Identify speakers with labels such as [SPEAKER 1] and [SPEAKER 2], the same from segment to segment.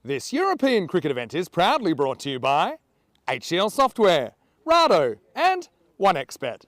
[SPEAKER 1] This European cricket event is proudly brought to you by HCL Software, Rado and 1xBet.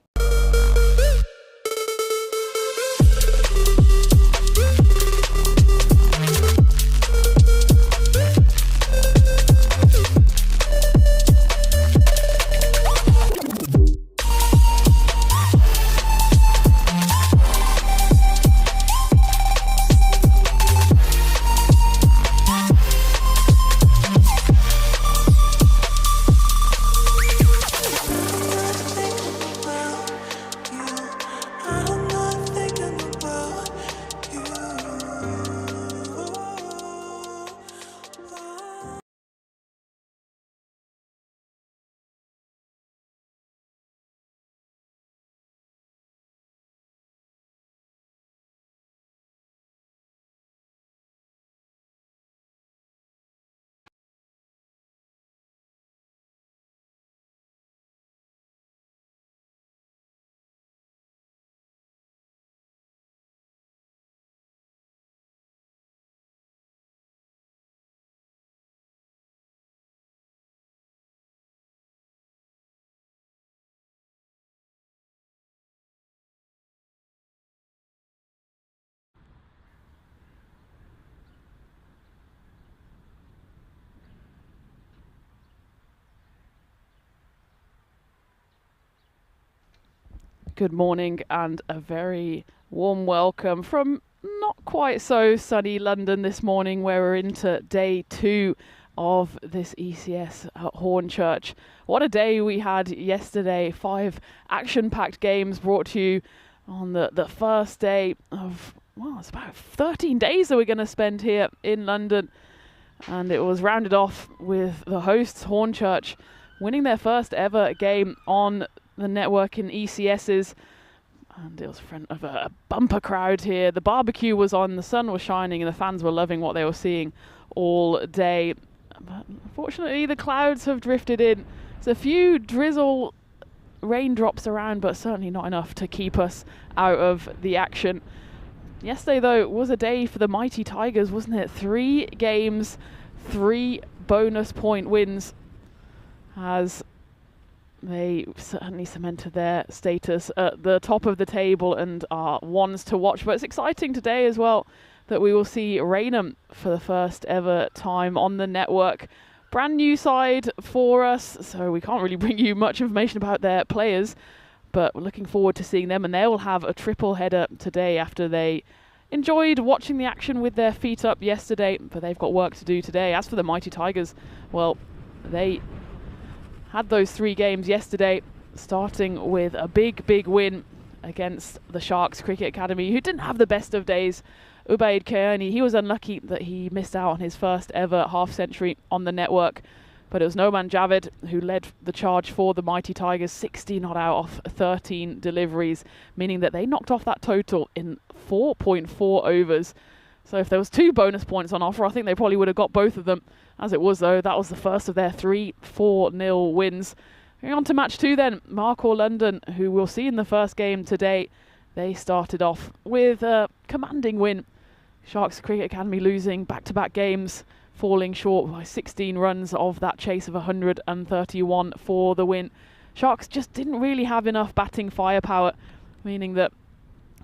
[SPEAKER 2] Good morning and a very warm welcome from not quite so sunny London this morning, where we're into day 2 of this ECS at Hornchurch. What a day we had yesterday. 5 action-packed games brought to you on the first day of, well, it's about 13 days that we're going to spend here in London. And it was rounded off with the hosts, Hornchurch, winning their first ever game on the network in ECS's, and it was in front of a bumper crowd here. The barbecue was on, the sun was shining, and the fans were loving what they were seeing all day. But unfortunately, the clouds have drifted in. There's a few drizzle raindrops around, but certainly not enough to keep us out of the action. Yesterday, though, was a day for the mighty Tigers, wasn't it? 3 games, 3 bonus point wins, as they certainly cemented their status at the top of the table and are ones to watch. But it's exciting today as well that we will see Raynham for the first ever time on the network. Brand new side for us, so we can't really bring you much information about their players, but we're looking forward to seeing them, and they will have a triple header today after they enjoyed watching the action with their feet up yesterday, but they've got work to do today. As for the mighty Tigers, well, they had those 3 games yesterday, starting with a big win against the Sharks Cricket Academy, who didn't have the best of days. Ubaid Kearney, he was unlucky that he missed out on his first ever half-century on the network, but it was Noman Javed who led the charge for the mighty Tigers, 60 not out off 13 deliveries, meaning that they knocked off that total in 4.4 overs. So if there was 2 bonus points on offer, I think they probably would have got both of them. As it was, though, that was the first of their 3 4-0 wins. Going on to match 2 then, Marco London, who we'll see in the first game today. They started off with a commanding win. Sharks Cricket Academy losing back-to-back games, falling short by 16 runs of that chase of 131 for the win. Sharks just didn't really have enough batting firepower, meaning that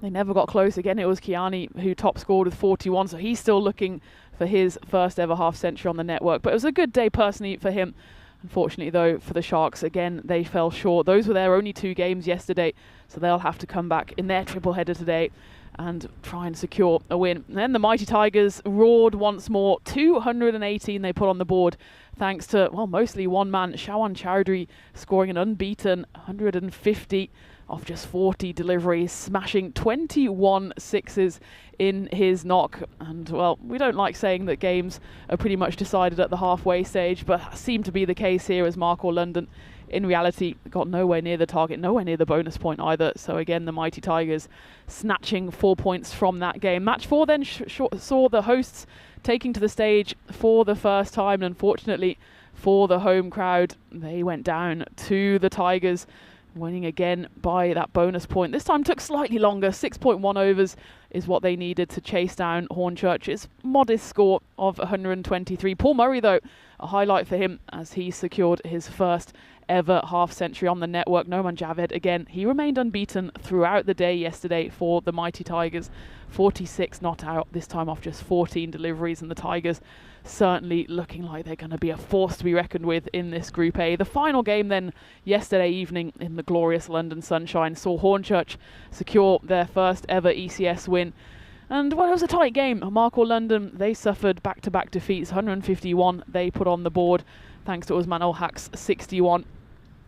[SPEAKER 2] they never got close. Again, it was Kiani who top scored with 41, so he's still looking for his first ever half-century on the network. But it was a good day personally for him. Unfortunately, though, for the Sharks, again, they fell short. Those were their only 2 games yesterday, so they'll have to come back in their triple header today and try and secure a win. And then the mighty Tigers roared once more. 218 they put on the board, thanks to, well, mostly one man, Shawan Chowdhury, scoring an unbeaten 150 off just 40 deliveries, smashing 21 sixes in his knock. And, well, we don't like saying that games are pretty much decided at the halfway stage, but that seemed to be the case here as Marco London, in reality, got nowhere near the target, nowhere near the bonus point either. So again, the mighty Tigers snatching 4 points from that game. Match 4 then saw the hosts taking to the stage for the first time, and unfortunately for the home crowd, they went down to the Tigers, winning again by that bonus point. This time took slightly longer, 6.1 overs is what they needed to chase down Hornchurch's modest score of 123. Paul Murray, though, a highlight for him as he secured his first ever half-century on the network. Noman Javed, again, he remained unbeaten throughout the day yesterday for the Mighty Tigers. 46 not out, this time off just 14 deliveries, and the Tigers certainly looking like they're going to be a force to be reckoned with in this Group A. The final game then yesterday evening in the glorious London sunshine saw Hornchurch secure their first ever ECS win. And, well, it was a tight game. Markhor London, they suffered back-to-back defeats. 151 they put on the board, thanks to Usman Ol-Hak's 61.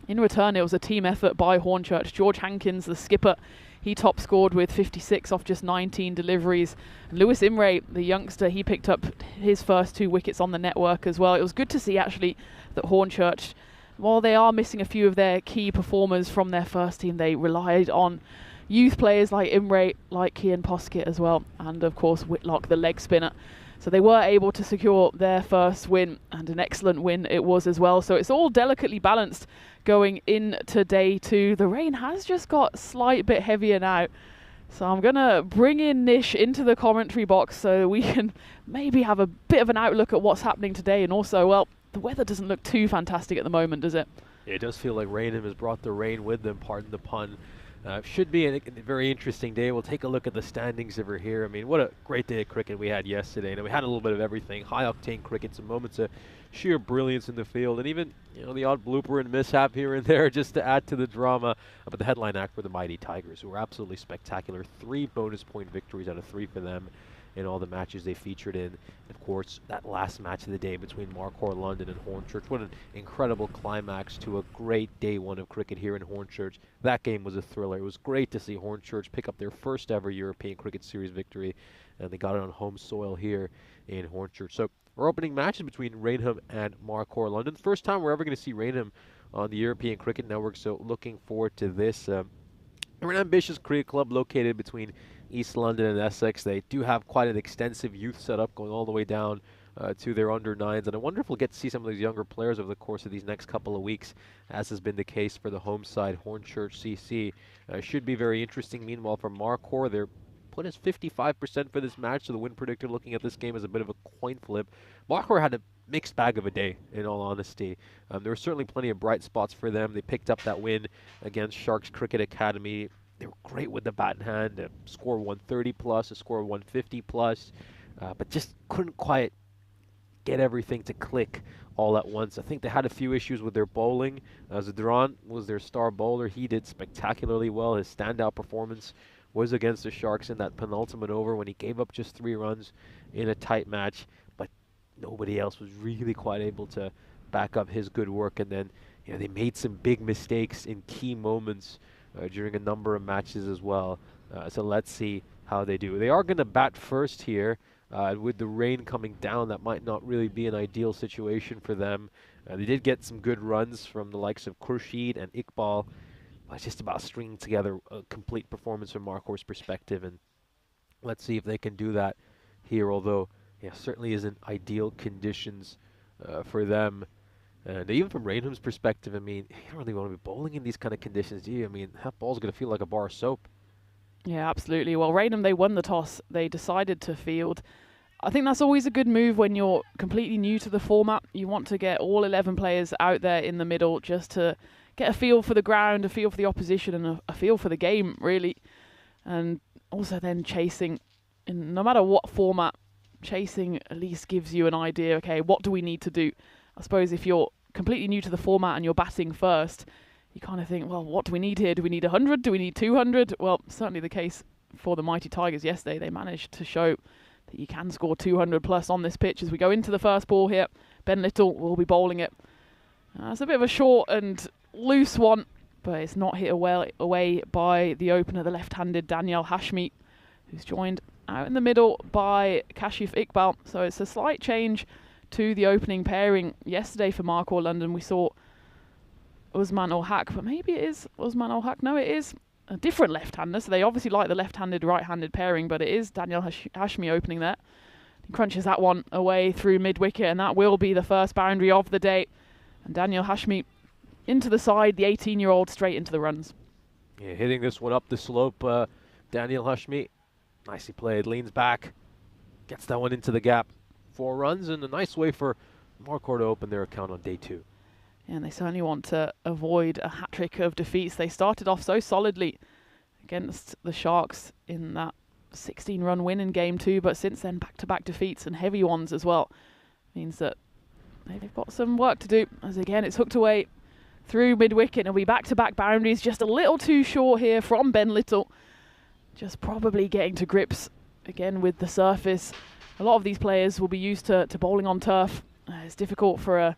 [SPEAKER 2] In return, it was a team effort by Hornchurch. George Hankins, the skipper, he top scored with 56 off just 19 deliveries. And Lewis Imre, the youngster, he picked up his first 2 wickets on the network as well. It was good to see, actually, that Hornchurch, while they are missing a few of their key performers from their first team, they relied on youth players like Imre, like Kian Poskett as well, and of course Whitlock, the leg spinner. So they were able to secure their first win, and an excellent win it was as well. So it's all delicately balanced going into day 2. The rain has just got a slight bit heavier now. So I'm going to bring in Nish into the commentary box so we can maybe have a bit of an outlook at what's happening today. And also, well, the weather doesn't look too fantastic at the moment, does it?
[SPEAKER 3] It does feel like Raynham has brought the rain with them, pardon the pun. Should be a very interesting day. We'll take a look at the standings over here. I mean, what a great day of cricket we had yesterday. And we had a little bit of everything. High-octane cricket, some moments of sheer brilliance in the field, and even, you know, the odd blooper and mishap here and there just to add to the drama. But the headline act were the Mighty Tigers, who were absolutely spectacular. 3 bonus point victories out of 3 for them in all the matches they featured in. Of course, that last match of the day between Markhor London and Hornchurch. What an incredible climax to a great day 1 of cricket here in Hornchurch. That game was a thriller. It was great to see Hornchurch pick up their first ever European Cricket Series victory, and they got it on home soil here in Hornchurch. So our opening matches between Raynham and Markhor London. First time we're ever going to see Raynham on the European Cricket Network, so looking forward to this. They're an ambitious cricket club located between East London and Essex. They do have quite an extensive youth setup going all the way down to their under-9s, and I wonder if we'll get to see some of these younger players over the course of these next couple of weeks, as has been the case for the home side, Hornchurch CC. Should be very interesting. Meanwhile, for Markhor, they're put as 55% for this match, so the win predictor looking at this game as a bit of a coin flip. Markhor had a mixed bag of a day, in all honesty. There were certainly plenty of bright spots for them. They picked up that win against Sharks Cricket Academy. They were great with the bat in hand, a score 130 plus, a score 150 plus, but just couldn't quite get everything to click all at once. I think they had a few issues with their bowling. Zadran was their star bowler. He did spectacularly well. His standout performance was against the Sharks in that penultimate over when he gave up just 3 runs in a tight match, but nobody else was really quite able to back up his good work. And then, you know, they made some big mistakes in key moments during a number of matches as well. So let's see how they do. They are going to bat first here. With the rain coming down, that might not really be an ideal situation for them. They did get some good runs from the likes of Khurshid and Iqbal. It's just about stringing together a complete performance from Markhor's perspective, and let's see if they can do that here, although certainly isn't ideal conditions for them. And even from Raynham's perspective, I mean, you don't really want to be bowling in these kind of conditions, do you? I mean, that ball's going to feel like a bar of soap.
[SPEAKER 2] Yeah, absolutely. Well, Raynham, they won the toss. They decided to field. I think that's always a good move when you're completely new to the format. You want to get all 11 players out there in the middle just to get a feel for the ground, a feel for the opposition, and a feel for the game, really. And also then chasing, no matter what format, chasing at least gives you an idea, okay, what do we need to do? I suppose if you're completely new to the format and you're batting first, you kind of think, well, what do we need here? Do we need 100? Do we need 200? Well, certainly the case for the Mighty Tigers yesterday. They managed to show that you can score 200 plus on this pitch as we go into the first ball here. Ben Little will be bowling it. It's a bit of a short and loose one, but it's not hit away by the opener, the left-handed Daniel Hashmi, who's joined out in the middle by Kashif Iqbal. So it's a slight change to the opening pairing. Yesterday for Markhor London, we saw Usman Ol-Hak, but maybe it is Usman Ol-Hak. No, it is a different left-hander. So they obviously like the left-handed, right-handed pairing, but it is Daniel Hashmi opening there. He crunches that one away through mid-wicket, and that will be the first boundary of the day. And Daniel Hashmi into the side, the 18-year-old straight into the runs.
[SPEAKER 3] Yeah, hitting this one up the slope, Daniel Hashmi. Nicely played, leans back, gets that one into the gap. 4 runs and a nice way for Marquardt to open their account on day 2.
[SPEAKER 2] Yeah, and they certainly want to avoid a hat-trick of defeats. They started off so solidly against the Sharks in that 16-run win in game 2, but since then back-to-back defeats and heavy ones as well. Means that they've got some work to do, as again it's hooked away through mid-wicket. It'll be back-to-back boundaries, just a little too short here from Ben Little. Just probably getting to grips again with the surface. A lot of these players will be used to bowling on turf. It's difficult for a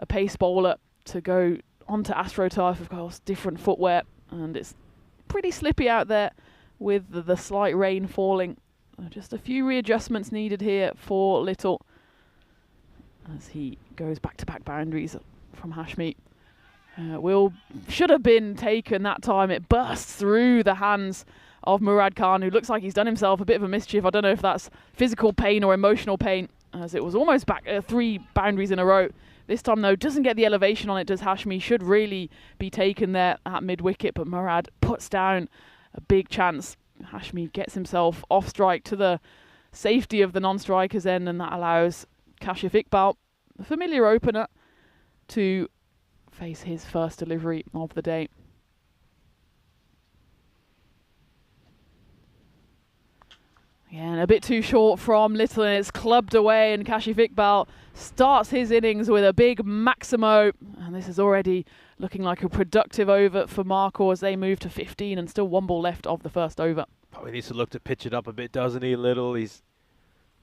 [SPEAKER 2] pace bowler to go onto AstroTurf, of course, different footwear, and it's pretty slippy out there with the slight rain falling. Just a few readjustments needed here for Little as he goes back-to-back boundaries from Hashmi. Should have been taken that time. It bursts through the hands of Murad Khan, who looks like he's done himself a bit of a mischief. I don't know if that's physical pain or emotional pain, as it was almost back 3 boundaries in a row. This time, though, doesn't get the elevation on it, does Hashmi. Should really be taken there at mid-wicket, but Murad puts down a big chance. Hashmi gets himself off strike to the safety of the non-strikers end, and that allows Kashif Iqbal, the familiar opener, to face his first delivery of the day. Again, a bit too short from Little, and it's clubbed away, and Kashif Iqbal starts his innings with a big Maximo, and this is already looking like a productive over for Marquardt as they move to 15 and still 1 ball left of the first over.
[SPEAKER 3] Probably needs to look to pitch it up a bit, doesn't he, Little? He's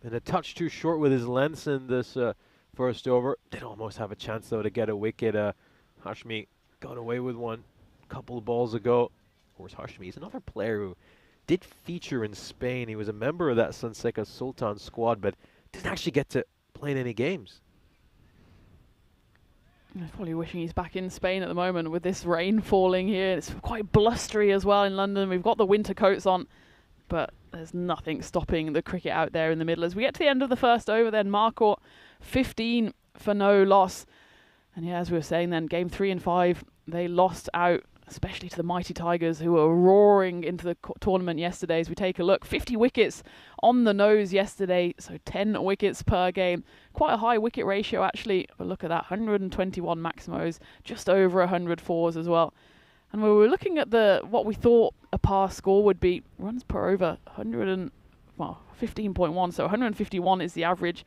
[SPEAKER 3] been a touch too short with his lengths in this first over. Did almost have a chance, though, to get a wicket. Hashmi got away with one a couple of balls ago. Of course, Hashmi is another player who did feature in Spain. He was a member of that Fonseca Sultan squad, but didn't actually get to play in any games.
[SPEAKER 2] I'm probably wishing he's back in Spain at the moment with this rain falling here. It's quite blustery as well in London. We've got the winter coats on, but there's nothing stopping the cricket out there in the middle. As we get to the end of the first over, then Marquardt 15 for no loss. And yeah, as we were saying then, game 3 and 5, they lost out, especially to the mighty Tigers, who were roaring into the tournament yesterday. As we take a look, 50 wickets on the nose yesterday, so 10 wickets per game. Quite a high wicket ratio, actually. But look at that, 121 Maximos, just over 100 fours as well. And we were looking at what we thought a par score would be, runs per over 15.1, so 151 is the average.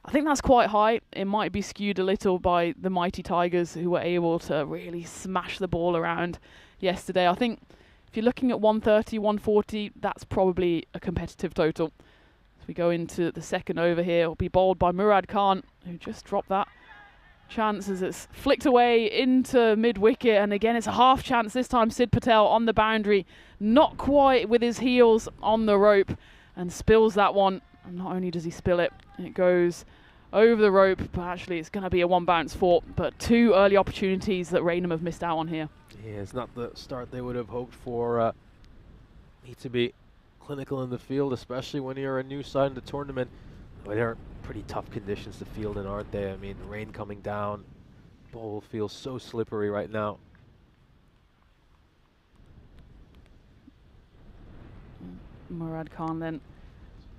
[SPEAKER 2] I think that's quite high. It might be skewed a little by the mighty Tigers, who were able to really smash the ball around yesterday. I think if you're looking at 130, 140, that's probably a competitive total. As we go into the second over here, it'll be bowled by Murad Khan, who just dropped that chance as it's flicked away into mid-wicket. And again, it's a half chance. This time Sid Patel on the boundary, not quite with his heels on the rope, and spills that one. And not only does he spill it, it goes over the rope, but actually it's going to be a 1 bounce 4. But 2 early opportunities that Raynham have missed out on here.
[SPEAKER 3] Yeah, it's not the start they would have hoped for. Need to be clinical in the field, especially when you're a new side in the tournament. But they're pretty tough conditions to field in, aren't they? I mean, rain coming down, ball feels so slippery right now.
[SPEAKER 2] Murad Khan then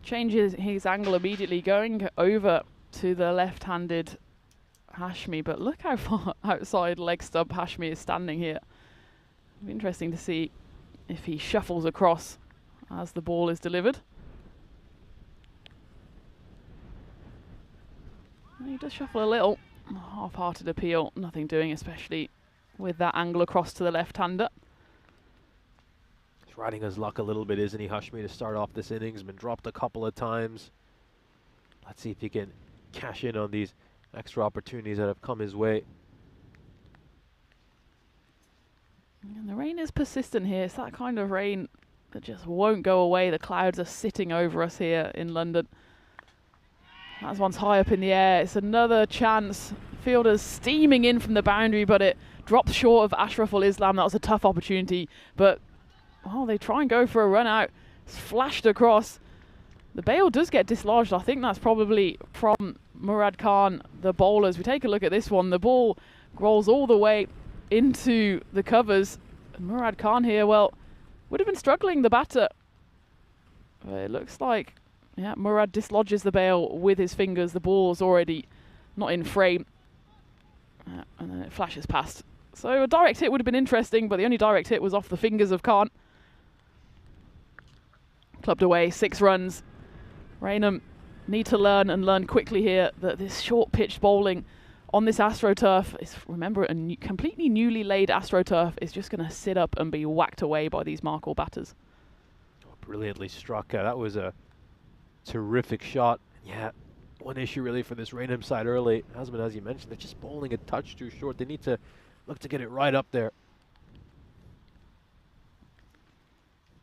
[SPEAKER 2] changes his angle immediately, going over to the left-handed Hashmi, but look how far outside leg stump Hashmi is standing here. It'll be interesting to see if he shuffles across as the ball is delivered. And he does shuffle a little. Half-hearted appeal, nothing doing, especially with that angle across to the left-hander.
[SPEAKER 3] He's riding his luck a little bit, isn't he, Hashmi, to start off this innings? Been dropped a couple of times. Let's see if he can cash in on these extra opportunities that have come his way.
[SPEAKER 2] And the rain is persistent here. It's that kind of rain that just won't go away. The clouds are sitting over us here in London. That one's high up in the air. It's another chance. Fielder's steaming in from the boundary, but it drops short of Ashraful Islam. That was a tough opportunity, but they try and go for a run out. It's flashed across. The bail does get dislodged. I think that's probably from Murad Khan, the bowlers. We take a look at this one. The ball rolls all the way into the covers. And Murad Khan here, would have been struggling, the batter. It looks like, yeah, Murad dislodges the bail with his fingers. The ball's already not in frame. And then it flashes past. So a direct hit would have been interesting, but the only direct hit was off the fingers of Khan. Clubbed away, 6 runs. Raynham need to learn, and learn quickly here, that this short-pitched bowling on this AstroTurf is, remember, a completely newly laid AstroTurf is just going to sit up and be whacked away by these Markle batters.
[SPEAKER 3] Oh, brilliantly struck. That was a terrific shot. Yeah, one issue really for this Raynham side early has been, as you mentioned, they're just bowling a touch too short. They need to look to get it right up there.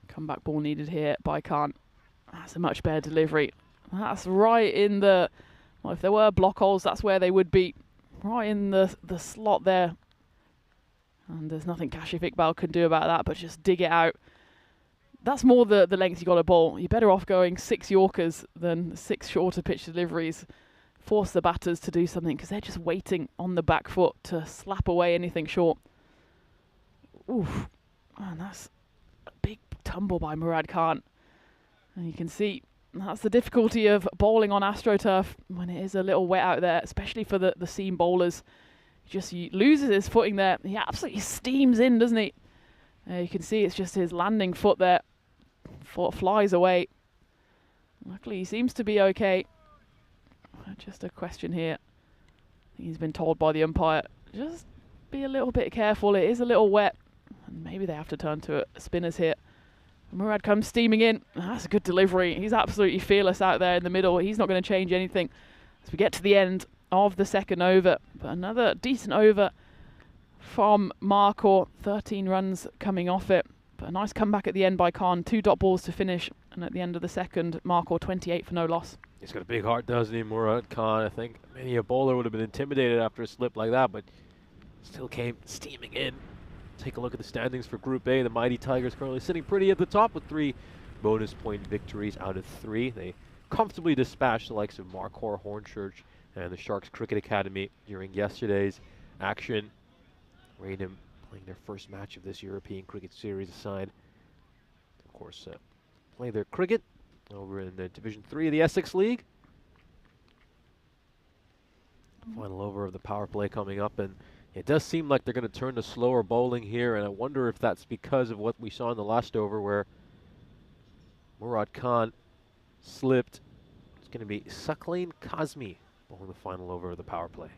[SPEAKER 2] Comeback ball needed here by Khan. That's a much better delivery. That's right in the, well, if there were block holes, that's where they would be. Right in the slot there. And there's nothing Kashif Iqbal can do about that, but just dig it out. That's more the length you got to bowl. You're better off going 6 Yorkers than 6 shorter pitch deliveries. Force the batters to do something, because they're just waiting on the back foot to slap away anything short. Oof. And that's a big tumble by Murad Khan. And you can see that's the difficulty of bowling on AstroTurf when it is a little wet out there, especially for the seam bowlers. He loses his footing there. He absolutely steams in, doesn't he? You can see it's just his landing foot there. Foot flies away. Luckily, he seems to be okay. Just a question here. He's been told by the umpire, just be a little bit careful. It is a little wet. And maybe they have to turn to spinners here. Murad comes steaming in. That's a good delivery. He's absolutely fearless out there in the middle. He's not going to change anything as we get to the end of the second over. But another decent over from Markor. 13 runs coming off it. But a nice comeback at the end by Khan. 2 dot balls to finish. And at the end of the second, Markor 28 for no loss.
[SPEAKER 3] He's got a big heart, doesn't he, Murad Khan? I think many a bowler would have been intimidated after a slip like that, but still came steaming in. Take a look at the standings for Group A. The Mighty Tigers currently sitting pretty at the top with 3 bonus point victories out of 3. They comfortably dispatched the likes of Markor, Hornchurch, and the Sharks Cricket Academy during yesterday's action. Raynham playing their first match of this European Cricket Series aside. Of course, play their cricket over in the Division 3 of the Essex League. Final over of the power play coming up, and it does seem like they're going to turn to slower bowling here, and I wonder if that's because of what we saw in the last over where Murad Khan slipped. It's going to be Sakleen Kazmi bowling the final over of the power play.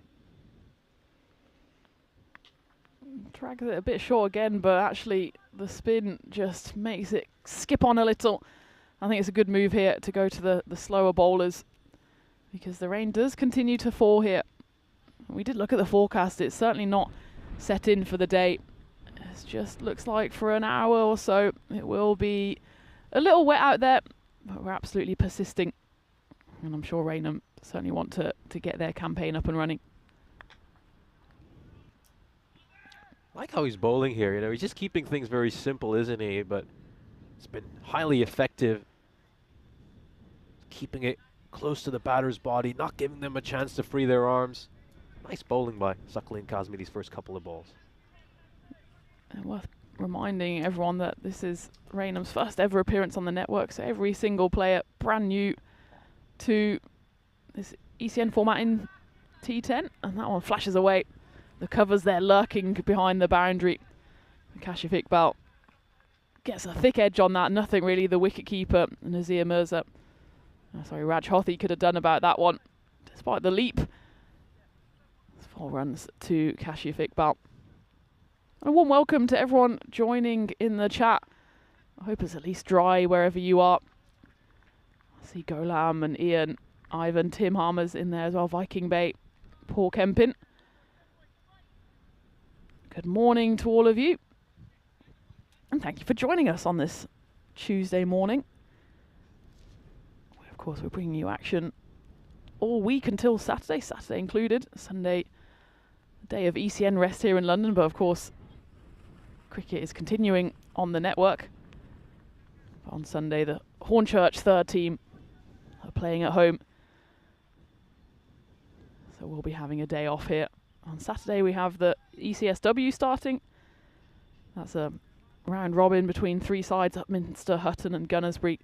[SPEAKER 2] Drags it a bit short again, but actually the spin just makes it skip on a little. I think it's a good move here to go to the slower bowlers, because the rain does continue to fall here. We did look at the forecast. It's certainly not set in for the day. It just looks like for an hour or so it will be a little wet out there, but we're absolutely persisting. And I'm sure Raynham certainly want to get their campaign up and running.
[SPEAKER 3] I like how he's bowling here. You know, he's just keeping things very simple, isn't he? But it's been highly effective. Keeping it close to the batter's body, not giving them a chance to free their arms. Nice bowling by Sakleen Kazmi these first couple of balls.
[SPEAKER 2] And worth reminding everyone that this is Raynham's first ever appearance on the network, so every single player brand new to this ECN format in T10, and that one flashes away. The cover's there lurking behind the boundary. Kashif Iqbal gets a thick edge on that. Nothing really the wicketkeeper, Nazir Mirza, Raj Hothi could have done about that one, despite the leap. 4 runs to Kashif Iqbal. And a warm welcome to everyone joining in the chat. I hope it's at least dry wherever you are. I see Golam and Ian, Ivan, Tim Harmer's in there as well, Viking Bay, Paul Kempin. Good morning to all of you. And thank you for joining us on this Tuesday morning. Of course, we're bringing you action all week until Saturday included. Sunday, day of ECN rest here in London, but of course, cricket is continuing on the network. On Sunday, the Hornchurch third team are playing at home. So we'll be having a day off here. On Saturday, we have the ECSW starting. That's a round robin between 3 sides, Upminster, Hutton and Gunnersbury.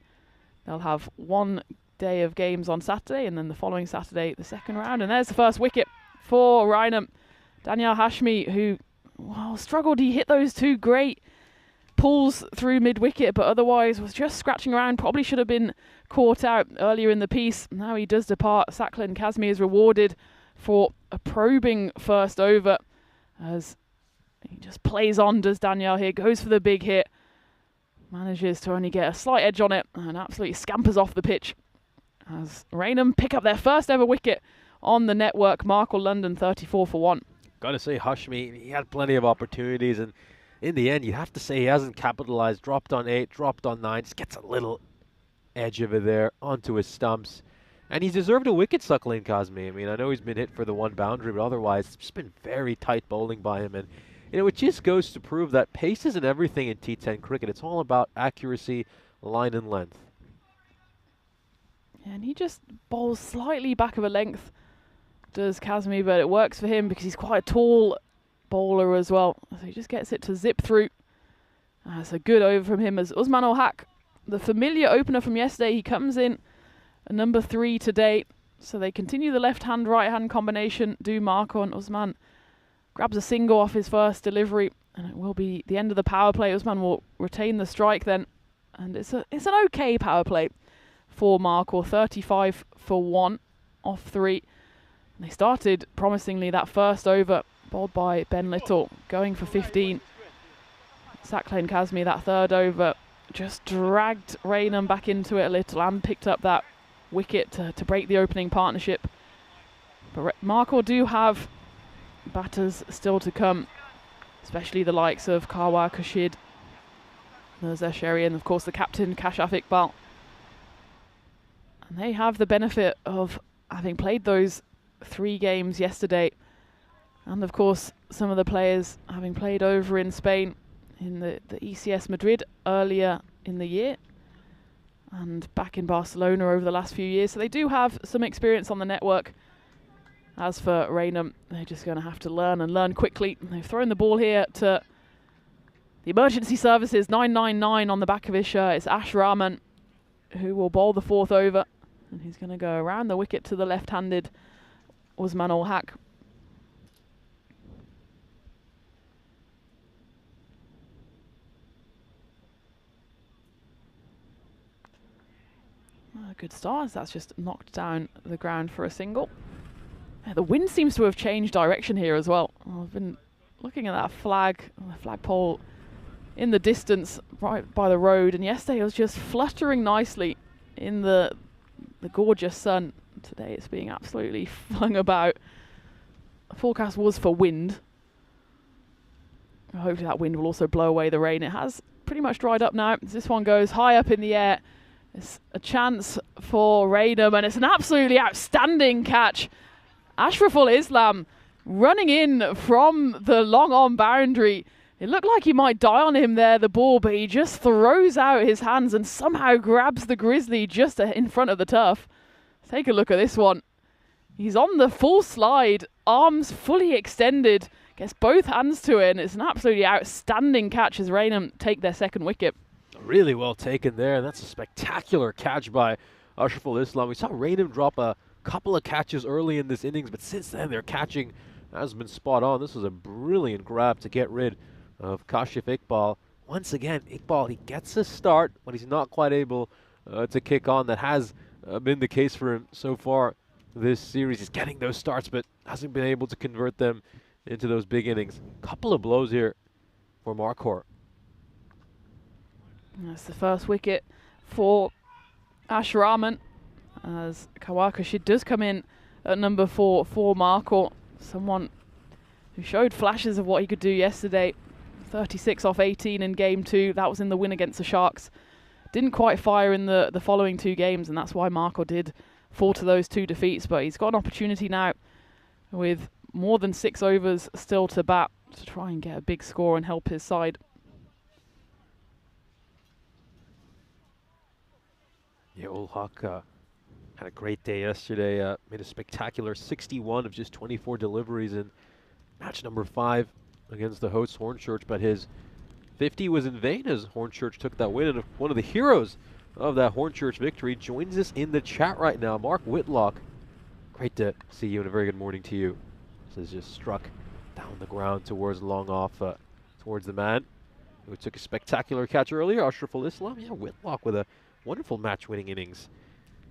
[SPEAKER 2] They'll have one day of games on Saturday, and then the following Saturday, the second round. And there's the first wicket for Rhineham. Daniel Hashmi, who struggled. He hit those two great pulls through mid-wicket, but otherwise was just scratching around. Probably should have been caught out earlier in the piece. Now he does depart. Saqlain Kazmi is rewarded for a probing first over as he just plays on, does Daniel here, goes for the big hit. Manages to only get a slight edge on it and absolutely scampers off the pitch as Raynham pick up their first ever wicket on the network. Markle London 34 for 1.
[SPEAKER 3] Gotta say, Hashmi, he had plenty of opportunities, and in the end, you have to say he hasn't capitalized. Dropped on 8, dropped on 9, just gets a little edge of it there onto his stumps. And he's deserved a wicket, Saqlain Kazmi. I mean, I know he's been hit for the one boundary, but otherwise, it's just been very tight bowling by him. And it just goes to prove that pace isn't everything in T10 cricket. It's all about accuracy, line, and length.
[SPEAKER 2] Yeah, and he just bowls slightly back of a length, does Kazmi, but it works for him because he's quite a tall bowler as well. So he just gets it to zip through. That's a good over from him as Usman ul Haq, the familiar opener from yesterday. He comes in a number 3 today. So they continue the left-hand, right-hand combination. Do Marco, and Usman grabs a single off his first delivery, and it will be the end of the power play. Usman will retain the strike then, and it's an okay power play for Marco. 35 for 1 off 3. And they started promisingly that first over, bowled by Ben Little, going for 15. Saqlain Kazmi, that third over, just dragged Raynham back into it a little and picked up that wicket to break the opening partnership. But Marco do have batters still to come, especially the likes of Karwa Kashid, Mirza Sherry, and of course the captain Kashaf Iqbal. And they have the benefit of having played those 3 games yesterday, and of course some of the players having played over in Spain in the ECS Madrid earlier in the year and back in Barcelona over the last few years. So they do have some experience on the network. As for Raynham, they're just going to have to learn and learn quickly. They've thrown the ball here to the emergency services, 999 on the back of his shirt. It's Ash Rahman who will bowl the 4th over, and he's going to go around the wicket to the left-handed Usman ul Haq. Good start. That's just knocked down the ground for a single. The wind seems to have changed direction here as well. I've been looking at that flagpole in the distance right by the road, and yesterday it was just fluttering nicely in the gorgeous sun. Today it's being absolutely flung about. The forecast was for wind. Hopefully that wind will also blow away the rain. It has pretty much dried up now. This one goes high up in the air. It's a chance for Raynham, and it's an absolutely outstanding catch. Ashraful Islam running in from the long-on boundary. It looked like he might die on him there, the ball, but he just throws out his hands and somehow grabs the Grizzly just in front of the turf. Take a look at this one. He's on the full slide, arms fully extended, gets both hands to it, and it's an absolutely outstanding catch as Raynham take their second wicket.
[SPEAKER 3] Really well taken there, and that's a spectacular catch by Ashraful Islam. We saw Raynham drop a couple of catches early in this innings, but since then their catching has been spot on. This was a brilliant grab to get rid of Kashif Iqbal. Once again, Iqbal, he gets a start, but he's not quite able to kick on. That has been the case for him so far this series. He's getting those starts, but hasn't been able to convert them into those big innings. Couple of blows here for Markor.
[SPEAKER 2] That's the first wicket for Ash Rahman, as Kawakashid does come in at number 4 for Markor. Someone who showed flashes of what he could do yesterday. 36 off 18 in game 2. That was in the win against the Sharks. Didn't quite fire in the following 2 games, and that's why Markor did fall to those 2 defeats. But he's got an opportunity now with more than 6 overs still to bat to try and get a big score and help his side.
[SPEAKER 3] Yeah, ul Haq had a great day yesterday. Made a spectacular 61 of just 24 deliveries in match number 5 against the hosts Hornchurch, but his 50 was in vain as Hornchurch took that win, and one of the heroes of that Hornchurch victory joins us in the chat right now. Mark Whitlock, great to see you and a very good morning to you. This is just struck down the ground towards long off, towards the man who took a spectacular catch earlier, Ashraful Islam. Yeah, Whitlock with a wonderful match-winning innings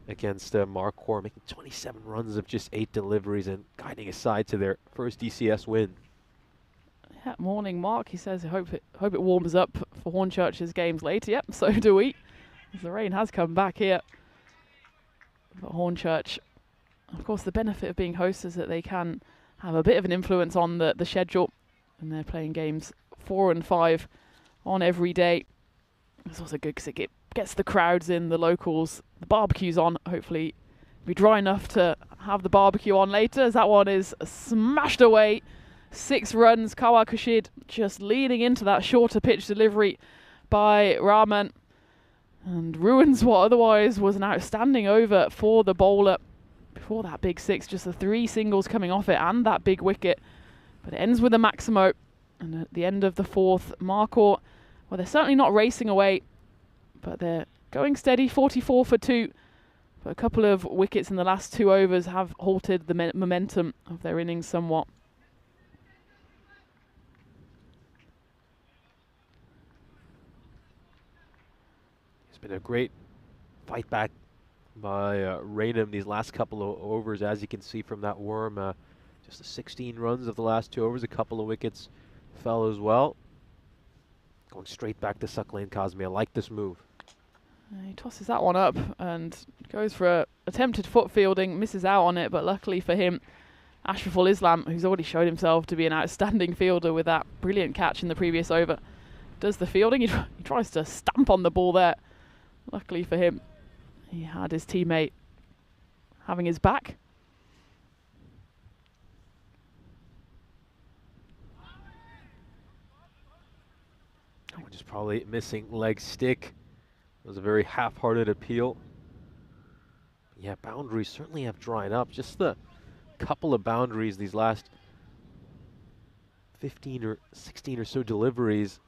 [SPEAKER 3] against Mark Core, making 27 runs of just 8 deliveries and guiding his side to their first ECS win.
[SPEAKER 2] Yeah, morning, Mark. He says, I hope it warms up for Hornchurch's games later. Yep, so do we. As the rain has come back here for Hornchurch. Of course, the benefit of being hosts is that they can have a bit of an influence on the schedule, and they're playing games 4 and 5 on every day. It's also good because it gets the crowds in, the locals, the barbecue's on. Hopefully it'll be dry enough to have the barbecue on later, as that one is smashed away. 6 runs, Kawa Kushid just leaning into that shorter pitch delivery by Rahman, and ruins what otherwise was an outstanding over for the bowler. Before that big 6, just the 3 singles coming off it and that big wicket. But it ends with a Maximo, and at the end of the 4th, Marcourt, well, they're certainly not racing away, but they're going steady, 44 for 2. But a couple of wickets in the last 2 overs have halted the momentum of their innings somewhat.
[SPEAKER 3] It's been a great fight back by Raynham these last couple of overs, as you can see from that worm. Just the 16 runs of the last 2 overs, a couple of wickets fell as well. Going straight back to Sucklane Kazmi. I like this move.
[SPEAKER 2] He tosses that one up and goes for a attempted foot fielding, misses out on it, but luckily for him, Ashraful Islam, who's already showed himself to be an outstanding fielder with that brilliant catch in the previous over, does the fielding. He tries to stamp on the ball there. Luckily for him, he had his teammate having his back.
[SPEAKER 3] We're just probably missing leg stick. It was a very half-hearted appeal. Yeah, boundaries certainly have dried up. Just the couple of boundaries these last 15 or 16 or so deliveries.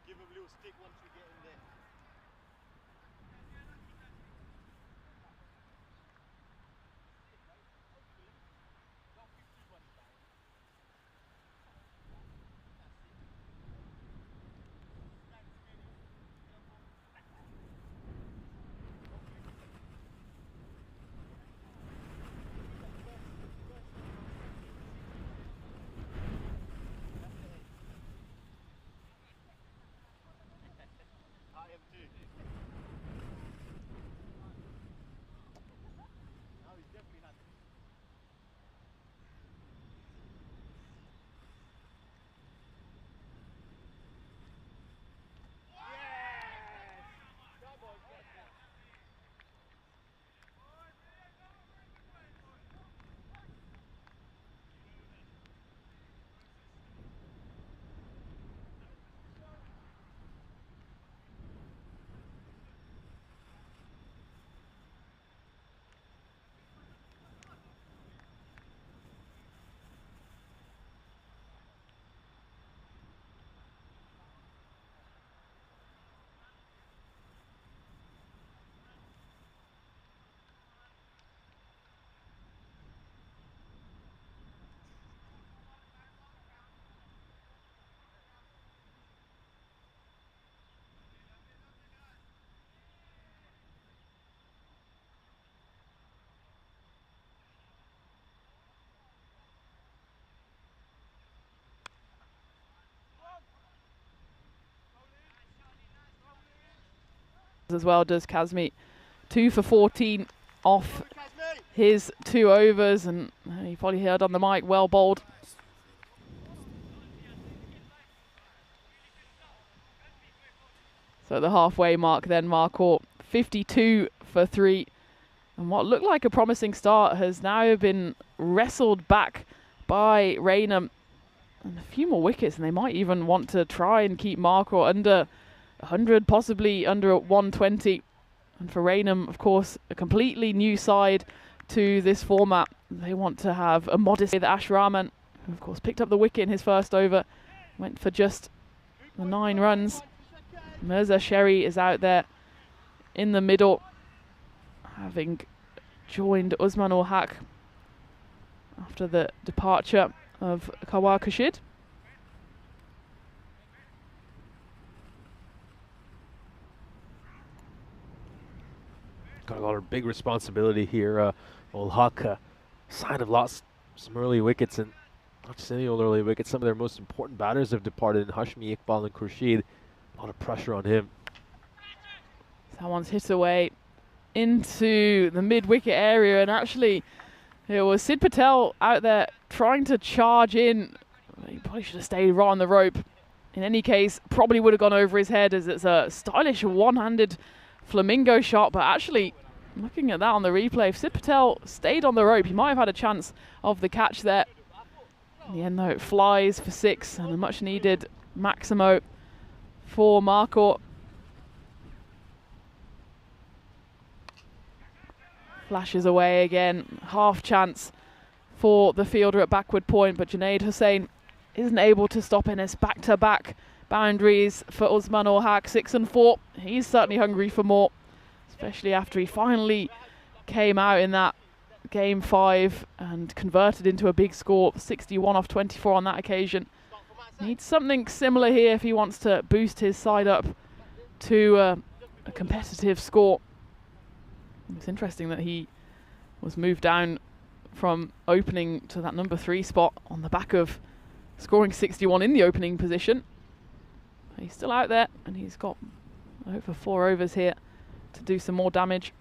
[SPEAKER 4] Give a blue stick once we get in there.
[SPEAKER 2] as well, does Kazmi. 2 for 14 off his 2 overs, and you probably heard on the mic, well bowled. So at the halfway mark then, Marcourt 52 for 3. And what looked like a promising start has now been wrestled back by Raynham. And a few more wickets, and they might even want to try and keep Marcourt under 100, possibly under 120. And for Raynham, of course, a completely new side to this format. They want to have a modest with Ash Rahman, who of course picked up the wicket in his first over, went for just the 9 runs. Mirza Sherry is out there in the middle, having joined Usman ul Haq after the departure of Kawar Khurshid.
[SPEAKER 3] Got a lot of big responsibility here. Ul Haq sign of lost some early wickets, and not just any old early wickets, some of their most important batters have departed in Hashmi, Iqbal and Khurshid. A lot of pressure on him.
[SPEAKER 2] That one's hit away into the mid-wicket area, and actually it was Sid Patel out there trying to charge in. He probably should have stayed right on the rope. In any case, probably would have gone over his head, as it's a stylish one-handed flamingo shot, but actually looking at that on the replay, if Sid Patel stayed on the rope, he might have had a chance of the catch there. In the end though, it flies for 6, and a much needed Maximo for Marcourt. Flashes away again, half chance for the fielder at backward point, but Junaid Hussain isn't able to stop in. It's back-to-back boundaries for Usman ul Haq, 6 and 4. He's certainly hungry for more, especially after he finally came out in that game 5 and converted into a big score, 61 off 24 on that occasion. Needs something similar here if he wants to boost his side up to a competitive score. It's interesting that he was moved down from opening to that number 3 spot on the back of scoring 61 in the opening position. He's still out there, and he's got over 4 overs here to do some more damage.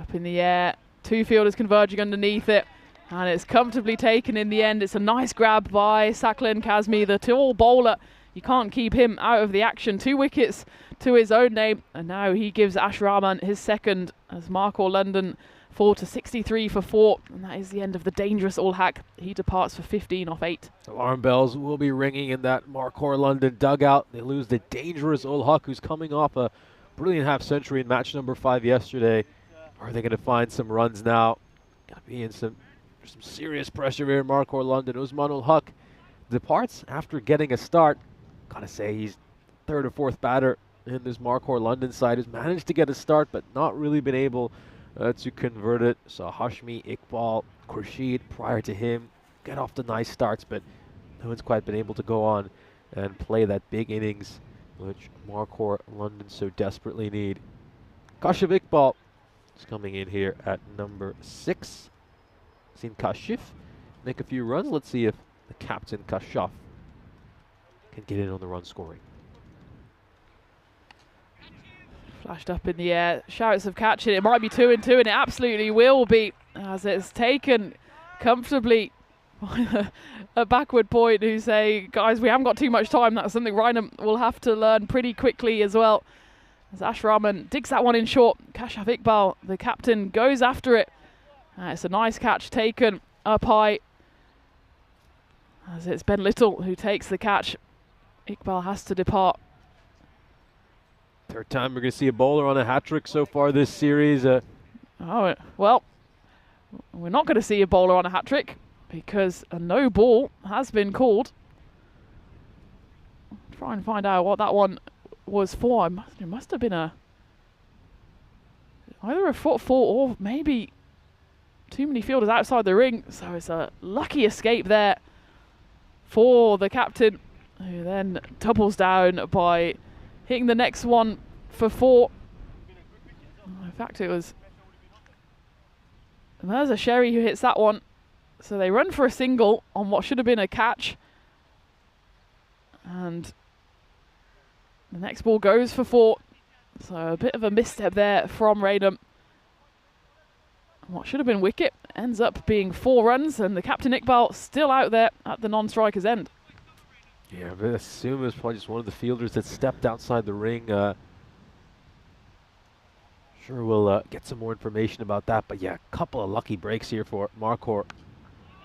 [SPEAKER 2] Up in the air, 2 fielders converging underneath it, and it's comfortably taken in the end. It's a nice grab by Saqlain Kazmi, the tall bowler. You can't keep him out of the action. 2 wickets to his own name, and now he gives Ash Rahman his second as Marcourt London fall to 63 for 4, and that is the end of the dangerous Ul Haq. He departs for 15 off 8.
[SPEAKER 3] Alarm bells will be ringing in that Marcourt London dugout. They lose the dangerous Ul Haq, who's coming off a brilliant half-century in match number 5 yesterday. Are they going to find some runs now? Got to be in some serious pressure here in Marcourt London. Usman ul Haq departs after getting a start. Gotta say, he's 3rd or 4th batter in this Marcourt London side who's managed to get a start but not really been able to convert it. So Hashmi, Iqbal, Khurshid prior to him get off to nice starts, but no one's quite been able to go on and play that big innings which Marcourt London so desperately need. Kashif Iqbal is coming in here at number 6. Seen Kashif make a few runs. Let's see if the captain Kashaf can get in on the run scoring.
[SPEAKER 2] Flashed up in the air, shouts of catching. It might be 2 and 2, and it absolutely will be, as it's taken comfortably by a backward point who say, guys, we haven't got too much time. That's something Raynham will have to learn pretty quickly as well. As Ash Rahman digs that one in short, Kashif Iqbal, the captain, goes after it. It's a nice catch taken up high, as it's Ben Little who takes the catch. Iqbal has to depart.
[SPEAKER 3] 3rd time we're going to see a bowler on a hat-trick so far this series.
[SPEAKER 2] Oh, well, we're not going to see a bowler on a hat-trick because a no ball has been called. Try and find out what that one was for. It must have been either a foot fall or maybe too many fielders outside the ring. So it's a lucky escape there for the captain, who then doubles down by hitting the next one for 4. In fact, it was Mirza Sherry who hits that one. So they run for a single on what should have been a catch. And the next ball goes for 4. So a bit of a misstep there from Raynham. What should have been wicket ends up being 4 runs, and the captain Iqbal still out there at the non-striker's end.
[SPEAKER 3] Yeah, but I assume it was probably just one of the fielders that stepped outside the ring. Sure, we'll get some more information about that. But yeah, a couple of lucky breaks here for Marquardt.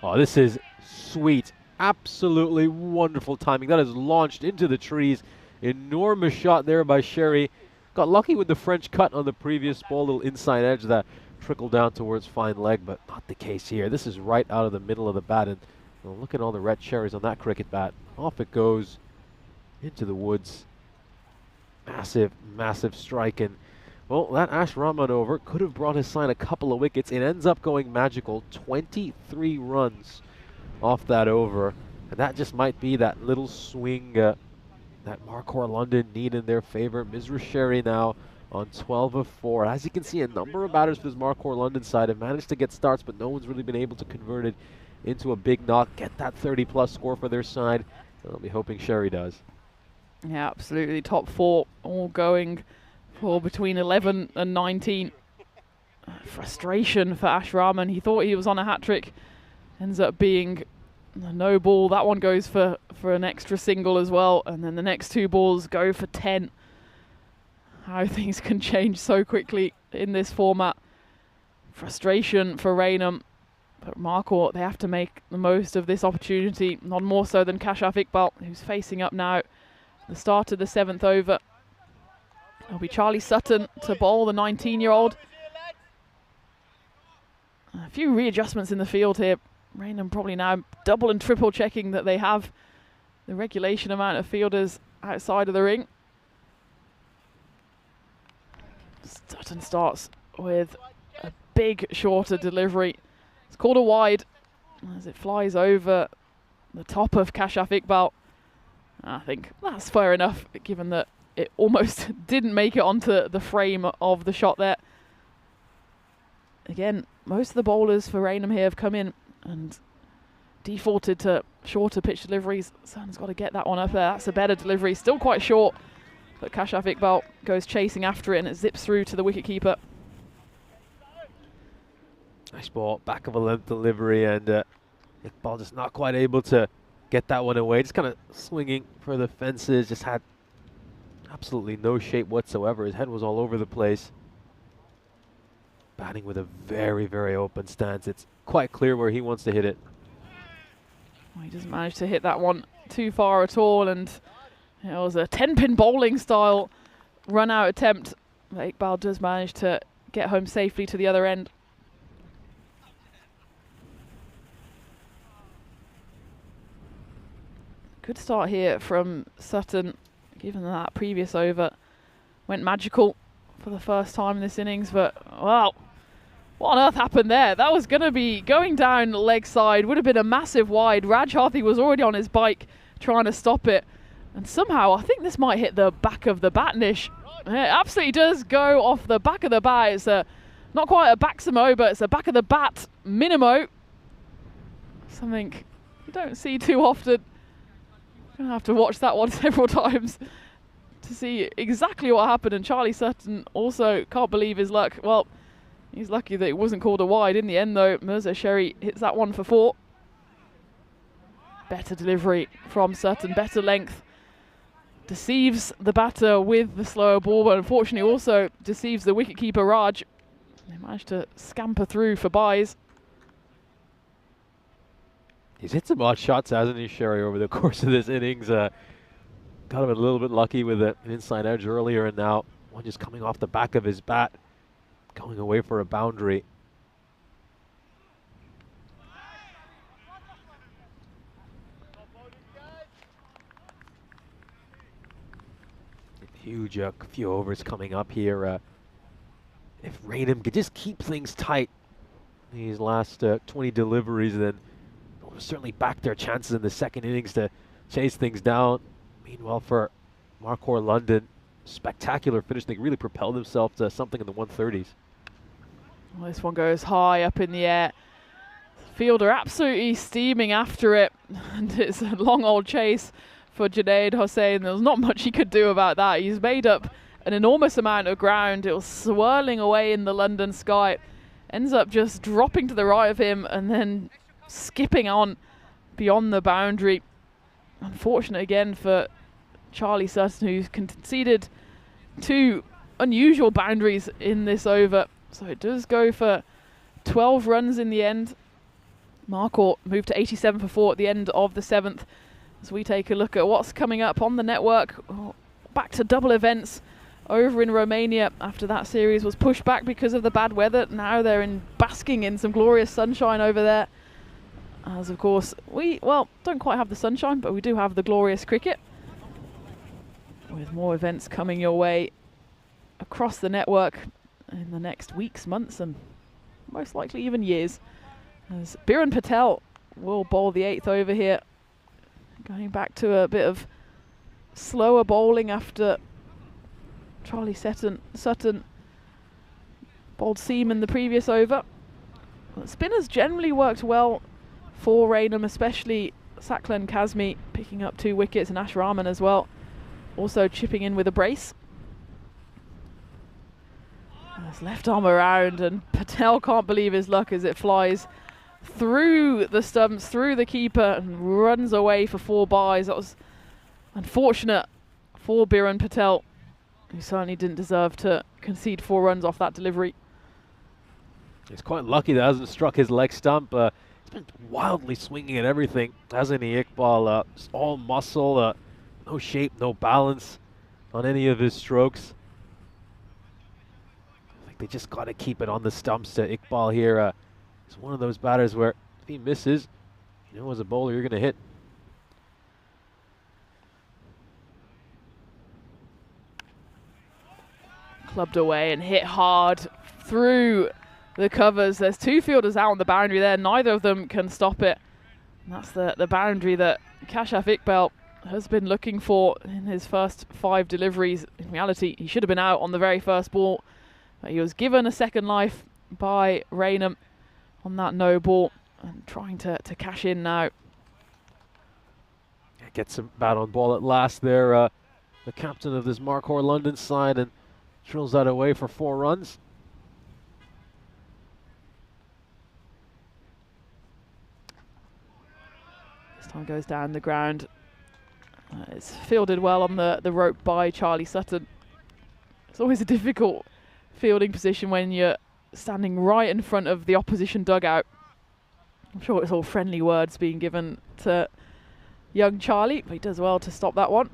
[SPEAKER 3] Oh, this is sweet. Absolutely wonderful timing. That is launched into the trees. Enormous shot there by Sherry. Got lucky with the French cut on the previous ball, little inside edge that trickled down towards fine leg, but not the case here. This is right out of the middle of the bat, and well, look at all the red cherries on that cricket bat. Off it goes into the woods. Massive, massive strike, and well, that Ash Rahman over could have brought his side a couple of wickets. It ends up going magical. 23 runs off that over, and that just might be that little swing that Marquardt London need in their favor. Misra Sherry now on 12 of 4. As you can see, a number of batters for this Marquardt London side have managed to get starts, but no one's really been able to convert it into a big knock, get that 30-plus score for their side. And I'll be hoping Sherry does.
[SPEAKER 2] Yeah, absolutely. Top 4 all going for between 11 and 19. Frustration for Ash Rahman. He thought he was on a hat-trick. Ends up being a no ball. That one goes for an extra single as well. And then the next 2 balls go for 10. How things can change so quickly in this format. Frustration for Raynham. But Marquardt, they have to make the most of this opportunity. None more so than Kashaf Iqbal, who's facing up now. The start of the 7th over. It'll be Charlie Sutton to bowl, the 19-year-old. A few readjustments in the field here. Raynham probably now double and triple checking that they have the regulation amount of fielders outside of the ring. Sutton starts with a big shorter delivery. It's called a wide as it flies over the top of Kashaf Iqbal. I think that's fair enough, given that it almost didn't make it onto the frame of the shot there. Again, most of the bowlers for Raynham here have come in and defaulted to shorter pitch deliveries. Sutton's got to get that one up there. That's a better delivery. Still quite short, but Kashaf Iqbal goes chasing after it and it zips through to the wicketkeeper.
[SPEAKER 3] Nice ball, back of a length delivery, and Iqbal just not quite able to get that one away. Just kind of swinging for the fences, just had absolutely no shape whatsoever. His head was all over the place. Batting with a very, very open stance. It's quite clear where he wants to hit it.
[SPEAKER 2] Well, he doesn't manage to hit that one too far at all, and it was a 10-pin bowling style run-out attempt. But Iqbal does manage to get home safely to the other end. Good start here from Sutton, given that previous over went magical for the first time in this innings. But, wow, what on earth happened there? That was going to be going down leg side, would have been a massive wide. Raj Harthi was already on his bike trying to stop it. And somehow, I think this might hit the back of the bat, Nish. It absolutely does go off the back of the bat. It's not quite a Baximo, but it's a back of the bat minimo. Something you don't see too often. Gonna have to watch that one several times to see exactly what happened. And Charlie Sutton also can't believe his luck. Well, he's lucky that it wasn't called a wide. In the end, though, Mirza Sherry hits that one for 4. Better delivery from Sutton, better length. Deceives the batter with the slower ball, but unfortunately also deceives the wicketkeeper Raj. They managed to scamper through for byes.
[SPEAKER 3] He's hit some odd shots, hasn't he, Sherry, over the course of this innings. Got him a little bit lucky with an inside edge earlier, and now one just coming off the back of his bat, going away for a boundary. Huge few overs coming up here. If Raynham could just keep things tight these last 20 deliveries, then certainly back their chances in the second innings to chase things down. Meanwhile, for Marquardt London, spectacular finish. They really propelled themselves to something in the 130s.
[SPEAKER 2] Well, this one goes high up in the air. Fielder absolutely steaming after it, and it's a long old chase for Junaid Hossein. There was not much he could do about that. He's made up an enormous amount of ground. It was swirling away in the London sky. Ends up just dropping to the right of him and then skipping on beyond the boundary. Unfortunate again for Charlie Sutton, who's conceded 2 unusual boundaries in this over. So it does go for 12 runs in the end. Marcourt moved to 87 for 4 at the end of the 7th. As we take a look at what's coming up on the network. Back to double events over in Romania after that series was pushed back because of the bad weather. Now they're basking in some glorious sunshine over there. As of course, we, well, don't quite have the sunshine, but we do have the glorious cricket. With more events coming your way across the network in the next weeks, months, and most likely even years. As Biren Patel will bowl the 8th over here. Going back to a bit of slower bowling after Charlie Sutton bowled seam in the previous over. The spinners generally worked well for Raynham, especially Saklan Kazmi picking up 2 wickets and Ash Rahman as well, also chipping in with a brace. His left arm around and Patel can't believe his luck as it flies through the stumps, through the keeper and runs away for 4 byes. That was unfortunate for Biren Patel, who certainly didn't deserve to concede 4 runs off that delivery.
[SPEAKER 3] He's quite lucky that hasn't struck his leg stump. He's been wildly swinging at everything, hasn't he, Iqbal? Just all muscle, no shape, no balance on any of his strokes. I think they just got to keep it on the stumps to Iqbal here. He's one of those batters where if he misses, you know, as a bowler, you're going to hit.
[SPEAKER 2] Clubbed away and hit hard through the covers. There's 2 fielders out on the boundary there. Neither of them can stop it. And that's the boundary that Kashaf Iqbal has been looking for in his first 5 deliveries. In reality, he should have been out on the very first ball, but he was given a second life by Raynham on that no ball and trying to cash in now.
[SPEAKER 3] Gets him bat on ball at last there, the captain of this Marcourt London side, and drills that away for 4 runs.
[SPEAKER 2] This time goes down the ground. It's fielded well on the rope by Charlie Sutton. It's always a difficult fielding position when you're standing right in front of the opposition dugout. I'm sure it's all friendly words being given to young Charlie, but he does well to stop that one.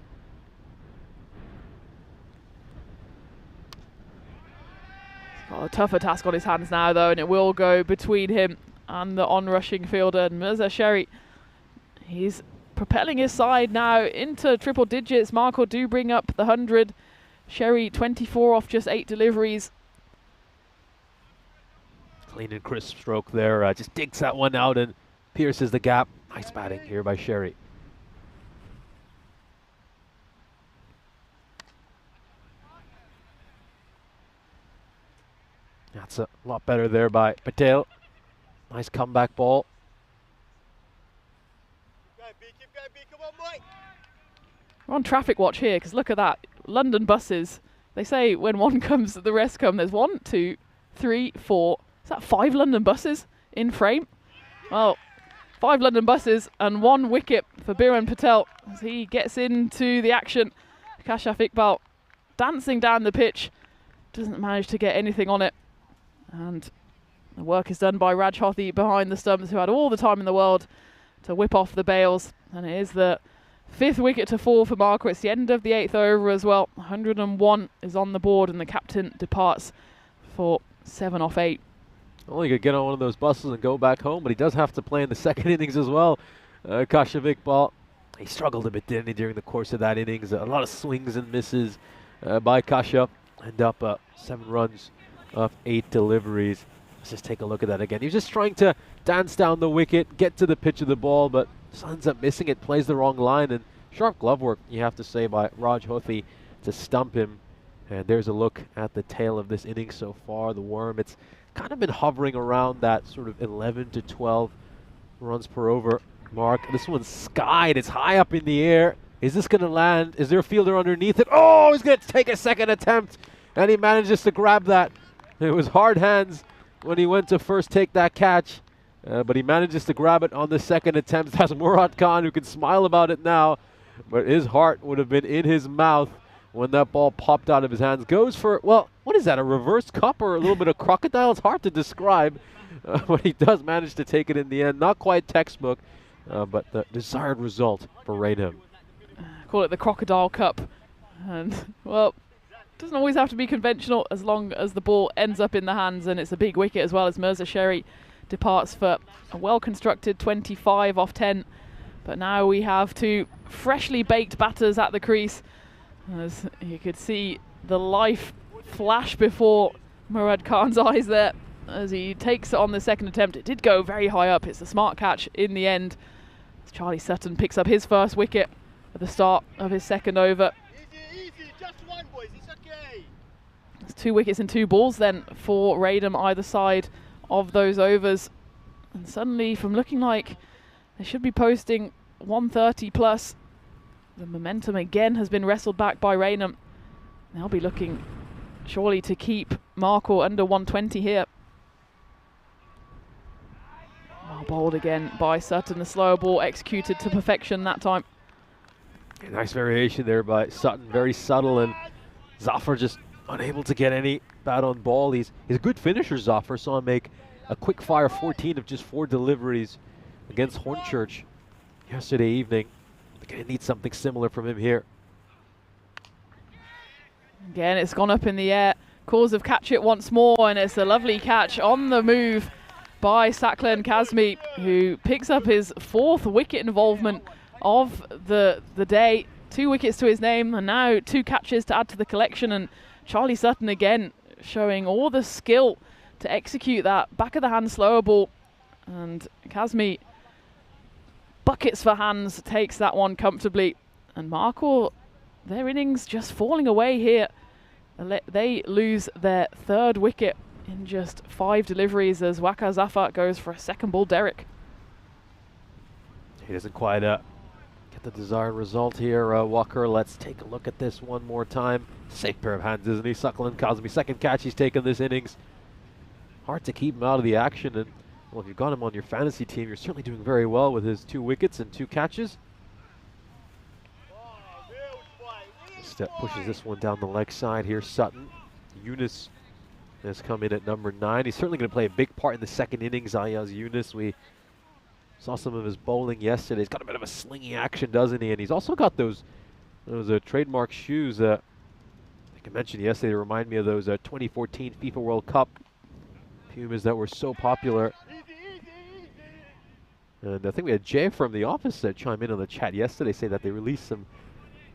[SPEAKER 2] He's got a tougher task on his hands now though, and it will go between him and the on-rushing fielder, Mirza Sherry. He's propelling his side now into triple digits. Marcourt do bring up the 100. Sherry 24 off just 8 deliveries.
[SPEAKER 3] Clean and crisp stroke there. Just digs that one out and pierces the gap. Nice batting here by Sherry. That's a lot better there by Patel. Nice comeback ball.
[SPEAKER 4] Keep going, B, come on, boy.
[SPEAKER 2] We're on traffic watch here because look at that. London buses. They say when one comes, the rest come. There's 1, 2, 3, 4. Is that 5 London buses in frame? Well, 5 London buses and 1 wicket for Biren Patel as he gets into the action. Kashaf Iqbal dancing down the pitch. Doesn't manage to get anything on it. And the work is done by Raj Hothi behind the stumps, who had all the time in the world to whip off the bails. And it is the 5th wicket to fall for Marcourt. It's the end of the 8th over as well. 101 is on the board and the captain departs for 7 off 8.
[SPEAKER 3] Well, he could get on one of those buses and go back home, but he does have to play in the second innings as well. Kashaf Iqbal, he struggled a bit, didn't he, during the course of that innings. A lot of swings and misses by Kashaf. End up 7 runs of 8 deliveries. Let's just take a look at that again. He was just trying to dance down the wicket, get to the pitch of the ball, but just ends up missing it, plays the wrong line, and sharp glove work, you have to say, by Raj Hothi to stump him. And there's a look at the tail of this inning so far. The worm, it's kind of been hovering around that sort of 11 to 12 runs per over mark. This one's skied. It's high up in the air. Is this going to land? Is there a fielder underneath it? Oh, he's going to take a second attempt, and he manages to grab that. It was hard hands when he went to first take that catch, but he manages to grab it on the second attempt. That's Murad Khan, who can smile about it now, but his heart would have been in his mouth when that ball popped out of his hands. Goes for, well, what is that, a reverse cup or a little bit of crocodile? It's hard to describe, but he does manage to take it in the end. Not quite textbook, but the desired result for Rainham.
[SPEAKER 2] Call it the crocodile cup. And, well, doesn't always have to be conventional as long as the ball ends up in the hands, and it's a big wicket as well, as Mirza Sherry departs for a well-constructed 25 off 10. But now we have two freshly baked batters at the crease. As you could see the life flash before Murad Khan's eyes there as he takes it on the second attempt. It did go very high up. It's a smart catch in the end. As Charlie Sutton picks up his first wicket at the start of his second over.
[SPEAKER 4] Easy, just one, boys, it's okay.
[SPEAKER 2] It's 2 wickets and 2 balls then for Rainham either side of those overs. And suddenly, from looking like they should be posting 130 plus, the momentum again has been wrestled back by Rainham. They'll be looking surely to keep Marco under 120 here. Well bowled again by Sutton. The slower ball executed to perfection that time.
[SPEAKER 3] A nice variation there by Sutton, very subtle, and Zafar just unable to get any bat on ball. He's a good finisher, Zafar. Saw him make a quick fire 14 of just 4 deliveries against Hornchurch yesterday evening. They're going to need something similar from him here.
[SPEAKER 2] Again, it's gone up in the air. Kausev catch it once more, and it's a lovely catch on the move by Saklan Kazmi, who picks up his 4th wicket involvement of the day. 2 wickets to his name, and now 2 catches to add to the collection. And Charlie Sutton again showing all the skill to execute that back of the hand slower ball. And Kazmi buckets for hands, takes that one comfortably. And Marco, their innings just falling away here. They lose their 3rd wicket in just 5 deliveries as Waqar Zafar goes for a second ball derrick.
[SPEAKER 3] He doesn't quite get the desired result here, Walker. Let's take a look at this one more time. Safe pair of hands, isn't he? Saklan Kazmi, second catch he's taken this innings. Hard to keep him out of the action, and well, if you've got him on your fantasy team, you're certainly doing very well with his 2 wickets and 2 catches. Step pushes this one down the leg side here. Sutton. Yunus has come in at number 9. He's certainly going to play a big part in the second innings. Ayaz Yunus, we saw some of his bowling yesterday. He's got a bit of a slinging action, doesn't he? And he's also got those trademark shoes. I think I mentioned yesterday, they remind me of those 2014 FIFA World Cup Pumas that were so popular. And I think we had Jay from the office chime in on the chat yesterday, say that they released some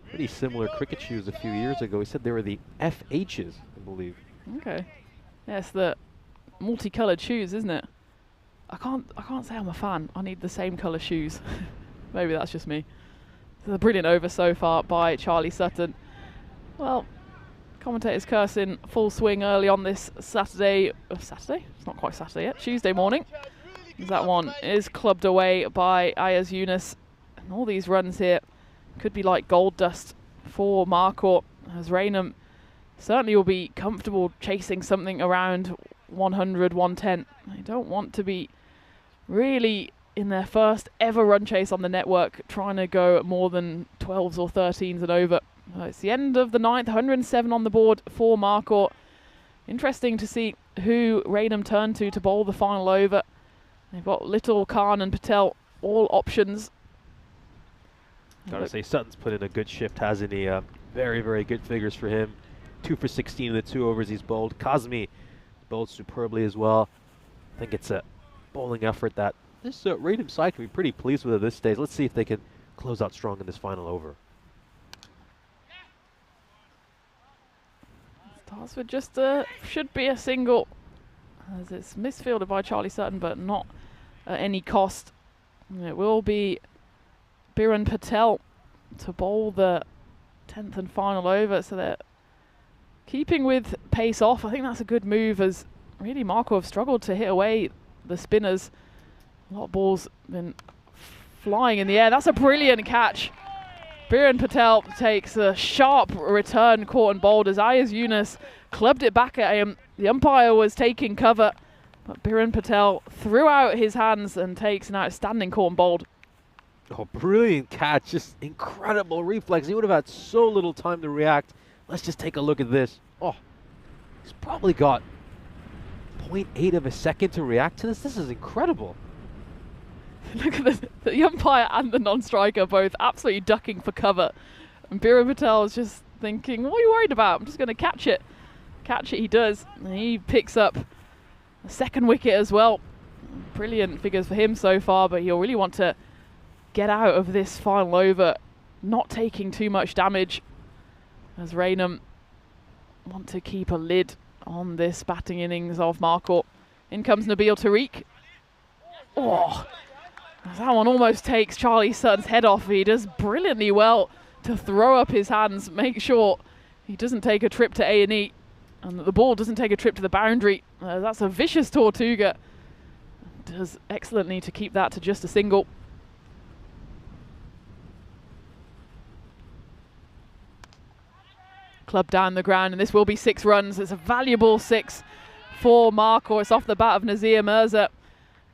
[SPEAKER 3] pretty similar cricket shoes a few years ago. He said they were the FHs, I believe.
[SPEAKER 2] Okay. Yes, the multicolored shoes, isn't it? I can't say I'm a fan. I need the same color shoes. Maybe that's just me. It's a brilliant over so far by Charlie Sutton. Well, commentators cursing full swing early on this Saturday. Saturday? It's not quite Saturday yet. Tuesday morning. That one is clubbed away by Ayaz Yunus. And all these runs here could be like gold dust for Marco, as Rainham certainly will be comfortable chasing something around 100, 110. They don't want to be really in their first ever run chase on the network trying to go more than 12s or 13s and over. It's the end of the 9th, 107 on the board for Marco. Interesting to see who Rainham turn to bowl the final over. They've got Little, Khan and Patel, all options.
[SPEAKER 3] Gotta say, Sutton's put in a good shift, hasn't he? Very, very good figures for him. 2 for 16 in the 2 overs he's bowled. Kazmi bowled superbly as well. I think it's a bowling effort that this Rainham side can be pretty pleased with at this stage. Let's see if they can close out strong in this final over.
[SPEAKER 2] Starts with just should be a single, as it's misfielded by Charlie Sutton, but not at any cost. And it will be Biren Patel to bowl the 10th and final over, so they're keeping with pace off. I think that's a good move, as really Marco have struggled to hit away the spinners. A lot of balls been flying in the air. That's a brilliant catch Biren Patel takes a sharp return caught and bowled as Ayaz Yunus clubbed it back at him. The umpire was taking cover, but Biren Patel threw out his hands and takes an outstanding caught and bowled.
[SPEAKER 3] Oh, brilliant catch. Just incredible reflex. He would have had so little time to react. Let's just take a look at this. Oh, he's probably got 0.8 of a second to react to this. This is incredible.
[SPEAKER 2] Look at the umpire and the non-striker both absolutely ducking for cover. And Biren Patel is just thinking, what are you worried about? I'm just going to catch it. Catch it he does. And he picks up a second wicket as well. Brilliant figures for him so far, but he'll really want to get out of this final over, not taking too much damage, as Raynham want to keep a lid on this batting innings of Marcourt. In comes Nabil Tariq. Oh, that one almost takes Charlie Sutton's head off. He does brilliantly well to throw up his hands, make sure he doesn't take a trip to A&E and that the ball doesn't take a trip to the boundary. That's a vicious Tortuga. Does excellently to keep that to just a single. Club down the ground, and this will be 6 runs. It's a valuable 6 for Marcourt. It's off the bat of Nazir Mirza.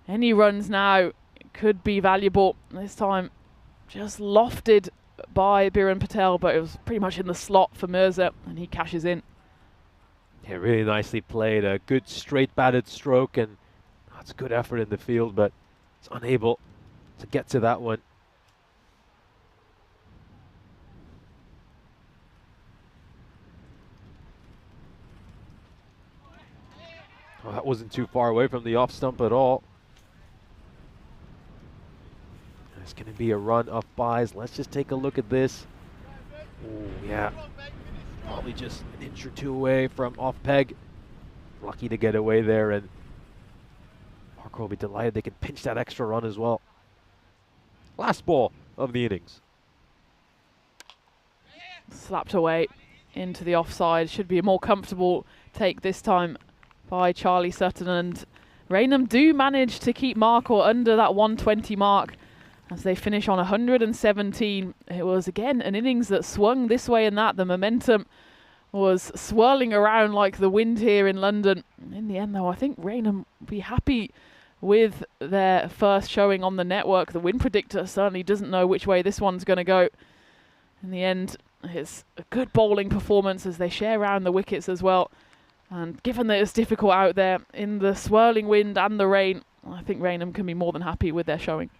[SPEAKER 2] Any runs now could be valuable. This time just lofted by Biren Patel, but it was pretty much in the slot for Mirza, and he cashes in.
[SPEAKER 3] Yeah, really nicely played. A good straight batted stroke, and that's good effort in the field, but it's unable to get to that one. Oh, that wasn't too far away from the off stump at all. There's going to be a run of buys. Let's just take a look at this. Oh, yeah. Probably just an inch or two away from off peg. Lucky to get away there, and Marcourt will be delighted they can pinch that extra run as well. Last ball of the innings.
[SPEAKER 2] Slapped away into the offside. Should be a more comfortable take this time by Charlie Sutton, and Raynham do manage to keep Marcourt under that 120 mark as they finish on 117. It was again an innings that swung this way and that. The momentum was swirling around like the wind here in London. In the end though, I think Raynham will be happy with their first showing on the network. The wind predictor certainly doesn't know which way this one's going to go. In the end, it's a good bowling performance as they share around the wickets as well. And given that it's difficult out there in the swirling wind and the rain, I think Raynham can be more than happy with their showing.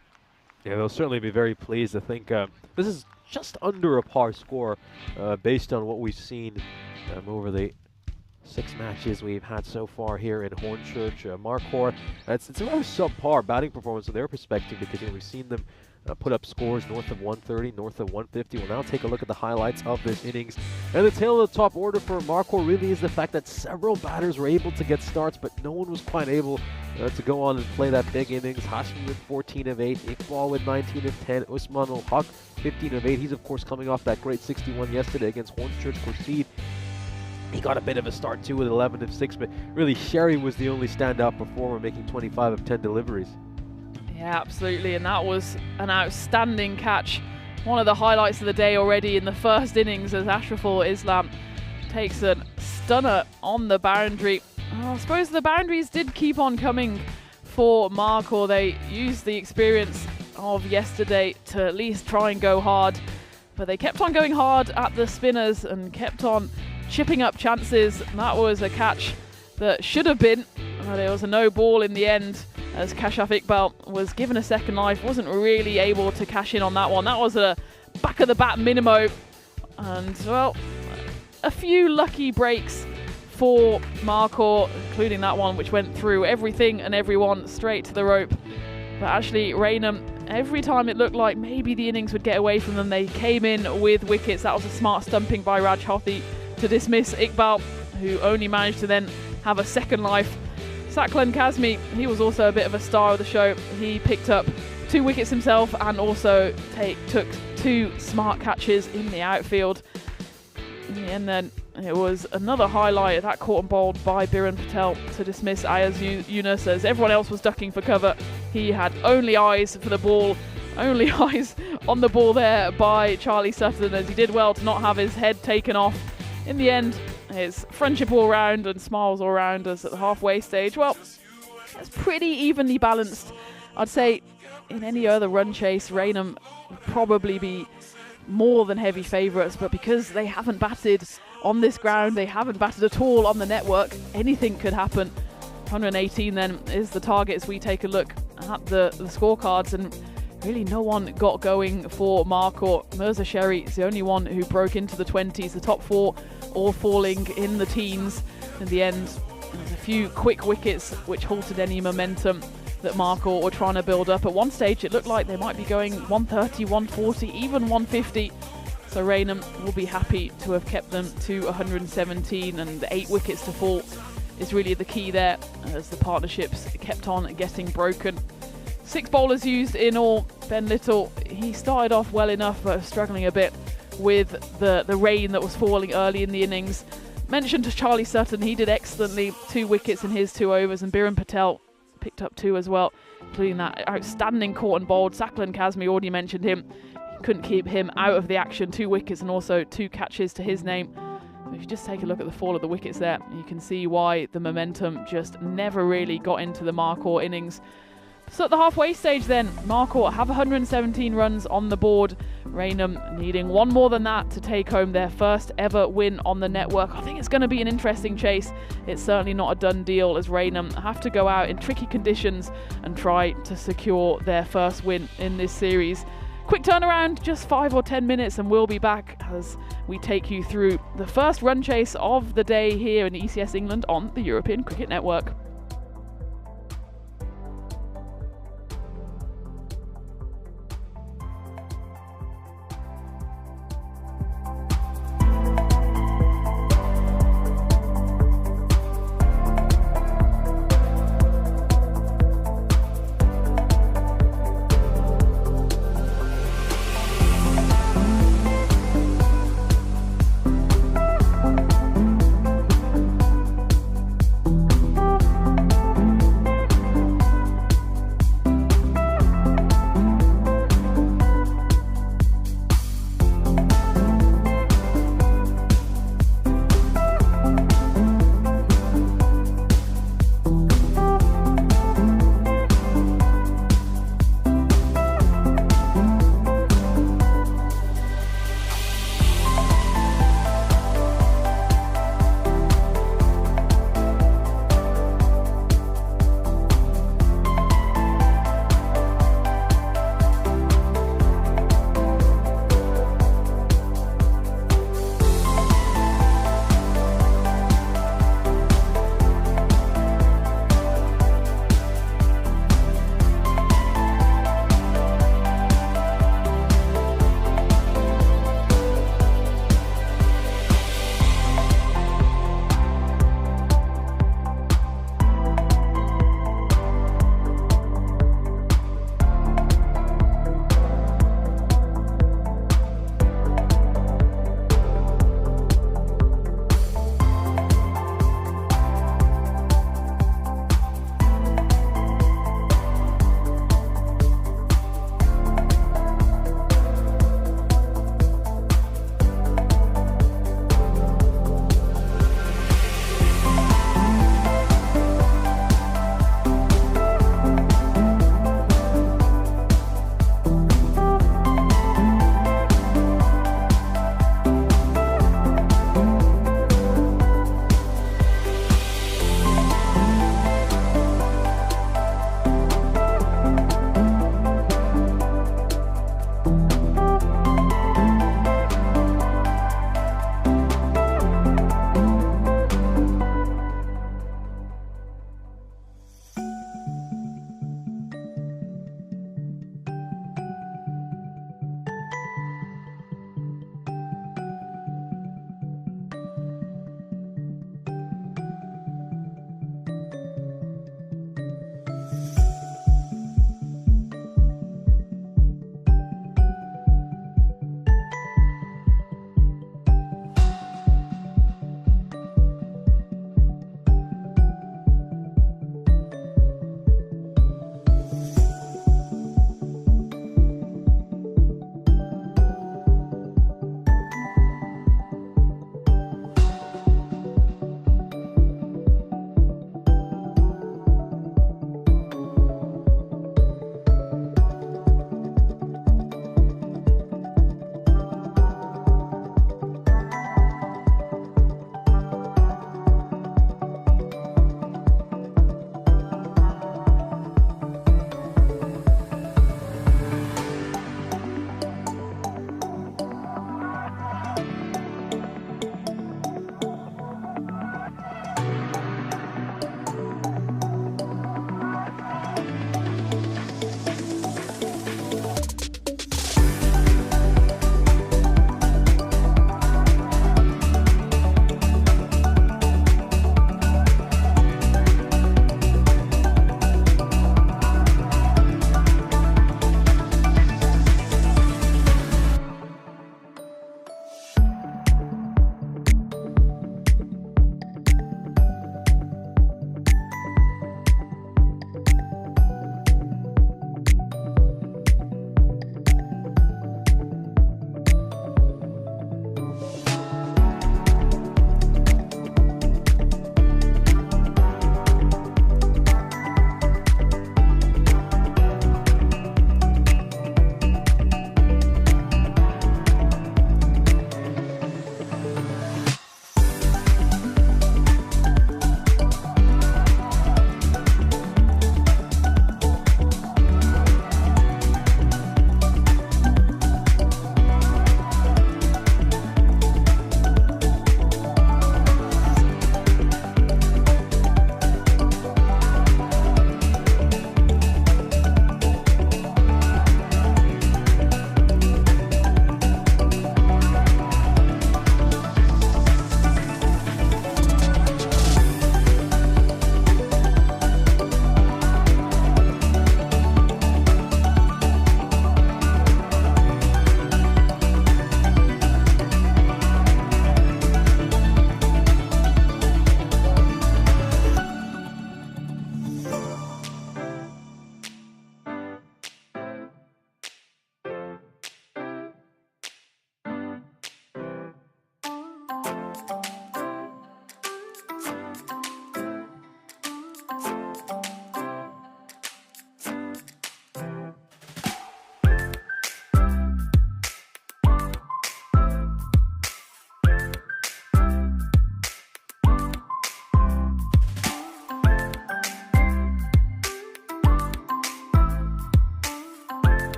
[SPEAKER 3] Yeah, they'll certainly be very pleased. I think this is just under a par score based on what we've seen over the 6 matches we've had so far here in Hornchurch. Marcourt, it's a rather subpar batting performance from their perspective, because we've seen them put up scores north of 130, north of 150. We'll now take a look at the highlights of this innings. And the tail of the top order for Marcourt really is the fact that several batters were able to get starts, but no one was quite able to go on and play that big innings. Hashmi with 14 of 8, Iqbal with 19 of 10, Usman Ul-Haq 15 of 8. He's of course coming off that great 61 yesterday against Hornchurch Khurshid. He got a bit of a start too with 11 of 6, but really Sherry was the only standout performer, making 25 of 10 deliveries.
[SPEAKER 2] Yeah, absolutely, and that was an outstanding catch. One of the highlights of the day already in the first innings, as Ashraful Islam takes a stunner on the boundary. I suppose the boundaries did keep on coming for Marcourt. They used the experience of yesterday to at least try and go hard, but they kept on going hard at the spinners and kept on chipping up chances. And that was a catch that should have been, but it was a no ball in the end, as Kashaf Iqbal was given a second life, wasn't really able to cash in on that one. That was a back of the bat minimo, and well, a few lucky breaks for Marcourt, including that one which went through everything and everyone straight to the rope. But actually Raynham, every time it looked like maybe the innings would get away from them, they came in with wickets. That was a smart stumping by Raj Hothi to dismiss Iqbal, who only managed to then have a second life. Saklan Kazmi, he was also a bit of a star of the show. He picked up 2 wickets himself and also took 2 smart catches in the outfield. And then it was another highlight, that caught and bowled by Biren Patel to dismiss Ayaz Yunus, as everyone else was ducking for cover. He had only eyes for the ball only eyes on the ball there by Charlie Sutton, as he did well to not have his head taken off. In the end, it's friendship all round and smiles all round us at the halfway stage. Well, it's pretty evenly balanced. I'd say in any other run chase, Raynham would probably be more than heavy favourites, but because they haven't batted on this ground, they haven't batted at all on the network, anything could happen. 118 then is the target as we take a look at the scorecards, and really no one got going for Marcourt. Mirza Sherry is the only one who broke into the 20s, the top 4 all falling in the teens. In the end, there was a few quick wickets which halted any momentum that Marcourt were trying to build up. At one stage it looked like they might be going 130, 140, even 150. So Raynham will be happy to have kept them to 117, and the 8 wickets to fall is really the key there, as the partnerships kept on getting broken. 6 bowlers used in all. Ben Little, he started off well enough, but struggling a bit with the rain that was falling early in the innings. Mentioned to Charlie Sutton, he did excellently, 2 wickets in his 2 overs, and Biren Patel picked up 2 as well, including that outstanding caught and bowled. Saklan Kazmi, already mentioned him, couldn't keep him out of the action, 2 wickets and also 2 catches to his name. If you just take a look at the fall of the wickets there, you can see why the momentum just never really got into the Marcourt innings. So at the halfway stage then, Marcourt have 117 runs on the board. Raynham needing 1 more than that to take home their first ever win on the network. I think it's going to be an interesting chase. It's certainly not a done deal, as Raynham have to go out in tricky conditions and try to secure their first win in this series. Quick turnaround, just 5 or 10 minutes, and we'll be back as we take you through the first run chase of the day here in ECS England on the European Cricket Network.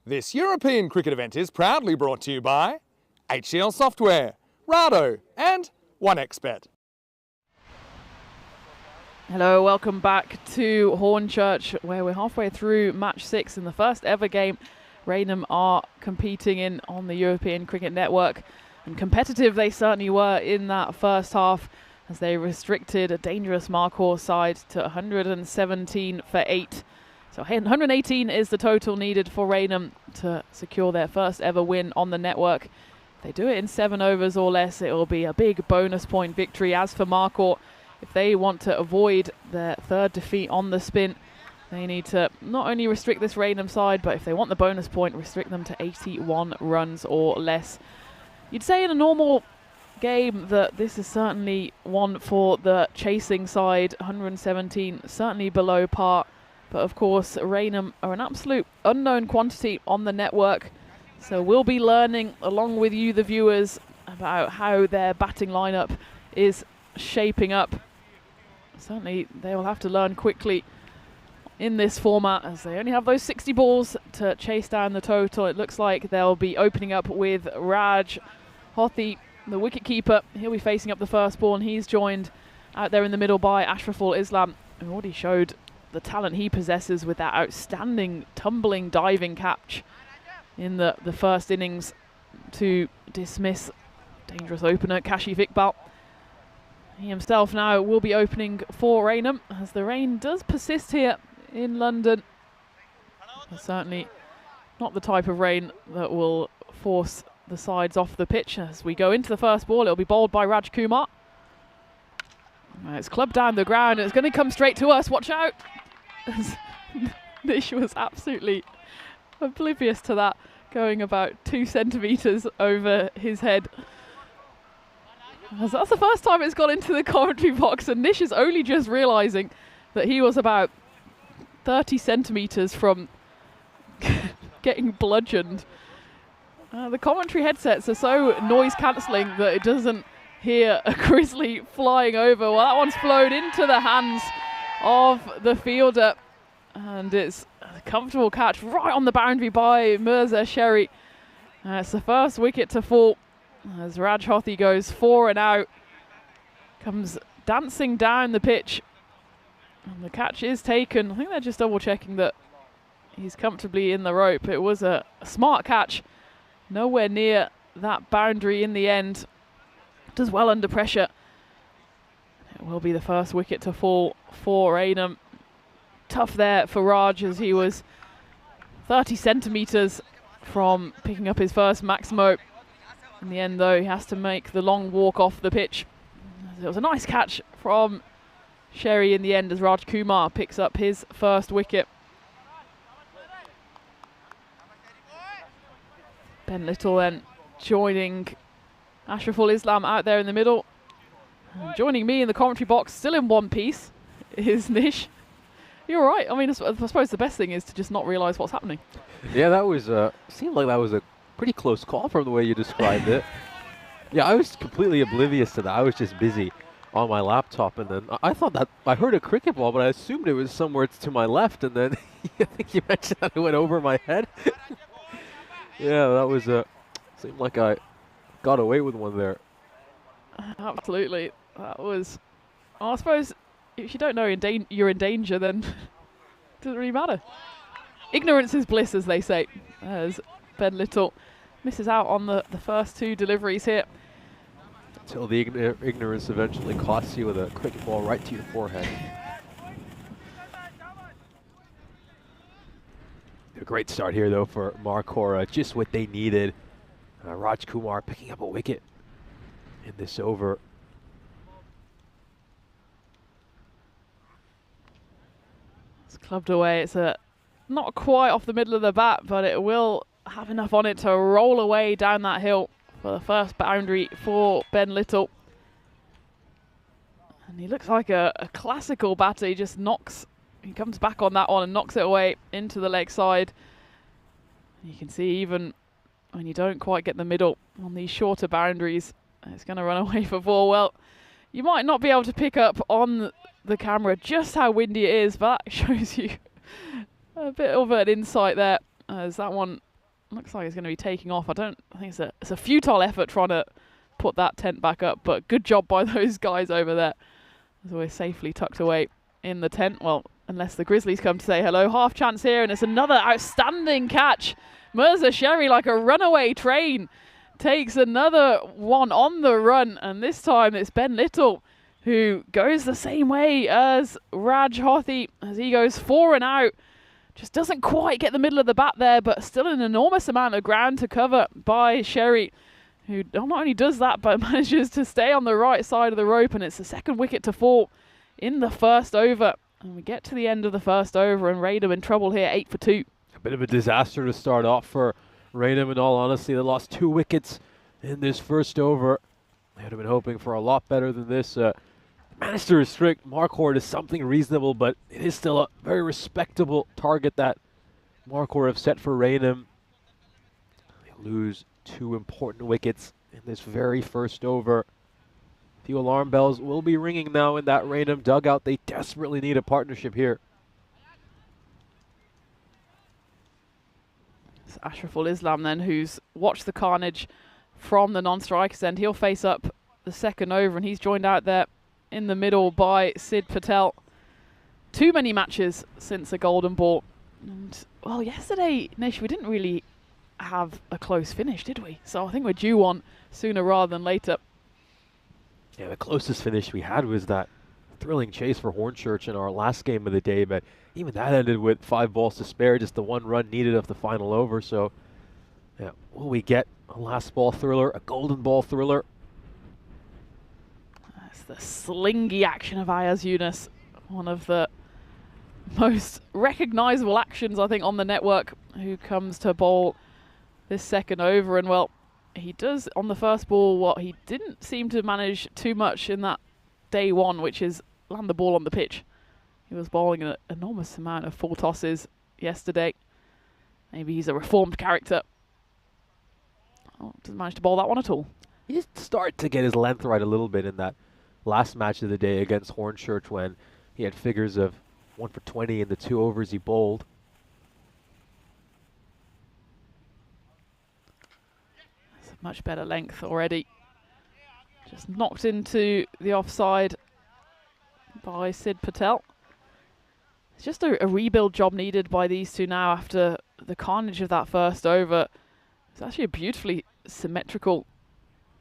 [SPEAKER 1] This European cricket event is proudly brought to you by HCL Software, Rado and 1xBet.
[SPEAKER 2] Hello, welcome back to Hornchurch, where we're halfway through match 6 in the first ever game Raynham are competing in on the European Cricket Network. And competitive they certainly were in that first half, as they restricted a dangerous Markhor side to 117 for 8. So 118 is the total needed for Raynham to secure their first ever win on the network. If they do it in 7 overs or less, it will be a big bonus point victory. As for Markhor, if they want to avoid their third defeat on the spin, they need to not only restrict this Raynham side, but if they want the bonus point, restrict them to 81 runs or less. You'd say in a normal game that this is certainly one for the chasing side. 117, certainly below par. But of course, Raynham are an absolute unknown quantity on the network. So we'll be learning, along with you, the viewers, about how their batting lineup is shaping up. Certainly, they will have to learn quickly in this format, as they only have those 60 balls to chase down the total. It looks like they'll be opening up with Raj Hothi, the wicketkeeper. He'll be facing up the first ball, and he's joined out there in the middle by Ashraful Islam, who already showed the talent he possesses with that outstanding tumbling diving catch in the first innings to dismiss dangerous opener Kashif Iqbal. He himself now will be opening for Raynham, as the rain does persist here in London. But certainly not the type of rain that will force the sides off the pitch. As we go into the first ball, it'll be bowled by Raj Kumar. It's clubbed down the ground, and it's going to come straight to us. Watch out! Nish was absolutely oblivious to that, going about 2 centimetres over his head. As that's the first time it's gone into the commentary box, and Nish is only just realising that he was about 30 centimetres from getting bludgeoned. The commentary headsets are so noise cancelling that it doesn't hear a grizzly flying over. Well, that one's flown into the hands of the fielder, and it's a comfortable catch right on the boundary by Mirza Sherry. It's the first wicket to fall, as Raj Hothi goes 4 and out, comes dancing down the pitch, and the catch is taken. I think they're just double checking that he's comfortably in the rope. It was a smart catch, nowhere near that boundary in the end. Does well under pressure. It will be the first wicket to fall for Raynham. Tough there for Raj, as he was 30 centimetres from picking up his first Maximo. In the end, though, he has to make the long walk off the pitch. It was a nice catch from Sherry in the end, as Raj Kumar picks up his first wicket. Ben Little then joining Ashraful Islam out there in the middle. And joining me in the commentary box, still in one piece, is Nish. You're right. I mean, I suppose the best thing is to just not realise what's happening.
[SPEAKER 3] Yeah, that was seemed like that was a pretty close call from the way you described it. Yeah, I was completely oblivious to that. I was just busy on my laptop, and then I thought that I heard a cricket ball, but I assumed it was somewhere to my left, and then I think you mentioned that it went over my head. Yeah, that was seemed like I got away with one there.
[SPEAKER 2] Absolutely. That was... Well, I suppose if you don't know you're in danger, then it doesn't really matter. Ignorance is bliss, as they say, as Ben Little misses out on the first 2 deliveries here.
[SPEAKER 3] Until the ignorance eventually costs you with a cricket ball right to your forehead. A great start here, though, for Markhor. Just what they needed. Raj Kumar picking up a wicket in this over.
[SPEAKER 2] It's clubbed away. It's not quite off the middle of the bat, but it will have enough on it to roll away down that hill for the first boundary for Ben Little. And he looks like a classical batter. He just he comes back on that one and knocks it away into the leg side. You can see even when you don't quite get the middle on these shorter boundaries, it's going to run away for 4. Well, you might not be able to pick up on the camera just how windy it is, but that shows you a bit of an insight there, as that one looks like it's going to be taking off. I think it's a futile effort trying to put that tent back up, but good job by those guys over there. As we're safely tucked away in the tent. Well, unless the Grizzlies come to say hello. Half chance here, and it's another outstanding catch. Mirza Sherry, like a runaway train, takes another one on the run, and this time it's Ben Little who goes the same way as Raj Hothi as he goes 4 and out. Just doesn't quite get the middle of the bat there, but still an enormous amount of ground to cover by Sherry, who not only does that, but manages to stay on the right side of the rope, and it's the second wicket to fall in the first over. And we get to the end of the first over, and Raynham in trouble here, 8 for 2.
[SPEAKER 3] A bit of a disaster to start off for Raynham, in all honesty. They lost 2 wickets in this first over. They would have been hoping for a lot better than this. Managed to restrict Marquardt to something reasonable, but it is still a very respectable target that Marquardt have set for Raynham. They lose 2 important wickets in this very first over. A few alarm bells will be ringing now in that Raynham dugout. They desperately need a partnership here.
[SPEAKER 2] It's Ashraful Islam then, who's watched the carnage from the non-strikers end. He'll face up the second over, and he's joined out there in the middle by Sid Patel. Too many matches since the golden ball. And, well, yesterday, Nish, we didn't really have a close finish, did we? So I think we're due one sooner rather than later.
[SPEAKER 3] Yeah, the closest finish we had was that thrilling chase for Hornchurch in our last game of the day, but even that ended with 5 balls to spare, just the 1 run needed of the final over. So, yeah, will we get a last ball thriller, a golden ball thriller?
[SPEAKER 2] That's the slingy action of Ayaz Yunus, one of the most recognizable actions, I think, on the network, who comes to bowl this second over. And, well, he does on the first ball what he didn't seem to manage too much in that day one, which is land the ball on the pitch. He was bowling an enormous amount of full tosses yesterday. Maybe he's a reformed character. Oh, doesn't manage to bowl that one at all.
[SPEAKER 3] He did start to get his length right a little bit in that last match of the day against Hornchurch, when he had figures of 1 for 20 in the 2 overs he bowled.
[SPEAKER 2] That's a much better length already. Just knocked into the offside by Sid Patel. It's just a rebuild job needed by these two now after the carnage of that first over. It's actually a beautifully symmetrical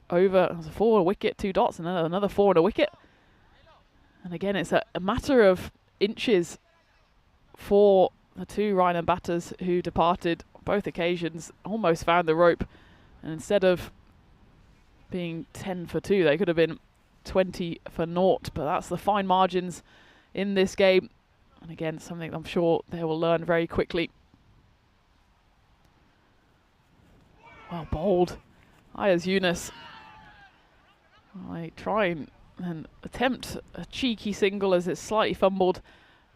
[SPEAKER 2] over. It was a 4 wicket, 2 dots, and then another 4 and a wicket. And again, it's a matter of inches for the 2 Raynham batters who departed on both occasions, almost found the rope. And instead of being 10 for 2, they could have been 20 for 0. But that's the fine margins in this game. And again, something I'm sure they will learn very quickly. Well bowled. Ayaz Yunus. I try and attempt a cheeky single as it's slightly fumbled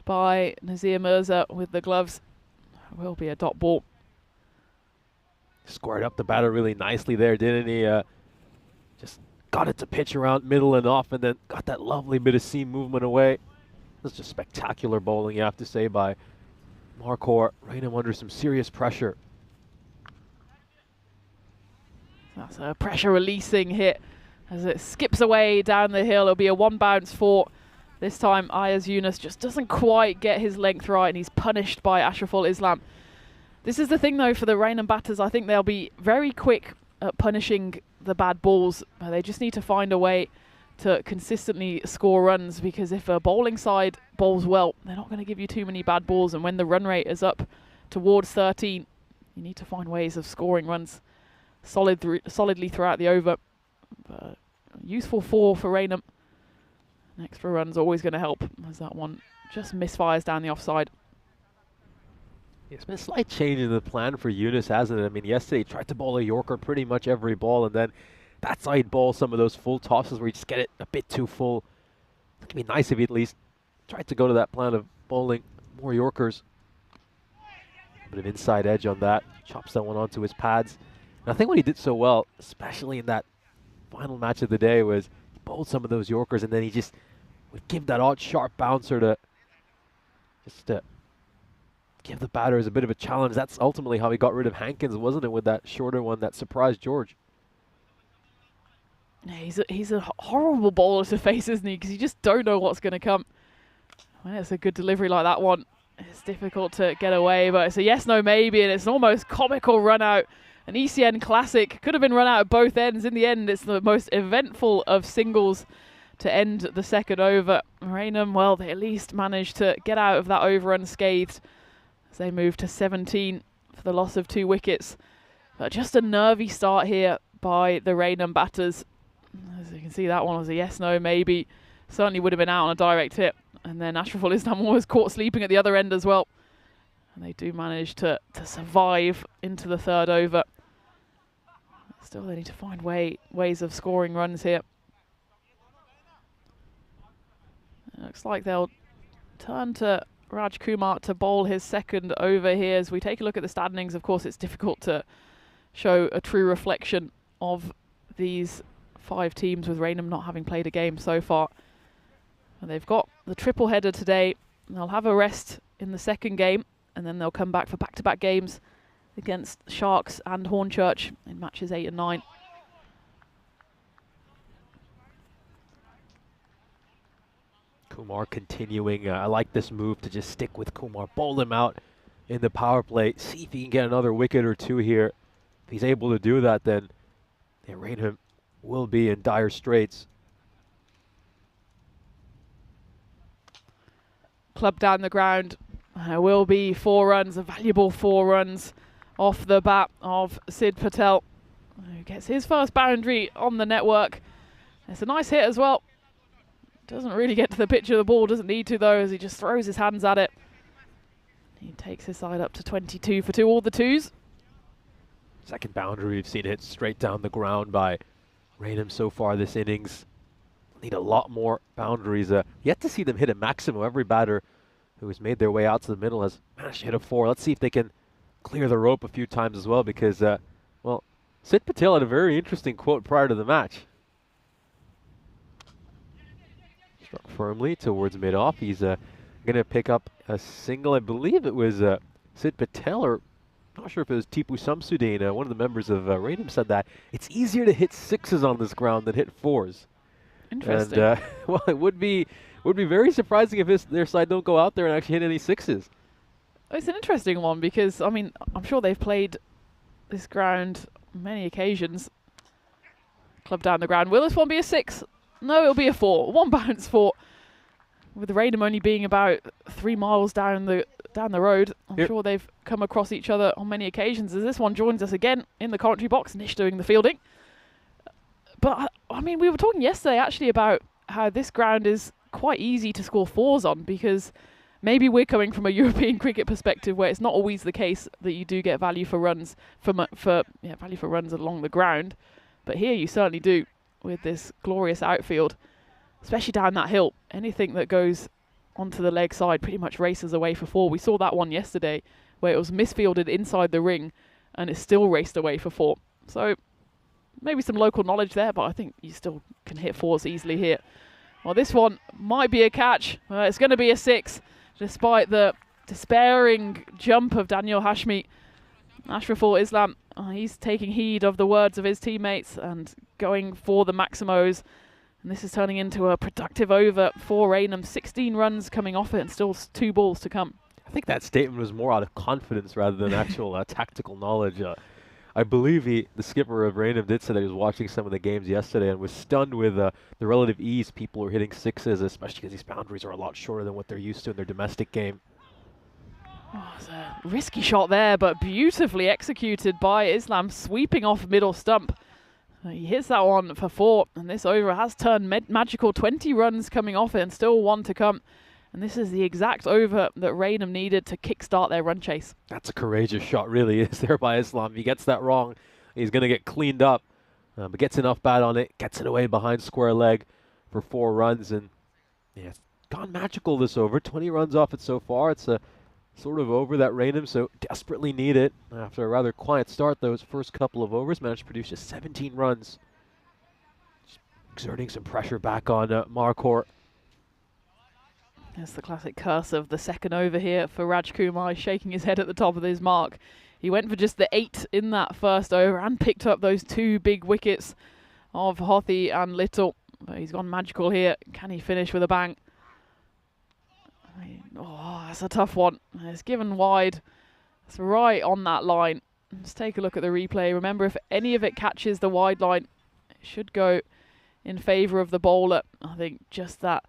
[SPEAKER 2] by Nazir Mirza with the gloves. It will be a dot ball.
[SPEAKER 3] Squared up the batter really nicely there, didn't he? Just got it to pitch around middle and off, and then got that lovely bit of seam movement away. That's just spectacular bowling, you have to say, by Marquardt. Raynham under some serious pressure.
[SPEAKER 2] That's a pressure releasing hit as it skips away down the hill. It'll be a 1 bounce for this time. Ayaz Yunus just doesn't quite get his length right, and he's punished by Ashraful Islam. This is the thing, though, for the Raynham batters. I think they'll be very quick at punishing the bad balls. They just need to find a way to consistently score runs, because if a bowling side bowls well, they're not going to give you too many bad balls. And when the run rate is up towards 13, you need to find ways of scoring runs solidly throughout the over. Useful 4 for Raynham. An extra run's always going to help, as that one just misfires down the offside.
[SPEAKER 3] It's been a slight change in the plan for Yunus, hasn't it? I mean, yesterday he tried to bowl a Yorker pretty much every ball, and then that side ball some of those full tosses where you just get it a bit too full. It'd be nice if he at least tried to go to that plan of bowling more Yorkers. A bit of inside edge on that. Chops that one onto his pads. And I think what he did so well, especially in that final match of the day, was he bowled some of those Yorkers, and then he just would give that odd sharp bouncer to just give the batters a bit of a challenge. That's ultimately how he got rid of Hankins, wasn't it, with that shorter one that surprised George?
[SPEAKER 2] Yeah, he's a horrible bowler to face, isn't he? Because you just don't know what's going to come. When it's a good delivery like that one, it's difficult to get away, but it's a yes, no, maybe, and it's an almost comical run out. An ECN classic. Could have been run out at both ends. In the end, it's the most eventful of singles to end the second over. Raynham, well, they at least managed to get out of that over unscathed as they move to 17 for the loss of 2 wickets. But just a nervy start here by the Raynham batters. As you can see, that one was a yes, no, maybe. Certainly would have been out on a direct hit. And then Ashraful Islam was caught sleeping at the other end as well. And they do manage to survive into the third over. Still, they need to find ways of scoring runs here. It looks like they'll turn to Raj Kumar to bowl his second over here. As we take a look at the standings, of course, it's difficult to show a true reflection of these 5 teams with Raynham not having played a game so far. And they've got the triple header today. They'll have a rest in the second game, and then they'll come back for back-to-back games against Sharks and Hornchurch in matches 8 and 9.
[SPEAKER 3] Kumar continuing. I like this move to just stick with Kumar, bowl him out in the power play, see if he can get another wicket or 2 here. If he's able to do that, then Raynham will be in dire straits.
[SPEAKER 2] Club down the ground. Will be 4 runs, a valuable 4 runs off the bat of Sid Patel, who gets his first boundary on the network. It's a nice hit as well. Doesn't really get to the pitch of the ball, doesn't need to though, as he just throws his hands at it. He takes his side up to 22 for 2, all the 2s.
[SPEAKER 3] Second boundary we've seen hit straight down the ground by Raynham so far this innings. Need a lot more boundaries. Yet to see them hit a maximum. Every batter who has made their way out to the middle has managed to hit a 4. Let's see if they can clear the rope a few times as well, because, well, Sid Patel had a very interesting quote prior to the match. Struck firmly towards mid-off. He's going to pick up a single. I believe it was Sid Patel, or not sure if it was Tipu Samsudeen, one of the members of Raynham, said that it's easier to hit 6s on this ground than hit 4s.
[SPEAKER 2] Interesting.
[SPEAKER 3] And, well, it would be very surprising if their side don't go out there and actually hit any 6s.
[SPEAKER 2] It's an interesting one because, I mean, I'm sure they've played this ground many occasions. Club down the ground. Will this one be a 6? No, it'll be a 4. 1 bounce 4. With Raynham only being about 3 miles down the road, I'm sure they've come across each other on many occasions. As this one joins us again in the commentary box, Nish doing the fielding. But, I mean, we were talking yesterday actually about how this ground is quite easy to score 4s on, because maybe we're coming from a European cricket perspective where it's not always the case that you do get value for runs value for runs along the ground. But here you certainly do with this glorious outfield, especially down that hill. Anything that goes onto the leg side pretty much races away for 4. We saw that one yesterday where it was misfielded inside the ring and it still raced away for 4. So maybe some local knowledge there, but I think you still can hit 4s easily here. Well, this one might be a catch. It's going to be a 6, despite the despairing jump of Daniel Hashmi. Ashraful Islam, he's taking heed of the words of his teammates and going for the Maximos. And this is turning into a productive over for Raynham. 16 runs coming off it and still 2 balls to come.
[SPEAKER 3] I think that statement was more out of confidence rather than actual tactical knowledge. I believe the skipper of Raynham did say that he was watching some of the games yesterday and was stunned with the relative ease people are hitting 6s, especially because these boundaries are a lot shorter than what they're used to in their domestic game.
[SPEAKER 2] Oh, it's a risky shot there, but beautifully executed by Islam, sweeping off middle stump. He hits that one for 4, and this over has turned magical. 20 runs coming off it and still 1 to come. And this is the exact over that Raynham needed to kickstart their run chase.
[SPEAKER 3] That's a courageous shot, really, is there by Islam. If he gets that wrong, he's going to get cleaned up. But gets enough bat on it, gets it away behind square leg for 4 runs. And yeah, it's gone magical this over. 20 runs off it so far. It's a sort of over that Raynham so desperately need it. After a rather quiet start, those first couple of overs managed to produce just 17 runs. Just exerting some pressure back on Marcourt.
[SPEAKER 2] It's the classic curse of the second over here for Raj Kumar, shaking his head at the top of his mark. He went for just the 8 in that first over and picked up those 2 big wickets of Hothi and Little. But he's gone magical here. Can he finish with a bang? Oh, that's a tough one. It's given wide. It's right on that line. Let's take a look at the replay. Remember, if any of it catches the wide line, it should go in favour of the bowler. I think just that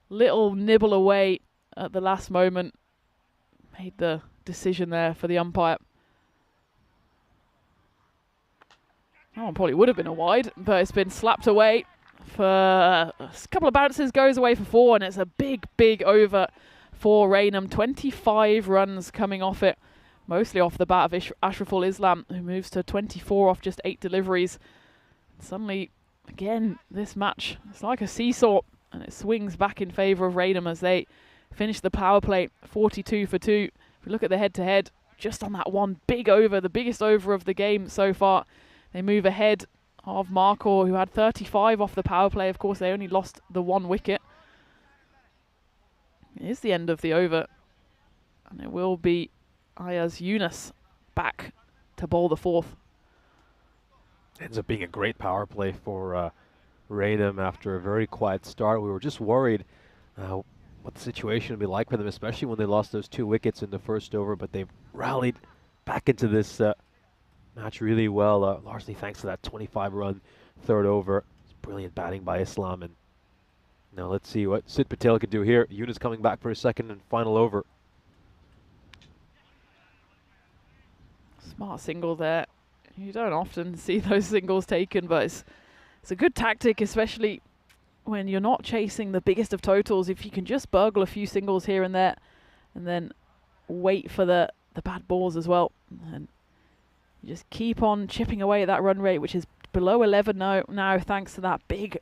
[SPEAKER 2] little nibble away at the last moment made the decision there for the umpire. That one probably would have been a wide, but it's been slapped away for a couple of bounces, goes away for 4, and it's a big, big over for Raynham. 25 runs coming off it, mostly off the bat of Ashraful Islam, who moves to 24 off just 8 deliveries. Suddenly, again, this match, it's like a seesaw, and it swings back in favour of Raynham as they finish the power play 42 for 2. If we look at the head-to-head, just on that one big over, the biggest over of the game so far, they move ahead of Markor, who had 35 off the power play. Of course, they only lost the 1 wicket. It is the end of the over, and it will be Ayaz Yunus back to bowl the 4th.
[SPEAKER 3] Ends up being a great power play for Raynham after a very quiet start. We were just worried what the situation would be like for them, especially when they lost those 2 wickets in the first over, but they've rallied back into this match really well, largely thanks to that 25-run third over. It's brilliant batting by Islam, and now let's see what Sid Patel could do here. Yunus coming back for his second and final over.
[SPEAKER 2] Smart single there. You don't often see those singles taken, but it's a good tactic, especially when you're not chasing the biggest of totals. If you can just burgle a few singles here and there, and then wait for the bad balls as well, and you just keep on chipping away at that run rate, which is below 11 now thanks to that big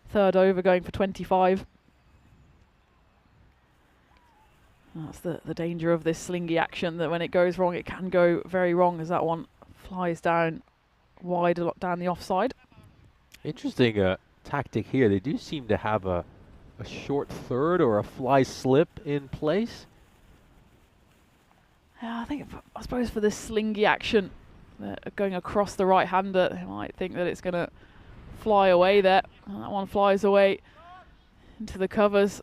[SPEAKER 2] third over going for 25. That's the danger of this slingy action, that when it goes wrong, it can go very wrong, as that one flies down wide a lot down the offside.
[SPEAKER 3] Interesting tactic here. They do seem to have a short third or a fly slip in place.
[SPEAKER 2] Yeah, I suppose for this slingy action, going across the right-hander, they might think that it's going to fly away there. And that one flies away into the covers,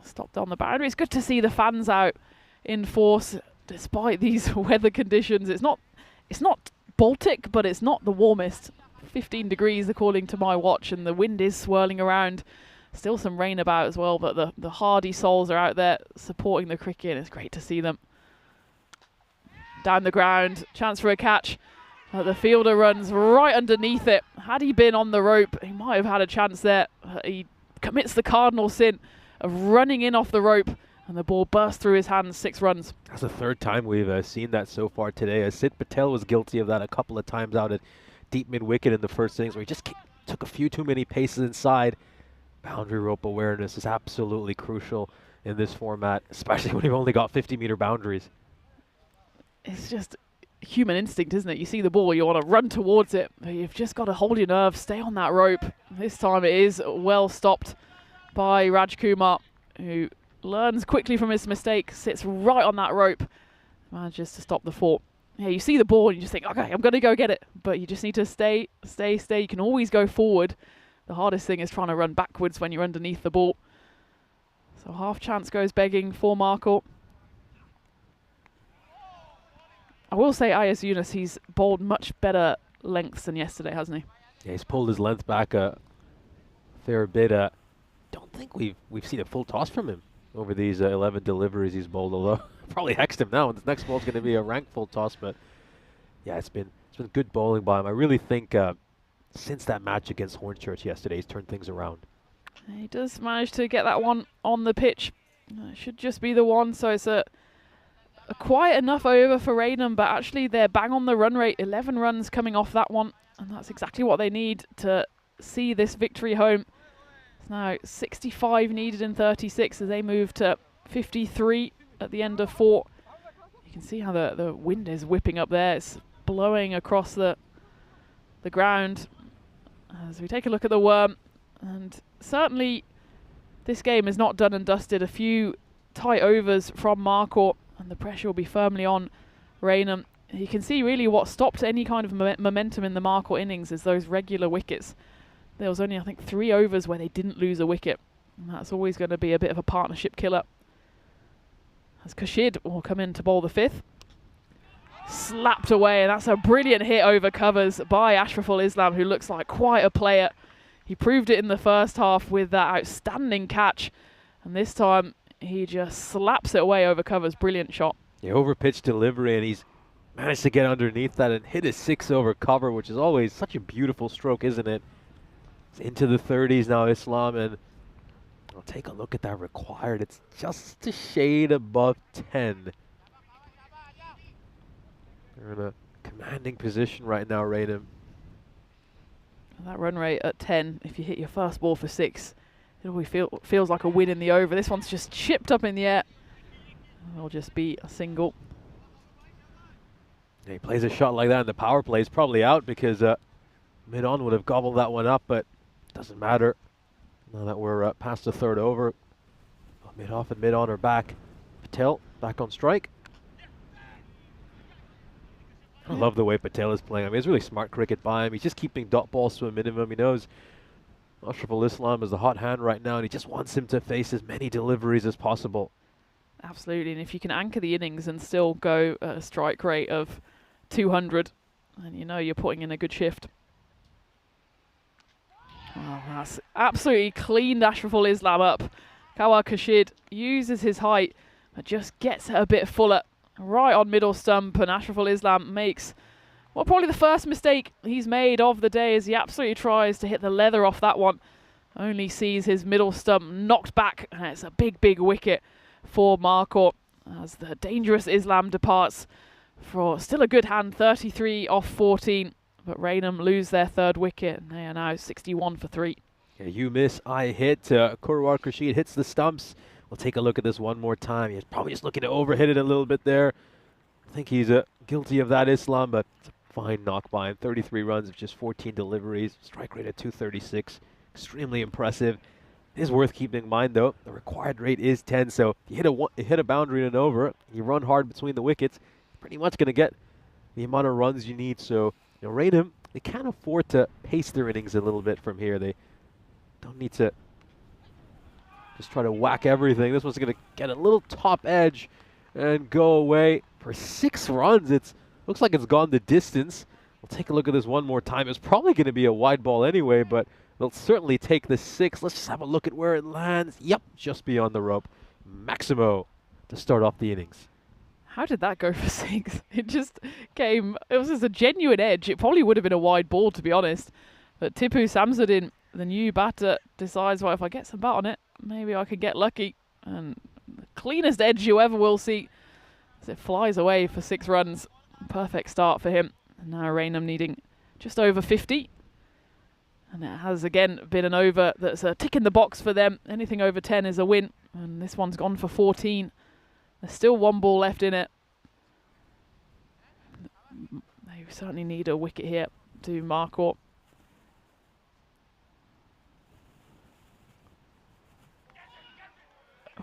[SPEAKER 2] stopped on the boundary. It's good to see the fans out in force despite these weather conditions. It's not Baltic, but it's not the warmest. 15 degrees according to my watch, and the wind is swirling around. Still some rain about as well, but the hardy souls are out there supporting the cricket. It's great to see them. Down the ground, chance for a catch. The fielder runs right underneath it. Had he been on the rope, he might have had a chance there. He commits the cardinal sin of running in off the rope, and the ball burst through his hands. 6 runs.
[SPEAKER 3] That's the 3rd time we've seen that so far today. Sid Patel was guilty of that a couple of times out at deep mid-wicket in the first innings, where he just took a few too many paces inside. Boundary rope awareness is absolutely crucial in this format, especially when you've only got 50-meter boundaries.
[SPEAKER 2] It's just human instinct, isn't it? You see the ball, you want to run towards it. You've just got to hold your nerve, stay on that rope. This time it is well stopped by Raj Kumar, who learns quickly from his mistake, sits right on that rope, manages to stop the 4. Yeah, you see the ball and you just think, okay, I'm going to go get it. But you just need to stay. You can always go forward. The hardest thing is trying to run backwards when you're underneath the ball. So half chance goes begging for Markor. I will say Ayaz Yunus, he's bowled much better lengths than yesterday, hasn't he?
[SPEAKER 3] Yeah, he's pulled his length back a fair bit. Don't think we've seen a full toss from him over these 11 deliveries he's bowled, although probably hexed him now, and the next ball's going to be a rank full toss. But yeah, it's been good bowling by him. I really think since that match against Hornchurch yesterday, he's turned things around.
[SPEAKER 2] He does manage to get that one on the pitch. It should just be the one, so it's a quiet enough over for Raynham, but actually they're bang on the run rate. 11 runs coming off that one, and that's exactly what they need to see this victory home. It's now 65 needed in 36 as they move to 53 at the end of 4. You can see how the wind is whipping up there. It's blowing across the ground. As we take a look at the worm, and certainly this game is not done and dusted. A few tight overs from Marcourt, and the pressure will be firmly on Raynham. You can see really what stopped any kind of momentum in the Marcourt innings is those regular wickets. There was only, I think, 3 overs where they didn't lose a wicket. And that's always going to be a bit of a partnership killer. As Khurshid will come in to bowl the 5th. Slapped away, and that's a brilliant hit over covers by Ashraful Islam, who looks like quite a player. He proved it in the first half with that outstanding catch. And this time, he just slaps it away over covers. Brilliant shot.
[SPEAKER 3] Yeah, over pitch delivery, and he's managed to get underneath that and hit a 6 over cover, which is always such a beautiful stroke, isn't it? It's into the 30s now, Islam, and I'll take a look at that required. It's just a shade above 10. They're in a commanding position right now, Raynham.
[SPEAKER 2] That run rate at 10, if you hit your first ball for 6, it always feels like a win in the over. This one's just chipped up in the air. It'll just be a single.
[SPEAKER 3] Yeah, he plays a shot like that, and the power play is probably out because mid-on would have gobbled that one up, but doesn't matter. Now that we're past the 3rd over, mid-off and mid-on are back. Patel back on strike. I love the way Patel is playing. I mean, it's really smart cricket by him. He's just keeping dot balls to a minimum. He knows Ashraful Islam is the hot hand right now, and he just wants him to face as many deliveries as possible.
[SPEAKER 2] Absolutely, and if you can anchor the innings and still go at a strike rate of 200, then you know you're putting in a good shift. Oh, that's absolutely cleaned Ashraful Islam up. Kawar Khurshid uses his height, but just gets it a bit fuller. Right on middle stump, and Ashraful Islam makes, well, probably the first mistake he's made of the day as he absolutely tries to hit the leather off that one. Only sees his middle stump knocked back, and it's a big, big wicket for Marcourt as the dangerous Islam departs for still a good hand, 33 off 14. But Raynham lose their 3rd wicket, and they are now 61 for 3.
[SPEAKER 3] Yeah, you miss, I hit. Kawar Khurshid hits the stumps. We'll take a look at this one more time. He's probably just looking to overhit it a little bit there. I think he's guilty of that, Islam, but it's a fine knock by him. 33 runs of just 14 deliveries. Strike rate at 236. Extremely impressive. It is worth keeping in mind, though, the required rate is 10, so if you hit a boundary and an over, you run hard between the wickets, pretty much going to get the amount of runs you need. So, you know, Raynham, they can't afford to pace their innings a little bit from here. They don't need to just try to whack everything. This one's going to get a little top edge and go away for 6 runs. It looks like it's gone the distance. We'll take a look at this one more time. It's probably going to be a wide ball anyway, but they'll certainly take the 6. Let's just have a look at where it lands. Yep, just beyond the rope. Maximo to start off the innings.
[SPEAKER 2] How did that go for 6? It just came, it was just a genuine edge. It probably would have been a wide ball, to be honest. But Tipu Samsudin, the new batter, decides, well, if I get some bat on it, maybe I could get lucky. And the cleanest edge you ever will see as it flies away for 6 runs. Perfect start for him. And now Raynham needing just over 50. And it has again been an over that's a tick in the box for them. Anything over 10 is a win. And this one's gone for 14. There's still 1 ball left in it. They certainly need a wicket here to Marcourt.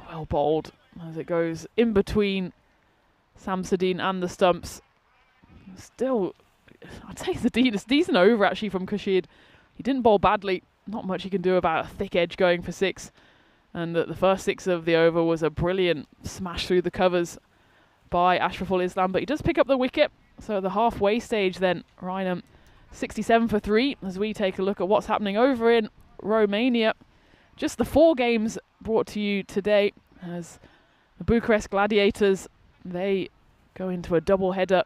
[SPEAKER 2] Well bowled as it goes in between Samsudin and the stumps. Still, I'd say it's a decent over actually from Khurshid. He didn't bowl badly. Not much he can do about a thick edge going for 6. And the first 6 of the over was a brilliant smash through the covers by Ashraful Islam. But he does pick up the wicket. So the halfway stage then, Raynham 67 for 3 as we take a look at what's happening over in Romania. Just the 4 games brought to you today as the Bucharest Gladiators, they go into a double header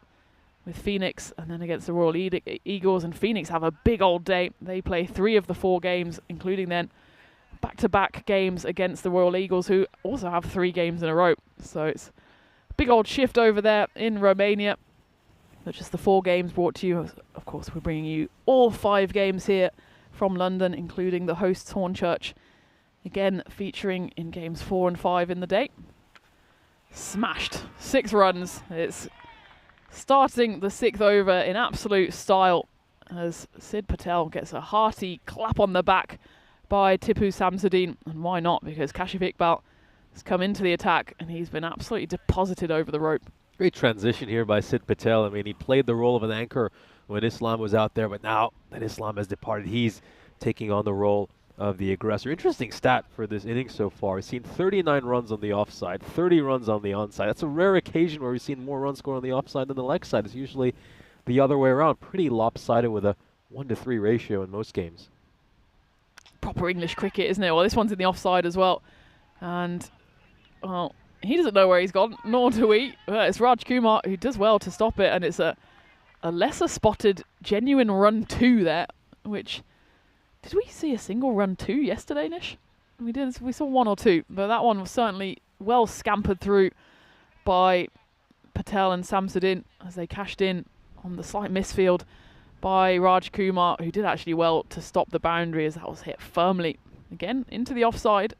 [SPEAKER 2] with Phoenix and then against the Royal Eagles. And Phoenix have a big old day. They play 3 of the 4 games, including then back-to-back games against the Royal Eagles, who also have 3 games in a row. So it's a big old shift over there in Romania. But just the 4 games brought to you. Of course, we're bringing you all 5 games here from London, including the hosts Hornchurch. Again, featuring in games 4 and 5 in the day. Smashed. 6 runs. It's starting the 6th over in absolute style as Sid Patel gets a hearty clap on the back by Tipu Samsudeen. And why not? Because Kashif Iqbal has come into the attack and he's been absolutely deposited over the rope.
[SPEAKER 3] Great transition here by Sid Patel. I mean, he played the role of an anchor when Islam was out there, but now that Islam has departed, he's taking on the role of the aggressor. Interesting stat for this inning so far. We've seen 39 runs on the offside, 30 runs on the onside. That's a rare occasion where we've seen more runs scored on the offside than the leg side. It's usually the other way around. Pretty lopsided with a 1-to-3 ratio in most games.
[SPEAKER 2] Proper English cricket, isn't it? Well, this one's in the offside as well. And, well, he doesn't know where he's gone, nor do we. It's Raj Kumar who does well to stop it, and it's a lesser spotted genuine run 2 there, which... Did we see a single run 2 yesterday, Nish? We did. We saw 1 or 2, but that one was certainly well scampered through by Patel and Samsudeen as they cashed in on the slight misfield by Raj Kumar, who did actually well to stop the boundary as that was hit firmly again into the offside.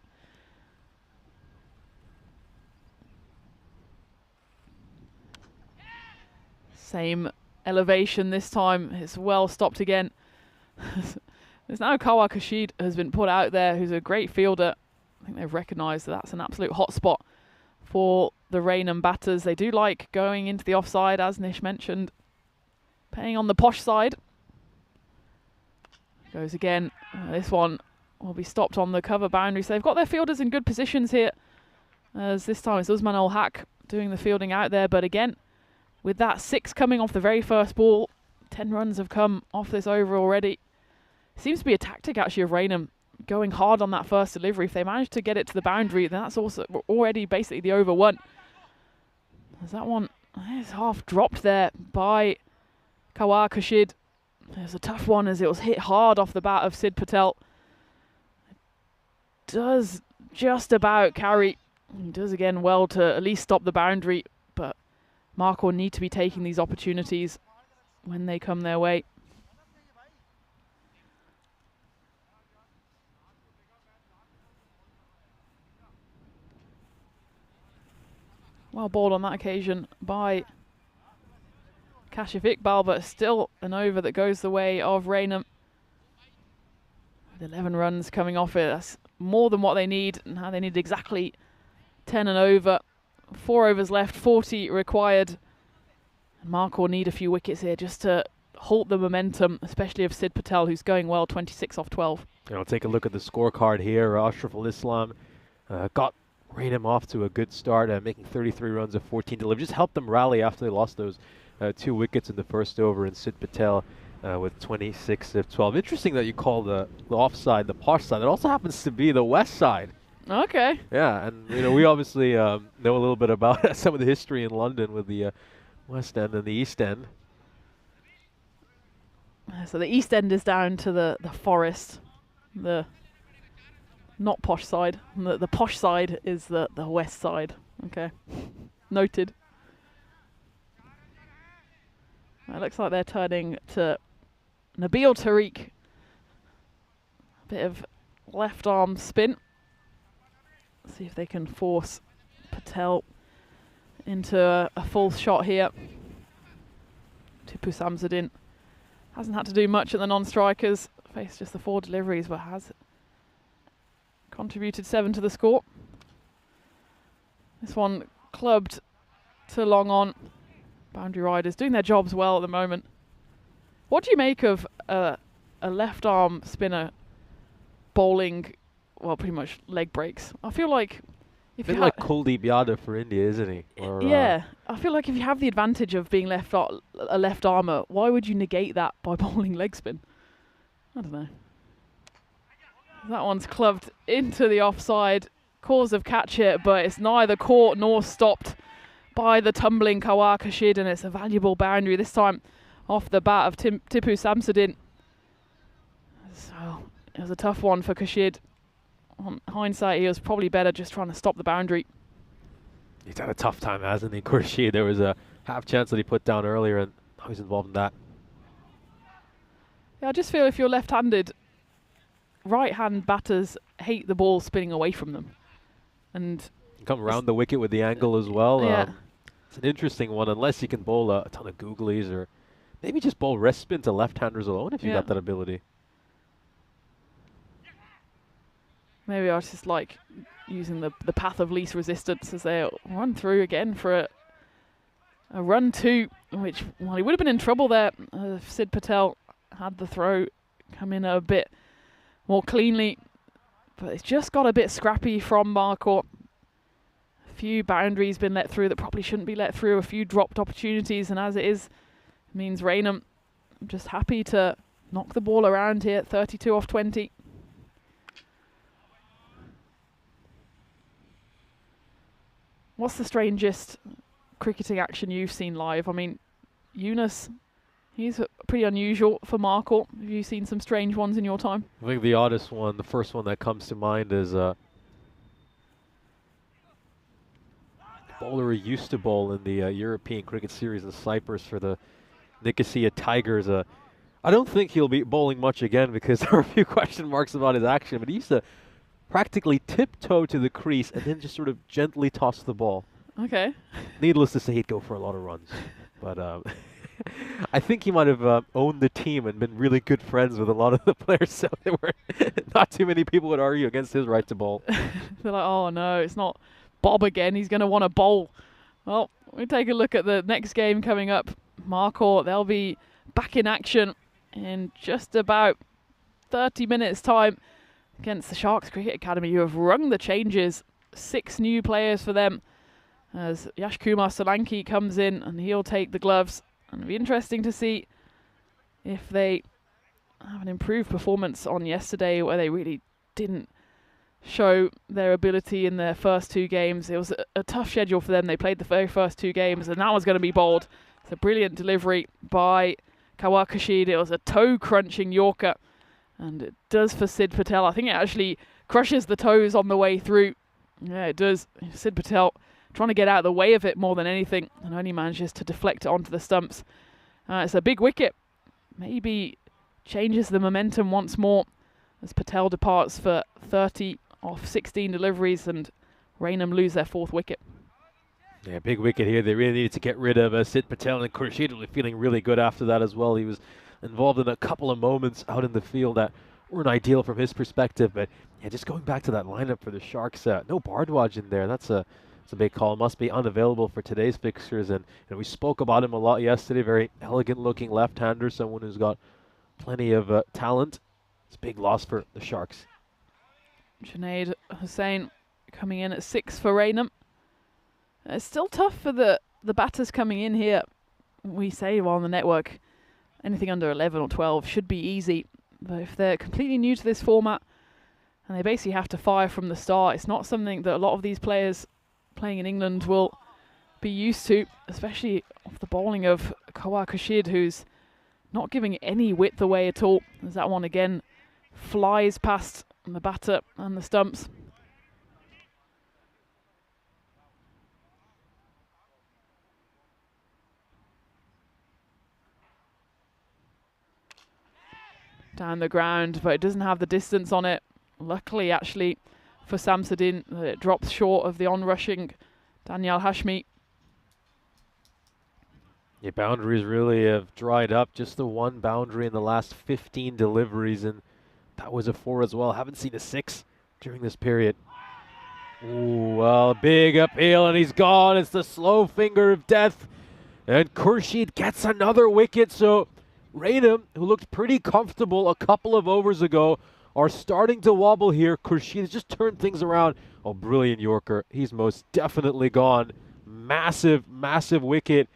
[SPEAKER 2] Same elevation this time. It's well stopped again. There's now Kawa Kashid has been put out there, who's a great fielder. I think they've recognised that that's an absolute hotspot for the Raynham batters. They do like going into the offside, as Nish mentioned. Playing on the posh side. Goes again. This one will be stopped on the cover boundary. So they've got their fielders in good positions here. As this time it's Usman Ul Haq doing the fielding out there. But again, with that 6 coming off the very first ball, 10 runs have come off this over already. Seems to be a tactic actually of Raynham going hard on that first delivery. If they manage to get it to the boundary, then that's also already basically the over 1. As that one is half dropped there by Kawa Kashid. It was a tough one as it was hit hard off the bat of Sid Patel. It does just about carry. He does again well to at least stop the boundary, but Mark will need to be taking these opportunities when they come their way. Well balled on that occasion by Kashif Iqbal, but still an over that goes the way of Raynham. With 11 runs coming off it, that's more than what they need. Now they need exactly 10 and over. 4 overs left, 40 required. And Mark will need a few wickets here just to halt the momentum, especially of Sid Patel, who's going well, 26 off 12.
[SPEAKER 3] And I'll take a look at the scorecard here. Ashraful Islam got Raynham off to a good start, making 33 runs of 14 delivered. Just helped them rally after they lost those 2 wickets in the first over, and Sid Patel with 26 of 12. Interesting that you call the offside the posh side. It also happens to be the west side.
[SPEAKER 2] Okay.
[SPEAKER 3] Yeah, and we obviously know a little bit about some of the history in London with the West End and the East End.
[SPEAKER 2] So the East End is down to the forest, the not posh side. The posh side is the west side. Okay, noted. It looks like they're turning to Nabil Tariq. A bit of left arm spin. See if they can force Patel into a full shot here. Tipu Samsudeen hasn't had to do much at the non-strikers. Faced just the 4 deliveries, but has contributed 7 to the score. This one clubbed to long on. Boundary riders doing their jobs well at the moment. What do you make of a left arm spinner bowling, well, pretty much leg breaks? I feel like if you
[SPEAKER 3] like Kuldeep Yadav for India, isn't he? Or,
[SPEAKER 2] yeah, I feel like if you have the advantage of being a left armer, why would you negate that by bowling leg spin? I don't know. That one's clubbed into the offside. Cause of catch it, but it's neither caught nor stopped by the tumbling Kawa Kashid, and it's a valuable boundary this time off the bat of Tipu Samsudeen. So it was a tough one for Kashid. On hindsight, he was probably better just trying to stop the boundary.
[SPEAKER 3] He's had a tough time, hasn't he, Khurshid? There was a half chance that he put down earlier, and now he's involved in that.
[SPEAKER 2] Yeah, I just feel if you're left-handed, right-hand batters hate the ball spinning away from them. And
[SPEAKER 3] you come around the wicket with the angle as well.
[SPEAKER 2] Yeah.
[SPEAKER 3] It's an interesting one, unless you can bowl a ton of googlies, or maybe just bowl rest spin to left-handers alone if you've got that ability.
[SPEAKER 2] Maybe I just like using the path of least resistance as they run through again for a run 2, which, well, he would have been in trouble there if Sid Patel had the throw come in a bit more cleanly. But it's just got a bit scrappy from Marcourt. A few boundaries been let through that probably shouldn't be let through, a few dropped opportunities, and as it is, it means Raynham just happy to knock the ball around here, 32 off 20. What's the strangest cricketing action you've seen live? I mean, Yunus, he's pretty unusual for Marcourt. Have you seen some strange ones in your time?
[SPEAKER 3] I think the oddest one, the first one that comes to mind is bowler who used to bowl in the European Cricket Series in Cyprus for the Nicosia Tigers. I don't think he'll be bowling much again because there are a few question marks about his action, but he used to practically tiptoe to the crease and then just sort of gently toss the ball.
[SPEAKER 2] Okay.
[SPEAKER 3] Needless to say, he'd go for a lot of runs. But I think he might have owned the team and been really good friends with a lot of the players, so there were not too many people would argue against his right to bowl.
[SPEAKER 2] They're like, oh no, it's not Bob again. He's going to want to bowl. Well, we take a look at the next game coming up. Marcourt, they'll be back in action in just about 30 minutes' time against the Sharks Cricket Academy, who have rung the changes. 6 new players for them as Yash Kumar Solanki comes in and he'll take the gloves. And it'll be interesting to see if they have an improved performance on yesterday, where they really didn't show their ability in their first 2 games. It was a tough schedule for them. They played the very first 2 games, and that was going to be bowled. It's a brilliant delivery by Kawar Kashid. It was a toe-crunching Yorker, and it does for Sid Patel. I think it actually crushes the toes on the way through. Yeah, it does. Sid Patel trying to get out of the way of it more than anything, and only manages to deflect it onto the stumps. It's a big wicket. Maybe changes the momentum once more as Patel departs for 30 off 16 deliveries, and Raynham lose their 4th wicket.
[SPEAKER 3] Yeah, big wicket here. They really needed to get rid of Sid Patel, and Khurshid will be feeling really good after that as well. He was involved in a couple of moments out in the field that weren't ideal from his perspective, but yeah, just going back to that lineup for the Sharks, no Bhardwaj in there. That's a big call. Must be unavailable for today's fixtures, and we spoke about him a lot yesterday. Very elegant-looking left-hander, someone who's got plenty of talent. It's a big loss for the Sharks.
[SPEAKER 2] Junaid Hussain coming in at 6 for Raynham. It's still tough for the batters coming in here. We say, well, on the network, anything under 11 or 12 should be easy. But if they're completely new to this format and they basically have to fire from the start, it's not something that a lot of these players playing in England will be used to, especially off the bowling of Kawar Kashid, who's not giving any width away at all, as that one again flies past the batter and the stumps. Down the ground, but it doesn't have the distance on it. Luckily, actually, for Samsudin, it drops short of the on-rushing Daniel Hashmi.
[SPEAKER 3] The boundaries really have dried up. Just the 1 boundary in the last 15 deliveries, and that was a 4 as well. Haven't seen a 6 during this period. Ooh, well, big uphill, and he's gone. It's the slow finger of death. And Khurshid gets another wicket, so Raynham, who looked pretty comfortable a couple of overs ago, are starting to wobble here. Khurshid has just turned things around. Oh, brilliant Yorker. He's most definitely gone. Massive, massive wicket.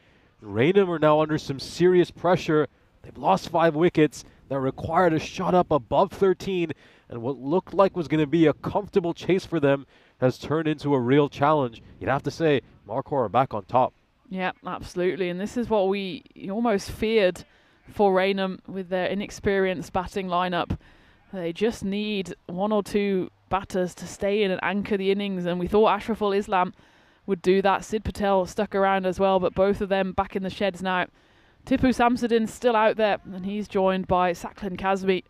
[SPEAKER 3] Raynham are now under some serious pressure. They've lost 5 wickets. That required a shot up above 13, and what looked like was going to be a comfortable chase for them has turned into a real challenge. You'd have to say Marcourt are back on top.
[SPEAKER 2] Yeah, absolutely, and this is what we almost feared for Raynham with their inexperienced batting lineup. They just need 1 or 2 batters to stay in and anchor the innings, and we thought Ashraful Islam would do that. Sid Patel stuck around as well, but both of them back in the sheds now. Tipu Samsudin's still out there, and he's joined by Saqlain Kazmi.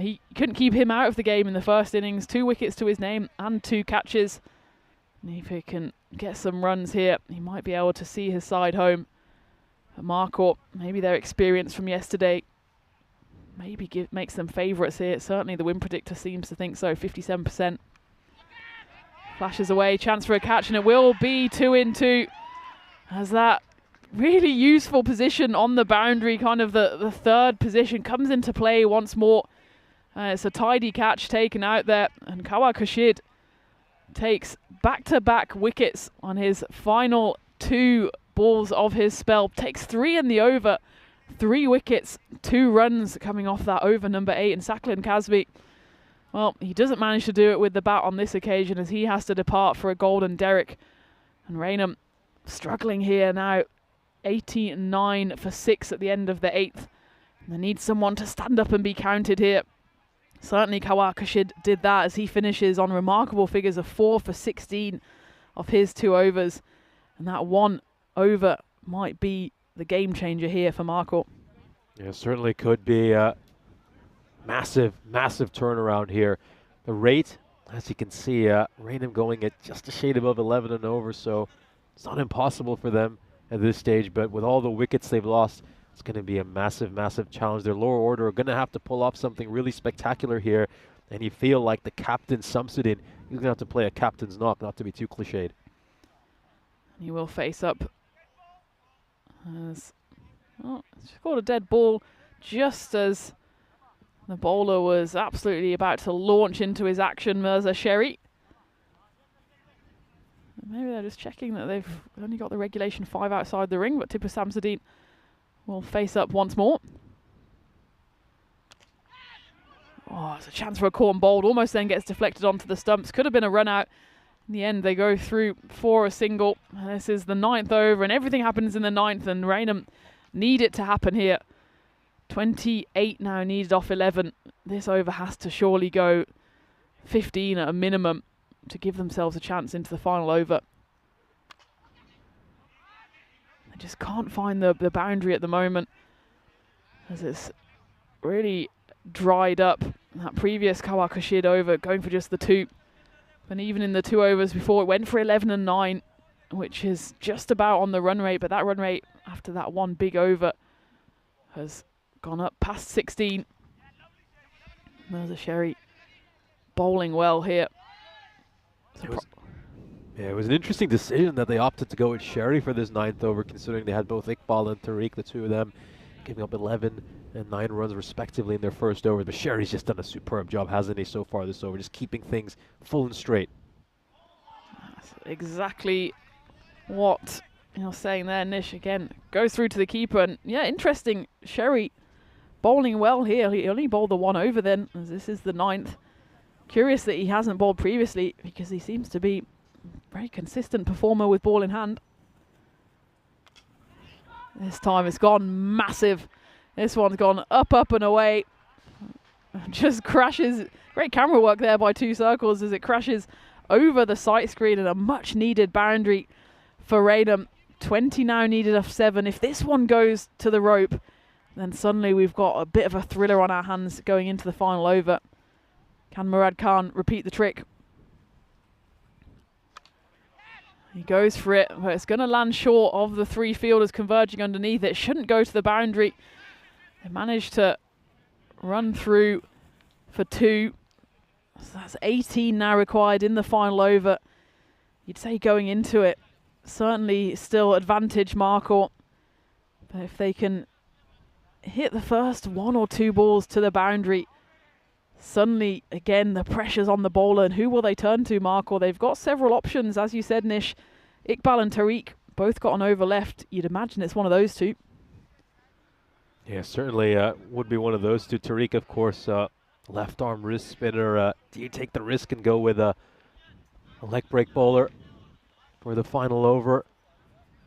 [SPEAKER 2] He couldn't keep him out of the game in the first innings. 2 wickets to his name and 2 catches. And if he can get some runs here, he might be able to see his side home. Marcourt, maybe their experience from yesterday maybe makes them favourites here. Certainly the win predictor seems to think so, 57%. Flashes away, chance for a catch, and it will be 2-2. As that really useful position on the boundary, kind of the third position, comes into play once more. It's a tidy catch taken out there, and Kawakashid takes back-to-back wickets on his final 2 balls of his spell. Takes 3 in the over, 3 wickets, 2 runs coming off that over number 8. And Saqlain Kazmi, well, he doesn't manage to do it with the bat on this occasion, as he has to depart for a golden derrick. And Raynham struggling here now, 89 for 6 at the end of the 8th. And they need someone to stand up and be counted here. Certainly Kawakashid did that, as he finishes on remarkable figures of 4 for 16 of his 2 overs. And that 1 over might be the game changer here for Marco.
[SPEAKER 3] Yeah, certainly could be a massive, massive turnaround here. The rate, as you can see, Raynham going at just a shade above 11 and over, so it's not impossible for them at this stage, but with all the wickets they've lost, it's going to be a massive, massive challenge. Their lower order are going to have to pull off something really spectacular here, and you feel like the captain Samsudin, he's going to have to play a captain's knock, not to be too cliched.
[SPEAKER 2] He will face up as, oh, scored a dead ball just as the bowler was absolutely about to launch into his action, Mirza Sherry. Maybe they're just checking that they've only got the regulation 5 outside the ring, but Tipu Samsudin will face up once more. Oh, it's a chance for a corn bowled, almost then gets deflected onto the stumps. Could have been a run out. In the end, they go through for a single. This is the 9th over, and everything happens in the 9th, and Raynham need it to happen here. 28 now needed off 11. This over has to surely go 15 at a minimum to give themselves a chance into the final over. They just can't find the boundary at the moment, as it's really dried up. That previous Kawakashid over going for just the 2. And even in the 2 overs before, it went for 11 and 9, which is just about on the run rate. But that run rate after that 1 big over has gone up past 16. There's a Sherry bowling well here.
[SPEAKER 3] It was an interesting decision that they opted to go with Sherry for this 9th over, considering they had both Iqbal and Tariq, the 2 of them, giving up 11 and 9 runs respectively in their first over. But Sherry's just done a superb job, hasn't he, so far this over, just keeping things full and straight.
[SPEAKER 2] That's exactly what you're saying there, Nish. Again, goes through to the keeper, and yeah, interesting. Sherry bowling well here. He only bowled the 1 over then, as this is the 9th. Curious that he hasn't bowled previously, because he seems to be a very consistent performer with ball in hand. This time it's gone massive. This one's gone up, up and away. Just crashes. Great camera work there by 2 circles as it crashes over the sight screen, and a much needed boundary for Raynham. 20 now needed off 7. If this one goes to the rope, then suddenly we've got a bit of a thriller on our hands going into the final over. Can Murad Khan repeat the trick? He goes for it, but it's going to land short of the 3 fielders converging underneath it. It shouldn't go to the boundary. They managed to run through for 2. So that's 18 now required in the final over. You'd say going into it, certainly still advantage Marco. But if they can hit the first 1 or 2 balls to the boundary, suddenly, again, the pressure's on the bowler. And who will they turn to, Marco? They've got several options, as you said, Nish. Iqbal and Tariq both got an over left. You'd imagine it's one of those 2.
[SPEAKER 3] Yeah, certainly would be one of those 2. Tariq, of course, left arm wrist spinner. Do you take the risk and go with a leg break bowler for the final over?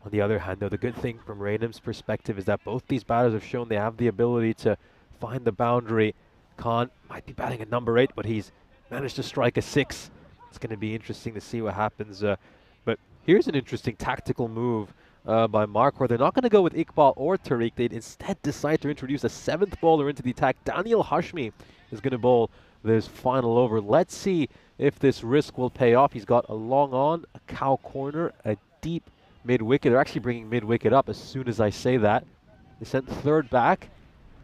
[SPEAKER 3] On the other hand, though, the good thing from Raynham's perspective is that both these batters have shown they have the ability to find the boundary. Khan might be batting at number 8, but he's managed to strike a 6. It's going to be interesting to see what happens. But here's an interesting tactical move by Mark, where they're not going to go with Iqbal or Tariq. They'd instead decide to introduce a 7th bowler into the attack. Daniel Hashmi is going to bowl this final over. Let's see if this risk will pay off. He's got a long on, a cow corner, a deep mid-wicket. They're actually bringing mid-wicket up as soon as I say that. They sent 3rd back,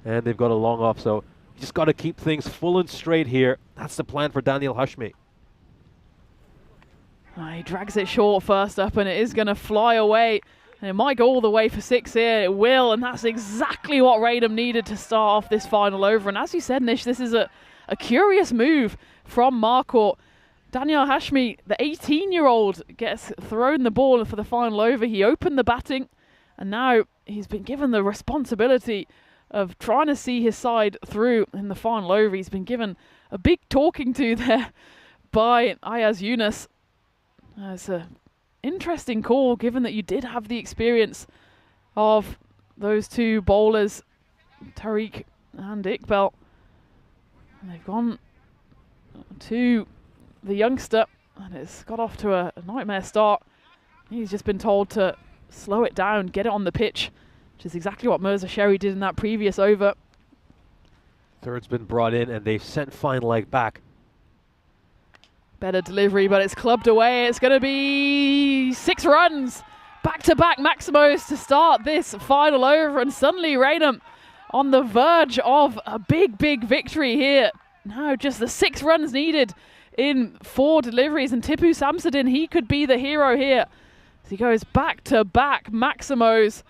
[SPEAKER 3] and they've got a long off. So You just got to keep things full and straight here. That's the plan for Daniel Hashmi.
[SPEAKER 2] He drags it short first up, and it is going to fly away. And it might go all the way for 6 here. It will, and that's exactly what Raynham needed to start off this final over. And as you said, Nish, this is a curious move from Marcourt. Daniel Hashmi, the 18-year-old, gets thrown the ball for the final over. He opened the batting, and now he's been given the responsibility of trying to see his side through in the final over. He's been given a big talking to there by Ayaz Yunus. It's an interesting call, given that you did have the experience of those two bowlers, Tariq and Iqbal. And they've gone to the youngster, and it's got off to a nightmare start. He's just been told to slow it down, get it on the pitch, which is exactly what Mirza Sherry did in that previous over.
[SPEAKER 3] Third's been brought in, and they've sent fine leg back.
[SPEAKER 2] Better delivery, but it's clubbed away. It's going to be 6 runs. Back-to-back Maximos to start this final over, and suddenly Raynham on the verge of a big, big victory here. Now just the 6 runs needed in 4 deliveries, and Tipu Samsudin, he could be the hero here. As he goes back-to-back Maximos,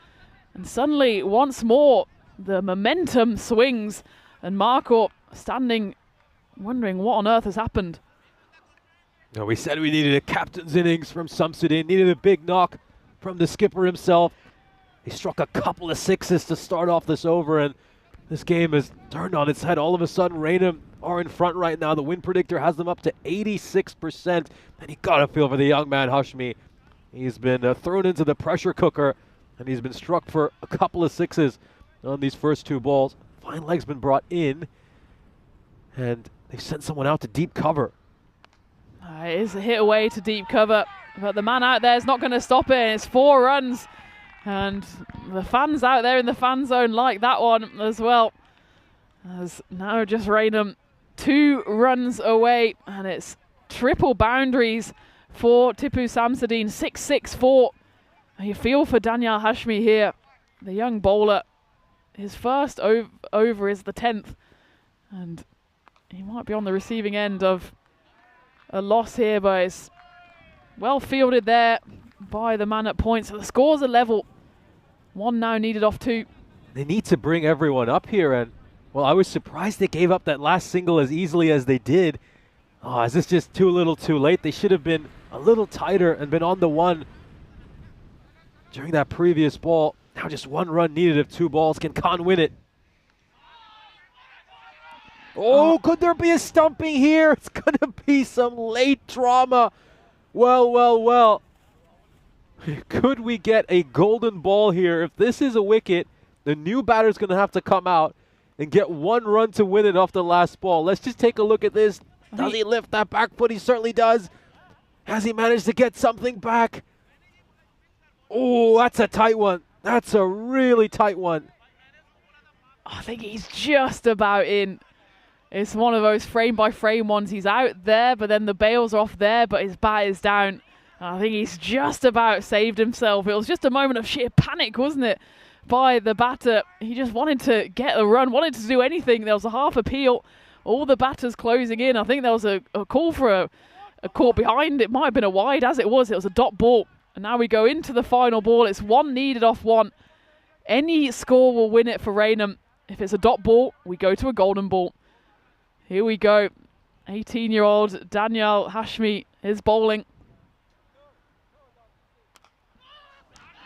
[SPEAKER 2] and suddenly once more the momentum swings, and Marcourt standing wondering what on earth has happened.
[SPEAKER 3] No, we said we needed a captain's innings from Samsudin, needed a big knock from the skipper himself. He struck a couple of 6s to start off this over, and this game has turned on its head. All of a sudden, Raynham are in front right now. The win predictor has them up to 86%, and you gotta feel for the young man, Hashmi. He's been thrown into the pressure cooker, and he's been struck for a couple of 6s on these first 2 balls. Fine leg's been brought in, and they've sent someone out to deep cover.
[SPEAKER 2] It is a hit away to deep cover, but the man out there is not going to stop it. It's 4 runs, and the fans out there in the fan zone like that one as well. As now just Raynham 2 runs away, and it's triple boundaries for Tipu Samsudin, 6-6-4. You feel for Daniel Hashmi here, the young bowler. His first over is the 10th, and he might be on the receiving end of a loss here, but it's well fielded there by the man at points. So the scores are level. 1 now needed off 2.
[SPEAKER 3] They need to bring everyone up here, and well, I was surprised they gave up that last single as easily as they did. Oh, is this just too little too late? They should have been a little tighter and been on the 1 during that previous ball. Now just 1 run needed of 2 balls. Can Khan win it? Oh, could there be a stumping here? It's going to be some late drama. Well, well, well. Could we get a golden ball here? If this is a wicket, the new batter's going to have to come out and get 1 run to win it off the last ball. Let's just take a look at this. Does he lift that back foot? He certainly does. Has he managed to get something back? Oh, that's a tight one. That's a really tight one.
[SPEAKER 2] I think he's just about in. It's one of those frame-by-frame ones. He's out there, but then the bails are off there, but his bat is down. And I think he's just about saved himself. It was just a moment of sheer panic, wasn't it, by the batter. He just wanted to get a run, wanted to do anything. There was a half appeal. All the batters closing in. I think there was a call for a caught behind. It might have been a wide. As it was a dot ball. And now we go into the final ball. It's 1 needed off 1. Any score will win it for Raynham. If it's a dot ball, we go to a golden ball. Here we go. 18-year-old Daniel Hashmi is bowling.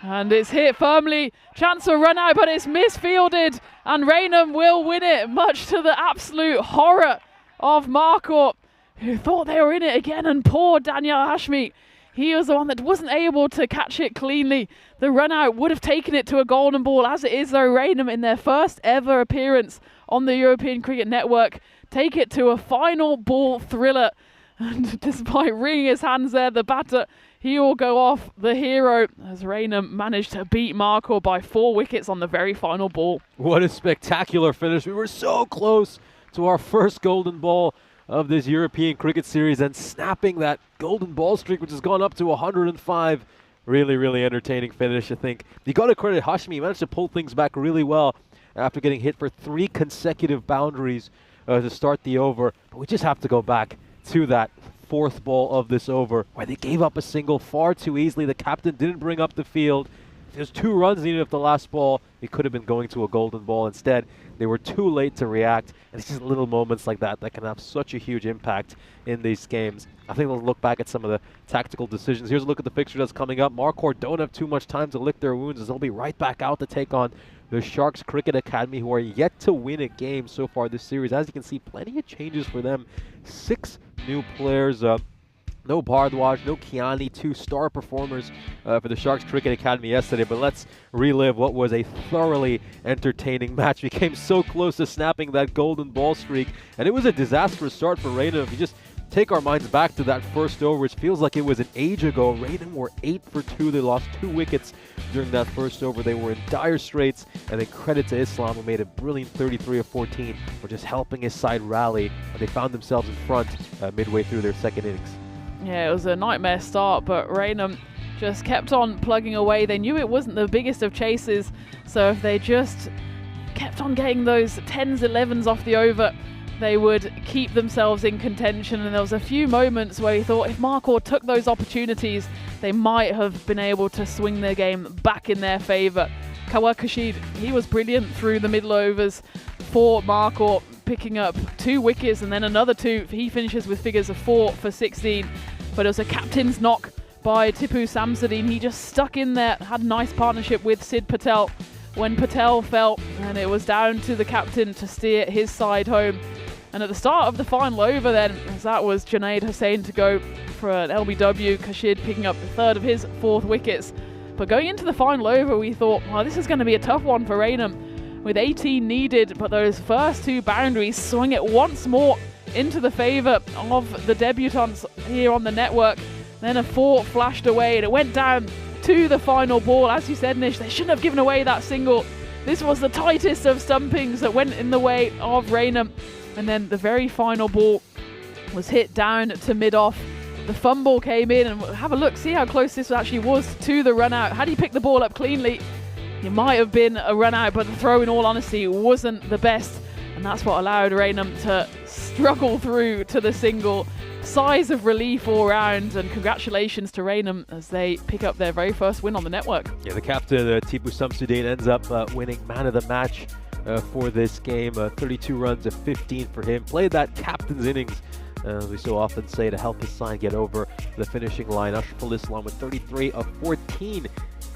[SPEAKER 2] And it's hit firmly. Chance for run out, but it's misfielded. And Raynham will win it, much to the absolute horror of Marcourt, who thought they were in it again. And poor Daniel Hashmi, he was the one that wasn't able to catch it cleanly. The run out would have taken it to a golden ball. As it is, though, Raynham, in their first ever appearance on the European Cricket Network, take it to a final ball thriller. And despite wringing his hands there, the batter, he will go off the hero, as Raynham managed to beat Marcourt by 4 wickets on the very final ball.
[SPEAKER 3] What a spectacular finish. We were so close to our first golden ball of this European Cricket Series, and snapping that golden ball streak, which has gone up to 105. Really, really entertaining finish, I think. You got to credit Hashmi. He managed to pull things back really well after getting hit for 3 consecutive boundaries to start the over. But we just have to go back to that 4th ball of this over where they gave up a single far too easily. The captain didn't bring up the field. There's 2 runs needed of the last ball. It could have been going to a golden ball. Instead, they were too late to react. And it's just little moments like that that can have such a huge impact in these games. I think they'll look back at some of the tactical decisions. Here's a look at the fixture that's coming up. Marquardt don't have too much time to lick their wounds as they'll be right back out to take on the Sharks Cricket Academy, who are yet to win a game so far this series. As you can see, plenty of changes for them. 6 new players. No Bhardwaj, no Kiani, 2 star performers for the Sharks Cricket Academy yesterday. But let's relive what was a thoroughly entertaining match. We came so close to snapping that golden ball streak, and it was a disastrous start for Raynham. If you just take our minds back to that first over, which feels like it was an age ago, Raynham were 8 for 2. They lost 2 wickets during that first over. They were in dire straits, and then credit to Islam, who made a brilliant 33 of 14 for just helping his side rally, and they found themselves in front midway through their second innings.
[SPEAKER 2] Yeah, it was a nightmare start, but Raynham just kept on plugging away. They knew it wasn't the biggest of chases, so if they just kept on getting those 10s, 11s off the over, they would keep themselves in contention. And there was a few moments where he thought if Marquardt took those opportunities, they might have been able to swing their game back in their favour. Kawar Kashid, he was brilliant through the middle overs for Marquardt, picking up 2 wickets and then another 2. He finishes with figures of 4 for 16. But it was a captain's knock by Tipu Samsudeen. He just stuck in there, had a nice partnership with Sid Patel when Patel fell, and it was down to the captain to steer his side home. And at the start of the final over then, as that was Junaid Hussain to go for an LBW, Kashid picking up the 3rd of his 4th wickets. But going into the final over, we thought, well, this is going to be a tough one for Raynham, with 18 needed, but those first 2 boundaries swung it once more into the favour of the debutants here on the network. Then a 4 flashed away, and it went down to the final ball. As you said, Nish, they shouldn't have given away that single. This was the tightest of stumpings that went in the way of Raynham. And then the very final ball was hit down to mid-off. The fumble came in, and have a look, see how close this actually was to the run-out. Had he picked the ball up cleanly, it might have been a run-out, but the throw, in all honesty, wasn't the best. And that's what allowed Raynham to struggle through to the single. Sighs of relief all round, and congratulations to Raynham as they pick up their very first win on the network.
[SPEAKER 3] Yeah, the captain, Tipu Samsudeen, ends up winning man of the match for this game. 32 runs of 15 for him. Played that captain's innings, as we so often say, to help his side get over the finishing line. Ashraful Islam with 33 of 14.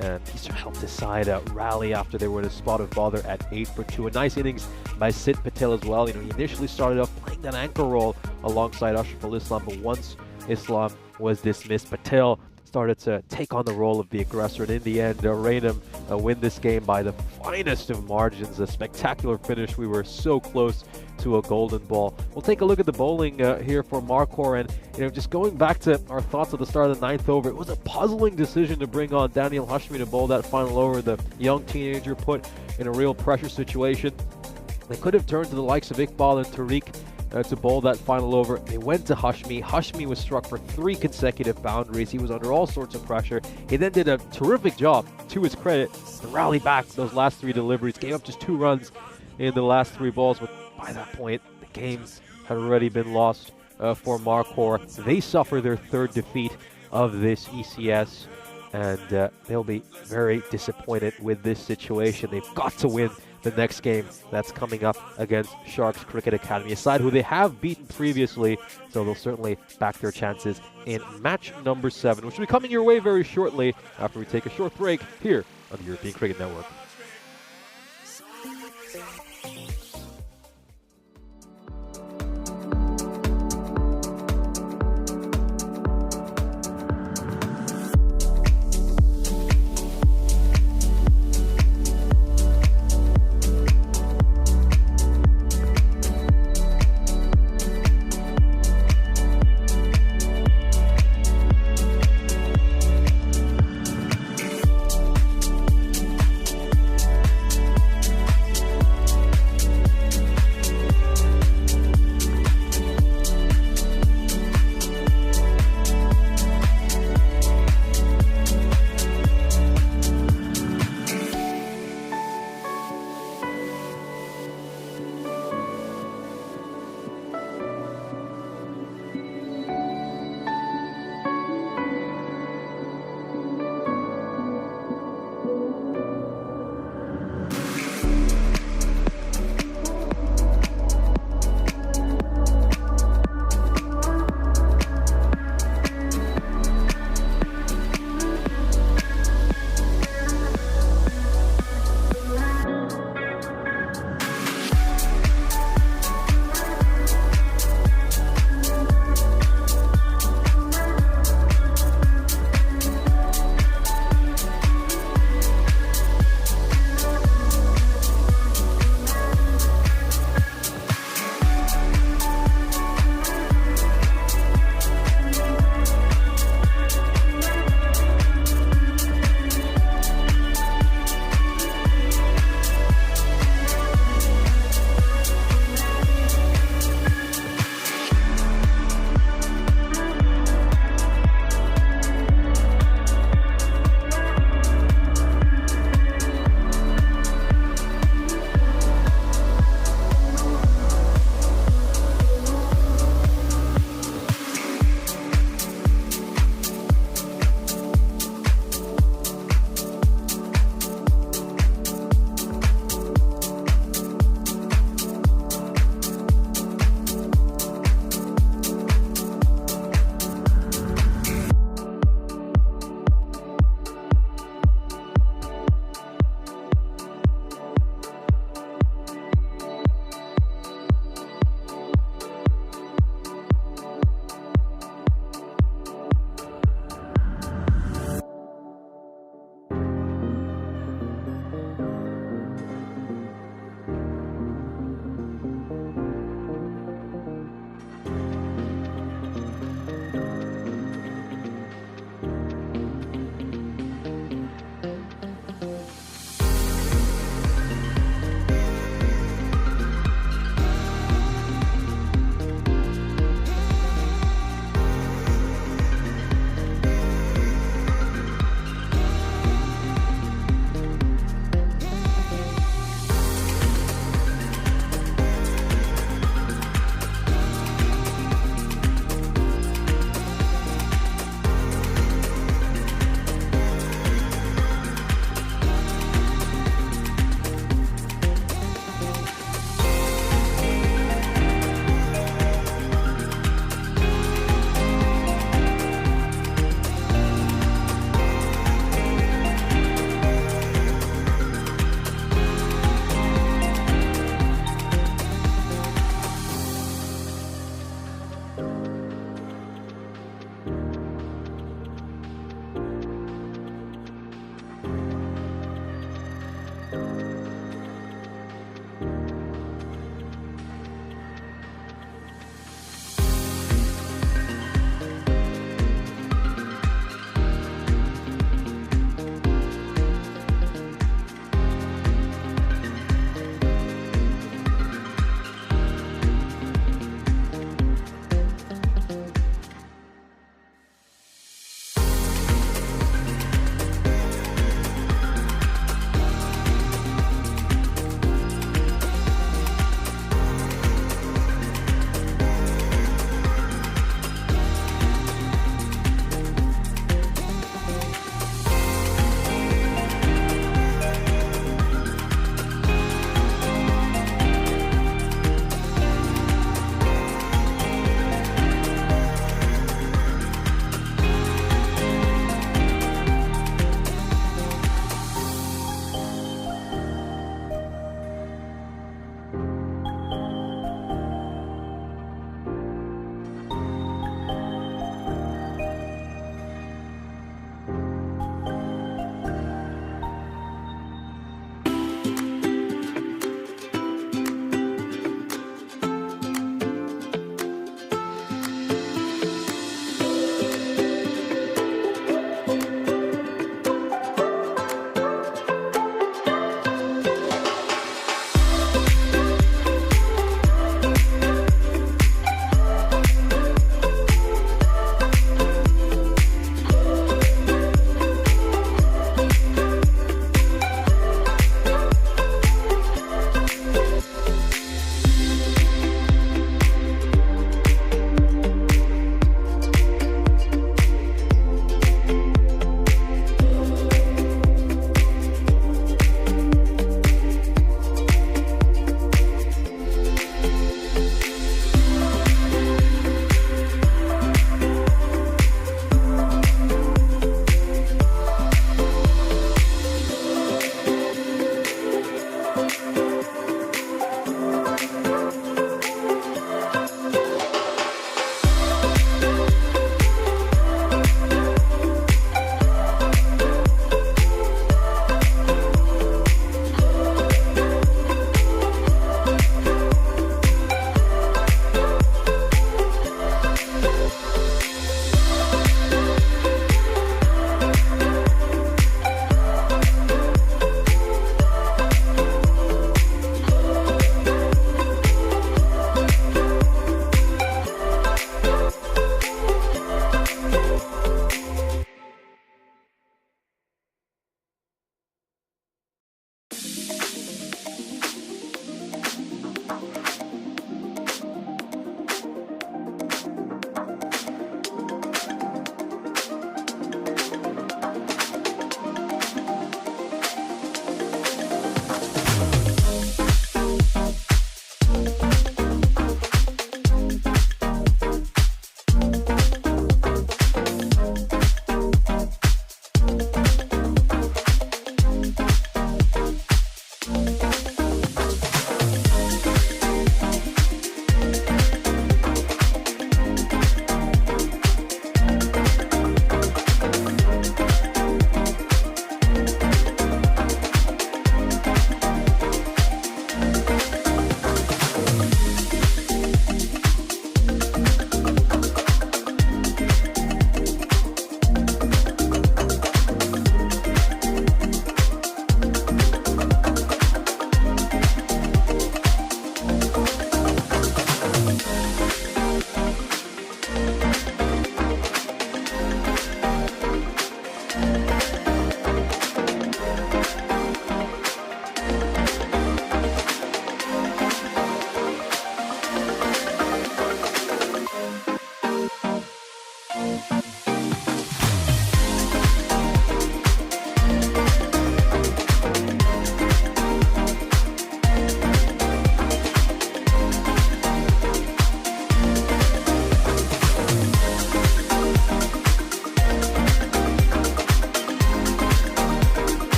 [SPEAKER 3] And he sort of helped his side rally after they were in a spot of bother at 8 for 2. A nice innings by Sid Patel as well. You know, he initially started off playing that anchor role alongside Ashraful Islam, but once Islam was dismissed, Patel started to take on the role of the aggressor. And in the end, Raynham win this game by the finest of margins. A spectacular finish. We were so close to a golden ball. We'll take a look at the bowling here for Marquardt, and just going back to our thoughts at the start of the 9th over, it was a puzzling decision to bring on Daniel Hashmi to bowl that final over. The young teenager put in a real pressure situation. They could have turned to the likes of Iqbal and Tariq to bowl that final over. They went to Hashmi. Hashmi was struck for 3 consecutive boundaries. He was under all sorts of pressure. He then did a terrific job, to his credit, to rally back those last 3 deliveries. Gave up just 2 runs in the last 3 balls, but by that point, the game had already been lost for Marquardt. They suffer their 3rd defeat of this ECS, and they'll be very disappointed with this situation. They've got to win the next game that's coming up against Sharks Cricket Academy, a side who they have beaten previously, so they'll certainly back their chances in match number 7, which will be coming your way very shortly after we take a short break here on the European Cricket Network.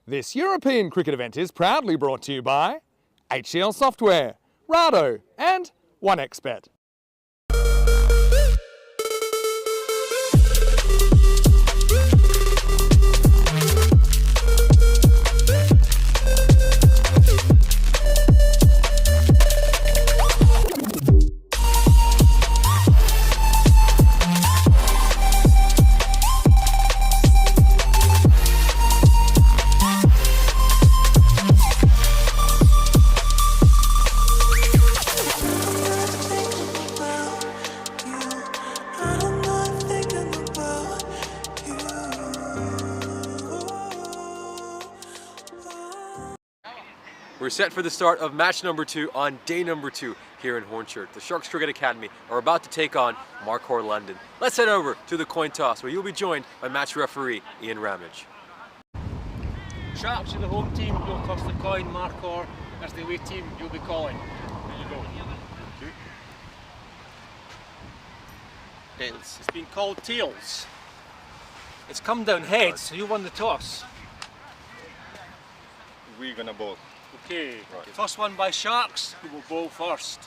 [SPEAKER 1] This European cricket event is proudly brought to you by HCL Software, Rado and 1xBet.
[SPEAKER 3] We're set for the start of match number 2 on day number 2 here in Hornchurch. The Sharks Cricket Academy are about to take on Markhor London. Let's head over to the coin toss where you'll be joined by match referee Ian Ramage.
[SPEAKER 5] Sharks are the home team, you'll toss the coin. Markhor as the away team, you'll be calling. There you go. Tails. It's been called tails. It's come down heads, so you won the toss.
[SPEAKER 4] We're gonna bowl.
[SPEAKER 5] Okay, toss one by Sharks, who will bowl first.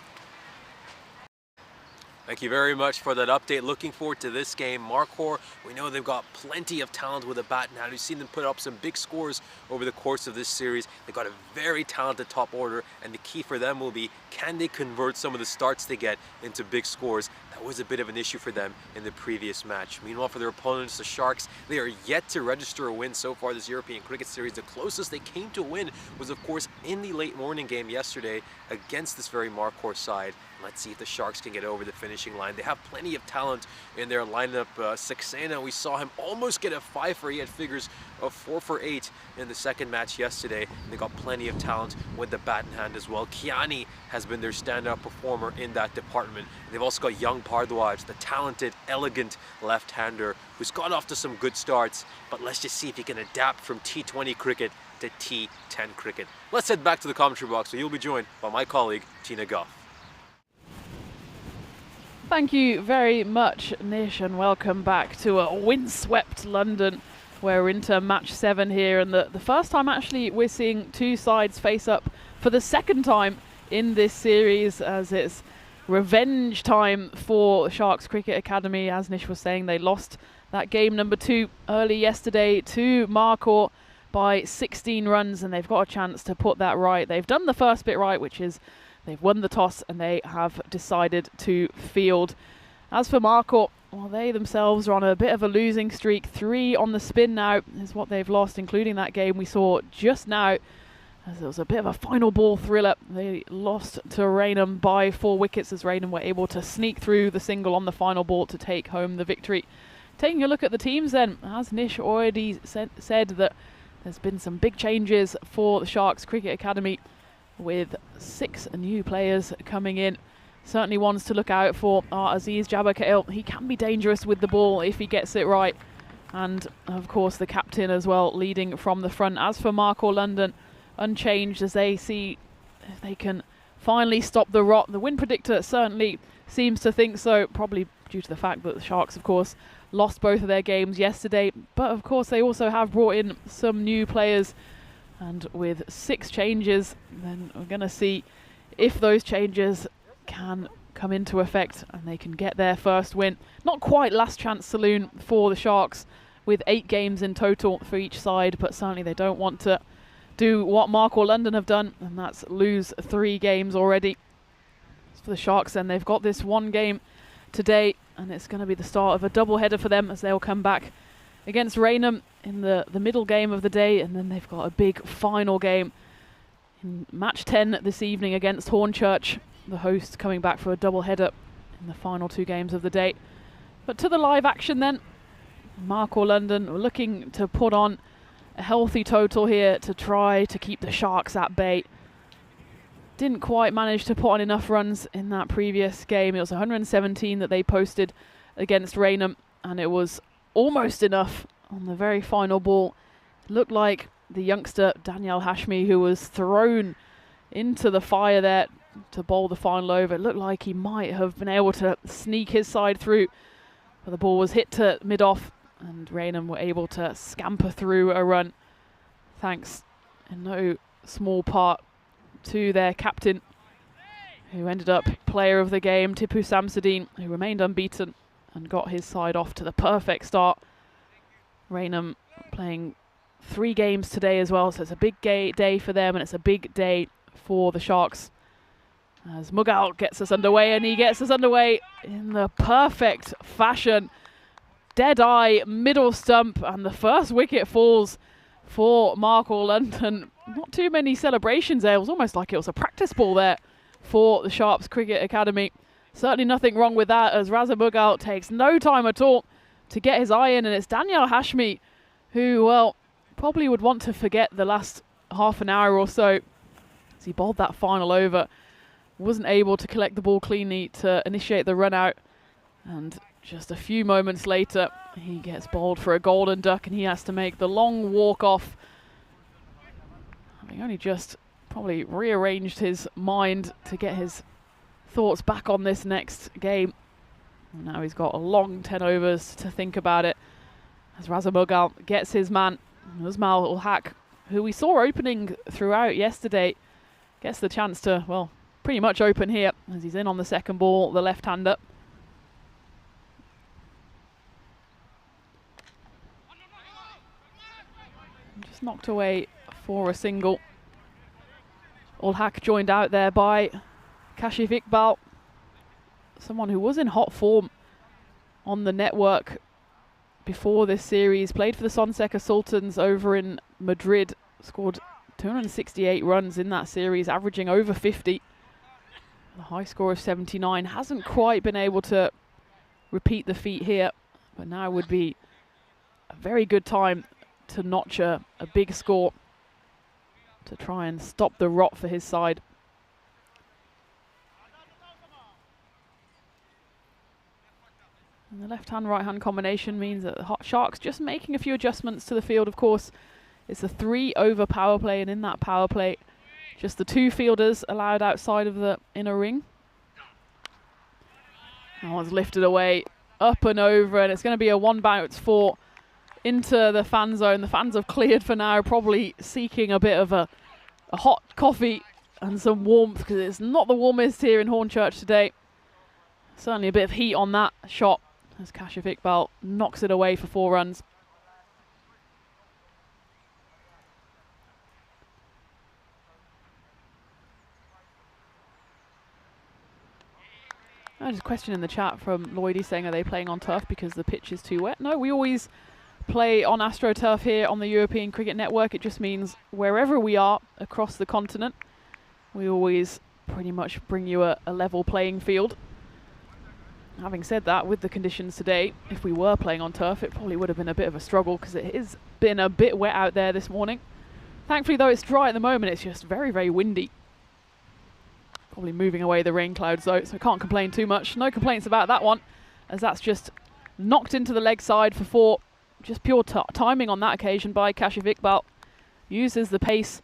[SPEAKER 3] Thank you very much for that update. Looking forward to this game. Markhor, we know they've got plenty of talent with a bat now. We've seen them put up some big scores over the course of this series. They've got a very talented top order, and the key for them will be, can they convert some of the starts they get into big scores? That was a bit of an issue for them in the previous match. Meanwhile, for their opponents, the Sharks, they are yet to register a win so far this European Cricket Series. The closest they came to a win was, of course, in the late morning game yesterday against this very Markhor side. Let's see if the Sharks can get over the finishing line. They have plenty of talent in their lineup. Saxena, we saw him almost get a 5 for. He had figures of 4 for 8 in the second match yesterday. And they got plenty of talent with the bat in hand as well. Kiani has been their standout performer in that department. And they've also got young Bhardwaj, the talented, elegant left-hander who's got off to some good starts. But let's just see if he can adapt from T20 cricket to T10 cricket. Let's head back to the commentary box where you'll be joined by my colleague, Tina Goff.
[SPEAKER 2] Thank you very much, Nish, and welcome back to a windswept London, where we're into match 7 here, and the first time actually we're seeing two sides face up for the second time in this series, as it's revenge time for Sharks Cricket Academy. As Nish was saying, they lost that game number 2 early yesterday to Markhor by 16 runs, and they've got a chance to put that right. They've done the first bit right, which is they've won the toss and they have decided to field. As for Markhor, well, they themselves are on a bit of a losing streak. 3 on the spin now is what they've lost, including that game we saw just now, as it was a bit of a final ball thriller. They lost to Raynham by 4 wickets, as Raynham were able to sneak through the single on the final ball to take home the victory. Taking a look at the teams then, as Nish already said that there's been some big changes for the Sharks Cricket Academy, with 6 new players coming in. Certainly ones to look out for are Aziz Jabbar-Khail. He can be dangerous with the ball if he gets it right. And of course the captain as well, leading from the front. As for Markhor London, unchanged, as they see if they can finally stop the rot. The win predictor certainly seems to think so, probably due to the fact that the Sharks, of course, lost both of their games yesterday. But of course they also have brought in some new players. And with 6 changes, then we're going to see if those changes can come into effect and they can get their first win. Not quite last chance saloon for the Sharks, with 8 games in total for each side, but certainly they don't want to do what Markhor London have done, and that's lose 3 games already. As for the Sharks, then they've got this 1 game today, and it's going to be the start of a double header for them, as they'll come back against Raynham in the middle game of the day, and then they've got a big final game in match 10 this evening against Hornchurch, the host coming back for a double header in the final 2 games of the day. But to the live action then, Markhor London were looking to put on a healthy total here to try to keep the Sharks at bay. Didn't quite manage to put on enough runs in that previous game. It was 117 that they posted against Raynham, and it was almost enough on the very final ball. It looked like the youngster Daniel Hashmi, who was thrown into the fire there to bowl the final over, it looked like he might have been able to sneak his side through, but the ball was hit to mid-off and Raynham were able to scamper through a run. thanks in no small part to their captain, who ended up player of the game, Tipu Samsudeen, who remained unbeaten and got his side off to the perfect start. Raynham playing 3 games today as well, so it's a big day for them, and it's a big day for the Sharks. As Mughal gets us underway, and he gets us underway in the perfect fashion. Dead eye, middle stump, and the first wicket falls for Mark London. Not too many celebrations there. It was almost like it was a practice ball there for the Sharps Cricket Academy. Certainly nothing wrong with that, as Raza Mughal takes no time at all to get his eye in, and it's Daniel Hashmi who, well, probably would want to forget the last half an hour or so as he bowled that final over. Wasn't able to collect the ball cleanly to initiate the run out, and just a few moments later he gets bowled for a golden duck, and he has to make the long walk off, having only just probably rearranged his mind to get his thoughts back on this next game. And now he's got a long 10 overs to think about it, as Raza Mughal gets his man. Uzmal ul Haq, who we saw opening throughout yesterday, gets the chance to, well, pretty much open here, as he's in on the second ball, the left-hander. Just knocked away for a single. Ul Haq joined out there by Kashif Iqbal, someone who was in hot form on the network before this series, played for the Sonseca Sultans over in Madrid, scored 268 runs in that series, averaging over 50. A high score of 79, hasn't quite been able to repeat the feat here, but now would be a very good time to notch a big score to try and stop the rot for his side. And the left-hand, right-hand combination means that the Sharks just making a few adjustments to the field. Of course, it's a 3-over power play, and in that power play, just the 2 fielders allowed outside of the inner ring. That one's lifted away, up and over, and it's going to be a 1 bounce for into the fan zone. The fans have cleared for now, probably seeking a bit of a hot coffee and some warmth, because it's not the warmest here in Hornchurch today. Certainly a bit of heat on that shot, as Kashif Iqbal knocks it away for 4 runs. There's a question in the chat from Lloydie saying, are they playing on turf because the pitch is too wet? No, we always play on AstroTurf here on the European Cricket Network. It just means wherever we are across the continent, we always pretty much bring you a level playing field. Having said that, with the conditions today, if we were playing on turf, it probably would have been a bit of a struggle, because it has been a bit wet out there this morning. Thankfully, though, it's dry at the moment. It's just very, very windy. Probably moving away the rain clouds, though, so can't complain too much. No complaints about that one, as that's just knocked into the leg side for 4. Just pure timing on that occasion by Kashif Iqbal. Uses the pace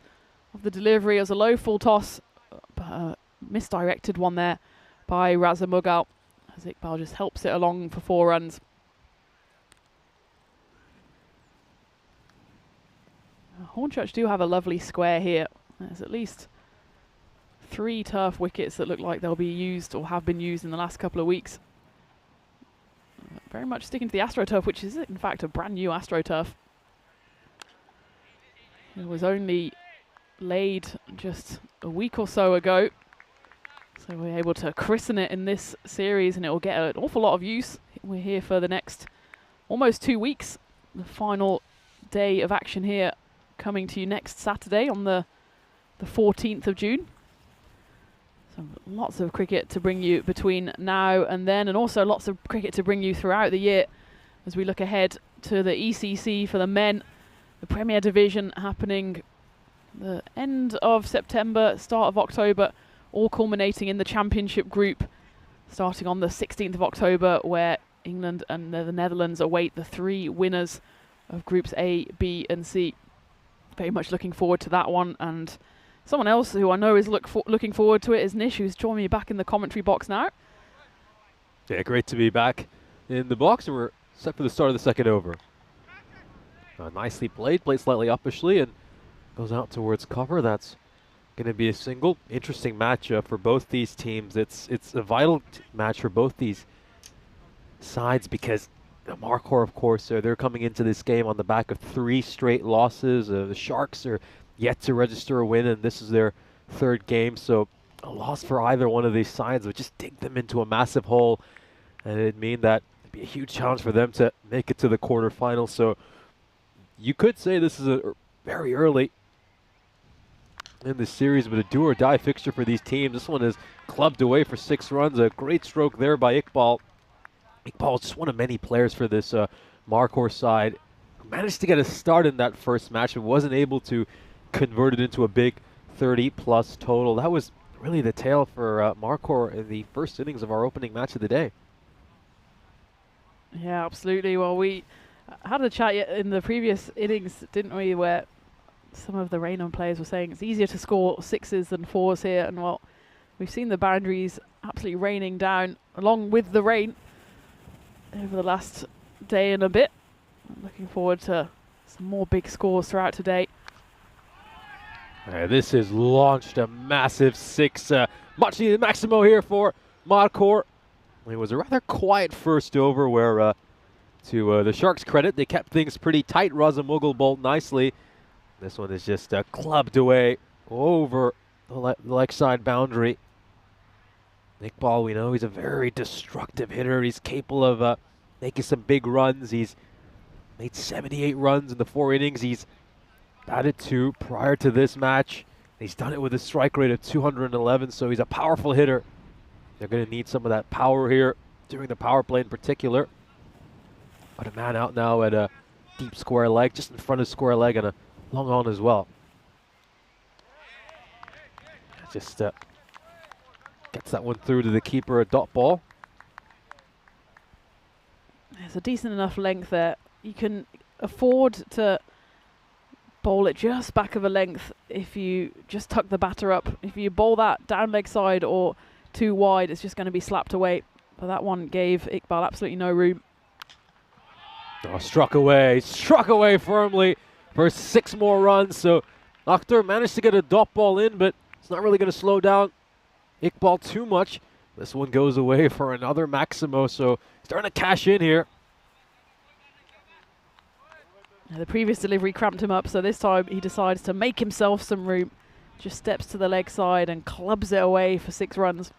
[SPEAKER 2] of the delivery as a low full toss. Misdirected one there by Raza Mughal, as Iqbal just helps it along for 4 runs. Hornchurch do have a lovely square here. There's at least 3 turf wickets that look like they'll be used or have been used in the last couple of weeks. Very much sticking to the AstroTurf, which is in fact a brand new AstroTurf. It was only laid just a week or so ago, so we're able to christen it in this series, and it will get an awful lot of use. We're here for the next almost 2 weeks. The final day of action here coming to you next Saturday on the 14th of June. So lots of cricket to bring you between now and then, and also lots of cricket to bring you throughout the year as we look ahead to the ECC for the men, the Premier Division happening the end of September, start of October, all culminating in the Championship group starting on the 16th of October, where England and the Netherlands await the 3 winners of Groups A, B and C. Very much looking forward to that one, and someone else who I know is looking forward to it is Nish, who's joined me back in the commentary box now.
[SPEAKER 3] Yeah, great to be back in the box, and we're set for the start of the second over. Nicely played slightly uppishly, and Goes out towards cover. That's going to be a single. Interesting matchup for both these teams. It's a vital match for both these sides because Marquardt, of course, they're coming into this game on the back of 3 straight losses. The Sharks are yet to register a win, and this is their 3rd game. So a loss for either one of these sides would just dig them into a massive hole, and it'd mean that it'd be a huge challenge for them to make it to the quarterfinals. So you could say this is a very early in the series, but a do-or-die fixture for these teams. This one is clubbed away for 6 runs. A great stroke there by Iqbal. Iqbal is just one of many players for this Marquardt side who managed to get a start in that first match but wasn't able to convert it into a big 30-plus total. That was really the tale for Marquardt in the first innings of our opening match of the day.
[SPEAKER 2] Yeah, absolutely. Well, we had a chat in the previous innings, didn't we, where some of the Raynham players were saying it's easier to score 6s than 4s here, and well, we've seen the boundaries absolutely raining down along with the rain over the last day and a bit. I'm looking forward to some more big scores throughout today.
[SPEAKER 3] This has launched a massive 6, much needed Maximo here for Marquardt. It was a rather quiet first over where, to the Sharks' credit, they kept things pretty tight. Raza Mughal bowled nicely. This one is just clubbed away over the leg side boundary. Iqbal, we know he's a very destructive hitter. He's capable of making some big runs. He's made 78 runs in the 4 innings. He's batted 2 prior to this match. He's done it with a strike rate of 211, so he's a powerful hitter. They're going to need some of that power here during the power play in particular. But a man out now at a deep square leg, just in front of square leg, and a long on as well. Just gets that one through to the keeper, a dot ball.
[SPEAKER 2] There's a decent enough length there. You can afford to bowl it just back of a length if you just tuck the batter up. If you bowl that down leg side or too wide, it's just going to be slapped away. But that one gave Iqbal absolutely no room.
[SPEAKER 3] Oh, struck away firmly for 6 more runs. So Akhtar managed to get a dot ball in, but it's not really going to slow down Iqbal too much. This one goes away for another Maximo, so starting to cash in here.
[SPEAKER 2] The previous delivery cramped him up, so this time he decides to make himself some room. Just steps to the leg side and clubs it away for 6 runs.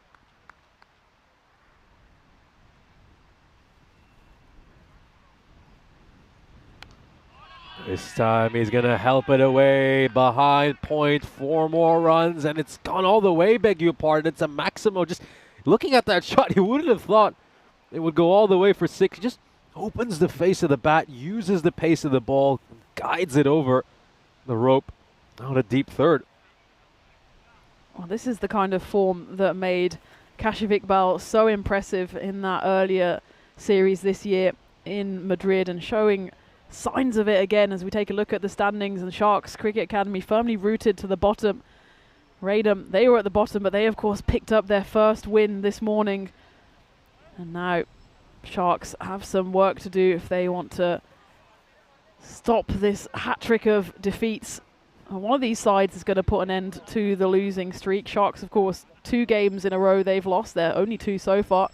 [SPEAKER 3] This time he's going to help it away behind point. 4 more runs, and it's gone all the way, beg your pardon. It's a Maximo. Just looking at that shot, you wouldn't have thought it would go all the way for 6. He just opens the face of the bat, uses the pace of the ball, guides it over the rope out a deep third.
[SPEAKER 2] Well, this is the kind of form that made Kashif Iqbal so impressive in that earlier series this year in Madrid, and showing signs of it again as we take a look at the standings. And Sharks Cricket Academy firmly rooted to the bottom. Raynham, they were at the bottom, but they of course picked up their first win this morning, and now Sharks have some work to do if they want to stop this hat-trick of defeats. And one of these sides is going to put an end to the losing streak. Sharks, of course, 2 games in a row they've lost. They're only 2 so far.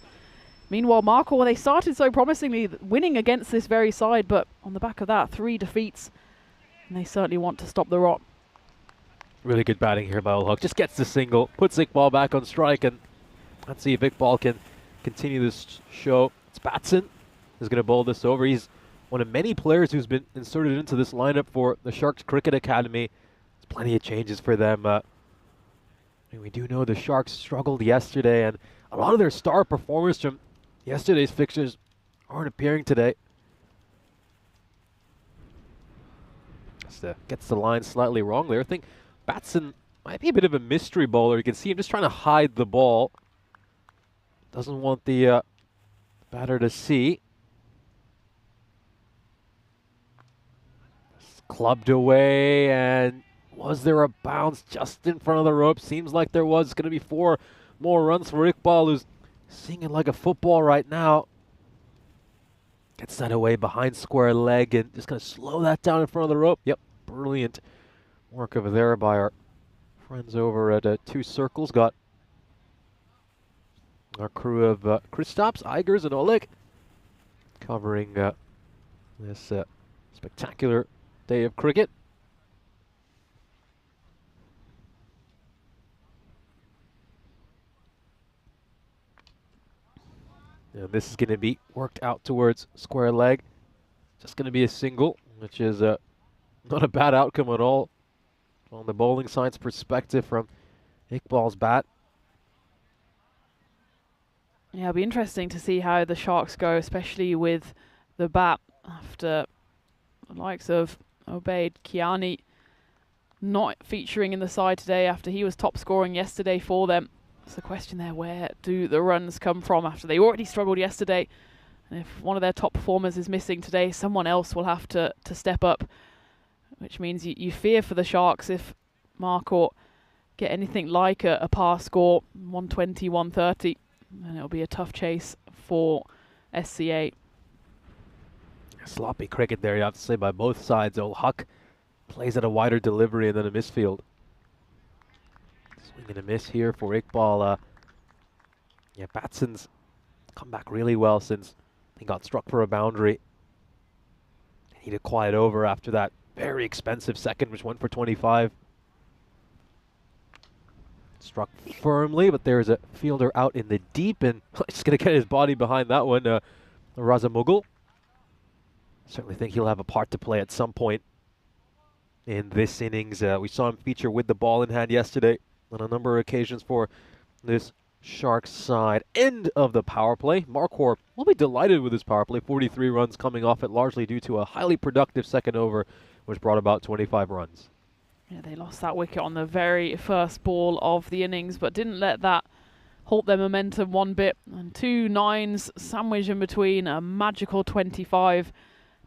[SPEAKER 2] Meanwhile, Marquardt, they started so promisingly, winning against this very side, but on the back of that, 3 defeats, and they certainly want to stop the rot.
[SPEAKER 3] Really good batting here by Ulhaq. Just gets the single, puts Iqbal back on strike, and let's see if Iqbal can continue this show. It's Batson who's going to bowl this over. He's one of many players who's been inserted into this lineup for the Sharks Cricket Academy. There's plenty of changes for them. And we do know the Sharks struggled yesterday, and a lot of their star performers from yesterday's fixtures aren't appearing today. Just gets the line slightly wrong there. I think Batson might be a bit of a mystery bowler. You can see him just trying to hide the ball. Doesn't want the batter to see. It's clubbed away, and was there a bounce just in front of the rope? Seems like there was. It's going to be 4 more runs for Iqbal, who's singing like a football right now. Gets that away behind square leg and just going to slow that down in front of the rope. Yep, brilliant work over there by our friends over at Two Circles. Got our crew of Kristaps, Igers, and Oleg covering this spectacular day of cricket. And this is going to be worked out towards square leg. Just going to be a single, which is not a bad outcome at all on the bowling side's perspective from Iqbal's bat.
[SPEAKER 2] Yeah, it'll be interesting to see how the Sharks go, especially with the bat after the likes of Obaid Kiani not featuring in the side today after he was top scoring yesterday for them. It's the question there, where do the runs come from after they already struggled yesterday? And if one of their top performers is missing today, someone else will have to step up, which means you fear for the Sharks if Marquardt get anything like a par score, 120, 130, and it'll be a tough chase for SCA.
[SPEAKER 3] Sloppy cricket there, you have to say, by both sides. Old Huck plays at a wider delivery and then a misfield. Swing and a miss here for Iqbal. Yeah, Batson's come back really well since he got struck for a boundary. He had to quiet over after that very expensive second, which went for 25. Struck firmly, but there's a fielder out in the deep, and he's going to get his body behind that one. Raza Mughal. Certainly think he'll have a part to play at some point in this innings. We saw him feature with the ball in hand yesterday on a number of occasions for this Sharks side. End of the power play. Marquardt will be delighted with his power play. 43 runs coming off it, largely due to a highly productive second over, which brought about 25 runs.
[SPEAKER 2] Yeah, they lost that wicket on the very first ball of the innings, but didn't let that halt their momentum one bit. And 2 nines sandwiched in between, a magical 25.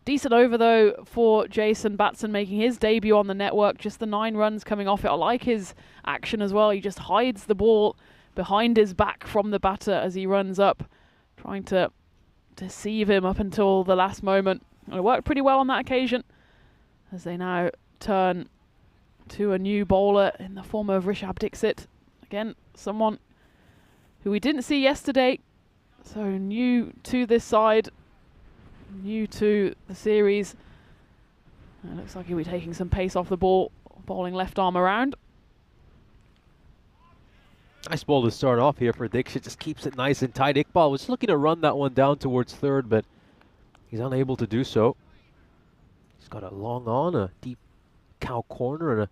[SPEAKER 2] Decent over, though, for Jason Batson making his debut on the network. Just the 9 runs coming off it. I like his action as well. He just hides the ball behind his back from the batter as he runs up, trying to deceive him up until the last moment. And it worked pretty well on that occasion, as they now turn to a new bowler in the form of Rishabh Dixit. Again, someone who we didn't see yesterday, so new to this side, new to the series. It looks like he'll be taking some pace off the ball, bowling left arm around.
[SPEAKER 3] Nice ball to start off here for Dixit, just keeps it nice and tight. Iqbal was looking to run that one down towards third, but he's unable to do so. He's got a long on, a deep cow corner, and a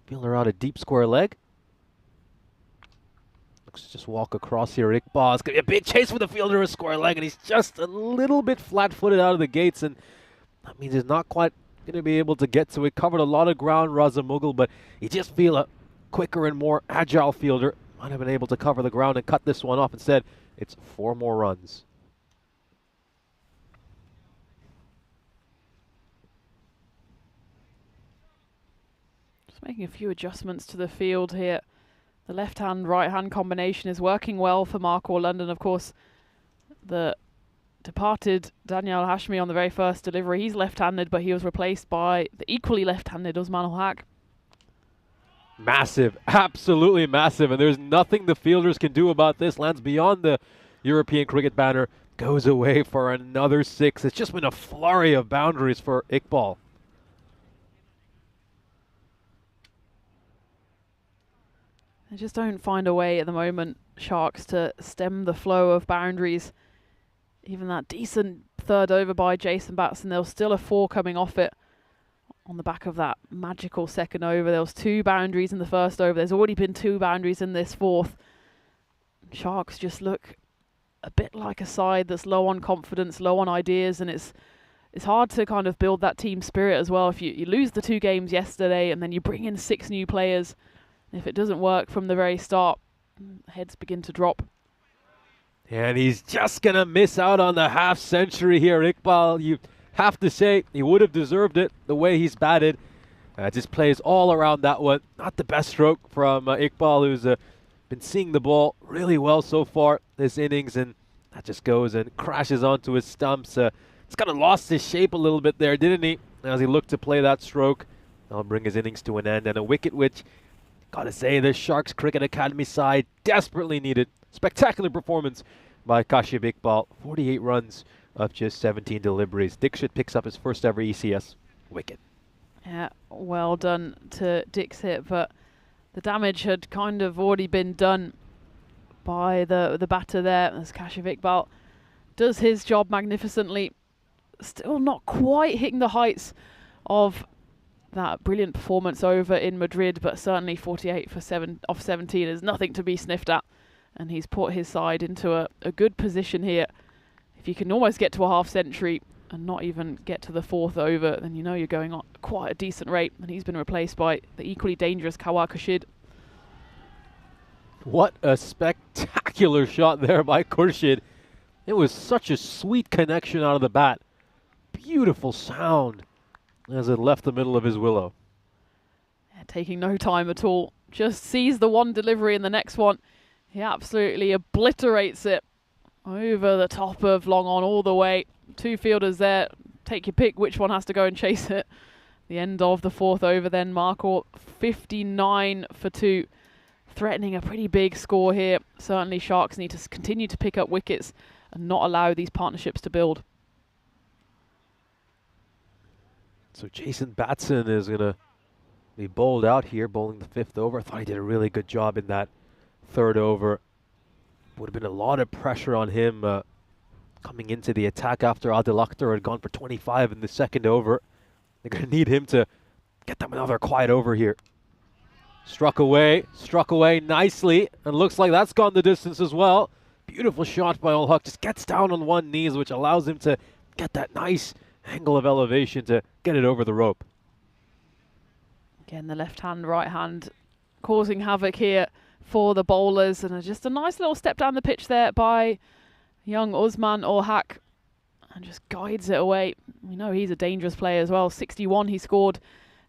[SPEAKER 3] fielder out a deep square leg. Looks to just walk across here. Iqbal, it's going to be a big chase for the fielder, a square leg, and he's just a little bit flat-footed out of the gates, and that means he's not quite going to be able to get to it. Covered a lot of ground, Raza Mughal, but you just feel a quicker and more agile fielder might have been able to cover the ground and cut this one off. Instead, it's 4 more runs.
[SPEAKER 2] Just making a few adjustments to the field here. The left-hand, right-hand combination is working well for Marquardt London. Of course, the departed Daniel Hashmi on the very first delivery, he's left-handed, but he was replaced by the equally left-handed Usman Ul-Haq.
[SPEAKER 3] Massive, absolutely massive, and there's nothing the fielders can do about this. Lands beyond the European cricket banner, goes away for another 6. It's just been a flurry of boundaries for Iqbal.
[SPEAKER 2] They just don't find a way at the moment, Sharks, to stem the flow of boundaries. Even that decent third over by Jason Batson, there was still a 4 coming off it on the back of that magical second over. There was 2 boundaries in the first over. There's already been 2 boundaries in this 4th. Sharks just look a bit like a side that's low on confidence, low on ideas, and it's hard to kind of build that team spirit as well. If you lose the 2 games yesterday and then you bring in 6 new players, if it doesn't work from the very start, heads begin to drop.
[SPEAKER 3] And he's just going to miss out on the half century here. Iqbal, you have to say, he would have deserved it the way he's batted. Just plays all around that one. Not the best stroke from Iqbal, who's been seeing the ball really well so far this innings, and that just goes and crashes onto his stumps. He's kind of lost his shape a little bit there, didn't he? As he looked to play that stroke. That'll bring his innings to an end, and a wicket which, gotta say, the Sharks Cricket Academy side desperately needed. Spectacular performance by Kashif Iqbal. 48 runs of just 17 deliveries. Dixit picks up his first ever ECS wicket.
[SPEAKER 2] Yeah, well done to Dixit, but the damage had kind of already been done by the batter there, as Kashif Iqbal does his job magnificently. Still not quite hitting the heights of that brilliant performance over in Madrid, but certainly 48 for 7 off 17 is nothing to be sniffed at, and he's put his side into a good position here. If you can almost get to a half century and not even get to the 4th over, then you know you're going on quite a decent rate, and he's been replaced by the equally dangerous Kawar Khurshid.
[SPEAKER 3] What a spectacular shot there by Khurshid. It was such a sweet connection out of the bat. Beautiful sound as it left the middle of his willow.
[SPEAKER 2] Yeah, taking no time at all. Just sees the one delivery and the next one. He absolutely obliterates it over the top of long on all the way. 2 fielders there. Take your pick which one has to go and chase it. The end of the 4th over then. Markor 59 for 2. Threatening a pretty big score here. Certainly Sharks need to continue to pick up wickets and not allow these partnerships to build.
[SPEAKER 3] So Jason Batson is going to be bowled out here, bowling the 5th over. I thought he did a really good job in that 3rd over. Would have been a lot of pressure on him coming into the attack after Adil Akhtar had gone for 25 in the 2nd over. They're going to need him to get them another quiet over here. Struck away nicely, and looks like that's gone the distance as well. Beautiful shot by Ul Haq, just gets down on one knee, which allows him to get that nice angle of elevation to get it over the rope.
[SPEAKER 2] Again, the left hand, right hand causing havoc here for the bowlers, and just a nice little step down the pitch there by young Usman Ul Haq, and just guides it away. We know he's a dangerous player as well. 61 he scored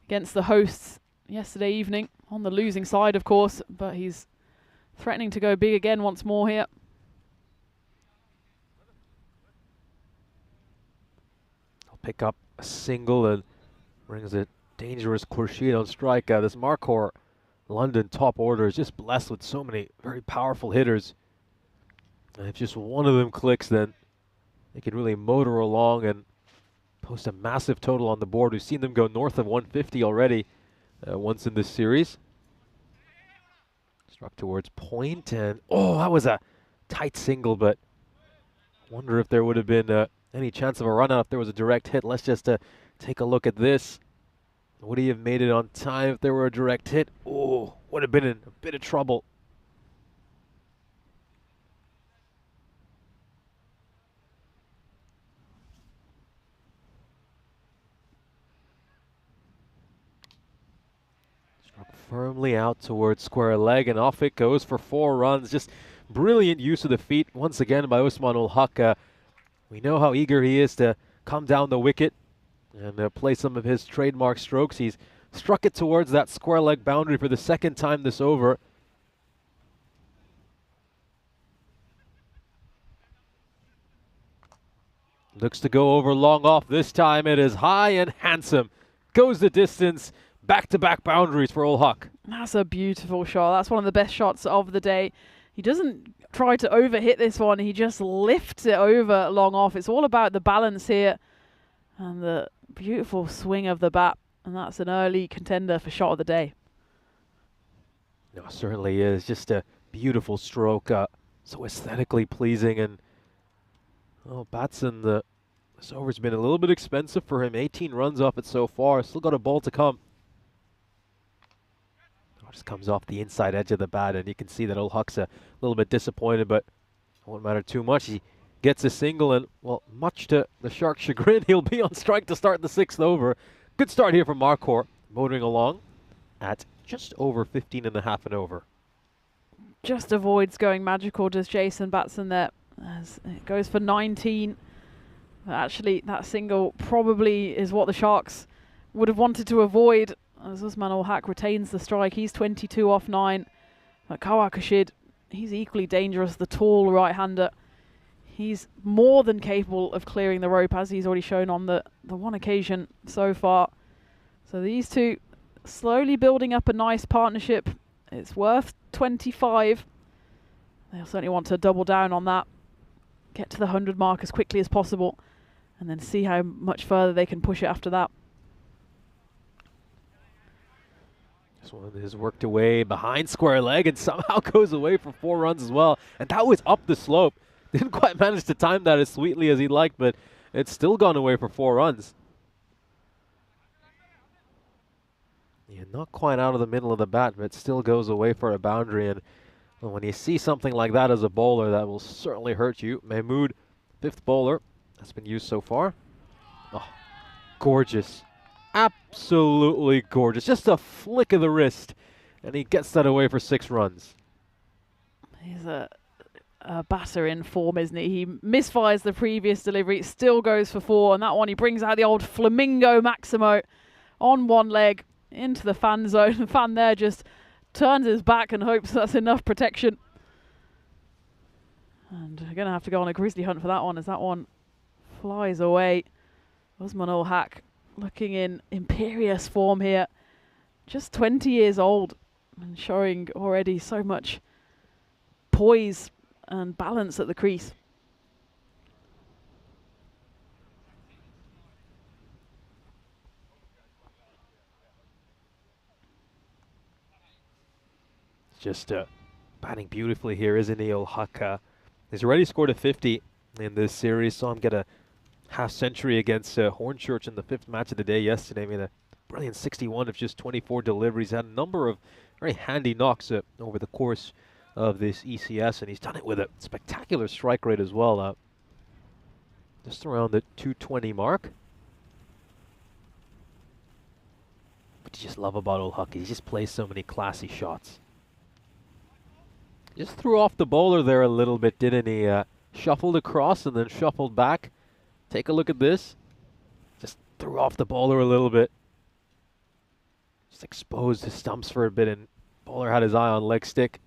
[SPEAKER 2] against the hosts yesterday evening, on the losing side of course, but he's threatening to go big again once more here.
[SPEAKER 3] I'll pick up a single and brings a dangerous Khurshid on strike. This Markor London top order is just blessed with so many very powerful hitters, and if just one of them clicks, then they can really motor along and post a massive total on the board. We've seen them go north of 150 already once in this series. Struck towards point, and oh, that was a tight single, but I wonder if there would have been any chance of a run out if there was a direct hit. Let's just take a look at this. Would he have made it on time if there were a direct hit? Oh, would have been in a bit of trouble. Firmly out towards square leg, and off it goes for 4 runs. Just brilliant use of the feet once again by Usman Ul Haq. We know how eager he is to come down the wicket and play some of his trademark strokes. He's struck it towards that square leg boundary for the 2nd time this over. Looks to go over long off. This time it is high and handsome. Goes the distance. Back-to-back boundaries for Ul Haq.
[SPEAKER 2] That's a beautiful shot. That's one of the best shots of the day. He doesn't try to overhit this one. He just lifts it over long off. It's all about the balance here and the beautiful swing of the bat. And that's an early contender for shot of the day.
[SPEAKER 3] No, it certainly is. Just a beautiful stroke. So aesthetically pleasing. And well, Batson, this over's been a little bit expensive for him. 18 runs off it so far. Still got a ball to come. Just comes off the inside edge of the bat, and you can see that Ul Haq's a little bit disappointed, but it won't matter too much. He gets a single, and, well, much to the Sharks' chagrin, he'll be on strike to start the 6th over. Good start here from Markor, motoring along at just over 15.5 and over.
[SPEAKER 2] Just avoids going magical, does Jason Batson there, as it goes for 19. But actually, that single probably is what the Sharks would have wanted to avoid, as Usman Ul Haq retains the strike. He's 22 off 9. But Kawar Khurshid, he's equally dangerous, the tall right-hander. He's more than capable of clearing the rope, as he's already shown on the one occasion so far. So these two slowly building up a nice partnership. It's worth 25. They'll certainly want to double down on that, get to the 100 mark as quickly as possible, and then see how much further they can push it after that.
[SPEAKER 3] This one is worked away behind square leg and somehow goes away for 4 runs as well. And that was up the slope. Didn't quite manage to time that as sweetly as he'd like, but it's still gone away for 4 runs. Yeah, not quite out of the middle of the bat, but it still goes away for a boundary. And well, when you see something like that as a bowler, that will certainly hurt you. Mahmood, 5th bowler, that's been used so far. Oh, gorgeous. Absolutely gorgeous. Just a flick of the wrist, and he gets that away for 6 runs.
[SPEAKER 2] He's a batter in form, isn't he? He misfires the previous delivery, still goes for 4, and that one he brings out the old Flamingo Maximo on one leg into the fan zone. The fan there just turns his back and hopes that's enough protection. And we're going to have to go on a grizzly hunt for that one as that one flies away. Usman ul Haq looking in imperious form here. Just 20 years old and showing already so much poise and balance at the crease.
[SPEAKER 3] Just batting beautifully here, isn't he, ul Haq? He's already scored a 50 in this series, saw him get a half century against Hornchurch in the 5th match of the day yesterday. Made a brilliant 61 of just 24 deliveries. Had a number of very handy knocks over the course of this ECS, and he's done it with a spectacular strike rate as well. Just around the 220 mark. What you just love about ul Haq, he just plays so many classy shots. Just threw off the bowler there a little bit, didn't he? Shuffled across and then shuffled back. Take a look at this. Just threw off the bowler a little bit. Just exposed his stumps for a bit, and bowler had his eye on leg stick.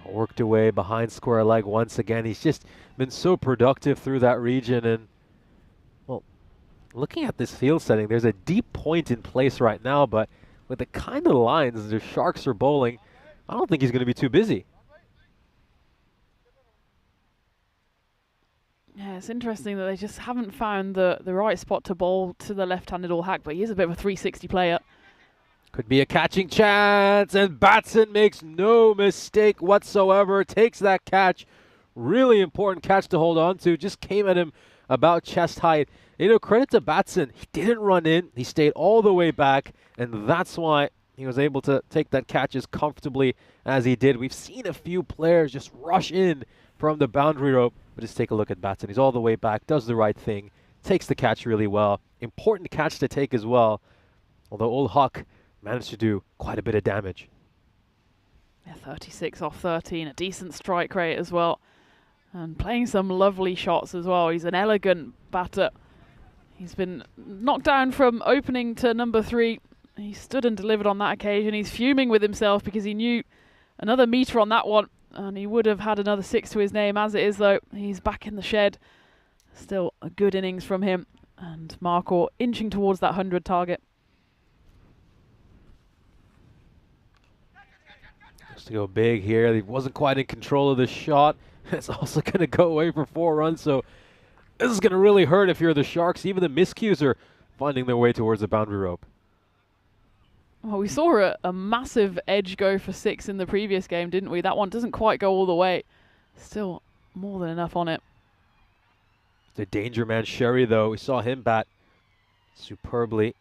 [SPEAKER 3] Worked away behind square leg once again. He's just been so productive through that region. And, well, looking at this field setting, there's a deep point in place right now, but with the kind of lines the Sharks are bowling, I don't think he's going to be too busy.
[SPEAKER 2] Yeah, it's interesting that they just haven't found the right spot to bowl to the left-handed ul Haq, but he is a bit of a 360 player.
[SPEAKER 3] Could be a catching chance, and Batson makes no mistake whatsoever. Takes that catch. Really important catch to hold on to. Just came at him about chest height. You know, credit to Batson. He didn't run in. He stayed all the way back, and that's why he was able to take that catch as comfortably as he did. We've seen a few players just rush in from the boundary rope. But just take a look at Batson. He's all the way back, does the right thing, takes the catch really well. Important catch to take as well, although ul Haq managed to do quite a bit of damage.
[SPEAKER 2] Yeah, 36 off 13, a decent strike rate as well. And playing some lovely shots as well. He's an elegant batter. He's been knocked down from opening to number 3. He stood and delivered on that occasion. He's fuming with himself because he knew another metre on that one, and he would have had another 6 to his name. As it is, though, he's back in the shed. Still a good innings from him. And Markor inching towards that 100 target.
[SPEAKER 3] Just to go big here. He wasn't quite in control of the shot. It's also going to go away for 4 runs. So this is going to really hurt if you're the Sharks. Even the miscues are finding their way towards the boundary rope.
[SPEAKER 2] Well, we saw a massive edge go for 6 in the previous game, didn't we? That one doesn't quite go all the way. Still more than enough on it.
[SPEAKER 3] The danger man Sherry, though, we saw him bat superbly.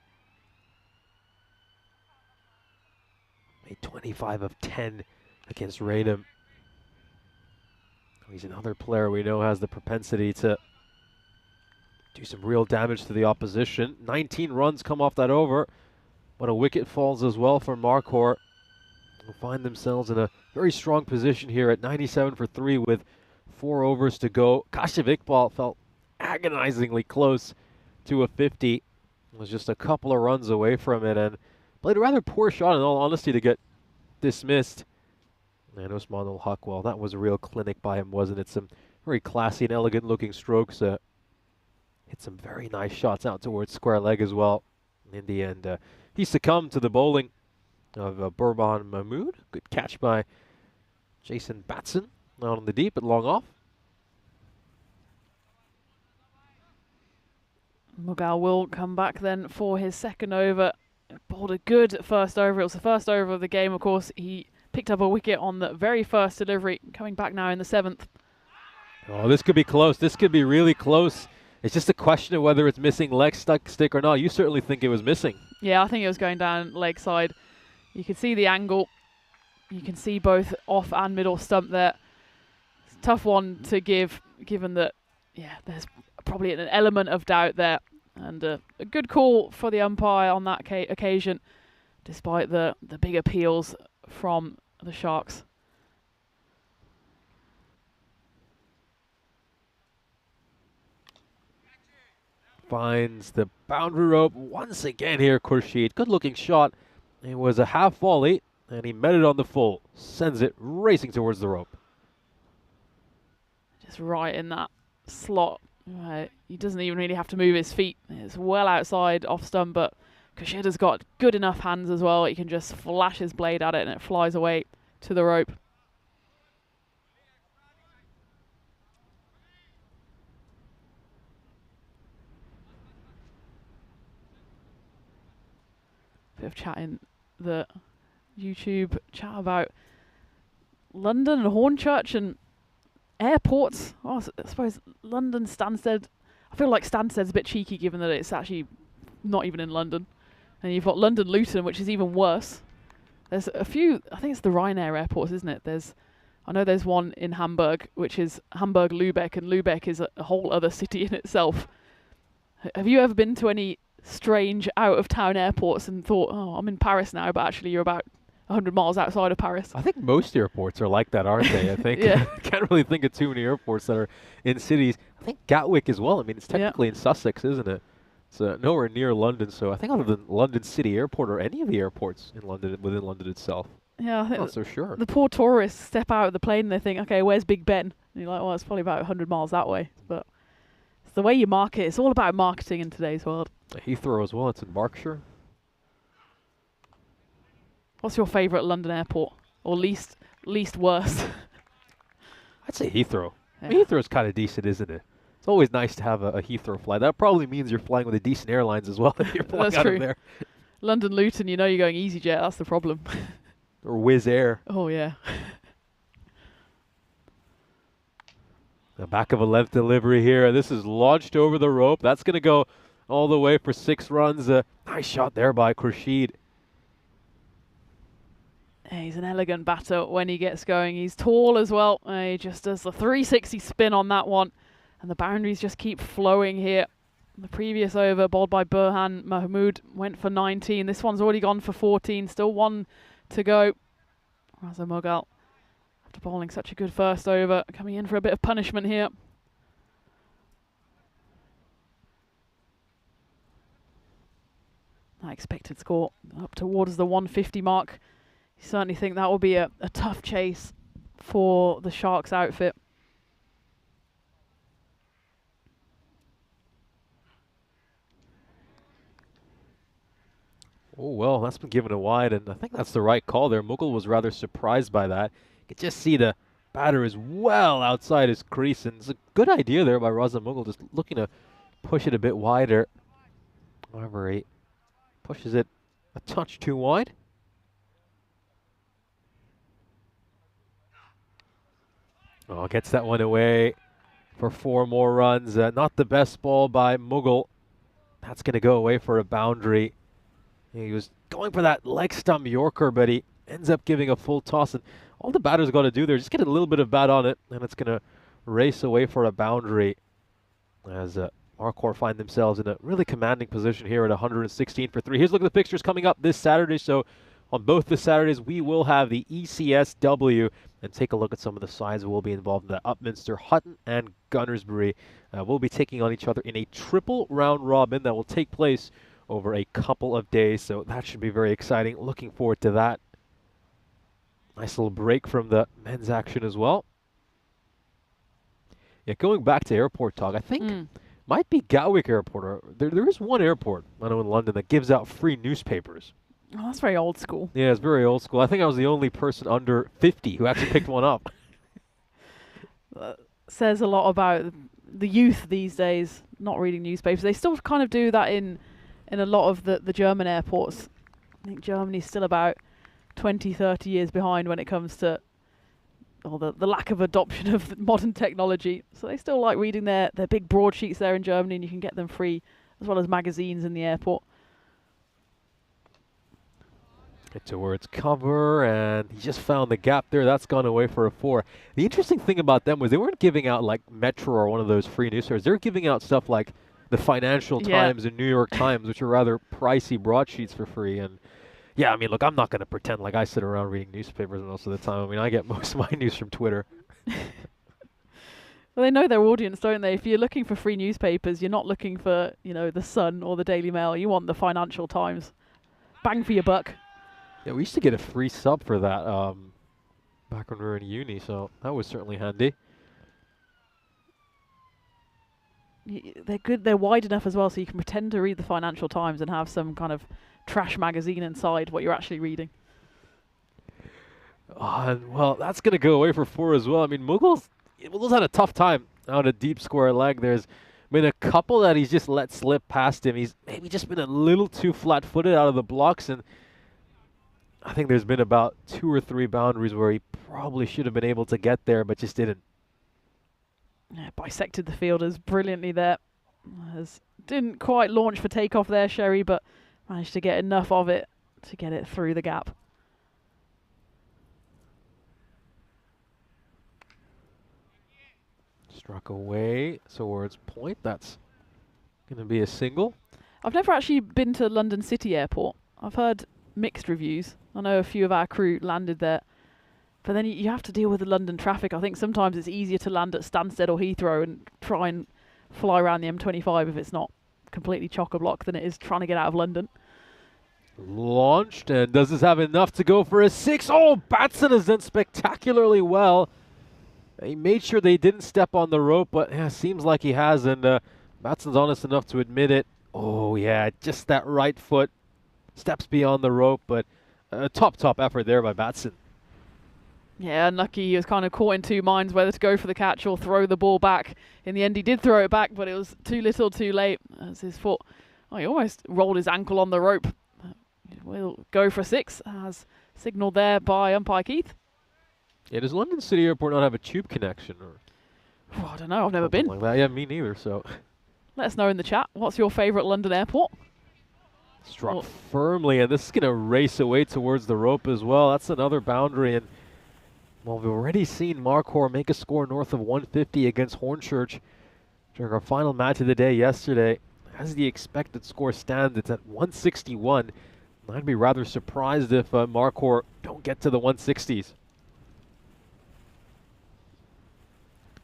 [SPEAKER 3] Made 25 of 10 against Raynham. He's another player we know has the propensity to do some real damage to the opposition. 19 runs come off that over. But a wicket falls as well for Markor. Will find themselves in a very strong position here at 97 for 3 with 4 overs to go. Kashyap Iqbal felt agonizingly close to a 50. It was just a couple of runs away from it and played a rather poor shot in all honesty to get dismissed. And Usman ul Haq, well, that was a real clinic by him, wasn't it? Some very classy and elegant looking strokes. Hit some very nice shots out towards square leg as well. In the end, he succumbed to the bowling of Bourbon Mahmood. Good catch by Jason Batson out on the deep but long off.
[SPEAKER 2] Mughal will come back then for his second over. Bowled a good first over. It was the first over of the game, of course. He picked up a wicket on the very first delivery, coming back now in the 7th.
[SPEAKER 3] Oh, this could be close. This could be really close. It's just a question of whether it's missing leg stick or not. You certainly think it was missing.
[SPEAKER 2] Yeah, I think it was going down leg side. You can see the angle. You can see both off and middle stump there. It's a tough one to give, given that, yeah, there's probably an element of doubt there. And a good call for the umpire on that occasion, despite the big appeals from the Sharks.
[SPEAKER 3] Finds the boundary rope once again here, Khurshid. Good looking shot. It was a half volley, and he met it on the full. Sends it racing towards the rope.
[SPEAKER 2] Just right in that slot. He doesn't even really have to move his feet. It's well outside off stump, but Khurshid has got good enough hands as well. He can just flash his blade at it and it flies away to the rope. Bit of chat in the YouTube chat about London and Hornchurch and airports. Oh, I suppose London Stansted. I feel like Stansted's a bit cheeky given that it's actually not even in London. And you've got London Luton, which is even worse. There's a few, I think it's the Ryanair airports, isn't it? I know there's one in Hamburg, which is Hamburg-Lübeck, and Lübeck is a whole other city in itself. Have you ever been to any strange out-of-town airports and thought, oh, I'm in Paris now, but actually you're about 100 miles outside of Paris?
[SPEAKER 3] I think most airports are like that, aren't they? I think.
[SPEAKER 2] Yeah.
[SPEAKER 3] Can't really think of too many airports that are in cities. I think Gatwick as well. I mean, it's technically in Sussex, isn't it? It's nowhere near London. So I think other than London City Airport or any of the airports in London, within London itself.
[SPEAKER 2] Yeah, I think
[SPEAKER 3] Not so sure.
[SPEAKER 2] The poor tourists step out of the plane and they think, okay, where's Big Ben? And you're like, well, it's probably about 100 miles that way. But it's the way you market. It's all about marketing in today's world.
[SPEAKER 3] Heathrow as well. It's in Berkshire.
[SPEAKER 2] What's your favourite London airport? Or least worst?
[SPEAKER 3] I'd say Heathrow.
[SPEAKER 2] Yeah.
[SPEAKER 3] Heathrow's kind of decent, isn't it? It's always nice to have a Heathrow flight. That probably means you're flying with a decent airlines as well if you're flying
[SPEAKER 2] That's
[SPEAKER 3] out
[SPEAKER 2] true.
[SPEAKER 3] of there.
[SPEAKER 2] London Luton, you know you're going EasyJet. That's the problem.
[SPEAKER 3] Or Wizz Air.
[SPEAKER 2] Oh, yeah.
[SPEAKER 3] The back of a left delivery here. This is launched over the rope. That's going to go all the way for 6 runs. Nice shot there by Khurshid.
[SPEAKER 2] He's an elegant batter when he gets going. He's tall as well. He just does the 360 spin on that one. And the boundaries just keep flowing here. The previous over, bowled by Burhan Mahmood, went for 19. This one's already gone for 14. Still 1 to go. Raza Mughal, after bowling such a good first over, coming in for a bit of punishment here. That expected score up towards the 150 mark. You certainly think that will be a tough chase for the Sharks outfit.
[SPEAKER 3] Oh, well, that's been given a wide, and I think that's the right call there. Mughal was rather surprised by that. You can just see the batter is well outside his crease, and it's a good idea there by Raza Mughal, just looking to push it a bit wider. However, he pushes it a touch too wide. Oh, gets that one away for 4 more runs. Not the best ball by Mughal. That's going to go away for a boundary. He was going for that leg stump Yorker, but he ends up giving a full toss. And all the batter's got to do there is just get a little bit of bat on it, and it's going to race away for a boundary. As Marquardt find themselves in a really commanding position here at 116 for 3. Here's a look at the fixtures coming up this Saturday. So on both the Saturdays, we will have the ECSW, and take a look at some of the sides that will be involved in that. Upminster, Hutton, and Gunnersbury will be taking on each other in a triple round robin that will take place over a couple of days, so that should be very exciting. Looking forward to that. Nice little break from the men's action as well. Yeah, going back to airport talk, I think Might be Gatwick Airport. Or there is one airport, I know in London, that gives out free newspapers.
[SPEAKER 2] Oh, that's very old school.
[SPEAKER 3] Yeah, it's very old school. I think I was the only person under 50 who actually picked one up.
[SPEAKER 2] Says a lot about the youth these days, not reading newspapers. They still kind of do that in a lot of the German airports. I think Germany's still about 20, 30 years behind when it comes to the lack of adoption of modern technology. So they still like reading their big broadsheets there in Germany, and you can get them free, as well as magazines in the airport.
[SPEAKER 3] Get towards cover, and he just found the gap there. That's gone away for a 4. The interesting thing about them was they weren't giving out like Metro or one of those free newspapers. They were giving out stuff like the Financial Times and New York Times, which are rather pricey broadsheets for free. And yeah, I mean, look, I'm not going to pretend like I sit around reading newspapers most of the time. I mean, I get most of my news from Twitter.
[SPEAKER 2] Well, they know their audience, don't they? If you're looking for free newspapers, you're not looking for, the Sun or the Daily Mail. You want the Financial Times. Bang for your buck.
[SPEAKER 3] Yeah, we used to get a free sub for that back when we were in uni, so that was certainly handy.
[SPEAKER 2] They're good. They're wide enough as well, so you can pretend to read the Financial Times and have some kind of trash magazine inside what you're actually reading.
[SPEAKER 3] Well, that's going to go away for 4 as well. I mean, Mughals had a tough time out of deep square leg. There's been a couple that he's just let slip past him. He's maybe just been a little too flat-footed out of the blocks, and I think there's been about 2 or 3 boundaries where he probably should have been able to get there, but just didn't.
[SPEAKER 2] Yeah, bisected the fielders brilliantly there. Didn't quite launch for takeoff there, Sherry, but managed to get enough of it to get it through the gap.
[SPEAKER 3] Struck away towards point. That's going to be a single.
[SPEAKER 2] I've never actually been to London City Airport. I've heard mixed reviews. I know a few of our crew landed there. But then you have to deal with the London traffic. I think sometimes it's easier to land at Stansted or Heathrow and try and fly around the M25 if it's not completely chock-a-block than it is trying to get out of London.
[SPEAKER 3] Launched, and does this have enough to go for a 6? Oh, Batson has done spectacularly well. He made sure they didn't step on the rope, but yeah, seems like he has, and Batson's honest enough to admit it. Oh yeah, just that right foot steps beyond the rope, but a top effort there by Batson.
[SPEAKER 2] Yeah, unlucky. He was kind of caught in two minds whether to go for the catch or throw the ball back. In the end, he did throw it back, but it was too little too late as his foot. Oh, he almost rolled his ankle on the rope. We'll go for 6, as signalled there by umpire Keith.
[SPEAKER 3] Yeah, does London City Airport not have a tube connection? Or
[SPEAKER 2] oh, I don't know. I've never been.
[SPEAKER 3] Like that. Yeah, me neither. So
[SPEAKER 2] let us know in the chat. What's your favourite London airport?
[SPEAKER 3] Struck firmly, and this is going to race away towards the rope as well. That's another boundary, and well, we've already seen Markhor make a score north of 150 against Hornchurch during our final match of the day yesterday. As the expected score stands, it's at 161. I'd be rather surprised if Markhor don't get to the 160s.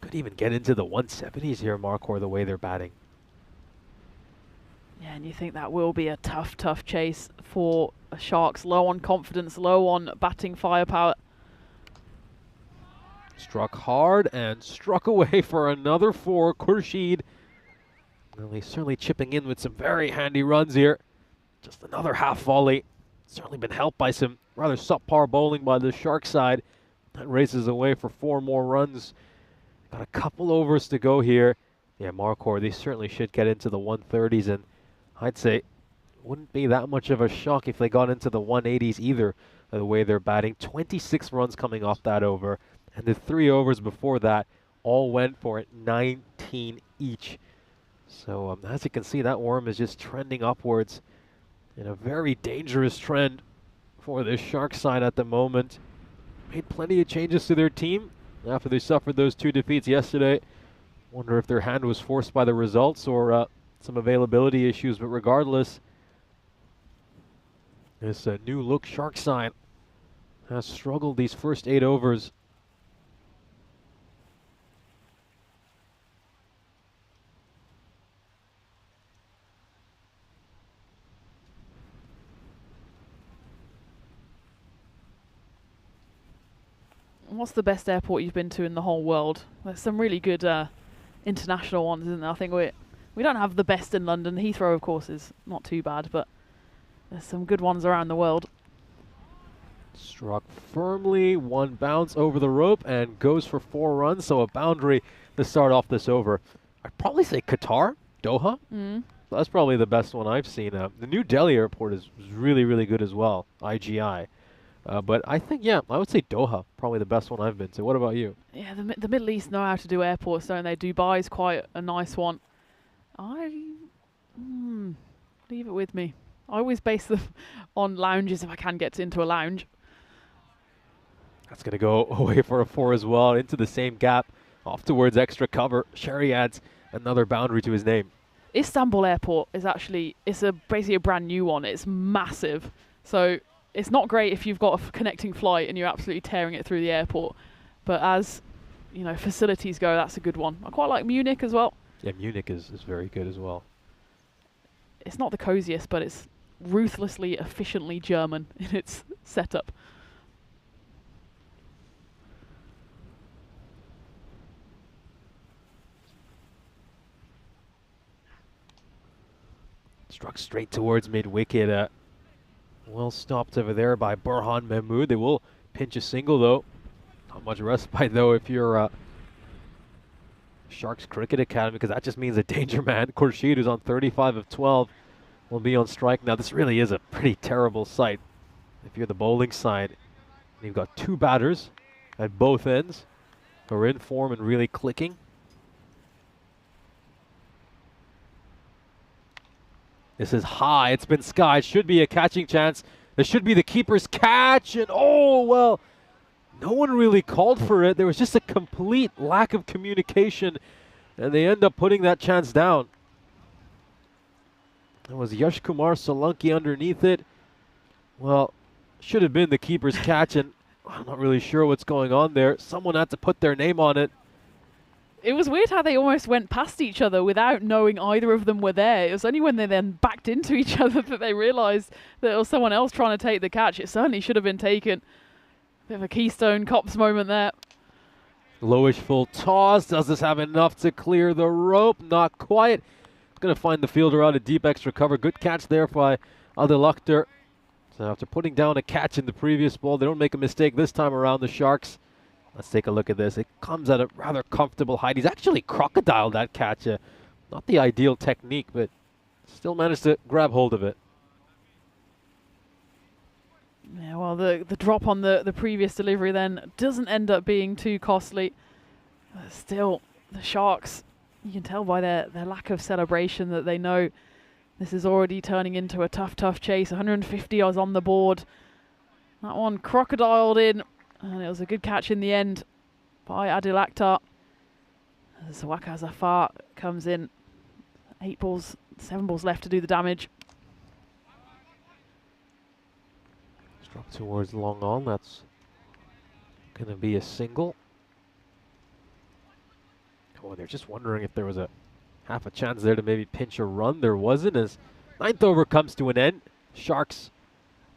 [SPEAKER 3] Could even get into the 170s here, Markhor, the way they're batting.
[SPEAKER 2] Yeah, and you think that will be a tough chase for Sharks. Low on confidence, low on batting firepower.
[SPEAKER 3] Struck hard and struck away for another 4. Khurshid. Well, he's certainly chipping in with some very handy runs here. Just another half volley. Certainly been helped by some rather subpar bowling by the Shark side. That races away for 4 more runs. Got a couple overs to go here. Yeah, Markhor, they certainly should get into the 130s, and I'd say wouldn't be that much of a shock if they got into the 180s either, the way they're batting. 26 runs coming off that over, and the 3 overs before that all went for it, 19 each. So as you can see, that worm is just trending upwards in a very dangerous trend for this Shark side at the moment. Made plenty of changes to their team after they suffered those 2 defeats yesterday. Wonder if their hand was forced by the results or some availability issues, but regardless, this new look Shark side has struggled these first 8 overs.
[SPEAKER 2] What's the best airport you've been to in the whole world? There's some really good international ones, isn't there? I think We don't have the best in London. Heathrow, of course, is not too bad, but there's some good ones around the world.
[SPEAKER 3] Struck firmly, one bounce over the rope and goes for 4 runs, so a boundary to start off this over. I'd probably say Qatar, Doha. That's probably the best one I've seen. The New Delhi airport is really, really good as well, IGI. But I think, yeah, I would say Doha, probably the best one I've been to. What about you?
[SPEAKER 2] Yeah, the Middle East know how to do airports, don't they? Dubai's quite a nice one. Leave it with me. I always base them on lounges if I can get into a lounge.
[SPEAKER 3] That's going to go away for a 4 as well, into the same gap, off towards extra cover. Sherry adds another boundary to his name.
[SPEAKER 2] Istanbul Airport is actually, basically a brand new one. It's massive. So it's not great if you've got a connecting flight and you're absolutely tearing it through the airport. But as, you know, facilities go, that's a good one. I quite like Munich as well.
[SPEAKER 3] Yeah, Munich is very good as well.
[SPEAKER 2] It's not the coziest, but it's ruthlessly, efficiently German in its setup.
[SPEAKER 3] Struck straight towards mid-wicket. Well stopped over there by Burhan Mahmood. They will pinch a single, though. Not much respite, though, if you're Sharks Cricket Academy, because that just means a danger man. Khurshid, who's on 35 of 12, will be on strike. Now, this really is a pretty terrible sight. If you're the bowling side, you've got 2 batters at both ends who are in form and really clicking. This is high. It's been skied. Should be a catching chance. This should be the keeper's catch. And oh, well, no one really called for it. There was just a complete lack of communication. And they end up putting that chance down. It was Yash Kumar Solanki underneath it. Well, should have been the keeper's catch. And I'm not really sure what's going on there. Someone had to put their name on it.
[SPEAKER 2] It was weird how they almost went past each other without knowing either of them were there. It was only when they then backed into each other that they realised that it was someone else trying to take the catch. It certainly should have been taken. Bit of a Keystone Cops moment there.
[SPEAKER 3] Lowish full toss. Does this have enough to clear the rope? Not quite. Going to find the fielder out of deep extra cover. Good catch there by Adil Akhtar. So after putting down a catch in the previous ball, they don't make a mistake this time around, the Sharks. Let's take a look at this. It comes at a rather comfortable height. He's actually crocodiled that catch. Not the ideal technique, but still managed to grab hold of it.
[SPEAKER 2] Yeah, well, the drop on the previous delivery then doesn't end up being too costly. Still, the Sharks, you can tell by their lack of celebration that they know this is already turning into a tough chase. 150 yards on the board. That one crocodiled in. And it was a good catch in the end by Adil Akhtar. As Waqar Zafar comes in. 7 balls left to do the damage.
[SPEAKER 3] Struck towards long on. That's going to be a single. Oh, they're just wondering if there was half a chance there to maybe pinch a run. There wasn't, as 9th over comes to an end. Sharks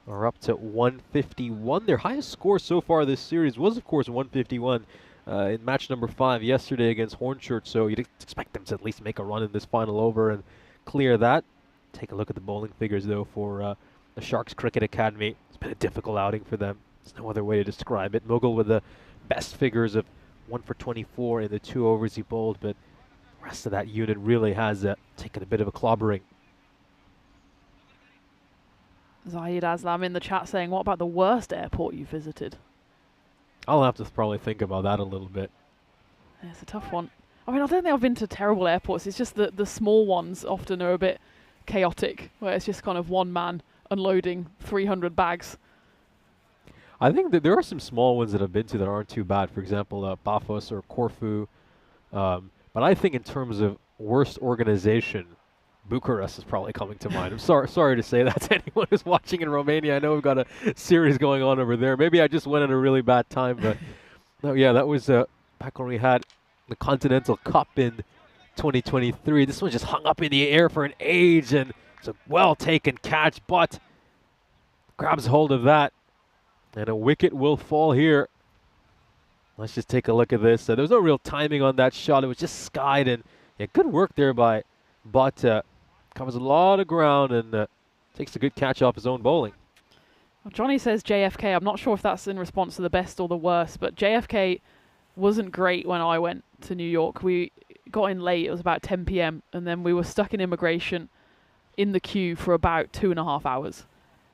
[SPEAKER 3] are up to 151. Their highest score so far this series was, of course, 151 in match number 5 yesterday against Hornchurch. So you'd expect them to at least make a run in this final over and clear that. Take a look at the bowling figures, though, for the Sharks Cricket Academy. It's been a difficult outing for them. There's no other way to describe it. Mughal with the best figures of 1 for 24 in the 2 overs he bowled, but the rest of that unit really has taken a bit of a clobbering.
[SPEAKER 2] Zahid Aslam in the chat saying, what about the worst airport you visited?
[SPEAKER 3] I'll have to probably think about that a little bit.
[SPEAKER 2] Yeah, it's a tough one. I mean, I don't think I've been to terrible airports. It's just the small ones often are a bit chaotic, where it's just kind of one man unloading 300 bags.
[SPEAKER 3] I think that there are some small ones that I've been to that aren't too bad. For example, Paphos or Corfu. But I think in terms of worst organization, Bucharest is probably coming to mind. I'm sorry to say that to anyone who's watching in Romania. I know we've got a series going on over there. Maybe I just went at a really bad time, but no, yeah, that was back when we had the Continental Cup in 2023. This one just hung up in the air for an age, and it's a well-taken catch, but grabs hold of that, and a wicket will fall here. Let's just take a look at this. There was no real timing on that shot. It was just skied, and yeah, good work there by but covers a lot of ground and takes a good catch off his own bowling.
[SPEAKER 2] Well, Johnny says JFK. I'm not sure if that's in response to the best or the worst, but JFK wasn't great when I went to New York. We got in late. It was about 10 p.m. and then we were stuck in immigration in the queue for about 2.5 hours.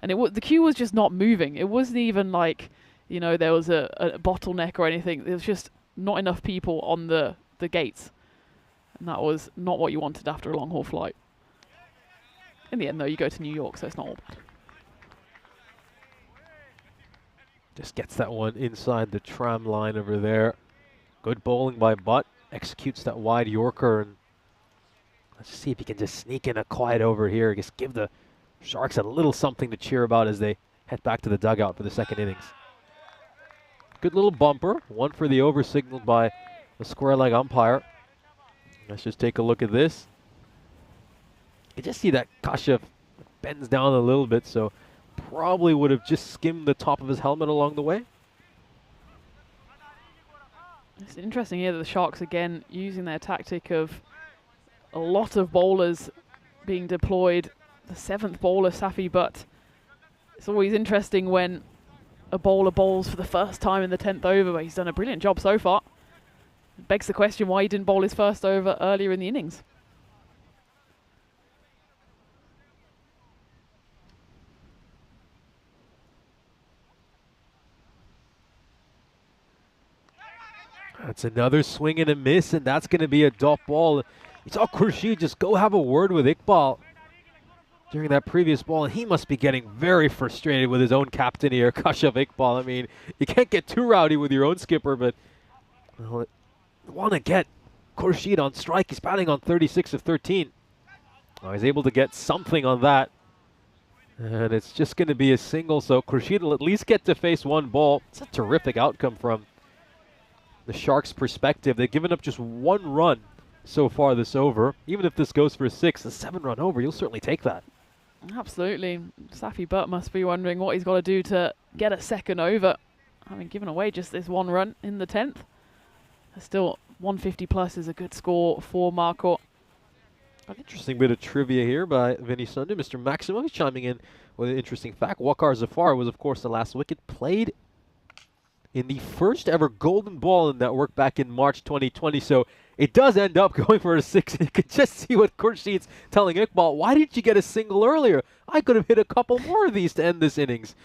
[SPEAKER 2] And the queue was just not moving. It wasn't even like, you know, there was a bottleneck or anything. There was just not enough people on the gates. And that was not what you wanted after a long haul flight. In the end, though, you go to New York, so it's not all bad.
[SPEAKER 3] Just gets that one inside the tram line over there. Good bowling by Butt. Executes that wide Yorker. And let's see if he can just sneak in a quiet over here. Just give the Sharks a little something to cheer about as they head back to the dugout for the second innings. Good little bumper. One for the over signaled by the square leg umpire. Let's just take a look at this. You just see that Kashev bends down a little bit, so probably would have just skimmed the top of his helmet along the way.
[SPEAKER 2] It's interesting here that the Sharks again using their tactic of a lot of bowlers being deployed. The 7th bowler, Safi Butt. It's always interesting when a bowler bowls for the first time in the 10th over, but he's done a brilliant job so far. It begs the question why he didn't bowl his first over earlier in the innings.
[SPEAKER 3] That's another swing and a miss, and that's going to be a dot ball. You saw Khurshid just go have a word with Iqbal during that previous ball, and he must be getting very frustrated with his own captain here, Kashev Iqbal. I mean, you can't get too rowdy with your own skipper, but well, you want to get Khurshid on strike. He's batting on 36 of 13. Oh, he's able to get something on that, and it's just going to be a single, so Khurshid will at least get to face one ball. It's a terrific outcome from the Sharks' perspective. They've given up just 1 run so far this over. Even if this goes for a 6, a 7-run over, you'll certainly take that.
[SPEAKER 2] Absolutely. Safi Butt must be wondering what he's got to do to get a second over, having given away just this 1 run in the 10th. Still, 150 plus is a good score for Marco.
[SPEAKER 3] An interesting bit of trivia here by Vinny Sunday. Mr. Maximo is chiming in with an interesting fact. Waqar Zafar was, of course, the last wicket played in the first ever golden ball in that work back in March 2020. So it does end up going for a 6. You could just see what Khurshid's telling Iqbal. Why didn't you get a single earlier? I could have hit a couple more of these to end this innings.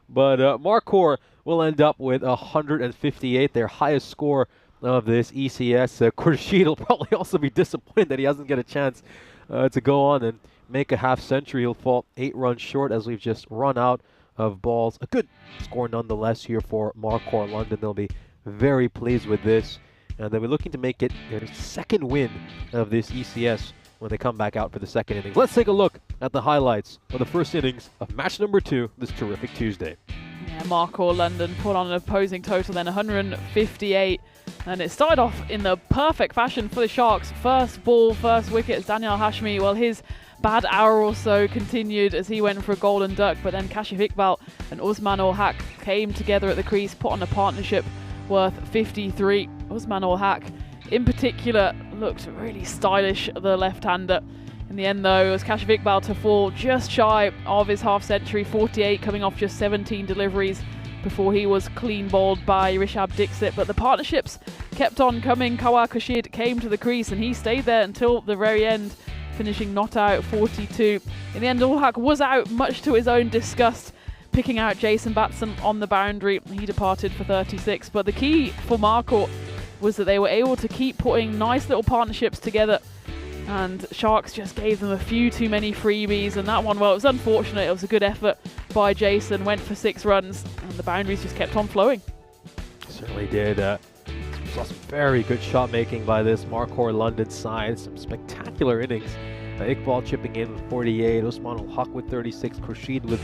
[SPEAKER 3] But Marquardt will end up with 158, their highest score of this ECS. Khurshid will probably also be disappointed that he doesn't get a chance to go on and make a half century. He'll fall 8 runs short as we've just run out of balls. A good score nonetheless here for Marquardt London. They'll be very pleased with this, and they'll be looking to make it their second win of this ECS when they come back out for the second inning. Let's take a look at the highlights of the first innings of match number 2 this terrific Tuesday.
[SPEAKER 2] Yeah, Marquardt London put on an opposing total then 158, and it started off in the perfect fashion for the Sharks. First ball, first wicket is Daniel Hashmi. Well, his bad hour or so continued as he went for a golden duck, but then Kashif Iqbal and Usman Ul Haq came together at the crease, put on a partnership worth 53. Usman Ul Haq in particular looked really stylish, the left-hander. In the end though, it was Kashif Iqbal to fall just shy of his half century, 48, coming off just 17 deliveries before he was clean bowled by Rishabh Dixit. But the partnerships kept on coming. Kawar Khurshid came to the crease and he stayed there until the very end, finishing not out 42. In the end, Ul Haq was out, much to his own disgust, picking out Jason Batson on the boundary. He departed for 36. But the key for Marquardt was that they were able to keep putting nice little partnerships together, and Sharks just gave them a few too many freebies, and that one, well, it was unfortunate. It was a good effort by Jason, went for 6 runs, and the boundaries just kept on flowing.
[SPEAKER 3] Certainly did. Saw some very good shot making by this Marquardt London side. Some spectacular innings. Iqbal chipping in with 48, Usman Ul Haq with 36, Khurshid with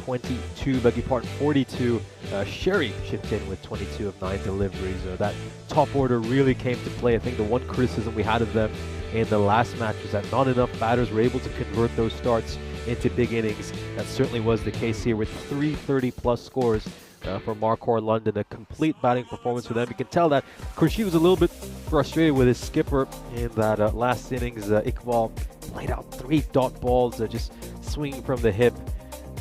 [SPEAKER 3] 22, beg your pardon, 42. Sherry chipped in with 22 of 9 deliveries. That top order really came to play. I think the one criticism we had of them in the last match was that not enough batters were able to convert those starts into big innings. That certainly was the case here with 3 30-plus scores for Marcor London. A complete batting performance for them. You can tell that Khurshid was a little bit frustrated with his skipper in that last innings. Iqbal played out 3 dot balls, just swinging from the hip.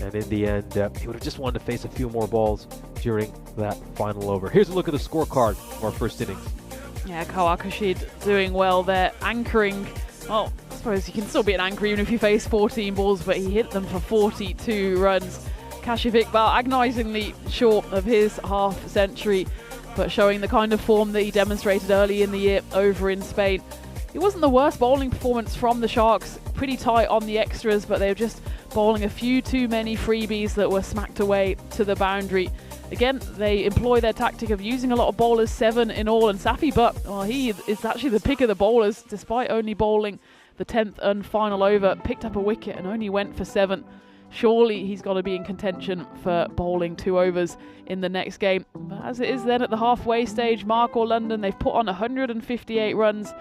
[SPEAKER 3] And in the end, he would have just wanted to face a few more balls during that final over. Here's a look at the scorecard of our first innings.
[SPEAKER 2] Yeah, Kawar Khurshid doing well there, anchoring. Well, I suppose you can still be an anchor even if you face 14 balls, but he hit them for 42 runs. Kashif Iqbal agonisingly short of his half century, but showing the kind of form that he demonstrated early in the year over in Spain. It wasn't the worst bowling performance from the Sharks, pretty tight on the extras, but they were just bowling a few too many freebies that were smacked away to the boundary. Again, they employ their tactic of using a lot of bowlers, 7 in all, and Safi Butt, well, he is actually the pick of the bowlers, despite only bowling the 10th and final over, picked up a wicket and only went for 7. Surely he's got to be in contention for bowling 2 overs in the next game. But as it is then at the halfway stage, Marcor London, they've put on 158 runs.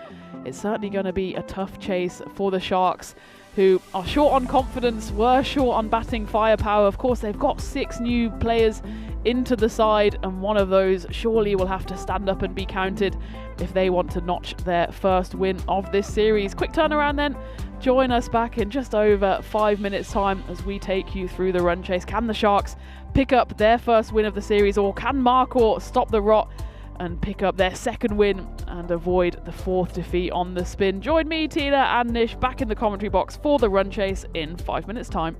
[SPEAKER 2] It's certainly going to be a tough chase for the Sharks, who are short on confidence, were short on batting firepower. Of course, they've got 6 new players into the side, and one of those surely will have to stand up and be counted if they want to notch their first win of this series. Quick turnaround then. Join us back in just over 5 minutes time as we take you through the run chase. Can the Sharks pick up their first win of the series, or can Marcor stop the rot and pick up their second win and avoid the 4th defeat on the spin? Join me, Tina and Nish, back in the commentary box for the run chase in 5 minutes time.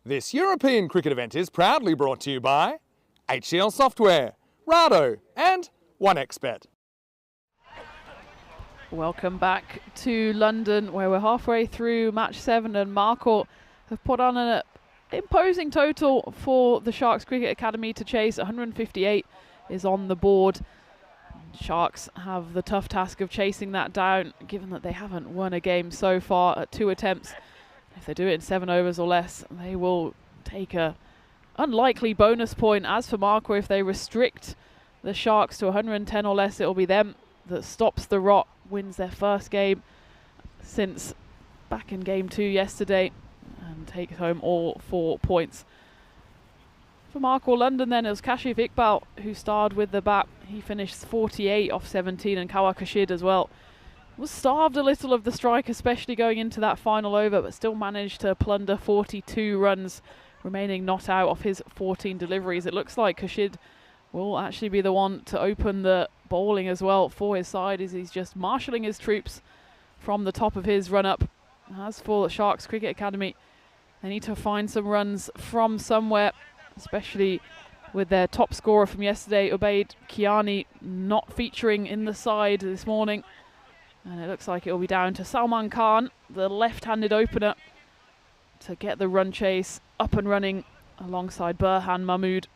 [SPEAKER 1] This European cricket event is proudly brought to you by HCL Software, Rado and 1xBet.
[SPEAKER 2] Welcome back to London, where we're halfway through match 7 and Marcourt have put on an imposing total for the Sharks Cricket Academy to chase. 158 is on the board. Sharks have the tough task of chasing that down, given that they haven't won a game so far at 2 attempts. If they do it in 7 overs or less, they will take a unlikely bonus point. As for Marcourt, if they restrict the Sharks to 110 or less, it will be them that stops the rot, wins their first game since back in game 2 yesterday, and takes home all 4 points. For Marcourt London then, it was Kashif Iqbal who starred with the bat. He finished 48 off 17, and Kawa Kashid as well was starved a little of the strike, especially going into that final over, but still managed to plunder 42 runs, remaining not out of his 14 deliveries. It looks like Kashid will actually be the one to open the bowling as well for his side, as he's just marshalling his troops from the top of his run-up. As for the Sharks Cricket Academy, they need to find some runs from somewhere, especially with their top scorer from yesterday, Ubaid Kiani, not featuring in the side this morning. And it looks like it will be down to Salman Khan, the left-handed opener, to get the run chase up and running alongside Burhan Mahmood,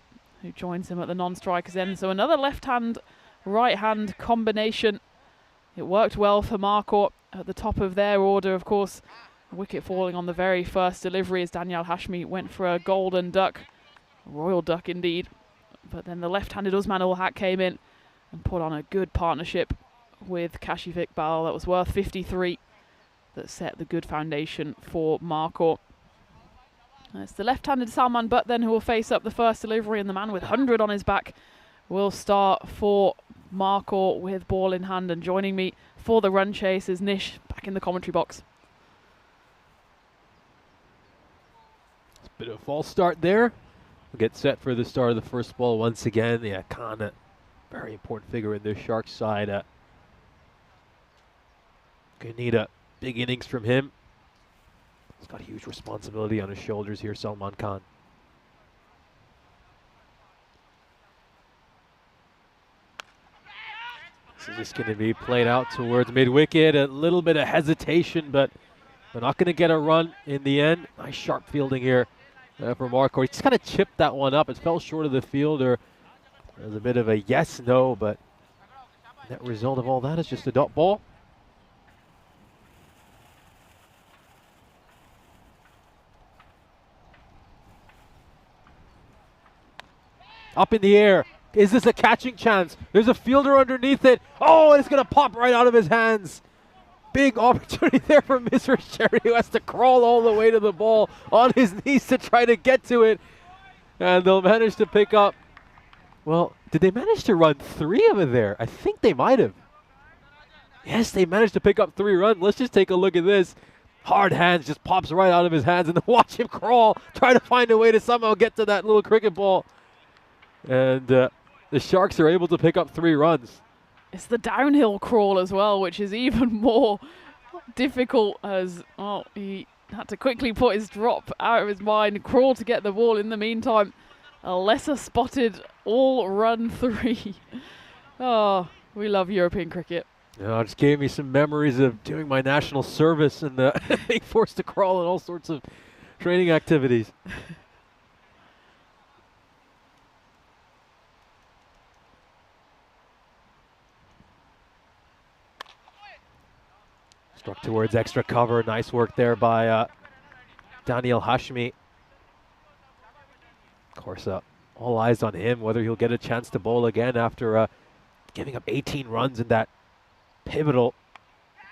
[SPEAKER 2] who joins him at the non-strikers end. So another left-hand, right-hand combination. It worked well for Marcourt at the top of their order, of course. A wicket falling on the very first delivery as Daniel Hashmi went for a golden duck, a royal duck indeed. But then the left-handed Usman ul Haq came in and put on a good partnership with Kashif Iqbal. That was worth 53. That set the good foundation for Marcourt. It's the left-handed Salman Butt then who will face up the first delivery, and the man with 100 on his back will start for Marcourt with ball in hand. And joining me for the run chase is Nish back in the commentary box.
[SPEAKER 3] It's a bit of a false start there. We'll get set for the start of the first ball once again. Yeah, Khan, a very important figure in this Sharks side. Gonna need a big innings from him. He's got a huge responsibility on his shoulders here, Salman Khan. So this is going to be played out towards mid-wicket. A little bit of hesitation, but they're not going to get a run in the end. Nice sharp fielding here for Marcourt. He just kind of chipped that one up. It fell short of the fielder. There's a bit of a yes-no, but net result of all that is just a dot ball. Up in the air. Is this a catching chance? There's a fielder underneath it. Oh, it's going to pop right out of his hands. Big opportunity there for Mr. Sherry, who has to crawl all the way to the ball on his knees to try to get to it. And they'll manage to pick up. Well, did they manage to run 3 of it there? I think they might have. Yes, they managed to pick up 3 runs. Let's just take a look at this. Hard hands just pops right out of his hands, and then watch him crawl, try to find a way to somehow get to that little cricket ball. And the Sharks are able to pick up 3 runs.
[SPEAKER 2] It's the downhill crawl as well, which is even more difficult, as he had to quickly put his drop out of his mind, crawl to get the ball. In the meantime, a lesser spotted all run 3. Oh, we love European cricket.
[SPEAKER 3] Yeah, it just gave me some memories of doing my national service and being forced to crawl in all sorts of training activities. Struck towards extra cover. Nice work there by Daniel Hashmi. Of course, all eyes on him, whether he'll get a chance to bowl again after giving up 18 runs in that pivotal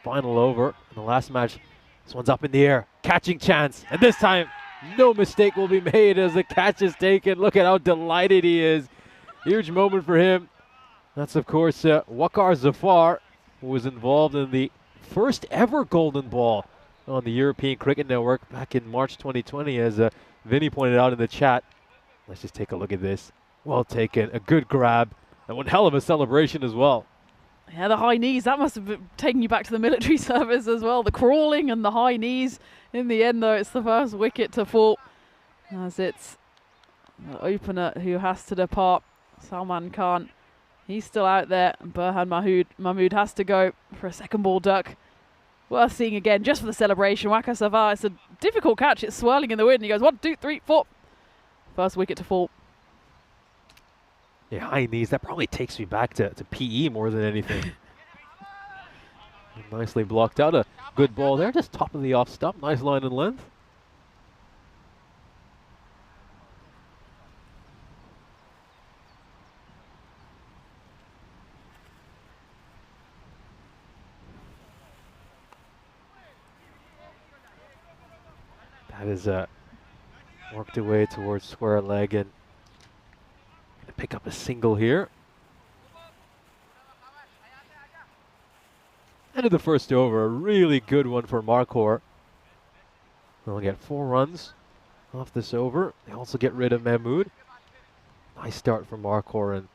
[SPEAKER 3] final over in the last match. This one's up in the air. Catching chance. And this time, no mistake will be made as the catch is taken. Look at how delighted he is. Huge moment for him. That's, of course, Waqar Zafar, who was involved in the first ever golden ball on the European Cricket Network back in March 2020, as Vinny pointed out in the chat. Let's just take a look at this. Well taken, a good grab, and one hell of a celebration as well.
[SPEAKER 2] Yeah, the high knees, that must have been taking you back to the military service as well. The crawling and the high knees. In the end, though, it's the first wicket to fall. as it's the opener who has to depart. Salman Khan, he's still out there. Burhan Mahmood has to go for a second ball duck. Worth seeing again just for the celebration. Waka Sava, it's a difficult catch. It's swirling in the wind. He goes 1, 2, 3, 4. First wicket to fall.
[SPEAKER 3] Yeah, high knees. That probably takes me back to PE more than anything. Nicely blocked out. A good ball there. Just top of the off stump. Nice line and length. That is worked away towards square leg and gonna pick up a single here. End of the first over, a really good one for Markor. They'll get 4 runs off this over. They also get rid of Mahmood. Nice start for Markor, and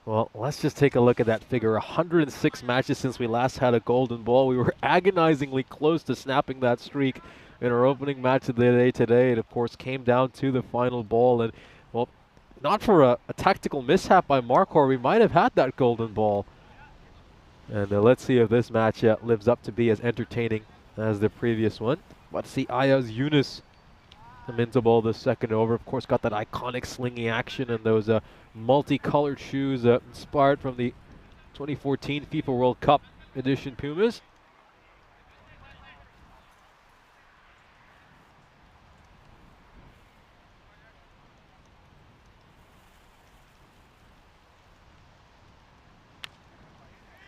[SPEAKER 3] well, let's just take a look at that figure. 106 matches since we last had a golden ball. We were agonizingly close to snapping that streak in our opening match of the day today. It, of course, came down to the final ball. And, well, not for a tactical mishap by Markor, we might have had that golden ball. And let's see if this match lives up to be as entertaining as the previous one. Let's see Ayaz Yunus come into ball the second over. Of course, got that iconic slinging action and those multicolored shoes inspired from the 2014 FIFA World Cup edition Pumas.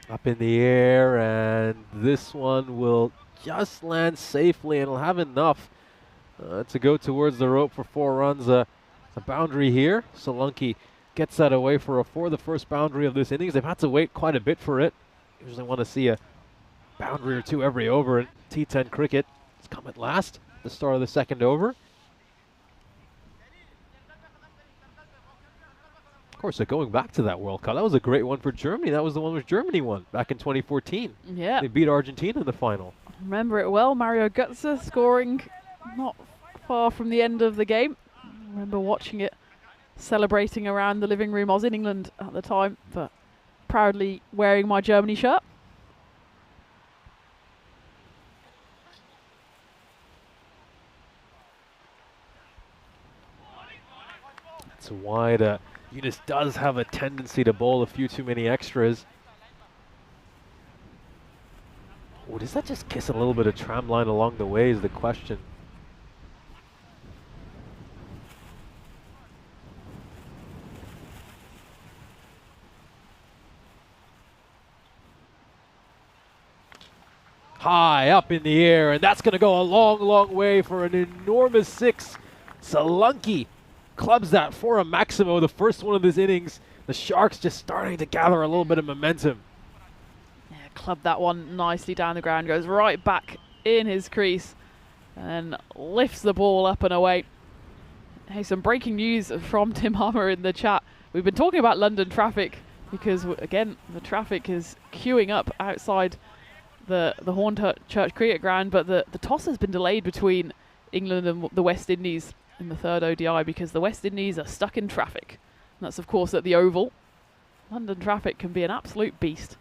[SPEAKER 3] Up in the air, and this one will just land safely, and it'll have enough to go towards the rope for 4 runs. A boundary here. Solanki gets that away for a 4, the first boundary of this innings. They've had to wait quite a bit for it. Usually want to see a boundary or 2 every over in T10 cricket. It's come at last, the start of the second over. Of course, going back to that World Cup, that was a great one for Germany. That was the one which Germany won back in 2014.
[SPEAKER 2] Yeah.
[SPEAKER 3] They beat Argentina in the final.
[SPEAKER 2] Remember it well. Mario Götze scoring not far from the end of the game. Remember watching it, celebrating around the living room. I was in England at the time, but proudly wearing my Germany shirt.
[SPEAKER 3] It's wide. Yunus does have a tendency to bowl a few too many extras. Oh, does that just kiss a little bit of tram line along the way is the question. High up in the air, and that's going to go a long, long way for an enormous 6. Solanki clubs that for a Maximo, the first one of this innings. The Sharks just starting to gather a little bit of momentum.
[SPEAKER 2] Yeah, clubbed that one nicely down the ground, goes right back in his crease and lifts the ball up and away. Hey, some breaking news from Tim Hammer in the chat. We've been talking about London traffic because, again, the traffic is queuing up outside the Hornchurch cricket ground, but the toss has been delayed between England and the West Indies in the third ODI because the West Indies are stuck in traffic. And that's, of course, at the Oval. London traffic can be an absolute beast.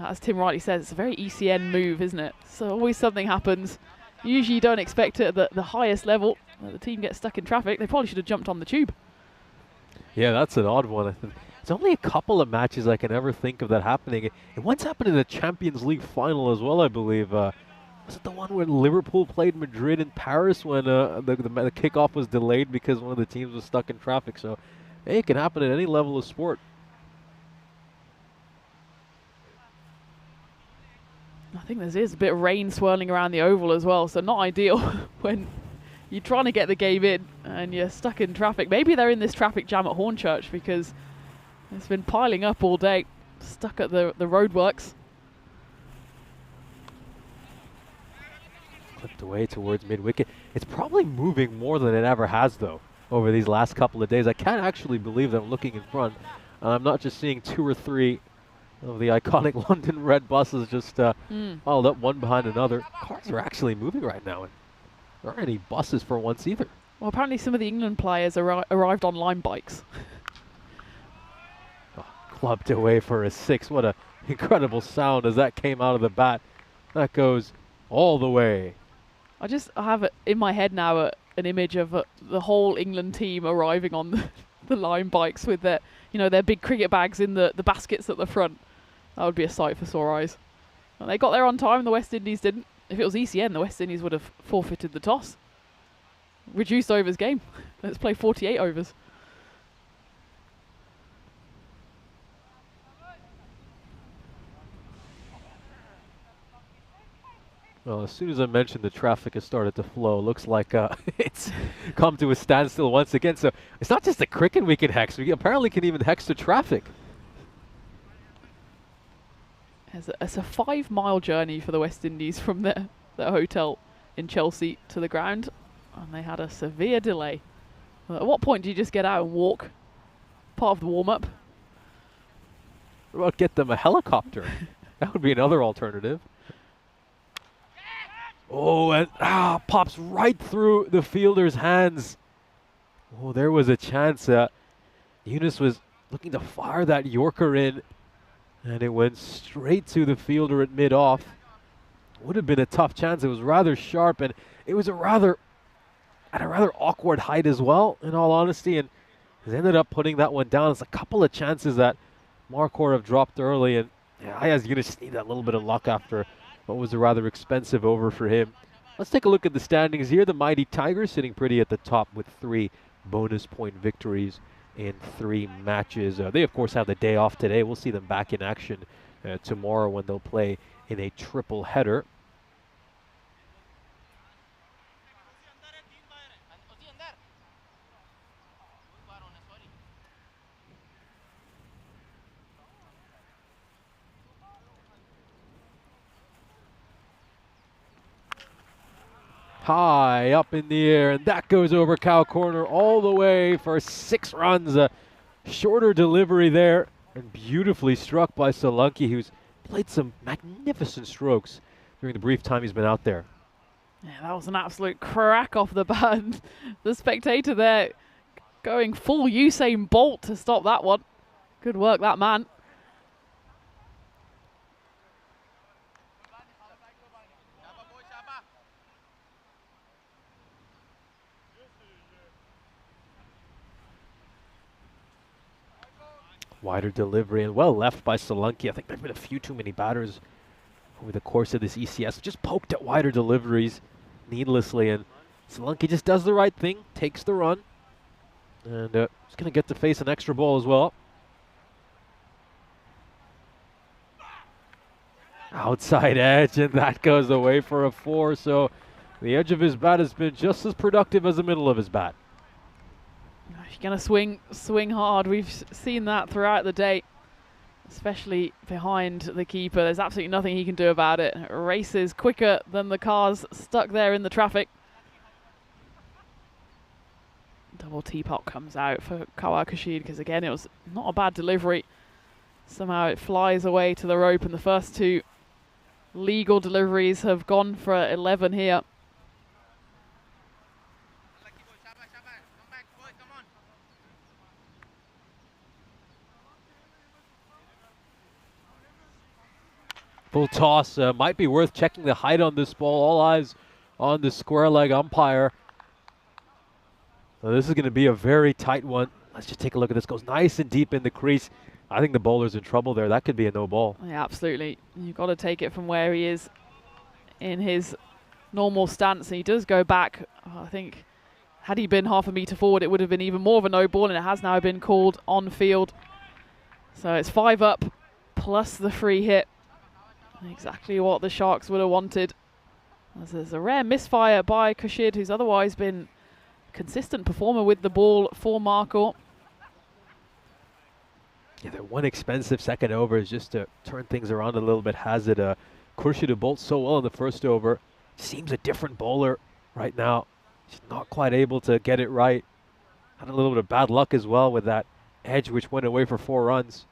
[SPEAKER 2] As Tim rightly says, it's a very ECN move, isn't it? So always something happens. Usually you don't expect it at the highest level. The team gets stuck in traffic. They probably should have jumped on the tube.
[SPEAKER 3] Yeah, that's an odd one. There's only a couple of matches I can ever think of that happening. And once happened in the Champions League final as well, I believe. Was it the one where Liverpool played Madrid in Paris when the kickoff was delayed because one of the teams was stuck in traffic? So, hey, it can happen at any level of sport.
[SPEAKER 2] I think there is a bit of rain swirling around the Oval as well, so not ideal when you're trying to get the game in and you're stuck in traffic. Maybe they're in this traffic jam at Hornchurch because it's been piling up all day, stuck at the roadworks.
[SPEAKER 3] Clipped away towards mid-wicket. It's probably moving more than it ever has, though, over these last couple of days. I can't actually believe that I'm looking in front. I'm not just seeing 2 or 3 of the iconic London red buses just piled up one behind another. Cars are actually moving right now. And There aren't any buses for once either.
[SPEAKER 2] Well, apparently some of the England players arrived on Lime bikes.
[SPEAKER 3] Clubbed away for a 6. What a incredible sound as that came out of the bat. That goes all the way.
[SPEAKER 2] I have in my head now an image of the whole England team arriving on the Lime bikes with their, their big cricket bags in the baskets at the front. That would be a sight for sore eyes. And they got there on time, the West Indies didn't. If it was ECN, the West Indies would have forfeited the toss. Reduced overs game. Let's play 48 overs.
[SPEAKER 3] Well, as soon as I mentioned the traffic has started to flow, looks like it's come to a standstill once again. So it's not just the cricket we can hex, we apparently can even hex the traffic.
[SPEAKER 2] It's a 5-mile journey for the West Indies from their hotel in Chelsea to the ground, and they had a severe delay. At what point do you just get out and walk? Part of the warm-up.
[SPEAKER 3] What about get them a helicopter? That would be another alternative. Oh, and pops right through the fielder's hands. Oh, there was a chance. Eunice was looking to fire that Yorker in, and it went straight to the fielder at mid-off. Would have been a tough chance. It was rather sharp, and it was at a rather awkward height as well, in all honesty, and has ended up putting that one down. It's a couple of chances that Markor have dropped early, and Ayaz Eunice need that little bit of luck after what was a rather expensive over for him. Let's take a look at the standings here. The Mighty Tigers sitting pretty at the top with 3 bonus point victories in 3 matches. They, of course, have the day off today. We'll see them back in action tomorrow when they'll play in a triple header. High up in the air, and that goes over cow corner all the way for 6 runs. A shorter delivery there, and beautifully struck by Solanke, who's played some magnificent strokes during the brief time he's been out there.
[SPEAKER 2] Yeah, that was an absolute crack off the bat. The spectator there going full Usain Bolt to stop that one. Good work, that man.
[SPEAKER 3] Wider delivery and well left by Solanke. I think there have been a few too many batters over the course of this ECS. Just poked at wider deliveries needlessly, and Solanke just does the right thing, takes the run, and he's going to get to face an extra ball as well. Outside edge, and that goes away for a 4, so the edge of his bat has been just as productive as the middle of his bat.
[SPEAKER 2] If you're going to swing hard, we've seen that throughout the day, especially behind the keeper. There's absolutely nothing he can do about it. It races quicker than the cars stuck there in the traffic. Double teapot comes out for Kawar Kashid because, again, it was not a bad delivery. Somehow it flies away to the rope, and the first 2 legal deliveries have gone for 11 here.
[SPEAKER 3] Full toss. Might be worth checking the height on this ball. All eyes on the square leg umpire. So this is going to be a very tight one. Let's just take a look at this. Goes nice and deep in the crease. I think the bowler's in trouble there. That could be a no ball.
[SPEAKER 2] Yeah, absolutely. You've got to take it from where he is in his normal stance. And he does go back. I think had he been half a metre forward, it would have been even more of a no ball, and it has now been called on field. So it's 5 up plus the free hit. Exactly what the Sharks would have wanted. As there's a rare misfire by Kashid, who's otherwise been a consistent performer with the ball for Markor.
[SPEAKER 3] Yeah, their one expensive second over is just to turn things around a little bit. Has it? Khurshid, who bowled so well in the first over, seems a different bowler right now. He's not quite able to get it right. Had a little bit of bad luck as well with that edge, which went away for 4 runs.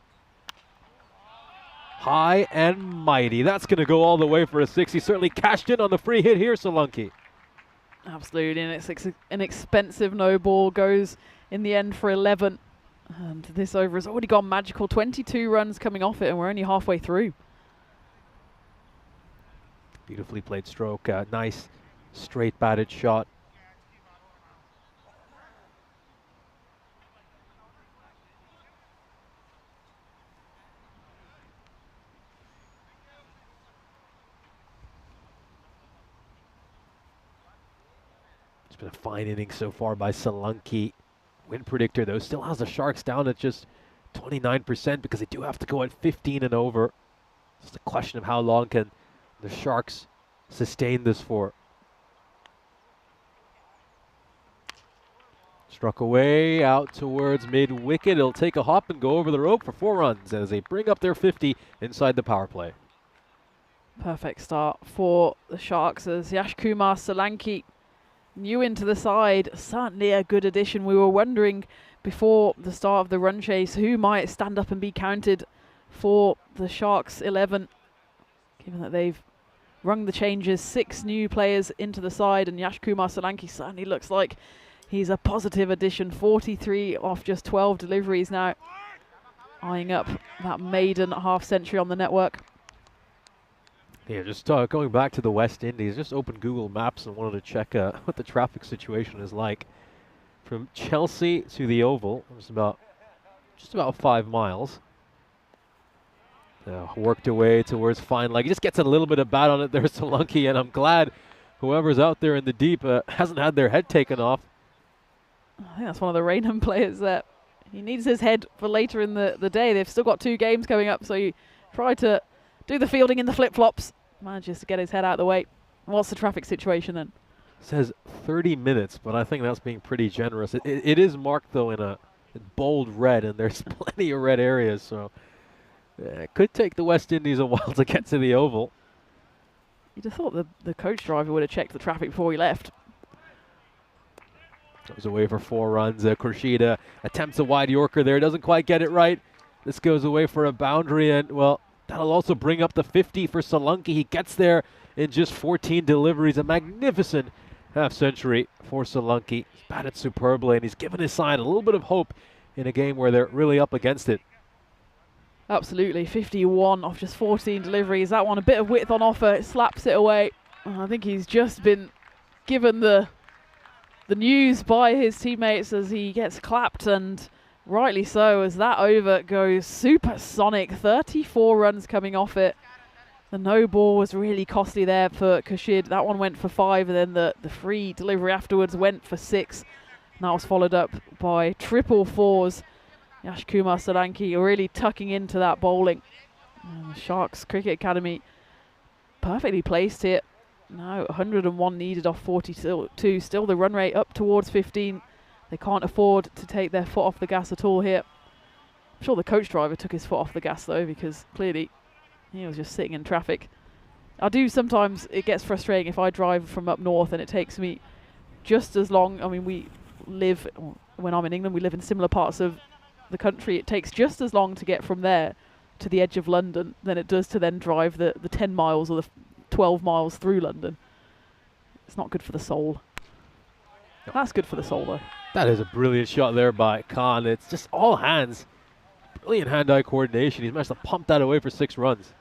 [SPEAKER 3] High and mighty. That's going to go all the way for a 6. He certainly cashed in on the free hit here, Solanke.
[SPEAKER 2] Absolutely, and it's an expensive no ball, goes in the end for 11. And this over has already gone magical. 22 runs coming off it, and we're only halfway through.
[SPEAKER 3] Beautifully played stroke. Nice straight batted shot. It's been a fine inning so far by Solanke. Win predictor, though, still has the Sharks down at just 29% because they do have to go at 15 and over. It's a question of how long can the Sharks sustain this for. Struck away out towards mid-wicket. It'll take a hop and go over the rope for 4 runs as they bring up their 50 inside the power play.
[SPEAKER 2] Perfect start for the Sharks as Yash Kumar Solanke new into the side. Certainly a good addition. We were wondering before the start of the run chase who might stand up and be counted for the Sharks 11, given that they've rung the changes. 6 new players into the side, and Yash Kumar Solanke certainly looks like he's a positive addition. 43 off just 12 deliveries now, eyeing up that maiden half century on the network.
[SPEAKER 3] Yeah, just going back to the West Indies, just opened Google Maps and wanted to check what the traffic situation is like. From Chelsea to the Oval, it's just about 5 miles. Worked away towards fine leg. He just gets a little bit of bat on it there, Solanke, and I'm glad whoever's out there in the deep hasn't had their head taken off.
[SPEAKER 2] I think that's one of the Raynham players that he needs his head for later in the day. They've still got 2 games coming up, so he tried to do the fielding in the flip-flops. Manages to get his head out of the way. What's the traffic situation then?
[SPEAKER 3] Says 30 minutes, but I think that's being pretty generous. It is marked, though, in bold red, and there's plenty of red areas, so it could take the West Indies a while to get to the Oval.
[SPEAKER 2] You'd have thought the coach driver would have checked the traffic before he left.
[SPEAKER 3] Goes away for 4 runs. Khurshid attempts a wide Yorker there. Doesn't quite get it right. This goes away for a boundary, and, well, that'll also bring up the 50 for Solanke. He gets there in just 14 deliveries. A magnificent half-century for Solanke. He's batted superbly, and he's given his side a little bit of hope in a game where they're really up against it.
[SPEAKER 2] Absolutely. 51 off just 14 deliveries. That one a bit of width on offer. It slaps it away. I think he's just been given the news by his teammates as he gets clapped, and rightly so, as that over goes supersonic. 34 runs coming off it. The no ball was really costly there for Khurshid. That one went for 5, and then the free delivery afterwards went for 6. And that was followed up by triple 4s. Yash Kumar Solanke really tucking into that bowling. And the Sharks Cricket Academy perfectly placed here. Now 101 needed off 42. Still the run rate up towards 15. They can't afford to take their foot off the gas at all here. I'm sure the coach driver took his foot off the gas though, because clearly he was just sitting in traffic. I do sometimes, it gets frustrating if I drive from up north and it takes me just as long. I mean, when I'm in England, we live in similar parts of the country. It takes just as long to get from there to the edge of London than it does to then drive the 10 miles or the 12 miles through London. It's not good for the soul.
[SPEAKER 3] No.
[SPEAKER 2] That's good for the soul though.
[SPEAKER 3] That is a brilliant shot there by Khan. It's just all hands. Brilliant hand-eye coordination. He's managed to pump that away for 6 runs.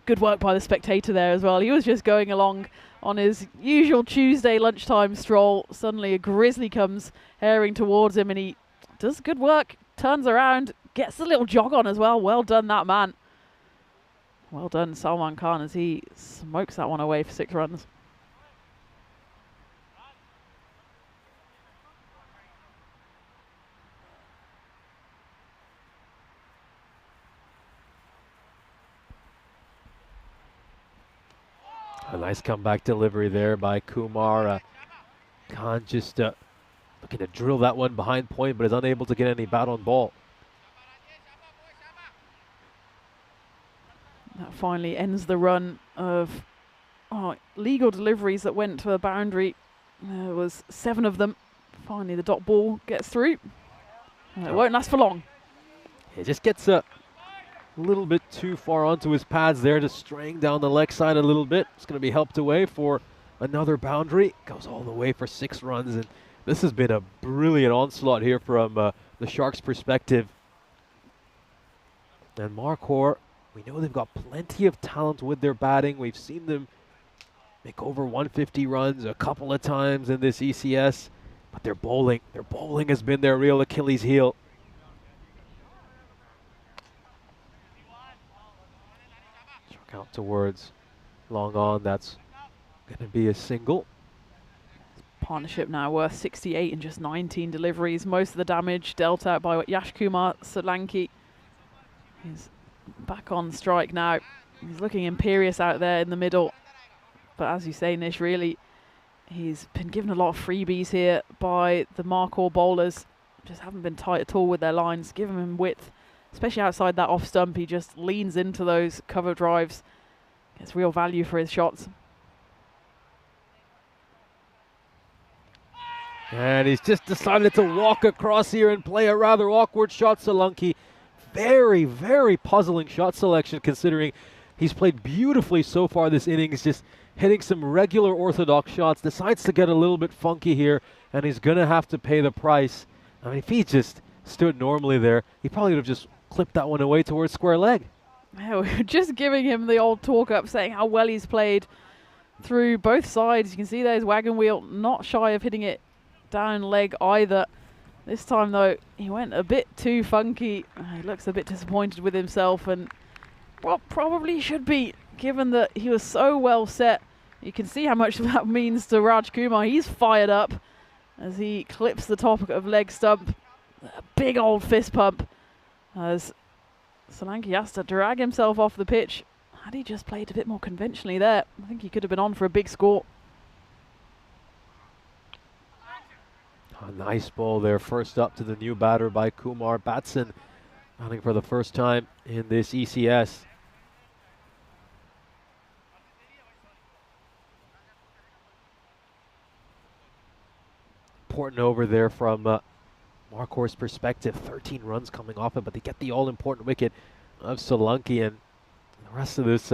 [SPEAKER 2] Good work by the spectator there as well. He was just going along on his usual Tuesday lunchtime stroll. Suddenly a grizzly comes herring towards him, and he does good work, turns around, gets a little jog on as well. Well done, that man. Well done, Salman Khan, as he smokes that one away for 6 runs.
[SPEAKER 3] A nice comeback delivery there by Kumar. Khan just looking to drill that one behind point, but is unable to get any bat on ball.
[SPEAKER 2] That finally ends the run of legal deliveries that went to the boundary. There was 7 of them. Finally the dot ball gets through. It won't last for long.
[SPEAKER 3] It just gets a little bit too far onto his pads there, just straying down the leg side a little bit. It's going to be helped away for another boundary, goes all the way for 6 runs, and this has been a brilliant onslaught here from the Sharks' perspective. And Marquardt, we know they've got plenty of talent with their batting. We've seen them make over 150 runs a couple of times in this ECS, but their bowling has been their real Achilles heel. Struck out towards long on, that's going to be a single.
[SPEAKER 2] Partnership now worth 68 in just 19 deliveries. Most of the damage dealt out by Yashkumar Solanki. He's back on strike now. He's looking imperious out there in the middle. But as you say, Nish, really, he's been given a lot of freebies here by the Marquardt bowlers. Just haven't been tight at all with their lines, giving him width, especially outside that off stump. He just leans into those cover drives, gets real value for his shots.
[SPEAKER 3] And he's just decided to walk across here and play a rather awkward shot, Solanki. Very, very puzzling shot selection considering he's played beautifully so far this innings, just hitting some regular orthodox shots. Decides to get a little bit funky here, and he's going to have to pay the price. I mean, if he just stood normally there, he probably would have just clipped that one away towards square leg.
[SPEAKER 2] Yeah, we were just giving him the old talk up, saying how well he's played through both sides. You can see there's wagon wheel, not shy of hitting it down leg either. This time though, he went a bit too funky. He looks a bit disappointed with himself, and well, probably should be, given that he was so well set. You can see how much that means to Raj Kumar. He's fired up as he clips the top of leg stump. A big old fist pump as Solanki has to drag himself off the pitch. Had he just played a bit more conventionally there, I think he could have been on for a big score.
[SPEAKER 3] A nice ball there, first up to the new batter by Kumar Batson, batting for the first time in this ECS. Important over there from Marquardt's perspective. 13 runs coming off it, but they get the all-important wicket of Solanki, and the rest of this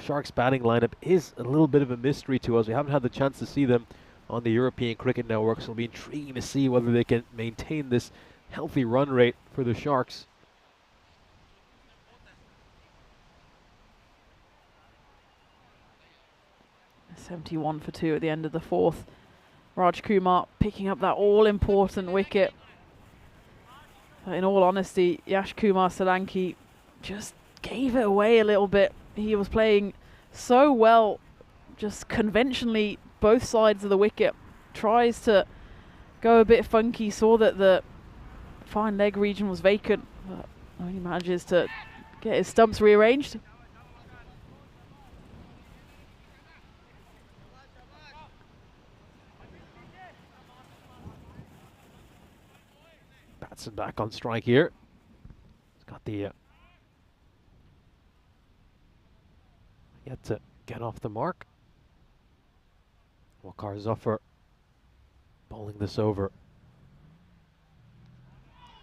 [SPEAKER 3] Sharks batting lineup is a little bit of a mystery to us. We haven't had the chance to see them on the European Cricket Network, so it'll be intriguing to see whether they can maintain this healthy run rate for the Sharks.
[SPEAKER 2] .71 for 2 at the end of the 4th. Raj Kumar picking up that all-important wicket. But in all honesty, Yashkumar Solanki just gave it away a little bit. He was playing so well, just conventionally, both sides of the wicket. Tries to go a bit funky, saw that the fine leg region was vacant, but only manages to get his stumps rearranged.
[SPEAKER 3] Batson back on strike here. He's got the yet to get off the mark. Waqar Zafar bowling this over.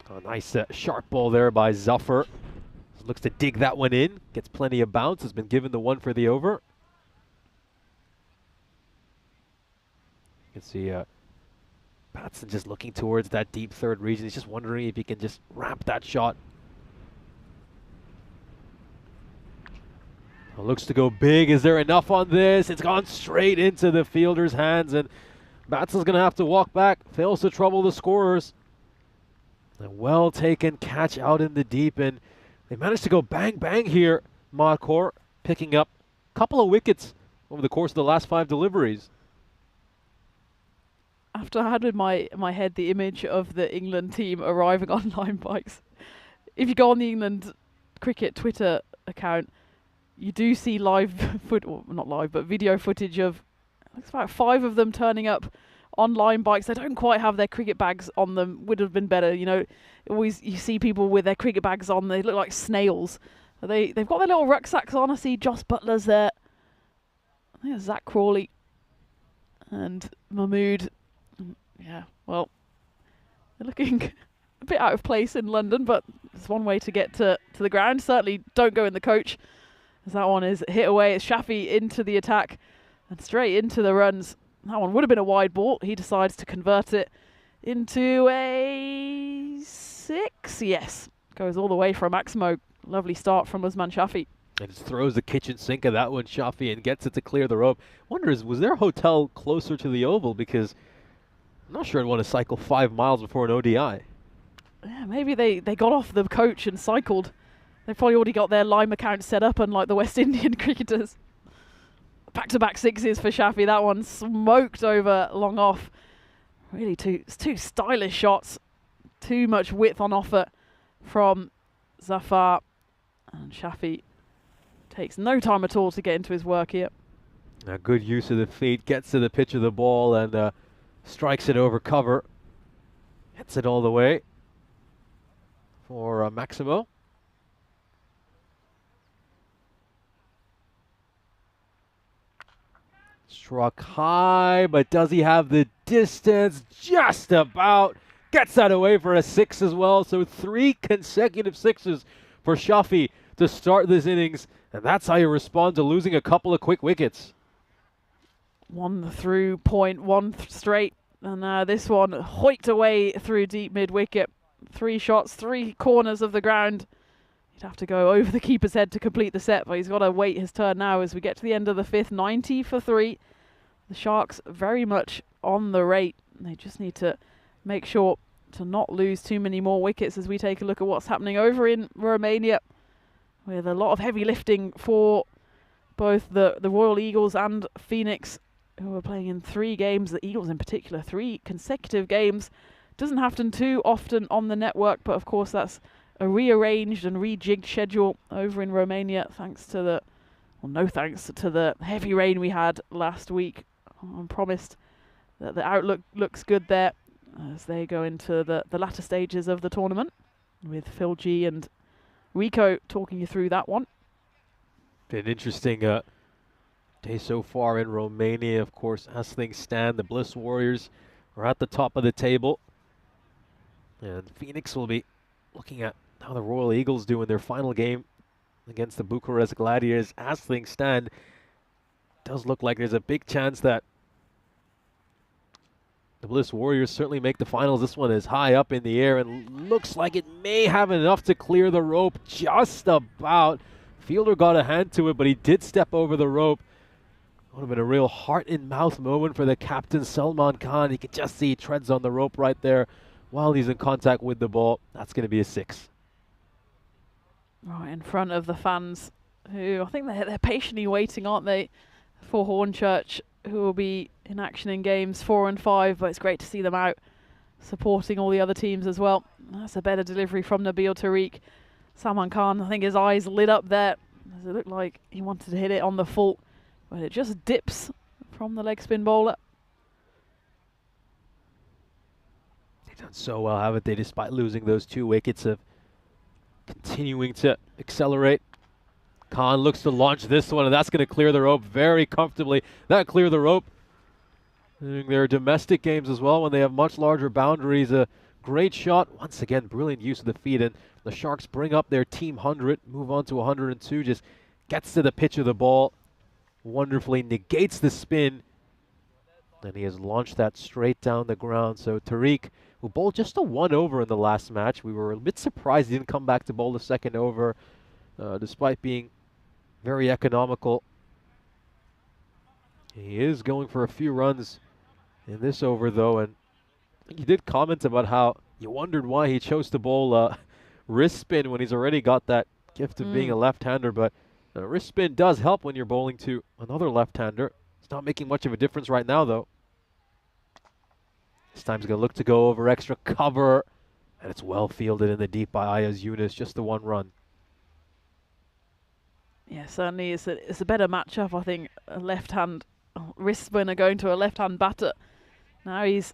[SPEAKER 3] A nice sharp ball there by Zafar. Looks to dig that one in. Gets plenty of bounce. Has been given the one for the over. You can see Batson just looking towards that deep third region. He's just wondering if he can just wrap that shot. Looks to go big. Is there enough on this? It's gone straight into the fielder's hands, and Batson's going to have to walk back. Fails to trouble the scorers. A well taken catch out in the deep, and they managed to go bang bang here. Marquardt picking up a couple of wickets over the course of the last 5 deliveries.
[SPEAKER 2] After I had in my head the image of the England team arriving on line bikes, if you go on the England cricket Twitter account, you do see live not live, but video footage of, looks about 5 of them turning up on line bikes. They don't quite have their cricket bags on them. Would have been better, you know. Always you see people with their cricket bags on. They look like snails. They've got their little rucksacks on. I see Joss Butler's there. I think it's Zach Crawley and Mahmood. Yeah, well, they're looking a bit out of place in London, but it's one way to get to the ground. Certainly don't go in the coach, as that one is hit away. It's Shafi into the attack. and straight into the runs. That one would have been a wide ball. He decides to convert it into a 6. Yes, goes all the way from Maximo. Lovely start from Usman Shafi.
[SPEAKER 3] And just throws the kitchen sink of that one, Shafi, and gets it to clear the rope. Wonders, was their hotel closer to the oval? Because I'm not sure I'd want to cycle 5 miles before an ODI.
[SPEAKER 2] Yeah, maybe they got off the coach and cycled. They've probably already got their Lime account set up, unlike the West Indian cricketers. Back-to-back 6s for Shafi. That one smoked over long off. Really two stylish shots. Too much width on offer from Zafar. And Shafi takes no time at all to get into his work here.
[SPEAKER 3] A good use of the feet, gets to the pitch of the ball and strikes it over cover. Hits it all the way for Maximo. Struck high, but does he have the distance? Just about. Gets that away for a 6 as well. So 3 consecutive 6s for Shafi to start this innings. And that's how you respond to losing a couple of quick wickets.
[SPEAKER 2] 1 through point, 1 straight. And this one hoiked away through deep mid-wicket. 3 shots, 3 corners of the ground. He'd have to go over the keeper's head to complete the set, but he's got to wait his turn now as we get to the end of the 5th. 90 for 3. The Sharks very much on the rate. They just need to make sure to not lose too many more wickets as we take a look at what's happening over in Romania, with a lot of heavy lifting for both the Royal Eagles and Phoenix, who are playing in 3 games. The Eagles in particular, 3 consecutive games. Doesn't happen too often on the network, but of course that's a rearranged and rejigged schedule over in Romania, thanks to the, well, no thanks to the heavy rain we had last week. I'm promised that the outlook looks good there as they go into the latter stages of the tournament, with Phil G and Rico talking you through that one.
[SPEAKER 3] Been an interesting day so far in Romania. Of course, as things stand, the Bliss Warriors are at the top of the table. And Phoenix will be looking at how the Royal Eagles do in their final game against the Bucharest Gladiators. As things stand, it does look like there's a big chance that the Bliss Warriors certainly make the finals. This one is high up in the air and looks like it may have enough to clear the rope just about. Fielder got a hand to it, but he did step over the rope. Would have been a real heart-in-mouth moment for the captain, Salman Khan. You can just see he treads on the rope right there while he's in contact with the ball. That's going to be a 6.
[SPEAKER 2] Right in front of the fans, who I think they're patiently waiting, aren't they, for Hornchurch, who will be in action in games 4 and 5, but it's great to see them out supporting all the other teams as well. That's a better delivery from Nabil Tariq. Salman Khan, I think his eyes lit up there, as it looked like he wanted to hit it on the full, but it just dips from the leg spin bowler.
[SPEAKER 3] They've done so well, haven't they, despite losing those 2 wickets, of continuing to accelerate. Khan looks to launch this one, and that's going to clear the rope very comfortably. That cleared the rope in their domestic games as well, when they have much larger boundaries. A great shot. Once again, brilliant use of the feet, and the Sharks bring up their team 100, move on to 102, just gets to the pitch of the ball, wonderfully negates the spin, and he has launched that straight down the ground. So Tariq, who bowled just a 1 over in the last match, we were a bit surprised he didn't come back to bowl the 2nd over, despite being very economical. He is going for a few runs in this over, though, and he did comment about how you wondered why he chose to bowl wrist spin when he's already got that gift of being a left-hander, but wrist spin does help when you're bowling to another left-hander. It's not making much of a difference right now, though. This time he's going to look to go over extra cover, and it's well fielded in the deep by Ayaz Yunus, just the 1 run.
[SPEAKER 2] Yeah, certainly it's a better matchup, I think. A left-hand wrist spinner going to a left-hand batter. Now he's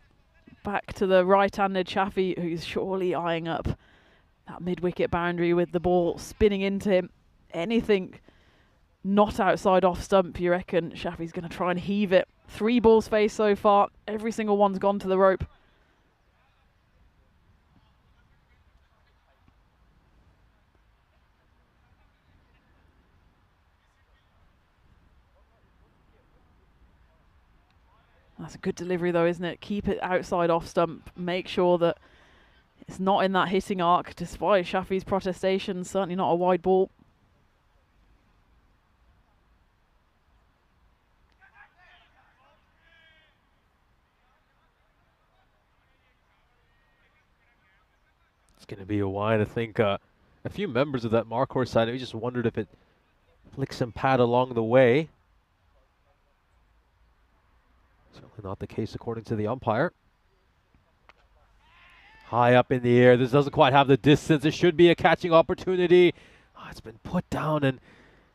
[SPEAKER 2] back to the right-handed Shafi, who's surely eyeing up that mid-wicket boundary with the ball spinning into him. Anything not outside off stump, you reckon Shafi's going to try and heave it. 3 balls faced so far. Every single one's gone to the rope. That's a good delivery though, isn't it? Keep it outside off stump. Make sure that it's not in that hitting arc, despite Shafi's protestations. Certainly not a wide ball.
[SPEAKER 3] It's going to be a wide. I think a few members of that Markhor side, we just wondered if it flicked some pad along the way. Certainly not the case according to the umpire. High up in the air. This doesn't quite have the distance. It should be a catching opportunity. Oh, it's been put down, and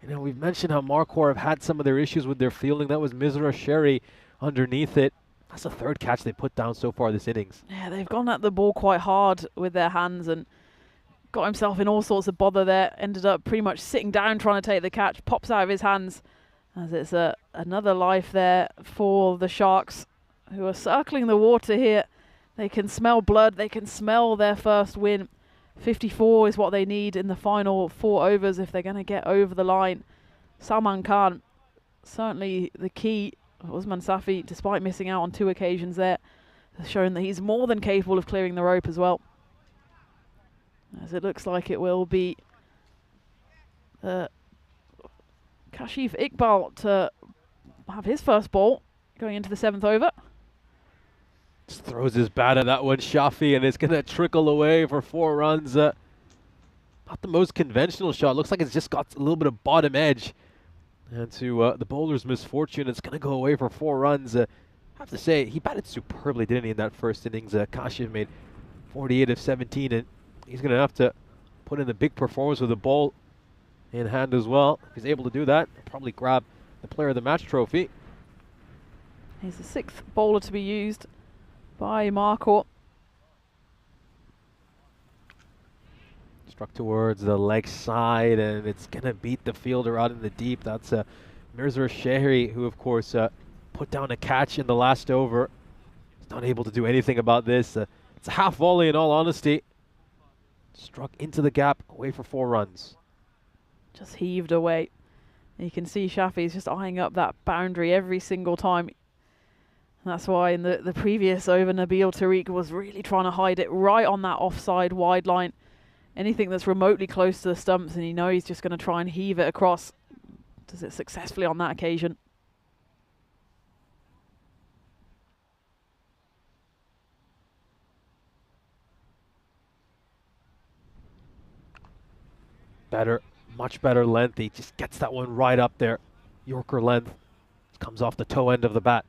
[SPEAKER 3] you know, we've mentioned how Markhor have had some of their issues with their fielding. That was Mizra Sherry underneath it. That's the third catch they put down so far this innings.
[SPEAKER 2] Yeah, they've gone at the ball quite hard with their hands and got himself in all sorts of bother there. Ended up pretty much sitting down trying to take the catch. Pops out of his hands as it's another life there for the Sharks, who are circling the water here. They can smell blood. They can smell their first win. 54 is what they need in the final 4 overs if they're going to get over the line. Salman Khan, certainly the key. Usman Safi, despite missing out on 2 occasions there, has shown that he's more than capable of clearing the rope as well. As it looks like it will be Kashif Iqbal to have his first ball going into the 7th over.
[SPEAKER 3] Just throws his bat at that one, Shafi, and it's going to trickle away for 4 runs. Not the most conventional shot. Looks like it's just got a little bit of bottom edge. And to the bowler's misfortune, it's going to go away for 4 runs. I have to say, he batted superbly, didn't he, in that first innings? Kashif made 48 of 17, and he's going to have to put in a big performance with the ball in hand as well. If he's able to do that, he'll probably grab the Player of the Match trophy.
[SPEAKER 2] He's the 6th bowler to be used by Markhor.
[SPEAKER 3] Struck towards the leg side, and it's going to beat the fielder out in the deep. That's Mirza Shehri, who, of course, put down a catch in the last over. He's not able to do anything about this. It's a half volley, in all honesty. Struck into the gap, away for 4 runs.
[SPEAKER 2] Just heaved away. You can see Shafi's just eyeing up that boundary every single time. And that's why in the previous over, Nabil Tariq was really trying to hide it right on that offside wide line. Anything that's remotely close to the stumps, and you know he's just going to try and heave it across. Does it successfully on that occasion.
[SPEAKER 3] Better, much better length. He just gets that one right up there. Yorker length. Comes off the toe end of the bat.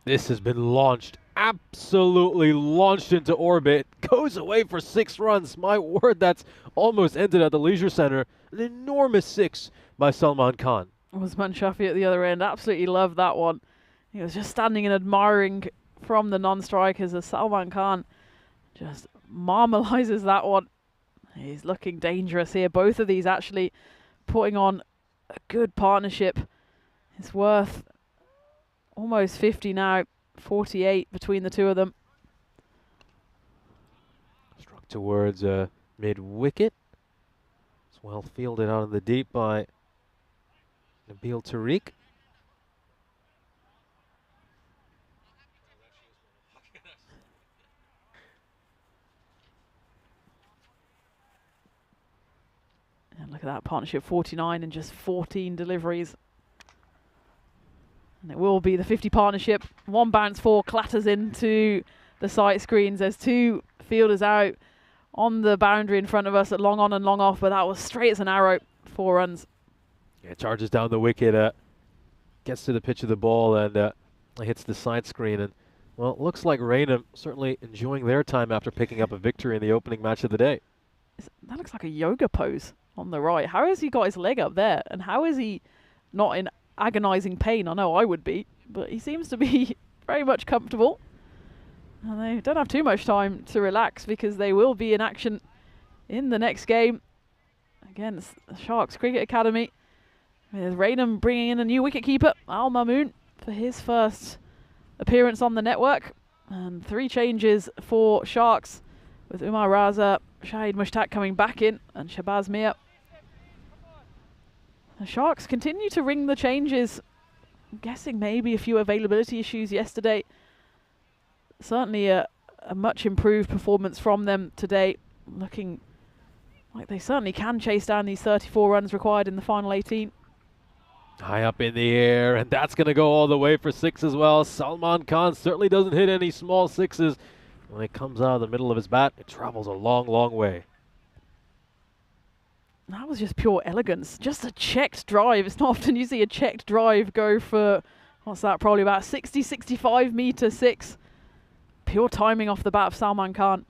[SPEAKER 3] This has been launched, absolutely launched into orbit. Goes away for 6 runs. My word, that's almost ended at the Leisure Centre. An enormous 6 by Salman Khan.
[SPEAKER 2] Usman Shafi at the other end. Absolutely loved that one. He was just standing and admiring from the non-strikers as Salman Khan just marmalizes that one. He's looking dangerous here. Both of these actually putting on a good partnership. It's worth almost 50 now, 48 between the two of them.
[SPEAKER 3] Struck towards mid-wicket. It's well fielded out in the deep by Nabil Tariq.
[SPEAKER 2] And look at that partnership, 49 and just 14 deliveries. And it will be the 50 partnership. 1 bounce 4 clatters into the sight screens. There's 2 fielders out on the boundary in front of us at long on and long off, but that was straight as an arrow. 4 runs.
[SPEAKER 3] Yeah, charges down the wicket, gets to the pitch of the ball, and hits the side screen. And well, it looks like Raynham certainly enjoying their time after picking up a victory in the opening match of the day.
[SPEAKER 2] That looks like a yoga pose on the right. How has he got his leg up there? And how is he not in agonizing pain? I know I would be, but he seems to be very much comfortable. And they don't have too much time to relax because they will be in action in the next game Again, it's the Sharks Cricket Academy, with Raynham bringing in a new wicketkeeper, Al Mamoon, for his first appearance on the network. And 3 changes for Sharks, with Umar Raza, Shahid Mushtaq coming back in, and Shabazz Mir. The Sharks continue to ring the changes. I'm guessing maybe a few availability issues yesterday. Certainly a much improved performance from them today, looking like they certainly can chase down these 34 runs required in the final 18.
[SPEAKER 3] High up in the air, and that's going to go all the way for 6 as well. Salman Khan certainly doesn't hit any small 6s. When it comes out of the middle of his bat, it travels a long, long way.
[SPEAKER 2] That was just pure elegance. Just a checked drive. It's not often you see a checked drive go for, what's that, probably about 60, 65 meter 6. Pure timing off the bat of Salman Khan.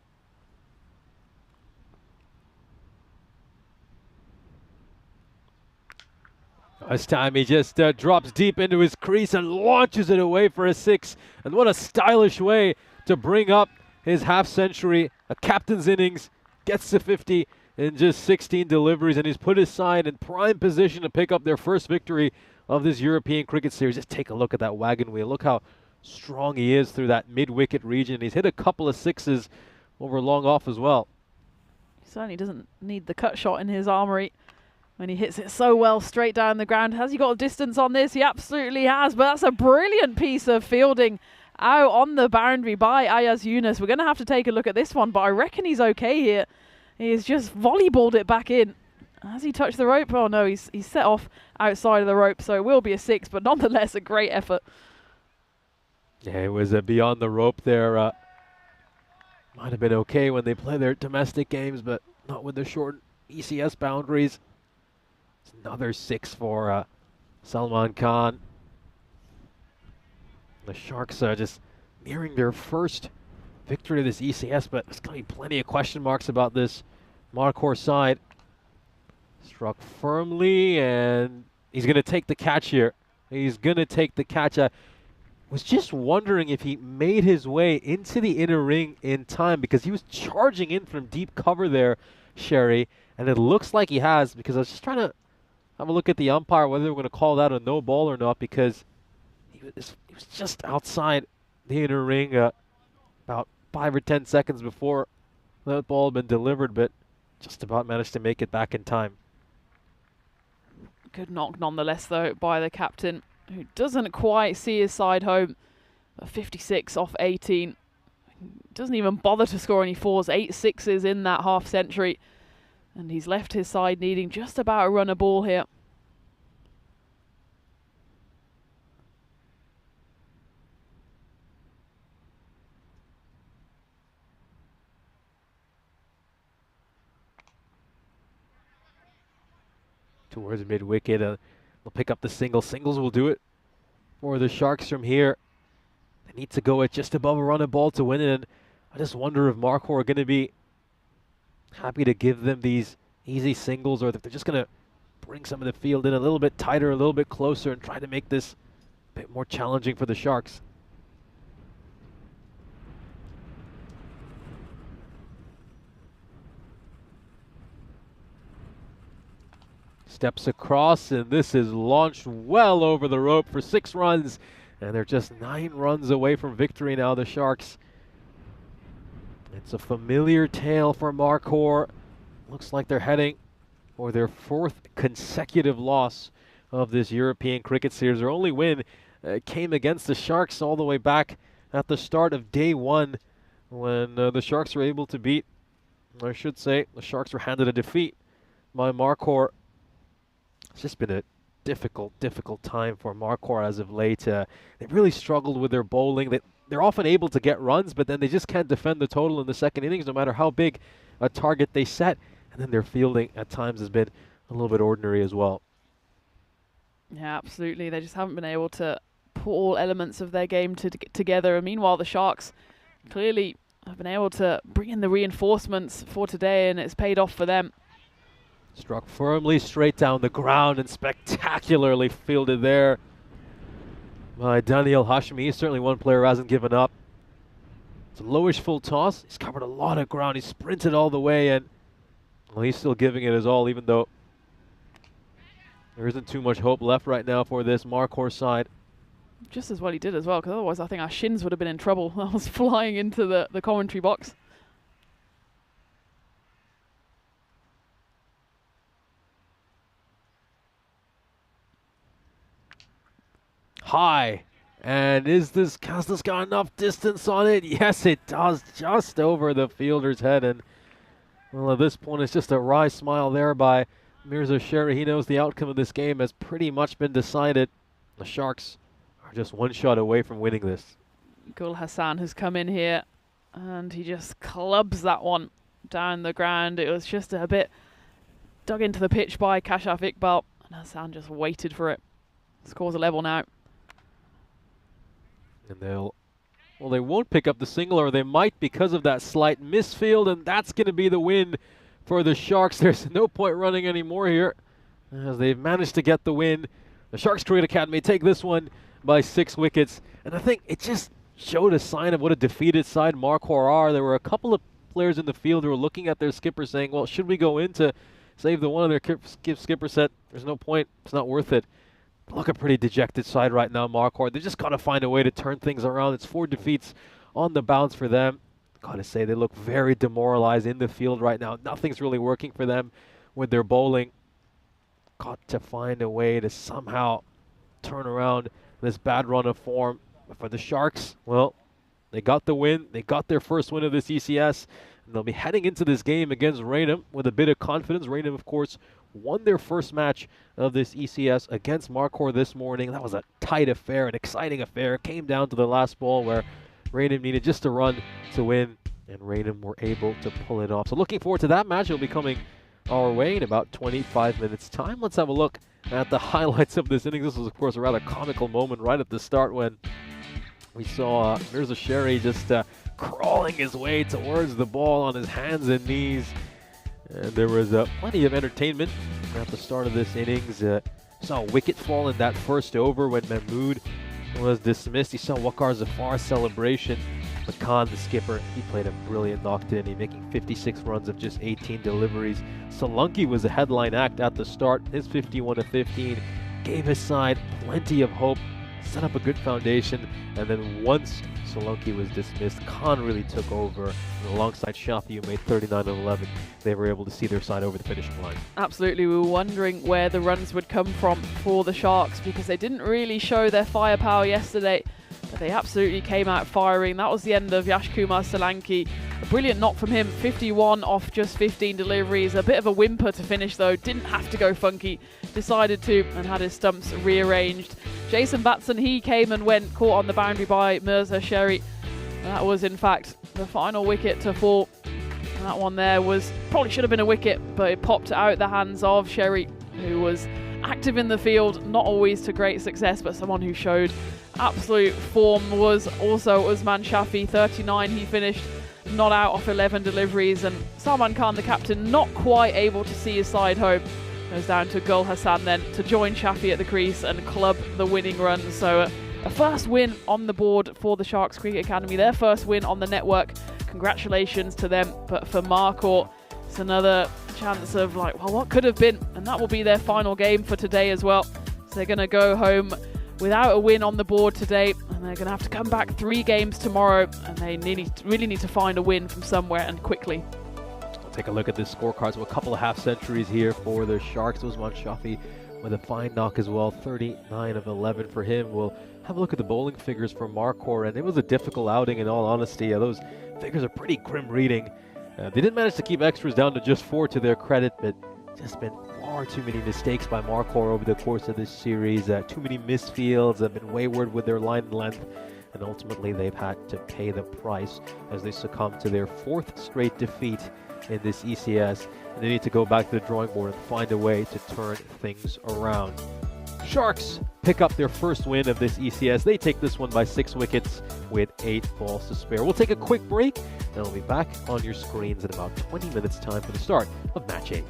[SPEAKER 3] This time he just drops deep into his crease and launches it away for a 6. And what a stylish way to bring up his half century, a captain's innings, gets to 50 in just 16 deliveries, and he's put his side in prime position to pick up their first victory of this European Cricket Series. Just take a look at that wagon wheel. Look how strong he is through that mid-wicket region. He's hit a couple of 6s over long off as well.
[SPEAKER 2] He certainly doesn't need the cut shot in his armoury when he hits it so well straight down the ground. Has he got distance on this? He absolutely has, but that's a brilliant piece of fielding out on the boundary by Ayaz Yunus. We're going to have to take a look at this one, but I reckon he's okay here. He's just volleyballed it back in. Has he touched the rope? Oh no, he's set off outside of the rope, so it will be a 6, but nonetheless a great effort.
[SPEAKER 3] Yeah, it was beyond the rope there. Might have been okay when they play their domestic games, but not with the short ECS boundaries. It's another 6 for Salman Khan. The Sharks are just nearing their first victory of this ECS, but there's going to be plenty of question marks about this Markhor side. Struck firmly, and he's going to take the catch here. He's going to take the catch. I was just wondering if he made his way into the inner ring in time, because he was charging in from deep cover there, Sherry, and it looks like he has, because I was just trying to have a look at the umpire, whether we're going to call that a no ball or not, because he was just outside the inner ring about 5 or 10 seconds before that ball had been delivered, but just about managed to make it back in time.
[SPEAKER 2] Good knock nonetheless, though, by the captain, who doesn't quite see his side home. A 56 off 18. Doesn't even bother to score any 4s, 8 6s in that half century. And he's left his side needing just about a run a ball here.
[SPEAKER 3] Towards mid-wicket, they'll pick up the single. Singles will do it for the Sharks from here. They need to go at just above a run a ball to win it, and I just wonder if Markhor are going to be happy to give them these easy singles, or if they're just going to bring some of the field in a little bit tighter, a little bit closer, and try to make this a bit more challenging for the Sharks. Steps across, and this is launched well over the rope for 6 runs, and they're just 9 runs away from victory now, the Sharks. It's a familiar tale for Markhor. Looks like they're heading for their 4th consecutive loss of this European Cricket Series. Their only win came against the Sharks all the way back at the start of day 1, when the Sharks were able to beat, I should say, the Sharks were handed a defeat by Markhor. It's just been a difficult time for Markhor as of late. They've really struggled with their bowling. They're often able to get runs, but then they just can't defend the total in the second innings, no matter how big a target they set. And then their fielding at times has been a little bit ordinary as well.
[SPEAKER 2] Yeah, absolutely. They just haven't been able to put all elements of their game together. And meanwhile, the Sharks clearly have been able to bring in the reinforcements for today, and it's paid off for them.
[SPEAKER 3] Struck firmly straight down the ground and spectacularly fielded there by Daniel Hashmi. He's certainly one player who hasn't given up. It's a lowish full toss. He's covered a lot of ground. He sprinted all the way, and Well, he's still giving it his all, even though there isn't too much hope left right now for this Markhor side.
[SPEAKER 2] Just as well he did as well, because otherwise I think our shins would have been in trouble. I was flying into the commentary box.
[SPEAKER 3] High. And has this got enough distance on it? Yes, it does. Just over the fielder's head. And, well, at this point, it's just a wry smile there by Mirza Sherry. He knows the outcome of this game has pretty much been decided. The Sharks are just one shot away from winning this.
[SPEAKER 2] Gul Hassan has come in here, and he just clubs that one down the ground. It was just a bit dug into the pitch by Kashaf Iqbal, and Hassan just waited for it. Scores a level now.
[SPEAKER 3] And they won't pick up the single, or they might because of that slight misfield, and that's going to be the win for the Sharks. There's no point running anymore here, as they've managed to get the win. The Sharks Cricket Academy take this one by 6 wickets, and I think it just showed a sign of what a defeated side Markhor are. There were a couple of players in the field who were looking at their skipper saying, well, should we go in to save the one? And their skipper said, there's no point, it's not worth it. Look, a pretty dejected side right now, Markhor. They just got to find a way to turn things around. It's 4 defeats on the bounce for them. Got to say, they look very demoralized in the field right now. Nothing's really working for them with their bowling. Got to find a way to somehow turn around this bad run of form. But for the Sharks, well, they got the win. They got their first win of this ECS. And they'll be heading into this game against Raynham with a bit of confidence. Raynham, of course, won their first match of this ECS against Markhor this morning. That was a tight affair, an exciting affair. It came down to the last ball where Raynham needed just a run to win, and Raynham were able to pull it off. So looking forward to that match. It'll be coming our way in about 25 minutes' time. Let's have a look at the highlights of this inning. This was, of course, a rather comical moment right at the start when we saw Mirza Sherry just crawling his way towards the ball on his hands and knees. And there was plenty of entertainment at the start of this innings. Saw a wicket fall in that first over when Mahmood was dismissed. He saw Waqar Zafar's celebration. But Khan, the skipper, he played a brilliant knocked inning, making 56 runs of just 18 deliveries. Solanki was the headline act at the start. His 51 of 15 gave his side plenty of hope, set up a good foundation, and then once Solanki was dismissed, Khan really took over, and alongside Shafi, who made 39 of 11, they were able to see their side over the finishing line.
[SPEAKER 2] Absolutely, we were wondering where the runs would come from for the Sharks, because they didn't really show their firepower yesterday, but they absolutely came out firing. That was the end of Yash Kumar Solanki. A brilliant knock from him, 51 off just 15 deliveries. A bit of a whimper to finish though, didn't have to go funky, decided to, and had his stumps rearranged. Jason Batson, he came and went, caught on the boundary by Mirza Sherry. That was in fact the final wicket to fall. And that one there was, probably should have been a wicket, but it popped out the hands of Sherry, who was active in the field, not always to great success, but someone who showed absolute form. Was also Usman Shafi, 39 he finished, not out off 11 deliveries, and Salman Khan, the captain, not quite able to see his side home. Goes down to Gul Hassan then to join Shafi at the crease and club the winning run. So a first win on the board for the Sharks Cricket Academy, their first win on the network. Congratulations to them. But for Markhor, it's another chance of like, well, what could have been? And that will be their final game for today as well. So they're going to go home without a win on the board today, and they're going to have to come back 3 games tomorrow, and they really need to find a win from somewhere, and quickly.
[SPEAKER 3] Take a look at this scorecard. So a couple of half centuries here for the Sharks. Usman Shafi with a fine knock as well, 39 of 11 for him. We'll have a look at the bowling figures for Markhor, and it was a difficult outing in all honesty. Those figures are pretty grim reading. They didn't manage to keep extras down to just 4 to their credit, but just been far too many mistakes by Markhor over the course of this series. Too many misfields, have been wayward with their line length, and ultimately they've had to pay the price as they succumb to their 4th straight defeat in this ECS, and they need to go back to the drawing board and find a way to turn things around. Sharks pick up their first win of this ECS. They take this one by 6 wickets with 8 balls to spare. We'll take a quick break, and we'll be back on your screens in about 20 minutes time for the start of Match 8.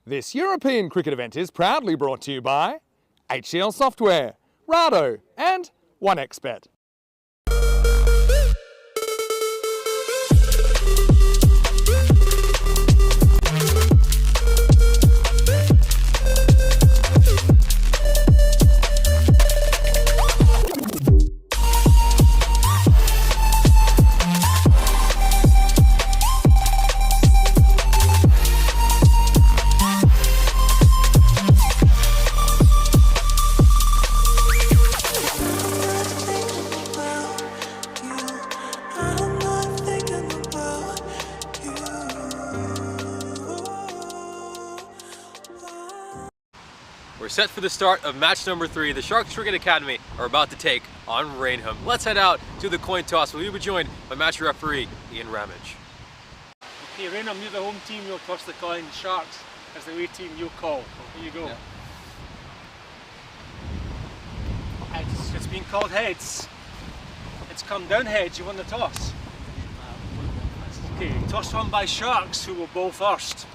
[SPEAKER 1] This European cricket event is proudly brought to you by HCL Software, Rado and 1xBet.
[SPEAKER 3] We're set for the start of match number 3. The Sharks Cricket Academy are about to take on Rainham. Let's head out to the coin toss where you'll be joined by match referee Ian Ramage.
[SPEAKER 5] Okay, Rainham, you're the home team, you'll toss the coin. Sharks, as the away team, you'll call. Here you go.
[SPEAKER 3] Yeah.
[SPEAKER 5] Heads. It's been called heads. It's come down heads, you won the toss. Okay, toss one by Sharks, who will bowl first.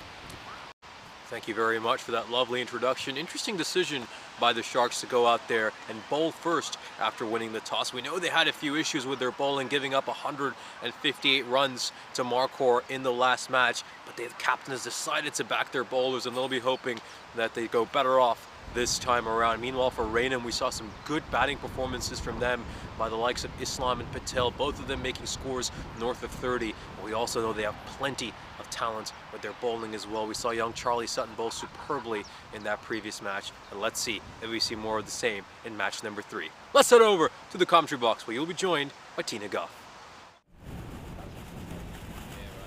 [SPEAKER 3] Thank you very much for that lovely introduction. Interesting decision by the Sharks to go out there and bowl first after winning the toss. We know they had a few issues with their bowling, giving up 158 runs to Marquardt in the last match, but the captain has decided to back their bowlers and they'll be hoping that they go better off this time around. Meanwhile, for Rainham, we saw some good batting performances from them by the likes of Islam and Patel, both of them making scores north of 30. We also know they have plenty of talent with their bowling as well. We saw young Charlie Sutton bowl superbly in that previous match, and let's see if we see more of the same in match number 3. Let's head over to the commentary box where you'll be joined by Tina Guff.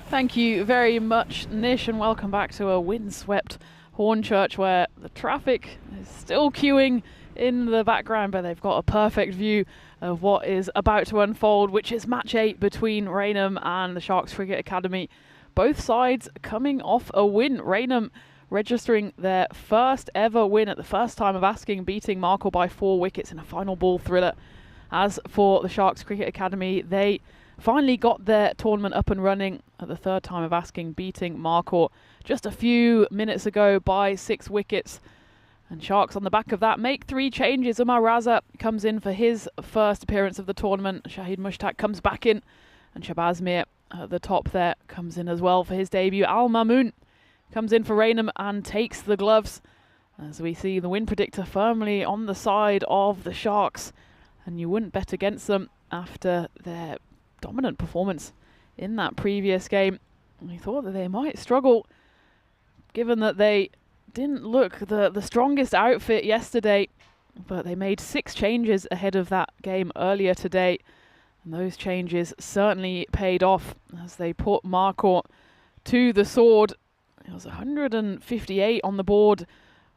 [SPEAKER 2] Thank you very much, Nish, and welcome back to a windswept Hornchurch where the traffic is still queuing in the background, but they've got a perfect view of what is about to unfold, which is match 8 between Rainham and the Sharks Cricket Academy. Both sides coming off a win. Rainham registering their first ever win at the first time of asking, beating Marquardt by 4 wickets in a final ball thriller. As for the Sharks Cricket Academy, they finally got their tournament up and running at the third time of asking, beating Marquardt just a few minutes ago by 6 wickets. And Sharks on the back of that make 3 changes. Umar Raza comes in for his first appearance of the tournament. Shahid Mushtaq comes back in, and Shabazz Mir at the top there comes in as well for his debut. Al Mamoon comes in for Rainham and takes the gloves, as we see the win predictor firmly on the side of the Sharks, and you wouldn't bet against them after their dominant performance in that previous game. We thought that they might struggle, given that they didn't look the strongest outfit yesterday, but they made 6 changes ahead of that game earlier today, and those changes certainly paid off as they put Marquardt to the sword. It was 158 on the board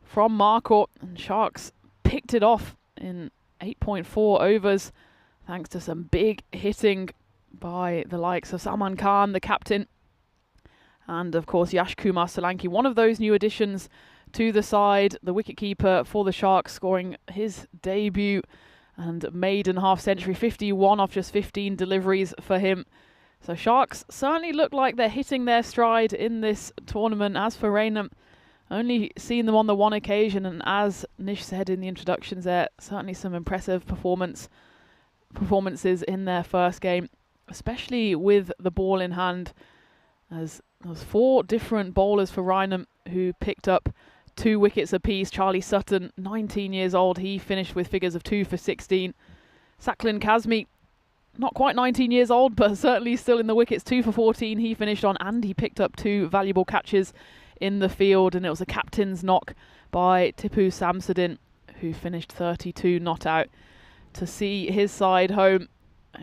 [SPEAKER 2] from Marquardt, and Sharks picked it off in 8.4 overs thanks to some big hitting by the likes of Salman Khan, the captain, and of course Yash Kumar Solanki, one of those new additions to the side, the wicketkeeper for the Sharks, scoring his debut and maiden half-century, 51 off just 15 deliveries for him. So Sharks certainly look like they're hitting their stride in this tournament. As for Rainham, only seen them on the one occasion, and as Nish said in the introductions there, certainly some impressive performances in their first game, especially with the ball in hand, as there was 4 different bowlers for Rainham who picked up 2 wickets apiece. Charlie Sutton, 19 years old, he finished with figures of 2 for 16. Saqlain Kazmi, not quite 19 years old, but certainly still in the wickets, 2 for 14 he finished on, and he picked up 2 valuable catches in the field, and it was a captain's knock by Tipu Samsudin, who finished 32 not out to see his side home.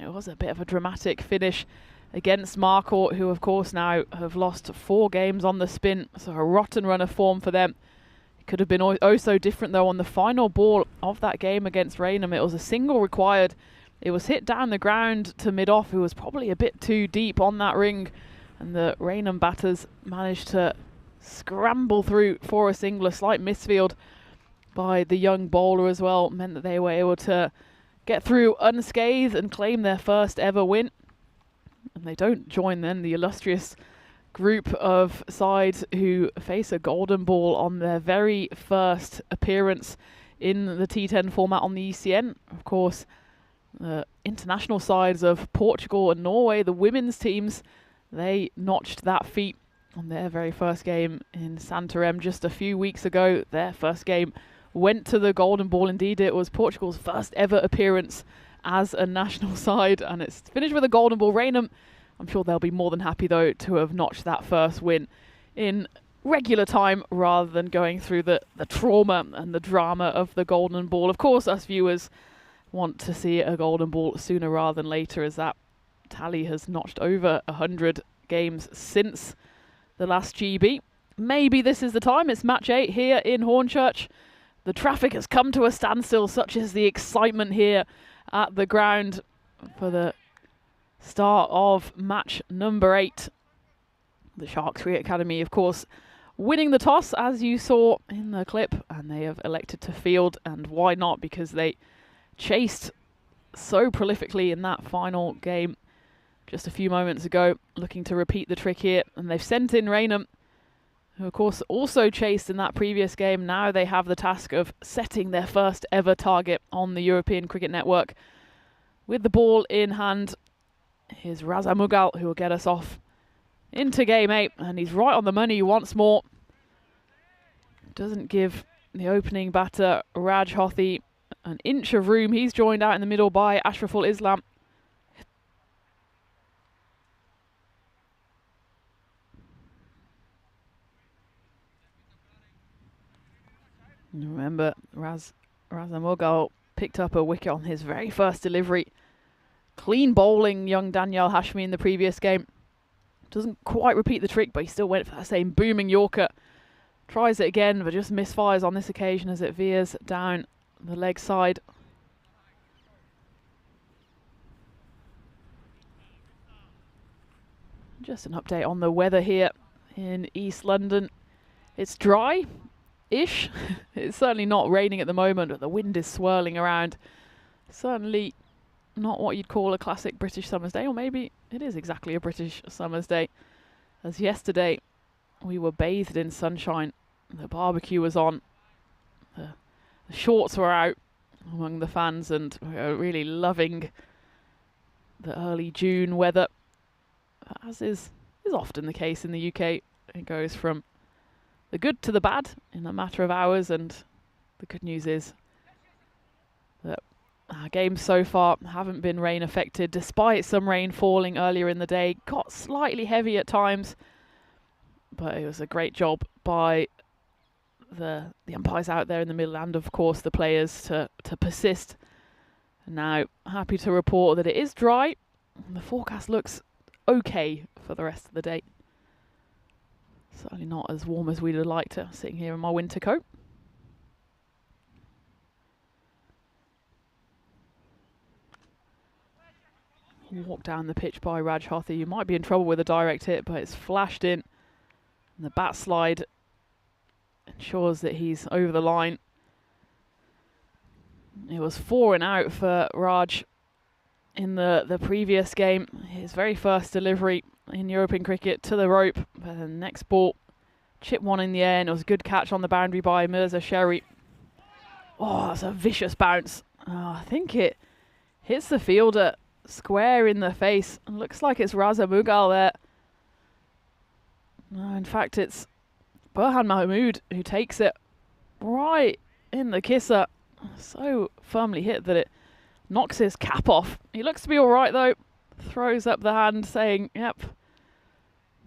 [SPEAKER 2] It was a bit of a dramatic finish against Marquardt, who of course now have lost 4 games on the spin, so a rotten run of form for them. It could have been oh so different though on the final ball of that game against Rainham. It was a single required. It was hit down the ground to mid-off, who was probably a bit too deep on that ring, and the Rainham batters managed to scramble through for a single. A slight misfield by the young bowler as well meant that they were able to get through unscathed and claim their first ever win. And they don't join then the illustrious group of sides who face a golden ball on their very first appearance in the T10 format on the ECN. Of course, the international sides of Portugal and Norway, the women's teams, they notched that feat on their very first game in Santarém just a few weeks ago. Their first game went to the golden ball. Indeed, it was Portugal's first ever appearance as a national side, and it's finished with a golden ball. Raynham, I'm sure they'll be more than happy though to have notched that first win in regular time rather than going through the trauma and the drama of the golden ball. Of course, us viewers want to see a golden ball sooner rather than later, as that tally has notched over 100 games since the last GB. Maybe this is the time. It's match 8 here in Hornchurch. The traffic has come to a standstill, such is the excitement here at the ground for the start of match number 8. The Sharks Free Academy, of course, winning the toss, as you saw in the clip, and they have elected to field, and why not, because they chased so prolifically in that final game just a few moments ago, looking to repeat the trick here, and they've sent in Raynham, who of course also chased in that previous game. Now they have the task of setting their first ever target on the European Cricket Network. With the ball in hand, here's Raza Mughal, who will get us off into game 8, and he's right on the money once more. Doesn't give the opening batter Raj Hothi an inch of room. He's joined out in the middle by Ashraful Islam. Remember, Raza Mughal picked up a wicket on his very first delivery. Clean bowling young Daniel Hashmi in the previous game. Doesn't quite repeat the trick, but he still went for that same booming Yorker. Tries it again, but just misfires on this occasion as it veers down the leg side. Just an update on the weather here in East London. It's dry-ish. It's certainly not raining at the moment, but the wind is swirling around. Certainly not what you'd call a classic British summer's day, or maybe it is exactly a British summer's day. As yesterday, we were bathed in sunshine. The barbecue was on. The shorts were out among the fans, and we were really loving the early June weather. As is often the case in the UK, it goes from the good to the bad in a matter of hours, and the good news is that our games so far haven't been rain affected, despite some rain falling earlier in the day. Got slightly heavy at times, but it was a great job by the umpires out there in the middle, and of course the players to persist. And now happy to report that it is dry. The forecast looks okay for the rest of the day. Certainly not as warm as we'd have liked to, sitting here in my winter coat. Walk down the pitch by Raj Hothi. You might be in trouble with a direct hit, but it's flashed in. And the bat slide ensures that he's over the line. It was 4 and out for Raj in the previous game. His very first delivery in European cricket to the rope. But the next ball, chip one in the air, and it was a good catch on the boundary by Mirza Sherry. Oh, that's a vicious bounce. Oh, I think it hits the fielder square in the face. Looks like it's Raza Mughal there. No, in fact, it's Burhan Mahmood who takes it right in the kisser. So firmly hit that it knocks his cap off. He looks to be all right though. Throws up the hand saying, yep,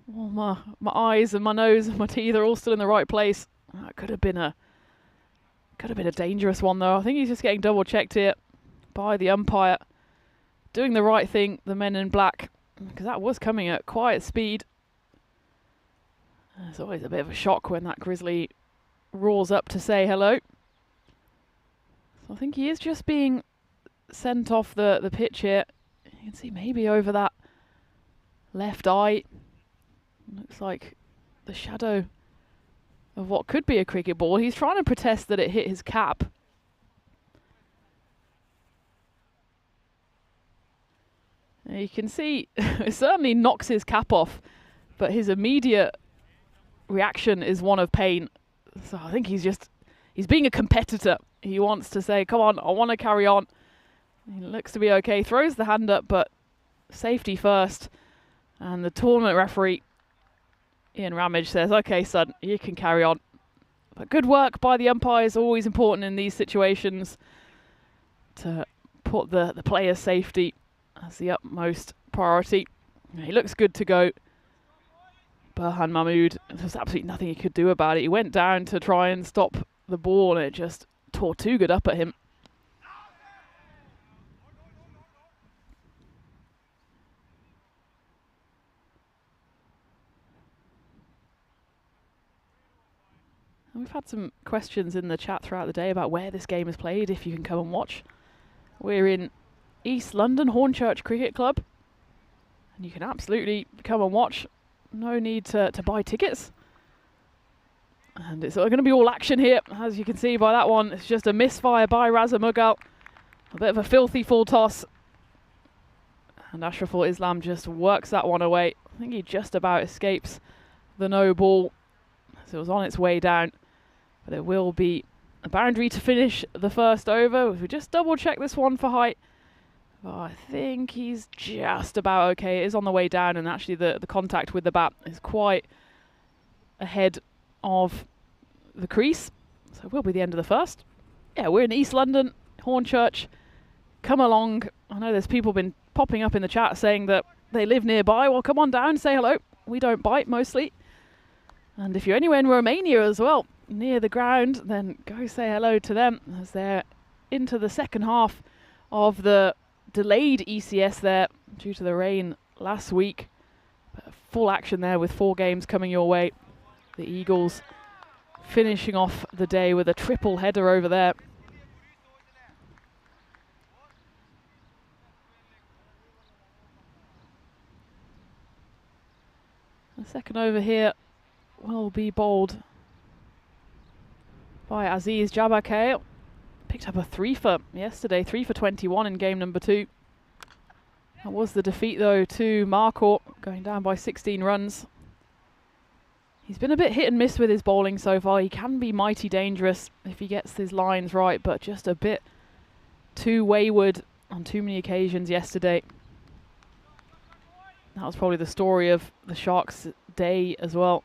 [SPEAKER 2] well, my eyes and my nose and my teeth are all still in the right place. That could have been a dangerous one though. I think he's just getting double checked here by the umpire. Doing the right thing, the men in black, because that was coming at quiet speed. It's always a bit of a shock when that grizzly roars up to say hello. So I think he is just being sent off the pitch here. You can see maybe over that left eye. Looks like the shadow of what could be a cricket ball. He's trying to protest that it hit his cap. You can see it certainly knocks his cap off, but his immediate reaction is one of pain. So I think he's being a competitor. He wants to say, come on, I want to carry on. He looks to be okay, throws the hand up, but safety first. And the tournament referee, Ian Ramage, says, okay, son, you can carry on. But good work by the umpires, always important in these situations to put the player's safety as the utmost priority. He looks good to go. Burhan Mahmood, there's absolutely nothing he could do about it. He went down to try and stop the ball and it just tore too good up at him. And we've had some questions in the chat throughout the day about where this game is played, if you can come and watch. We're in East London, Hornchurch Cricket Club. And you can absolutely come and watch. No need to buy tickets. And it's going to be all action here, as you can see by that one. It's just a misfire by Raza Mughal. A bit of a filthy full toss. And Ashraful Islam just works that one away. I think he just about escapes the no ball. So it was on its way down. But it will be a boundary to finish the first over. We just double check this one for height. But I think he's just about okay. It is on the way down, and actually the contact with the bat is quite ahead of the crease. So it will be the end of the first. Yeah, we're in East London, Hornchurch. Come along. I know there's people been popping up in the chat saying that they live nearby. Well, come on down, say hello. We don't bite mostly. And if you're anywhere in Romania as well, near the ground, then go say hello to them, as they're into the second half of the delayed ECS there due to the rain last week. But full action there with 4 games coming your way. The Eagles finishing off the day with a triple header over there. The second over here will be bowled by Aziz Jabakale. Picked up a 3-for yesterday, 3 for 21 in game number 2. That was the defeat though to Marcourt, going down by 16 runs. He's been a bit hit and miss with his bowling so far. He can be mighty dangerous if he gets his lines right, but just a bit too wayward on too many occasions yesterday. That was probably the story of the Sharks' day as well.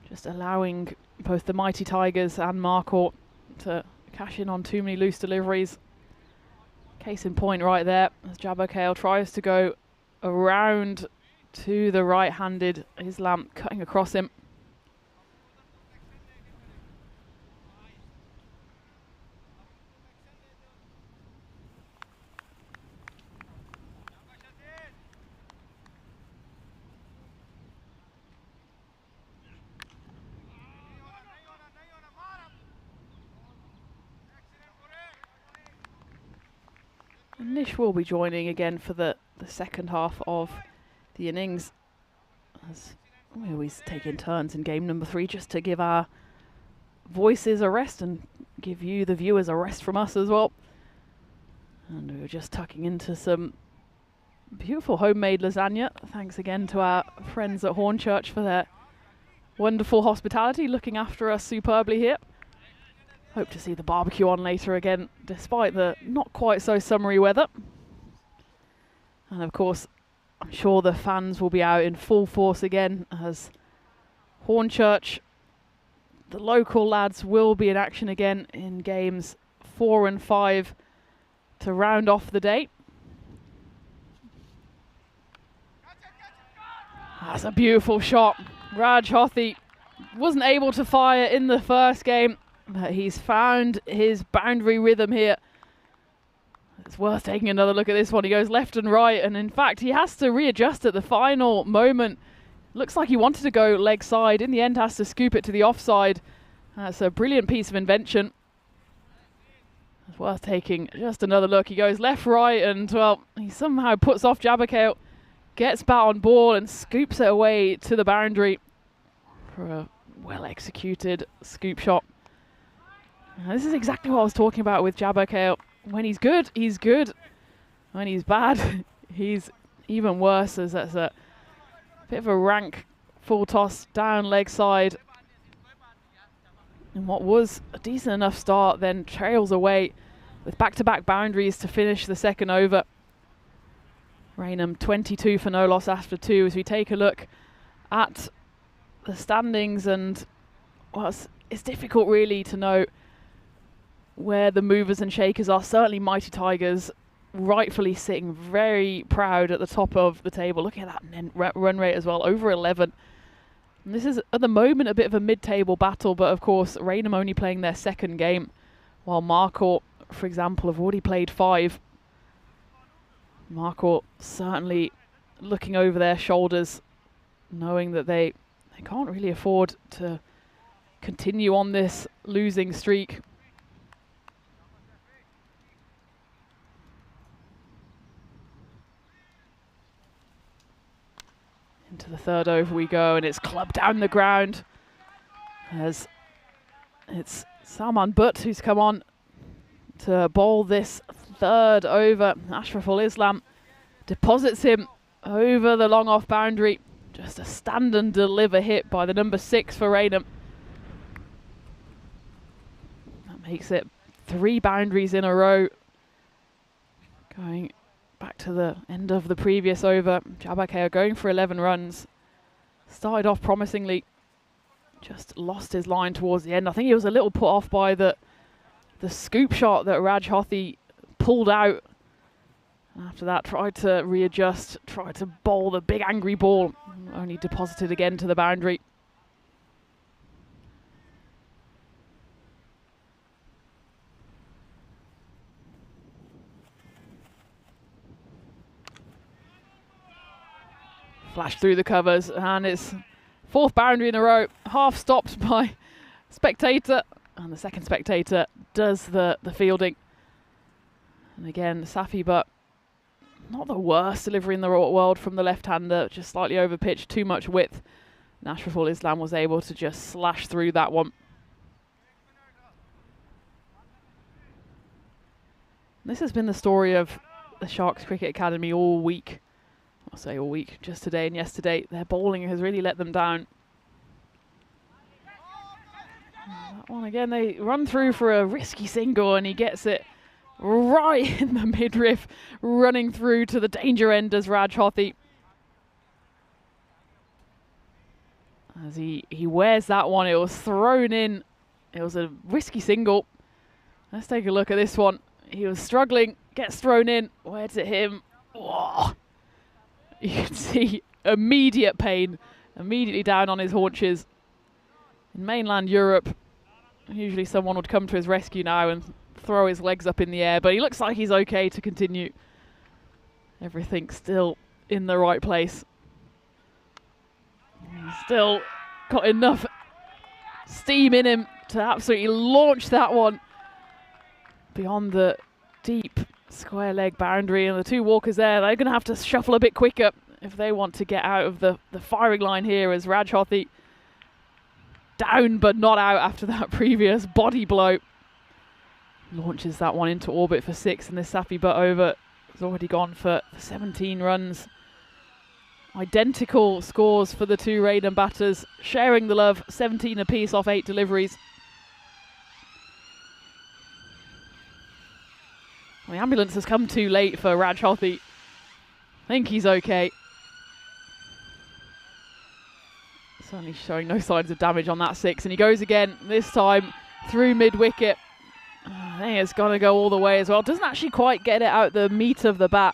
[SPEAKER 2] Just allowing both the mighty Tigers and Marcourt to cash in on too many loose deliveries. Case in point right there, as Jabakale tries to go around to the right-handed Islam, cutting across him. And Nish will be joining again for the second half of the innings, as we always take in turns in game number 3 just to give our voices a rest and give you, the viewers, a rest from us as well. And we were just tucking into some beautiful homemade lasagna. Thanks again to our friends at Hornchurch for their wonderful hospitality, looking after us superbly here. Hope to see the barbecue on later again, despite the not quite so summery weather. And of course, I'm sure the fans will be out in full force again, as Hornchurch, the local lads, will be in action again in games 4 and 5 to round off the day. That's a beautiful shot. Raj Hothi wasn't able to fire in the first game, but he's found his boundary rhythm here. It's worth taking another look at this one. He goes left and right, and in fact he has to readjust at the final moment. Looks like he wanted to go leg side. In the end has to scoop it to the offside. That's a brilliant piece of invention. It's worth taking just another look. He goes left, right, and well, he somehow puts off Jabakale, gets bat on ball and scoops it away to the boundary for a well executed scoop shot. This is exactly what I was talking about with Jabakale. When he's good, he's good. When he's bad, he's even worse, as that's a Bit of a rank full toss down leg side. And what was a decent enough start then trails away with back-to-back boundaries to finish the second over. Raynham 22 for no loss after 2 as we take a look at the standings, and well, it's difficult really to know where the movers and shakers are. Certainly Mighty Tigers rightfully sitting very proud at the top of the table. Looking at that run rate as well, over 11. And this is at the moment a bit of a mid-table battle, but of course Raynham only playing their second game, while Marcourt, for example, have already played 5. Marcourt certainly looking over their shoulders, knowing that they can't really afford to continue on this losing streak. Into the third over we go, and it's clubbed down the ground as it's Salman Butt who's come on to bowl this third over. Ashraful Islam deposits him over the long off boundary. Just a stand and deliver hit by the number 6 for Raynham. That makes it 3 boundaries in a row. Going back to the end of the previous over, Jabakeh going for 11 runs. Started off promisingly, just lost his line towards the end. I think he was a little put off by the scoop shot that Raj Hothi pulled out. After that, tried to readjust, tried to bowl the big angry ball, only deposited again to the boundary. Flashed through the covers, and it's 4th boundary in a row, half stopped by spectator, and the second spectator does the fielding. And again, Safi Butt, not the worst delivery in the world from the left-hander, just slightly over pitch, too much width. And Ashraful Islam was able to just slash through that one. This has been the story of the Sharks Cricket Academy all week. I'll say all week, just today and yesterday. Their bowling has really let them down. That one again, they run through for a risky single, and he gets it right in the midriff, running through to the danger end as Raj Hothi. As he wears that one, it was thrown in. It was a risky single. Let's take a look at this one. He was struggling, gets thrown in. Where did it hit him? Whoa. You can see immediate pain, immediately down on his haunches. In mainland Europe, usually someone would come to his rescue now and throw his legs up in the air, but he looks like he's okay to continue. Everything's still in the right place. He's still got enough steam in him to absolutely launch that one beyond the deep square leg boundary, and the 2 walkers there, they're going to have to shuffle a bit quicker if they want to get out of the firing line here, as Raj Hothi down but not out after that previous body blow. Launches that one into orbit for 6, and this Safi Butt over has already gone for 17 runs. Identical scores for the 2 Raynham batters, sharing the love, 17 apiece off 8 deliveries. The ambulance has come too late for Raj Hothi. I think he's okay. Certainly showing no signs of damage on that 6, and he goes again, this time through mid-wicket. I think it's going to go all the way as well. Doesn't actually quite get it out the meat of the bat.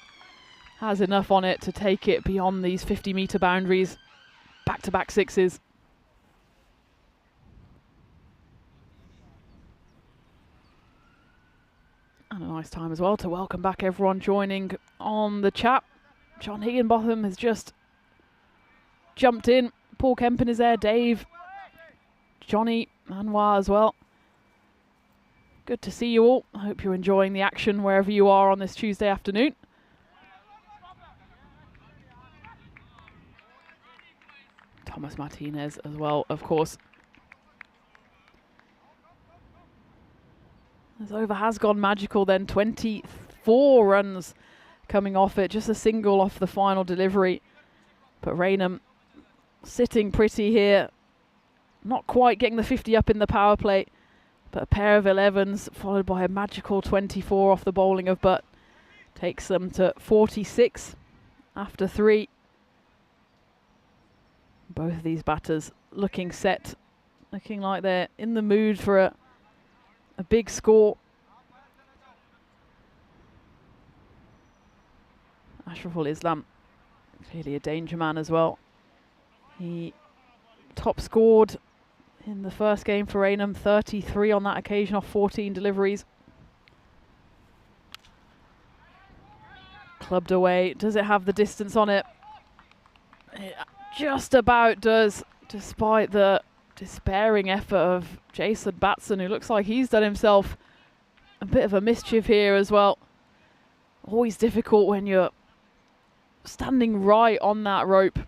[SPEAKER 2] Has enough on it to take it beyond these 50-metre boundaries. Back-to-back 6s. And a nice time as well to welcome back everyone joining on the chat. John Higginbotham has just jumped in. Paul Kempen is there, Dave, Johnny, Anwar as well. Good to see you all. I hope you're enjoying the action wherever you are on this Tuesday afternoon. Thomas Martinez as well, of course. This over has gone magical then, 24 runs coming off it, just a single off the final delivery. But Raynham sitting pretty here. Not quite getting the 50 up in the power play, but a pair of 11s followed by a magical 24 off the bowling of Butt takes them to 46 after 3. Both of these batters looking set, looking like they're in the mood for a big score. Ashraful Islam, clearly a danger man as well. He top scored in the first game for Raynham, 33 on that occasion off 14 deliveries. Clubbed away. Does it have the distance on it? It just about does, despite the despairing effort of Jason Batson, who looks like he's done himself a bit of a mischief here as well. Always difficult when you're standing right on that rope.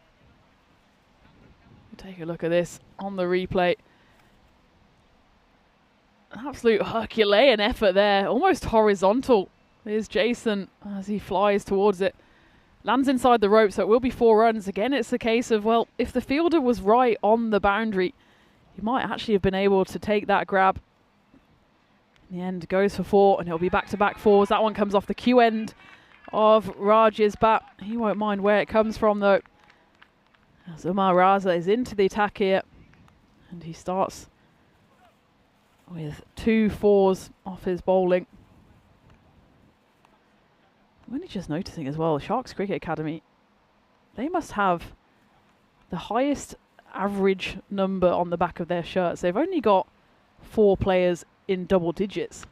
[SPEAKER 2] Take a look at this on the replay. An absolute Herculean effort there, almost horizontal. Here's Jason as he flies towards it. Lands inside the rope, so it will be 4 runs. Again, it's a case of, well, if the fielder was right on the boundary, he might actually have been able to take that grab. In the end, goes for 4, and it'll be back-to-back 4s. That one comes off the Q end of Raj's bat. He won't mind where it comes from, though. As Umar Raza is into the attack here, and he starts with 2 4s off his bowling. I'm only just noticing as well, Sharks Cricket Academy, they must have the highest average number on the back of their shirts. They've only got 4 players in double digits.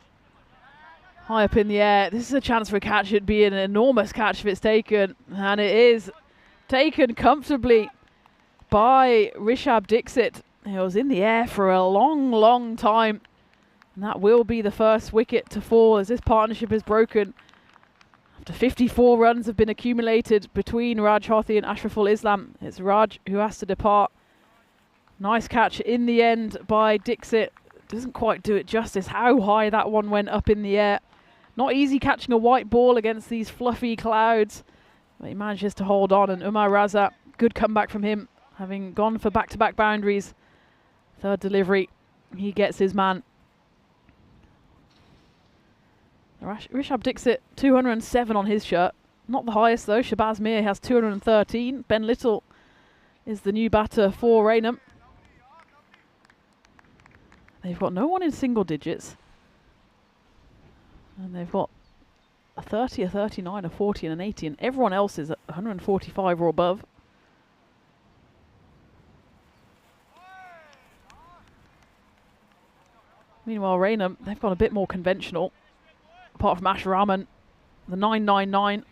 [SPEAKER 2] High up in the air, this is a chance for a catch. It'd be an enormous catch if it's taken, and it is taken comfortably by Rishabh Dixit. It was in the air for a long, long time, and that will be the first wicket to fall as this partnership is broken. After 54 runs have been accumulated between Raj Hothi and Ashraful Islam, it's Raj who has to depart. Nice catch in the end by Dixit. Doesn't quite do it justice how high that one went up in the air. Not easy catching a white ball against these fluffy clouds, but he manages to hold on, and Umar Raza, good comeback from him, having gone for back-to-back boundaries. Third delivery, he gets his man. Rishabh Dixit, 207 on his shirt. Not the highest though. Shabazz Mir has 213. Ben Little is the new batter for Raynham. They've got no one in single digits. And they've got a 30, a 39, a 40 and an 80. And everyone else is at 145 or above. Meanwhile, Raynham, they've gone a bit more conventional. Apart from Ash Rahman, the 999,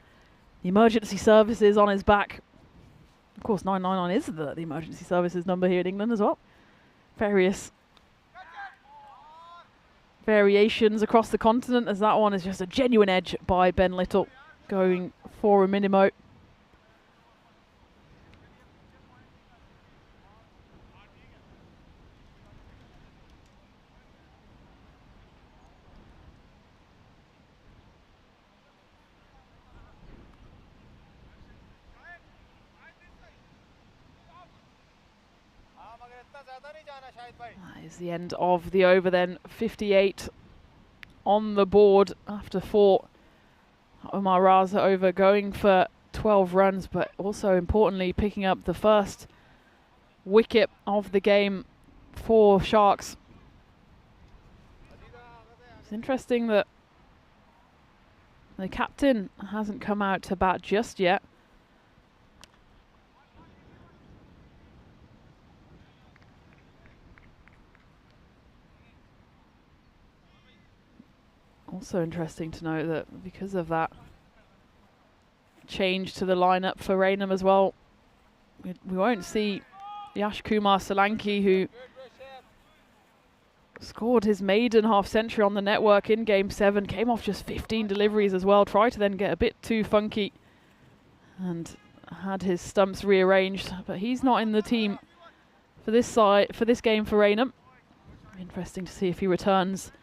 [SPEAKER 2] the emergency services on his back. Of course, 999 is the emergency services number here in England as well. Various variations across the continent, as that one is just a genuine edge by Ben Little, going for a minimo. That is the end of the over then. 58 on the board after 4. Umar Raza over going for 12 runs, but also importantly picking up the first wicket of the game for Sharks. It's interesting that the captain hasn't come out to bat just yet. Also interesting to note that because of that change to the lineup for Raynham as well, we won't see Yash Kumar Solanki, who scored his maiden half-century on the network in Game 7, came off just 15 deliveries as well, tried to then get a bit too funky and had his stumps rearranged, but he's not in the team for this side, for this game for Raynham. Interesting to see if he returns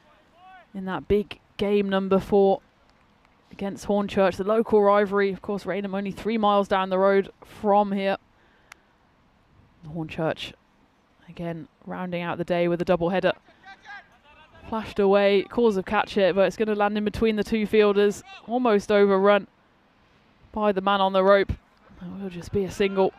[SPEAKER 2] in that big game number 4 against Hornchurch, the local rivalry. Of course, Raynham only 3 miles down the road from here. Hornchurch again rounding out the day with a double header. Flashed away, cause of catch it, but it's going to land in between the two fielders. Almost overrun by the man on the rope. It will just be a single.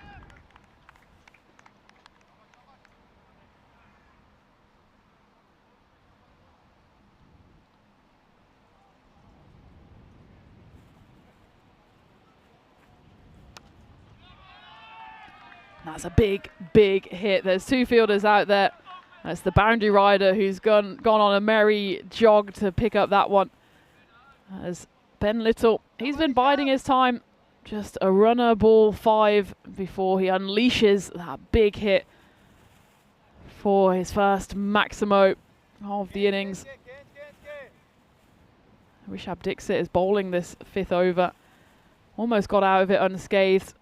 [SPEAKER 2] That's a big, big hit. There's two fielders out there. That's the boundary rider who's gone on a merry jog to pick up that one. As Ben Little, he's been biding his time. Just a runner ball 5 before he unleashes that big hit for his first Maximo of the innings. Rishabh Dixit is bowling this 5th over. Almost got out of it unscathed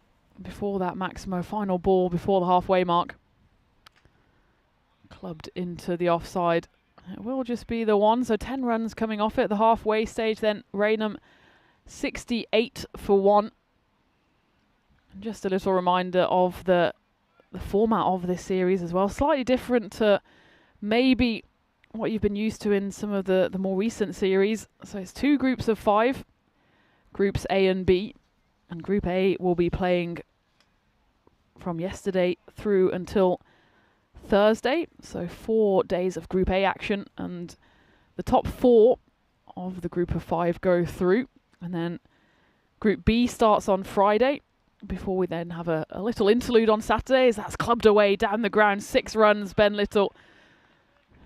[SPEAKER 2] before that Maximo final ball before the halfway mark. Clubbed into the offside. It will just be the one, so 10 runs coming off it. The halfway stage then, Raynham 68 for 1. And just a little reminder of the format of this series as well. Slightly different to maybe what you've been used to in some of the more recent series. So it's 2 groups of 5, groups A and B. And Group A will be playing from yesterday through until Thursday. So 4 days of Group A action. And the top 4 of the group of 5 go through. And then Group B starts on Friday, before we then have a little interlude on Saturday. As that's clubbed away down the ground. 6 runs, Ben Little.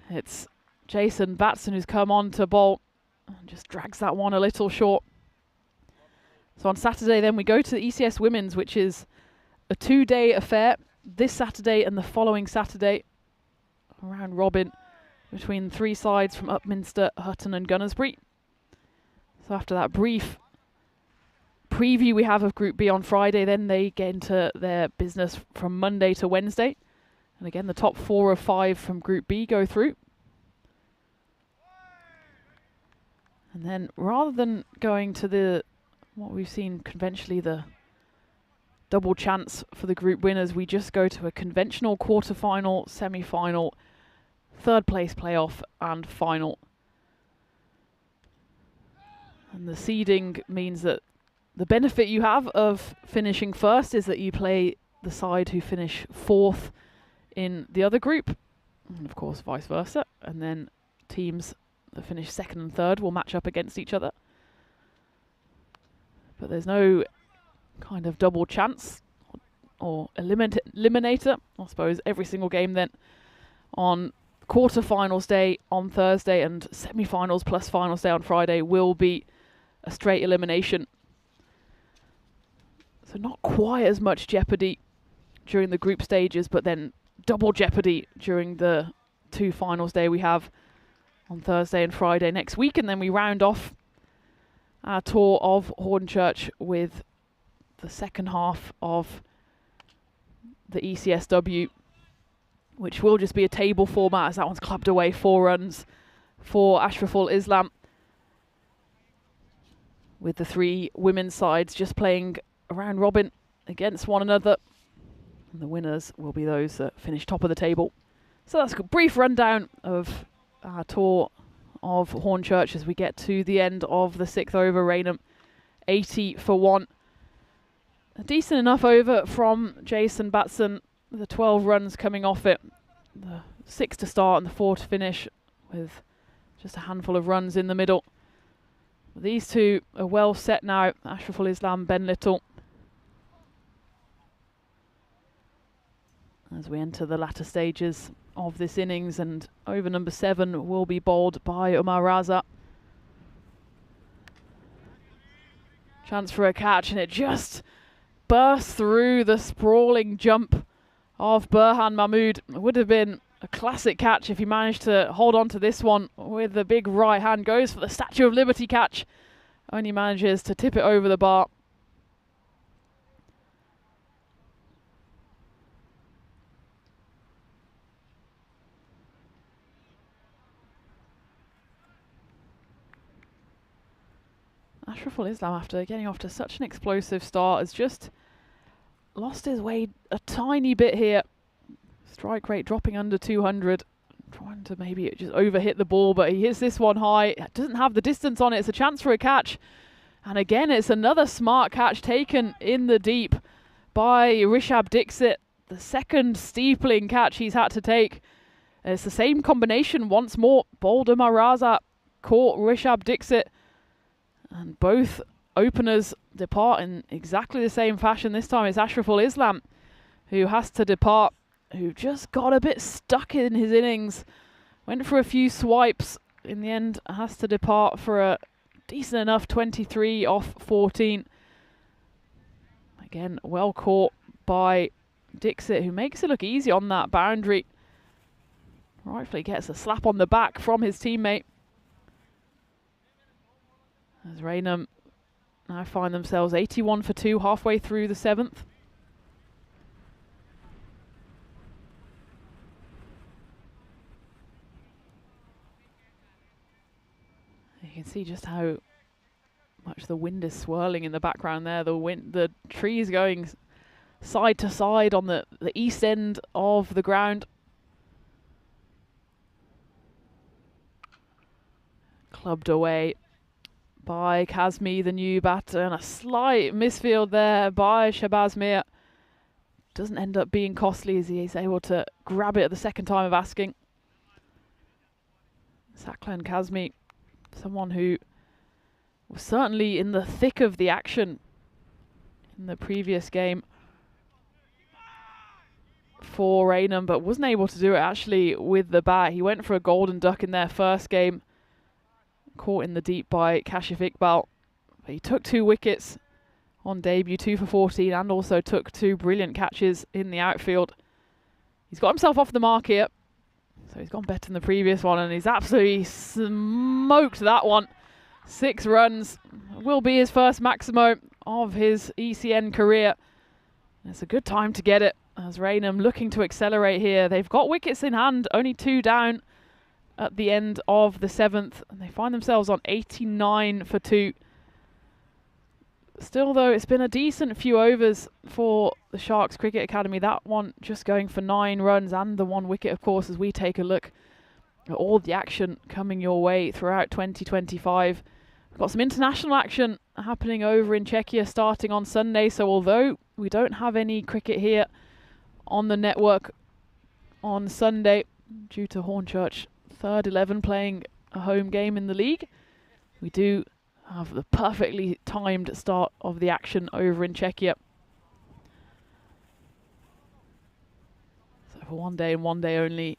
[SPEAKER 2] It's Jason Batson who's come on to bowl. And just drags that one a little short. So on Saturday then we go to the ECS Women's, which is a 2-day affair. This Saturday and the following Saturday. Round robin between 3 sides from Upminster, Hutton and Gunnersbury. So after that brief preview we have of Group B on Friday, then they get into their business from Monday to Wednesday. And again, the top 4 of 5 from Group B go through. And then rather than going to what we've seen conventionally, the double chance for the group winners, we just go to a conventional quarter-final, semi-final, 3rd place playoff and final. And the seeding means that the benefit you have of finishing first is that you play the side who finish 4th in the other group, and of course vice versa, and then teams that finish 2nd and 3rd will match up against each other. But there's no kind of double chance or eliminator. I suppose every single game then on quarterfinals day on Thursday and semi-finals plus finals day on Friday will be a straight elimination. So not quite as much jeopardy during the group stages, but then double jeopardy during the 2 finals day we have on Thursday and Friday next week. And then we round off our tour of Hornchurch with the second half of the ECSW, which will just be a table format, as that one's clubbed away 4 runs for Ashraful Islam, with the 3 women's sides just playing a round robin against one another. And the winners will be those that finish top of the table. So that's a brief rundown of our tour of Hornchurch as we get to the end of the 6th over. Raynham 80 for 1. A decent enough over from Jason Batson, the 12 runs coming off it. The 6 to start and the 4 to finish, with just a handful of runs in the middle. These two are well set now, Ashraful Islam, Ben Little. As we enter the latter stages of this innings, and over number 7 will be bowled by Umar Raza. Chance for a catch, and it just bursts through the sprawling jump of Burhan Mahmood. It would have been a classic catch if he managed to hold on to this one with the big right hand. Goes for the Statue of Liberty catch, only manages to tip it over the bar. Ashraful Islam, after getting off to such an explosive start, has just lost his way a tiny bit here. Strike rate dropping under 200. Trying to maybe just overhit the ball, but he hits this one high. Doesn't have the distance on it. It's a chance for a catch. And again, it's another smart catch taken in the deep by Rishabh Dixit. The second steepling catch he's had to take. It's the same combination once more. Boulder Maraza caught Rishabh Dixit. And both openers depart in exactly the same fashion. This time it's Ashraful Islam who has to depart, who just got a bit stuck in his innings. Went for a few swipes. In the end, has to depart for a decent enough 23 off 14. Again, well caught by Dixit, who makes it look easy on that boundary. Rightfully gets a slap on the back from his teammate. As Raynham now find themselves 81 for 2 halfway through the 7th. You can see just how much the wind is swirling in the background there. The trees going side to side on the east end of the ground. Clubbed away by Kazmi, the new batter, and a slight misfield there by Shabazz Mir. Doesn't end up being costly as he is able to grab it at the second time of asking. Saklan Kazmi, someone who was certainly in the thick of the action in the previous game for Raynham, but wasn't able to do it actually with the bat. He went for a golden duck in their first game, caught in the deep by Kashif Iqbal. But he took 2 wickets on debut, 2 for 14, and also took 2 brilliant catches in the outfield. He's got himself off the mark here, so he's gone better than the previous one, and he's absolutely smoked that one. 6 runs will be his first maximo of his ECN career. It's a good time to get it, as Raynham looking to accelerate here. They've got wickets in hand, only 2 down at the end of the 7th, and they find themselves on 89 for 2. Still, though, it's been a decent few overs for the Sharks Cricket Academy. That one just going for 9 runs and the 1 wicket, of course, as we take a look at all the action coming your way throughout 2025. We've got some international action happening over in Czechia starting on Sunday. So although we don't have any cricket here on the network on Sunday due to Hornchurch third 11 playing a home game in the league, we do have the perfectly timed start of the action over in Czechia. So for one day and one day only,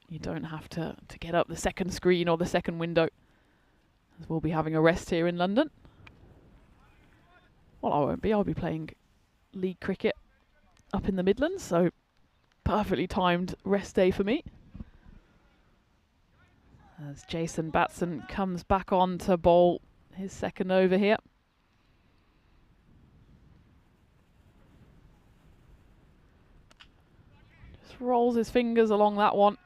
[SPEAKER 2] you don't have to get up the second screen or the second window, as we'll be having a rest here in London. Well, I won't be. I'll be playing league cricket up in the Midlands, so perfectly timed rest day for me. As Jason Batson comes back on to bowl his second over here. Just rolls his fingers along that one.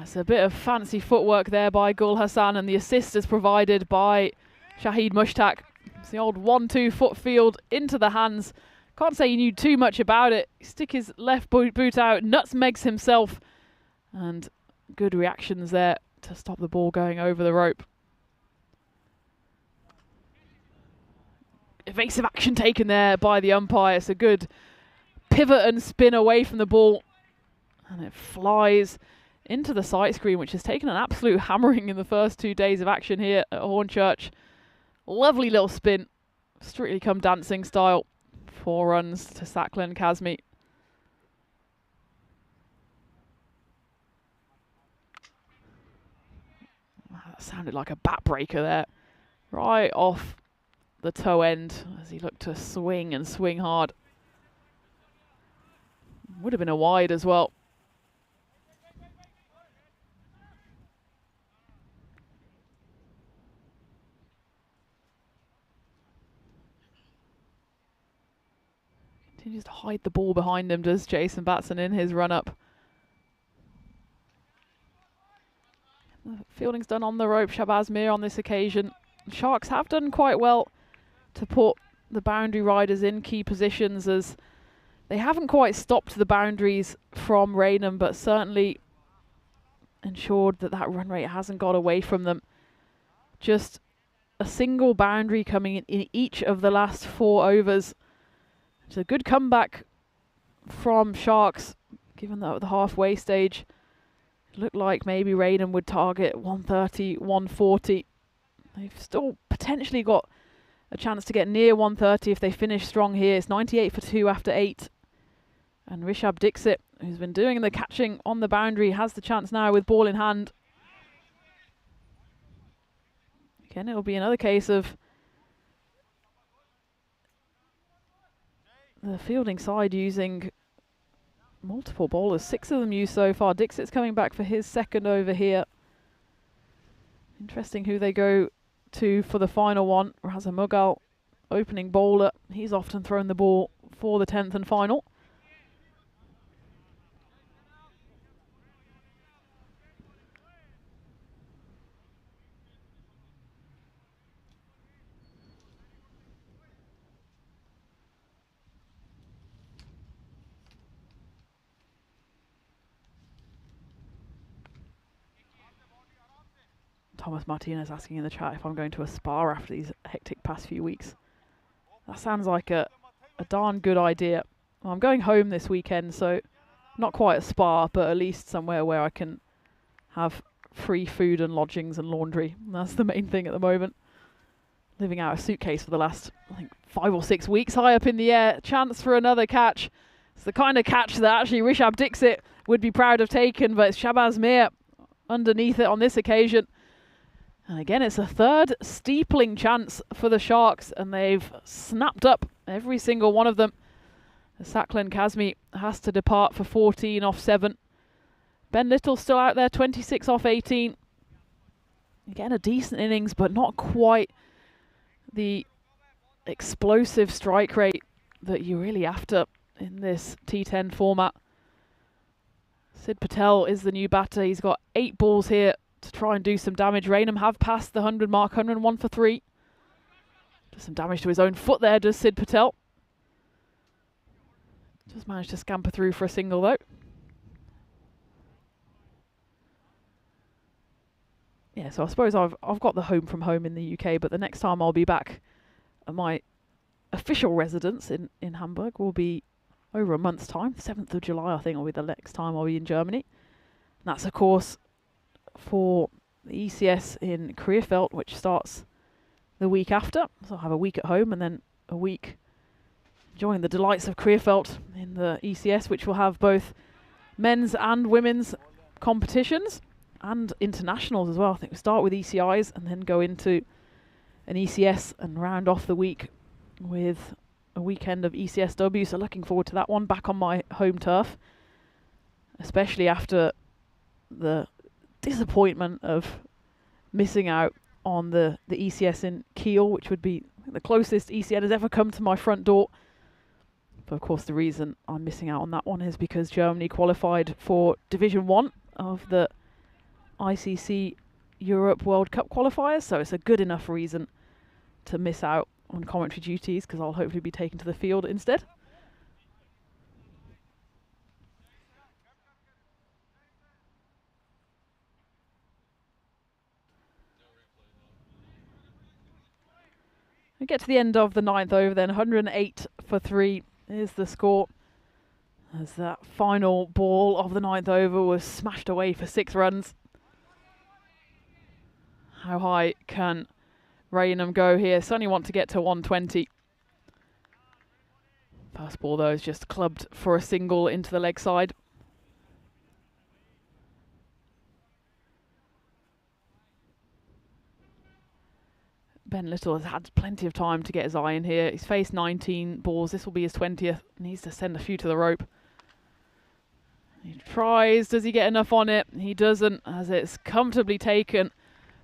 [SPEAKER 2] It's a bit of fancy footwork there by Gul Hassan, and the assist is provided by Shahid Mushtaq. It's the old 1-2 foot field into the hands. Can't say he knew too much about it. Stick his left boot out, nutmegs himself, and good reactions there to stop the ball going over the rope. Evasive action taken there by the umpire. It's a good pivot and spin away from the ball, and it flies into the sight screen, which has taken an absolute hammering in the first 2 days of action here at Hornchurch. Lovely little spin, Strictly Come Dancing style. 4 runs to Saklan Kazmi. That sounded like a bat breaker there, right off the toe end as he looked to swing and swing hard. Would have been a wide as well. Continues to hide the ball behind him, does Jason Batson in his run-up. The fielding's done on the rope, Shabazz Mir on this occasion. Sharks have done quite well to put the boundary riders in key positions, as They haven't quite stopped the boundaries from Raynham, but certainly ensured that that run rate hasn't got away from them. Just a single boundary coming in each of the last 4 overs. It's a good comeback from Sharks, given that at the halfway stage, it looked like maybe Raynham would target 130, 140. They've still potentially got a chance to get near 130 if they finish strong here. It's 98 for 2 after 8. And Rishabh Dixit, who's been doing the catching on the boundary, has the chance now with ball in hand. Again, it'll be another case of the fielding side using multiple bowlers. 6 of them used so far. Dixit's coming back for his second over here. Interesting who they go to for the final one. Raza Mughal, opening bowler. He's often thrown the ball for the 10th and final. Thomas Martinez asking in the chat if I'm going to a spa after these hectic past few weeks. That sounds like a darn good idea. Well, I'm going home this weekend, so not quite a spa, but at least somewhere where I can have free food and lodgings and laundry. That's the main thing at the moment. Living out a suitcase for the last, I think, 5 or 6 weeks, high up in the air. Chance for another catch. It's the kind of catch that actually Rishabh Dixit would be proud of taking, but it's Shabazz Mir underneath it on this occasion. And again, it's a third steepling chance for the Sharks, and they've snapped up every single one of them. Saklan Kazmi has to depart for 14 off 7. Ben Little still out there, 26 off 18. Again, a decent innings, but not quite the explosive strike rate that you're really after in this T10 format. Sid Patel is the new batter. He's got 8 balls here to try and do some damage. Raynham have passed the 100 mark, 101 for 3. Does some damage to his own foot there, does Sid Patel. Just managed to scamper through for a single though. Yeah, so I suppose I've got the home from home in the UK, but the next time I'll be back at my official residence in Hamburg will be over a month's time. 7th of July, I think, will be the next time I'll be in Germany. And that's, of course, for the ECS in Krefeld, which starts the week after. So I'll have a week at home and then a week enjoying the delights of Krefeld in the ECS, which will have both men's and women's competitions and internationals as well. I think we start with ECIs and then go into an ECS and round off the week with a weekend of ECSW. So looking forward to that one, back on my home turf, especially after the disappointment of missing out on the ECS in Kiel, which would be the closest ECN has ever come to my front door. But of course the reason I'm missing out on that one is because Germany qualified for Division 1 of the ICC Europe World Cup qualifiers, so it's a good enough reason to miss out on commentary duties, because I'll hopefully be taken to the field instead. We get to the end of the 9th over then. 108 for 3 is the score, as that final ball of the 9th over was smashed away for 6 runs. How high can Raynham go here? Certainly want to get to 120. First ball though is just clubbed for a single into the leg side. Ben Little has had plenty of time to get his eye in here. He's faced 19 balls. This will be his 20th. Needs to send a few to the rope. He tries. Does he get enough on it? He doesn't, as it's comfortably taken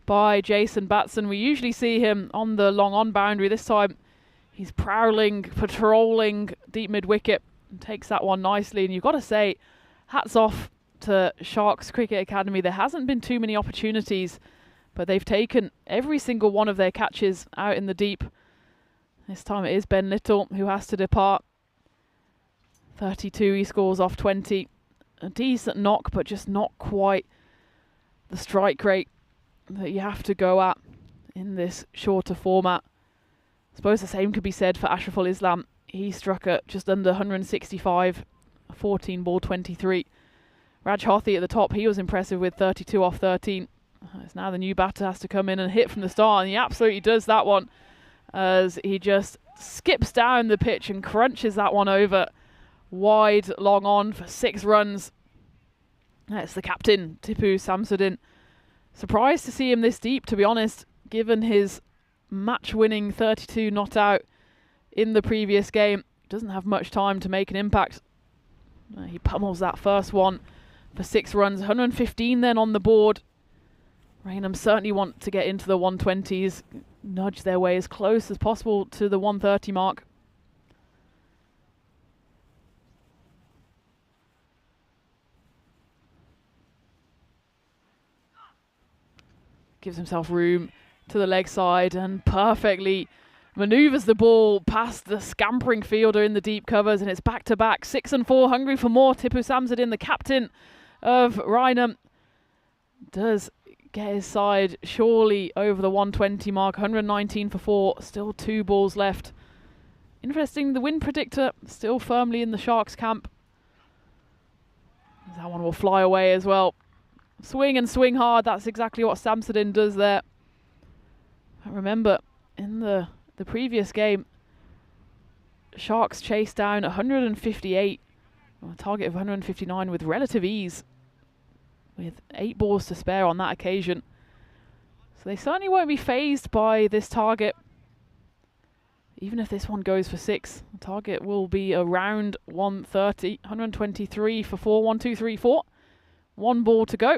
[SPEAKER 2] by Jason Batson. We usually see him on the long on boundary. This time he's prowling, patrolling deep mid-wicket and takes that one nicely. And you've got to say, hats off to Sharks Cricket Academy. There hasn't been too many opportunities, but they've taken every single one of their catches out in the deep. This time it is Ben Little who has to depart. 32 he scores off 20. A decent knock, but just not quite the strike rate that you have to go at in this shorter format. I suppose the same could be said for Ashraful Islam. He struck at just under 165, 14 ball 23. Raj Hothi at the top, he was impressive with 32 off 13. It's now the new batter has to come in and hit from the start, and he absolutely does that one as he just skips down the pitch and crunches that one over wide, long on for 6 runs. That's the captain, Tipu Samsudin. Surprised to see him this deep, to be honest, given his match-winning 32 not out in the previous game. Doesn't have much time to make an impact. He pummels that first one for 6 runs, 115 then on the board. Raynham certainly want to get into the 120s, nudge their way as close as possible to the 130 mark. Gives himself room to the leg side and perfectly manoeuvres the ball past the scampering fielder in the deep covers, and it's back-to-back. 6 and 4, hungry for more. Tipu Samsudin, the captain of Raynham, does get his side surely over the 120 mark. 119 for 4, still 2 balls left. Interesting, the win predictor still firmly in the Sharks camp. That one will fly away as well. Swing and swing hard, that's exactly what Samsudin does there. I remember in the previous game, Sharks chased down 158, a target of 159 with relative ease, with 8 balls to spare on that occasion. So they certainly won't be phased by this target. Even if this one goes for 6, the target will be around 130, 123 for 4, 1, 2, 3, 4. 1 ball to go.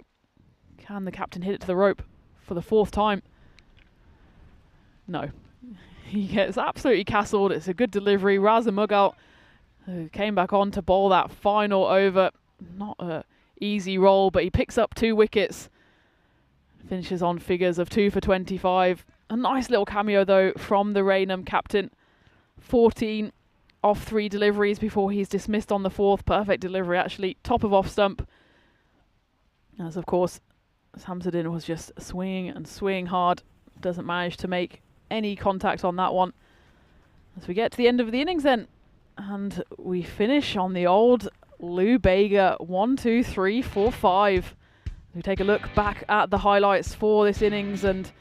[SPEAKER 2] Can the captain hit it to the rope for the 4th time? No. He gets absolutely castled. It's a good delivery. Raza Mughal came back on to bowl that final over. Not an easy roll, but he picks up 2 wickets. Finishes on figures of 2 for 25. A nice little cameo, though, from the Raynham captain. 14 off 3 deliveries before he's dismissed on the 4th. Perfect delivery, actually. Top of off stump. As, of course, Samsudin was just swinging and swinging hard. Doesn't manage to make any contact on that one. As we get to the end of the innings then, and we finish on the old Lou Bega 1, 2, 3, 4, 5. We take a look back at the highlights for this innings, and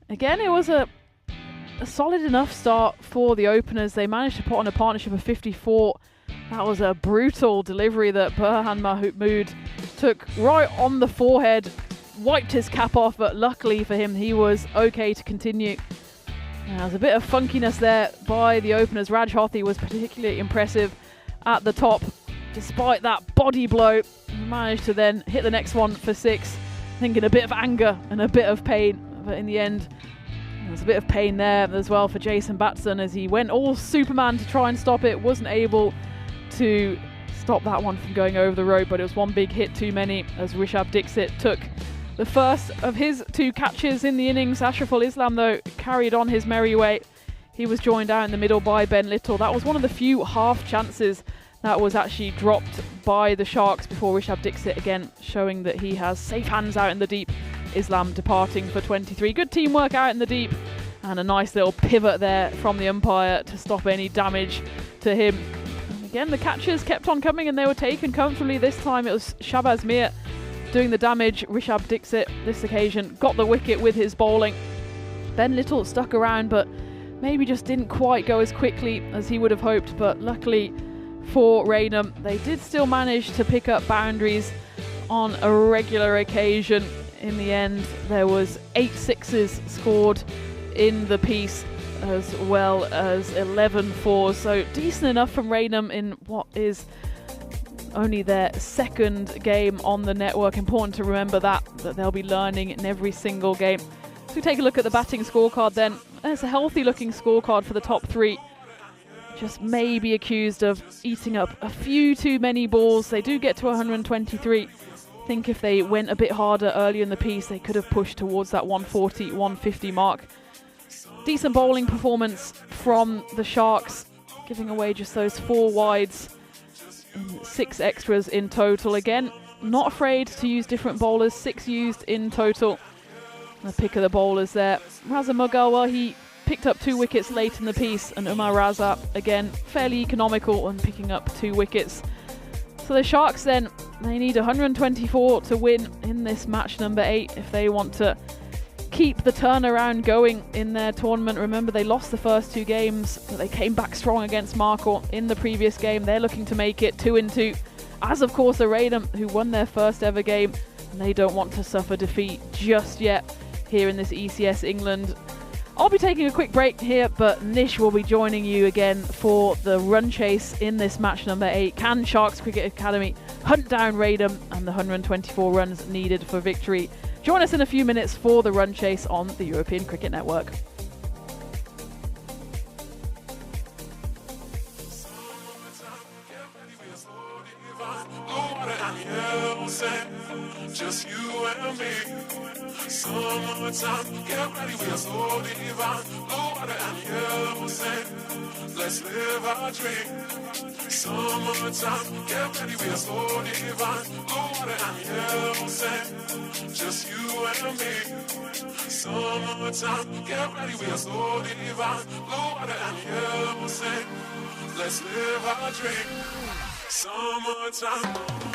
[SPEAKER 2] again it was a solid enough start for the openers. They managed to put on a partnership of 54. That was a brutal delivery that Burhan Mahmood took right on the forehead, wiped his cap off, but luckily for him, he was okay to continue. There was a bit of funkiness there by the openers. Raj Hothi was particularly impressive at the top. Despite that body blow, he managed to then hit the next one for 6. I think in a bit of anger and a bit of pain, but in the end, there was a bit of pain there as well for Jason Batson as he went all Superman to try and stop it. Wasn't able to stop that one from going over the rope, but it was one big hit too many as Rishabh Dixit took the first of his 2 catches in the innings. Ashraful Islam, though, carried on his merry way. He was joined out in the middle by Ben Little. That was one of the few half chances that was actually dropped by the Sharks before Rishabh Dixit again showing that he has safe hands out in the deep. Islam departing for 23. Good teamwork out in the deep and a nice little pivot there from the umpire to stop any damage to him. And again, the catches kept on coming and they were taken comfortably. This time it was Shabazz Mir doing the damage. Rishabh Dixit this occasion got the wicket with his bowling. Ben Little stuck around but maybe just didn't quite go as quickly as he would have hoped, but luckily for Raynham, they did still manage to pick up boundaries on a regular occasion. In the end, there was 8 sixes scored in the piece as well as 11 fours. So decent enough from Raynham in what is only their 2nd game on the network. Important to remember that they'll be learning in every single game. So we take a look at the batting scorecard then. There's a healthy looking scorecard for the top 3. Just maybe accused of eating up a few too many balls. They do get to 123. I think if they went a bit harder early in the piece, they could have pushed towards that 140, 150 mark. Decent bowling performance from the Sharks, giving away just those 4 wides in 6 extras in total. Again, not afraid to use different bowlers, 6 used in total. The pick of the bowlers there. Raza Mugawa, he picked up 2 wickets late in the piece, and Umar Raza, again, fairly economical on picking up 2 wickets. So the Sharks then, they need 124 to win in this match number 8 if they want to keep the turnaround going in their tournament. Remember, they lost the first 2 games, but they came back strong against Marco in the previous game. They're looking to make it 2-2, as of course are Raynham, who won their first ever game, and they don't want to suffer defeat just yet here in this ECS England. I'll be taking a quick break here, but Nish will be joining you again for the run chase in this match number 8. Can Sharks Cricket Academy hunt down Raynham and the 124 runs needed for victory? Join us in a few minutes for the run chase on the European Cricket Network.
[SPEAKER 6] Just you and me. Summertime, get ready, we are so divine. Blue water and yellow sand. Let's live our dream. Summertime, get ready, we are so divine. Blue water and yellow sand. Just you and me. Summertime, get ready, we are so divine. Blue water and yellow sand. Let's live our dream. Summertime. Summertime.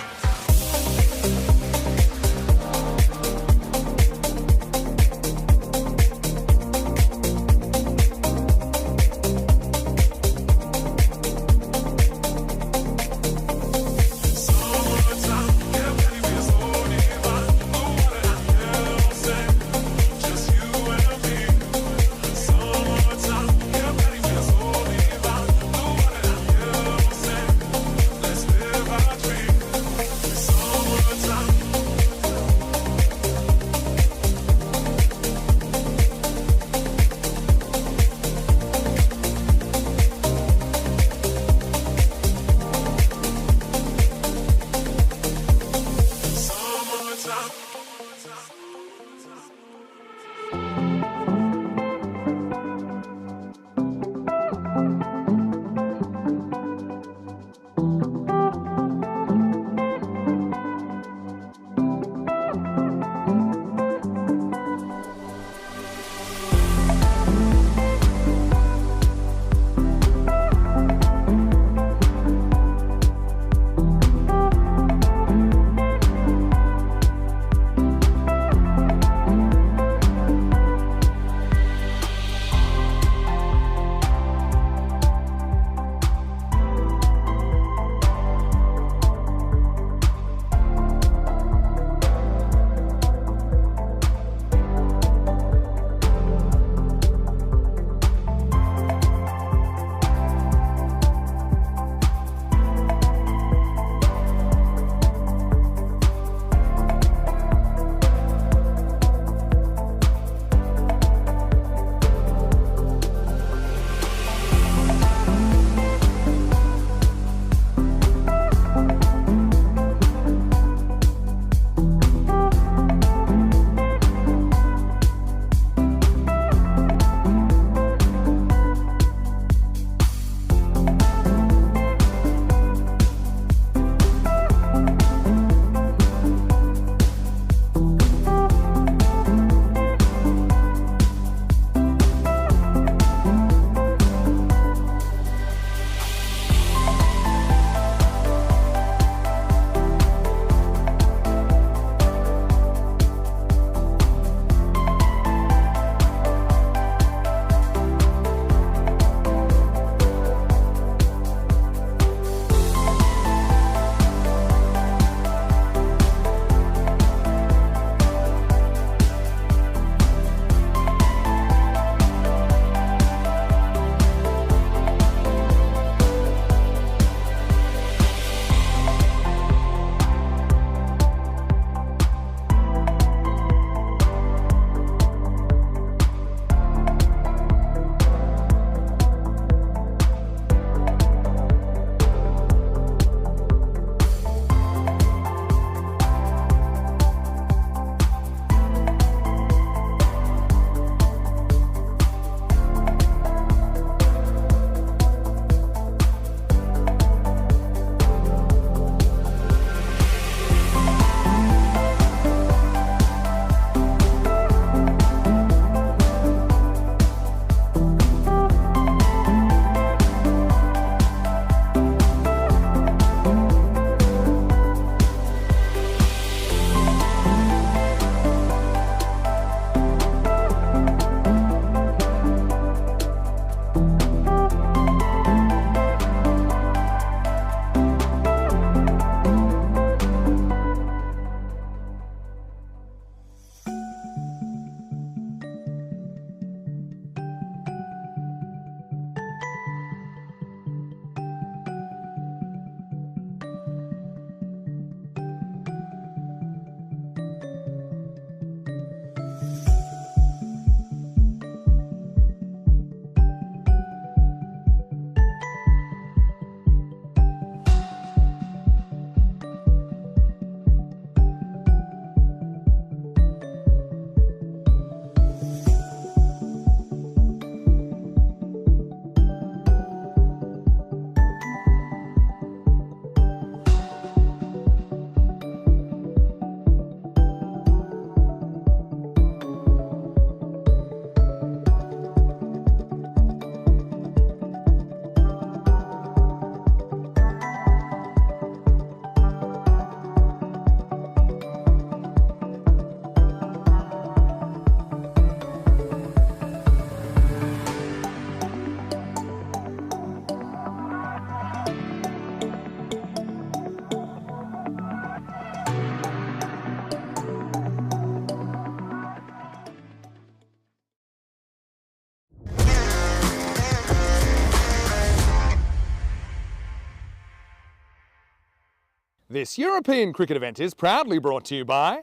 [SPEAKER 1] This European cricket event is proudly brought to you by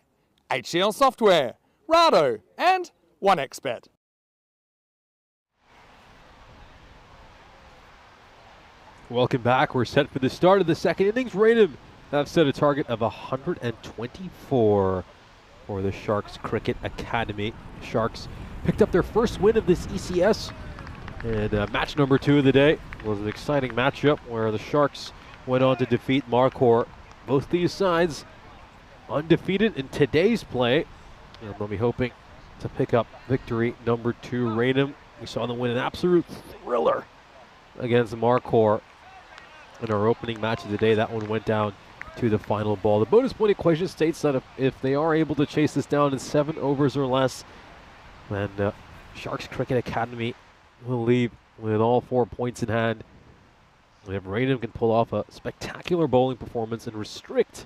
[SPEAKER 1] HCL Software, Rado and 1xBet.
[SPEAKER 3] Welcome back. We're set for the start of the second innings. Raynham have set a target of 124 for the Sharks Cricket Academy. Sharks picked up their first win of this ECS, and match number 2 of the day was an exciting matchup where the Sharks went on to defeat Marquardt. Both these sides undefeated in today's play, and they'll be hoping to pick up victory number 2. Raynham, we saw them win an absolute thriller against Marquardt in our opening match of the day. That one went down to the final ball. The bonus point equation states that if they are able to chase this down in 7 overs or less, then Sharks Cricket Academy will leave with all 4 points in hand. And if Raynham can pull off a spectacular bowling performance and restrict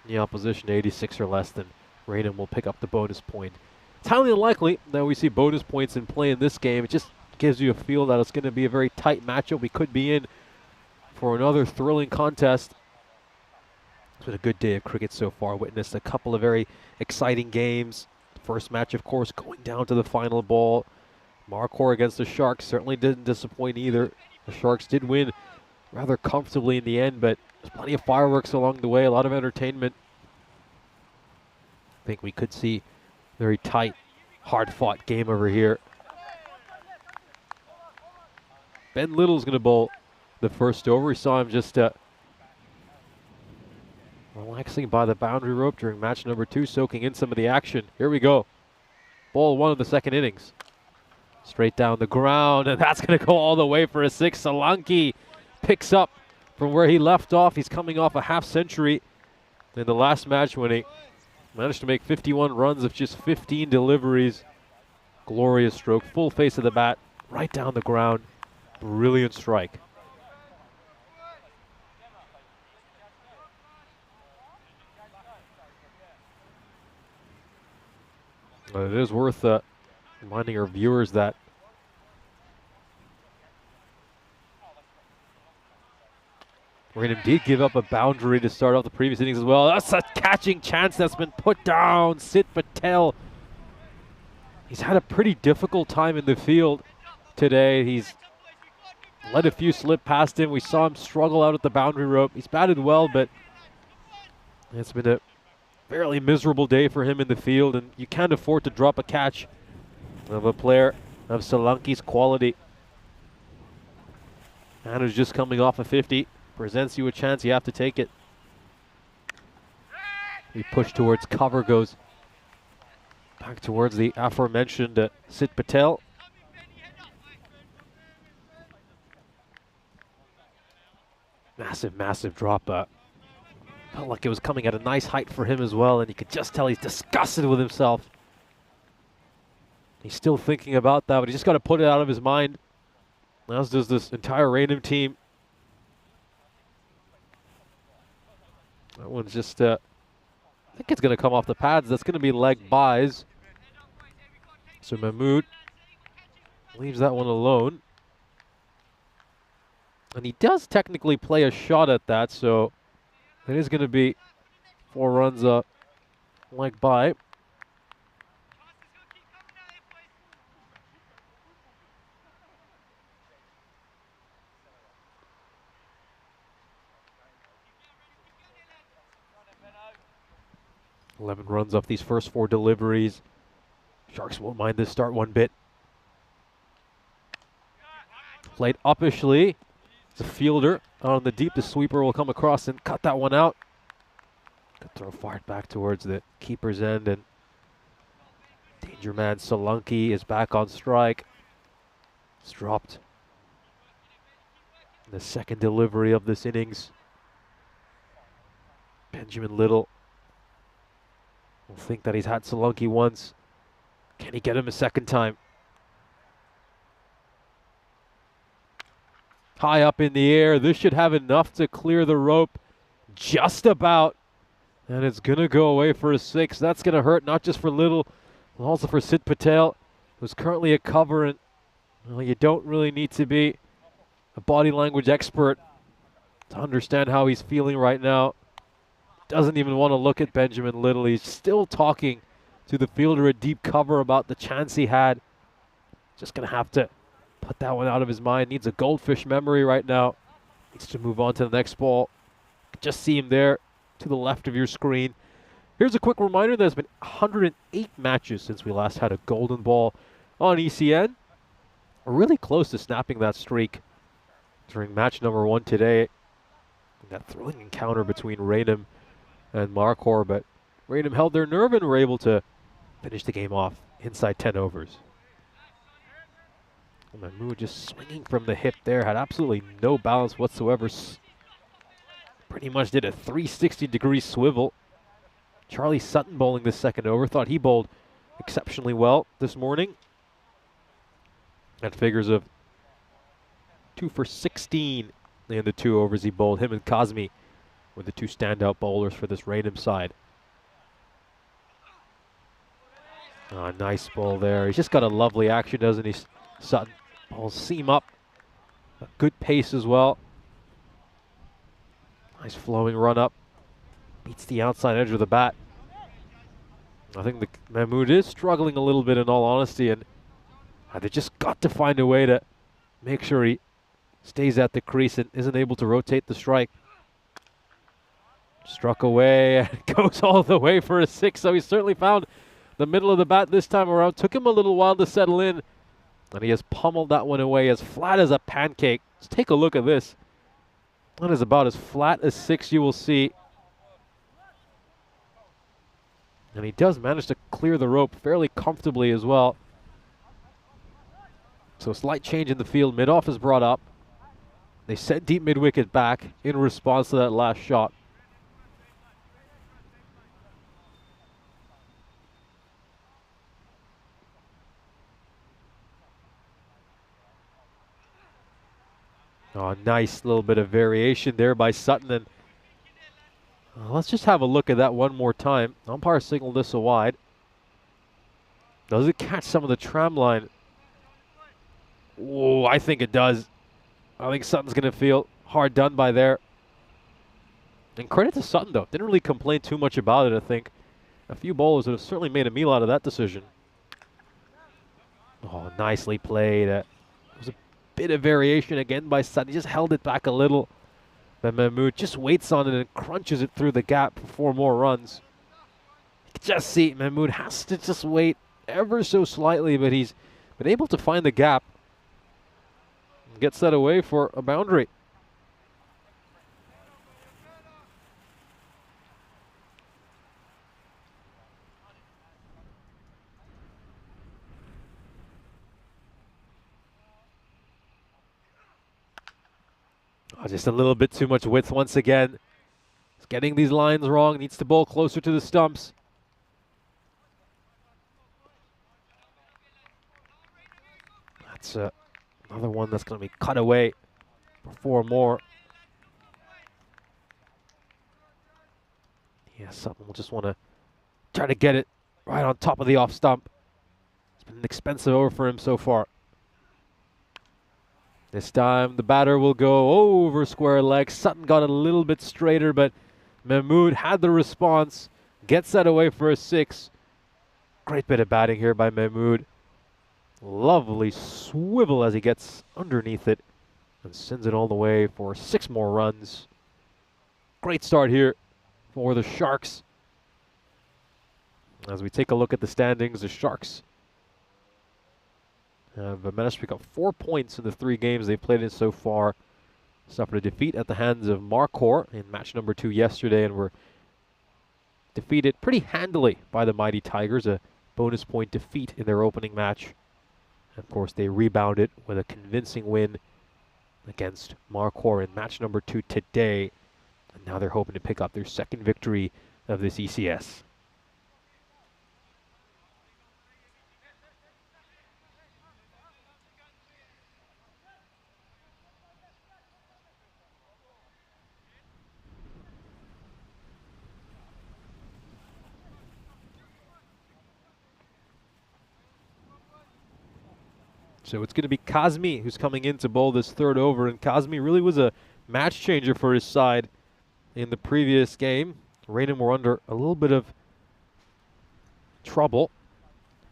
[SPEAKER 3] the opposition to 86 or less, then Raynham will pick up the bonus point. It's highly unlikely that we see bonus points in play in this game. It just gives you a feel that it's going to be a very tight matchup. We could be in for another thrilling contest. It's been a good day of cricket so far. Witnessed a couple of very exciting games. First match, of course, going down to the final ball. Marquardt against the Sharks certainly didn't disappoint either. The Sharks did win rather comfortably in the end, but there's plenty of fireworks along the way, a lot of entertainment. I think we could see a very tight, hard-fought game over here. Ben Little's going to bowl the first over. We saw him just relaxing by the boundary rope during match number 2, soaking in some of the action. Here we go. Ball 1 of the second innings. Straight down the ground, and that's going to go all the way for a 6. Solanki picks up from where he left off. He's coming off a half century in the last match when he managed to make 51 runs of just 15 deliveries. Glorious stroke, full face of the bat, right down the ground. Brilliant strike. But it is worth reminding our viewers that Raynham did give up a boundary to start off the previous innings as well. That's a catching chance that's been put down. Sid Patel. He's had a pretty difficult time in the field today. He's let a few slip past him. We saw him struggle out at the boundary rope. He's batted well, but it's been a fairly miserable day for him in the field, and you can't afford to drop a catch of a player of Solanki's quality. And who's just coming off a 50. Presents you a chance, you have to take it. He pushed towards cover, goes back towards the aforementioned Sid Patel. Massive, massive drop. Felt like it was coming at a nice height for him as well, and you could just tell he's disgusted with himself. He's still thinking about that, but he just got to put it out of his mind, as does this entire Raynham team. That one's just, I think it's going to come off the pads. That's going to be leg buys. So Mahmood leaves that one alone. And he does technically play a shot at that, so it is going to be 4 runs up, leg by. $11 runs off these first 4 deliveries. Sharks won't mind this start one bit. Played uppishly. It's a fielder on the deep. The sweeper will come across and cut that one out. Good throw fired back towards the keeper's end, and danger man Solanki is back on strike. It's dropped in the second delivery of this innings. Benjamin Little will think that he's had Solanki once. Can he get him a second time? High up in the air. This should have enough to clear the rope. Just about. And it's going to go away for a 6. That's going to hurt not just for Little, but also for Sid Patel, who's currently a cover. And well, you don't really need to be a body language expert to understand how he's feeling right now. doesn't even want to look at Benjamin Little. He's still talking to the fielder at deep cover about the chance he had. Just going to have to put that one out of his mind. Needs a goldfish memory right now. Needs to move on to the next ball. Just see him there to the left of your screen. Here's a quick reminder. There's been 108 matches since we last had a golden ball on ECN. We're really close to snapping that streak during match number 1 today. That thrilling encounter between Raynham and Marquardt, but Raynham held their nerve and were able to finish the game off inside 10 overs. Mahmoud just swinging from the hip there, had absolutely no balance whatsoever. Pretty much did a 360-degree swivel. Charlie Sutton bowling this second over. Thought he bowled exceptionally well this morning. At figures of 2 for 16 in the 2 overs he bowled. Him and Kazmi were the 2 standout bowlers for this Raynham side. Nice ball there. He's just got a lovely action, doesn't he, Sutton? Balls seam up. A good pace as well. Nice flowing run up. Beats the outside edge of the bat. I think Mahmoud is struggling a little bit, in all honesty, and they just got to find a way to make sure he stays at the crease and isn't able to rotate the strike. Struck away and goes all the way for a 6, so he certainly found the middle of the bat this time around. Took him a little while to settle in, and he has pummeled that one away as flat as a pancake. Let's take a look at this. That is about as flat as 6 you will see. And he does manage to clear the rope fairly comfortably as well. So a slight change in the field. Mid-off is brought up. They sent deep mid-wicket back in response to that last shot. Oh, nice little bit of variation there by Sutton. And let's just have a look at that one more time. Umpire signaled this a wide. Does it catch some of the tram line? Oh, I think it does. I think Sutton's going to feel hard done by there. And credit to Sutton, though. Didn't really complain too much about it, I think. A few bowlers would have certainly made a meal out of that decision. Oh, nicely played. It was a bit of variation again by Sutton. He just held it back a little. But Mahmoud just waits on it and crunches it through the gap for 4 more runs. You can just see Mahmoud has to just wait ever so slightly, but he's been able to find the gap. Gets that away for a boundary. Oh, just a little bit too much width once again. He's getting these lines wrong. Needs to bowl closer to the stumps. That's another one that's going to be cut away for 4 more. Yeah, Sutton will just want to try to get it right on top of the off stump. It's been an expensive over for him so far. This time the batter will go over square leg. Sutton got a little bit straighter, but Mahmoud had the response. Gets that away for a 6. Great bit of batting here by Mahmoud. Lovely swivel as he gets underneath it and sends it all the way for 6 more runs. Great start here for the Sharks. As we take a look at the standings, the Sharks have managed to pick up 4 points in the 3 games they've played in so far. Suffered a defeat at the hands of Marquardt in match number 2 yesterday and were defeated pretty handily by the Mighty Tigers, a bonus point defeat in their opening match. Of course, they rebounded with a convincing win against Marquardt in match number 2 today. And now they're hoping to pick up their 2nd victory of this ECS. So it's going to be Kazmi who's coming in to bowl this 3rd over, and Kazmi really was a match changer for his side in the previous game. Raynham were under a little bit of trouble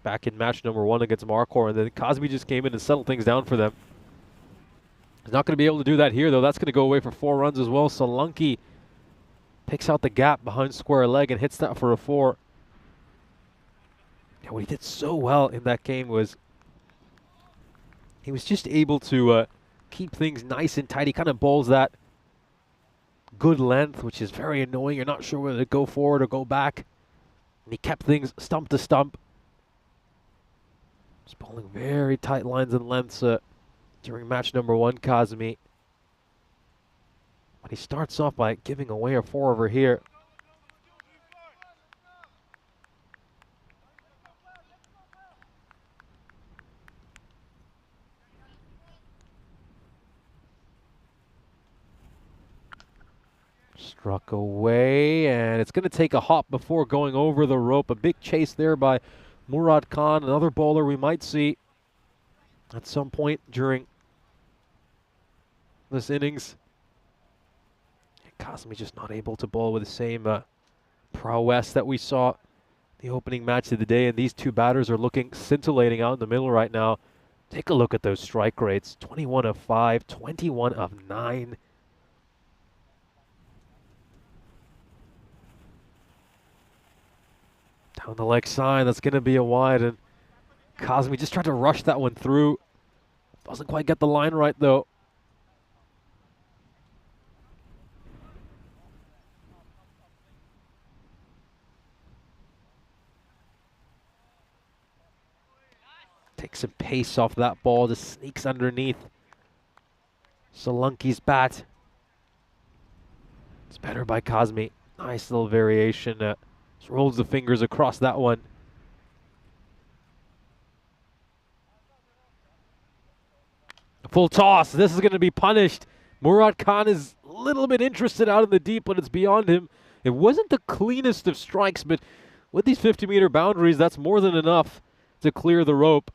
[SPEAKER 3] back in match number 1 against Marquardt, and then Cosby just came in and settled things down for them. He's not going to be able to do that here, though. That's going to go away for 4 runs as well. Solanke picks out the gap behind square leg and hits that for a 4. Yeah, what he did so well in that game was he was just able to keep things nice and tight. He kind of bowls that good length, which is very annoying. You're not sure whether to go forward or go back. And he kept things stump to stump. Just bowling very tight lines and lengths during match number 1, Cosmi. But he starts off by giving away a 4 over here. Struck away, and it's going to take a hop before going over the rope. A big chase there by Murad Khan, another bowler we might see at some point during this innings. Cosmi just not able to bowl with the same prowess that we saw the opening match of the day, and these two batters are looking scintillating out in the middle right now. Take a look at those strike rates. 21 of 5, 21 of 9. Down the leg side, that's going to be a wide, and Cosmi just tried to rush that one through. Doesn't quite get the line right, though. Takes some pace off that ball, just sneaks underneath Solanke's bat. It's better by Cosmi. Nice little variation. Just rolls the fingers across that one. A full toss. This is going to be punished. Murad Khan is a little bit interested out in the deep, but it's beyond him. It wasn't the cleanest of strikes, but with these 50-meter boundaries, that's more than enough to clear the rope.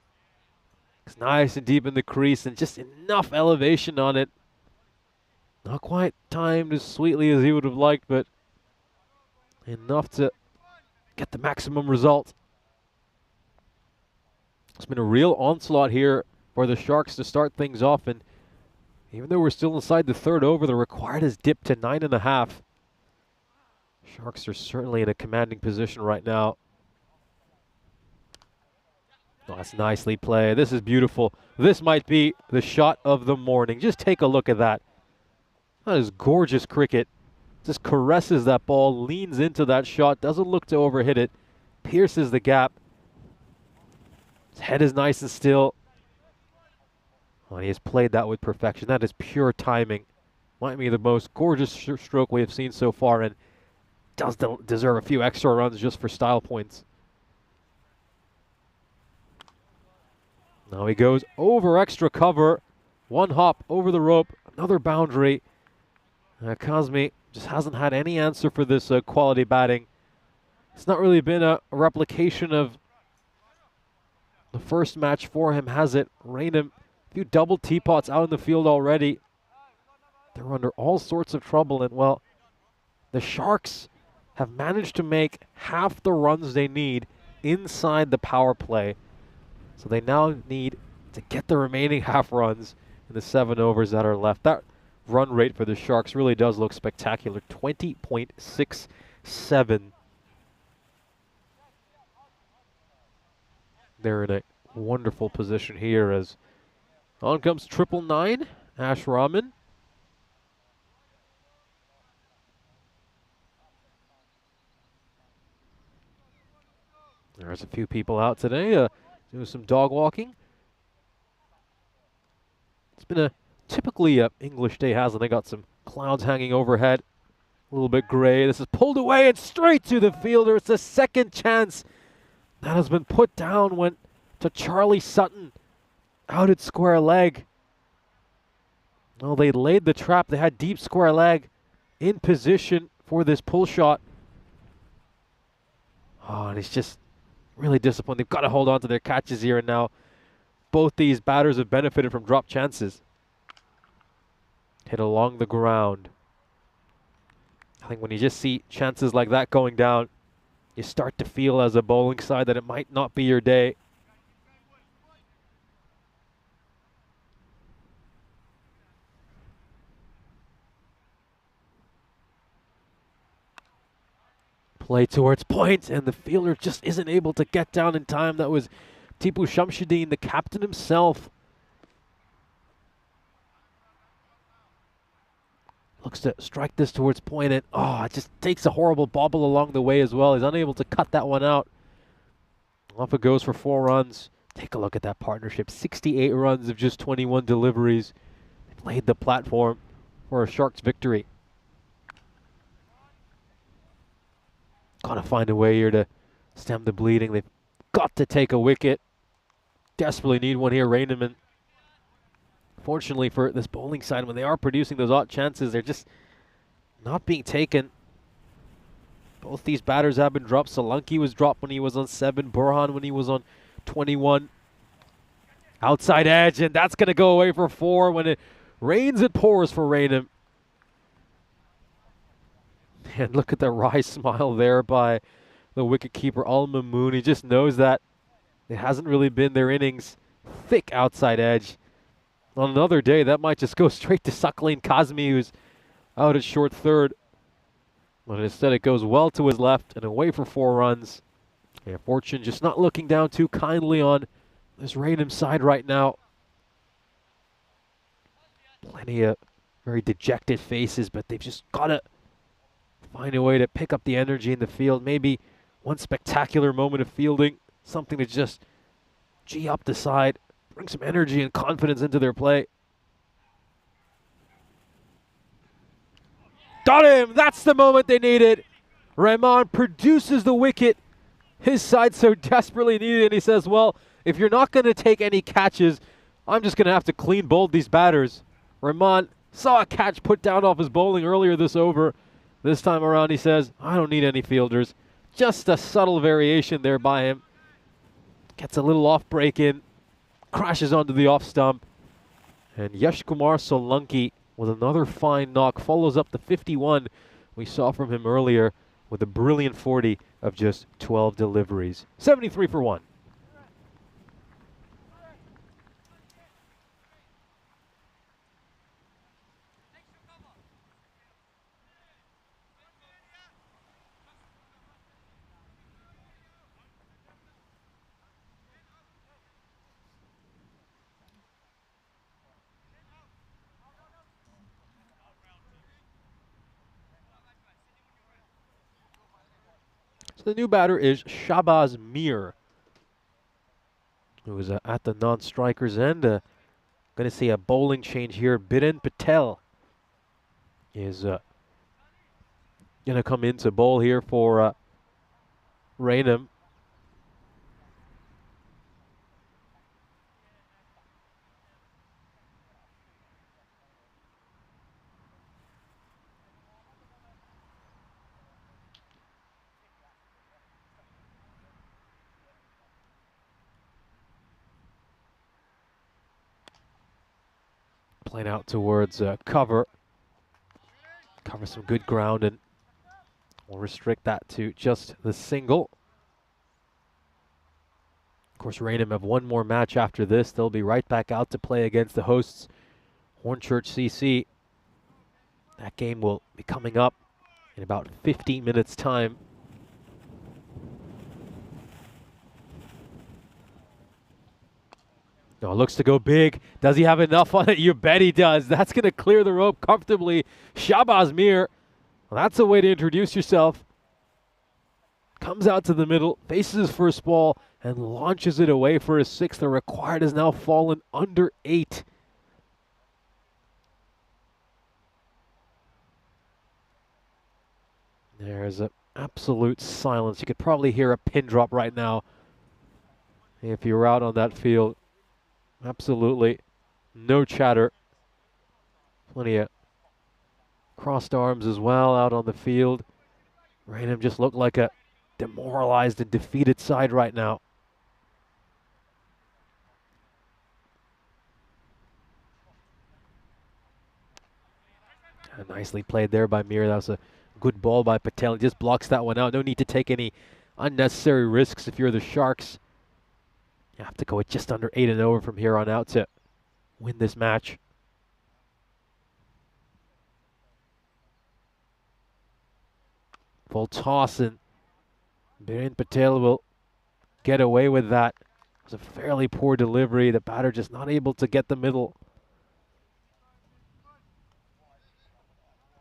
[SPEAKER 3] It's nice and deep in the crease and just enough elevation on it. Not quite timed as sweetly as he would have liked, but enough to get the maximum result. It's been a real onslaught here for the Sharks to start things off, and even though we're still inside the 3rd over, the required has dipped to 9.5. Sharks are certainly in a commanding position right now. Oh, that's nicely played. This is beautiful. This might be the shot of the morning. Just take a look at that. That is gorgeous cricket. Just caresses that ball, leans into that shot, doesn't look to overhit it, pierces the gap. His head is nice and still. Oh, he has played that with perfection. That is pure timing. Might be the most gorgeous stroke we have seen so far, and does deserve a few extra runs just for style points. Now he goes over extra cover. One hop over the rope, another boundary. Cosmi just hasn't had any answer for this quality batting. It's not really been a replication of the first match for him, has it? Raynham, a few double teapots out in the field already. They're under all sorts of trouble, and well, the Sharks have managed to make half the runs they need inside the power play. So they now need to get the remaining half runs in the 7 overs that are left. That run rate for the Sharks really does look spectacular. 20.67. They're in a wonderful position here as on comes 999, Ash Rahman. There's a few people out today doing some dog walking. It's been a typically English day, hasn't it? They got some clouds hanging overhead. A little bit gray. This is pulled away and straight to the fielder. It's a second chance that has been put down. Went to Charlie Sutton out at square leg. Well, they laid the trap. They had deep square leg in position for this pull shot. Oh, and he's just really disappointed. They've got to hold on to their catches here, and now both these batters have benefited from drop chances. Hit along the ground. I think when you just see chances like that going down, you start to feel as a bowling side that it might not be your day. Play towards point, and the fielder just isn't able to get down in time. That was Tipu Shamsuddin, the captain himself. Looks to strike this towards point, and it just takes a horrible bobble along the way as well. He's unable to cut that one out. Off it goes for 4 runs. Take a look at that partnership. 68 runs of just 21 deliveries. They've laid the platform for a Sharks victory. Gotta find a way here to stem the bleeding. They've got to take a wicket. Desperately need one here, Rainham. Fortunately for this bowling side, when they are producing those odd chances, they're just not being taken. Both these batters have been dropped. Solanki was dropped when he was on 7. Burhan when he was on 21. Outside edge, and that's going to go away for 4. When it rains, it pours for Rainham. And look at the wry smile there by the wicketkeeper, Al Mamoon. He just knows that it hasn't really been their innings. Thick outside edge. On another day, that might just go straight to Suckling Kazmi, who's out at short third. But instead, it goes well to his left and away for 4 runs. And fortune just not looking down too kindly on this Rainham side right now. Plenty of very dejected faces, but they've just got to find a way to pick up the energy in the field. Maybe one spectacular moment of fielding, something to just gee up the side, bring some energy and confidence into their play. Got him! That's the moment they needed. Rahman produces the wicket. His side so desperately needed, and he says, well, if you're not going to take any catches, I'm just going to have to clean bowl these batters. Rahman saw a catch put down off his bowling earlier this over. This time around, he says, I don't need any fielders. Just a subtle variation there by him. Gets a little off break in. Crashes onto the off stump. And Yash Kumar Solanki with another fine knock follows up the 51 we saw from him earlier with a brilliant 40 of just 12 deliveries. 73 for 1. So the new batter is Shahbaz Mir, who is at the non-strikers end. Going to see a bowling change here. Biren Patel is going to come in to bowl here for Rainham. Playing out towards cover. Cover some good ground, and we'll restrict that to just the single. Of course, Rainham have one more match after this. They'll be right back out to play against the hosts, Hornchurch CC. That game will be coming up in about 15 minutes' time. No, looks to go big. Does he have enough on it? You bet he does. That's going to clear the rope comfortably. Shahbaz Mir, well, that's a way to introduce yourself. Comes out to the middle, faces his first ball, and launches it away for his 6th. The required has now fallen under 8. There's an absolute silence. You could probably hear a pin drop right now if you were out on that field. Absolutely no chatter. Plenty of crossed arms as well out on the field. Rainham just looked like a demoralized and defeated side right now. Nicely played there by Mir. That was a Good ball by Patel. He just blocks that one out. No need to take any unnecessary risks if you're the Sharks. You have to go with just under 8-0 from here on out to win this match. Full toss, and Biren Patel will get away with that. It was a fairly poor delivery. The batter just not able to get the middle.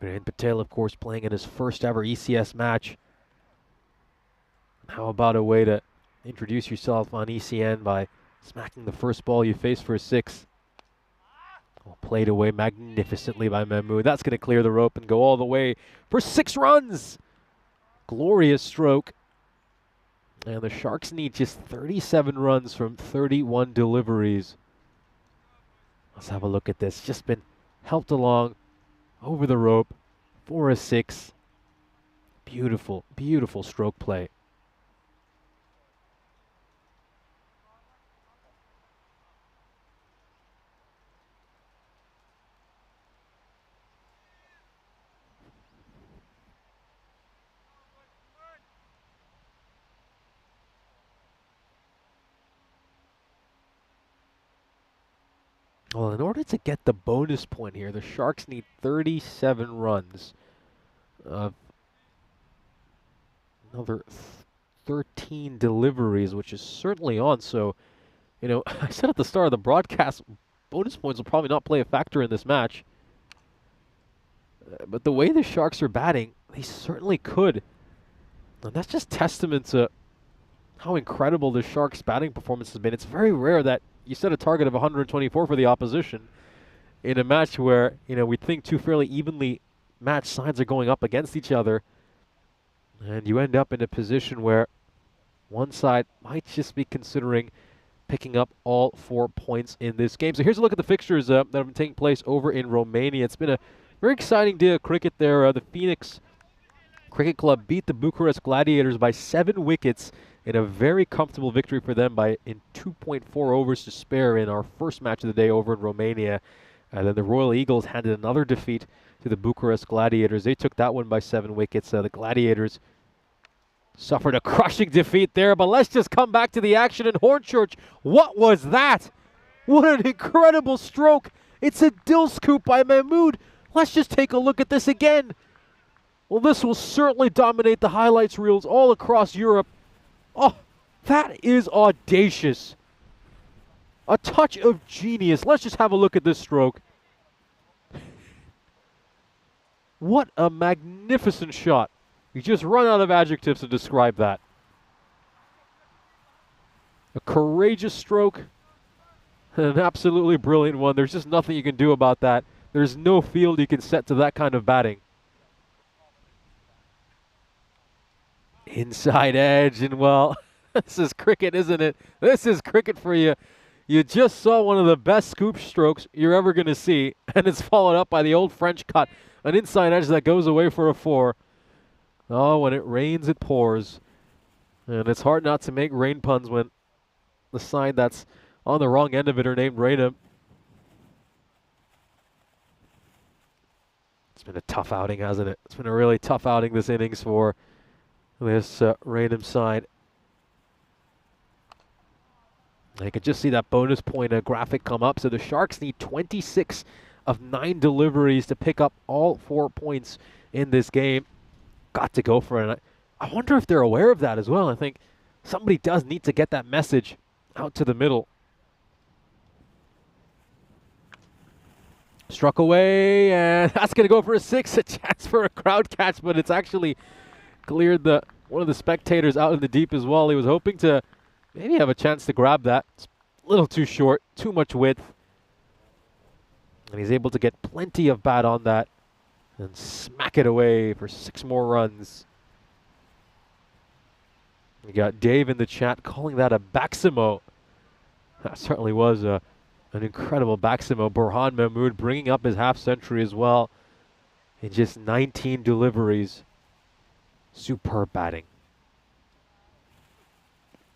[SPEAKER 3] Biren Patel, of course, playing in his first ever ECS match. How about a way to introduce yourself on ECN by smacking the first ball you face for a 6? Oh, played away magnificently by Mahmood. That's going to clear the rope and go all the way for 6 runs. Glorious stroke. And the Sharks need just 37 runs from 31 deliveries. Let's have a look at this. Just been helped along over the rope for a 6. Beautiful, beautiful stroke play. Well, in order to get the bonus point here, the Sharks need 37 runs. Another 13 deliveries, which is certainly on. So, you know, I said at the start of the broadcast, bonus points will probably not play a factor in this match. But the way the Sharks are batting, they certainly could. And that's just testament to how incredible the Sharks' batting performance has been. It's very rare that you set a target of 124 for the opposition in a match where, you know, we'd think two fairly evenly matched sides are going up against each other. And you end up in a position where one side might just be considering picking up all 4 points in this game. So here's a look at the fixtures that have been taking place over in Romania. It's been a very exciting day of cricket there. The Phoenix Cricket Club beat the Bucharest Gladiators by 7 wickets in a very comfortable victory for them in 2.4 overs to spare in our first match of the day over in Romania. And then the Royal Eagles handed another defeat to the Bucharest Gladiators. They took that one by 7 wickets. The Gladiators suffered a crushing defeat there, but let's just come back to the action in Hornchurch. What was that? What an incredible stroke. It's a dill scoop by Mahmood. Let's just take a look at this again. Well, this will certainly dominate the highlights reels all across Europe. Oh, that is audacious. A touch of genius. Let's just have a look at this stroke. What a magnificent shot. You just run out of adjectives to describe that. A courageous stroke. An absolutely brilliant one. There's just nothing you can do about that. There's no field you can set to that kind of batting. Inside edge, and well, this is cricket, isn't it? This is cricket for you. You just saw one of the best scoop strokes you're ever going to see, and it's followed up by the old French cut. An inside edge that goes away for a 4. Oh, when it rains, it pours. And it's hard not to make rain puns when the side that's on the wrong end of it are named Raynham. It's been a tough outing, hasn't it? It's been a really tough outing this innings for this Raynham side. You can just see that bonus point graphic come up. So the Sharks need 26 of 9 deliveries to pick up all 4 points in this game. Got to go for it. I wonder if they're aware of that as well. I think somebody does need to get that message out to the middle. Struck away, and that's going to go for a 6. A chance for a crowd catch, but it's actually cleared one of the spectators out in the deep as well. He was hoping to maybe have a chance to grab that. It's a little too short, too much width. And he's able to get plenty of bat on that and smack it away for 6 more runs. We got Dave in the chat calling that a Baximo. That certainly was an incredible Baximo. Burhan Mahmood bringing up his half century as well in just 19 deliveries. Superb batting.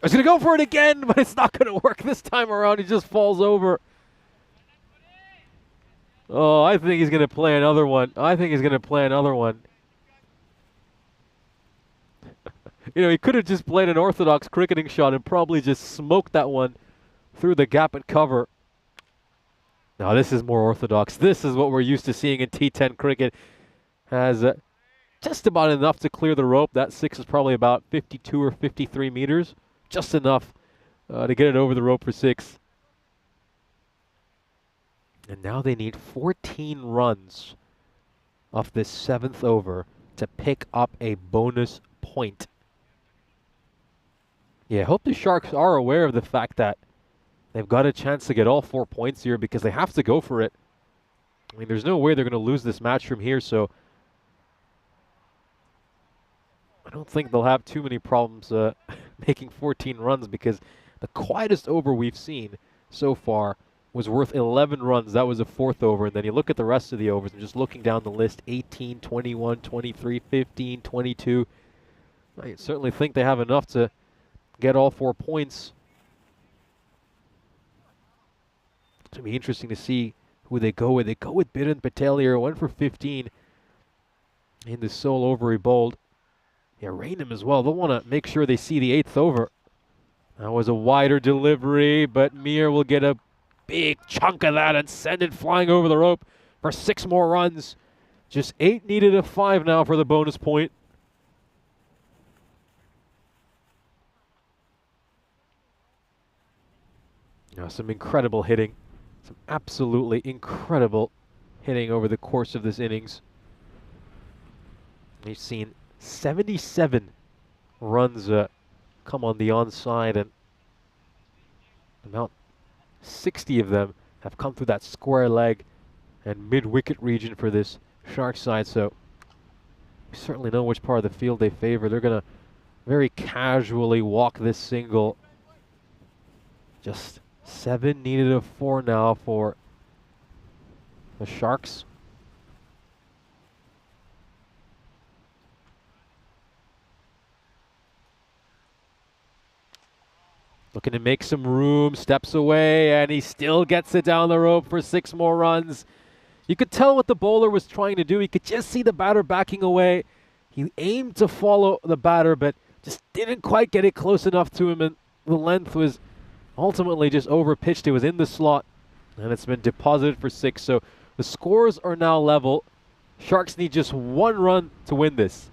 [SPEAKER 3] I was going to go for it again, but it's not going to work this time around. He just falls over. Oh, I think he's going to play another one. You know, he could have just played an orthodox cricketing shot and probably just smoked that one through the gap and cover. Now this is more orthodox. This is what we're used to seeing in T10 cricket. Has just about enough to clear the rope. That 6 is probably about 52 or 53 meters. Just enough to get it over the rope for 6. And now they need 14 runs off this 7th over to pick up a bonus point. Yeah, I hope the Sharks are aware of the fact that they've got a chance to get all 4 points here because they have to go for it. I mean, there's no way they're going to lose this match from here, so I don't think they'll have too many problems making 14 runs because the quietest over we've seen so far was worth 11 runs. That was a 4th over. And then you look at the rest of the overs and just looking down the list, 18, 21, 23, 15, 22. I certainly think they have enough to get all 4 points. It's going to be interesting to see who they go with. They go with Biren Patel here, 1 for 15 in the sole over he bowled. Yeah, Raynham as well. They'll want to make sure they see the 8th over. That was a wider delivery, but Mir will get a big chunk of that and send it flying over the rope for 6 more runs. Just 8 needed of 5 now for the bonus point. Now some incredible hitting. Some absolutely incredible hitting over the course of this innings. We've seen 77 runs come on the onside, and about 60 of them have come through that square leg and mid-wicket region for this Shark side, so we certainly know which part of the field they favor. They're going to very casually walk this single. Just 7 needed of 4 now for the Sharks. Looking to make some room, steps away, and he still gets it down the rope for 6 more runs. You could tell what the bowler was trying to do. He could just see the batter backing away. He aimed to follow the batter, but just didn't quite get it close enough to him, and the length was ultimately just overpitched. It was in the slot, and it's been deposited for 6. So the scores are now level. Sharks need just 1 run to win this.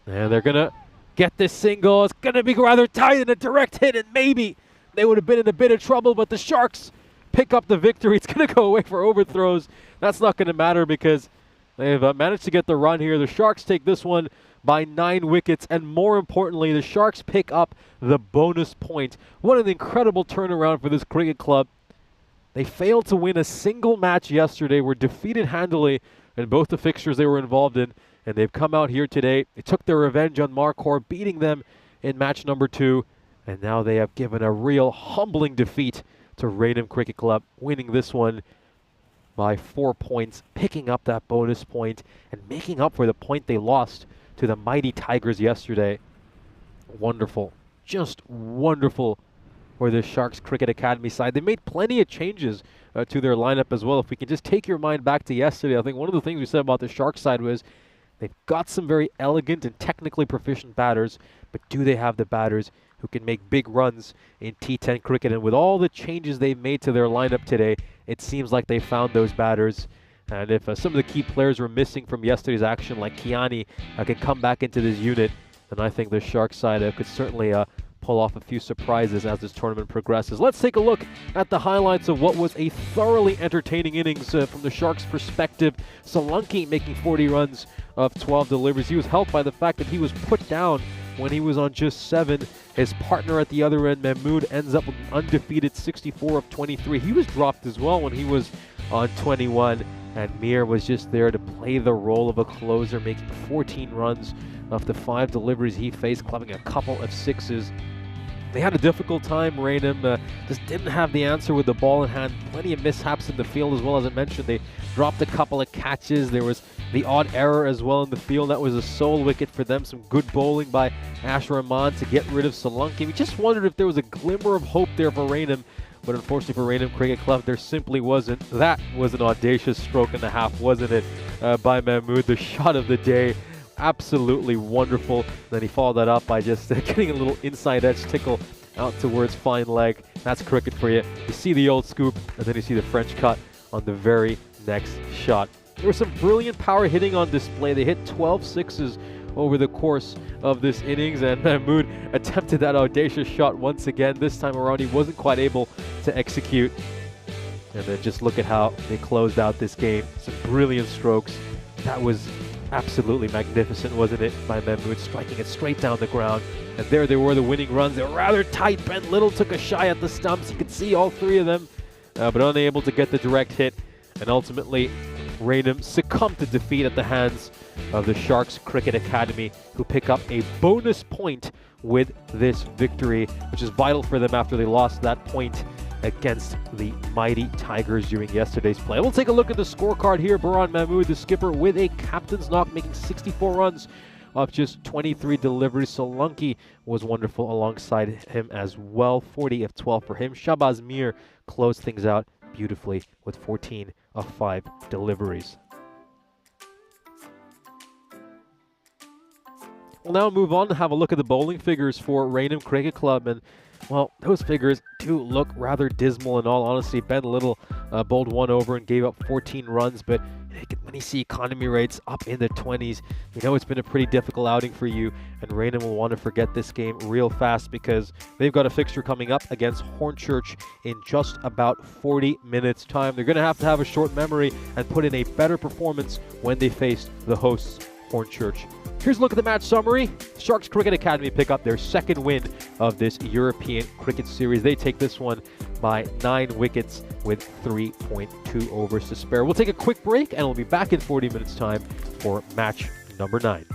[SPEAKER 3] And they're going to get this single. It's going to be rather tight and a direct hit, and maybe they would have been in a bit of trouble, but the Sharks pick up the victory. It's going to go away for overthrows. That's not going to matter because they've managed to get the run here. The Sharks take this one by 9 wickets, and more importantly, the Sharks pick up the bonus point. What an incredible turnaround for this cricket club. They failed to win a single match yesterday, were defeated handily in both the fixtures they were involved in, and they've come out here today. They took their revenge on Marquardt, beating them in match number 2, and now they have given a real humbling defeat to Raynham Cricket Club, winning this one by 4 points, picking up that bonus point, and making up for the point they lost to the mighty Tigers yesterday. Wonderful, just wonderful for the Sharks Cricket Academy side. They made plenty of changes to their lineup as well. If we can just take your mind back to yesterday, I think one of the things we said about the Sharks side was they've got some very elegant and technically proficient batters, but do they have the batters who can make big runs in T10 cricket? And with all the changes they've made to their lineup today, it seems like they found those batters. And if some of the key players were missing from yesterday's action, like Kiani, can come back into this unit, then I think the Sharks side could certainly pull off a few surprises as this tournament progresses. Let's take a look at the highlights of what was a thoroughly entertaining innings from the Sharks' perspective. Solanke making 40 runs of 12 deliveries. He was helped by the fact that he was put down when he was on just 7. His partner at the other end, Mahmood, ends up with an undefeated 64 of 23. He was dropped as well when he was on 21. And Mir was just there to play the role of a closer, making 14 runs of the 5 deliveries he faced, clubbing a couple of 6s. They had a difficult time. Raynham just didn't have the answer with the ball in hand. Plenty of mishaps in the field as well. As I mentioned, they dropped a couple of catches. There was the odd error as well in the field. That was a sole wicket for them. Some good bowling by Asher Rahman to get rid of Solanke. We just wondered if there was a glimmer of hope there for Raynham. But unfortunately for Raynham Cricket Club, there simply wasn't. That was an audacious stroke and a half, wasn't it, by Mahmood? The shot of the day. absolutely wonderful. Then he followed that up by just getting a little inside edge tickle out towards fine leg. That's cricket for you. You see the old scoop, and then you see the French cut on the very next shot. There was some brilliant power hitting on display. They hit 12 sixes over the course of this innings, and Mahmood attempted that audacious shot once again. This time around, he wasn't quite able to execute. And then just look at how they closed out this game. Some brilliant strokes. That was absolutely magnificent, wasn't it, by Mahmood, striking it straight down the ground. And there they were, the winning runs. They were rather tight. Ben Little took a shy at the stumps. You could see all three of them, but unable to get the direct hit. And ultimately, Raynham succumbed to defeat at the hands of the Sharks Cricket Academy, who pick up a bonus point with this victory, which is vital for them after they lost that point against the mighty Tigers during yesterday's play. We'll take a look at the scorecard here. Baran Mahmood, the skipper, with a captain's knock, making 64 runs off just 23 deliveries. Solanki was wonderful alongside him as well. 40 of 12 for him. Shahbaz Mir closed things out beautifully with 14 of 5 deliveries. We'll now move on to have a look at the bowling figures for Raynham Cricket Club, and well, those figures do look rather dismal in all honesty. Ben Little bowled one over and gave up 14 runs, but when you see economy rates up in the 20s, you know it's been a pretty difficult outing for you, and Raynham will want to forget this game real fast because they've got a fixture coming up against Hornchurch in just about 40 minutes time. They're going to have a short memory and put in a better performance when they face the hosts, Hornchurch. Here's a look at the match summary. Sharks Cricket Academy pick up their second win of this European Cricket Series. They take this one by 9 wickets with 3.2 overs to spare. We'll take a quick break and we'll be back in 40 minutes time for match number 9.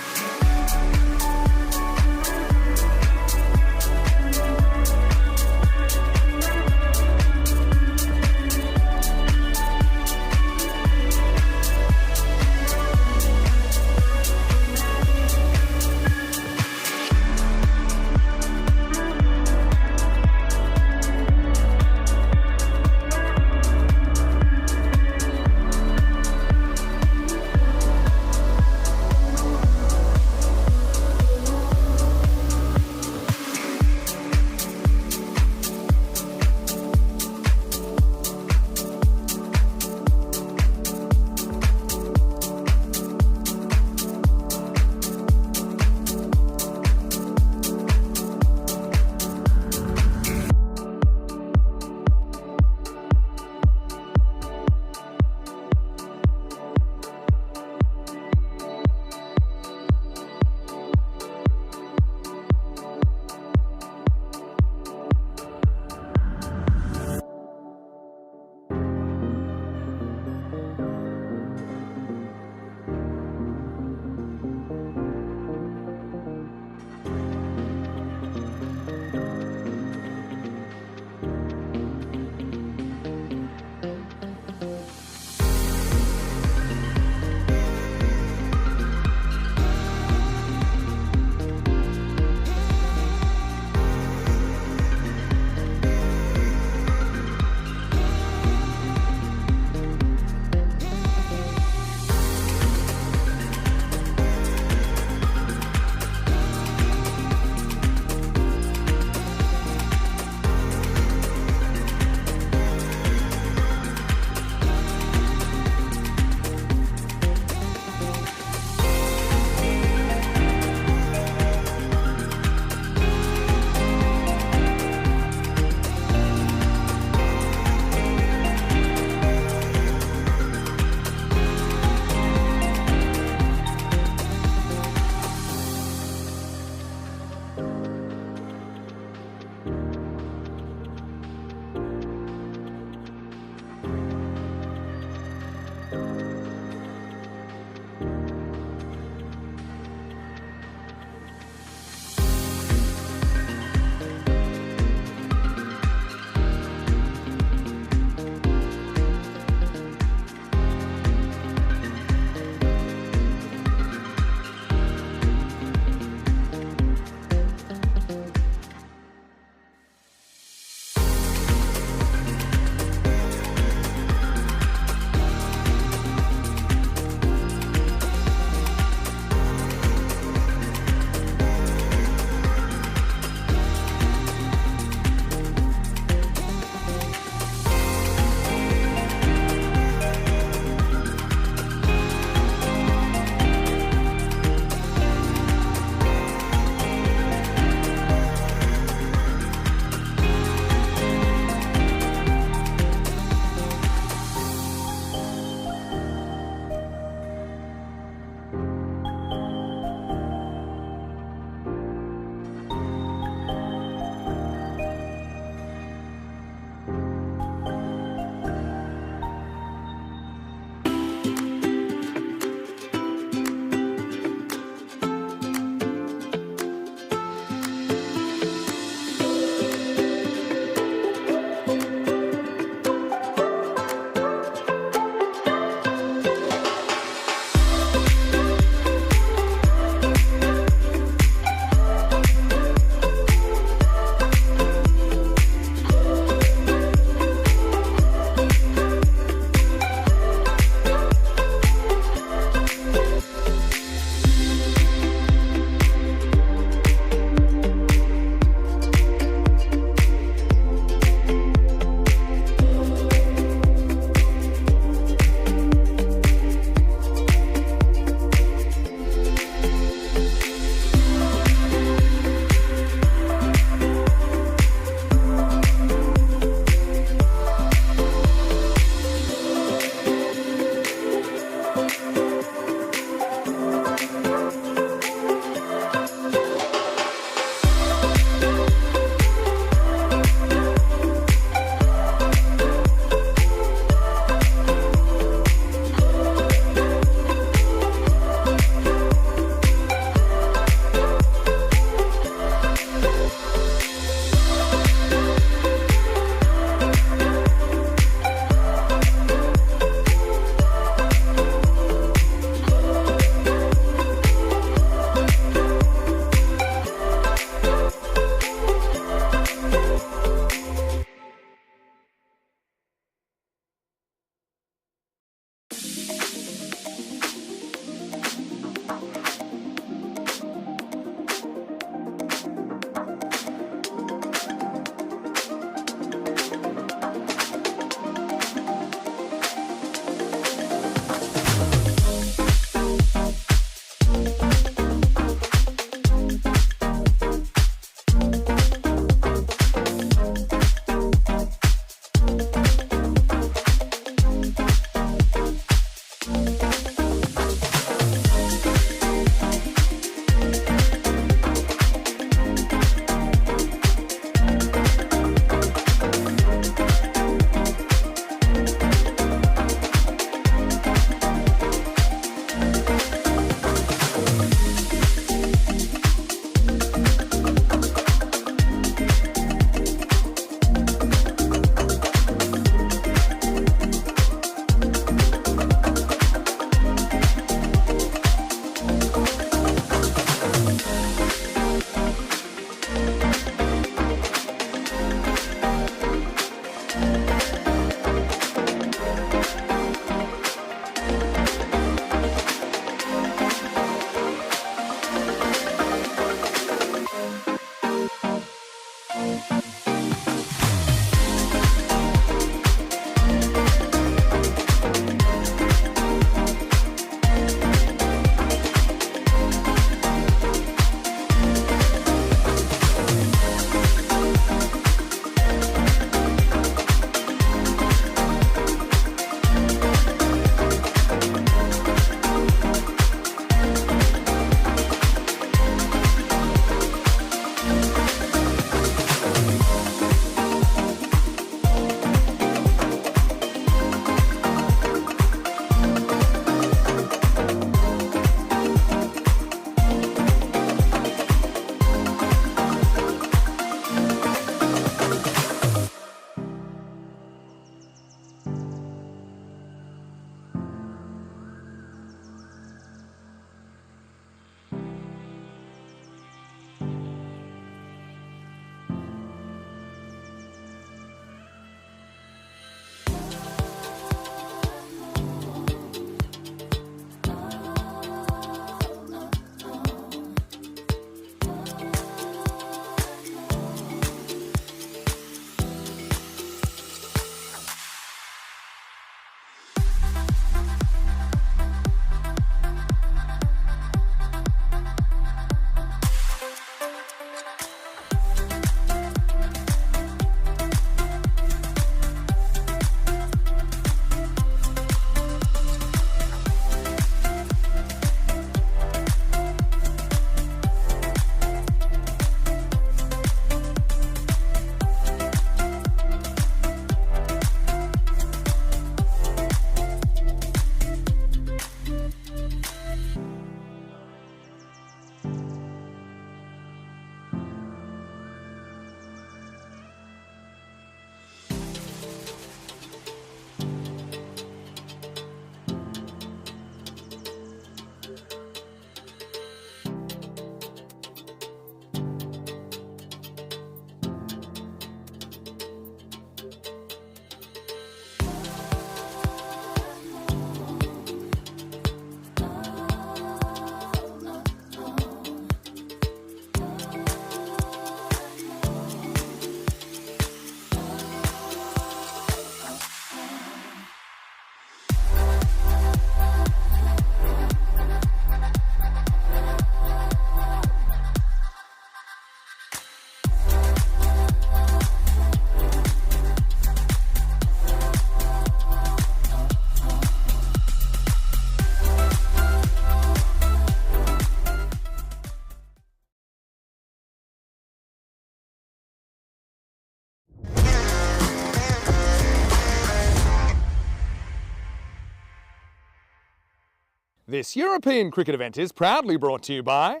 [SPEAKER 1] This European cricket event is proudly brought to you by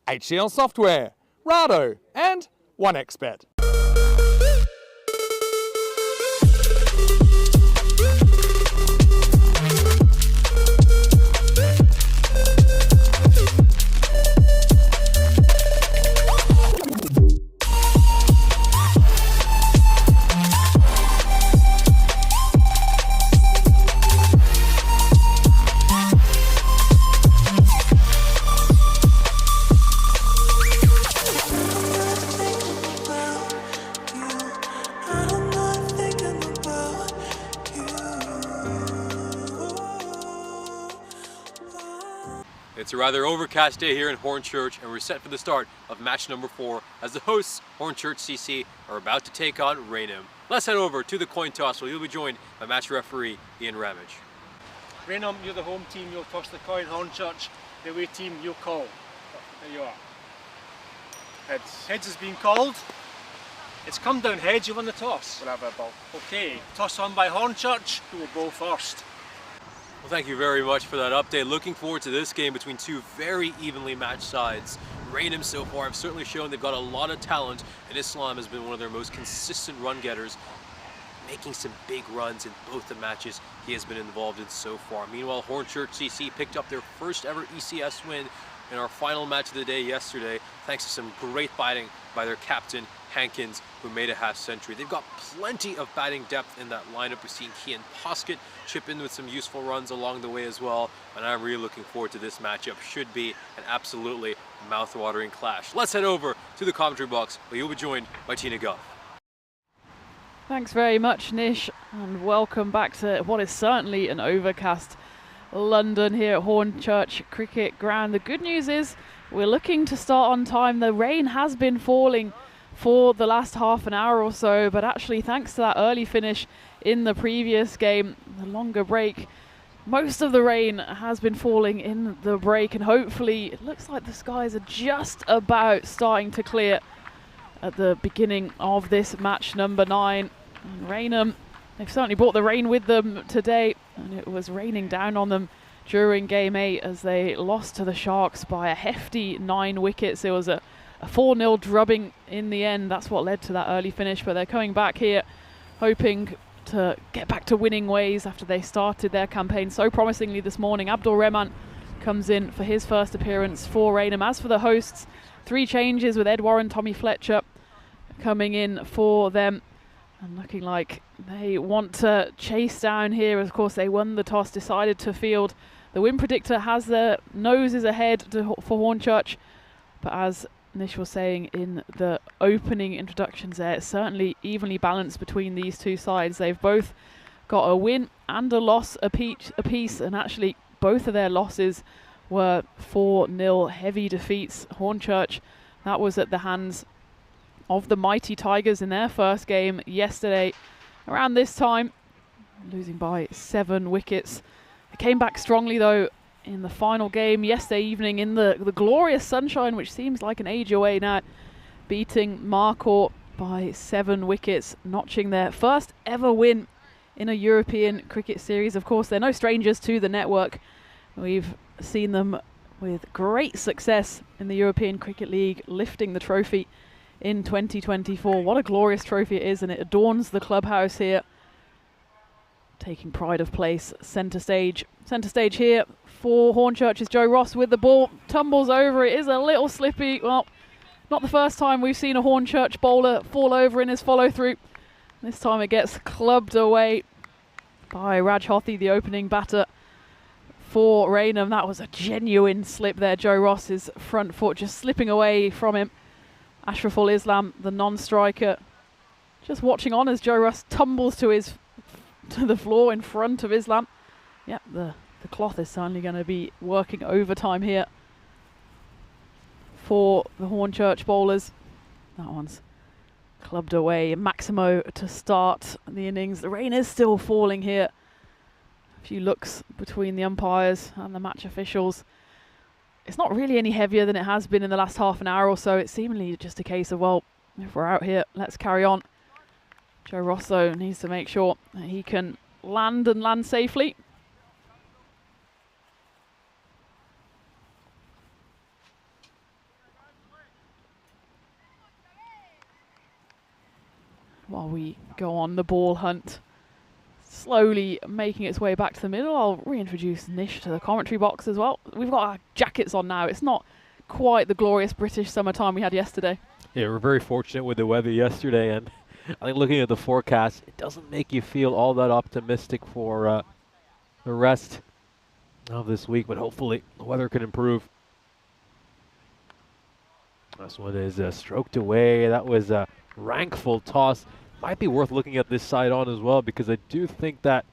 [SPEAKER 1] HCL Software, Rado and 1xBet.
[SPEAKER 3] It's a rather overcast day here in Hornchurch, and we're set for the start of match number 4 as the hosts, Hornchurch CC, are about to take on Raynham. Let's head over to the coin toss where you'll be joined by match referee Ian Ramage.
[SPEAKER 5] Raynham, you're the home team, you'll toss the coin. Hornchurch, the away team, you'll call. There you are. Heads. Heads has been called. It's come down heads, you won the toss.
[SPEAKER 4] We'll have a ball.
[SPEAKER 5] Okay, toss on by Hornchurch, who will bowl first.
[SPEAKER 3] Well, thank you very much for that update. Looking forward to this game between two very evenly matched sides. Raynham so far have certainly shown they've got a lot of talent, and Islam has been one of their most consistent run getters, making some big runs in both the matches he has been involved in so far. Meanwhile, Hornchurch CC picked up their first ever ECS win in our final match of the day yesterday, thanks to some great batting by their captain, Hankins, who made a half-century. They've got plenty of batting depth in that lineup. We've seen Kean Poskett chip in with some useful runs along the way as well, and I'm really looking forward to this matchup. Should be an absolutely mouth-watering clash. Let's head over to the commentary box where you'll be joined by Tina Goff.
[SPEAKER 2] Thanks very much, Nish, and welcome back to what is certainly an overcast London here at Hornchurch Cricket Ground. The good news is we're looking to start on time. The rain has been falling for the last half an hour or so, but actually thanks to that early finish in the previous game, the longer break, most of the rain has been falling in the break, and hopefully it looks like the skies are just about starting to clear at the beginning of this match number 9. And Raynham, they've certainly brought the rain with them today, and it was raining down on them during game 8 as they lost to the Sharks by a hefty 9 wickets. It was a 4-0 drubbing in the end. That's what led to that early finish, but they're coming back here hoping to get back to winning ways after they started their campaign so promisingly this morning. Abdul Rahman comes in for his first appearance for Raynham. As for the hosts, 3 changes with Ed Warren, Tommy Fletcher coming in for them, and looking like they want to chase down here. Of course, they won the toss, decided to field. The win predictor has their noses ahead for Hornchurch, but as Nish was saying in the opening introductions there, it's certainly evenly balanced between these two sides. They've both got a win and a loss apiece, and actually both of their losses were 4-0 heavy defeats. Hornchurch, that was at the hands of the mighty Tigers in their first game yesterday around this time, losing by 7 wickets. They came back strongly though in the final game yesterday evening in the glorious sunshine, which seems like an age away now, beating Marcourt by 7 wickets, notching their first ever win in a European cricket series. Of course, they're no strangers to the network. We've seen them with great success in the European Cricket League, lifting the trophy in 2024. What a glorious trophy it is, and it adorns the clubhouse here, taking pride of place centre stage. Centre stage here for Hornchurch is Joe Ross with the ball, tumbles over. It is a little slippy. Well, not the first time we've seen a Hornchurch bowler fall over in his follow through. This time it gets clubbed away by Raj Hothi, the opening batter for Raynham. That was a genuine slip there. Joe Ross's front foot just slipping away from him. Ashraful Islam, the non-striker, just watching on as Joe Ross tumbles to the floor in front of Islam. Yep, the cloth is certainly going to be working overtime here for the Hornchurch bowlers. That one's clubbed away. Maximo to start the innings. The rain is still falling here. A few looks between the umpires and the match officials. It's not really any heavier than it has been in the last half an hour or so. It's seemingly just a case of, well, if we're out here, let's carry on. Joe Rosso needs to make sure that he can land safely. while we go on the ball hunt. Slowly making its way back to the middle. I'll reintroduce Nish to the commentary box as well. We've got our jackets on now. It's not quite the glorious British summertime we had yesterday.
[SPEAKER 3] Yeah, we're very fortunate with the weather yesterday, and I think looking at the forecast, it doesn't make you feel all that optimistic for the rest of this week, but hopefully the weather can improve. This one is stroked away. That was a rankful toss. Might be worth looking at this side on as well, because I do think that,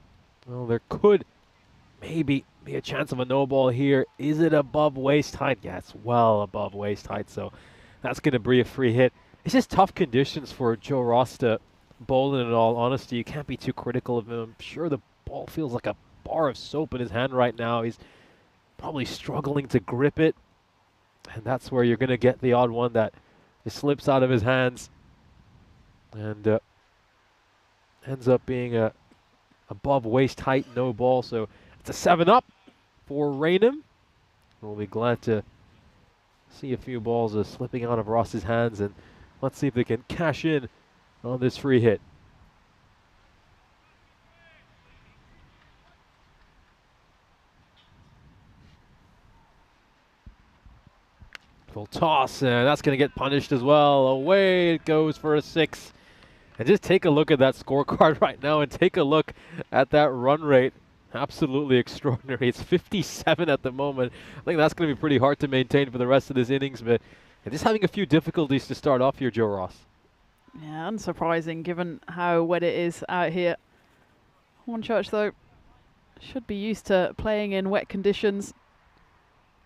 [SPEAKER 3] well, there could maybe be a chance of a no ball here. Is it above waist height? Yeah, it's well above waist height, so that's going to be a free hit. It's just tough conditions for Joe Ross to bowl in all honesty. You can't be too critical of him. I'm sure the ball feels like a bar of soap in his hand right now. He's probably struggling to grip it, and that's where you're going to get the odd one that just slips out of his hands and ends up being a above waist height no ball. So it's a 7-up for Raynham. We'll be glad to see a few balls slipping out of Ross's hands, and let's see if they can cash in on this free hit. Full toss, and that's going to get punished as well. Away it goes for a 6. And just take a look at that scorecard right now, and take a look at that run rate. Absolutely extraordinary. It's 57 at the moment. I think that's going to be pretty hard to maintain for the rest of this innings, but just having a few difficulties to start off here, Joe Ross.
[SPEAKER 2] Yeah, unsurprising given how wet it is out here. Hornchurch, though, should be used to playing in wet conditions,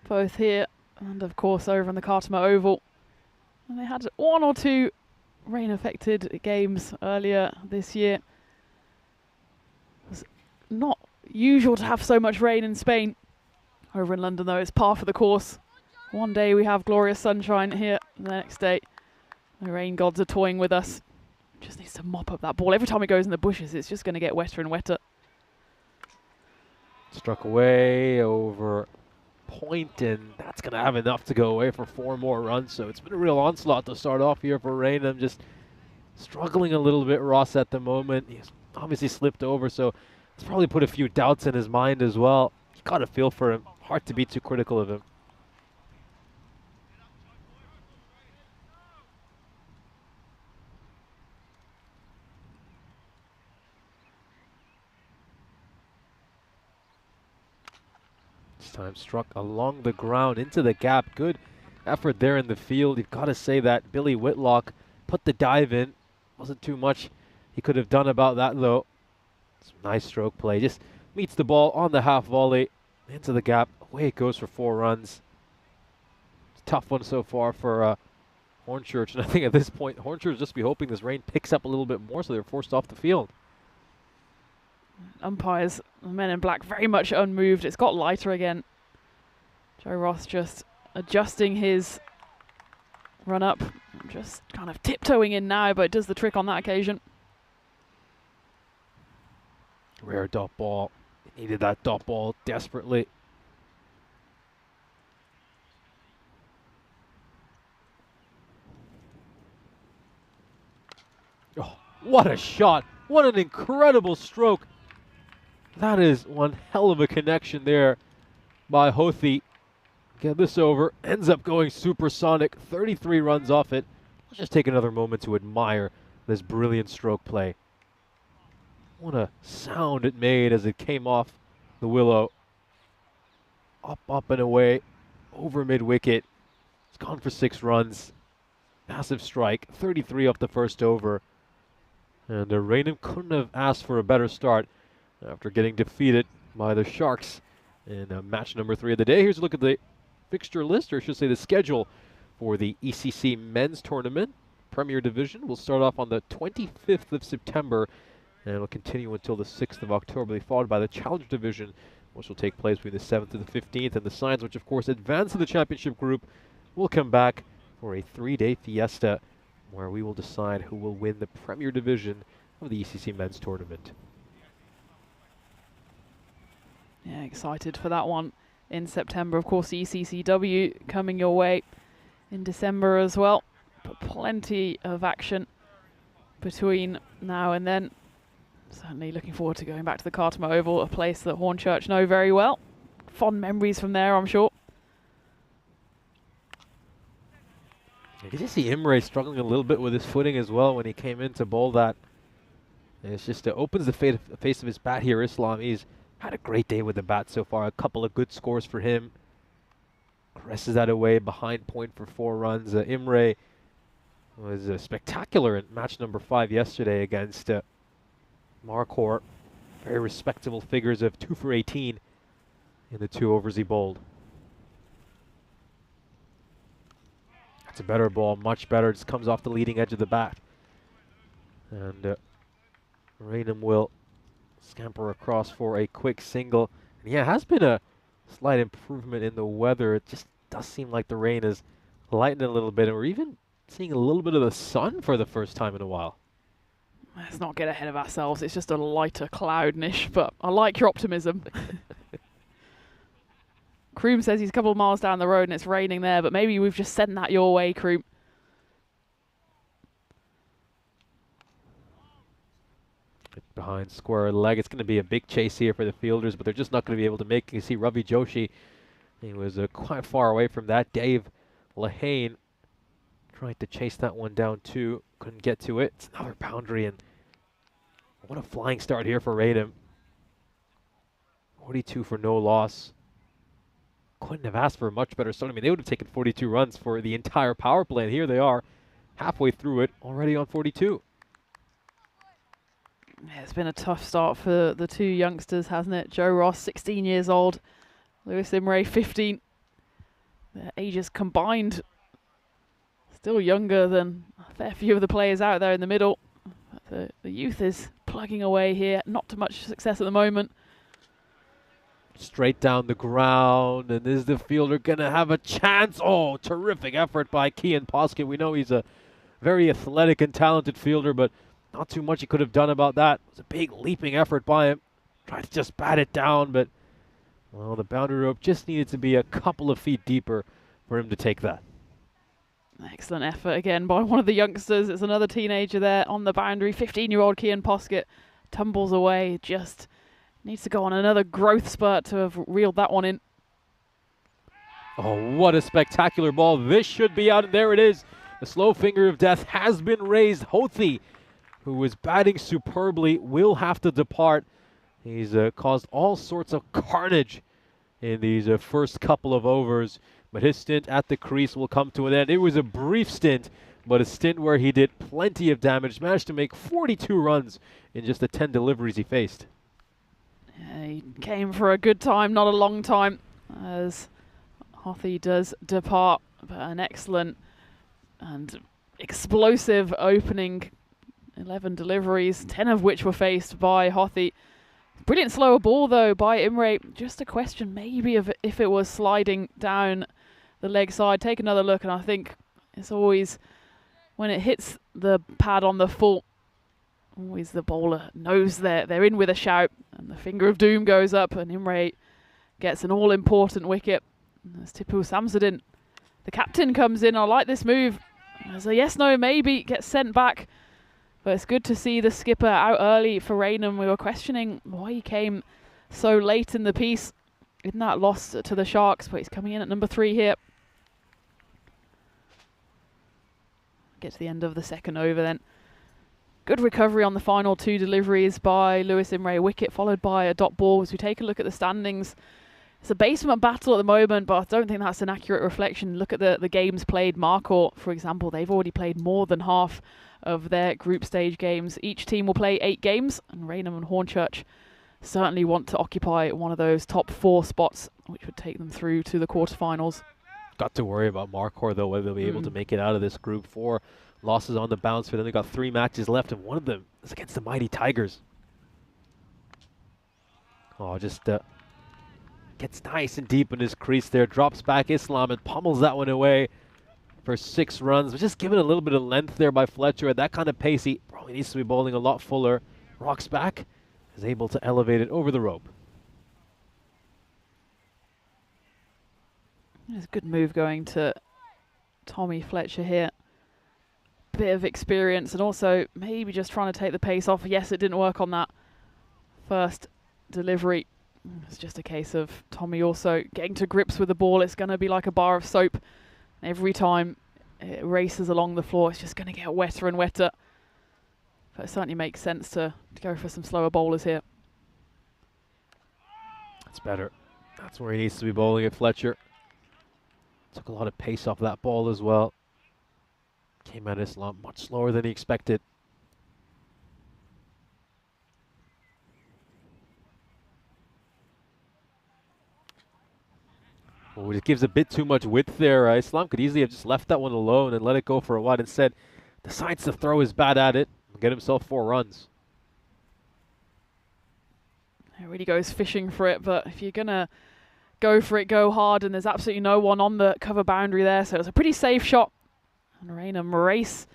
[SPEAKER 2] both here and, of course, over in the Cartama Oval. And they had 1 or 2 rain-affected games earlier this year. It was not usual to have so much rain in Spain. Over in London, though, it's par for the course. One day we have glorious sunshine here, and the next day the rain gods are toying with us. Just needs to mop up that ball. Every time it goes in the bushes, it's just going to get wetter and wetter.
[SPEAKER 3] Struck away over point, and that's going to have enough to go away for 4 more runs. So it's been a real onslaught to start off here for Raynham. Just struggling a little bit, Ross, at the moment. He's obviously slipped over, so it's probably put a few doubts in his mind as well. You got a feel for him. Hard to be too critical of him. Time struck along the ground into the gap. Good effort there in the field. You've got to say that Billy Whitlock put the dive in. Wasn't too much he could have done about that, though. Some nice stroke play. Just meets the ball on the half volley into the gap. Away it goes for 4 runs. It's a tough one so far for Hornchurch, and I think at this point Hornchurch just be hoping this rain picks up a little bit more, so they're forced off the field.
[SPEAKER 2] Umpires, the men in black, very much unmoved. It's got lighter again. Joe Ross just adjusting his run up. Just kind of tiptoeing in now, but it does the trick on that occasion.
[SPEAKER 3] Rare dot ball. He needed that dot ball desperately. Oh, what a shot. What an incredible stroke. That is one hell of a connection there by Hothi. Get this over. Ends up going supersonic. 33 runs off it. Let's just take another moment to admire this brilliant stroke play. What a sound it made as it came off the willow. Up, up, and away. Over mid-wicket. It's gone for 6 runs. Massive strike. 33 off the first over. And Raynham couldn't have asked for a better start after getting defeated by the Sharks in match number 3 of the day. Here's a look at the fixture list, or I should say the schedule, for the ECC Men's Tournament. Premier Division will start off on the 25th of September, and it'll continue until the 6th of October, followed by the Challenge Division, which will take place between the 7th to the 15th, and the Signs, which of course advance to the championship group, will come back for a 3-day fiesta where we will decide who will win the Premier Division of the ECC Men's Tournament.
[SPEAKER 2] Yeah, excited for that one in September. Of course, the ECCW coming your way in December as well. But plenty of action between now and then. Certainly looking forward to going back to the Cartama Oval, a place that Hornchurch know very well. Fond memories from there, I'm sure.
[SPEAKER 3] You can just see Imre struggling a little bit with his footing as well when he came in to bowl that. And it's just opens the face of his bat here, Islam. He's had a great day with the bat so far. A couple of good scores for him. Caresses that away behind point for 4 runs. Imre was spectacular in match number 5 yesterday against Marquardt. Very respectable figures of 2 for 18 in the 2 overs he bowled. That's a better ball, much better. Just comes off the leading edge of the bat. And Raynham will scamper across for a quick single. And yeah, it has been a slight improvement in the weather. It just does seem like the rain has lightened a little bit, and we're even seeing a little bit of the sun for the first time in a while.
[SPEAKER 2] Let's not get ahead of ourselves. It's just a lighter cloud-ish, but I like your optimism. Kroom says he's a couple of miles down the road and it's raining there, but maybe we've just sent that your way, Kroom.
[SPEAKER 3] Behind square leg. It's going to be a big chase here for the fielders, but they're just not going to be able to make it. You see Ravi Joshi, he was quite far away from that. Dave Lehane tried to chase that one down too. Couldn't get to it. It's another boundary, and what a flying start here for Raynham. 42 for no loss. Couldn't have asked for a much better start. I mean, they would have taken 42 runs for the entire power play, and here they are, halfway through it, already on 42.
[SPEAKER 2] Yeah, it's been a tough start for the 2 youngsters, hasn't it? Joe Ross, 16 years old. Lewis Imre, 15. Their ages combined, still younger than a fair few of the players out there in the middle. But the youth is plugging away here. Not too much success at the moment.
[SPEAKER 3] Straight down the ground, and is the fielder going to have a chance? Oh, terrific effort by Kian Poskett. We know he's a very athletic and talented fielder, but not too much he could have done about that. It was a big leaping effort by him. Tried to just bat it down, but well, the boundary rope just needed to be a couple of feet deeper for him to take that.
[SPEAKER 2] Excellent effort again by one of the youngsters. It's another teenager there on the boundary. 15-year-old Kian Poskett tumbles away. Just needs to go on another growth spurt to have reeled that one in.
[SPEAKER 3] Oh, what a spectacular ball. This should be out. There it is. The slow finger of death has been raised. Hothi, who was batting superbly, will have to depart. He's caused all sorts of carnage in these first couple of overs, but his stint at the crease will come to an end. It was a brief stint, but a stint where he did plenty of damage, managed to make 42 runs in just the 10 deliveries he faced.
[SPEAKER 2] Yeah, he came for a good time, not a long time, as Hothi does depart, but an excellent and explosive opening. 11 deliveries, 10 of which were faced by Hothi. Brilliant slower ball though by Imre. Just a question maybe of if it was sliding down the leg side. Take another look, and I think it's always when it hits the pad on the full, always the bowler knows they're in with a shout, and the finger of doom goes up, and Imre gets an all-important wicket. As Tipu Samsudin, the captain, comes in. I like this move. As a yes, no, maybe gets sent back. But it's good to see the skipper out early for Raynham. We were questioning why he came so late in the piece in that loss to the Sharks, but he's coming in at number 3 here. Get to the end of the second over then. Good recovery on the final 2 deliveries by Lewis Imre. Wicket followed by a dot ball. As we take a look at the standings, it's a basement battle at the moment, but I don't think that's an accurate reflection. Look at the games played. Marquardt, for example, they've already played more than half of their group stage games. Each team will play 8 games, and Raynham and Hornchurch certainly want to occupy one of those top 4 spots, which would take them through to the quarterfinals.
[SPEAKER 3] Got to worry about Marquardt, though, whether they'll be able to make it out of this group. 4 losses on the bounce for them. They've got 3 matches left, and one of them is against the mighty Tigers. Oh, just gets nice and deep in his crease there. Drops back Islam and pummels that one away for 6 runs. But just given a little bit of length there by Fletcher. At that kind of pace, he probably needs to be bowling a lot fuller. Rocks back, is able to elevate it over the rope.
[SPEAKER 2] It's a good move going to Tommy Fletcher here. bit of experience and also maybe just trying to take the pace off. Yes, it didn't work on that first delivery. It's just a case of Tommy also getting to grips with the ball. It's going to be like a bar of soap. Every time it races along the floor, it's just going to get wetter and wetter. But it certainly makes sense to go for some slower bowlers here.
[SPEAKER 3] That's better. That's where he needs to be bowling at Fletcher. Took a lot of pace off that ball as well. Came at Islam much slower than he expected. Oh, it gives a bit too much width there. Islam could easily have just left that one alone and let it go for a while. Instead, decides to throw his bat at it and get himself 4 runs.
[SPEAKER 2] He really goes fishing for it, but if you're going to go for it, go hard, and there's absolutely no one on the cover boundary there, so it's a pretty safe shot. And Raynham race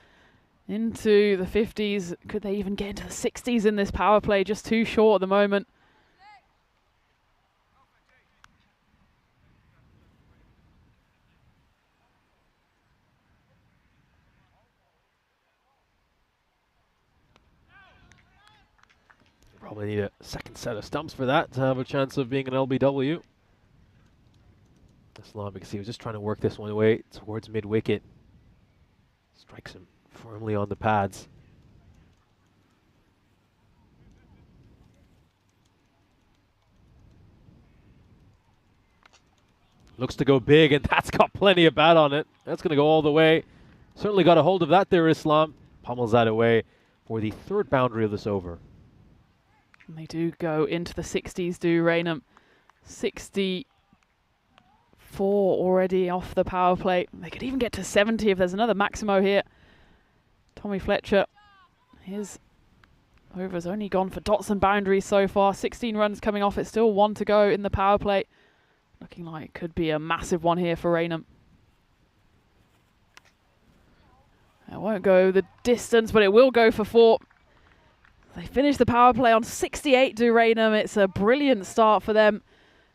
[SPEAKER 2] into the 50s. Could they even get into the 60s in this power play? Just too short at the moment.
[SPEAKER 3] Probably need a second set of stumps for that to have a chance of being an LBW. Islam, because he was just trying to work this one away towards mid-wicket. Strikes him firmly on the pads. Looks to go big, and that's got plenty of bat on it. That's going to go all the way. Certainly got a hold of that there, Islam. Pummels that away for the 3rd boundary of this over.
[SPEAKER 2] And they do go into the 60s, do Raynham. 64 already off the power play. They could even get to 70 if there's another Maximo here. Tommy Fletcher, his over's only gone for dots and boundaries so far. 16 runs coming off it, still 1 to go in the power play. Looking like it could be a massive one here for Raynham. It won't go the distance, but it will go for 4. They finish the power play on 68, do Raynham. It's a brilliant start for them.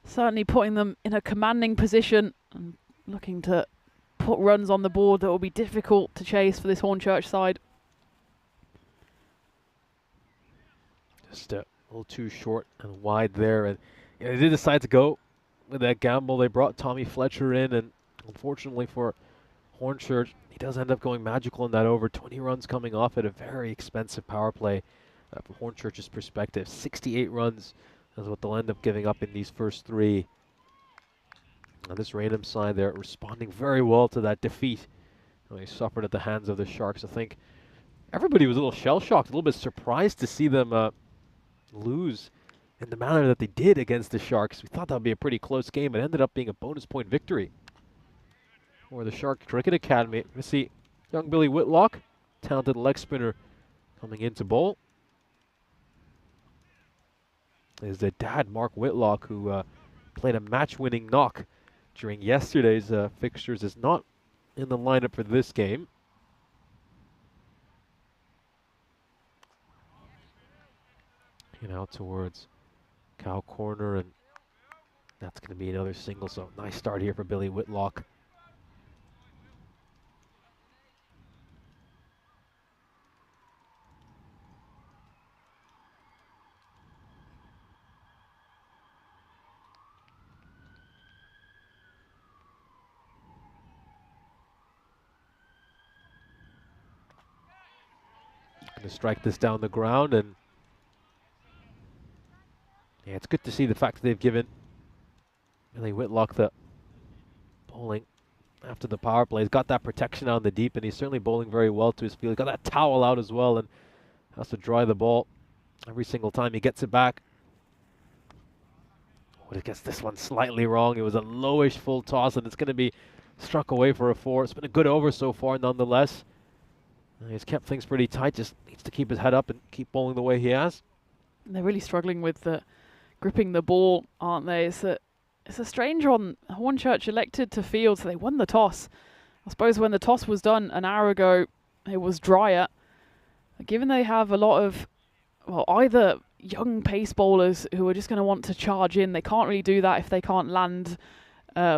[SPEAKER 2] Certainly putting them in a commanding position and looking to put runs on the board that will be difficult to chase for this Hornchurch side.
[SPEAKER 3] Just a little too short and wide there. And they did decide to go with that gamble. They brought Tommy Fletcher in, and unfortunately for Hornchurch, he does end up going magical in that over. 20 runs coming off at a very expensive power play. From Hornchurch's perspective, 68 runs is what they'll end up giving up in these first 3. On this Raynham side, they're responding very well to that defeat they suffered at the hands of the Sharks. I think everybody was a little shell-shocked, a little bit surprised to see them lose in the manner that they did against the Sharks. We thought that would be a pretty close game. It ended up being a bonus point victory for the Shark Cricket Academy. We see young Billy Whitlock, talented leg spinner, coming in to bowl. Is the dad, Mark Whitlock, who played a match-winning knock during yesterday's fixtures, is not in the lineup for this game. Out towards cow corner, and that's going to be another single. So nice start here for Billy Whitlock. Going to strike this down the ground, and yeah, it's good to see the fact that they've given Billy Whitlock the bowling after the power play. He's got that protection on the deep, and he's certainly bowling very well to his field. He's got that towel out as well, and has to dry the ball every single time he gets it back. Oh, he gets this one slightly wrong. It was a lowish full toss, and it's going to be struck away for a 4. It's been a good over so far, nonetheless. He's kept things pretty tight, just needs to keep his head up and keep bowling the way he has.
[SPEAKER 2] They're really struggling with gripping the ball, aren't they? It's a strange one. Hornchurch elected to field, so they won the toss. I suppose when the toss was done an hour ago, it was drier. Given they have a lot of, well, either young pace bowlers who are just going to want to charge in, they can't really do that if they can't land,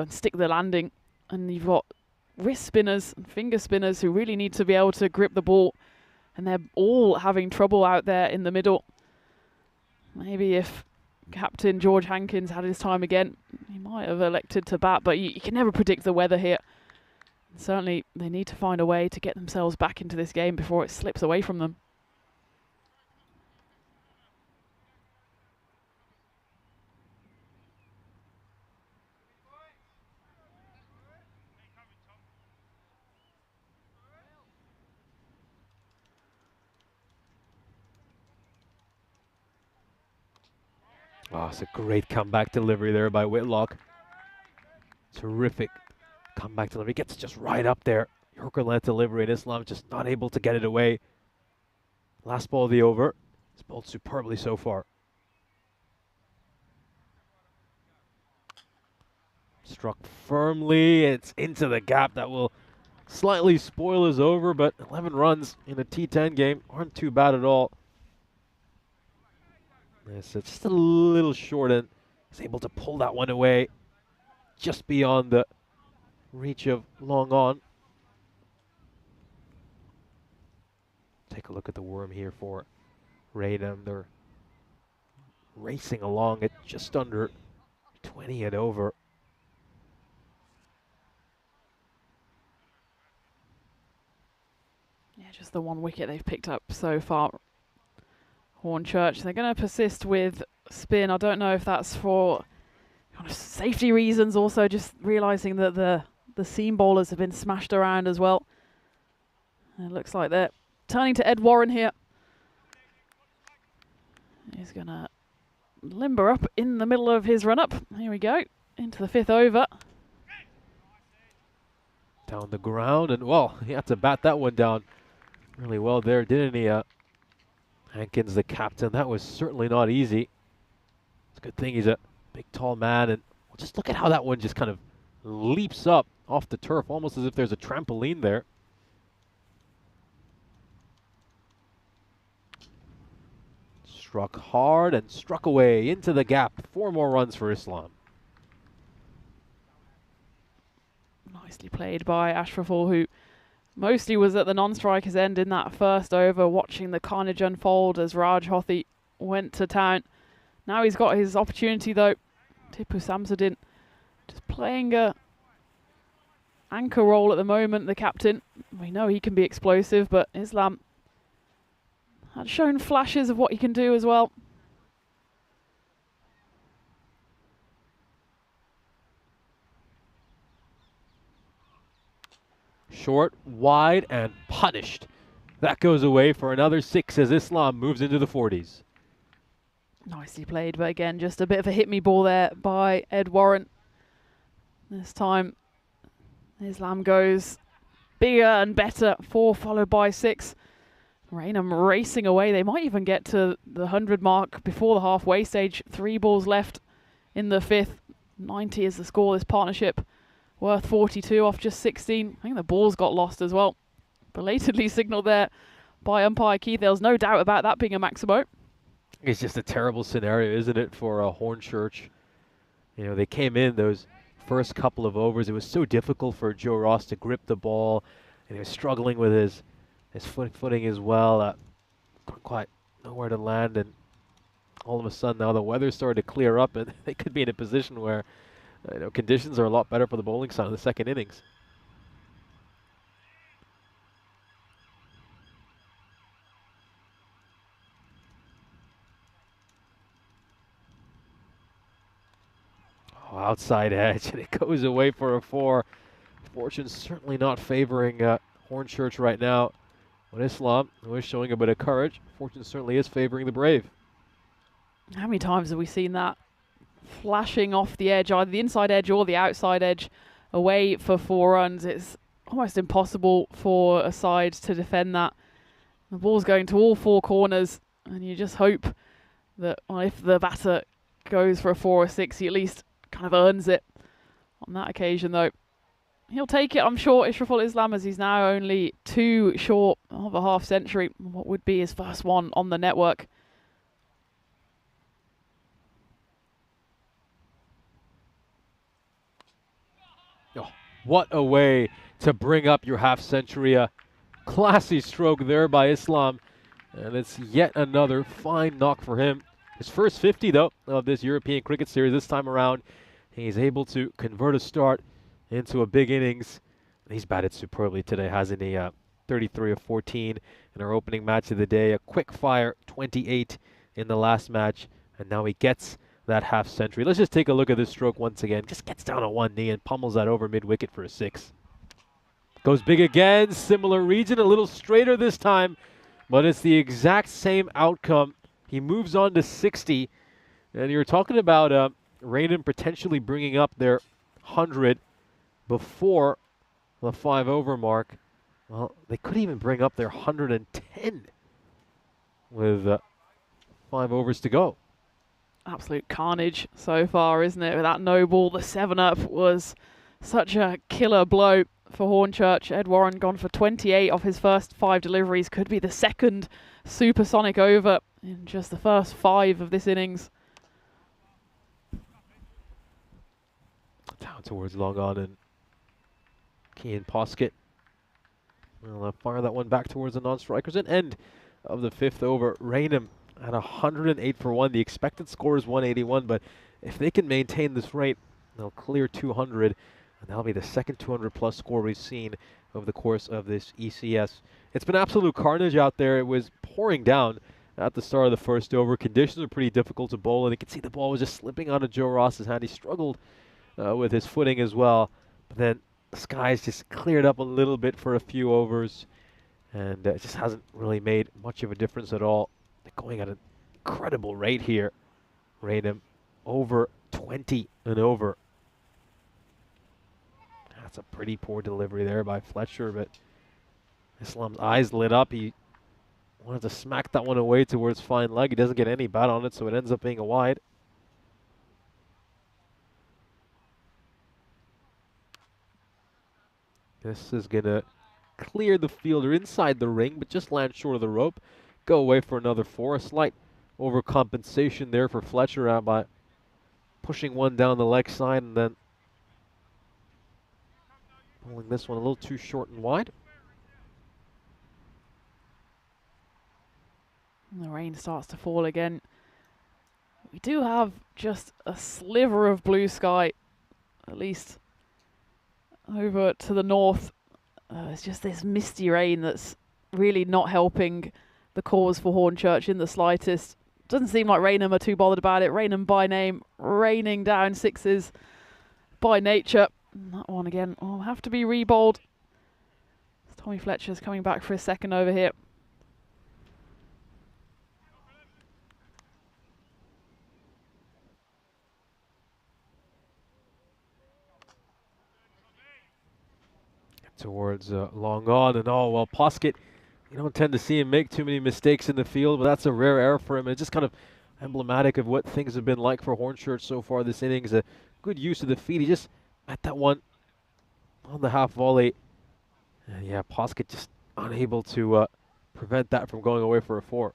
[SPEAKER 2] stick the landing. And you've got wrist spinners and finger spinners who really need to be able to grip the ball, and they're all having trouble out there in the middle. Maybe if Captain George Hankins had his time again, he might have elected to bat, but you can never predict the weather here. Certainly, they need to find a way to get themselves back into this game before it slips away from them.
[SPEAKER 3] Oh, it's a great comeback delivery there by Whitlock. Terrific comeback delivery. Gets just right up there. Yorker length delivery, and Islam just not able to get it away. Last ball of the over. It's bowled superbly so far. Struck firmly. It's into the gap. That will slightly spoil his over, but 11 runs in a T10 game aren't too bad at all. Yes, it's just a little short, and he's able to pull that one away just beyond the reach of long on. Take a look at the worm here for Raynham. They're racing along at just under 20 and over.
[SPEAKER 2] Yeah, just the one wicket they've picked up so far. Hornchurch, they're going to persist with spin. I don't know if that's for kind of safety reasons, also just realising that the seam bowlers have been smashed around as well. And it looks like they're turning to Ed Warren here. He's going to limber up in the middle of his run-up. Here we go, into the 5th over.
[SPEAKER 3] Down the ground, and well, he had to bat that one down really well there, didn't he? Hankins, the captain. That was certainly not easy. It's a good thing he's a big, tall man, and just look at how that one just kind of leaps up off the turf, almost as if there's a trampoline there. Struck hard and struck away into the gap. 4 more runs for Islam.
[SPEAKER 2] Nicely played by Ashraful, who mostly was at the non-striker's end in that first over, watching the carnage unfold as Raj Hothi went to town. Now he's got his opportunity though. Tipu Samsudin just playing a anchor role at the moment, the captain. We know he can be explosive, but Islam had shown flashes of what he can do as well.
[SPEAKER 3] Short, wide, and punished. That goes away for another 6 as Islam moves into the 40s.
[SPEAKER 2] Nicely played, but again, just a bit of a hit-me ball there by Ed Warren. This time, Islam goes bigger and better. 4 followed by 6. Raynham racing away. They might even get to the 100 mark before the halfway stage. 3 balls left in the 5th. 90 is the score, this partnership. Worth 42 off just 16. I think the ball's got lost as well. Belatedly signalled there by umpire Keith. There's no doubt about that being a Maximo.
[SPEAKER 3] It's just a terrible scenario, isn't it, for Hornchurch? You know, they came in those first couple of overs. It was so difficult for Joe Ross to grip the ball, and he was struggling with his footing as well. Couldn't quite know where to land, and all of a sudden now the weather started to clear up, and they could be in a position where conditions are a lot better for the bowling side in the second innings. Oh, outside edge, and it goes away for a 4. Fortune's certainly not favoring Hornchurch right now. But Islam, who is showing a bit of courage, Fortune certainly is favoring the Brave.
[SPEAKER 2] How many times have we seen that flashing off the edge, either the inside edge or the outside edge, away for 4 runs? It's almost impossible for a side to defend that. The ball's going to all 4 corners, and you just hope that if the batter goes for a 4 or 6, he at least kind of earns it. On that occasion, though, he'll take it, I'm sure, Ishraful Islam, as he's now only 2 short of a half century, what would be his first one on the network.
[SPEAKER 3] Oh, what a way to bring up your half century. A classy stroke there by Islam. And it's yet another fine knock for him. His first 50, though, of this European Cricket Series this time around. He's able to convert a start into a big innings. He's batted superbly today, hasn't he? 33 of 14 in our opening match of the day. A quick fire 28 in the last match. And now he gets that half century. Let's just take a look at this stroke once again. Just gets down on one knee and pummels that over mid-wicket for a 6. Goes big again. Similar region, a little straighter this time. But it's the exact same outcome. He moves on to 60. And you're talking about Raynham potentially bringing up their 100 before the 5-over mark. Well, they could even bring up their 110 with 5 overs to go.
[SPEAKER 2] Absolute carnage so far, isn't it? With that no ball, the 7-up was such a killer blow for Hornchurch. Ed Warren gone for 28 off his first 5 deliveries. Could be the second supersonic over in just the first 5 of this innings.
[SPEAKER 3] Down towards long on, and Cian Poskett will fire that one back towards the non-strikers. And end of the 5th over. Raynham at 108 for 1. The expected score is 181, but if they can maintain this rate, they'll clear 200. And that'll be the second 200-plus score we've seen over the course of this ECS. It's been absolute carnage out there. It was pouring down at the start of the first over. Conditions are pretty difficult to bowl, and you can see the ball was just slipping out of Joe Ross's hand. He struggled with his footing as well. But then the skies just cleared up a little bit for a few overs, and it just hasn't really made much of a difference at all. They're going at an incredible rate here. Raynham over 20 and over. That's a pretty poor delivery there by Fletcher, but Islam's eyes lit up. He wanted to smack that one away towards fine leg. He doesn't get any bat on it, so it ends up being a wide. This is going to clear the fielder inside the ring, but just land short of the rope. Go away for another 4. A slight overcompensation there for Fletcher by pushing one down the leg side and then pulling this one a little too short and wide.
[SPEAKER 2] And the rain starts to fall again. We do have just a sliver of blue sky, at least over to the north. It's just this misty rain that's really not helping the cause for Hornchurch in the slightest. Doesn't seem like Raynham are too bothered about it. Raynham by name, raining down 6s by nature. And that one again will have to be re-bowled. Tommy Fletcher's coming back for his second over here.
[SPEAKER 3] Towards long on and all. Well, Poskett, you don't tend to see him make too many mistakes in the field, but that's a rare error for him. And it's just kind of emblematic of what things have been like for Hornchurch so far this innings. A good use of the feet. He just met that one on the half volley. And yeah, Poskett just unable to prevent that from going away for a 4.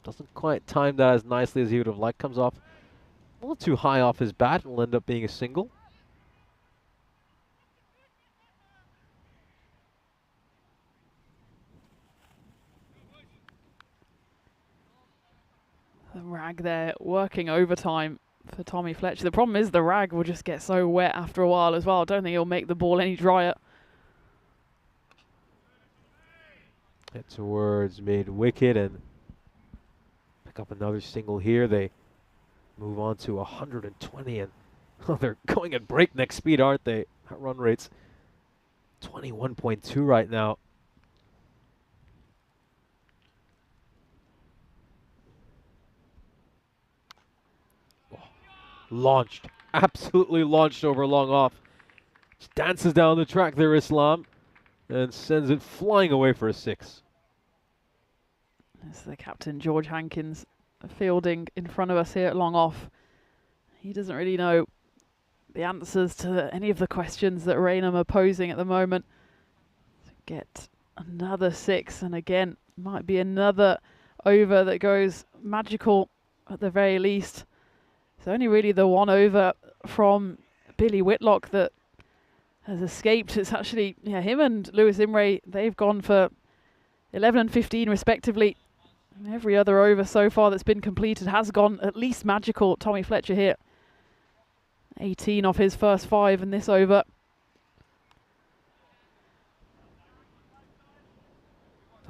[SPEAKER 3] Doesn't quite time that as nicely as he would have liked. Comes off a little too high off his bat and will end up being a single.
[SPEAKER 2] The rag there working overtime for Tommy Fletcher. The problem is the rag will just get so wet after a while as well. I don't think he'll make the ball any drier.
[SPEAKER 3] Get towards mid-wicket and pick up another single here. They move on to 120, and they're going at breakneck speed, aren't they? That run rate's 21.2 right now. Oh, launched, absolutely launched over long off. Just dances down the track there, Islam, and sends it flying away for a 6.
[SPEAKER 2] That's the captain, George Hankins, fielding in front of us here at long off. He doesn't really know the answers to any of the questions that Raynham are posing at the moment. So get another 6, and again, might be another over that goes magical at the very least. It's only really the one over from Billy Whitlock that has escaped. It's actually, yeah, him and Lewis Imre, they've gone for 11 and 15 respectively. And every other over so far that's been completed has gone at least magical. Tommy Fletcher here, 18 off his first 5 in this over.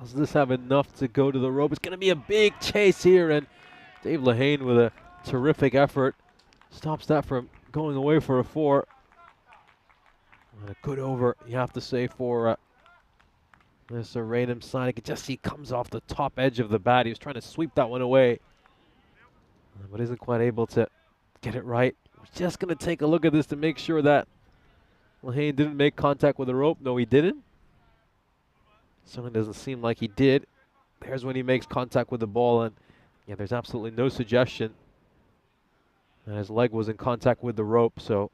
[SPEAKER 3] Does this have enough to go to the rope? It's going to be a big chase here, and Dave Lehane with a terrific effort stops that from going away for a 4. And a good over, you have to say, for Mr. Raynham Sonic. You just see he comes off the top edge of the bat. He was trying to sweep that one away, but isn't quite able to get it right. We're just going to take a look at this to make sure that Lehane didn't make contact with the rope. No, he didn't. Certainly doesn't seem like he did. There's when he makes contact with the ball, and yeah, there's absolutely no suggestion that his leg was in contact with the rope, so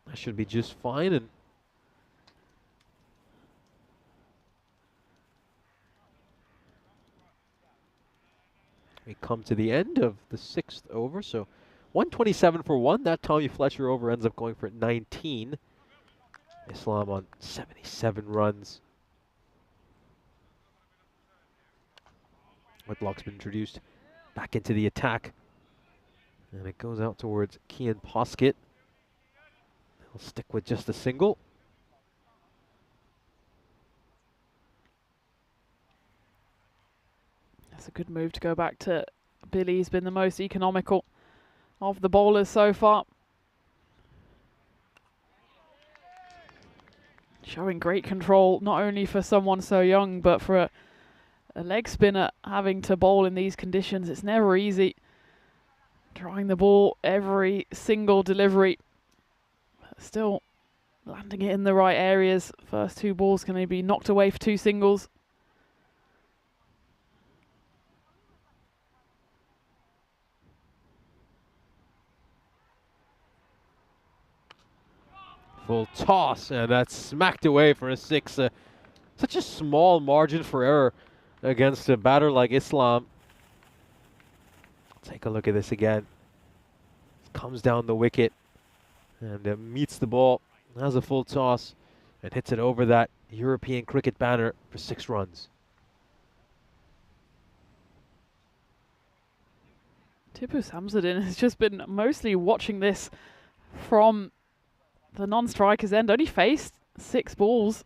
[SPEAKER 3] that should be just fine. And we come to the end of the 6th over, so 127 for 1. That Tommy Fletcher over ends up going for 19. Islam on 77 runs. Whitlock's been introduced back into the attack, and it goes out towards Kian Poskett. He'll stick with just a single.
[SPEAKER 2] That's a good move to go back to Billy. He's been the most economical of the bowlers so far. Showing great control, not only for someone so young, but for a leg spinner having to bowl in these conditions. It's never easy. Trying the ball every single delivery. But still landing it in the right areas. First 2 balls going to be knocked away for 2 singles.
[SPEAKER 3] Full toss, and that's smacked away for a 6. Such a small margin for error against a batter like Islam. Take a look at this again. Comes down the wicket and meets the ball, has a full toss, and hits it over that European cricket banner for 6 runs.
[SPEAKER 2] Tipu Samsudin has just been mostly watching this from the non-striker's end. Only faced 6 balls.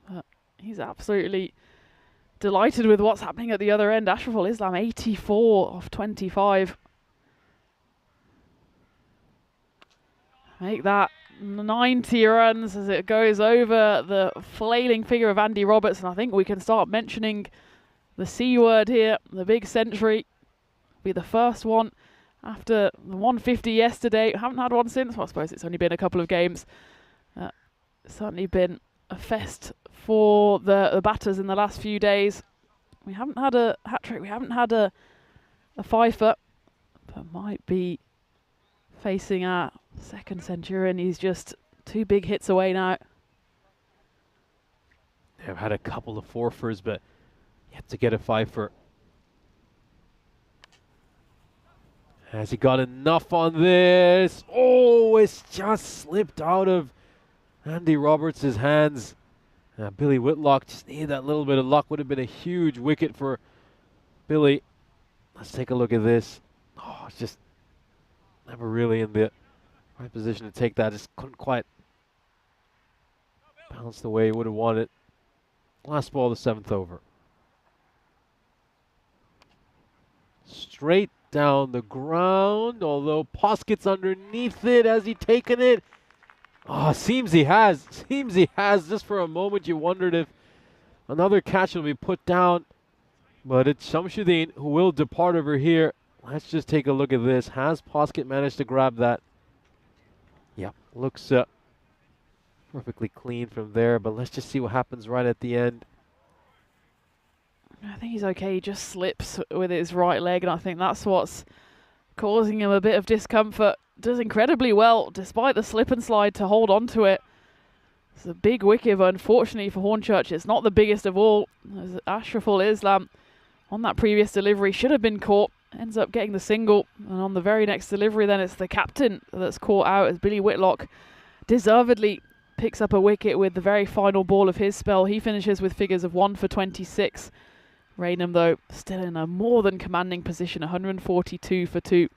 [SPEAKER 2] But he's absolutely delighted with what's happening at the other end. Ashraful Islam, 84 off 25. Make that 90 runs as it goes over the flailing figure of Andy Roberts. And I think we can start mentioning the C word here. The big century will be the first one after the 150 yesterday. Haven't had one since. Well, I suppose it's only been a couple of games. Certainly been a fest for the batters in the last few days. We haven't had a hat-trick. We haven't had a fifer, but might be facing our second centurion. He's just 2 big hits away now.
[SPEAKER 3] They've had a couple of forfers, but yet to get a fifer. Has he got enough on this? Oh, it's just slipped out of Andy Roberts' hands. Billy Whitlock just needed that little bit of luck. Would have been a huge wicket for Billy. Let's take a look at this. Oh, it's just never really in the right position to take that. Just couldn't quite bounce the way he would have wanted. Last ball of the 7th over. Straight down the ground, although Poskett's underneath it. Has he taken it? Oh, seems he has. Seems he has. Just for a moment you wondered if another catch will be put down. But it's Shamsuddin who will depart over here. Let's just take a look at this. Has Poskett managed to grab that? Yep, looks perfectly clean from there. But let's just see what happens right at the end.
[SPEAKER 2] I think he's okay. He just slips with his right leg, and I think that's what's causing him a bit of discomfort. Does incredibly well, despite the slip and slide, to hold on to it. It's a big wicket, but unfortunately for Hornchurch, it's not the biggest of all. As Ashraful Islam on that previous delivery should have been caught. ends up getting the single, and on the very next delivery then it's the captain that's caught out as Billy Whitlock deservedly picks up a wicket with the very final ball of his spell. He finishes with figures of 1 for 26. Raynham though still in a more than commanding position, 142 for 2,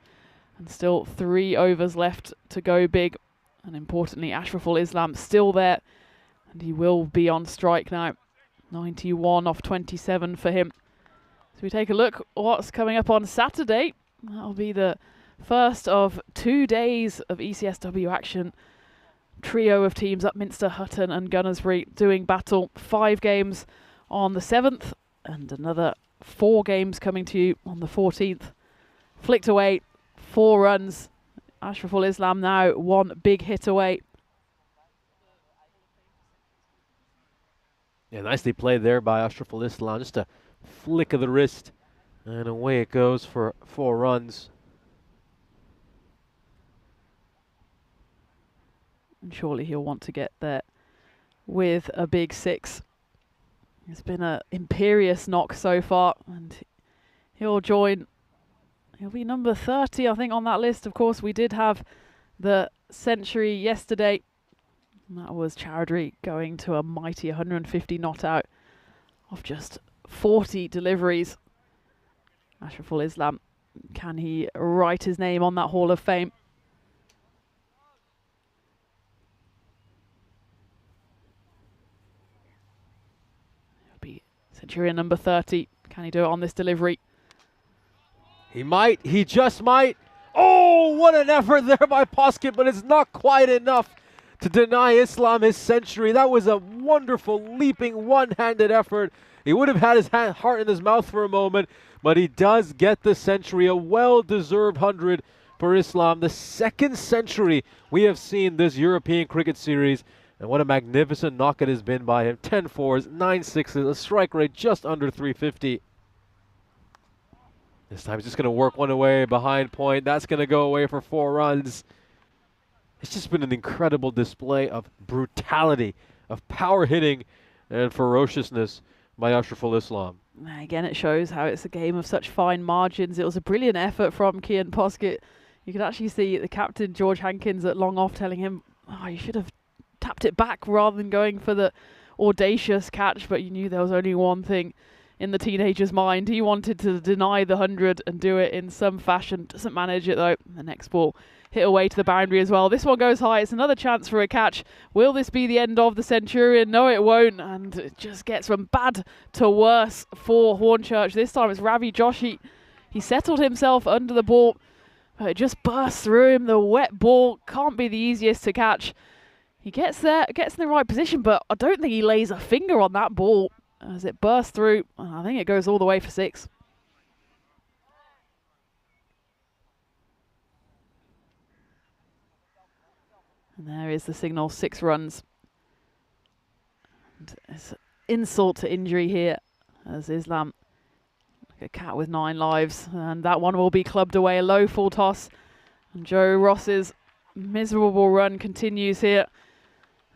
[SPEAKER 2] and still 3 overs left to go big. And importantly, Ashraful Islam still there, and he will be on strike now. 91 off 27 for him. So we take a look what's coming up on Saturday. That'll be the first of 2 days of ECSW action. Trio of teams, Upminster, Hutton and Gunnersbury, doing battle. 5 games on the 7th and another 4 games coming to you on the 14th. Flicked away, 4 runs. Ashraful Islam now 1 big hit away.
[SPEAKER 3] Yeah, nicely played there by Ashraful Islam. Just a flick of the wrist, and away it goes for 4 runs.
[SPEAKER 2] And surely he'll want to get there with a big 6. It's been an imperious knock so far, and he'll be number 30, I think, on that list. Of course, we did have the century yesterday. And that was Chowdhury going to a mighty 150 not out of just 40 deliveries. Ashraful Islam, can he write his name on that Hall of Fame? It'll be Centurion number 30. Can he do it on this delivery?
[SPEAKER 3] He might. He just might. Oh, what an effort there by Poskett, but it's not quite enough to deny Islam his century. That was a wonderful, leaping, one-handed effort. He would have had his heart in his mouth for a moment, but he does get the century. A well-deserved 100 for Islam. The 2nd century we have seen this European cricket series, and what a magnificent knock it has been by him. 10 fours, 9 sixes, a strike rate just under 350. This time he's just going to work one away behind point. That's going to go away for 4 runs. It's just been an incredible display of brutality, of power hitting, and ferociousness by Ashraful Islam.
[SPEAKER 2] Again, it shows how it's a game of such fine margins. It was a brilliant effort from Kian Poskett. You could actually see the captain, George Hankins, at long off telling him, oh, you should have tapped it back rather than going for the audacious catch, but you knew there was only one thing in the teenager's mind. He wanted to deny the 100 and do it in some fashion. Doesn't manage it though. The next ball hit away to the boundary as well. This one goes high. It's another chance for a catch. Will this be the end of the Centurion? No, it won't. And it just gets from bad to worse for Hornchurch. This time it's Ravi Joshi. He settled himself under the ball, but it just bursts through him. The wet ball can't be the easiest to catch. He gets there, gets in the right position, but I don't think he lays a finger on that ball as it bursts through. I think it goes all the way for 6. And there is the signal, 6 runs. And it's insult to injury here as Islam, like a cat with 9 lives. And that one will be clubbed away, a low full toss. And Joe Ross's miserable run continues here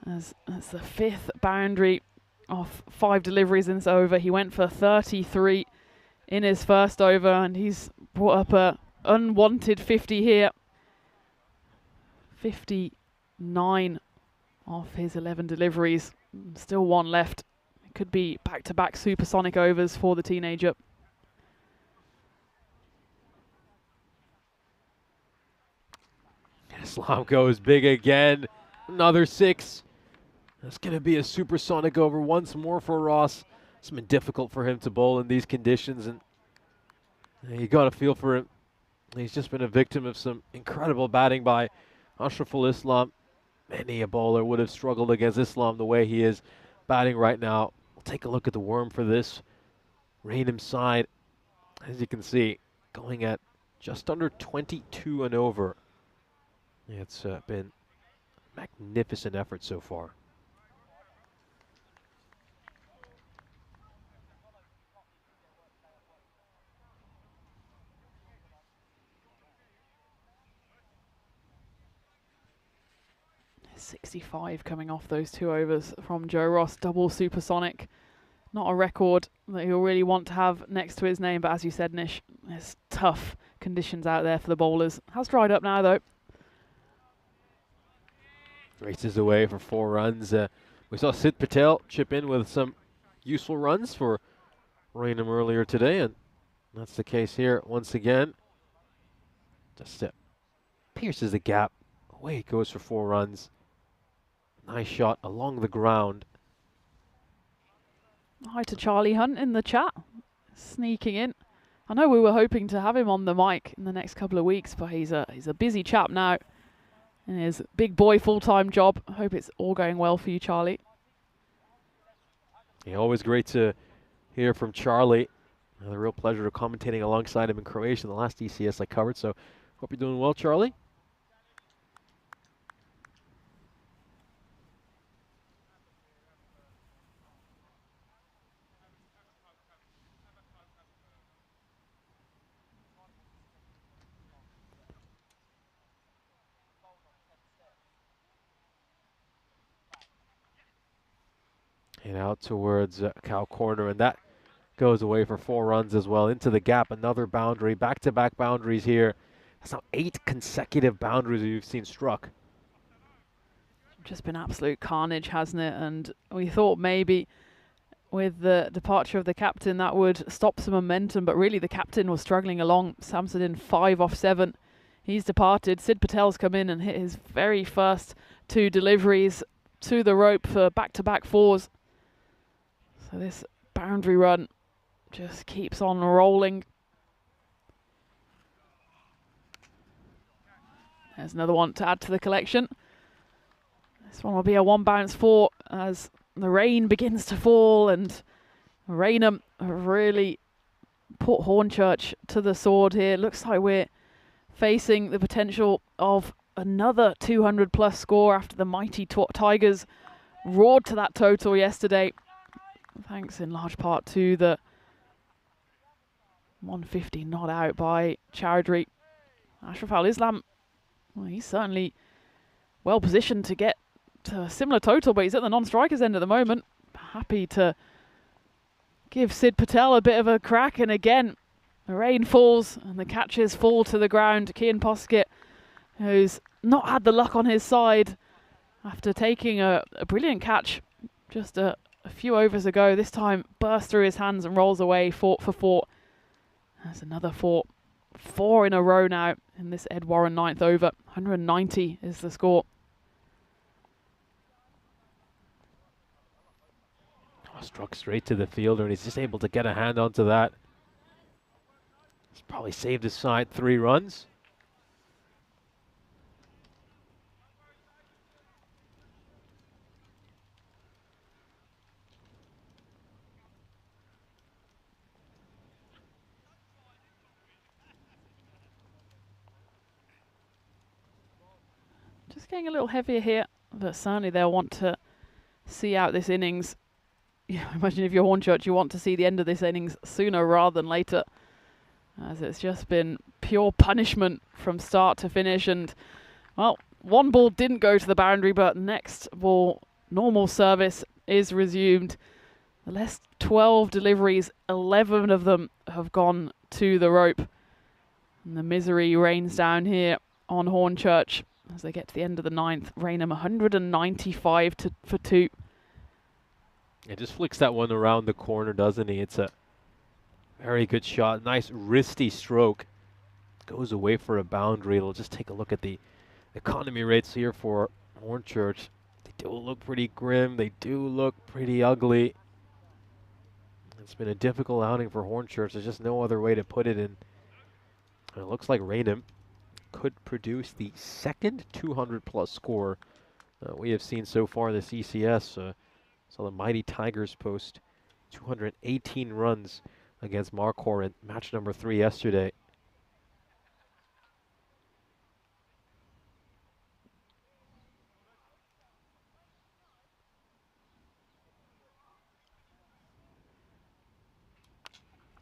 [SPEAKER 2] as that's the 5th boundary off 5 deliveries in this over. He went for 33 in his first over, and he's brought up a unwanted 50 here. 59 off his 11 deliveries. Still 1 left. It could be back-to-back supersonic overs for the teenager.
[SPEAKER 3] Islam goes big again. Another 6. That's going to be a supersonic over once more for Ross. It's been difficult for him to bowl in these conditions, and you got to feel for him. He's just been a victim of some incredible batting by Ashraful Islam. Many a bowler would have struggled against Islam the way he is batting right now. We'll take a look at the worm for this Raynham side. As you can see, going at just under 22 and over. It's been a magnificent effort so far.
[SPEAKER 2] .65 coming off those 2 overs from Joe Ross, double supersonic. Not a record that he'll really want to have next to his name, but as you said, Nish, There's tough conditions out there for the bowlers. Has dried up now though.
[SPEAKER 3] Races away for 4 runs. We saw Sid Patel chip in with some useful runs for Raynham earlier today, and that's the case here once again. Just pierces the gap. Away it goes for 4 runs. Nice shot along the ground.
[SPEAKER 2] Hi to Charlie Hunt in the chat, sneaking in. I know we were hoping to have him on the mic in the next couple of weeks, but he's a busy chap now in his big boy full-time job. I hope it's all going well for you, Charlie.
[SPEAKER 3] Yeah, always great to hear from Charlie. A real pleasure commentating alongside him in Croatia, the last ECS I covered. So hope you're doing well, Charlie. And out towards Cow Corner, and that goes away for 4 runs as well. Into the gap, another boundary. Back-to-back boundaries here. That's now 8 consecutive boundaries we've seen struck.
[SPEAKER 2] Just been absolute carnage, hasn't it? And we thought maybe with the departure of the captain that would stop some momentum, but really the captain was struggling along. Samsudin 5 off 7. He's departed. Sid Patel's come in and hit his very first 2 deliveries to the rope for back-to-back 4s. So this boundary run just keeps on rolling. There's another one to add to the collection. This one will be a 1 bounce 4 as the rain begins to fall, and Raynham have really put Hornchurch to the sword here. Looks like we're facing the potential of another 200 plus score after the mighty Tigers roared to that total yesterday. Thanks in large part to the 150 not out by Chowdhury. Ashraf Al-Islam, well, he's certainly well positioned to get to a similar total, but he's at the non-strikers end at the moment. Happy to give Sid Patel a bit of a crack, and again, the rain falls and the catches fall to the ground. Kian Poskett, who's not had the luck on his side after taking a brilliant catch just a few overs ago, this time bursts through his hands and rolls away 4 for 4. That's another 4 in a row now in this Ed Warren 9th over. 190 is the score.
[SPEAKER 3] Oh, struck straight to the fielder, and he's just able to get a hand onto that. He's probably saved his side 3 runs.
[SPEAKER 2] Just getting a little heavier here, but certainly they'll want to see out this innings. Imagine if you're Hornchurch, you want to see the end of this innings sooner rather than later, as it's just been pure punishment from start to finish. And, well, 1 ball didn't go to the boundary, but next ball, normal service is resumed. The last 12 deliveries, 11 of them have gone to the rope. And the misery rains down here on Hornchurch as they get to the end of the 9th. Raynham 195 for 2.
[SPEAKER 3] It just flicks that one around the corner, doesn't he? It's a very good shot. Nice wristy stroke. Goes away for a boundary. We'll just take a look at the economy rates here for Hornchurch. They do look pretty grim. They do look pretty ugly. It's been a difficult outing for Hornchurch. There's just no other way to put it in. And it looks like Raynham could produce the second 200 plus score we have seen so far this ECS. So the mighty Tigers post 218 runs against Marquardt in match number 3 yesterday.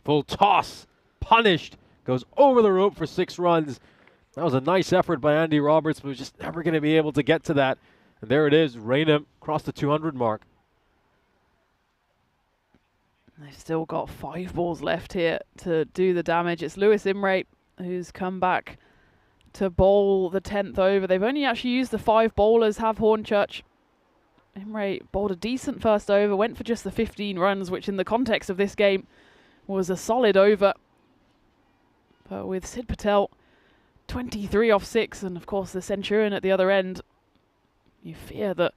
[SPEAKER 3] Full toss, punished, goes over the rope for 6 runs. That was a nice effort by Andy Roberts, but was just never going to be able to get to that. And there it is, Raynham crossed the 200 mark.
[SPEAKER 2] They've still got 5 balls left here to do the damage. It's Lewis Imre who's come back to bowl the 10th over. They've only actually used the 5 bowlers, have Hornchurch. Imre bowled a decent first over, went for just the 15 runs, which in the context of this game was a solid over. But with Sid Patel 23 off 6, and of course the Centurion at the other end, you fear that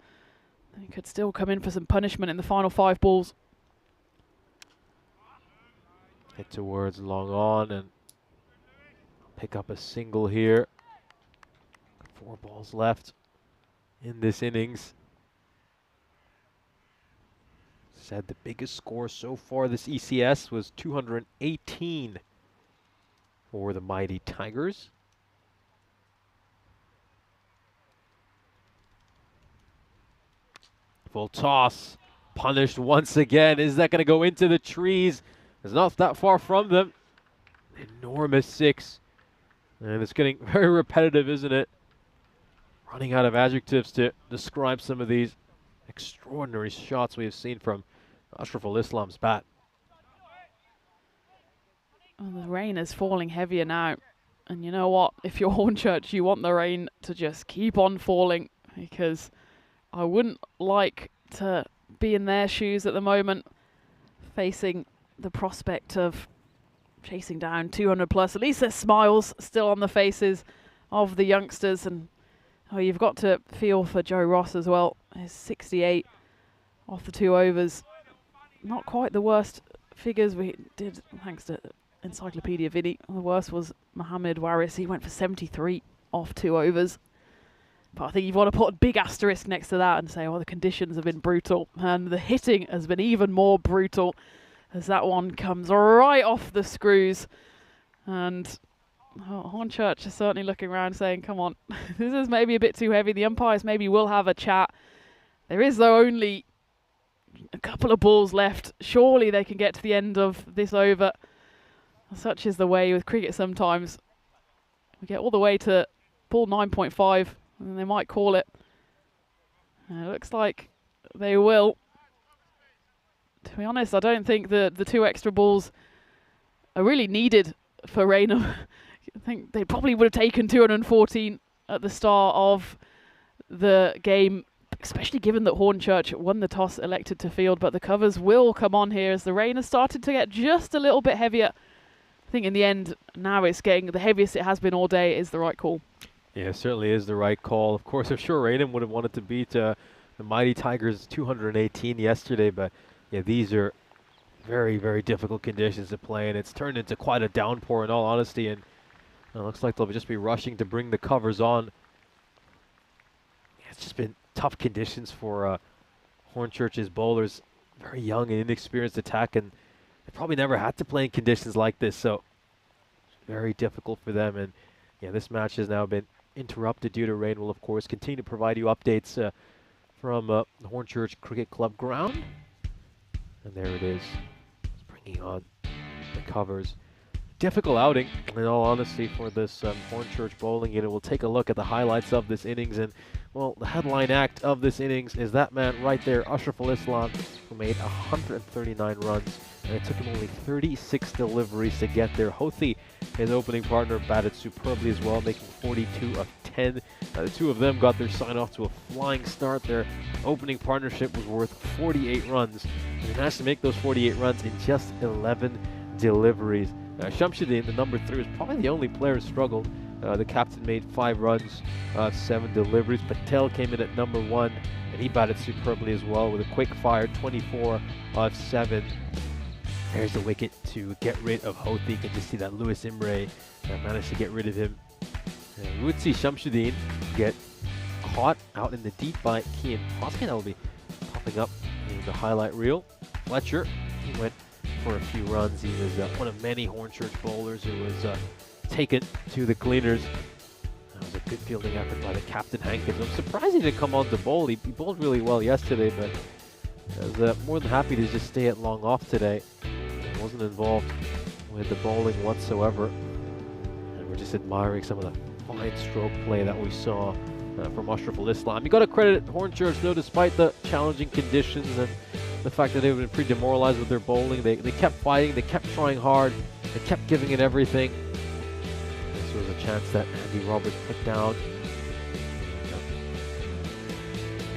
[SPEAKER 2] he could still come in for some punishment in the final 5 balls.
[SPEAKER 3] Hit towards long on and pick up a single here. 4 balls left in this innings. Said the biggest score so far this ECS was 218 for the mighty Tigers. Full toss, punished once again. Is that going to go into the trees? It's not that far from them. Enormous 6. And it's getting very repetitive, isn't it? Running out of adjectives to describe some of these extraordinary shots we have seen from Ashraful Islam's bat.
[SPEAKER 2] Well, the rain is falling heavier now. And you know what? If you're Hornchurch, you want the rain to just keep on falling, because I wouldn't like to be in their shoes at the moment, facing the prospect of chasing down 200 plus. At least there's smiles still on the faces of the youngsters. And oh, you've got to feel for Joe Ross as well. His 68 off the 2 overs. Not quite the worst figures we did, thanks to Encyclopedia Vinny. The worst was Mohammed Waris. He went for 73 off 2 overs. But I think you've got to put a big asterisk next to that and say, oh, the conditions have been brutal. And the hitting has been even more brutal, as that one comes right off the screws. And Hornchurch is certainly looking around saying, come on, this is maybe a bit too heavy. The umpires maybe will have a chat. There is, though, only a couple of balls left. Surely they can get to the end of this over. Such is the way with cricket sometimes. We get all the way to ball 9.5 and they might call it. And it looks like they will. To be honest, I don't think the 2 extra balls are really needed for Raynham. I think they probably would have taken 214 at the start of the game, especially given that Hornchurch won the toss, elected to field. But the covers will come on here as the rain has started to get just a little bit heavier. I think in the end, now it's getting the heaviest it has been all day. Is the right call.
[SPEAKER 3] Yeah, it certainly is the right call. Of course, I'm sure Raynham would have wanted to beat the mighty Tigers 218 yesterday, but yeah, these are very, very difficult conditions to play, and it's turned into quite a downpour in all honesty, and it looks like they'll just be rushing to bring the covers on. Yeah, it's just been tough conditions for Hornchurch's bowlers. Very young and inexperienced attack, and they probably never had to play in conditions like this, so it's very difficult for them. And yeah, this match has now been interrupted due to rain. We'll, of course, continue to provide you updates from the Hornchurch Cricket Club ground. And there it is. It's bringing on the covers. Difficult outing, in all honesty, for this Hornchurch bowling unit. We'll take a look at the highlights of this innings. And, well, the headline act of this innings is that man right there, Ashraful Islam, who made 139 runs. And it took him only 36 deliveries to get there. Houthi, his opening partner, batted superbly as well, making 42 of 10. The 2 of them got their sign-off to a flying start. Their opening partnership was worth 48 runs. And they managed to make those 48 runs in just 11 deliveries. Shamsuddin, the number 3, was probably the only player who struggled. The captain made 5 runs, 7 deliveries. Patel came in at number 1, and he batted superbly as well with a quick fire, 24 of 7. There's the wicket to get rid of Houthi. You can just see that Lewis Imre managed to get rid of him. We would see Shamsuddin get caught out in the deep by Kian Hoskin. That will be popping up in the highlight reel. Fletcher, he went for a few runs. He was one of many Hornchurch bowlers who was taken to the cleaners. That was a good fielding effort by the captain, Hankins. I'm surprised he didn't come on to bowl. He bowled really well yesterday, but I was more than happy to just stay at long off today. He wasn't involved with the bowling whatsoever. And we're just admiring some of the fine stroke play that we saw from Ashraful Islam. You got to credit Hornchurch, though, despite the challenging conditions and the fact that they've been pretty demoralized with their bowling. They kept fighting, they kept trying hard, they kept giving it everything. This was a chance that Andy Roberts put down.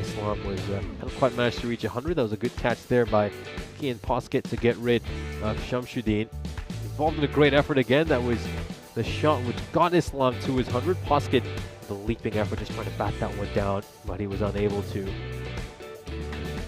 [SPEAKER 3] Islam was hadn't quite managed to reach 100. That was a good catch there by Kian Poskett to get rid of Shamsuddin. Involved in a great effort again. That was the shot which got Islam to his 100. Poskett, the leaping effort, just trying to bat that one down, but he was unable to.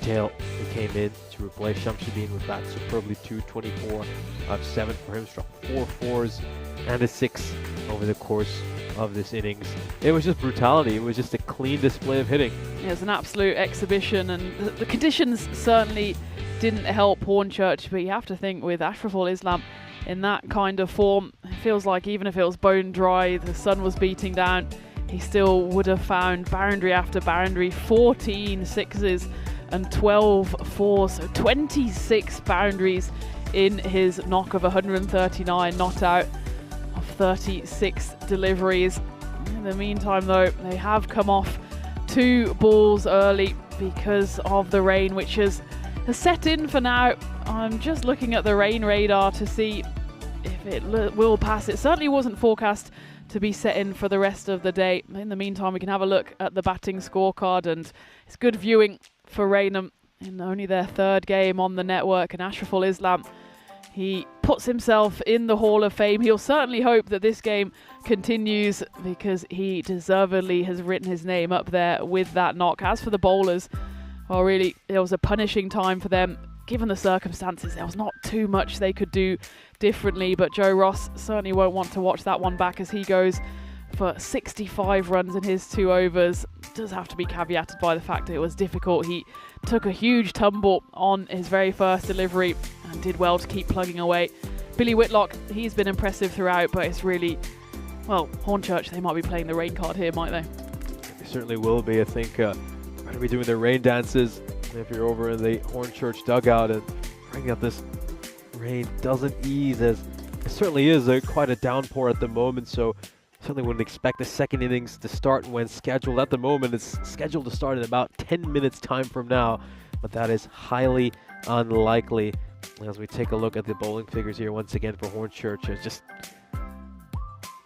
[SPEAKER 3] Tail, he came in to replace Shamsuddin with that superbly 224 of 7 for him. Struck 4 fours and a 6 over the course of this innings. It was just brutality. It was just a clean display of hitting.
[SPEAKER 2] Yeah, it was an absolute exhibition, and the conditions certainly didn't help Hornchurch, but you have to think with Ashraful Islam in that kind of form, it feels like even if it was bone dry, the sun was beating down, he still would have found boundary after boundary, 14 sixes and 12 fours, so 26 boundaries in his knock of 139, not out of 36 deliveries. In the meantime though, they have come off 2 balls early because of the rain, which has set in for now. I'm just looking at the rain radar to see if it will pass. It certainly wasn't forecast to be set in for the rest of the day. In the meantime, we can have a look at the batting scorecard, and it's good viewing for Raynham in only their 3rd game on the network. And Ashraful Islam, he puts himself in the Hall of Fame. He'll certainly hope that this game continues because he deservedly has written his name up there with that knock. As for the bowlers, well, really, it was a punishing time for them. Given the circumstances, there was not too much they could do differently, but Joe Ross certainly won't want to watch that one back as he goes for 65 runs in his 2 overs. It does have to be caveated by the fact that it was difficult. He took a huge tumble on his very first delivery and did well to keep plugging away. Billy Whitlock, he's been impressive throughout, but it's really, well, Hornchurch, they might be playing the rain card here, might they?
[SPEAKER 3] They certainly will be. I think they're going to be doing their rain dances. If you're over in the Hornchurch dugout and praying that this rain doesn't ease, as it certainly is quite a downpour at the moment, so certainly wouldn't expect the second innings to start when scheduled. At the moment, it's scheduled to start in about 10 minutes time from now, but that is highly unlikely. As we take a look at the bowling figures here once again for Hornchurch, it's just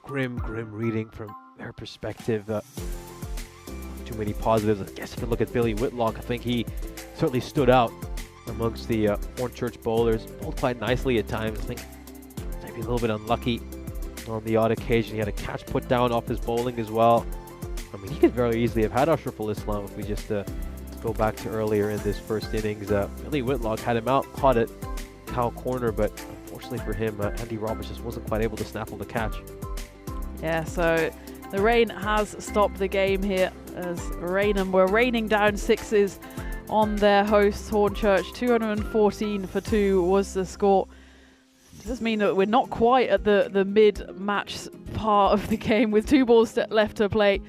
[SPEAKER 3] grim reading from their perspective. Too many positives. I guess if you look at Billy Whitlock, I think he certainly stood out amongst the Hornchurch bowlers. Bowled quite nicely at times. I think maybe a little bit unlucky on the odd occasion. He had a catch put down off his bowling as well. I mean, he could very easily have had Ashraful Islam if we just go back to earlier in this first innings. Billy Whitlock had him out, caught it, cow corner, but unfortunately for him, Andy Roberts just wasn't quite able to snaffle the catch. Yeah,
[SPEAKER 2] so the rain has stopped the game here as Raynham were raining down 6s on their hosts, Hornchurch. 214 for 2 was the score. Does this mean that we're not quite at the mid-match part of the game with 2 balls left to play?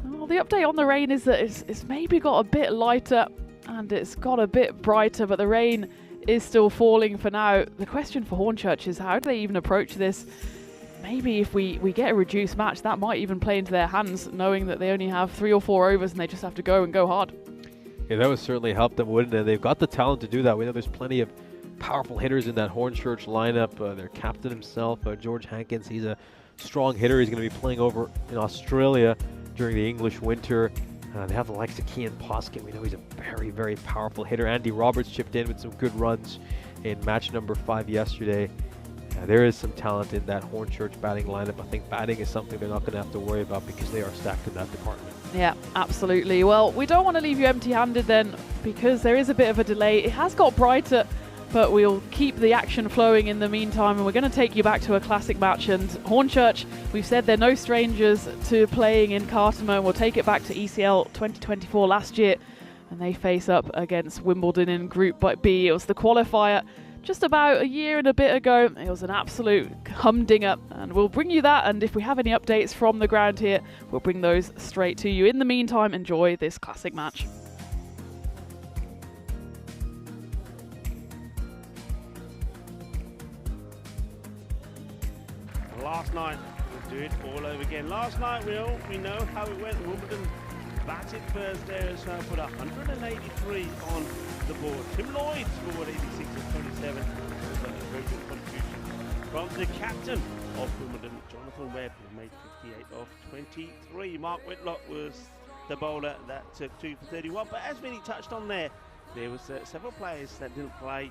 [SPEAKER 2] Well, the update on the rain is that it's maybe got a bit lighter and it's got a bit brighter, but the rain is still falling for now. The question for Hornchurch is how do they even approach this? Maybe if we get a reduced match, that might even play into their hands, knowing that they only have 3 or 4 overs and they just have to go hard.
[SPEAKER 3] Yeah, that would certainly help them, wouldn't it? They've got the talent to do that. We know there's plenty of powerful hitters in that Hornchurch lineup. Their captain himself, George Hankins, he's a strong hitter. He's going to be playing over in Australia during the English winter. They have the likes of Kian Poskett. We know he's a very powerful hitter. Andy Roberts chipped in with some good runs in match number 5 yesterday. There is some talent in that Hornchurch batting lineup. I think batting is something they're not going to have to worry about because they are stacked in that department.
[SPEAKER 2] Yeah, absolutely. Well, we don't want to leave you empty-handed then because there is a bit of a delay. It has got brighter, but we'll keep the action flowing in the meantime, and we're going to take you back to a classic match. And Hornchurch, we've said they're no strangers to playing in Cartama, and we'll take it back to ECL 2024 last year, and they face up against Wimbledon in Group B. It was the qualifier just about a year and a bit ago. It was an absolute humdinger, and we'll bring you that, and if we have any updates from the ground here, we'll bring those straight to you. In the meantime, enjoy this classic match.
[SPEAKER 7] Last night, we'll do it all over again. Last night, we know how it went. Wimbledon batted Thursday, so put 183 on the board. Tim Lloyd scored 86 of 27. Also a very good contribution from the captain of Wimbledon, Jonathan Webb, who made 58 of 23. Mark Whitlock was the bowler that took 2 for 31. But as Vinny touched on there was several players that didn't play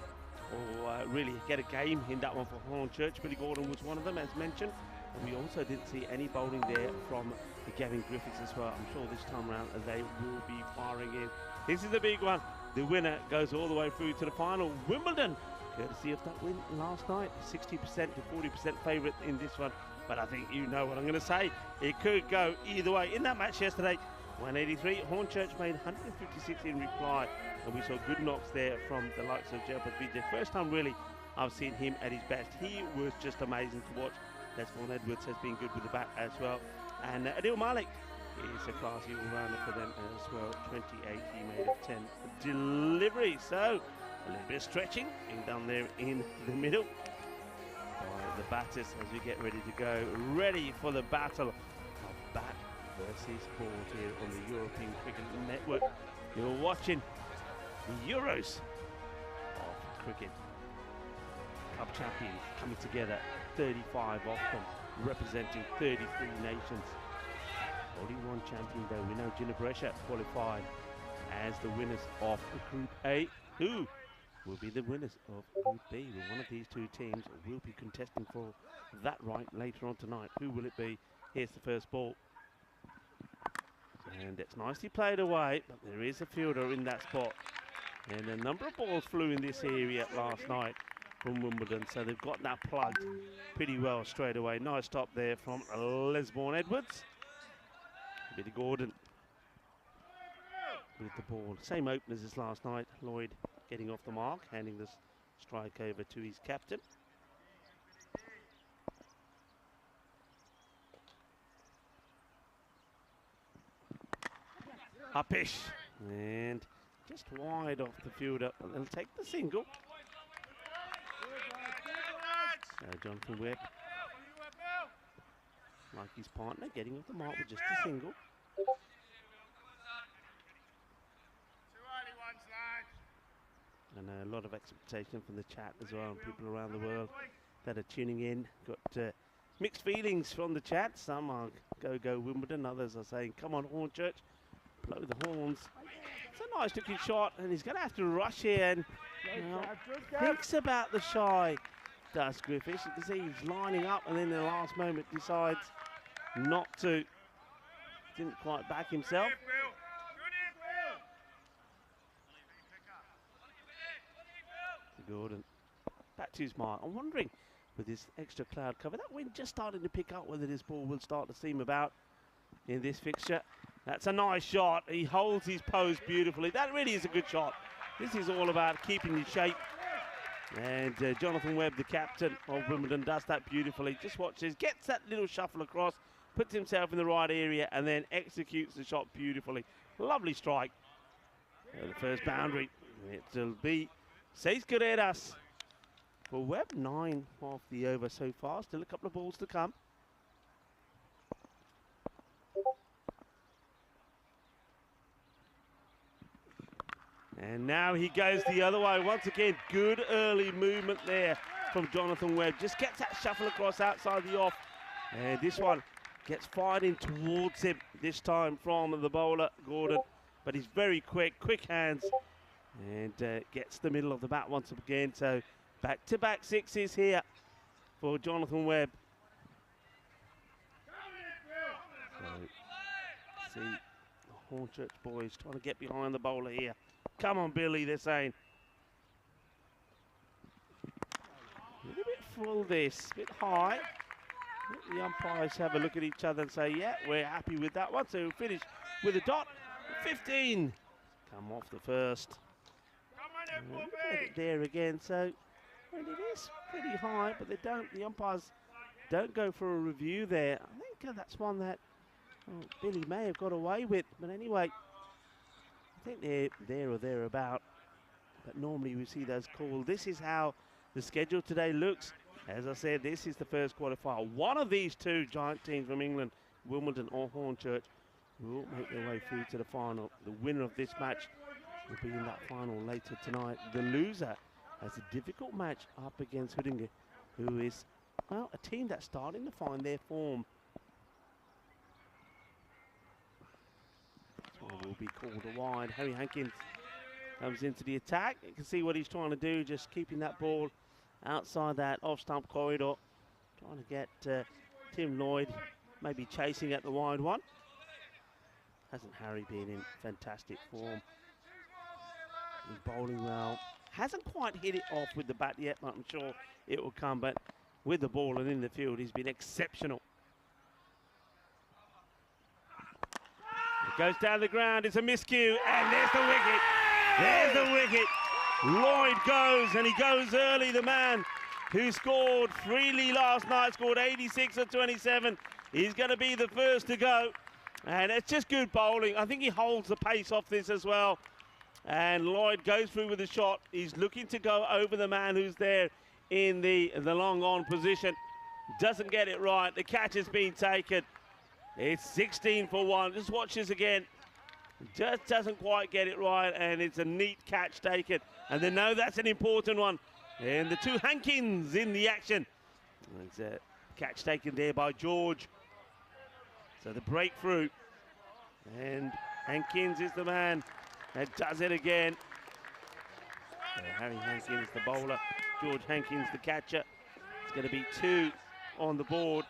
[SPEAKER 7] or really get a game in that one for Hornchurch. Billy Gordon was one of them, as mentioned. And we also didn't see any bowling there from the Gavin Griffiths as well. I'm sure this time around they will be firing in. This is the big one. The winner goes all the way through to the final. Wimbledon, courtesy of that win last night, 60% to 40% favourite in this one. But I think you know what I'm going to say. It could go either way. In that match yesterday, 183, Hornchurch made 156 in reply. And we saw good knocks there from the likes of Jaipal Vijay. First time really I've seen him at his best. He was just amazing to watch. Desmond Edwards has been good with the bat as well. And Adil Malik is a classy all-rounder for them as well. 28 he made of 10 deliveries. So a little bit of stretching being done there in the middle by the batters as we get ready to go. Ready for the battle of bat versus ball here on the European Cricket Network. You're watching the Euros of cricket. Cup champions coming together, 35 of them, representing 33 nations. Only one champion though. We know Ginebrescia qualified as the winners of Group A. Who will be the winners of Group B? Well, one of these two teams will be contesting for that right later on tonight. Who will it be? Here's the first ball. And it's nicely played away, but there is a fielder in that spot. And a number of balls flew in this area last night from Wimbledon, so they've got that plugged pretty well straight away. Nice stop there from Lesbourne Edwards. Billy Gordon with the ball. Same openers as last night. Lloyd getting off the mark, handing this strike over to his captain. Upish, and just wide off the fielder. They'll take the single. Jonathan Webb, like his partner, getting off the mark with just a single. And a lot of expectation from the chat as well, and people around the world that are tuning in. Got mixed feelings from the chat. Some are go Wimbledon, others are saying come on Hornchurch, blow the horns. It's a nice looking shot, and he's going to have to rush in. Thinks about the shy. Does Griffiths. You can see he's lining up and then in the last moment decides not to. Didn't quite back himself. Gordon back to his mark. I'm wondering with this extra cloud cover, that wind just starting to pick up, whether this ball will start to seam about in this fixture. That's a nice shot. He holds his pose beautifully. That really is a good shot. This is all about keeping your shape. And Jonathan Webb, the captain of Wimbledon, does that beautifully. Just watch this, gets that little shuffle across, puts himself in the right area, and then executes the shot beautifully. Lovely strike. The first boundary. It'll be 6 carreras for Webb. 9 off the over so far. Still a couple of balls to come. And now he goes the other way. Once again, good early movement there from Jonathan Webb. Just gets that shuffle across outside the off. And this one gets fired in towards him, this time from the bowler, Gordon. But he's very quick hands. And gets the middle of the bat once again. So back-to-back sixes here for Jonathan Webb. So, see the Hornchurch boys trying to get behind the bowler here. Come on, Billy, they're saying. A little bit full this, a bit high. Let the umpires have a look at each other and say, yeah, we're happy with that one. So we'll finish with a dot. 15. Come off the first. There again. So well, it is pretty high, but the umpires don't go for a review there. I think that's one that Billy may have got away with. But anyway, I think they're there or thereabout, but normally we see those called. This is how the schedule today looks. As I said, this is the first qualifier. One of these two giant teams from England, Wimbledon or Hornchurch, will make their way through to the final. The winner of this match will be in that final later tonight. The loser has a difficult match up against Hoodinge, who is, well, a team that's starting to find their form. This one will be called a wide. Harry Hankins comes into the attack. You can see what he's trying to do, just keeping that ball outside that off-stump corridor. Trying to get Tim Lloyd maybe chasing at the wide one. Hasn't Harry been in fantastic form? He's bowling well. Hasn't quite hit it off with the bat yet, but I'm sure it will come. But with the ball and in the field, he's been exceptional. It goes down the ground. It's a miscue, and there's the wicket. There's the wicket. Lloyd goes, and he goes early. The man who scored freely last night, scored 86 or 27. He's going to be the first to go. And it's just good bowling. I think he holds the pace off this as well. And Lloyd goes through with the shot. He's looking to go over the man who's there in the long on position. Doesn't get it right. The catch has been taken. It's 16 for 1. Just watch this again. Just doesn't quite get it right, and it's a neat catch taken. And they know that's an important one. And the two Hankins in the action. It's a catch taken there by George. So the breakthrough. And Hankins is the man that does it again. So Harry Hankins the bowler. George Hankins the catcher. It's going to be 2 on the board.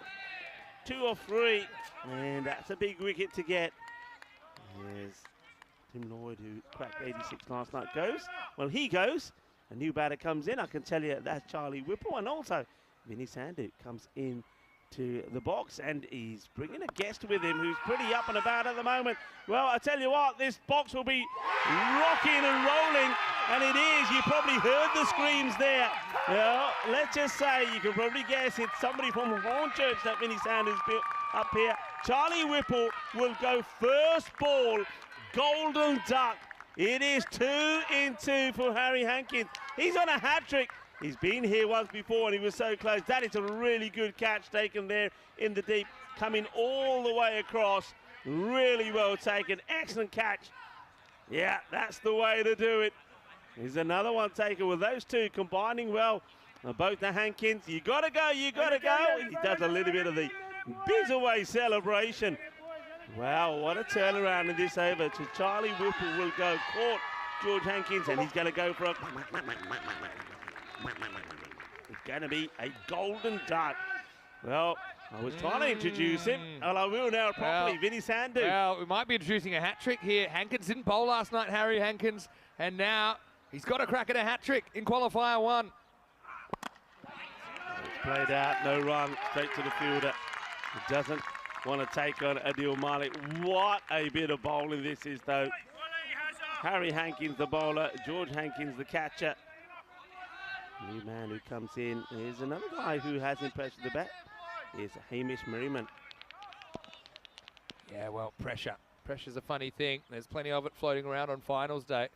[SPEAKER 7] 2 or 3. And that's a big wicket to get. Here's Tim Lloyd, who cracked 86 last night, goes. Well, he goes. A new batter comes in. I can tell you that's Charlie Whipple. And also, Vinny Sandu comes in to the box, and he's bringing a guest with him who's pretty up and about at the moment. Well, I tell you what, this box will be rocking and rolling, and it is. You probably heard the screams there. Well, let's just say you can probably guess it's somebody from Hornchurch that Vinny Sandu's built up here. Charlie Whipple will go first ball, golden duck. It is 2 in 2 for Harry Hankins. He's on a hat-trick. He's been here once before and he was so close. That is a really good catch taken there in the deep, coming all the way across. Really well taken. Excellent catch. Yeah, that's the way to do it. Here's another one taken with those two combining well. Both the Hankins. You got to go, you got to go. He does a little bit of the biz away celebration. Wow, what a turnaround in this over. So Charlie Whipple will go, caught George Hankins, and he's going to go for a... It's going to be a golden duck. Well, I was trying to introduce him, and I will now properly. Vinny Sandu.
[SPEAKER 1] Well, we might be introducing a hat-trick here. Hankins didn't bowl last night, Harry Hankins, and now he's got a crack at a hat-trick in qualifier 1.
[SPEAKER 7] It's played out, no run, straight to the fielder. He doesn't want to take on Adil Malik. What a bit of bowling this is, though. Harry Hankins, the bowler. George Hankins, the catcher. New man who comes in is another guy who has impressed with the bat. Is Hamish Merriman.
[SPEAKER 1] Yeah, well, pressure. Pressure's a funny thing. There's plenty of it floating around on finals day.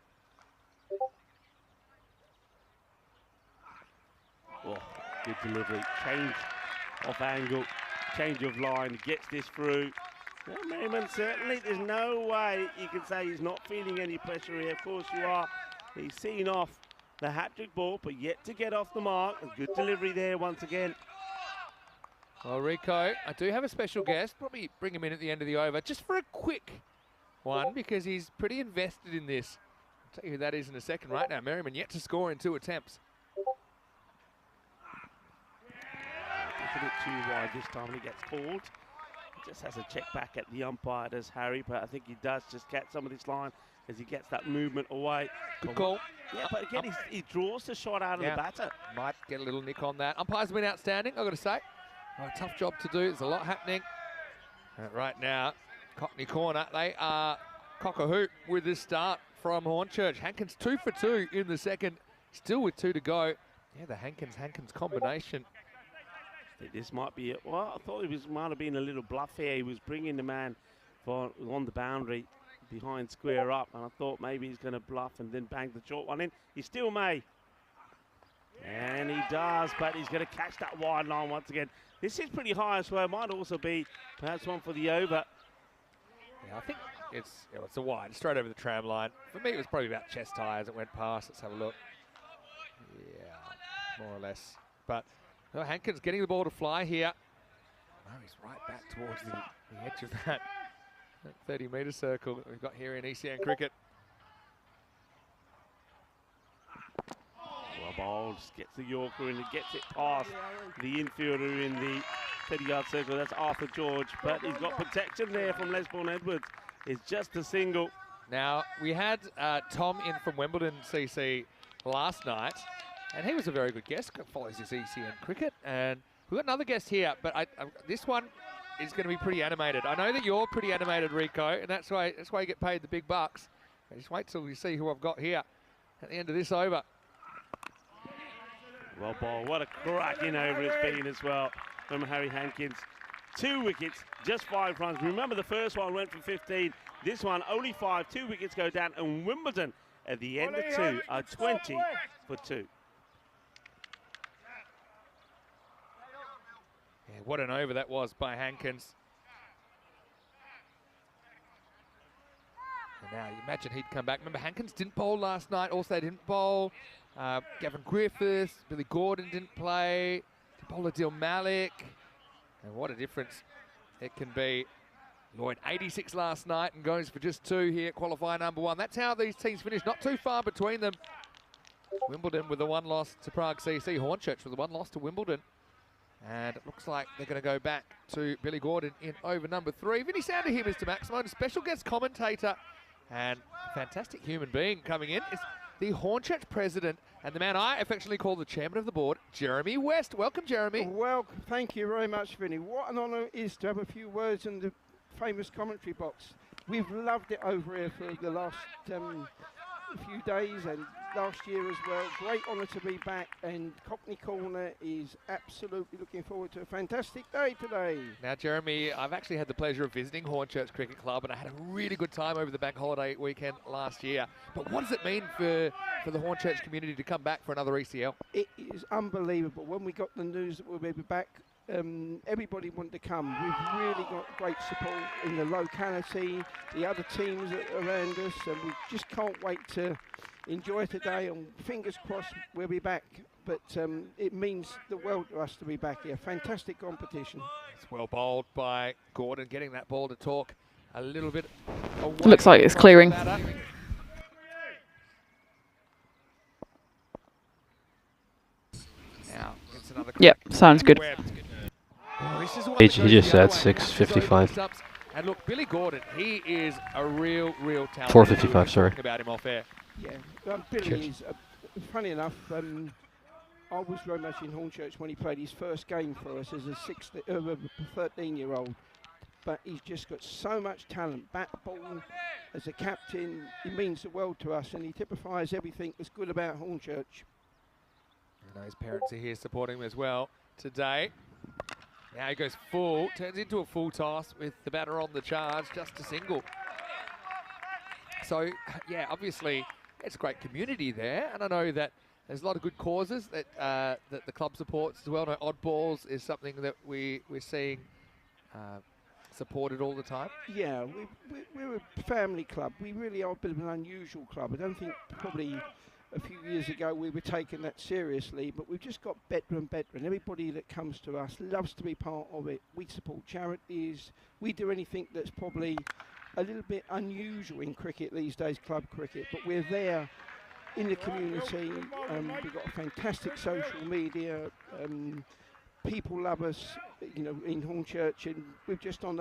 [SPEAKER 7] Oh, good delivery. Change of angle, change of line, gets this through. Well, Merriman, certainly there's no way you can say he's not feeling any pressure here. Of course you are. He's seen off the hat-trick ball, but yet to get off the mark. A good delivery there once again.
[SPEAKER 1] Well, Rico, I do have a special guest. Probably bring him in at the end of the over, just for a quick one, because he's pretty invested in this. I'll tell you who that is in a second. Right now, Merriman yet to score in 2 attempts.
[SPEAKER 7] A bit too wide this time when he gets called. He just has a check back at the umpire, does Harry, but I think he does just catch some of this line as he gets that movement away.
[SPEAKER 1] Good call.
[SPEAKER 7] Yeah, but again, he draws the shot out of the batter.
[SPEAKER 1] Might get a little nick on that. Umpires have been outstanding, I've got to say. Oh, tough job to do. There's a lot happening. Right now, Cockney Corner, they are cock-a-hoop with this start from Hornchurch. Hankins 2 for 2 in the second, still with 2 to go. Yeah, the Hankins combination.
[SPEAKER 7] I think this might be it. Well, I thought he might have been a little bluff here. He was bringing the man on the boundary behind square up, and I thought maybe he's going to bluff and then bang the short one in. He still may. And he does, but he's going to catch that wide line once again. This is pretty high as well. Might also be perhaps one for the over.
[SPEAKER 1] Yeah, I think it's a wide, straight over the tram line. For me, it was probably about chest high as it went past. Let's have a look. Yeah, more or less. But Hankins getting the ball to fly here. Oh, he's right back towards the edge of that 30-metre circle that we've got here in ECN cricket.
[SPEAKER 7] Well, ball just gets the Yorker and it gets it past the infielder in the 30-yard circle. That's Arthur George, but he's got protection there from Lesbourne Edwards. It's just a single.
[SPEAKER 1] Now, we had Tom in from Wimbledon CC last night, and he was a very good guest, follows his ECN cricket, and we've got another guest here, but this one is going to be pretty animated. I know that you're pretty animated, Rico, and that's why you get paid the big bucks. Just wait till you see who I've got here at the end of this over.
[SPEAKER 7] Well, ball, what a cracking over it's been as well from Harry Hankins. 2 wickets, just 5 runs. Remember, the first one went for 15. This one, only 5. 2 wickets go down, and Wimbledon at the end of 2 are 20 for 2.
[SPEAKER 1] Yeah, what an over that was by Hankins. And now you imagine he'd come back. Remember, Hankins didn't bowl last night. Also didn't bowl. Gavin Griffiths, Billy Gordon didn't play. Bowler Dil Malik. And what a difference it can be. Lloyd 86 last night and goes for just 2 here, qualifier number 1. That's how these teams finish, not too far between them. Wimbledon with the 1 loss to Prague CC. Hornchurch with the 1 loss to Wimbledon. And it looks like they're going to go back to Billy Gordon in over number 3. Vinny Sander here, Mr. Maximo, a special guest commentator and a fantastic human being coming in. It's the Hornchurch president and the man I affectionately call the chairman of the board, Jeremy West. Welcome, Jeremy.
[SPEAKER 8] Well, thank you very much, Vinny. What an honour it is to have a few words in the famous commentary box. We've loved it over here for the last few days and last year as well. Great honour to be back, and Cockney Corner is absolutely looking forward to a fantastic day today.
[SPEAKER 1] Now, Jeremy, I've actually had the pleasure of visiting Hornchurch Cricket Club, and I had a really good time over the bank holiday weekend last year. But what does it mean for the Hornchurch community to come back for another ECL?
[SPEAKER 8] It is unbelievable. When we got the news that we'll be back, everybody wanted to come. We've really got great support in the locality, the other teams around us, and we just can't wait to enjoy today, and fingers crossed we'll be back. But it means the world to us to be back here. Fantastic competition.
[SPEAKER 1] It's well bowled by Gordon, getting that ball to talk a little bit away.
[SPEAKER 2] Looks like it's clearing.
[SPEAKER 1] Now, it's another
[SPEAKER 2] Yep, sounds good.
[SPEAKER 3] He just said 6:55.
[SPEAKER 1] And look, Billy Gordon, he is a real talent.
[SPEAKER 3] 4:55, sorry.
[SPEAKER 1] About him off air.
[SPEAKER 8] Yeah, Billy is, funny enough, I was very much in Hornchurch when he played his first game for us as a 13-year-old. But he's just got so much talent. Bat, ball, as a captain, he means the world to us, and he typifies everything that's good about Hornchurch.
[SPEAKER 1] And his parents are here supporting him as well today. Now he goes full, turns into a full toss with the batter on the charge, just a single. So, yeah, obviously, it's a great community there, and I know that there's a lot of good causes that that the club supports as well. No, Oddballs is something that we're seeing supported all the time.
[SPEAKER 8] Yeah, we're a family club. We really are a bit of an unusual club. I don't think probably a few years ago we were taking that seriously, but we've just got better and better, and everybody that comes to us loves to be part of it. We support charities. We do anything that's probably a little bit unusual in cricket these days, club cricket, but we're there in the community. We've got a fantastic social media. People love us, you know, in Hornchurch, and we're just on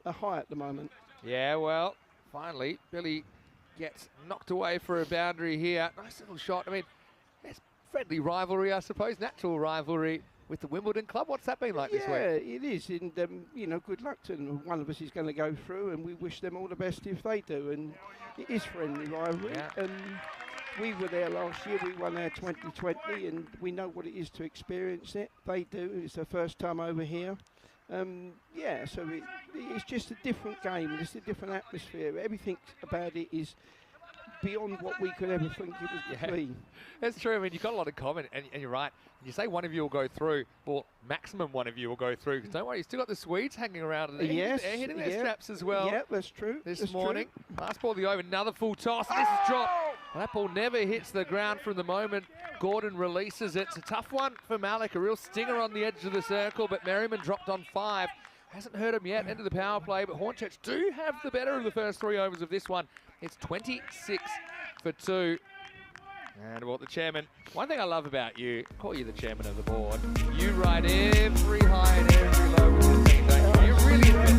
[SPEAKER 8] a high at the moment.
[SPEAKER 1] Yeah, well, finally, Billy gets knocked away for a boundary here. Nice little shot. I mean, there's friendly rivalry, I suppose, natural rivalry with the Wimbledon club. What's that been like this week?
[SPEAKER 8] Yeah, it is. And, you know, good luck to them. One of us is going to go through, and we wish them all the best if they do. And it is friendly rivalry.
[SPEAKER 1] Yeah.
[SPEAKER 8] And we were there last year. We won our 2020, and we know what it is to experience it. They do. It's their first time over here. Yeah, so it's just a different game. It's a different atmosphere. Everything about it is beyond what we could ever think it was between.
[SPEAKER 1] That's true. I mean, you've got a lot in common, and you're right. You say one of you will go through, well, maximum one of you will go through. Because don't worry, you still got the Swedes hanging around. They're hitting their straps as well.
[SPEAKER 8] Yeah, that's true.
[SPEAKER 1] This morning. Last ball of the over, another full toss. This is dropped. Well, that ball never hits the ground from the moment Gordon releases it. It's a tough one for Malik, a real stinger on the edge of the circle, but Merriman dropped on 5. Hasn't hurt him yet, into the power play, but Hornchurch do have the better of the first 3 overs of this one. It's 26 for 2. And well, the chairman, one thing I love about you, I call you the chairman of the board, you ride every high and every low with this team, don't you? You really admit.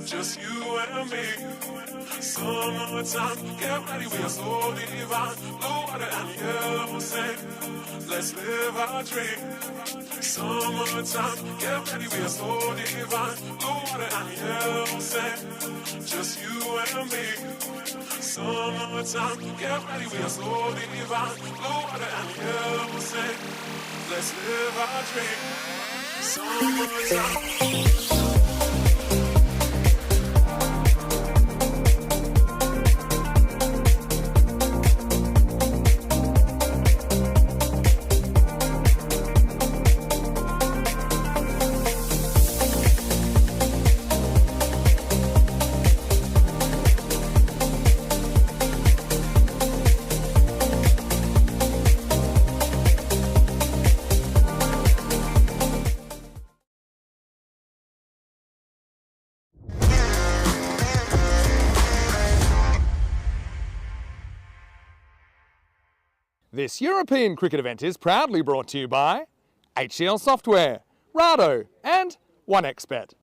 [SPEAKER 6] Just you and me. Summertime, get ready, we are so divine. Blue water and yellow sand. Let's live our dream. Summertime, get ready, we are so divine. Blue water and yellow sand. Just you and me. Summertime, get ready, we are so divine. Blue water and yellow sand. Let's live our dream. Summertime.
[SPEAKER 1] This European cricket event is proudly brought to you by HCL Software, Rado and 1xBet.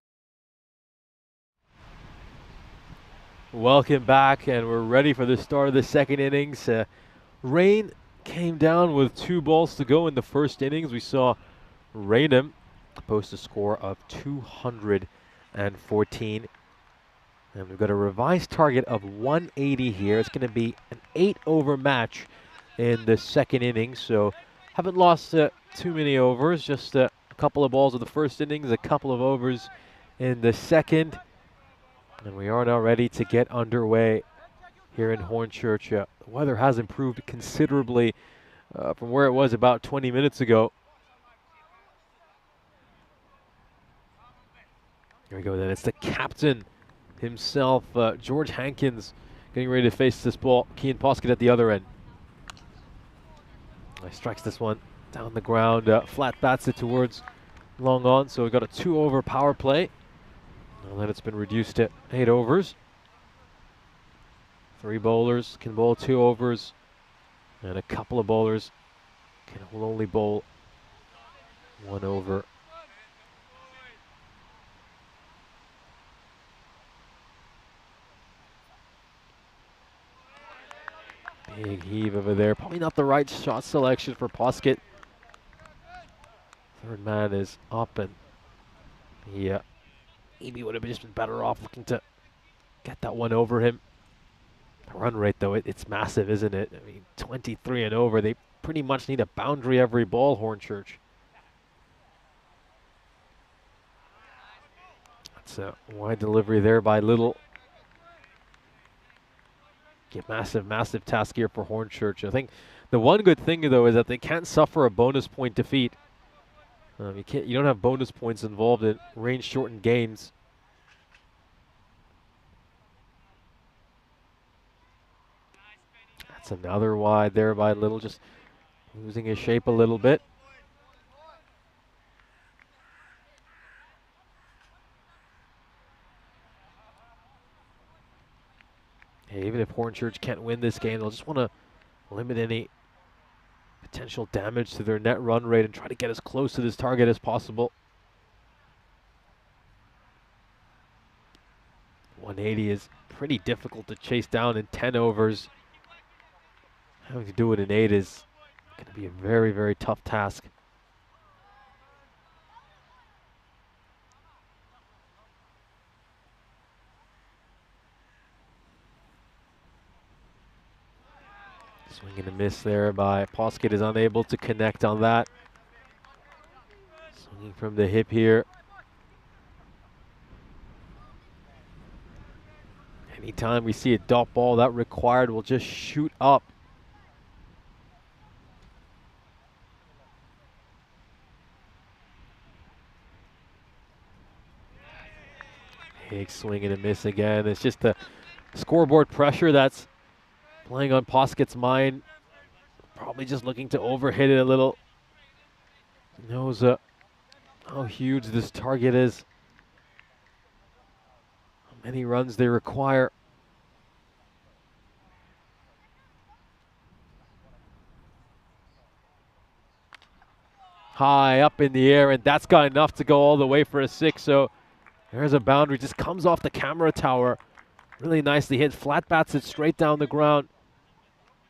[SPEAKER 3] Welcome back, and we're ready for the start of the second innings. Rain came down with 2 balls to go in the first innings. We saw Raynham post a score of 214. And we've got a revised target of 180 here. It's going to be an 8-over match in the second innings, so haven't lost too many overs, just a couple of balls of the first innings, a couple of overs in the second, and we are now ready to get underway here in Hornchurch. The weather has improved considerably from where it was about 20 minutes ago. Here we go then, it's the captain himself, George Hankins, getting ready to face this ball. Kean Poskett at the other end. Strikes this one down the ground, flat bats it towards long on, so we've got a 2-over power play. And then it's been reduced to 8 overs. 3 bowlers can bowl 2 overs, and a couple of bowlers will only bowl 1 over. Big heave over there. Probably not the right shot selection for Poskett. Third man is up, and he maybe would have just been better off looking to get that one over him. The run rate, though, it's massive, isn't it? I mean, 23 and over. They pretty much need a boundary every ball, Hornchurch. That's a wide delivery there by Little. Get massive, massive task here for Hornchurch. I think the one good thing, though, is that they can't suffer a bonus point defeat. You don't have bonus points involved in range-shortened games. That's another wide there by Little, just losing his shape a little bit. Hey, even if Hornchurch can't win this game, they'll just want to limit any potential damage to their net run rate and try to get as close to this target as possible. 180 is pretty difficult to chase down in 10 overs. Having to do it in 8 is going to be a very, very tough task. Swing and a miss there by Poskett, is unable to connect on that. Swinging from the hip here. Anytime we see a dot ball, that required will just shoot up. Big swing and a miss again. It's just the scoreboard pressure that's playing on Poskett's mind. Probably just looking to overhit it a little. He knows how huge this target is. How many runs they require. High up in the air, and that's got enough to go all the way for a 6. So there's a boundary, just comes off the camera tower. Really nicely hit, flat bats it straight down the ground.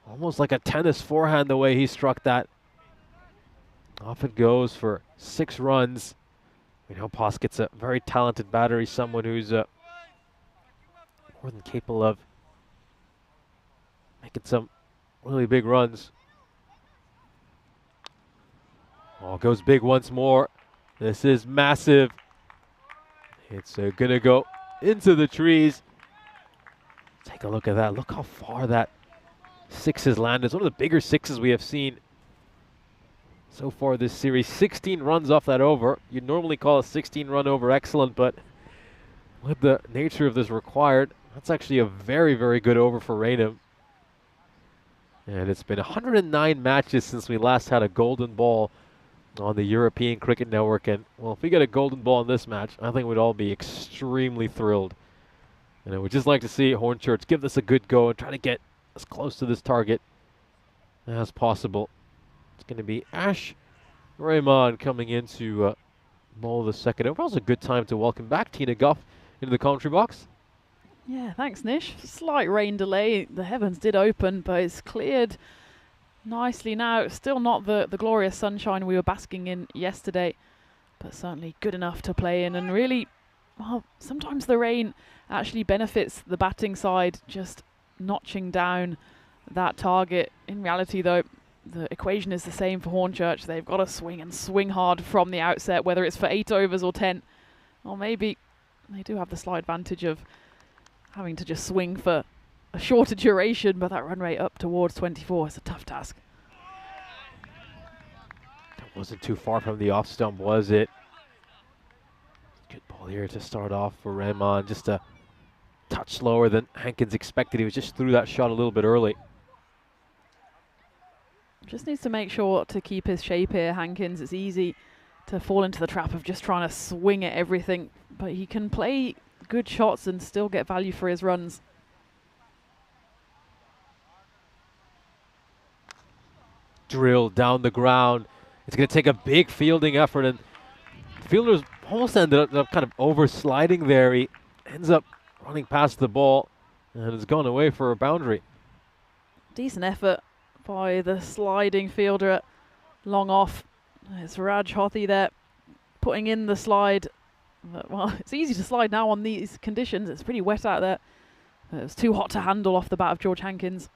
[SPEAKER 3] Almost like a tennis forehand the way he struck that. Off it goes for 6 runs. We know Poskett's a very talented batter. He's someone who's more than capable of making some really big runs. Oh, goes big once more. This is massive. It's gonna go into the trees. Take a look at that. Look how far that 6 has landed. It's one of the bigger 6s we have seen so far this series. 16 runs off that over. You'd normally call a 16-run over excellent, but with the nature of this required, that's actually a very, very good over for Raynham. And it's been 109 matches since we last had a golden ball on the European Cricket Network, and well, if we get a golden ball in this match, I think we'd all be extremely thrilled. And I would just like to see Hornchurch give this a good go and try to get as close to this target as possible. It's going to be Ash Raymond coming in to bowl the second over. Also a good time to welcome back Tina Goff into the commentary box.
[SPEAKER 2] Yeah, thanks, Nish. Slight rain delay. The heavens did open, but it's cleared nicely now. Still not the glorious sunshine we were basking in yesterday, but certainly good enough to play in. And really, well, sometimes the rain actually benefits the batting side, just notching down that target. In reality, though, the equation is the same for Hornchurch. They've got to swing and swing hard from the outset, whether it's for 8 overs or 10. Or maybe they do have the slight advantage of having to just swing for a shorter duration, but that run rate up towards 24 is a tough task.
[SPEAKER 3] That wasn't too far from the off stump, was it? Good ball here to start off for Raymond. Just a touch slower than Hankins expected. He was just threw that shot a little bit early.
[SPEAKER 2] Just needs to make sure to keep his shape here, Hankins. It's easy to fall into the trap of just trying to swing at everything, but he can play good shots and still get value for his runs.
[SPEAKER 3] Drilled down the ground. It's going to take a big fielding effort, and the fielder's almost ended up kind of over sliding there. He ends up running past the ball and has gone away for a boundary.
[SPEAKER 2] Decent effort by the sliding fielder at long off. It's Raj Hothi there putting in the slide But, well, it's easy to slide now on these conditions. It's pretty wet out there. It was too hot to handle off the bat of George Hankins.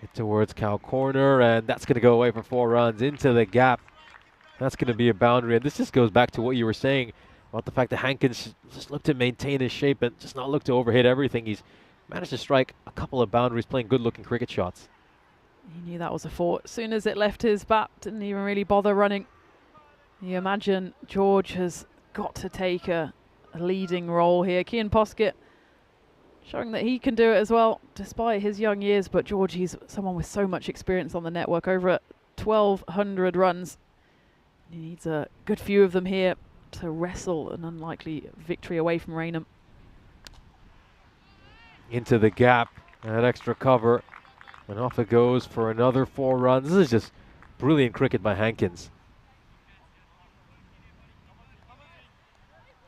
[SPEAKER 3] Hit towards cow corner, and that's going to go away for 4 runs into the gap. That's going to be a boundary, and this just goes back to what you were saying about the fact that Hankins just looked to maintain his shape and just not look to overhit everything. He's managed to strike a couple of boundaries, playing good-looking cricket shots.
[SPEAKER 2] He knew that was a 4. As soon as it left his bat, didn't even really bother running. You imagine George has got to take a leading role here. Cian Poskett showing that he can do it as well, despite his young years. But George, he's someone with so much experience on the network, over at 1,200 runs. He needs a good few of them here to wrestle an unlikely victory away from Raynham.
[SPEAKER 3] Into the gap, that extra cover, and off it goes for another 4 runs. This is just brilliant cricket by Hankins.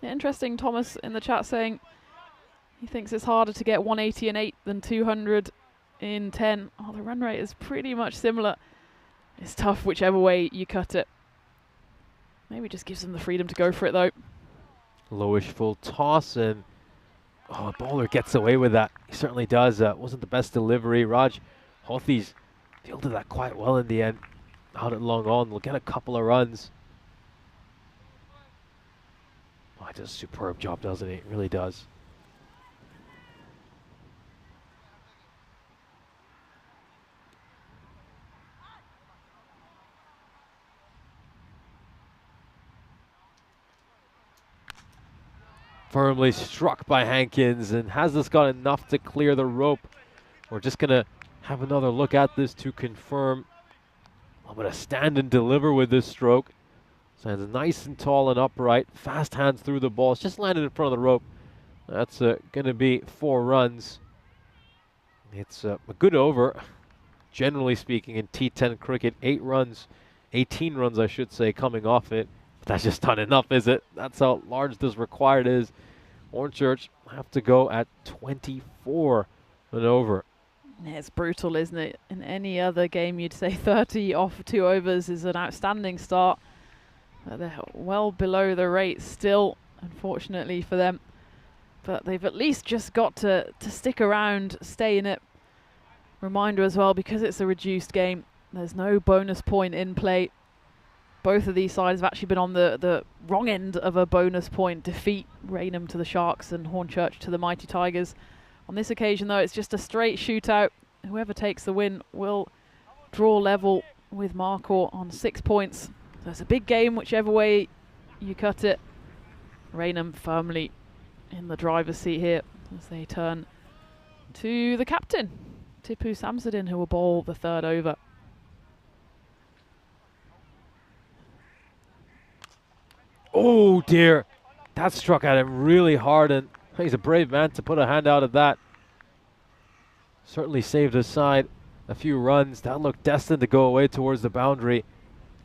[SPEAKER 2] Yeah, interesting, Thomas in the chat saying he thinks it's harder to get 180 in 8 than 200 in 10. Oh, the run rate is pretty much similar. It's tough whichever way you cut it. Maybe just gives them the freedom to go for it though.
[SPEAKER 3] Lowish full toss, and oh, bowler gets away with that. He certainly does. Wasn't the best delivery. Raj Hothi's fielded that quite well in the end. Out it long on. We'll get a couple of runs. Oh, he does a superb job, doesn't he? It really does. Firmly struck by Hankins, and has this got enough to clear the rope? We're just going to have another look at this to confirm. I'm going to stand and deliver with this stroke. Stands nice and tall and upright. Fast hands through the ball. It's just landed in front of the rope. That's going to be 4 runs. It's a good over, generally speaking, in T10 cricket. 8 runs, 18 runs, I should say, coming off it. But that's just not enough, is it? That's how large this required is. Hornchurch have to go at 24 and over.
[SPEAKER 2] Yeah, it's brutal, isn't it? In any other game, you'd say 30 off 2 overs is an outstanding start. They're well below the rate still, unfortunately for them. But they've at least just got to stick around, stay in it. Reminder as well, because it's a reduced game, there's no bonus point in play. Both of these sides have actually been on the wrong end of a bonus point defeat. Raynham to the Sharks and Hornchurch to the Mighty Tigers. On this occasion, though, it's just a straight shootout. Whoever takes the win will draw level with Marcourt on 6 points. So it's a big game, whichever way you cut it. Raynham firmly in the driver's seat here as they turn to the captain, Tipu Samsudin, who will bowl the 3rd over.
[SPEAKER 3] Oh dear, that struck at him really hard, and he's a brave man to put a hand out at that. Certainly saved his side a few runs. That looked destined to go away towards the boundary.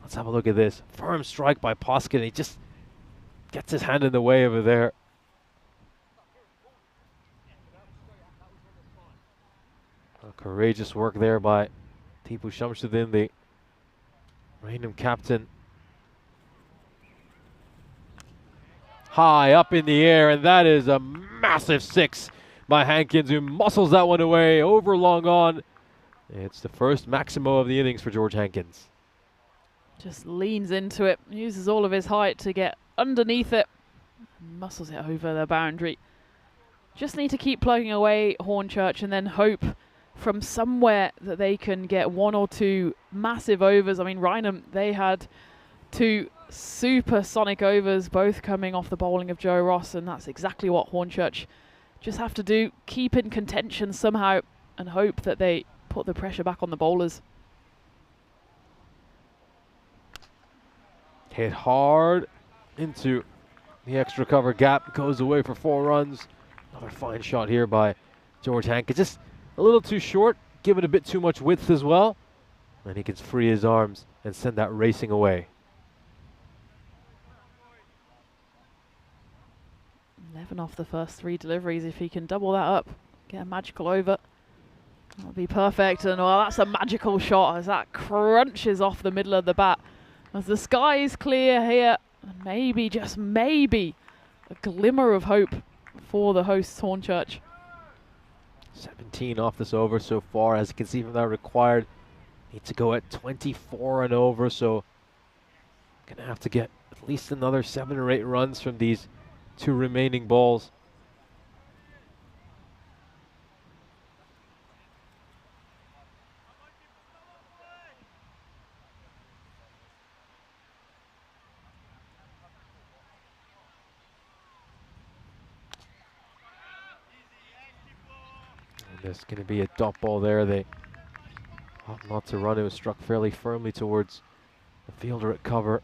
[SPEAKER 3] Let's have a look at this. Firm strike by Poskett. He just gets his hand in the way over there. Courageous work there by Tipu Shamsuddin, the Raynham captain. High up in the air, and that is a massive 6 by Hankins, who muscles that one away over long on. It's the first maximo of the innings for George Hankins.
[SPEAKER 2] Just leans into it, uses all of his height to get underneath it, muscles it over the boundary. Just need to keep plugging away, Hornchurch, and then hope from somewhere that they can get 1 or 2 massive overs. I mean, Raynham, they had 2 supersonic overs, both coming off the bowling of Joe Ross, and that's exactly what Hornchurch just have to do. Keep in contention somehow and hope that they put the pressure back on the bowlers.
[SPEAKER 3] Hit hard into the extra cover gap, goes away for 4 runs. Another fine shot here by George Hankins. Just a little too short, give it a bit too much width as well. And he can free his arms and send that racing away.
[SPEAKER 2] 11 off the first 3 deliveries. If he can double that up, get a magical over. That'll be perfect, and well, that's a magical shot as that crunches off the middle of the bat. As the sky is clear here, maybe, just maybe, a glimmer of hope for the hosts, Hornchurch.
[SPEAKER 3] 17 off this over so far, as you can see from that required. Need to go at 24 and over, so gonna have to get at least another 7 or 8 runs from these 2 remaining balls. There's going to be a dot ball there. They ought not to run. It was struck fairly firmly towards the fielder at cover.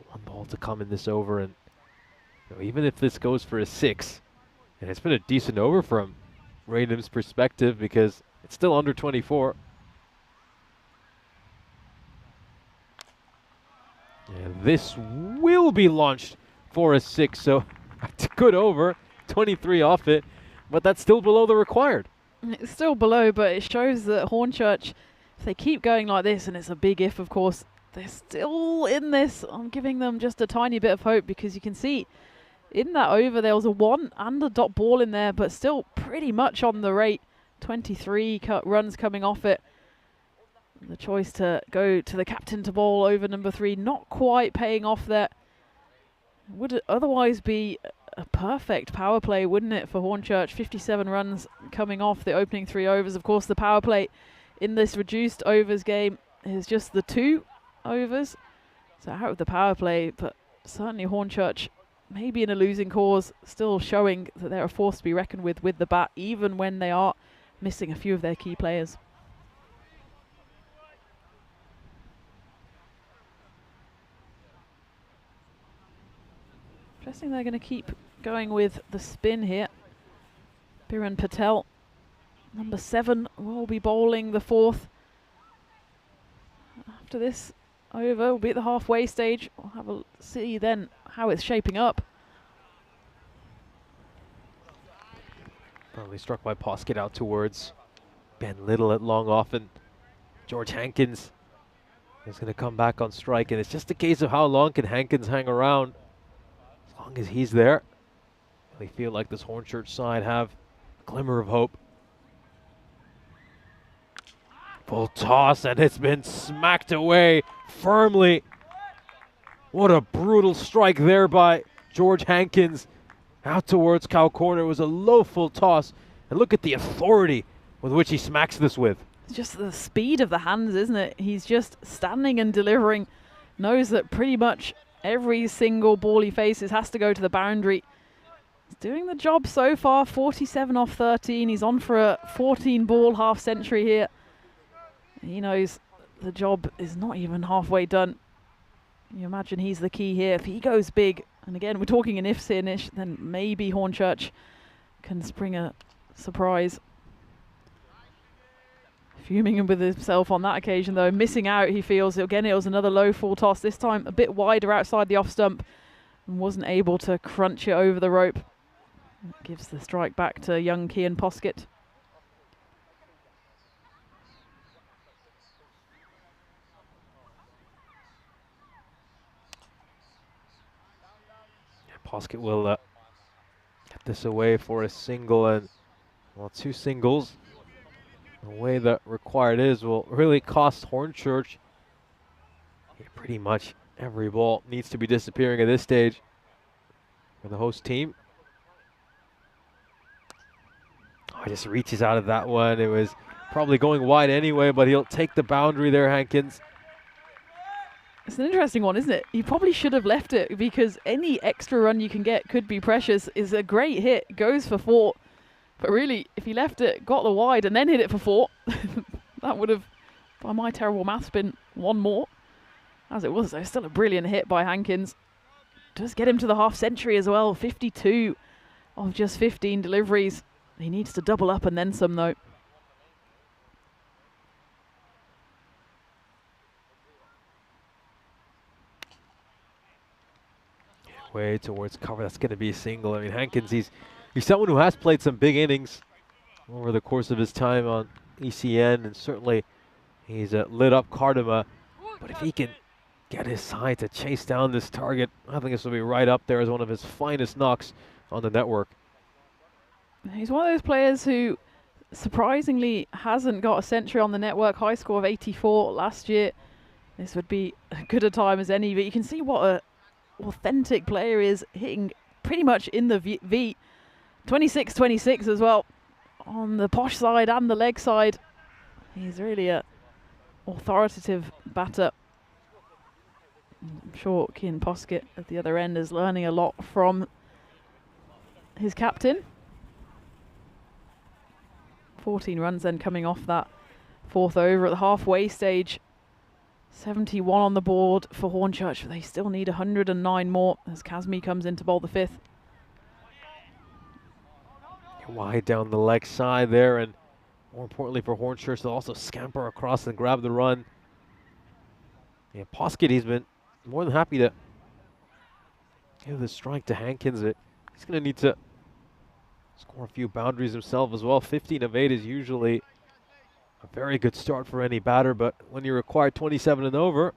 [SPEAKER 3] 1 ball to come in this over, and even if this goes for a 6, and it's been a decent over from Raynham's perspective because it's still under 24. And this will be launched for a 6, so it's a good over, 23 off it. But that's still below the required.
[SPEAKER 2] It's still below, but it shows that Hornchurch, if they keep going like this, and it's a big if, of course, they're still in this. I'm giving them just a tiny bit of hope because you can see in that over there was a 1 and a dot ball in there, but still pretty much on the rate. 23 runs coming off it. The choice to go to the captain to bowl over number 3, not quite paying off there. Would otherwise be a perfect power play, wouldn't it, for Hornchurch? 57 runs coming off the opening 3 overs. Of course, the power play in this reduced overs game is just the 2 overs. So out of the power play, but certainly Hornchurch maybe in a losing cause, still showing that they're a force to be reckoned with the bat, even when they are missing a few of their key players. Interesting, they're going to keep going with the spin here. Biren Patel, number 7, will be bowling the 4th. After this over, we'll be at the halfway stage. We'll have a see then how it's shaping up.
[SPEAKER 3] Probably struck by Poskett out towards Ben Little at long off, and George Hankins is going to come back on strike, and it's just a case of how long can Hankins hang around. As long as he's there, they feel like this Hornchurch side have a glimmer of hope. Full toss, and it's been smacked away firmly. What a brutal strike there by George Hankins. Out towards cow corner. It was a low full toss, and look at the authority with which he smacks this with.
[SPEAKER 2] It's just the speed of the hands, isn't it? He's just standing and delivering. Knows that pretty much every single ball he faces has to go to the boundary. He's doing the job so far. 47 off 13. He's on for a 14 ball half century here. He knows the job is not even halfway done. You imagine he's the key here. If he goes big, and again, we're talking an ifs here, Nish, then maybe Hornchurch can spring a surprise. Fuming with himself on that occasion, though. Missing out, he feels. Again, it was another low full toss. This time a bit wider outside the off stump. And wasn't able to crunch it over the rope. That gives the strike back to young Kian Poskett.
[SPEAKER 3] Poskett will get this away for a single, and well, 2 singles. The way that required is will really cost Hornchurch. Pretty much every ball needs to be disappearing at this stage for the host team. Oh, he just reaches out of that one. It was probably going wide anyway, but he'll take the boundary there, Hankins.
[SPEAKER 2] It's an interesting one, isn't it? You probably should have left it, because any extra run you can get could be precious. Is a great hit, goes for 4. But really, if he left it, got the wide, and then hit it for 4, that would have, by my terrible maths, been 1 more. As it was, though, still a brilliant hit by Hankins. Does get him to the half century as well. 52 of just 15 deliveries. He needs to double up and then some, though.
[SPEAKER 3] Way towards cover. That's going to be a single. I mean, Hankins, he's someone who has played some big innings over the course of his time on ECN, and certainly he's lit up Cardama. But if he can get his side to chase down this target, I think this will be right up there as one of his finest knocks on the network.
[SPEAKER 2] He's one of those players who surprisingly hasn't got a century on the network. High score of 84 last year. This would be as good a time as any, but you can see what a authentic player is, hitting pretty much in the V. 26-26 as well on the posh side and the leg side. He's really a authoritative batter. I'm sure Kian Poskett at the other end is learning a lot from his captain. 14 runs then coming off that fourth over at the halfway stage. 71 on the board for Hornchurch, but they still need 109 more as Kazmi comes in to bowl the fifth.
[SPEAKER 3] Wide down the leg side there, and more importantly for Hornchurch, they'll also scamper across and grab the run. Yeah, Poskett, he's been more than happy to give the strike to Hankins. He's going to need to score a few boundaries himself as well. 15 of 8 is usually a very good start for any batter, but when you require 27 and over,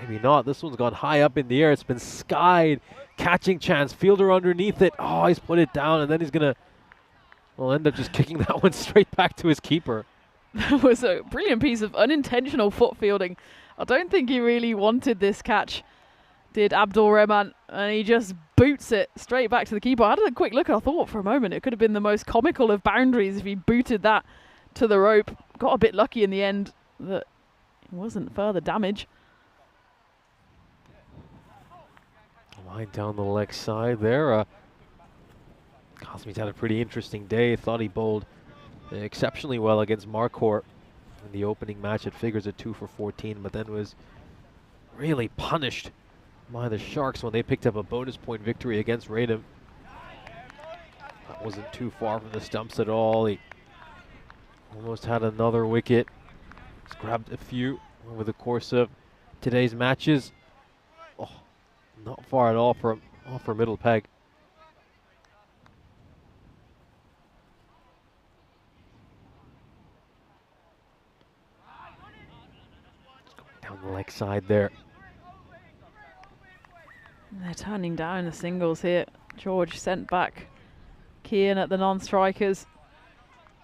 [SPEAKER 3] maybe not. This one's gone high up in the air. It's been skied. Catching chance. Fielder underneath it. Oh, he's put it down, and then he's going to, well, end up just kicking that one straight back to his keeper.
[SPEAKER 2] That was a brilliant piece of unintentional foot fielding. I don't think he really wanted this catch, did Abdul Rahman, and he just boots it straight back to the keeper. I had a quick look, I thought for a moment it could have been the most comical of boundaries if he booted that to the rope. Got a bit lucky in the end that it wasn't further damage.
[SPEAKER 3] Line down the leg side there. Cosme's had a pretty interesting day. Thought he bowled exceptionally well against Marquardt in the opening match. It figures at 2 for 14, but then was really punished by the Sharks when they picked up a bonus point victory against Raynham. That wasn't too far from the stumps at all. He almost had another wicket. He's grabbed a few over the course of today's matches. Oh, not far at all from off for middle peg. Down the leg side there.
[SPEAKER 2] They're turning down the singles here. George sent back Kian at the non-strikers.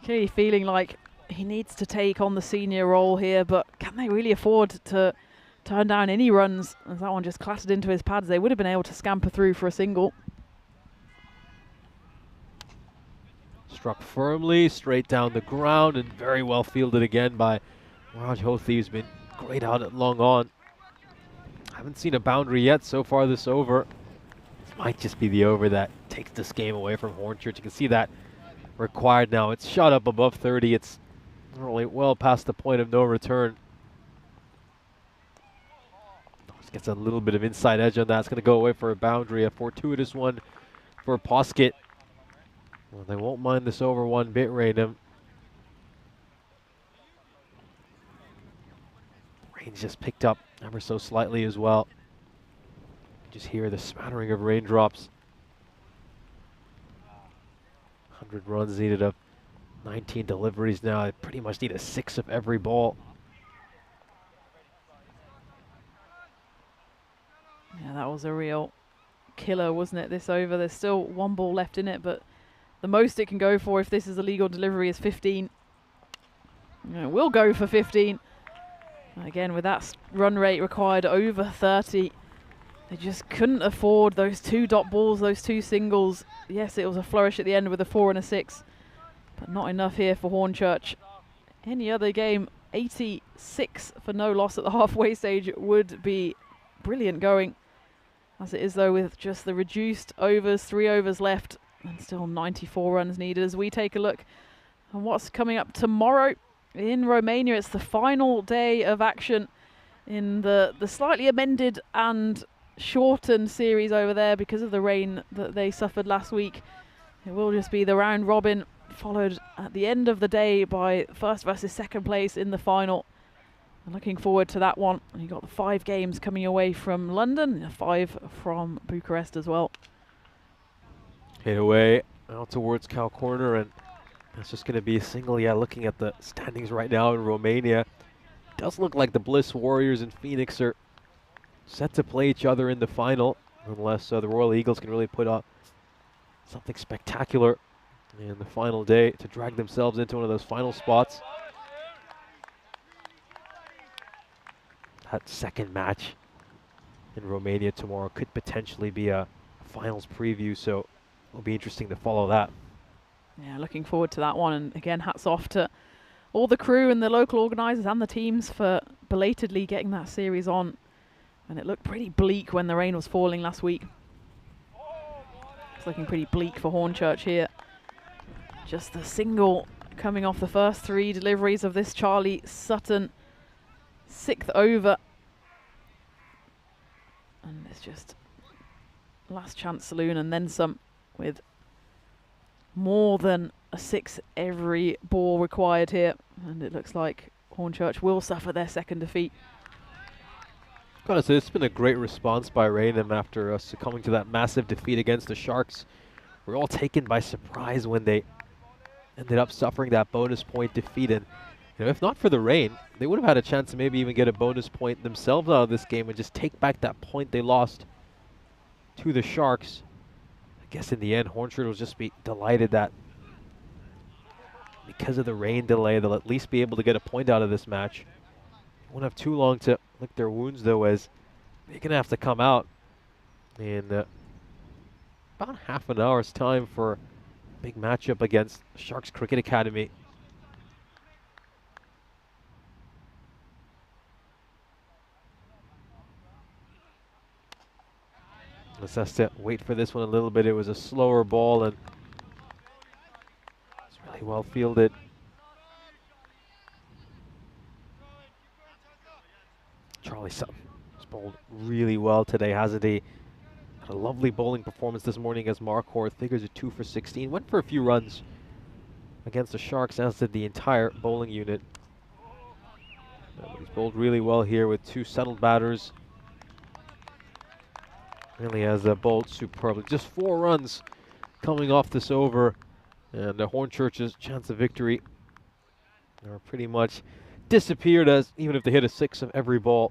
[SPEAKER 2] Clearly feeling like he needs to take on the senior role here, but can they really afford to turn down any runs? As that one just clattered into his pads, they would have been able to scamper through for a single.
[SPEAKER 3] Struck firmly, straight down the ground, and very well fielded again by Raj Hothi, who's been great out at long on. Haven't seen a boundary yet so far this over. This might just be the over that takes this game away from Hornchurch. You can see that required now. It's shot up above 30. It's really well past the point of no return. Just gets a little bit of inside edge on that. It's going to go away for a boundary, a fortuitous one for Poskett. Well, they won't mind this over one bit, Raynham. Rain's just picked up ever so slightly as well. Just hear the smattering of raindrops. 100 runs needed of 19 deliveries now. They pretty much need a 6 of every ball.
[SPEAKER 2] Yeah, that was a real killer, wasn't it, this over? There's still one ball left in it, but the most it can go for if this is a legal delivery is 15. It will go for 15. Again, with that run rate required over 30, they just couldn't afford those 2 dot balls, those 2 singles. Yes, it was a flourish at the end with a 4 and a 6, but not enough here for Hornchurch. Any other game, 86 for no loss at the halfway stage would be brilliant going. As it is though, with just the reduced overs, 3 overs left, and still 94 runs needed. As we take a look at what's coming up tomorrow in Romania, it's the final day of action in the slightly amended and shortened series over there because of the rain that they suffered last week. It will just be the round robin, followed at the end of the day by first versus second place in the final. I'm looking forward to that one. And you've got the 5 games coming away from London, and 5 from Bucharest as well.
[SPEAKER 3] Hit away out towards Cow Corner, and It's just going to be a single. Yeah, looking at the standings right now in Romania, does look like the Bliss Warriors and Phoenix are set to play each other in the final, unless the Royal Eagles can really put up something spectacular in the final day to drag themselves into one of those final spots. That second match in Romania tomorrow could potentially be a finals preview, so it'll be interesting to follow that.
[SPEAKER 2] Yeah, looking forward to that one. And again, hats off to all the crew and the local organisers and the teams for belatedly getting that series on. And it looked pretty bleak when the rain was falling last week. It's looking pretty bleak for Hornchurch here. Just the single coming off the first 3 deliveries of this Charlie Sutton 6th over. And it's just last chance saloon and then some, with more than a 6 every ball required here. And it looks like Hornchurch will suffer their second defeat.
[SPEAKER 3] Gotta say, it's been a great response by Raynham after succumbing to that massive defeat against the Sharks. We're all taken by surprise when they ended up suffering that bonus point defeat. And if not for the rain, they would have had a chance to maybe even get a bonus point themselves out of this game and just take back that point they lost to the Sharks. I guess in the end, Hornchurch will just be delighted that because of the rain delay, they'll at least be able to get a point out of this match. Won't have too long to lick their wounds, though, as they're going to have to come out in about half an hour's time for a big matchup against Sharks Cricket Academy. Let's have to wait for this one a little bit. It was a slower ball, and it's really well fielded. Charlie Sutton has bowled really well today, hasn't he? Had a lovely bowling performance this morning as Marquardt. Figures are 2 for 16. Went for a few runs against the Sharks, as did the entire bowling unit. But he's bowled really well here with 2 settled batters. Really has bowled superbly. Just 4 runs coming off this over. And Hornchurch's chance of victory are pretty much disappeared, as even if they hit a 6 of every ball,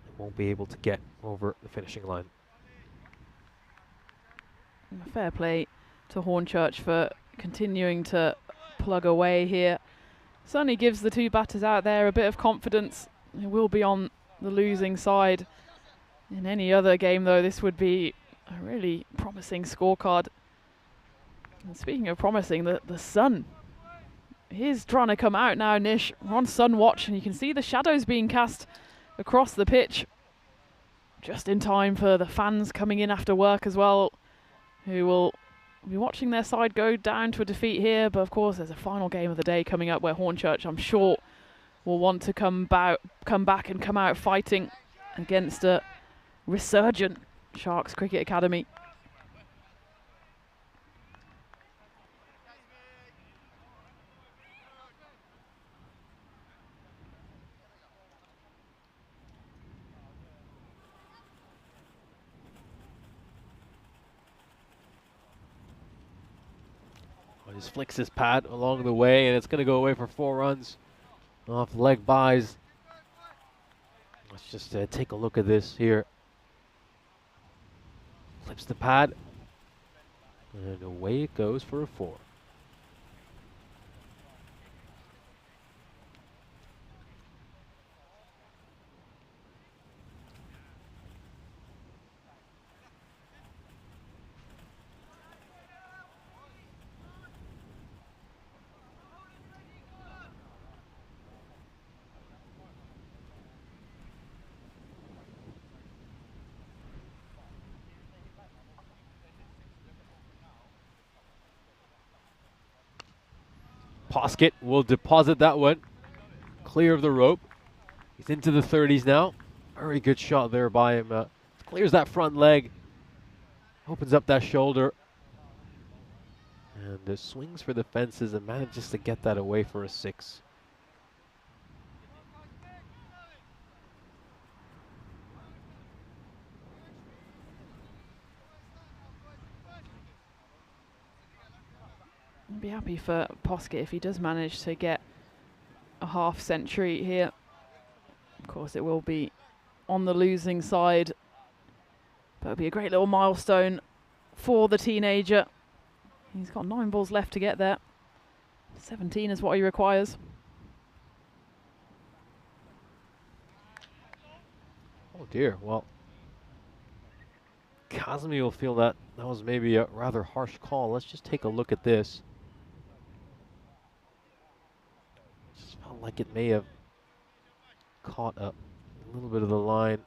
[SPEAKER 3] they won't be able to get over the finishing line.
[SPEAKER 2] Fair play to Hornchurch for continuing to plug away here. Certainly gives the 2 batters out there a bit of confidence. They will be on the losing side. In any other game, though, this would be a really promising scorecard. And speaking of promising, the sun is trying to come out now, Nish. We're on sun watch, and you can see the shadows being cast across the pitch. Just in time for the fans coming in after work as well, who will be watching their side go down to a defeat here. But of course, there's a final game of the day coming up where Hornchurch, I'm sure, will want to come back and come out fighting against a resurgent Sharks Cricket Academy.
[SPEAKER 3] Well, just flicks his pad along the way, and it's going to go away for 4 runs off leg byes. Let's just take a look at this here. Flips the pad, and away it goes for a 4. Poskett will deposit that one, clear of the rope. He's into the 30s now. Very good shot there by him. Clears that front leg, opens up that shoulder, and swings for the fences and manages to get that away for a 6.
[SPEAKER 2] be happy for Poskett if he does manage to get a half century here. Of course, it will be on the losing side, but it'll be a great little milestone for the teenager. He's got 9 balls left to get there. 17 is what he requires.
[SPEAKER 3] Oh dear, well, Kazmi will feel that was maybe a rather harsh call. Let's just take a look at this. Just felt like it may have caught a little bit of the line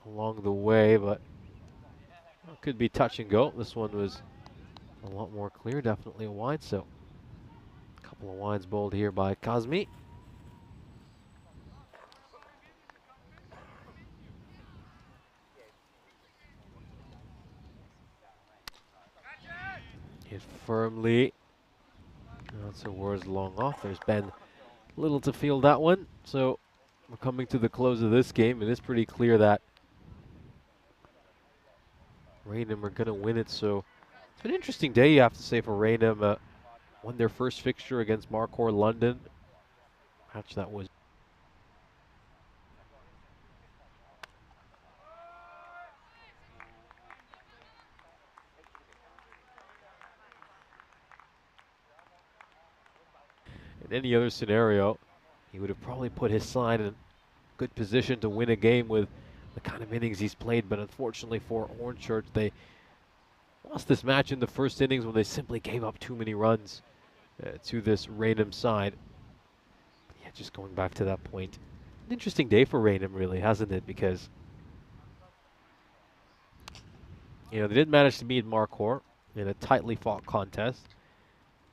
[SPEAKER 3] along the way, but it could be touch and go. This one was a lot more clear, definitely a wide, so a couple of wides bowled here by Kazmi. Hit firmly. That's a words long off. There's been little to field that one, so we're coming to the close of this game. It is pretty clear that Raynham are going to win it, so it's been an interesting day, you have to say, for Raynham. Won their first fixture against Marquardt London. Match that was in any other scenario, he would have probably put his side in a good position to win a game with the kind of innings he's played, but unfortunately for Hornchurch, they lost this match in the first innings when they simply gave up too many runs to this Raynham side. Yeah, just going back to that point. An interesting day for Raynham, really, hasn't it? Because, you know, they didn't manage to beat Marquardt in a tightly fought contest.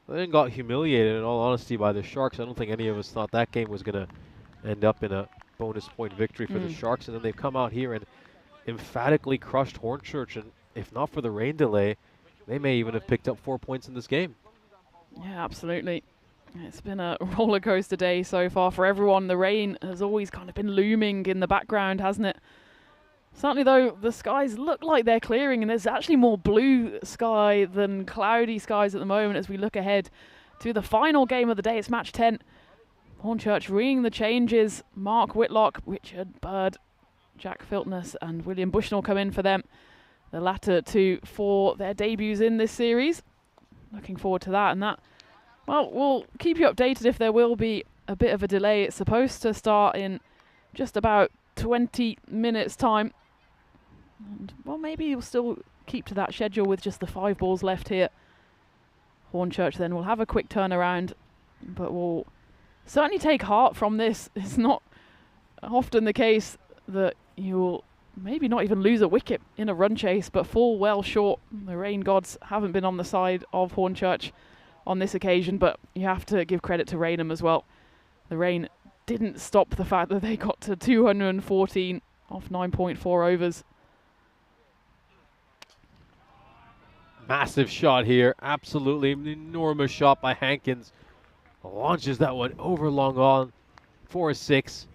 [SPEAKER 3] They then got humiliated, in all honesty, by the Sharks. I don't think any of us thought that game was going to end up in a bonus point victory for the Sharks. And then they've come out here and emphatically crushed Hornchurch. And if not for the rain delay, they may even have picked up 4 points in this game.
[SPEAKER 2] Yeah, absolutely. It's been a roller coaster day so far for everyone. The rain has always kind of been looming in the background, hasn't it? Certainly, though, the skies look like they're clearing, and there's actually more blue sky than cloudy skies at the moment as we look ahead to the final game of the day. It's match 10. Hornchurch ringing the changes. Mark Whitlock, Richard Bird, Jack Filtness, and William Bushnell come in for them. The latter two for their debuts in this series. Looking forward to that. And that, well, we'll keep you updated if there will be a bit of a delay. It's supposed to start in just about 20 minutes' time. And, well, maybe you'll still keep to that schedule with just the 5 balls left here. Hornchurch then will have a quick turnaround, but will certainly take heart from this. It's not often the case that you'll maybe not even lose a wicket in a run chase, but fall well short. The rain gods haven't been on the side of Hornchurch on this occasion, but you have to give credit to Raynham as well. The rain didn't stop the fact that they got to 214 off 9.4 overs.
[SPEAKER 3] Massive shot here, absolutely enormous shot by Hankins. Launches that one over long on for a 6.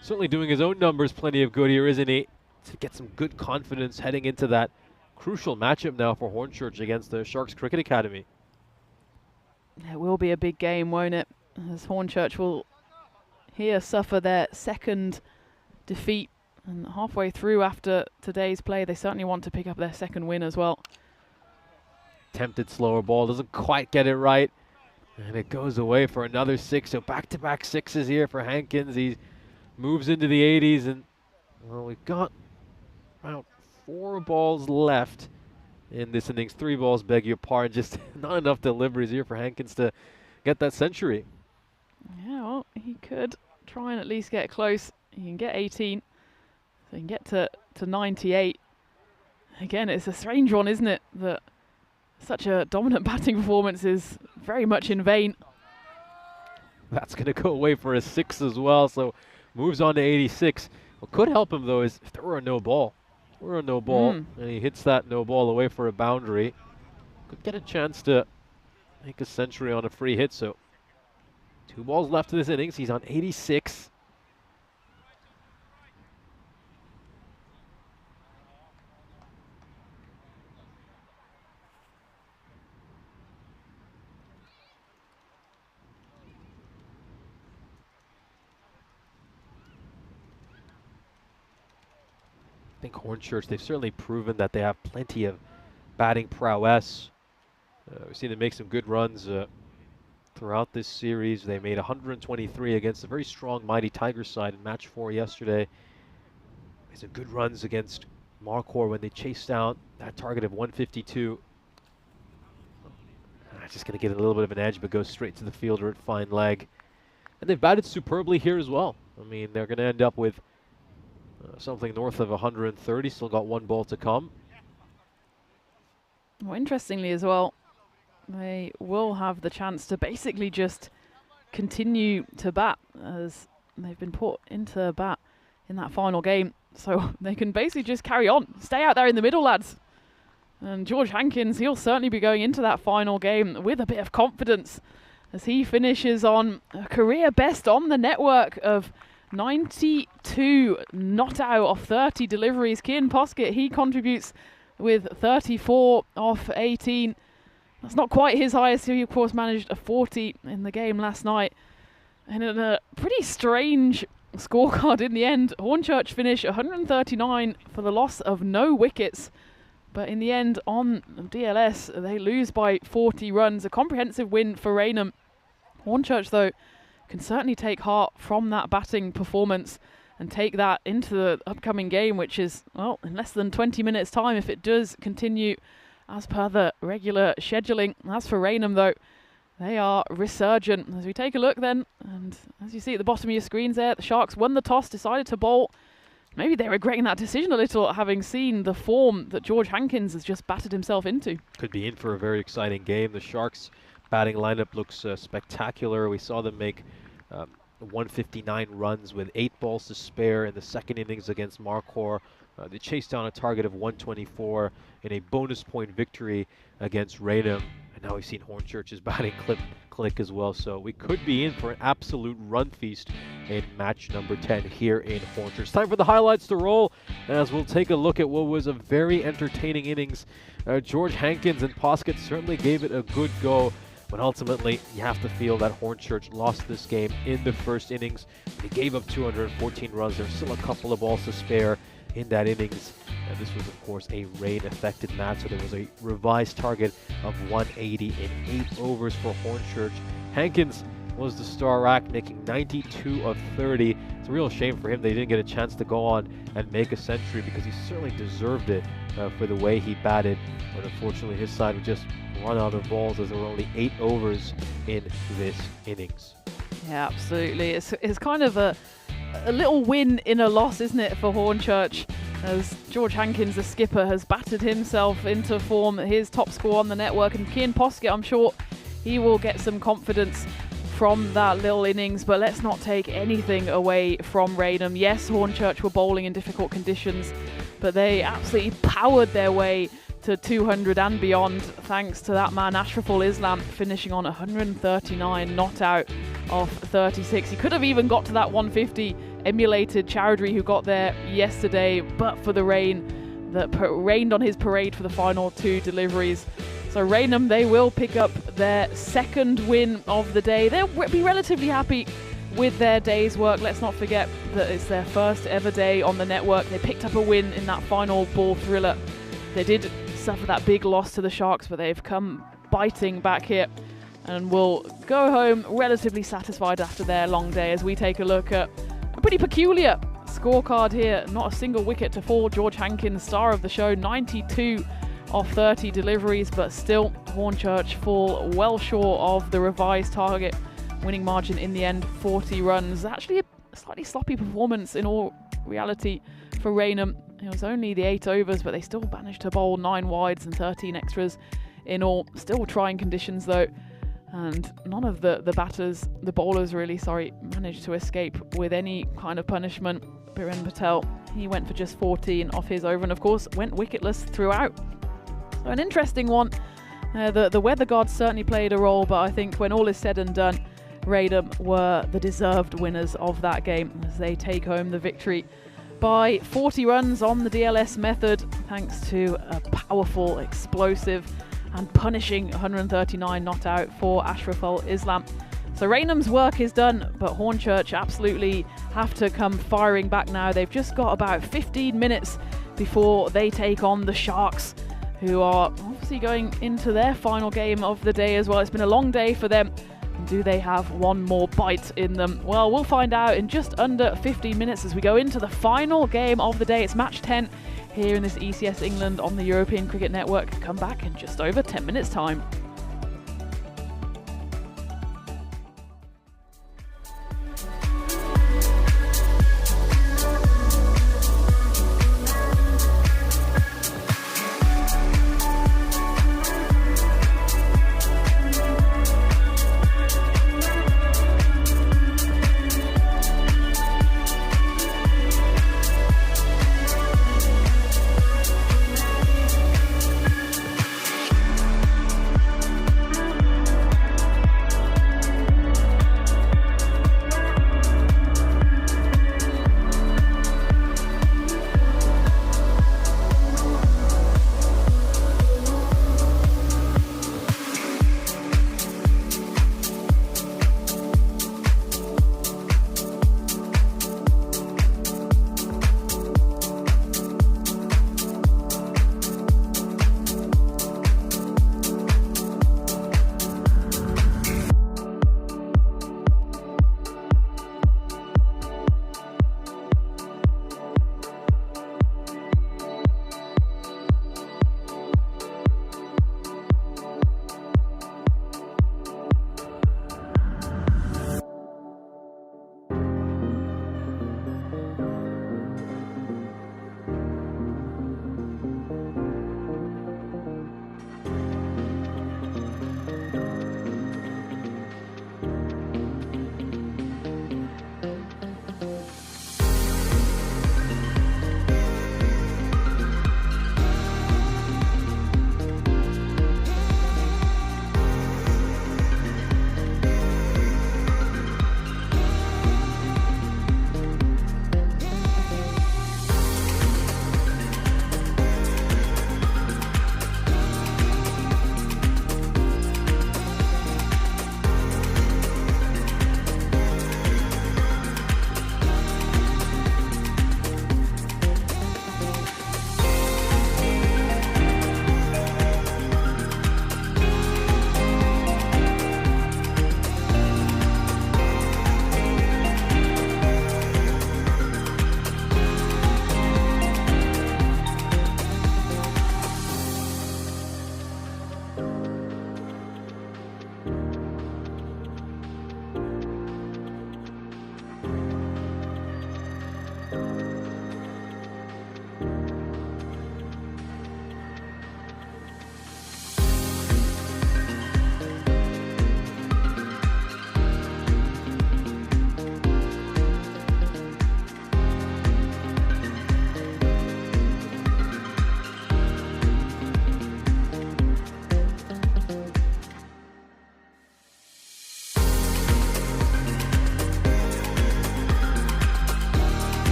[SPEAKER 3] Certainly doing his own numbers plenty of good here, isn't he? To get some good confidence heading into that crucial matchup now for Hornchurch against the Sharks Cricket Academy.
[SPEAKER 2] It will be a big game, won't it? As Hornchurch will here suffer their second defeat, and halfway through after today's play, they certainly want to pick up their second win as well.
[SPEAKER 3] Tempted slower ball, doesn't quite get it right, and it goes away for another 6. So back-to-back 6s here for Hankins. He moves into the 80s, and well, we've got about 4 balls left in this innings. 3 balls, beg your pardon. Just not enough deliveries here for Hankins to get that century.
[SPEAKER 2] Yeah, well, he could try and at least get close. He can get 18, so he can get to 98. Again, it's a strange one, isn't it? That such a dominant batting performance is very much in vain.
[SPEAKER 3] That's going to go away for a 6 as well, so moves on to 86. What could help him, though, is if there were a no ball. And he hits that no ball away for a boundary, could get a chance to make a century on a free hit. So 2 balls left in this innings. He's on 86. think Hornchurch, they've certainly proven that they have plenty of batting prowess. We've seen them make some good runs throughout this series. They made 123 against a very strong Mighty Tigers side in match 4 yesterday. Made some good runs against Marquardt when they chased out that target of 152. Just going to get a little bit of an edge, but goes straight to the fielder at fine leg. And they've batted superbly here as well. I mean, they're going to end up with something north of 130. Still got 1 ball to come.
[SPEAKER 2] Well, interestingly as well, they will have the chance to basically just continue to bat, as they've been put into bat in that final game. So they can basically just carry on. Stay out there in the middle, lads. And George Hankins, he'll certainly be going into that final game with a bit of confidence as he finishes on a career best on the network of 92 not out off 30 deliveries. Cian Poskett, he contributes with 34 off 18. That's not quite his highest. He, of course, managed a 40 in the game last night. And in a pretty strange scorecard in the end, Hornchurch finish 139 for the loss of no wickets. But in the end, on DLS, they lose by 40 runs. A comprehensive win for Raynham. Hornchurch, though, can certainly take heart from that batting performance and take that into the upcoming game, which is, well, in less than 20 minutes' time, if it does continue as per the regular scheduling. As for Raynham, though, they are resurgent. As we take a look then, and as you see at the bottom of your screens there, the Sharks won the toss, decided to bowl. Maybe they're regretting that decision a little, having seen the form that George Hankins has just battered himself into.
[SPEAKER 3] Could be in for a very exciting game. The Sharks' batting lineup looks spectacular. We saw them make 159 runs with 8 balls to spare in the second innings against Marquardt. They chased down a target of 124 in a bonus point victory against Raynham. And now we've seen Hornchurch's batting click as well. So we could be in for an absolute run feast in match number 10 here in Hornchurch. Time for the highlights to roll, as we'll take a look at what was a very entertaining innings. George Hankins and Poskett certainly gave it a good go, but ultimately you have to feel that Hornchurch lost this game in the first innings. They gave up 214 runs. There's still a couple of balls to spare in that innings. And this was, of course, a rain-affected match, so there was a revised target of 180 in 8 overs for Hornchurch. Hankins was the star act, making 92 of 30. It's a real shame for him they didn't get a chance to go on and make a century, because he certainly deserved it for the way he batted. But unfortunately, his side would just run out of balls, as there were only 8 overs in this innings.
[SPEAKER 2] Yeah, absolutely. It's kind of a little win in a loss, isn't it, for Hornchurch, as George Hankins, the skipper, has battered himself into form, his top score on the network. And Cian Poskett, I'm sure he will get some confidence from that little innings. But let's not take anything away from Raynham. Yes, Hornchurch were bowling in difficult conditions, but they absolutely powered their way to 200 and beyond, thanks to that man Ashraful Islam finishing on 139 not out of 36. He could have even got to that 150, emulated Chowdhury, who got there yesterday, but for the rain that rained on his parade for the final 2 deliveries. So Raynham, they will pick up their 2nd win of the day. They'll be relatively happy with their day's work. Let's not forget that it's their first ever day on the network. They picked up a win in that final ball thriller. They did suffer that big loss to the Sharks, but they've come biting back here and will go home relatively satisfied after their long day, as we take a look at a pretty peculiar scorecard here. Not a single wicket to fall. George Hankins, star of the show, 92 off 30 deliveries, but still Hornchurch fall well short of the revised target. Winning margin in the end, 40 runs. Actually a slightly sloppy performance in all reality for Raynham. It was only the 8 overs, but they still managed to bowl 9 wides and 13 extras in all. Still trying conditions though, and none of the bowlers really, managed to escape with any kind of punishment. Biren Patel, he went for just 14 off his over, and of course went wicketless throughout. So an interesting one. The weather gods certainly played a role, but I think when all is said and done, Raynham were the deserved winners of that game, as they take home the victory by 40 runs on the DLS method, thanks to a powerful, explosive and punishing 139 not out for Ashraful Islam. So Raynham's work is done, but Hornchurch absolutely have to come firing back now. They've just got about 15 minutes before they take on the Sharks, who are obviously going into their final game of the day as well. It's been a long day for them. Do they have one more bite in them? Well, we'll find out in just under 15 minutes as we go into the final game of the day. It's match 10 here in this ECS England on the European Cricket Network. Come back in just over 10 minutes time.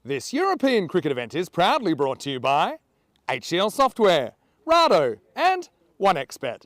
[SPEAKER 1] This European cricket event is proudly brought to you by HCL Software, Rado and 1xBet.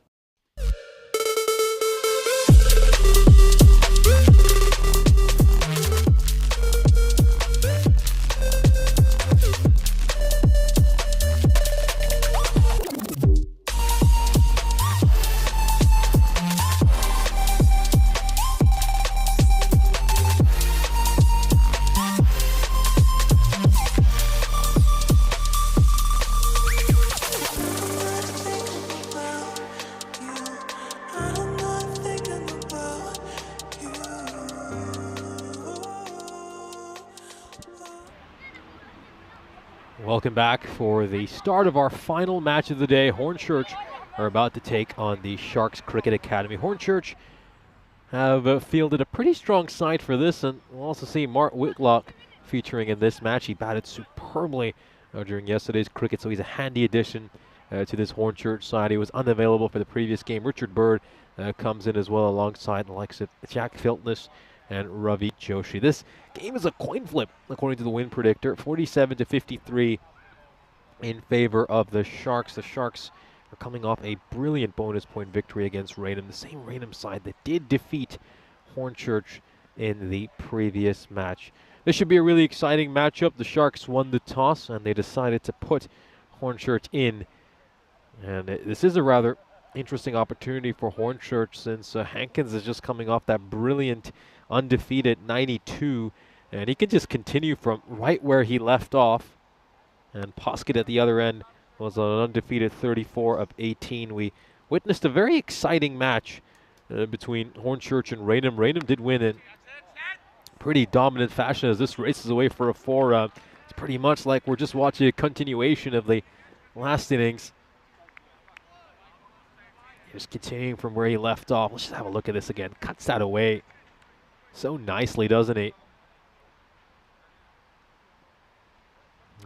[SPEAKER 3] Welcome back for the start of our final match of the day. Hornchurch are about to take on the Sharks Cricket Academy. Hornchurch have fielded a pretty strong side for this, and we'll also see Mark Whitlock featuring in this match. He batted superbly during yesterday's cricket, so he's a handy addition to this Hornchurch side. He was unavailable for the previous game. Richard Bird comes in as well alongside the likes of Jack Filtness and Ravi Joshi. This game is a coin flip, according to the win predictor, 47-53 in favor of the Sharks. The Sharks are coming off a brilliant bonus point victory against Raynham, the same Raynham side that did defeat Hornchurch in the previous match. This should be a really exciting matchup. The Sharks won the toss and they decided to put Hornchurch in. And this is a rather interesting opportunity for Hornchurch, since Hankins is just coming off that brilliant undefeated 92, and he can just continue from right where he left off. And Poskett at the other end was an undefeated 34 of 18. We witnessed a very exciting match between Hornchurch and Raynham. Raynham did win in pretty dominant fashion as this races away for a 4-run. It's pretty much like we're just watching a continuation of the last innings. Just continuing from where he left off. Let's just have a look at this again. Cuts that away so nicely, doesn't he?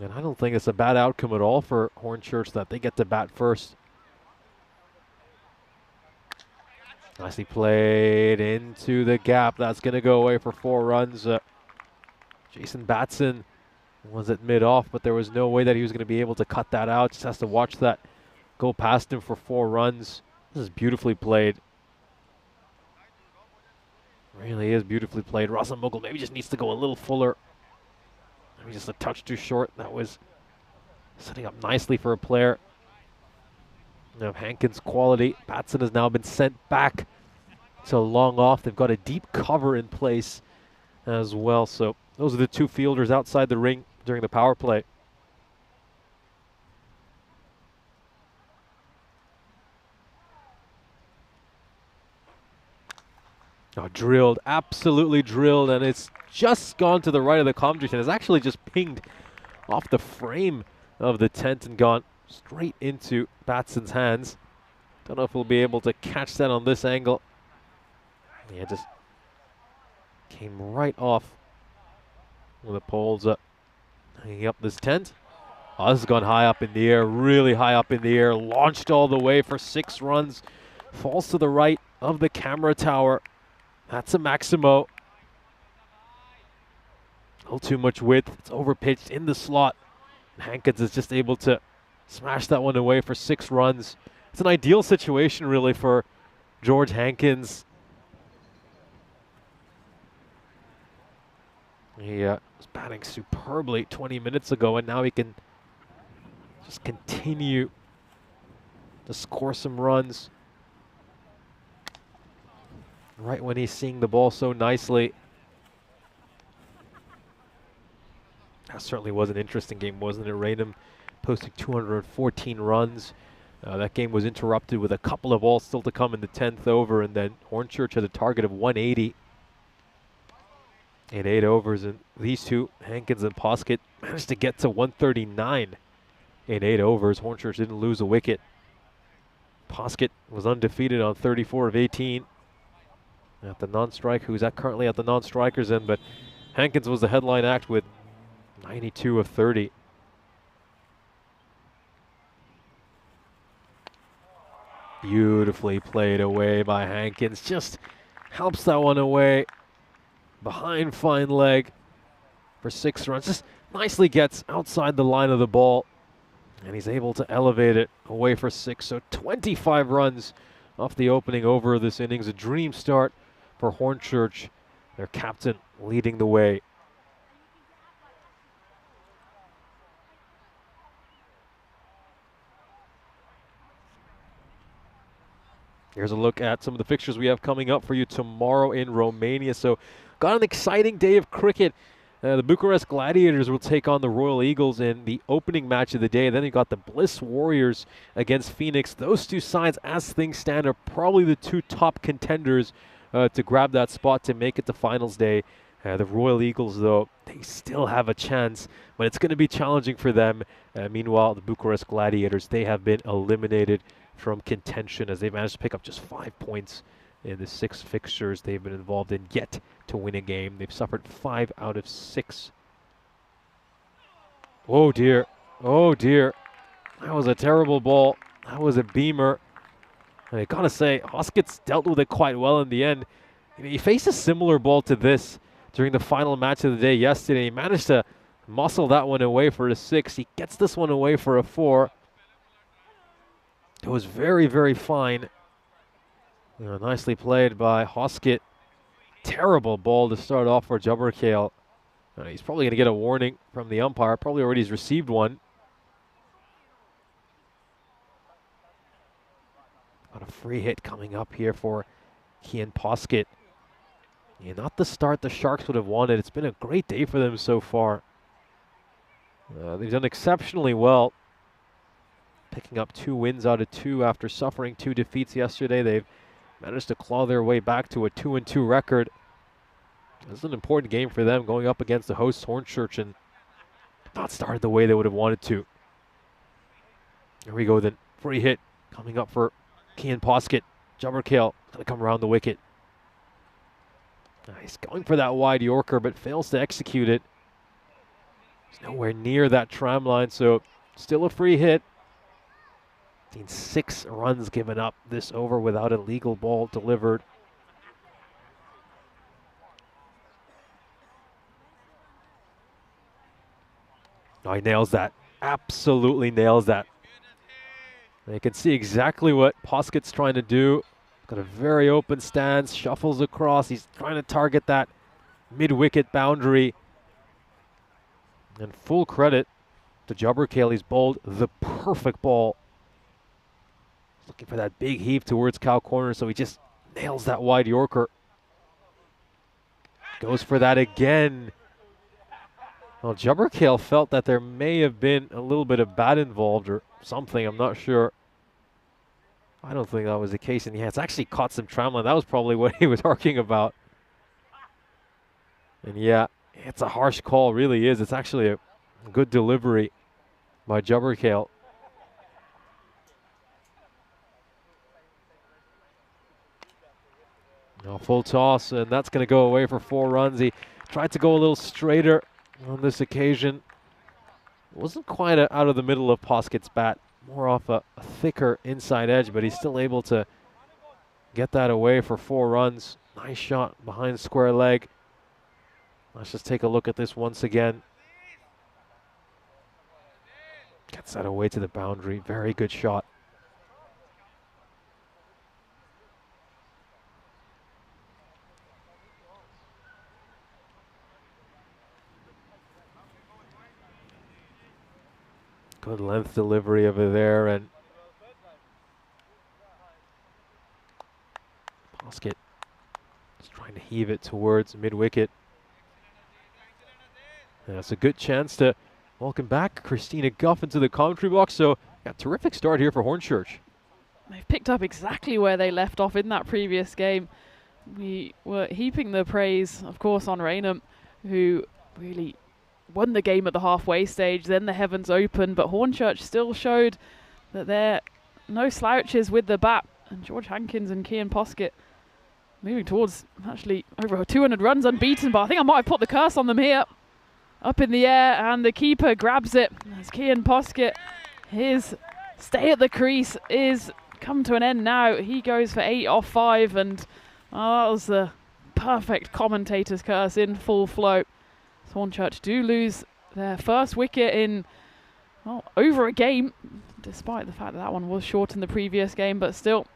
[SPEAKER 3] And I don't think it's a bad outcome at all for Hornchurch that they get to bat first. Nicely played into the gap. That's going to go away for 4 runs. Jason Batson was at mid-off, but there was no way that he was going to be able to cut that out. Just has to watch that go past him for 4 runs. This is beautifully played. Really is beautifully played. Russell Mughal maybe just needs to go a little fuller. Maybe just a touch too short. That was setting up nicely for a player. Now Hankins' quality. Batson has now been sent back to long off. They've got a deep cover in place as well. So those are the 2 fielders outside the ring during the power play. Oh, drilled, absolutely drilled, and it's just gone to the right of the commentary tent. It's actually just pinged off the frame of the tent and gone straight into Batson's hands. Don't know if we'll be able to catch that on this angle. Yeah, just came right off with the poles hanging up this tent. Oh, this has gone high up in the air, really high up in the air, launched all the way for 6 runs. Falls to the right of the camera tower. That's a Maximo. A little too much width. It's overpitched in the slot. Hankins is just able to smash that one away for 6 runs. It's an ideal situation, really, for George Hankins. He was batting superbly 20 minutes ago, and now he can just continue to score some runs right when he's seeing the ball so nicely. That certainly was an interesting game, wasn't it? Raynham posting 214 runs. That game was interrupted with a couple of balls still to come in the 10th over, and then Hornchurch had a target of 180 in 8 overs, and these two, Hankins and Poskett, managed to get to 139 in 8 overs. Hornchurch didn't lose a wicket. Poskett was undefeated on 34 of 18 at the non-strike, who's currently at the non-strikers end, but Hankins was the headline act with 92 of 30. Beautifully played away by Hankins. Just helps that one away behind fine leg. for 6 runs. Just nicely gets outside the line of the ball, and he's able to elevate it away for 6. So 25 runs off the opening over of this innings. A dream start for Hornchurch, their captain leading the way. Here's a look at some of the fixtures we have coming up for you tomorrow in Romania. So got an exciting day of cricket. The Bucharest Gladiators will take on the Royal Eagles in the opening match of the day. Then you got the Bliss Warriors against Phoenix. Those two sides, as things stand, are probably the 2 top contenders to grab that spot to make it to finals day. The Royal Eagles, though, they still have a chance, but it's going to be challenging for them. Meanwhile, the Bucharest Gladiators, they have been eliminated from contention as they managed to pick up just 5 points in the 6 fixtures they've been involved in yet to win a game. They've suffered 5 out of 6. Oh dear, oh dear. That was a terrible ball. That was a beamer. And I gotta say, Hoskett's dealt with it quite well in the end. He faced a similar ball to this during the final match of the day yesterday. He managed to muscle that one away for a 6. He gets this one away for a 4. It was very, very fine. Nicely played by Hoskett. Terrible ball to start off for Jubberkale. He's probably going to get a warning from the umpire. Probably already has received one. Got a free hit coming up here for Kian Poskett. Yeah, not the start the Sharks would have wanted. It's been a great day for them so far. They've done exceptionally well, picking up 2 wins out of 2 after suffering 2 defeats yesterday. They've managed to claw their way back to a 2-2 record. This is an important game for them, going up against the hosts Hornchurch, and not started the way they would have wanted to. Here we go then. Free hit coming up for Kian Poskett. Jubberkale going to come around the wicket. He's going for that wide Yorker, but fails to execute it. He's nowhere near that tram line, so still a free hit. 6 runs given up this over without a legal ball delivered. Oh, he nails that. Absolutely nails that. And you can see exactly what Poskett's trying to do. Got a very open stance, shuffles across. He's trying to target that mid-wicket boundary. And full credit to Jubberkale. He's bowled the perfect ball. Looking for that big heave towards cow corner, so he just nails that wide Yorker. Goes for that again. Well, Jubberkale felt that there may have been a little bit of bat involved or something, I'm not sure. I don't think that was the case, and yeah, it's actually caught some tramline. That was probably what he was talking about. And yeah, it's a harsh call, really is. It's actually a good delivery by Jubberkale. Now full toss, and that's going to go away for 4 runs. He tried to go a little straighter on this occasion. Wasn't quite out of the middle of Poskett's bat. More off a thicker inside edge, but he's still able to get that away for 4 runs. Nice shot behind square leg. Let's just take a look at this once again. Gets that away to the boundary. Very good shot. Good length delivery over there, and Poskett is trying to heave it towards mid-wicket. That's a good chance to welcome back Christina Guff into the commentary box. So, yeah, terrific start here for Hornchurch.
[SPEAKER 2] They've picked up exactly where they left off in that previous game. We were heaping the praise, of course, on Raynham, who really won the game at the halfway stage. Then the heavens opened, but Hornchurch still showed that they're no slouches with the bat. And George Hankins and Kian Poskett moving towards actually over 200 runs unbeaten, but I think I might have put the curse on them here. Up in the air, and the keeper grabs it. As Kian Poskett, his stay at the crease is come to an end now. He goes for 8 off 5, and that was the perfect commentator's curse in full flow. Hornchurch do lose their first wicket in over a game, despite the fact that that one was short in the previous game, but still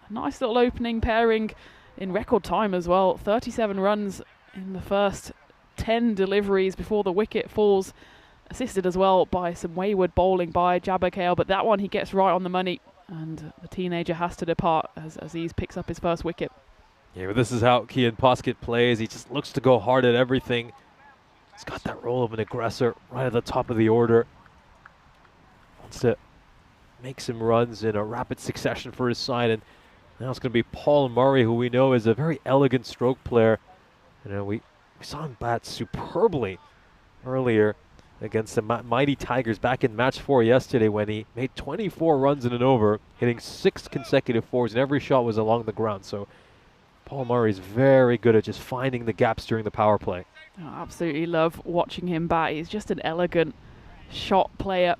[SPEAKER 2] a nice little opening pairing in record time as well. 37 runs in the first 10 deliveries before the wicket falls, assisted as well by some wayward bowling by Jabberkale, but that one he gets right on the money, and the teenager has to depart as Aziz picks up his first wicket.
[SPEAKER 3] Yeah, but this is how Kian Poskett plays. He just looks to go hard at everything. He's got that role of an aggressor right at the top of the order. Wants to make some runs in a rapid succession for his side, and now it's going to be Paul Murray, who we know is a very elegant stroke player. We saw him bat superbly earlier against the Mighty Tigers back in match 4 yesterday when he made 24 runs in an over, hitting 6 consecutive fours, and every shot was along the ground. So Paul Murray is very good at just finding the gaps during the power play.
[SPEAKER 2] I absolutely love watching him bat. He's just an elegant shot player,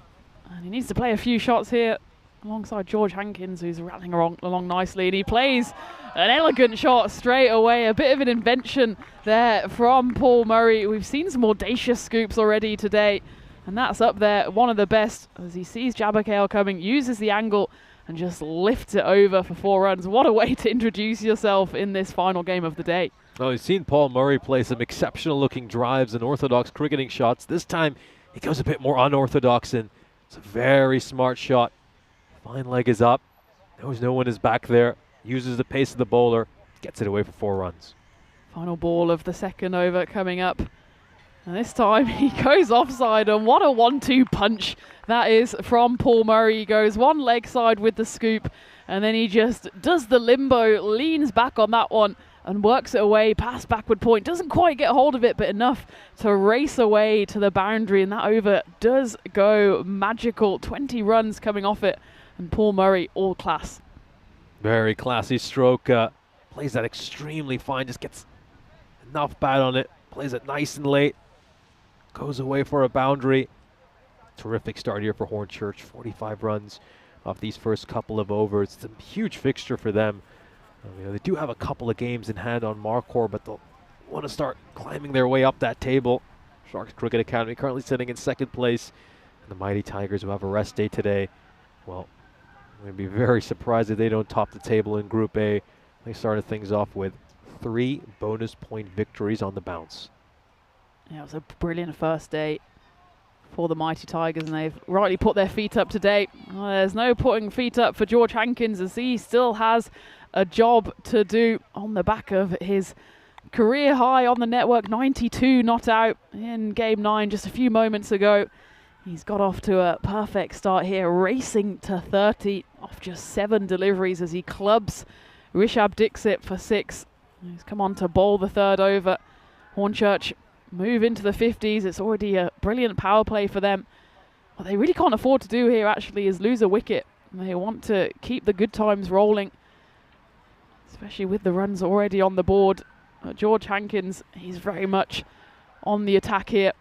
[SPEAKER 2] and he needs to play a few shots here alongside George Hankins, who's rattling along nicely, and he plays an elegant shot straight away. A bit of an invention there from Paul Murray. We've seen some audacious scoops already today, and that's up there, one of the best, as he sees Jabberkale coming, uses the angle and just lifts it over for 4 runs. What a way to introduce yourself in this final game of the day.
[SPEAKER 3] Well, we've seen Paul Murray play some exceptional looking drives and orthodox cricketing shots. This time he goes a bit more unorthodox, and it's a very smart shot. Fine leg is up, knows no one is back there, uses the pace of the bowler, gets it away for 4 runs.
[SPEAKER 2] Final ball of the second over coming up. And this time he goes offside, and what a 1-2 punch that is from Paul Murray. He goes one leg side with the scoop, and then he just does the limbo, leans back on that one and works it away past backward point. Doesn't quite get hold of it, but enough to race away to the boundary, and that over does go magical. 20 runs coming off it, and Paul Murray all class.
[SPEAKER 3] Very classy stroke. Plays that extremely fine, just gets enough bat on it, plays it nice and late, goes away for a boundary. Terrific start here for Hornchurch. 45 runs off these first couple of overs. It's a huge fixture for them. They do have a couple of games in hand on Marquardt, but they'll want to start climbing their way up that table. Sharks Cricket Academy currently sitting in second place, and the Mighty Tigers, who have a rest day today, well, I'm going to be very surprised if they don't top the table in Group A. They started things off with 3 bonus point victories on the bounce.
[SPEAKER 2] Yeah, it was a brilliant first day for the Mighty Tigers, and they've rightly put their feet up today. There's no putting feet up for George Hankins, as he still has a job to do on the back of his career high on the network, 92 not out in game 9 just a few moments ago. He's got off to a perfect start here, racing to 30 off just 7 deliveries as he clubs Rishabh Dixit for 6. He's come on to bowl the third over. Hornchurch move into the 50s. It's already a brilliant power play for them. What they really can't afford to do here actually is lose a wicket. They want to keep the good times rolling, especially with the runs already on the board. George Hankins, he's very much on the attack here,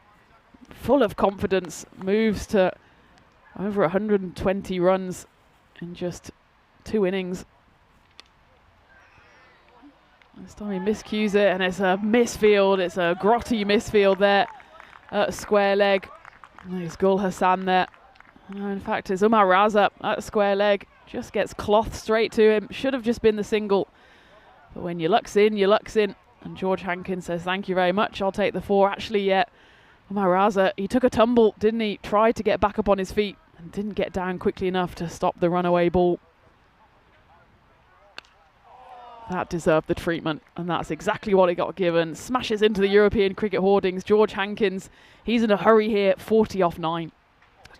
[SPEAKER 2] full of confidence, moves to over 120 runs in just 2 innings. This time he miscues it, and it's a misfield. It's a grotty misfield there at square leg. There's Gul Hassan there. In fact, it's Umar Raza at square leg. Just gets cloth straight to him. Should have just been the single. But when your luck's in, your luck's in. And George Hankins says, thank you very much. I'll take the 4. Actually, yeah, Umar Raza, he took a tumble, didn't he? Tried to get back up on his feet and didn't get down quickly enough to stop the runaway ball. That deserved the treatment, and that's exactly what he got given. Smashes into the European cricket hoardings. George Hankins, he's in a hurry here, 40 off 9.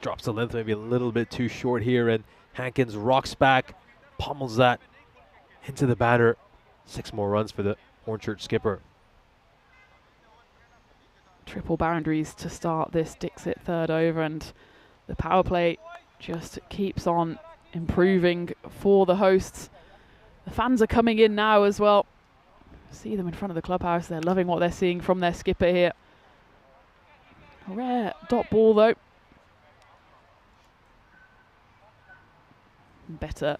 [SPEAKER 3] Drops the length maybe a little bit too short here, and Hankins rocks back, pummels that into the batter. 6 more runs for the Hornchurch skipper.
[SPEAKER 2] Triple boundaries to start this Dixit third over, and the power play just keeps on improving for the hosts. The fans are coming in now as well. See them in front of the clubhouse. They're loving what they're seeing from their skipper here. A rare dot ball though. Better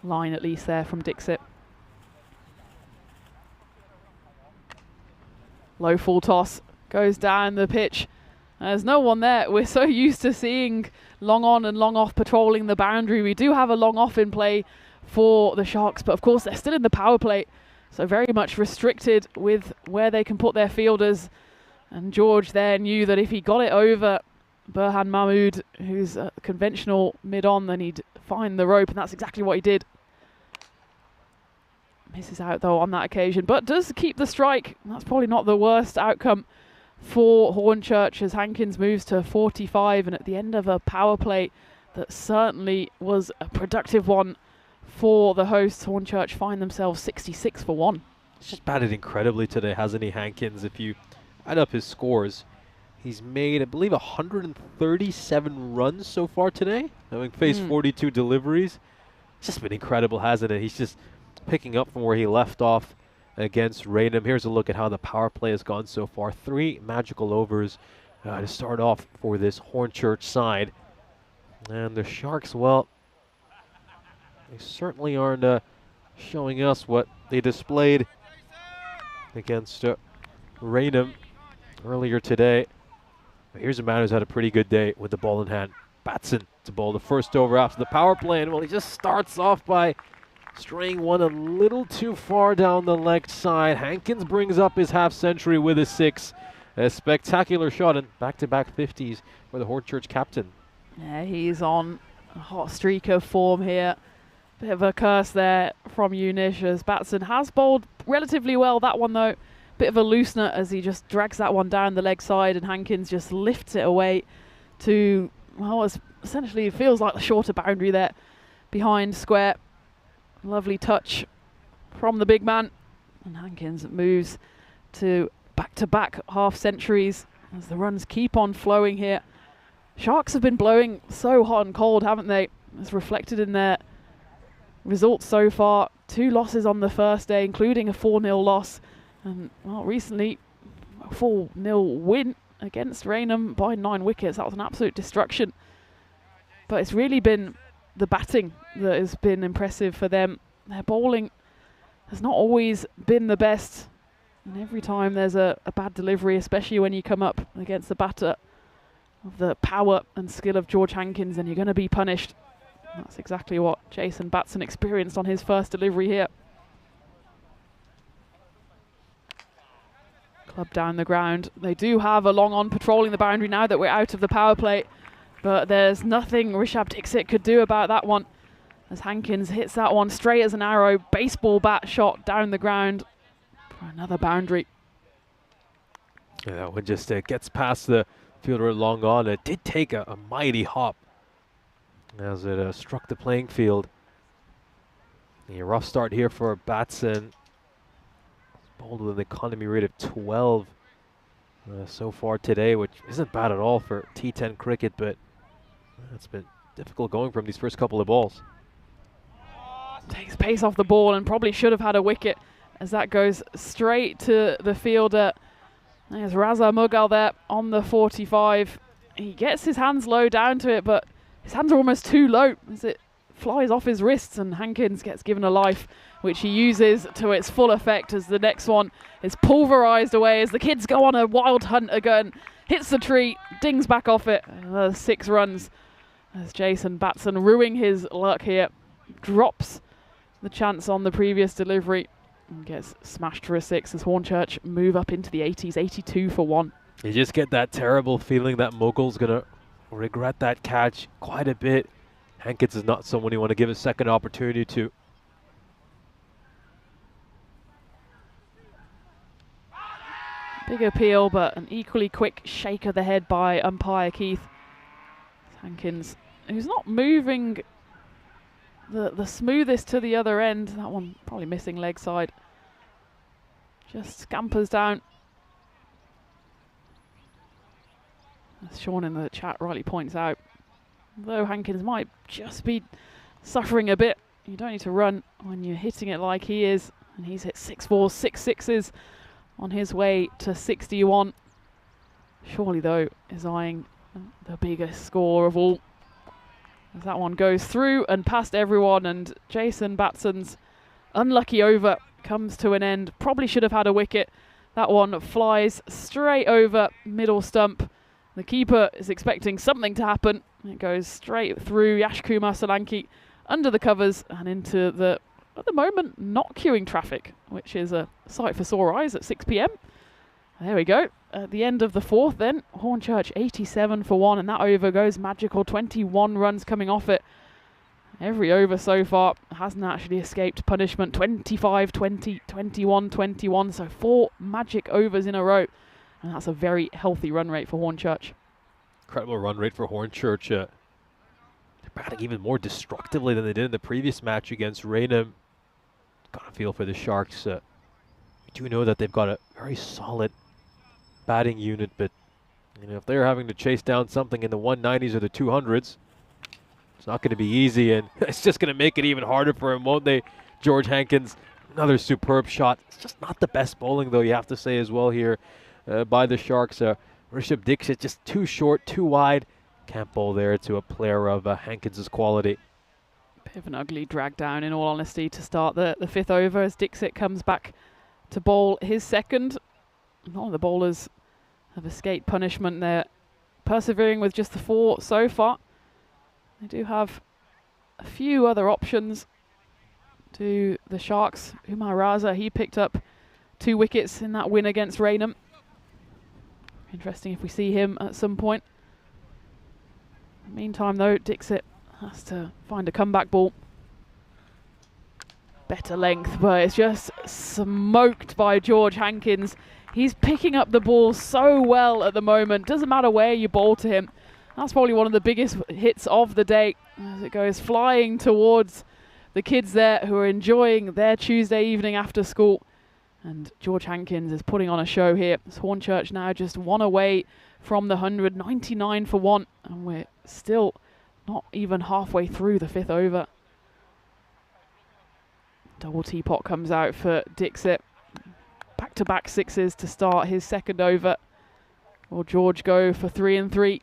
[SPEAKER 2] line at least there from Dixit. Low full toss goes down the pitch. There's no one there. We're so used to seeing long on and long off patrolling the boundary. We do have a long off in play for the Sharks, but of course they're still in the power play, so very much restricted with where they can put their fielders. And George there knew that if he got it over Burhan Mahmood, who's a conventional mid-on, then he'd find the rope, and that's exactly what he did. Misses out though on that occasion, but does keep the strike. That's probably not the worst outcome for Hornchurch as Hankins moves to 45, and at the end of a power play that certainly was a productive one for the hosts, Hornchurch find themselves 66 for 1.
[SPEAKER 3] He's just batted incredibly today, hasn't he, Hankins? If you add up his scores, he's made, I believe, 137 runs so far today, having faced 42 deliveries. It's just been incredible, hasn't it? He's just picking up from where he left off against Raynham. Here's a look at how the power play has gone so far. 3 magical overs to start off for this Hornchurch side. And the Sharks, well, they certainly aren't showing us what they displayed against Raynham earlier today. But here's a man who's had a pretty good day with the ball in hand. Batson to bowl the first over after the power play, and well, he just starts off by straying one a little too far down the leg side. Hankins brings up his half century with a 6. A spectacular shot and back-to-back 50s for the Hornchurch captain.
[SPEAKER 2] Yeah, he's on a hot streak of form here. Bit of a curse there from Unish as Batson has bowled relatively well. That one though, bit of a loosener as he just drags that one down the leg side, and Hankins just lifts it away to, well, it's essentially it feels like the shorter boundary there behind square. Lovely touch from the big man, and Hankins moves to back-to-back half centuries as the runs keep on flowing here. Sharks have been blowing so hot and cold, haven't they? It's reflected in their results so far. 2 losses on the first day, including a 4-0 loss, and well, recently a 4-0 win against Raynham by 9 wickets. That was an absolute destruction. But it's really been the batting that has been impressive for them. Their bowling has not always been the best, and every time there's a bad delivery, especially when you come up against the batter of the power and skill of George Hankins, then you're going to be punished. And that's exactly what Jason Batson experienced on his first delivery here. Club down the ground. They do have a long on patrolling the boundary now that we're out of the power play, but there's nothing Rishabh Dixit could do about that one, as Hankins hits that one straight as an arrow, baseball bat shot down the ground for another boundary.
[SPEAKER 3] Yeah, that one just gets past the fielder long on. It did take a mighty hop as it struck the playing field. A rough start here for Batson. Bowled with an economy rate of 12 so far today, which isn't bad at all for T10 cricket, but it's been difficult going from these first couple of balls.
[SPEAKER 2] Takes pace off the ball and probably should have had a wicket, as that goes straight to the fielder. There's Raza Mughal there on the 45. He gets his hands low down to it, but his hands are almost too low as it flies off his wrists, and Hankins gets given a life, which he uses to its full effect as the next one is pulverised away as the kids go on a wild hunt again. Hits the tree, dings back off it. 6 runs as Jason Batson, ruining his luck here, drops the chance on the previous delivery and gets smashed for a 6 as Hornchurch move up into the 80s, 82 for 1.
[SPEAKER 3] You just get that terrible feeling that Mughal's going to regret that catch quite a bit. Hankins is not someone you want to give a second opportunity to.
[SPEAKER 2] Big appeal, but an equally quick shake of the head by umpire Keith. Hankins, who's not moving the smoothest to the other end. That one probably missing leg side. Just scampers down. As Sean in the chat rightly points out, though Hankins might just be suffering a bit, you don't need to run when you're hitting it like he is. And he's hit 6 4s, 6 6s on his way to 61. Surely, though, is eyeing the biggest score of all, as that one goes through and past everyone, and Jason Batson's unlucky over comes to an end. Probably should have had a wicket, That one flies straight over middle stump. The keeper is expecting something to happen. It goes straight through Yashkumar Solanki under the covers and into the, at the moment, not queuing traffic, which is a sight for sore eyes at 6 p.m. There we go. At the end of the fourth then, Hornchurch 87 for 1, and that over goes magical. 21 runs coming off it. Every over so far hasn't actually escaped punishment. 25, 20, 21, 21. So 4 magic overs in a row. And that's a very healthy run rate for Hornchurch.
[SPEAKER 3] Incredible run rate for Hornchurch. They're batting even more destructively than they did in the previous match against Raynham. Got a feel for the Sharks. We do know that they've got a very solid batting unit, but you know, if they're having to chase down something in the 190s or the 200s, it's not going to be easy, and it's just going to make it even harder for him, won't they? George Hankins, another superb shot. It's just not the best bowling, though, you have to say as well here by the Sharks. Rishabh Dixit just too short, too wide. Can't bowl there to a player of Hankins' quality.
[SPEAKER 2] Bit of an ugly drag down, in all honesty, to start the fifth over as Dixit comes back to bowl his second. None of the bowlers have escaped punishment. They're persevering with just the 4 so far. They do have a few other options to the Sharks. Umar Raza, he picked up 2 wickets in that win against Raynham. Interesting if we see him at some point. In the meantime, though, Dixit has to find a comeback ball. Better length, but it's just smoked by George Hankins. He's picking up the ball so well at the moment. Doesn't matter where you bowl to him. That's probably one of the biggest hits of the day as it goes flying towards the kids there who are enjoying their Tuesday evening after school. And George Hankins is putting on a show here. It's Hornchurch now just 1 away from the 100, 99 for 1. And we're still not even halfway through the 5th over. Double teapot comes out for Dixit. Back-to-back 6s to start his second over. Will George go for 3 and 3?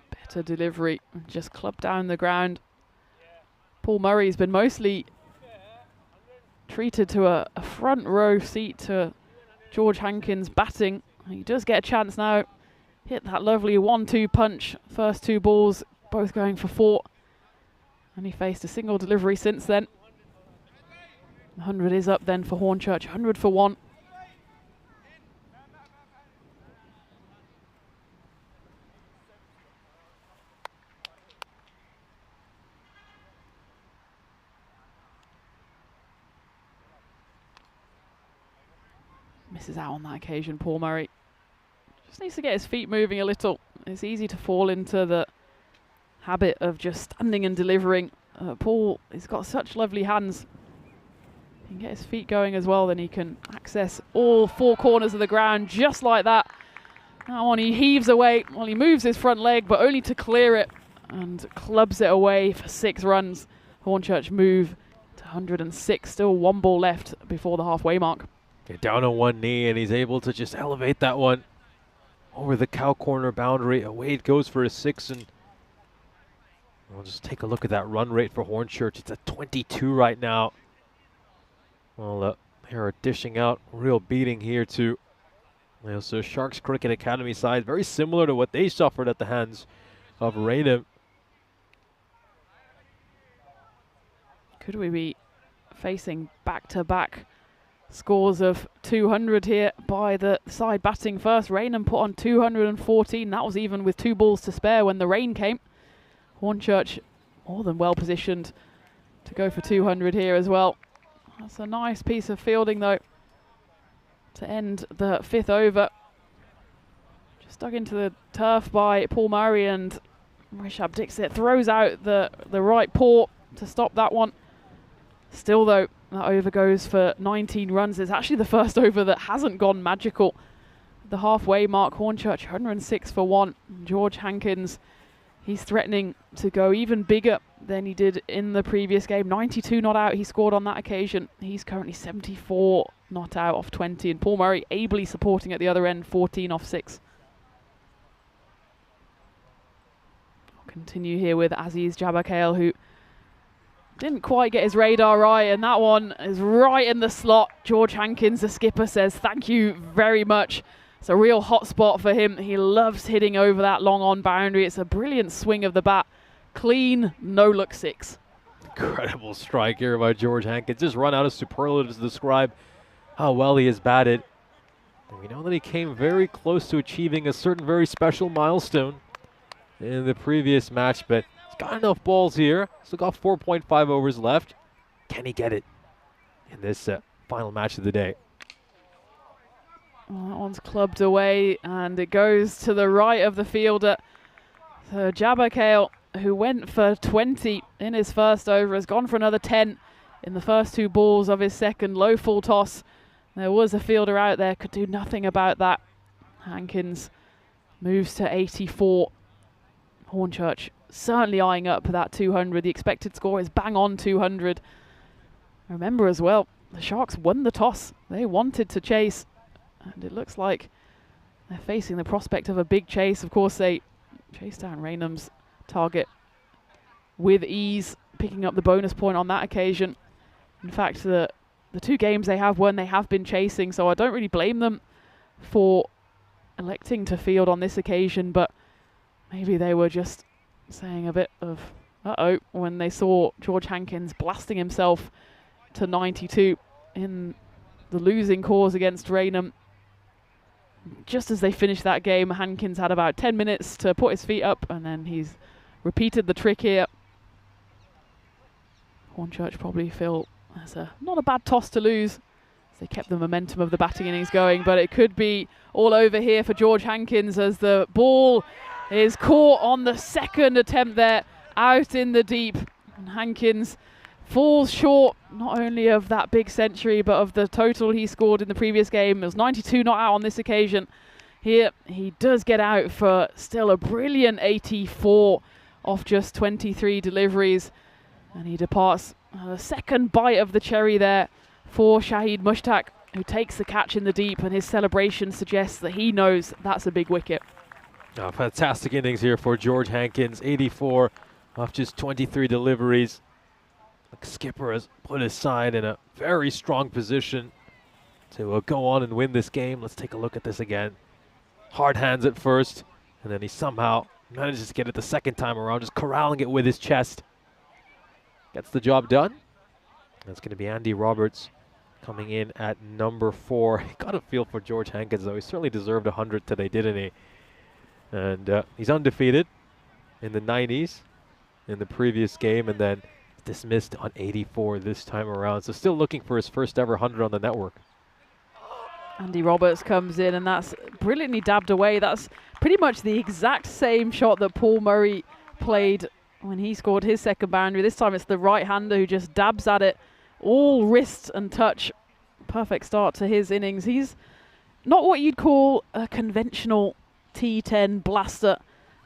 [SPEAKER 2] Better delivery, just clubbed down the ground. Paul Murray's been mostly treated to a front row seat to George Hankins batting. He does get a chance now. Hit that lovely 1-2 punch. First 2 balls, both going for 4. And he faced a single delivery since then. 100 is up then for Hornchurch, 100 for 1. Misses out on that occasion, Paul Murray. Just needs to get his feet moving a little. It's easy to fall into the habit of just standing and delivering. Paul, he's got such lovely hands. He can get his feet going as well, then he can access all 4 corners of the ground just like that. That one he heaves away. Well, he moves his front leg, but only to clear it and clubs it away for 6 runs. Hornchurch move to 106. Still 1 ball left before the halfway mark.
[SPEAKER 3] Get down on one knee, and he's able to just elevate that one over the cow corner boundary. Away it goes for a 6, and we'll just take a look at that run rate for Hornchurch. It's at 22 right now. Well, they are dishing out real beating here too. So Sharks Cricket Academy side, very similar to what they suffered at the hands of Raynham.
[SPEAKER 2] Could we be facing back-to-back scores of 200 here by the side batting first? Raynham put on 214. That was even with 2 balls to spare when the rain came. Hornchurch more than well positioned to go for 200 here as well. That's a nice piece of fielding though to end the 5th over. Just dug into the turf by Paul Murray, and Rishabh Dixit throws out the right paw to stop that one. Still though, that over goes for 19 runs. It's actually the first over that hasn't gone magical. The halfway mark, Hornchurch 106 for 1. George Hankins, he's threatening to go even bigger than he did in the previous game. 92 not out he scored on that occasion. He's currently 74 not out off 20. And Paul Murray ably supporting at the other end, 14 off 6. I'll continue here with Aziz Jabakale, who didn't quite get his radar right, and that one is right in the slot. George Hankins, the skipper, says thank you very much. It's a real hot spot for him. He loves hitting over that long on boundary. It's a brilliant swing of the bat. Clean, no look six.
[SPEAKER 3] Incredible strike here by George Hankins. Just run out of superlatives to describe how well he has batted. And we know that he came very close to achieving a certain very special milestone in the previous match, but he's got enough balls here. Still got 4.5 overs left. Can he get it in this final match of the day?
[SPEAKER 2] Well, that one's clubbed away, and it goes to the right of the fielder. So Jabakale, who went for 20 in his first over, has gone for another 10 in the first two balls of his second low full toss. There was a fielder out there, could do nothing about that. Hankins moves to 84. Hornchurch certainly eyeing up that 200. The expected score is bang on 200. Remember as well, the Sharks won the toss. They wanted to chase, and it looks like they're facing the prospect of a big chase. Of course, they chased down Raynham's target with ease, picking up the bonus point on that occasion. In fact, the two games they have won, they have been chasing, so I don't really blame them for electing to field on this occasion, but maybe they were just saying a bit of uh-oh when they saw George Hankins blasting himself to 92 in the losing cause against Raynham. Just as they finished that game, Hankins had about 10 minutes to put his feet up, and then he's repeated the trick here. Hornchurch probably feel that's not a bad toss to lose. They kept the momentum of the batting innings going, but it could be all over here for George Hankins as the ball is caught on the second attempt there, out in the deep. And Hankins falls short not only of that big century, but of the total he scored in the previous game. It was 92 not out on this occasion. Here he does get out for still a brilliant 84 off just 23 deliveries, and he departs the second bite of the cherry there for Shahid Mushtaq, who takes the catch in the deep, and his celebration suggests that he knows that's a big wicket.
[SPEAKER 3] Oh, fantastic innings here for George Hankins. 84 off just 23 deliveries. The skipper has put his side in a very strong position to go on and win this game. Let's take a look at this again. Hard hands at first, and then he somehow manages to get it the second time around, just corralling it with his chest. Gets the job done. That's going to be Andy Roberts coming in at number 4. Got a feel for George Hankins, though. He certainly deserved 100 today, didn't he? And he's undefeated in the 90s in the previous game, and then dismissed on 84 this time around. So still looking for his first ever 100 on the network.
[SPEAKER 2] Andy Roberts comes in, and that's brilliantly dabbed away. That's pretty much the exact same shot that Paul Murray played when he scored his second boundary. This time it's the right-hander who just dabs at it, all wrist and touch. Perfect start to his innings. He's not what you'd call a conventional T10 blaster,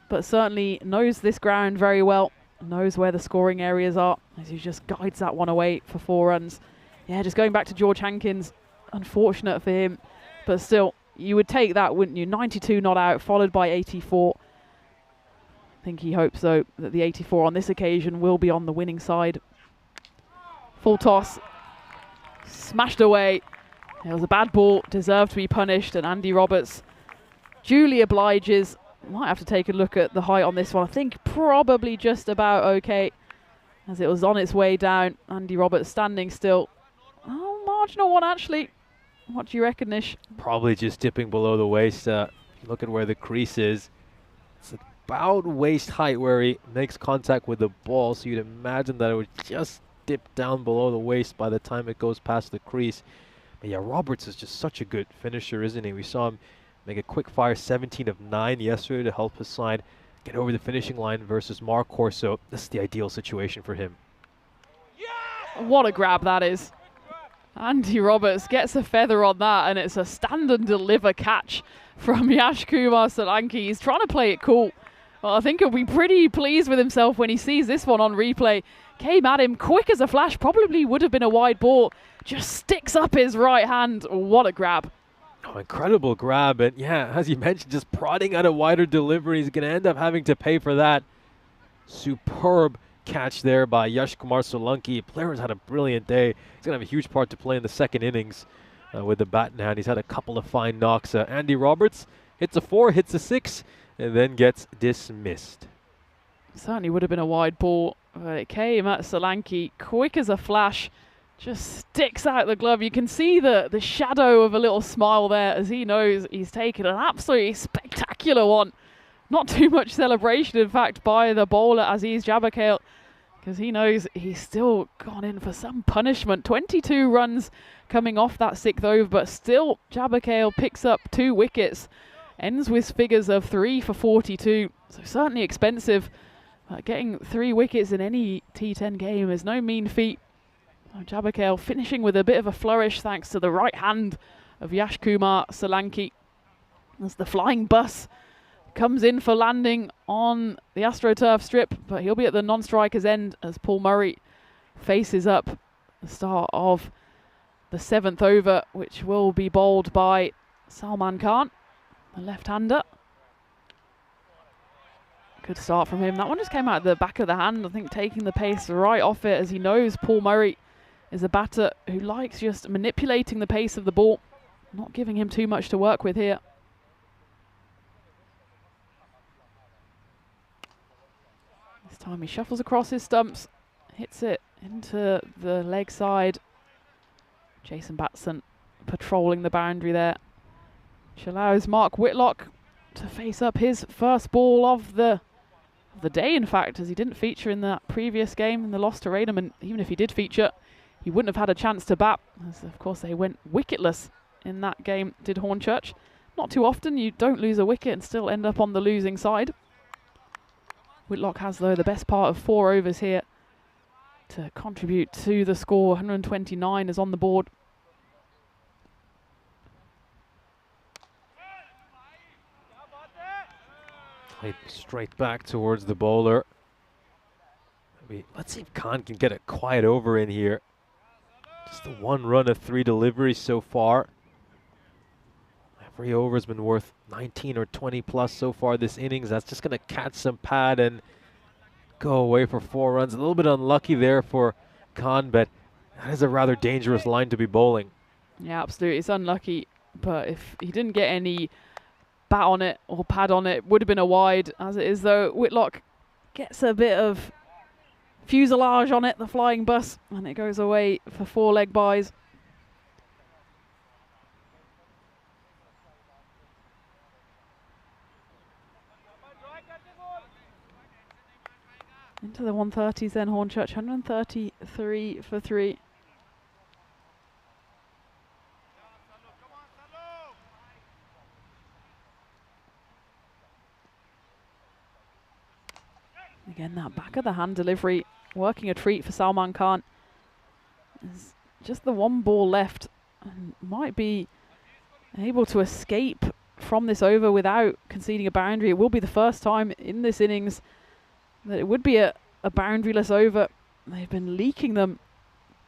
[SPEAKER 2] but certainly knows this ground very well, knows where the scoring areas are, as he just guides that one away for 4 runs. Yeah, just going back to George Hankins, unfortunate for him, but still, you would take that, wouldn't you? 92 not out, followed by 84. I think he hopes, though, that the 84 on this occasion will be on the winning side. Full toss, smashed away. It was a bad ball, deserved to be punished, and Andy Roberts duly obliges. Might have to take a look at the height on this one. I think probably just about okay, as it was on its way down. Andy Roberts standing still. Oh, marginal one, actually. What do you reckon, Nish?
[SPEAKER 3] Probably just dipping below the waist. Look at where the crease is. It's about waist height where he makes contact with the ball, so you'd imagine that it would just dip down below the waist by the time it goes past the crease. But yeah, Roberts is just such a good finisher, isn't he? We saw him make a quick fire 17 of 9 yesterday to help his side get over the finishing line versus Mark Corso. This is the ideal situation for him.
[SPEAKER 2] What a grab that is. Andy Roberts gets a feather on that, and it's a stand and deliver catch from Yash Kumar Solanki. He's trying to play it cool. Well, I think he'll be pretty pleased with himself when he sees this one on replay. Came at him quick as a flash, probably would have been a wide ball. Just sticks up his right hand. What a grab.
[SPEAKER 3] Oh, incredible grab. And yeah, as you mentioned, just prodding at a wider delivery. He's going to end up having to pay for that. Superb catch there by Yash Kumar Solanki. Player's had a brilliant day. He's going to have a huge part to play in the second innings with the bat in hand. He's had a couple of fine knocks. Andy Roberts hits a 4, hits a 6, and then gets dismissed.
[SPEAKER 2] Certainly would have been a wide ball. It came at Solanki, quick as a flash. Just sticks out the glove. You can see the shadow of a little smile there as he knows he's taken an absolutely spectacular one. Not too much celebration, in fact, by the bowler Aziz Jabakale, because he knows he's still gone in for some punishment. 22 runs coming off that 6th over, but still Jabakale picks up 2 wickets. Ends with figures of 3 for 42, so certainly expensive. Getting 3 wickets in any T10 game is no mean feat. Jabakale finishing with a bit of a flourish thanks to the right hand of Yash Kumar Solanki. As the flying bus comes in for landing on the AstroTurf strip, but he'll be at the non-striker's end as Paul Murray faces up the start of the 7th over, which will be bowled by Salman Khan, the left-hander. Good start from him. That one just came out the back of the hand, I think taking the pace right off it, as he knows Paul Murray is a batter who likes just manipulating the pace of the ball, not giving him too much to work with here. This time he shuffles across his stumps, hits it into the leg side. Jason Batson patrolling the boundary there, which allows Mark Whitlock to face up his first ball of the day, in fact, as he didn't feature in that previous game in the loss to Raynham, and even if he did feature, he wouldn't have had a chance to bat, as of course they went wicketless in that game, did Hornchurch. Not too often you don't lose a wicket and still end up on the losing side. Whitlock has, though, the best part of 4 overs here to contribute to the score. 129 is on the board.
[SPEAKER 3] Played straight back towards the bowler. Let's see if Khan can get a quiet over in here. Just the 1 run of 3 deliveries so far. Every over has been worth 19 or 20 plus so far this innings. That's just going to catch some pad and go away for 4 runs. A little bit unlucky there for Khan, but that is a rather dangerous line to be bowling.
[SPEAKER 2] Yeah, absolutely. It's unlucky, but if he didn't get any bat on it or pad on it, would have been a wide. As it is, though, Whitlock gets a bit of fuselage on it, the flying bus, and it goes away for 4 leg byes. Into the 130s then, Hornchurch, 133 for 3. Again, that back of the hand delivery, working a treat for Salman Khan. There's just the 1 ball left, and might be able to escape from this over without conceding a boundary. It will be the first time in this innings that it would be a boundaryless over. They've been leaking them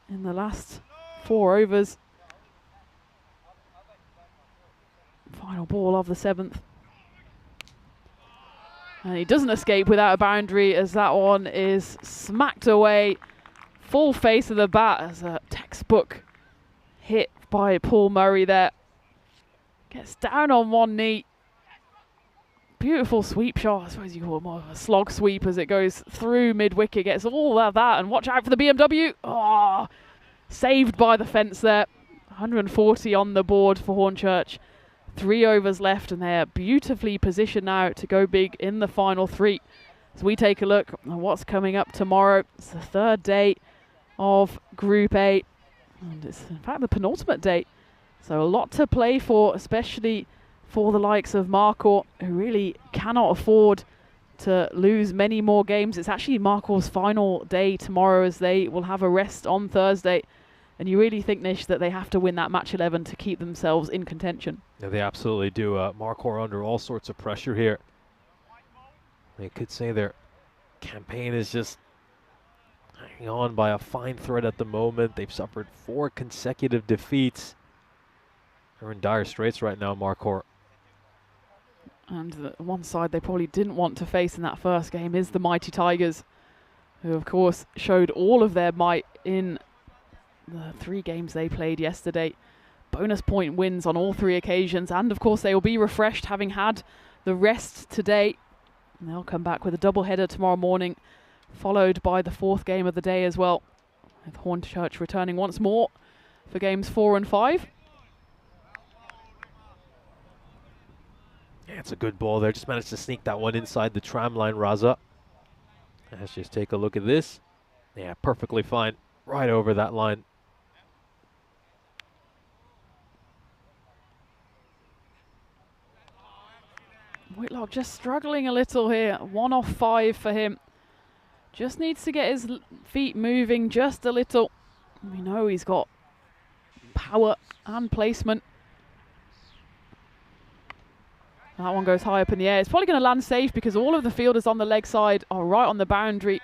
[SPEAKER 2] in the last 4 overs. Final ball of the 7th. And he doesn't escape without a boundary, as that one is smacked away. Full face of the bat as a textbook hit by Paul Murray there. Gets down on 1 knee. Beautiful sweep shot. I suppose you call it more of a slog sweep as it goes through mid-wicket. Gets all of that, and watch out for the BMW. Oh, saved by the fence there. 140 on the board for Hornchurch. 3 overs left, and they're beautifully positioned now to go big in the final 3. As we take a look at what's coming up tomorrow. It's the 3rd day of Group A, and it's in fact the penultimate day. So a lot to play for, especially for the likes of Marcourt, who really cannot afford to lose many more games. It's actually Marcourt's final day tomorrow, as they will have a rest on Thursday. And you really think, Nish, that they have to win that match 11 to keep themselves in contention?
[SPEAKER 3] Yeah, they absolutely do. Marcourt under all sorts of pressure here. They could say their campaign is just hanging on by a fine thread at the moment. They've suffered 4 consecutive defeats. They're in dire straits right now, Marcourt.
[SPEAKER 2] And the one side they probably didn't want to face in that first game is the mighty Tigers, who of course showed all of their might in the 3 games they played yesterday. Bonus point wins on all 3 occasions, and of course they will be refreshed having had the rest today. And they'll come back with a doubleheader tomorrow morning, followed by the 4th game of the day as well, with Hornchurch returning once more for games 4 and 5.
[SPEAKER 3] Yeah, it's a good ball there. Just managed to sneak that one inside the tram line, Raza. Let's just take a look at this. Yeah, perfectly fine. Right over that line.
[SPEAKER 2] Whitlock just struggling a little here. 1 off 5 for him. Just needs to get his feet moving just a little. We know he's got power and placement. That one goes high up in the air. It's probably going to land safe because all of the fielders on the leg side are right on the boundary.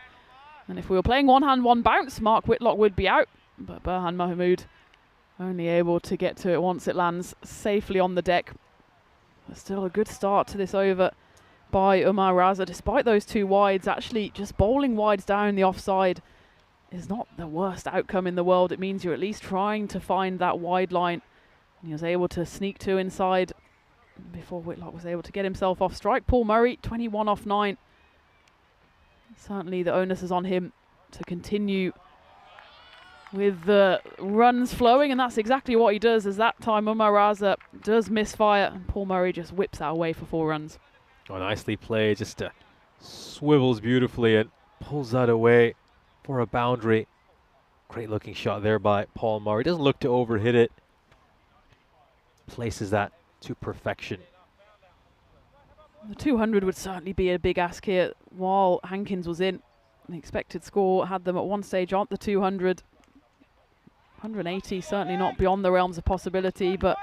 [SPEAKER 2] And if we were playing one hand, one bounce, Mark Whitlock would be out. But Burhan Mahmood only able to get to it once it lands safely on the deck. But still a good start to this over by Umar Raza, despite those 2 wides. Actually, just bowling wides down the offside is not the worst outcome in the world. It means you're at least trying to find that wide line. And he was able to sneak 2 inside before Whitlock was able to get himself off strike. Paul Murray, 21 off 9. Certainly the onus is on him to continue with the runs flowing, and that's exactly what he does, as that time Umar Raza does misfire, and Paul Murray just whips that away for 4 runs.
[SPEAKER 3] Oh, nicely played. Just swivels beautifully and pulls that away for a boundary. Great looking shot there by Paul Murray. Doesn't look to overhit it. Places that to perfection.
[SPEAKER 2] The 200 would certainly be a big ask here. While Hankins was in, the expected score had them at one stage on the 200. 180, certainly not beyond the realms of possibility, but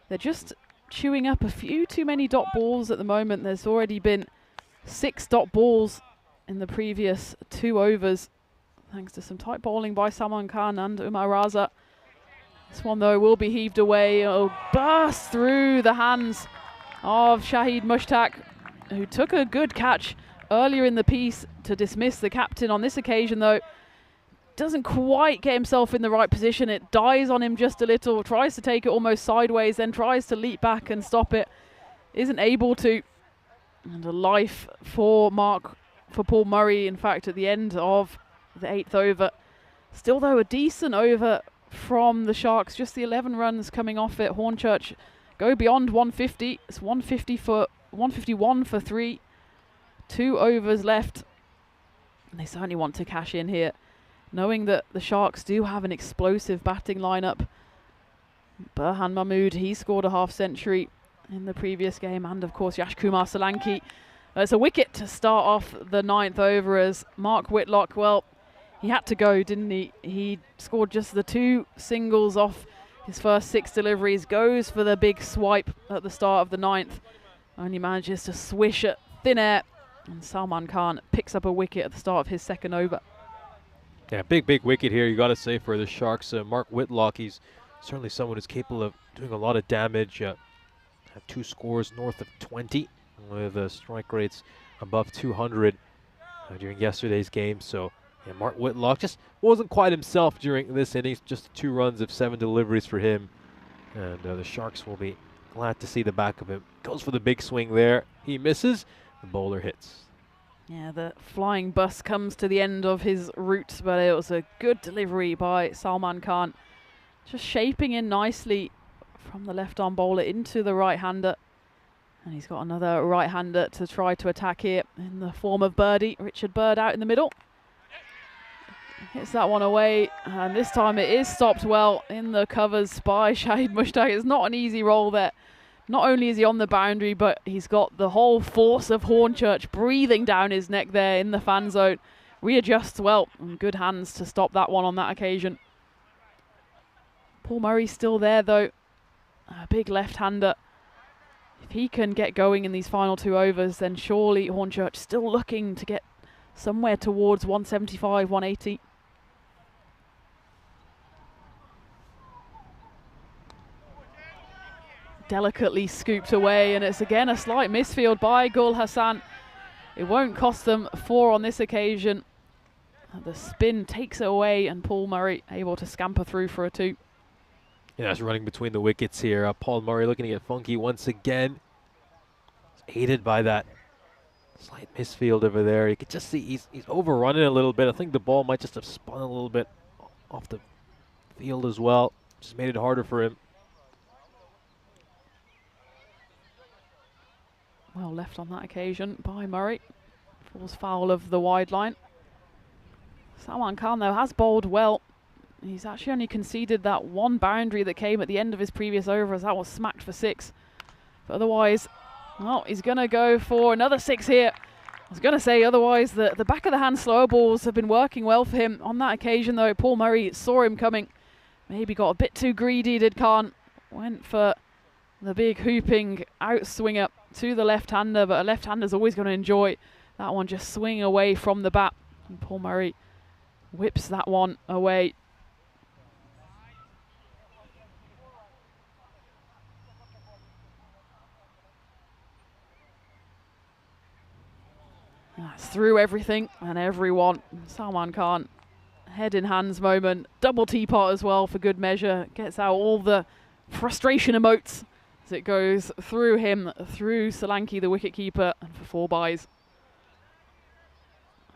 [SPEAKER 2] they're just chewing up a few too many dot balls at the moment. There's already been 6 dot balls in the previous 2 overs, thanks to some tight bowling by Salman Khan and Umar Raza. This one, though, will be heaved away. It'll burst through the hands of Shahid Mushtaq, who took a good catch earlier in the piece to dismiss the captain. On this occasion, though, doesn't quite get himself in the right position. It dies on him just a little, tries to take it almost sideways, then tries to leap back and stop it. Isn't able to. And a life for Paul Murray, in fact, at the end of the 8th over. Still, though, a decent over from the Sharks. Just the 11 runs coming off it. Hornchurch go beyond 150. It's 151 for 3. 2 overs left. And they certainly want to cash in here, knowing that the Sharks do have an explosive batting lineup. Burhan Mahmood, he scored a half-century in the previous game, and of course Yash Kumar Solanki. It's a wicket to start off the 9th over, as Mark Whitlock, well, he had to go, didn't he? He scored just the 2 singles off his first 6 deliveries, goes for the big swipe at the start of the 9th, only manages to swish at thin air, and Salman Khan picks up a wicket at the start of his 2nd over.
[SPEAKER 3] Yeah, big wicket here, you got to say, for the Sharks. Mark Whitlock, he's certainly someone who's capable of doing a lot of damage. Have 2 scores north of 20 with strike rates above 200 during yesterday's game. So yeah, Mark Whitlock just wasn't quite himself during this innings. Just 2 runs of 7 deliveries for him. And the Sharks will be glad to see the back of him. Goes for the big swing there. He misses. The bowler hits.
[SPEAKER 2] Yeah, the flying bus comes to the end of his route, but it was a good delivery by Salman Khan. Just shaping in nicely from the left-arm bowler into the right-hander. And he's got another right-hander to try to attack here in the form of Birdie. Richard Bird out in the middle. Hits that one away, and this time it is stopped well in the covers by Shahid Mushtaq. It's not an easy roll there. Not only is he on the boundary, but he's got the whole force of Hornchurch breathing down his neck there in the fan zone. Readjusts well, and good hands to stop that one on that occasion. Paul Murray's still there, though. A big left-hander. If he can get going in these final 2 overs, then surely Hornchurch still looking to get somewhere towards 175, 180. Delicately scooped away, and it's again a slight misfield by Gul Hassan. It won't cost them 4 on this occasion. The spin takes it away, and Paul Murray able to scamper through for a 2.
[SPEAKER 3] Yeah, it's running between the wickets here. Paul Murray looking to get funky once again. He's aided by that slight misfield over there. You can just see he's overrunning a little bit. I think the ball might just have spun a little bit off the field as well. Just made it harder for him.
[SPEAKER 2] Well left on that occasion by Murray. Falls foul of the wide line. Salman Khan, though, has bowled well. He's actually only conceded that one boundary that came at the end of his previous over, as that was smacked for 6. But otherwise, well, he's going to go for another 6 here. I was going to say, otherwise, the back of the hand slower balls have been working well for him. On that occasion, though, Paul Murray saw him coming. Maybe got a bit too greedy, did Khan. Went for the big hooping out swinger to the left-hander, but a left-hander's always going to enjoy that one just swinging away from the bat. And Paul Murray whips that one away. That's through everything and everyone. Salman Khan, head in hands moment. Double teapot as well for good measure. Gets out all the frustration emotes as it goes through him, through Solanki, the wicketkeeper, and for 4 byes.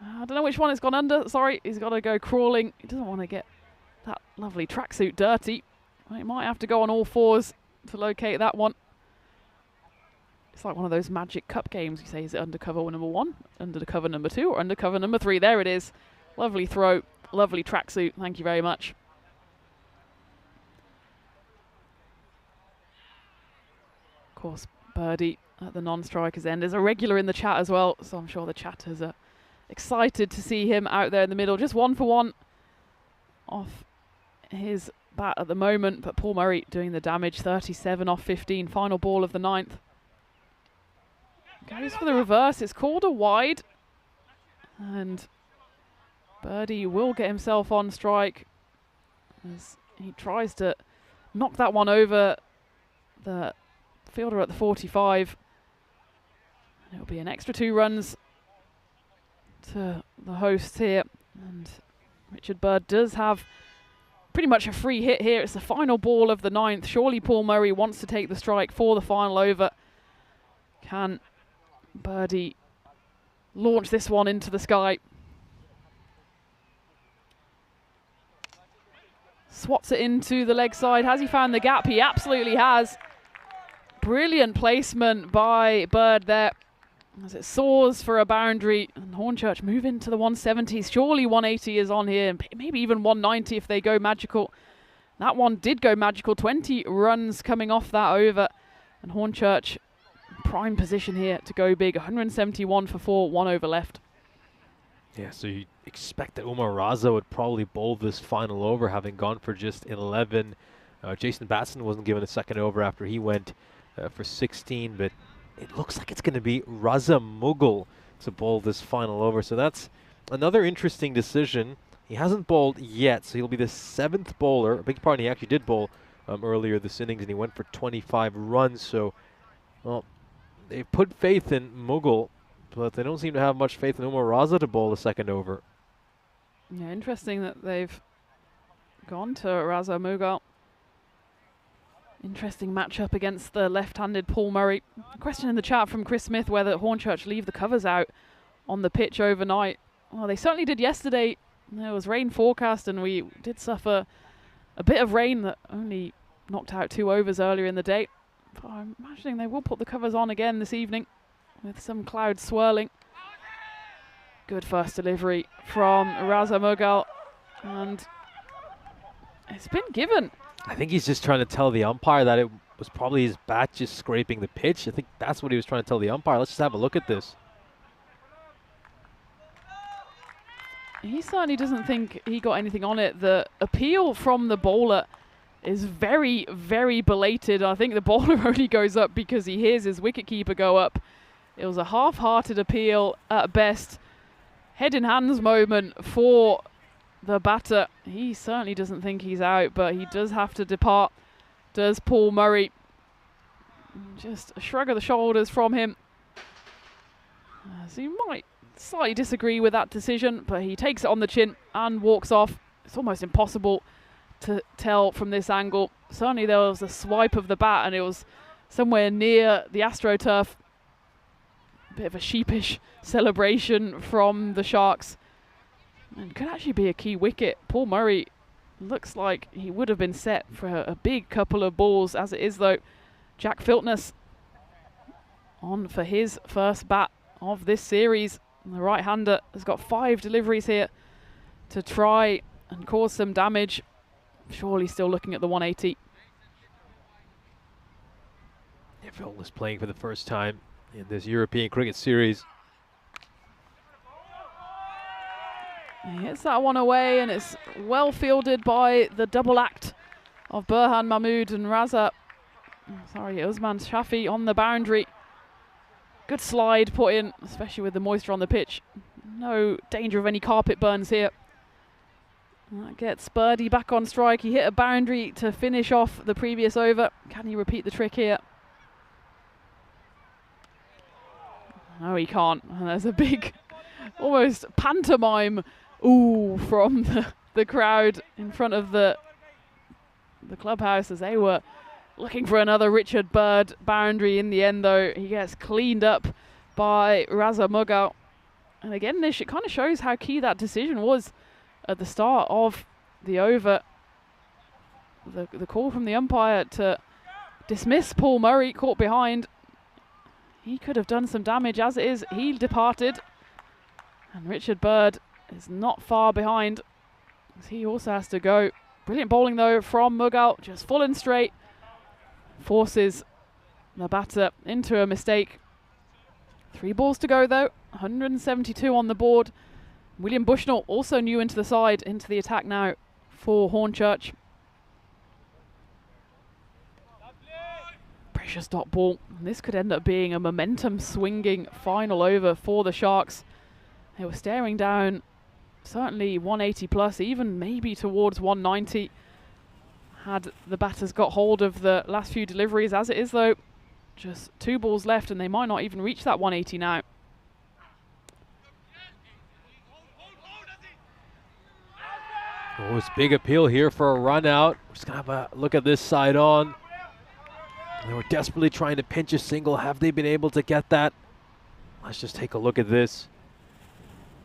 [SPEAKER 2] I don't know which one it's gone under. Sorry, he's got to go crawling. He doesn't want to get that lovely tracksuit dirty. He might have to go on all 4s to locate that one. It's like one of those Magic Cup games. You say, is it undercover number 1, undercover number 2, or undercover number 3? There it is. Lovely throw, lovely tracksuit. Thank you very much. Of course, birdie at the non-striker's end is a regular in the chat as well, so I'm sure the chatters are excited to see him out there in the middle. Just 1 for 1 off his bat at the moment, but Paul Murray doing the damage. 37 off 15, final ball of the 9th. Goes for the reverse. It's called a wide, and birdie will get himself on strike as he tries to knock that one over the fielder at the 45. It'll be an extra 2 runs to the hosts here, and Richard Bird does have pretty much a free hit here. It's the final ball of the 9th. Surely Paul Murray wants to take the strike for the final over. Can birdie launch this one into the sky? Swats it into the leg side. Has he found the gap? He absolutely has. Brilliant placement by Bird there as it soars for a boundary, and Hornchurch move into the 170s. Surely 180 is on here, and maybe even 190 if they go magical. That one did go magical. 20 runs coming off that over, and Hornchurch prime position here to go big. 171 for 4, 1 over left.
[SPEAKER 3] Yeah, so you expect that Umar Raza would probably bowl this final over, having gone for just 11. Jason Batson wasn't given a second over after he went for 16, but it looks like it's going to be Raza Mughal to bowl this final over. So that's another interesting decision. He hasn't bowled yet, so he'll be the 7th bowler. I beg your pardon, he actually did bowl earlier this innings, and he went for 25 runs. So, well, they've put faith in Mughal, but they don't seem to have much faith in Umar Raza to bowl a second over.
[SPEAKER 2] Yeah, interesting that they've gone to Raza Mughal. Interesting matchup against the left-handed Paul Murray. A question in the chat from Chris Smith whether Hornchurch leave the covers out on the pitch overnight. Well, they certainly did yesterday. There was rain forecast, and we did suffer a bit of rain that only knocked out 2 overs earlier in the day. But I'm imagining they will put the covers on again this evening with some clouds swirling. Good first delivery from Raza Mughal, and it's been given.
[SPEAKER 3] I think he's just trying to tell the umpire that it was probably his bat just scraping the pitch. I think that's what he was trying to tell the umpire. Let's just have a look at this.
[SPEAKER 2] He certainly doesn't think he got anything on it. The appeal from the bowler is very, very belated. I think the bowler only goes up because he hears his wicketkeeper go up. It was a half-hearted appeal at best. Head in hands moment for the batter. He certainly doesn't think he's out, but he does have to depart. Does Paul Murray. Just a shrug of the shoulders from him. So he might slightly disagree with that decision, but he takes it on the chin and walks off. It's almost impossible to tell from this angle. Certainly there was a swipe of the bat and it was somewhere near the AstroTurf. A bit of a sheepish celebration from the Sharks. And could actually be a key wicket. Paul Murray looks like he would have been set for a big couple of balls. As it is though, Jack Filtness on for his first bat of this series. And the right-hander has got 5 deliveries here to try and cause some damage. Surely still looking at the 180.
[SPEAKER 3] Yeah, Filtness playing for the first time in this European Cricket Series.
[SPEAKER 2] He hits that one away and it's well fielded by the double act of Burhan Mahmood and Usman Shafi on the boundary. Good slide put in, especially with the moisture on the pitch. No danger of any carpet burns here. That gets Birdie back on strike. He hit a boundary to finish off the previous over. Can he repeat the trick here? No, he can't. And there's a big, almost pantomime ooh from the crowd in front of the clubhouse as they were looking for another Richard Bird boundary. In the end, though, he gets cleaned up by Raza Mughal. And again, this kind of shows how key that decision was at the start of the over. The call from the umpire to dismiss Paul Murray, caught behind. He could have done some damage. As it is, he departed. And Richard Bird is not far behind, as he also has to go. Brilliant bowling, though, from Mughal. Just full and straight. Forces the batter into a mistake. 3 balls to go, though. 172 on the board. William Bushnell also new into the side, into the attack now for Hornchurch. Precious dot ball. And this could end up being a momentum swinging final over for the Sharks. They were staring down certainly 180 plus, even maybe towards 190. Had the batters got hold of the last few deliveries. As it is, though, just 2 balls left and they might not even reach that 180 now.
[SPEAKER 3] Oh, it's big appeal here for a run out. We're just going to have a look at this side on. They were desperately trying to pinch a single. Have they been able to get that? Let's just take a look at this.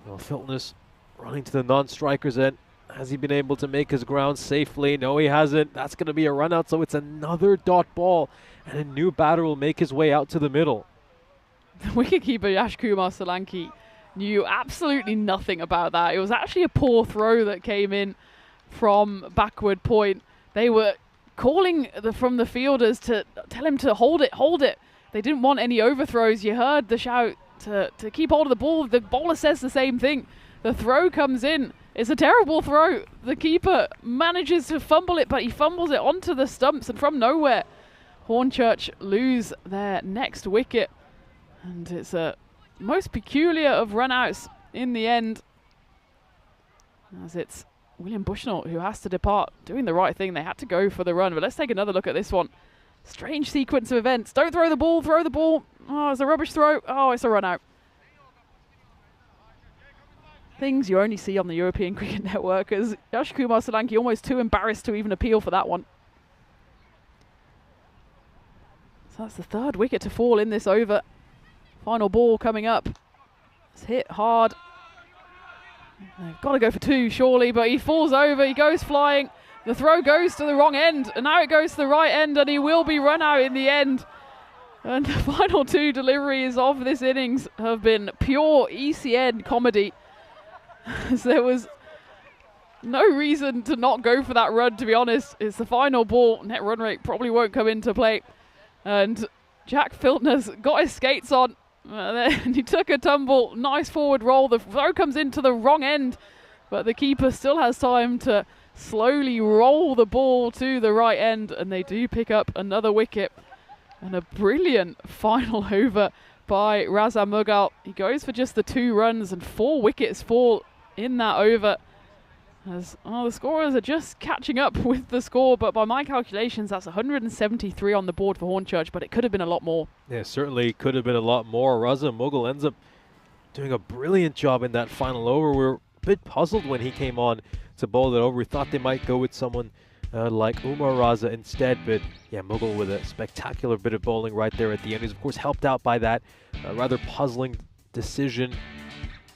[SPEAKER 3] Well, Filtness running to the non-strikers end. Has he been able to make his ground safely? No, he hasn't. That's going to be a run out, so it's another dot ball. And a new batter will make his way out to the middle.
[SPEAKER 2] The wicketkeeper, Yash Kumar Solanki, knew absolutely nothing about that. It was actually a poor throw that came in from backward point. They were calling from the fielders to tell him to hold it, hold it. They didn't want any overthrows. You heard the shout to keep hold of the ball. The bowler says the same thing. The throw comes in. It's a terrible throw. The keeper manages to fumble it, but he fumbles it onto the stumps, and from nowhere, Hornchurch lose their next wicket. And it's a most peculiar of run-outs in the end, as it's William Bushnell who has to depart, doing the right thing. They had to go for the run, but let's take another look at this one. Strange sequence of events. Don't throw the ball, throw the ball. Oh, it's a rubbish throw. Oh, it's a run-out. Things you only see on the European Cricket Network, as Yash Kumar Solanki almost too embarrassed to even appeal for that one. So that's the 3rd wicket to fall in this over. Final ball coming up. It's hit hard. They've got to go for 2 surely, but he falls over, he goes flying. The throw goes to the wrong end, and now it goes to the right end, and he will be run out in the end. And the final 2 deliveries of this innings have been pure ECN comedy. So there was no reason to not go for that run, to be honest. It's the final ball. Net run rate probably won't come into play. And Jack Filtness got his skates on. And he took a tumble. Nice forward roll. The throw comes into the wrong end. But the keeper still has time to slowly roll the ball to the right end. And they do pick up another wicket. And a brilliant final over by Raza Mughal. He goes for just the 2 runs, and 4 wickets fall in that over. As the scorers are just catching up with the score, but by my calculations, that's 173 on the board for Hornchurch, but it could have been a lot more.
[SPEAKER 3] Yeah, certainly could have been a lot more. Raza Mughal ends up doing a brilliant job in that final over. We were a bit puzzled when he came on to bowl it over. We thought they might go with someone like Umar Raza instead, but yeah, Mughal with a spectacular bit of bowling right there at the end. He's of course helped out by that rather puzzling decision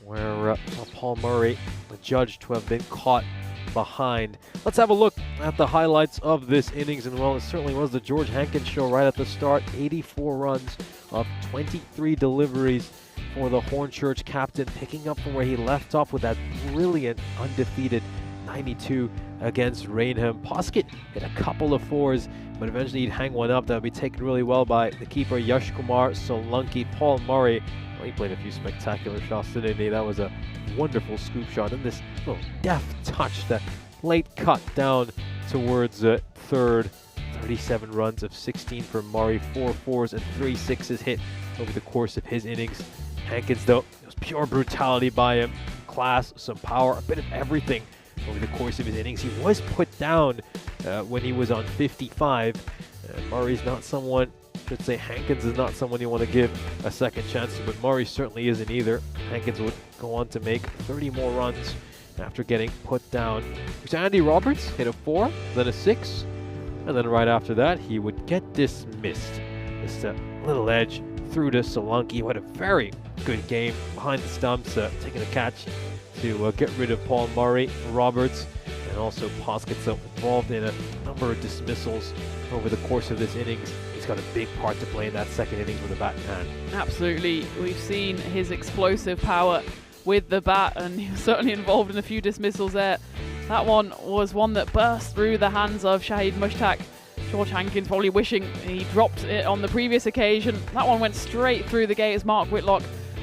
[SPEAKER 3] where Paul Murray, the judge, to have been caught behind. Let's have a look at the highlights of this innings, and well, it certainly was the George Hankins show right at the start. 84 runs of 23 deliveries for the Hornchurch captain, picking up from where he left off with that brilliant undefeated 92 against Rainham. Poskett hit a couple of fours, but eventually he'd hang one up that would be taken really well by the keeper Yash Kumar Solanki. Paul Murray, well, he played a few spectacular shots, didn't he? That was a wonderful scoop shot, and this little deft touch, that late cut down towards third. 37 runs of 16 for Murray, 4 fours and 3 sixes hit over the course of his innings. Hankins, though, it was pure brutality by him. Class, some power, a bit of everything over the course of his innings. He was put down when he was on 55. Murray's not someone, I should say Hankins is not someone you want to give a second chance to, but Murray certainly isn't either. Hankins would go on to make 30 more runs after getting put down. So Andy Roberts hit a 4, then a 6, and then right after that he would get dismissed. Just a little edge through to Solanki, who had a very good game behind the stumps, taking a catch to get rid of Paul Murray. Roberts and also Poskett involved in a number of dismissals over the course of this innings. He's got a big part to play in that second innings with a bat in hand.
[SPEAKER 2] Absolutely. We've seen his explosive power with the bat, and he was certainly involved in a few dismissals there. That one was one that burst through the hands of Shahid Mushtaq. George Hankins probably wishing he dropped it on the previous occasion. That one went straight through the gate as Mark Whitlock.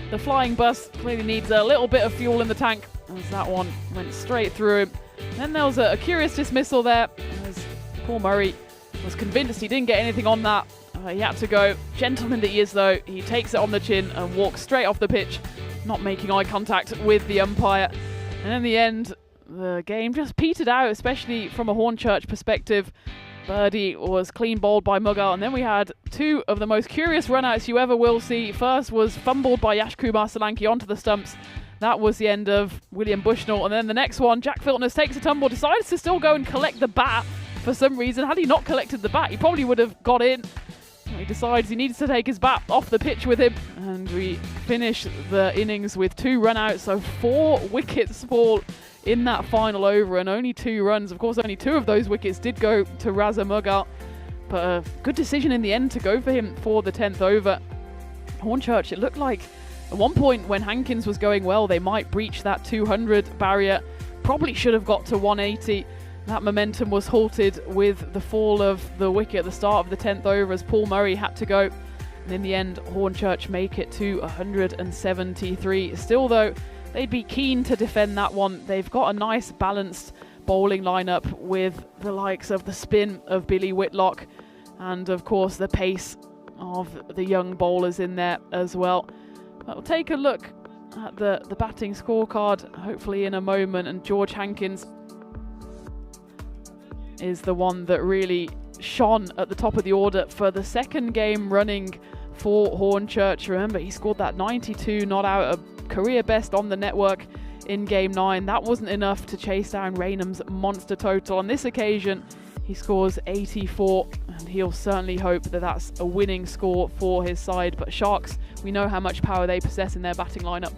[SPEAKER 2] The flying bus clearly needs a little bit of fuel in the tank, as that one went straight through him. Then there was a curious dismissal there, as Paul Murray was convinced he didn't get anything on that. He had to go. Gentleman that he is, though, he takes it on the chin and walks straight off the pitch, not making eye contact with the umpire. And in the end, the game just petered out, especially from a Hornchurch perspective. Birdie was clean bowled by Mughal, and then we had two of the most curious runouts you ever will see. First was fumbled by Yash Kumar Solanki onto the stumps. That was the end of William Bushnell. And then the next one, Jack Filtness takes a tumble, decides to still go and collect the bat for some reason. Had he not collected the bat, he probably would have got in. He decides he needs to take his bat off the pitch with him, and we finish the innings with 2 runouts, so 4 wickets fall in that final over, and only 2 runs. Of course, only 2 of those wickets did go to Raza Mughal, but a good decision in the end to go for him for the 10th over. Hornchurch, it looked like at one point when Hankins was going well, they might breach that 200 barrier. Probably should have got to 180. That momentum was halted with the fall of the wicket at the start of the 10th over as Paul Murray had to go. And in the end, Hornchurch make it to 173. Still, though, they'd be keen to defend that one. They've got a nice balanced bowling lineup with the likes of the spin of Billy Whitlock and, of course, the pace of the young bowlers in there as well. But we'll take a look at the batting scorecard, hopefully in a moment, and George Hankins is the one that really shone at the top of the order for the second game running for Hornchurch. Remember, he scored that 92 not out, a career best on the network in game 9. That wasn't enough to chase down Raynham's monster total. On this occasion, he scores 84, and he'll certainly hope that that's a winning score for his side. But Sharks, we know how much power they possess in their batting lineup.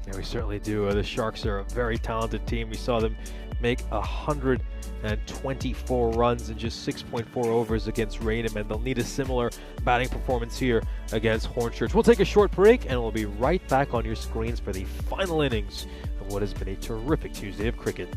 [SPEAKER 3] Yeah, we certainly do. The Sharks are a very talented team. We saw them make 124 runs in just 6.4 overs against Raynham, and they'll need a similar batting performance here against Hornchurch. We'll take a short break, and we'll be right back on your screens for the final innings of what has been a terrific Tuesday of cricket.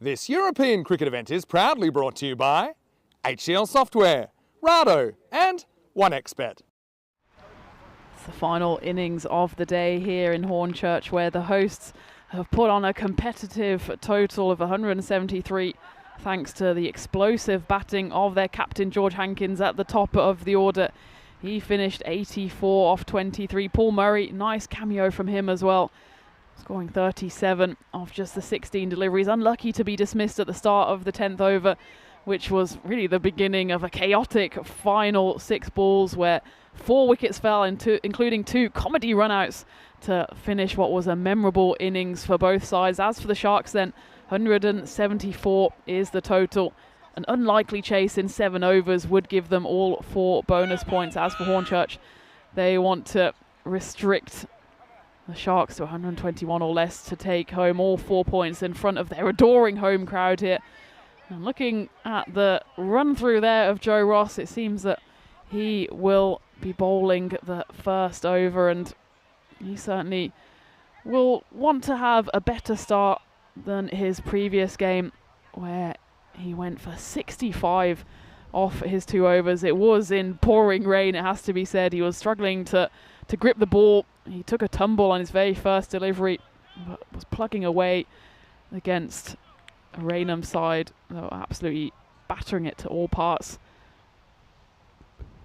[SPEAKER 1] This European cricket event is proudly brought to you by HCL Software, Rado and 1xBet.
[SPEAKER 2] It's the final innings of the day here in Hornchurch, where the hosts have put on a competitive total of 173 thanks to the explosive batting of their captain George Hankins at the top of the order. He finished 84 off 23. Paul Murray, nice cameo from him as well, scoring 37 off just the 16 deliveries. Unlucky to be dismissed at the start of the 10th over, which was really the beginning of a chaotic final 6 balls where 4 wickets fell, including 2 comedy runouts to finish what was a memorable innings for both sides. As for the Sharks then, 174 is the total. An unlikely chase in 7 overs would give them all 4 bonus points. As for Hornchurch, they want to restrict the Sharks to 121 or less to take home all 4 points in front of their adoring home crowd here. And looking at the run through there of Joe Ross, it seems that he will be bowling the first over, and he certainly will want to have a better start than his previous game, where he went for 65 off his 2 overs. It was in pouring rain, it has to be said. He was struggling to grip the ball. He took a tumble on his very first delivery, but was plugging away against a Raynham side that were absolutely battering it to all parts.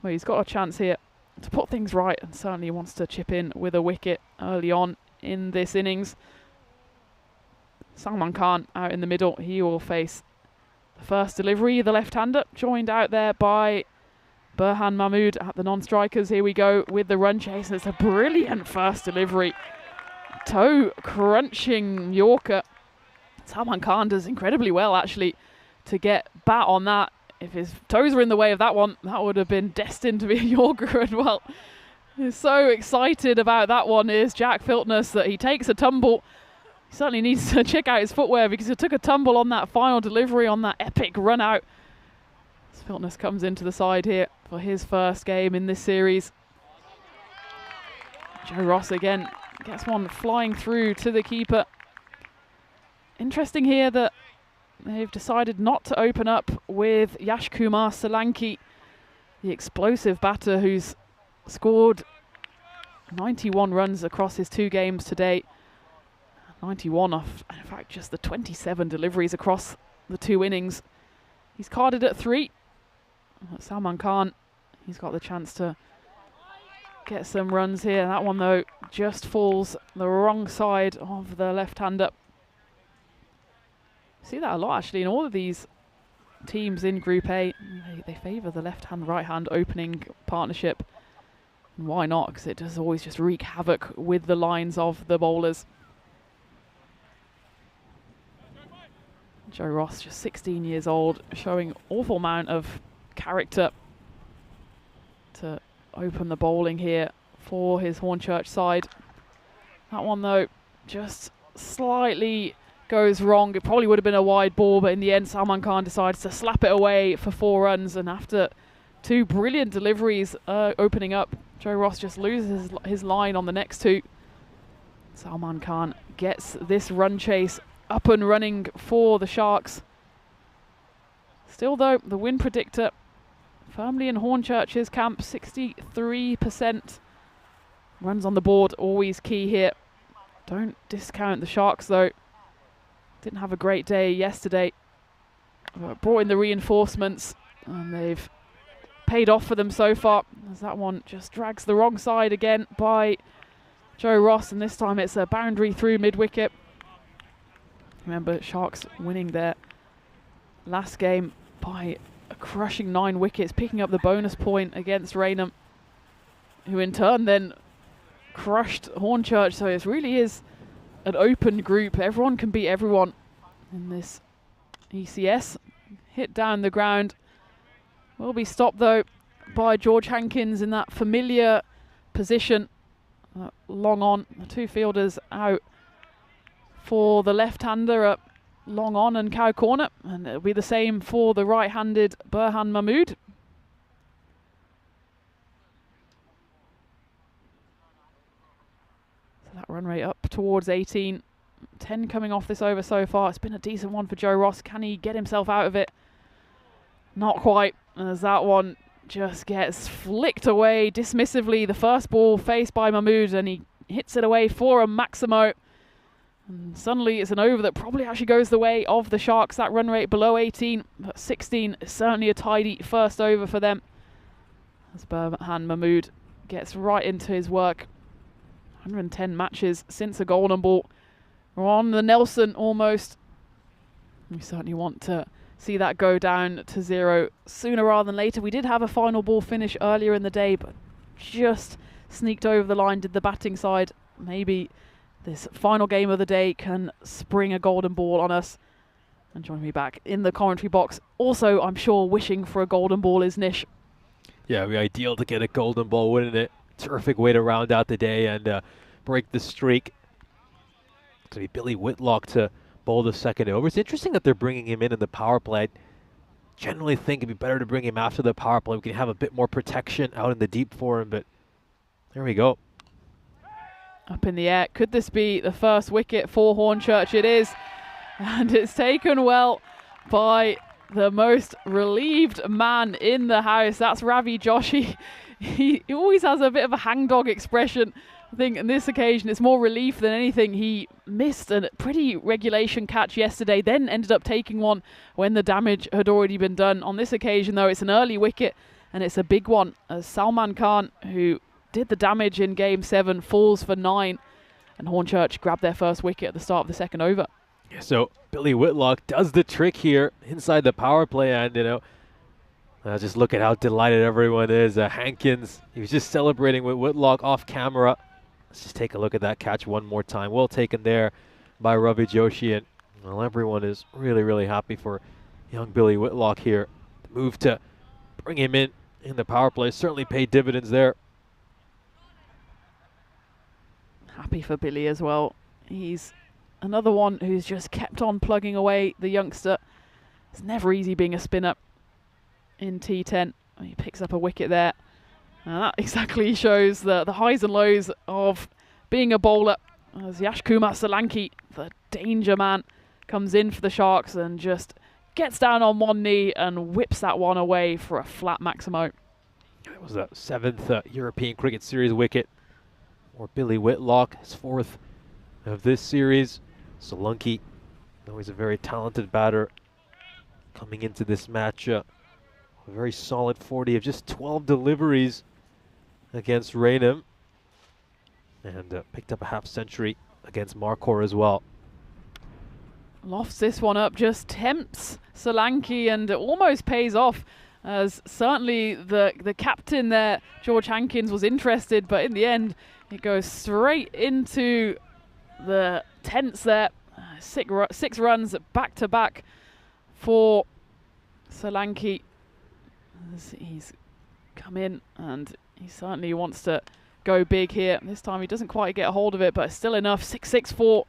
[SPEAKER 2] Well, he's got a chance here to put things right, and certainly wants to chip in with a wicket early on in this innings. Salman Khan out in the middle. He will face the first delivery, the left-hander, joined out there by Burhan Mahmood at the non-strikers. Here we go with the run chase. It's a brilliant first delivery. Toe crunching Yorker. Salman Khan does incredibly well actually to get bat on that. If his toes were in the way of that one, that would have been destined to be a Yorker as well. He's so excited about that one is Jack Filtness that he takes a tumble. He certainly needs to check out his footwear because he took a tumble on that final delivery on that epic run out. Filtness comes into the side here for his first game in this series. Joe Ross again gets one flying through to the keeper. Interesting here that they've decided not to open up with Yash Kumar Solanki, the explosive batter who's scored 91 runs across his 2 games to date. 91 off, in fact, just the 27 deliveries across the 2 innings. He's carded at 3. Salman Khan, he's got the chance to get some runs here. That one, though, just falls the wrong side of the left-hander. See that a lot, actually, in all of these teams in Group A. They favour the left-hand, right-hand opening partnership. And why not? Because it does always just wreak havoc with the lines of the bowlers. Joe Ross, just 16 years old, showing awful amount of character to open the bowling here for his Hornchurch side. That one, though, just slightly goes wrong. It probably would have been a wide ball, but in the end Salman Khan decides to slap it away for 4 runs, and after 2 brilliant deliveries opening up, Joe Ross just loses his line on the next 2. Salman Khan gets this run chase up and running for the Sharks. Still, though, the win predictor firmly in Hornchurch's camp, 63%. Runs on the board, always key here. Don't discount the Sharks, though. Didn't have a great day yesterday. Brought in the reinforcements, and they've paid off for them so far, as that one just drags the wrong side again by Joe Ross, and this time it's a boundary through mid-wicket. Remember, Sharks winning their last game by a crushing 9 wickets, picking up the bonus point against Raynham, who in turn then crushed Hornchurch. So it really is an open group. Everyone can beat everyone in this ECS. hit down the ground. Will be stopped though by George Hankins in that familiar position. Long on, the two fielders out for the left-hander at long on and cow corner, and it'll be the same for the right-handed Burhan Mahmood. So that run rate up towards 18. 10 coming off this over so far. It's been a decent one for Joe Ross. Can he get himself out of it? Not quite, as that one just gets flicked away dismissively. The first ball faced by Mahmood, and he hits it away for a Maximo. And suddenly it's an over that probably actually goes the way of the Sharks. That run rate below 18, but 16 is certainly a tidy first over for them. As Burhan Mahmood gets right into his work. 110 matches since a golden ball. We're on the Nelson almost. We certainly want to see that go down to 0 sooner rather than later. We did have a final ball finish earlier in the day, but just sneaked over the line, did the batting side. Maybe this final game of the day can spring a golden ball on us. And joining me back in the commentary box, also I'm sure wishing for a golden ball, is Nish.
[SPEAKER 3] Yeah, it'd be ideal to get a golden ball, wouldn't it? Terrific way to round out the day and break the streak. It's going to be Billy Whitlock to bowl the second over. It's interesting that they're bringing him in the power play. I generally think it'd be better to bring him after the power play. We can have a bit more protection out in the deep for him, but there we go.
[SPEAKER 2] Up in the air. Could this be the first wicket for Hornchurch? It is. And it's taken well by the most relieved man in the house. That's Ravi Joshi. He always has a bit of a hangdog expression. I think on this occasion it's more relief than anything. He missed a pretty regulation catch yesterday, then ended up taking one when the damage had already been done. On this occasion, though, it's an early wicket, and it's a big one, as Salman Khan, who did the damage in Game 7, falls for 9, and Hornchurch grabbed their first wicket at the start of the second over.
[SPEAKER 3] Yeah, so Billy Whitlock does the trick here inside the power play, and just look at how delighted everyone is. Hankins, he was just celebrating with Whitlock off camera. Let's just take a look at that catch one more time. Well taken there by Ravi Joshi, and well, everyone is really, really happy for young Billy Whitlock here. The move to bring him in the power play certainly paid dividends there.
[SPEAKER 2] Happy for Billy as well. He's another one who's just kept on plugging away, the youngster. It's never easy being a spinner in T10. He picks up a wicket there. And that exactly shows the highs and lows of being a bowler. As Yash Kumar Solanki, the danger man, comes in for the Sharks and just gets down on one knee and whips that one away for a flat Maximo.
[SPEAKER 3] It was the 7th European Cricket Series wicket for Billy Whitlock, his 4th of this series. Solanki, always a very talented batter, coming into this match. A very solid 40 of just 12 deliveries against Raynham, and picked up a half century against Marquardt as well.
[SPEAKER 2] Lofts this one up, just tempts Solanki, and it almost pays off, as certainly the captain there, George Hankins, was interested, but in the end it goes straight into the tents there. 6 runs back to back for Solanki, as he's come in and he certainly wants to go big here. This time he doesn't quite get a hold of it, but it's still enough. 6-6-4.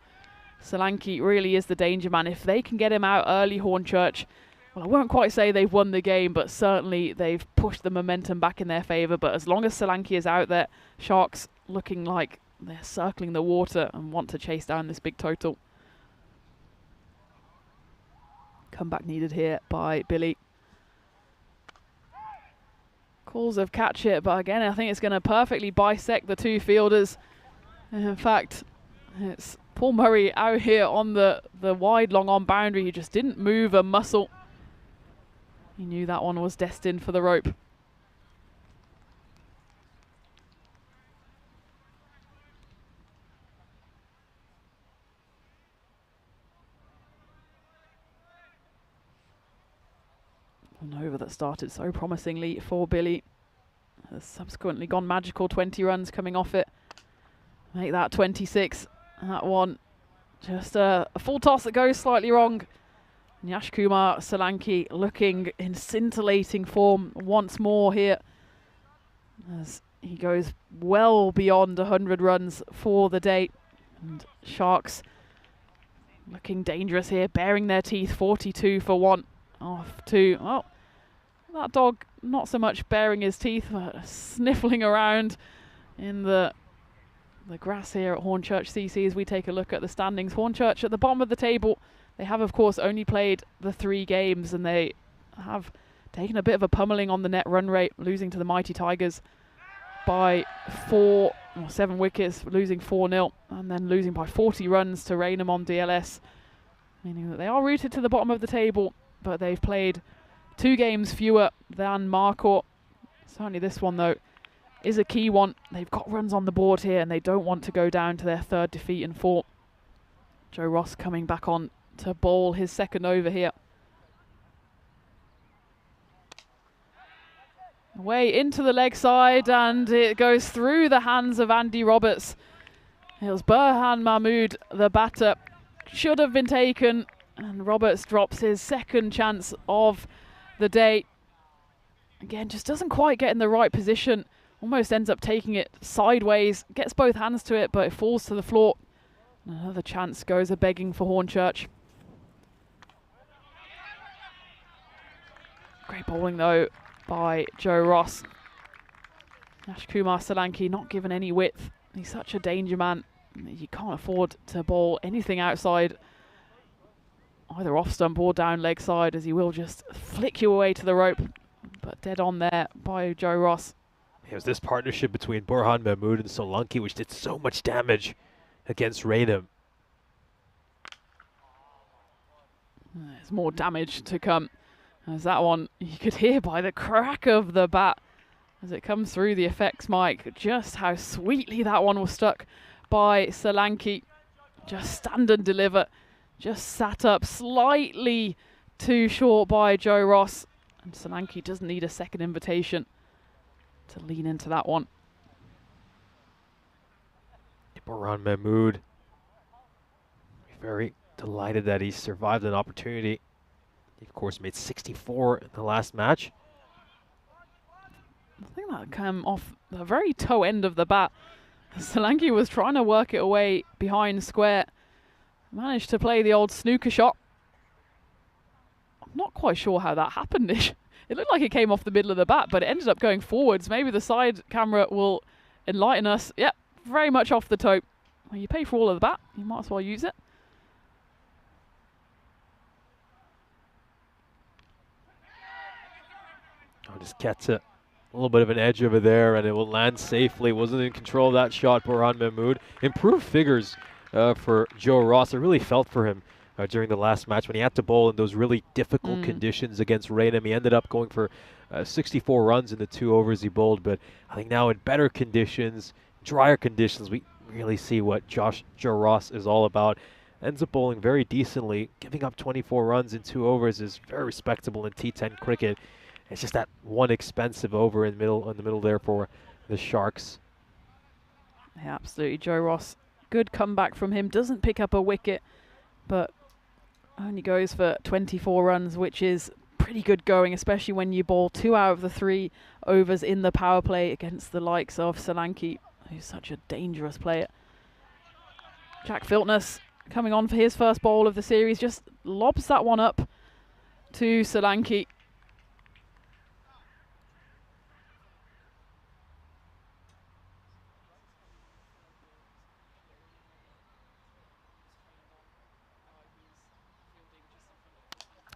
[SPEAKER 2] Solanki really is the danger man. If they can get him out early, Hornchurch, well, I won't quite say they've won the game, but certainly they've pushed the momentum back in their favour. But as long as Solanki is out there, Sharks looking like they're circling the water and want to chase down this big total. Comeback needed here by Billy. Calls of catch it, but again, I think it's going to perfectly bisect the two fielders. In fact, it's Paul Murray out here on the wide long on boundary. He just didn't move a muscle. He knew that one was destined for the rope. An over that started so promisingly for Billy has subsequently gone magical. 20 runs coming off it. Make that 26. That one just a full toss that goes slightly wrong. Yashkumar Solanki looking in scintillating form once more here, as he goes well beyond 100 runs for the day. And Sharks looking dangerous here, baring their teeth, 42 for 1 off to, well, that dog not so much baring his teeth, but sniffling around in the grass here at Hornchurch CC as we take a look at the standings. Hornchurch at the bottom of the table. They have, of course, only played the 3 games, and they have taken a bit of a pummeling on the net run rate, losing to the Mighty Tigers by 7 wickets, losing 4-0, and then losing by 40 runs to Raynham on DLS, meaning that they are rooted to the bottom of the table, but they've played 2 games fewer than Marcourt. Certainly this one, though, is a key one. They've got runs on the board here, and they don't want to go down to their 3rd defeat in 4. Joe Ross coming back on to bowl his 2nd over here. Away into the leg side, and it goes through the hands of Andy Roberts. It was Burhan Mahmood, the batter, should have been taken, and Roberts drops his 2nd chance of the day. Again, just doesn't quite get in the right position, almost ends up taking it sideways, gets both hands to it, but it falls to the floor. Another chance goes a-begging for Hornchurch. Great bowling, though, by Joe Ross. Yashkumar Solanki not given any width. He's such a danger man. You can't afford to bowl anything outside, either off stump or down leg side, as he will just flick you away to the rope. But dead on there by Joe Ross.
[SPEAKER 3] It was this partnership between Burhan Mahmood and Solanki which did so much damage against Raynham.
[SPEAKER 2] There's more damage to come, as that one you could hear by the crack of the bat as it comes through the effects mic just how sweetly that one was stuck by Solanki. Just stand and deliver, just sat up slightly too short by Joe Ross, and Solanki doesn't need a 2nd invitation to lean into that one.
[SPEAKER 3] Burhan Mahmood, very delighted that he survived an opportunity. He, of course, made 64 in the last match.
[SPEAKER 2] I think that came off the very toe end of the bat. Solanki was trying to work it away behind square. Managed to play the old snooker shot. I'm not quite sure how that happened. It looked like it came off the middle of the bat, but it ended up going forwards. Maybe the side camera will enlighten us. Yep, very much off the toe. Well, you pay for all of the bat, you might as well use it.
[SPEAKER 3] Oh, just gets a little bit of an edge over there, and it will land safely. Wasn't in control of that shot, Burhan Mahmood. Improved figures for Joe Ross. I really felt for him during the last match when he had to bowl in those really difficult conditions against Raynham. He ended up going for 64 runs in the 2 overs he bowled, but I think now in better conditions, drier conditions, we really see what Joe Ross is all about. Ends up bowling very decently. Giving up 24 runs in 2 overs is very respectable in T10 cricket. It's just that one expensive over in the middle there for the Sharks.
[SPEAKER 2] Yeah, absolutely. Joe Ross, good comeback from him. Doesn't pick up a wicket, but only goes for 24 runs, which is pretty good going, especially when you bowl 2 out of the 3 overs in the power play against the likes of Solanki, who's such a dangerous player. Jack Filtness coming on for his first bowl of the series, just lobs that one up to Solanki.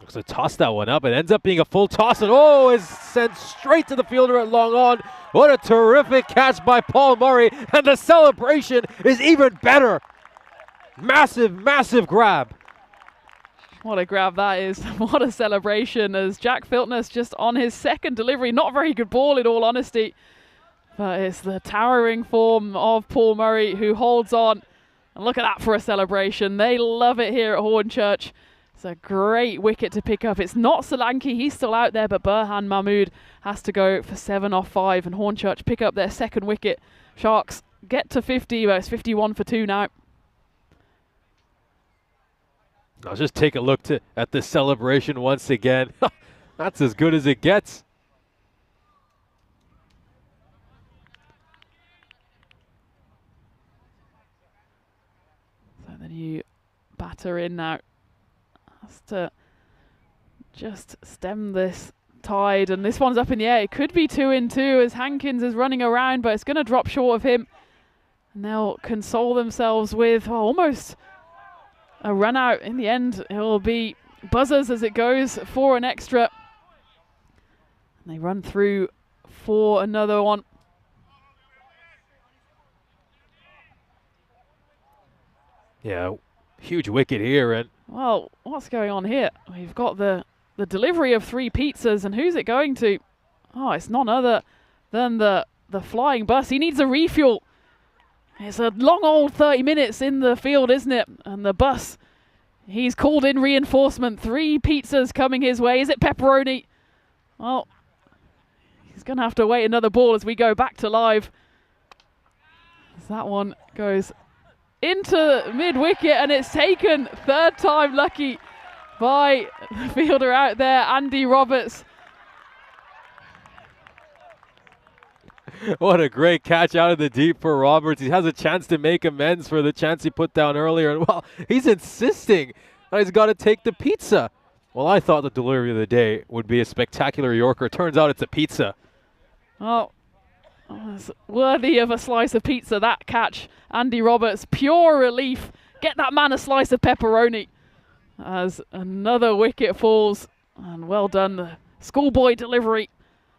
[SPEAKER 3] So toss that one up. It ends up being a full toss, and oh, is sent straight to the fielder at long on. What a terrific catch by Paul Murray, and the celebration is even better. Massive, massive grab.
[SPEAKER 2] What a grab that is. What a celebration, as Jack Filtness just on his 2nd delivery. Not a very good ball in all honesty, but it's the towering form of Paul Murray who holds on. And look at that for a celebration. They love it here at Hornchurch. It's a great wicket to pick up. It's not Solanki, he's still out there, but Burhan Mahmood has to go for 7 off 5, and Hornchurch pick up their 2nd wicket. Sharks get to 50, but it's 51 for 2 now.
[SPEAKER 3] Now just take a look at this celebration once again. That's as good as it gets.
[SPEAKER 2] So the new batter in now has to just stem this tide, and this one's up in the air. It could be 2-2 as Hankins is running around, but it's going to drop short of him. And they'll console themselves with almost a run out. In the end, it will be buzzers as it goes for an extra. And they run through for another one.
[SPEAKER 3] Yeah, huge wicket here. And
[SPEAKER 2] well, what's going on here? We've got the delivery of 3 pizzas, and who's it going to? Oh, it's none other than the flying bus. He needs a refuel. It's a long old 30 minutes in the field, isn't it? And the bus, he's called in reinforcement. 3 pizzas coming his way. Is it pepperoni? Well, he's going to have to wait another ball as we go back to live. As that one goes into mid-wicket, and it's taken, third time lucky by the fielder out there, Andy Roberts.
[SPEAKER 3] What a great catch out of the deep for Roberts. He has a chance to make amends for the chance he put down earlier. And, well, he's insisting that he's got to take the pizza. Well, I thought the delivery of the day would be a spectacular Yorker. Turns out it's a pizza.
[SPEAKER 2] Oh, it's worthy of a slice of pizza, that catch. Andy Roberts, pure relief. Get that man a slice of pepperoni. As another wicket falls. And well done, the schoolboy delivery.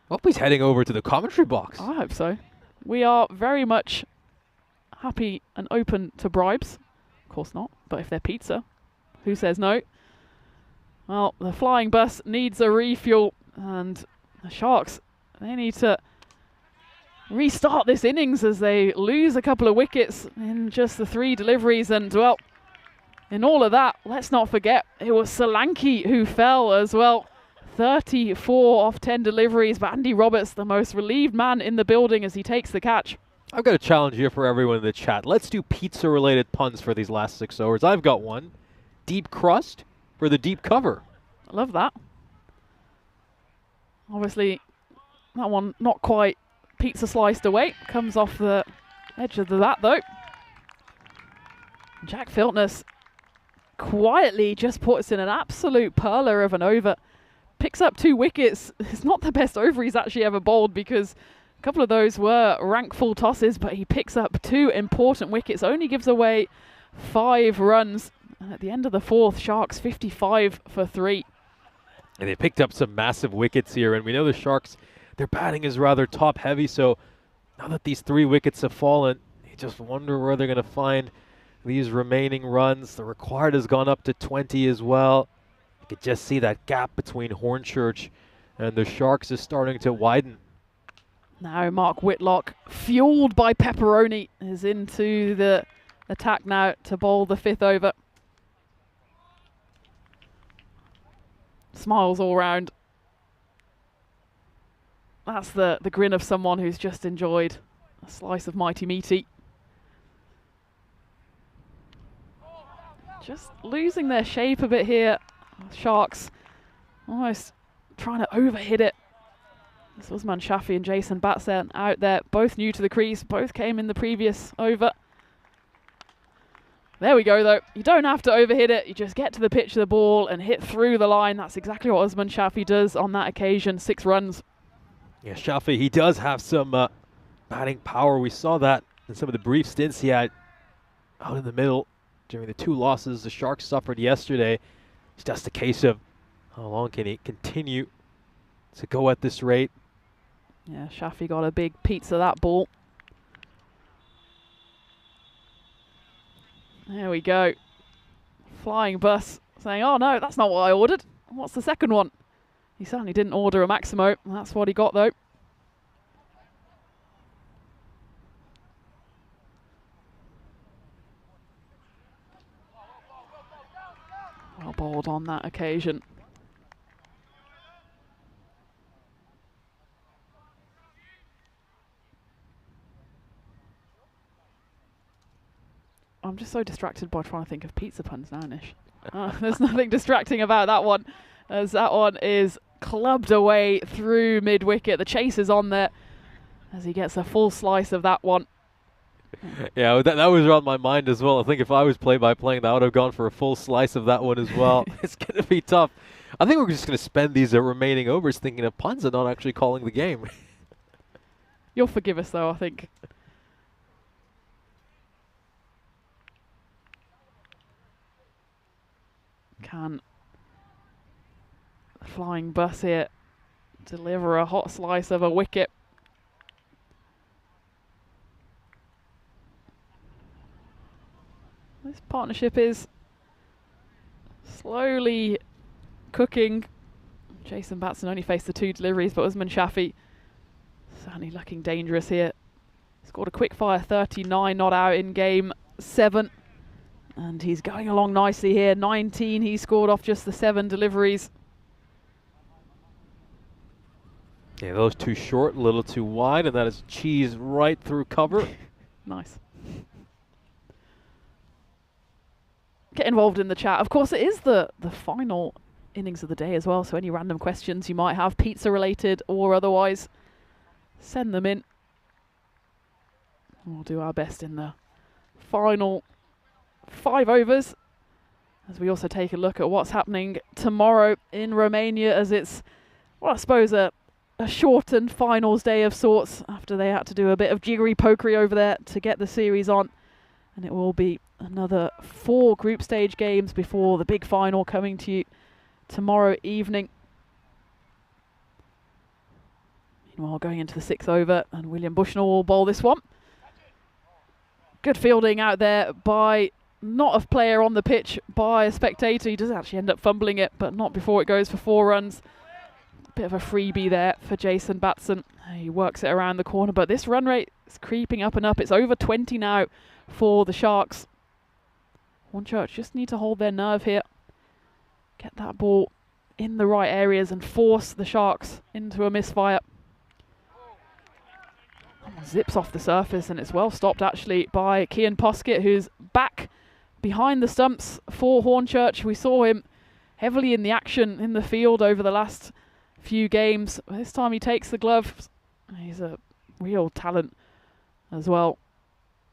[SPEAKER 3] Hope he's heading over to the commentary box.
[SPEAKER 2] I hope so. We are very much happy and open to bribes. Of course not, but if they're pizza, who says no? Well, the flying bus needs a refuel, and the Sharks, they need to restart this innings as they lose a couple of wickets in just the 3 deliveries. And, well, in all of that, let's not forget, it was Solanki who fell as well. 34 off 10 deliveries, but Andy Roberts, the most relieved man in the building as he takes the catch.
[SPEAKER 3] I've got a challenge here for everyone in the chat. Let's do pizza-related puns for these last 6 overs. I've got one. Deep crust for the deep cover.
[SPEAKER 2] I love that. Obviously, that one not quite pizza sliced away. Comes off the edge of the bat, though. Jack Filtness quietly just puts in an absolute perler of an over. Picks up 2 wickets. It's not the best over he's actually ever bowled, because a couple of those were rank full tosses, but he picks up 2 important wickets, only gives away 5 runs. And at the end of the 4th, Sharks 55 for 3.
[SPEAKER 3] And they picked up some massive wickets here, and we know the Sharks, their batting is rather top heavy, so now that these 3 wickets have fallen, you just wonder where they're going to find these remaining runs. The required has gone up to 20 as well. You could just see that gap between Hornchurch and the Sharks is starting to widen.
[SPEAKER 2] Now Mark Whitlock, fueled by pepperoni, is into the attack now to bowl the 5th over. Smiles all round. That's the grin of someone who's just enjoyed a slice of mighty meaty. Just losing their shape a bit here. Sharks almost trying to overhit it. This was Usman Shafi and Jason Batsen out there, both new to the crease, both came in the previous over. There we go, though. You don't have to overhit it. You just get to the pitch of the ball and hit through the line. That's exactly what Usman Shafi does on that occasion. 6 runs.
[SPEAKER 3] Yeah, Shafi, he does have some batting power. We saw that in some of the brief stints he had out in the middle during the 2 losses the Sharks suffered yesterday. It's just a case of how long can he continue to go at this rate.
[SPEAKER 2] Yeah, Shafi got a big pizza that ball. There we go. Flying bus saying, oh no, that's not what I ordered. What's the second one? He certainly didn't order a Maximo. That's what he got, though. Well bowled on that occasion. I'm just so distracted by trying to think of pizza puns now, Nish. There's nothing distracting about that one, as that one is clubbed away through mid-wicket. The chase is on there as he gets a full slice of that one.
[SPEAKER 3] Yeah, that was on my mind as well. I think if I was play-by-playing, I would have gone for a full slice of that one as well. It's going to be tough. I think we're just going to spend these remaining overs thinking of puns and not actually calling the game.
[SPEAKER 2] You'll forgive us, though, I think. Can the flying bus here deliver a hot slice of a wicket? This partnership is slowly cooking. Jason Batson only faced the 2 deliveries, but Usman Shafi certainly looking dangerous here. Scored a quick fire 39 not out in game 7. And he's going along nicely here. 19 he scored off just the 7 deliveries.
[SPEAKER 3] Yeah, those too short, a little too wide, and that is cheese right through cover.
[SPEAKER 2] Nice. Get involved in the chat. Of course, it is the final innings of the day as well, so any random questions you might have, pizza related or otherwise, send them in. We'll do our best in the final 5 overs, as we also take a look at what's happening tomorrow in Romania, as it's, well, I suppose a shortened finals day of sorts after they had to do a bit of jiggery pokery over there to get the series on. And it will be another 4 group stage games before the big final coming to you tomorrow evening. Meanwhile, going into the 6th over, and William Bushnell will bowl this one. Good fielding out there by not a player on the pitch, by a spectator. He does actually end up fumbling it, but not before it goes for 4 runs. Bit of a freebie there for Jason Batson. He works it around the corner, but this run rate is creeping up and up. It's over 20 now for the Sharks. Hornchurch just need to hold their nerve here. Get that ball in the right areas and force the Sharks into a misfire. Zips off the surface, and it's well stopped actually by Cian Poskett, who's back behind the stumps for Hornchurch. We saw him heavily in the action in the field over the last few games. This time he takes the glove. He's a real talent as well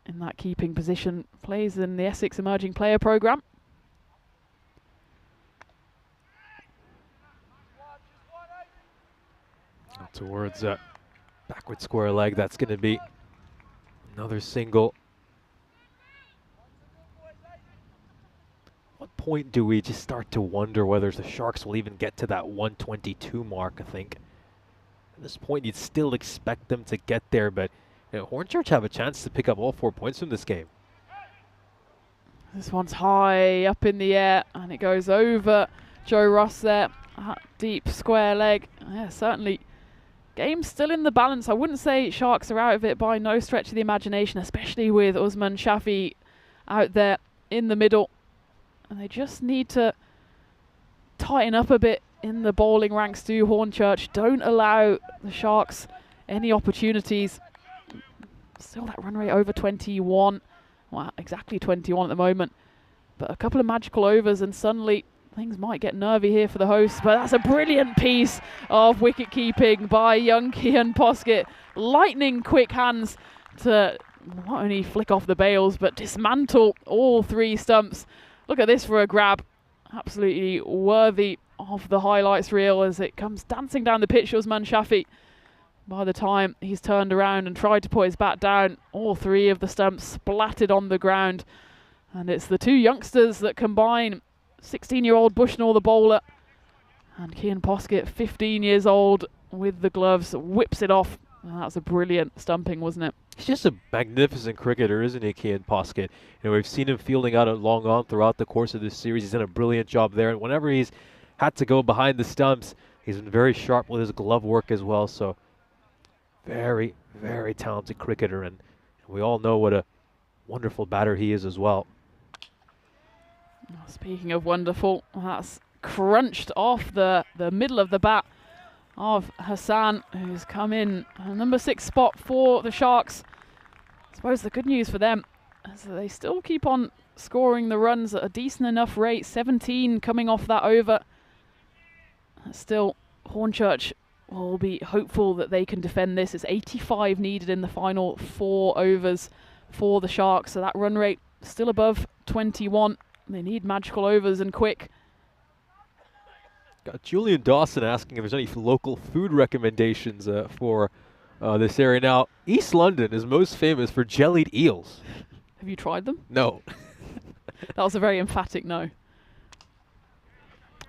[SPEAKER 2] in that keeping position. Plays in the Essex Emerging Player Programme.
[SPEAKER 3] Towards backward square leg, that's going to be another single. What point do we just start to wonder whether the Sharks will even get to that 122 mark, I think. At this point, you'd still expect them to get there, but you know, Hornchurch have a chance to pick up all 4 points from this game.
[SPEAKER 2] This one's high up in the air, and it goes over Joe Ross there. Deep square leg. Yeah, certainly. Game's still in the balance. I wouldn't say Sharks are out of it by no stretch of the imagination, especially with Usman Shafi out there in the middle. And they just need to tighten up a bit in the bowling ranks to Hornchurch. Don't allow the Sharks any opportunities. Still that run rate over 21. Well, exactly 21 at the moment. But a couple of magical overs and suddenly things might get nervy here for the hosts. But that's a brilliant piece of wicket keeping by young Cian Poskett. Lightning quick hands to not only flick off the bails but dismantle all 3 stumps. Look at this for a grab. Absolutely worthy of the highlights reel as it comes dancing down the pitch. Usman Shafi, by the time he's turned around and tried to put his bat down, all 3 of the stumps splattered on the ground. And it's the 2 youngsters that combine. 16-year-old Bushnell, the bowler, and Cian Poskett, 15 years old, with the gloves, whips it off. And that's a brilliant stumping, wasn't it?
[SPEAKER 3] He's just a magnificent cricketer, isn't he, Cian Poskett? You know, we've seen him fielding out at long on throughout the course of this series. He's done a brilliant job there. And whenever he's had to go behind the stumps, he's been very sharp with his glove work as well. So very, very talented cricketer. And we all know what a wonderful batter he is as well.
[SPEAKER 2] Speaking of wonderful, that's crunched off the middle of the bat of Hassan, who's come in a number 6 spot for the Sharks. I suppose the good news for them, as they still keep on scoring the runs at a decent enough rate. 17 coming off that over. Still, Hornchurch will be hopeful that they can defend this. It's 85 needed in the final 4 overs for the Sharks, so that run rate still above 21. They need magical overs and quick.
[SPEAKER 3] Got Julian Dawson asking if there's any local food recommendations for this area. Now, East London is most famous for jellied eels.
[SPEAKER 2] Have you tried them?
[SPEAKER 3] No.
[SPEAKER 2] That was a very emphatic no.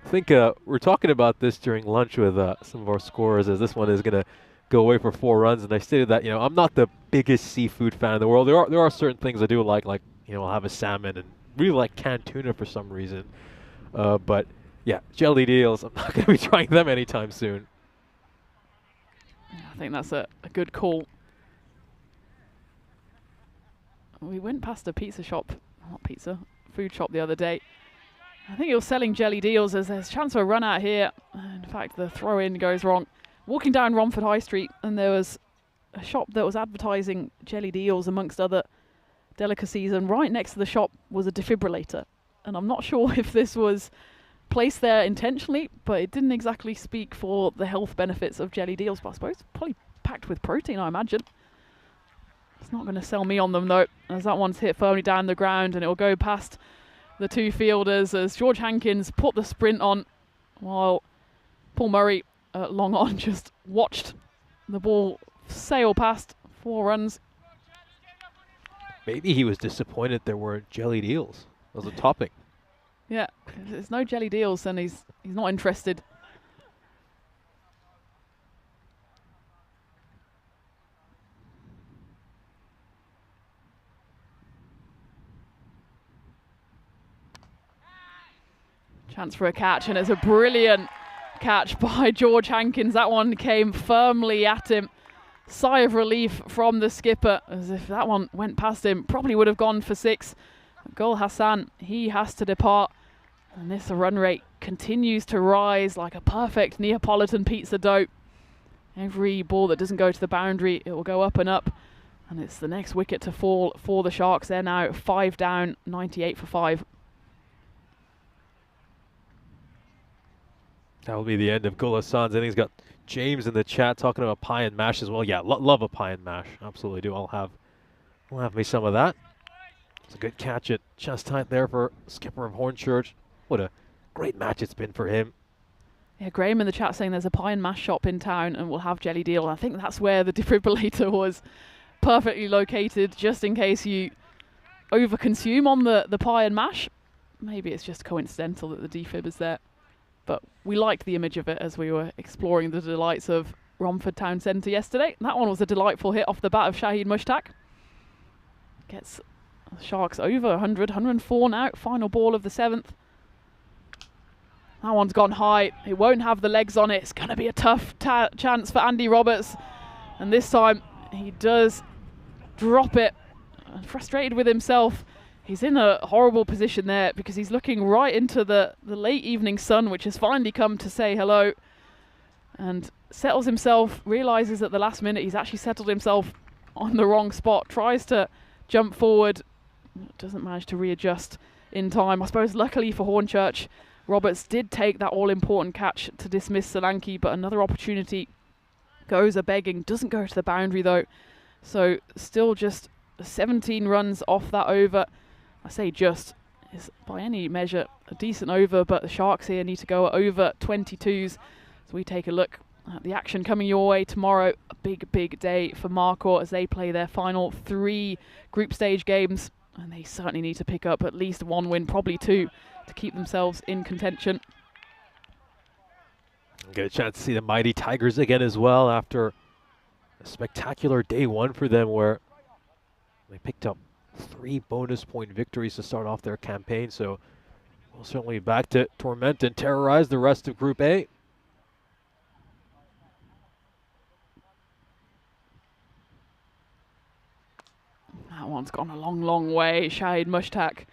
[SPEAKER 3] I think we're talking about this during lunch with some of our scorers, as this one is going to go away for 4 runs. And I stated that, you know, I'm not the biggest seafood fan in the world. There are certain things I do like, you know, I'll have a salmon and really like canned tuna for some reason. But yeah, jellied eels, I'm not going to be trying them anytime soon.
[SPEAKER 2] I think that's a good call. We went past a pizza shop, not pizza, food shop the other day. I think it was selling jellied eels, as there's a chance for a run out here. In fact, the throw in goes wrong. Walking down Romford High Street, and there was a shop that was advertising jellied eels amongst other delicacies, and right next to the shop was a defibrillator. And I'm not sure if this was placed there intentionally, but it didn't exactly speak for the health benefits of jellied eels. But I suppose probably packed with protein, I imagine. It's not going to sell me on them though, as that one's hit firmly down the ground, and it will go past the 2 fielders as George Hankins put the sprint on, while Paul Murray long on just watched the ball sail past. 4 runs.
[SPEAKER 3] Maybe he was disappointed there weren't jellied eels as a topping.
[SPEAKER 2] Yeah, if there's no jellied eels, then he's not interested. Chance for a catch, and it's a brilliant catch by George Hankins. That one came firmly at him. Sigh of relief from the skipper, as if that one went past him, probably would have gone for 6. Gul Hassan, he has to depart. And this run rate continues to rise like a perfect Neapolitan pizza dough. Every ball that doesn't go to the boundary, it will go up and up. And it's the next wicket to fall for the Sharks. They're now 5 down, 98 for 5.
[SPEAKER 3] That will be the end of Gul Hassan's innings. Got James in the chat talking about pie and mash as well. Yeah, love a pie and mash. Absolutely do. I'll have me some of that. It's a good catch at chest height there for skipper of Hornchurch. What a great match it's been for him.
[SPEAKER 2] Yeah, Graham in the chat saying there's a pie and mash shop in town and we'll have jellied eel. I think that's where the defibrillator was perfectly located, just in case you overconsume on the pie and mash. Maybe it's just coincidental that the defib is there. But we liked the image of it as we were exploring the delights of Romford Town Centre yesterday. That one was a delightful hit off the bat of Shahid Mushtaq. Gets the Sharks over 100, 104 now. Final ball of the 7th. That one's gone high. It won't have the legs on it. It's going to be a tough chance for Andy Roberts. And this time he does drop it. Frustrated with himself. He's in a horrible position there because he's looking right into the late evening sun, which has finally come to say hello. And settles himself, realises at the last minute he's actually settled himself on the wrong spot. Tries to jump forward. Doesn't manage to readjust in time. I suppose luckily for Hornchurch, Roberts did take that all-important catch to dismiss Solanke, but another opportunity goes a-begging. Doesn't go to the boundary though. So still just 17 runs off that over. I say just, is by any measure a decent over, but the Sharks here need to go at over 22s. So we take a look at the action coming your way tomorrow. A big day for Marcourt as they play their final 3 group stage games. And they certainly need to pick up at least 1 win, probably 2, to keep themselves in contention.
[SPEAKER 3] Get a chance to see the mighty Tigers again as well after a spectacular day 1 for them, where they picked up 3 bonus point victories to start off their campaign. So we'll certainly be back to torment and terrorize the rest of Group A.
[SPEAKER 2] That one's gone a long way. Shahid Mushtaq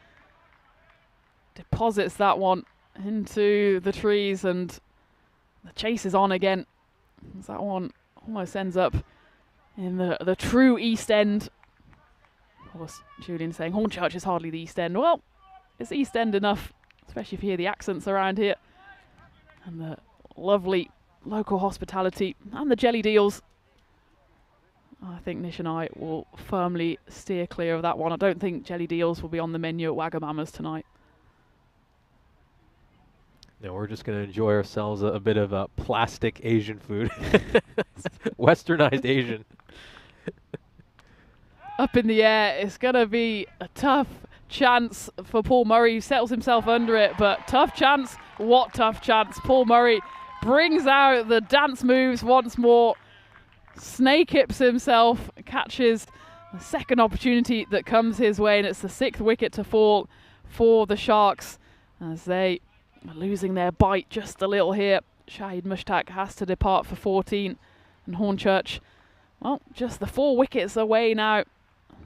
[SPEAKER 2] deposits that one into the trees, and the chase is on again. As that one almost ends up in the true East End. course, Julian saying Hornchurch is hardly the East End. Well, it's East End enough, especially if you hear the accents around here. And the lovely local hospitality and the jelly deals. I think Nish and I will firmly steer clear of that one. I don't think jelly deals will be on the menu at Wagamama's tonight.
[SPEAKER 3] No, we're just going to enjoy ourselves a bit of plastic Asian food. Westernized Asian.
[SPEAKER 2] Up in the air, it's going to be a tough chance for Paul Murray. He settles himself under it, but tough chance. What tough chance. Paul Murray brings out the dance moves once more. Snake hips himself, catches the second opportunity that comes his way, and it's the 6th wicket to fall for the Sharks as they are losing their bite just a little here. Shahid Mushtaq has to depart for 14, and Hornchurch, well, just the 4 wickets away now.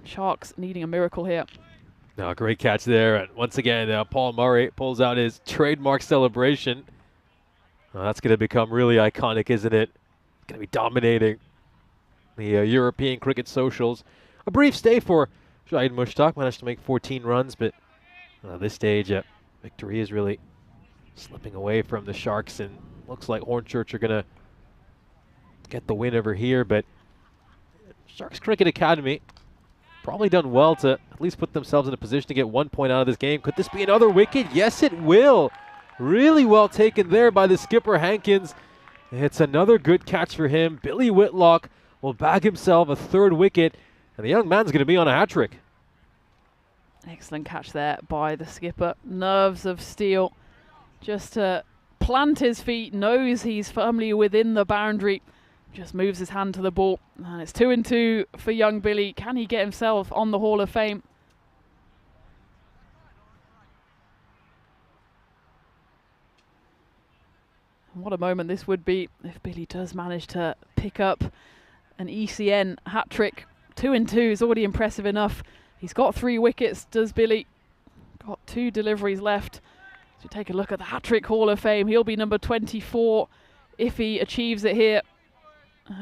[SPEAKER 2] Sharks needing a miracle here.
[SPEAKER 3] No, great catch there. And once again, Paul Murray pulls out his trademark celebration. That's going to become really iconic, isn't it? It's going to be dominating the European cricket socials. A brief stay for Shahid Mushtaq. Managed to make 14 runs, but at this stage, victory is really slipping away from the Sharks, and looks like Hornchurch are going to get the win over here. But Sharks Cricket Academy probably done well to at least put themselves in a position to get 1 point out of this game. Could this be another wicket? Yes, it will. Really well taken there by the skipper, Hankins. It's another good catch for him. Billy Whitlock will bag himself a 3rd wicket, and the young man's going to be on a hat-trick.
[SPEAKER 2] Excellent catch there by the skipper. Nerves of steel. Just to plant his feet, knows he's firmly within the boundary. Just moves his hand to the ball. And it's 2 and 2 for young Billy. Can he get himself on the Hall of Fame? What a moment this would be if Billy does manage to pick up an ECN hat-trick. 2 and 2 is already impressive enough. He's got 3 wickets, does Billy. Got 2 deliveries left. So take a look at the hat-trick Hall of Fame. He'll be number 24 if he achieves it here.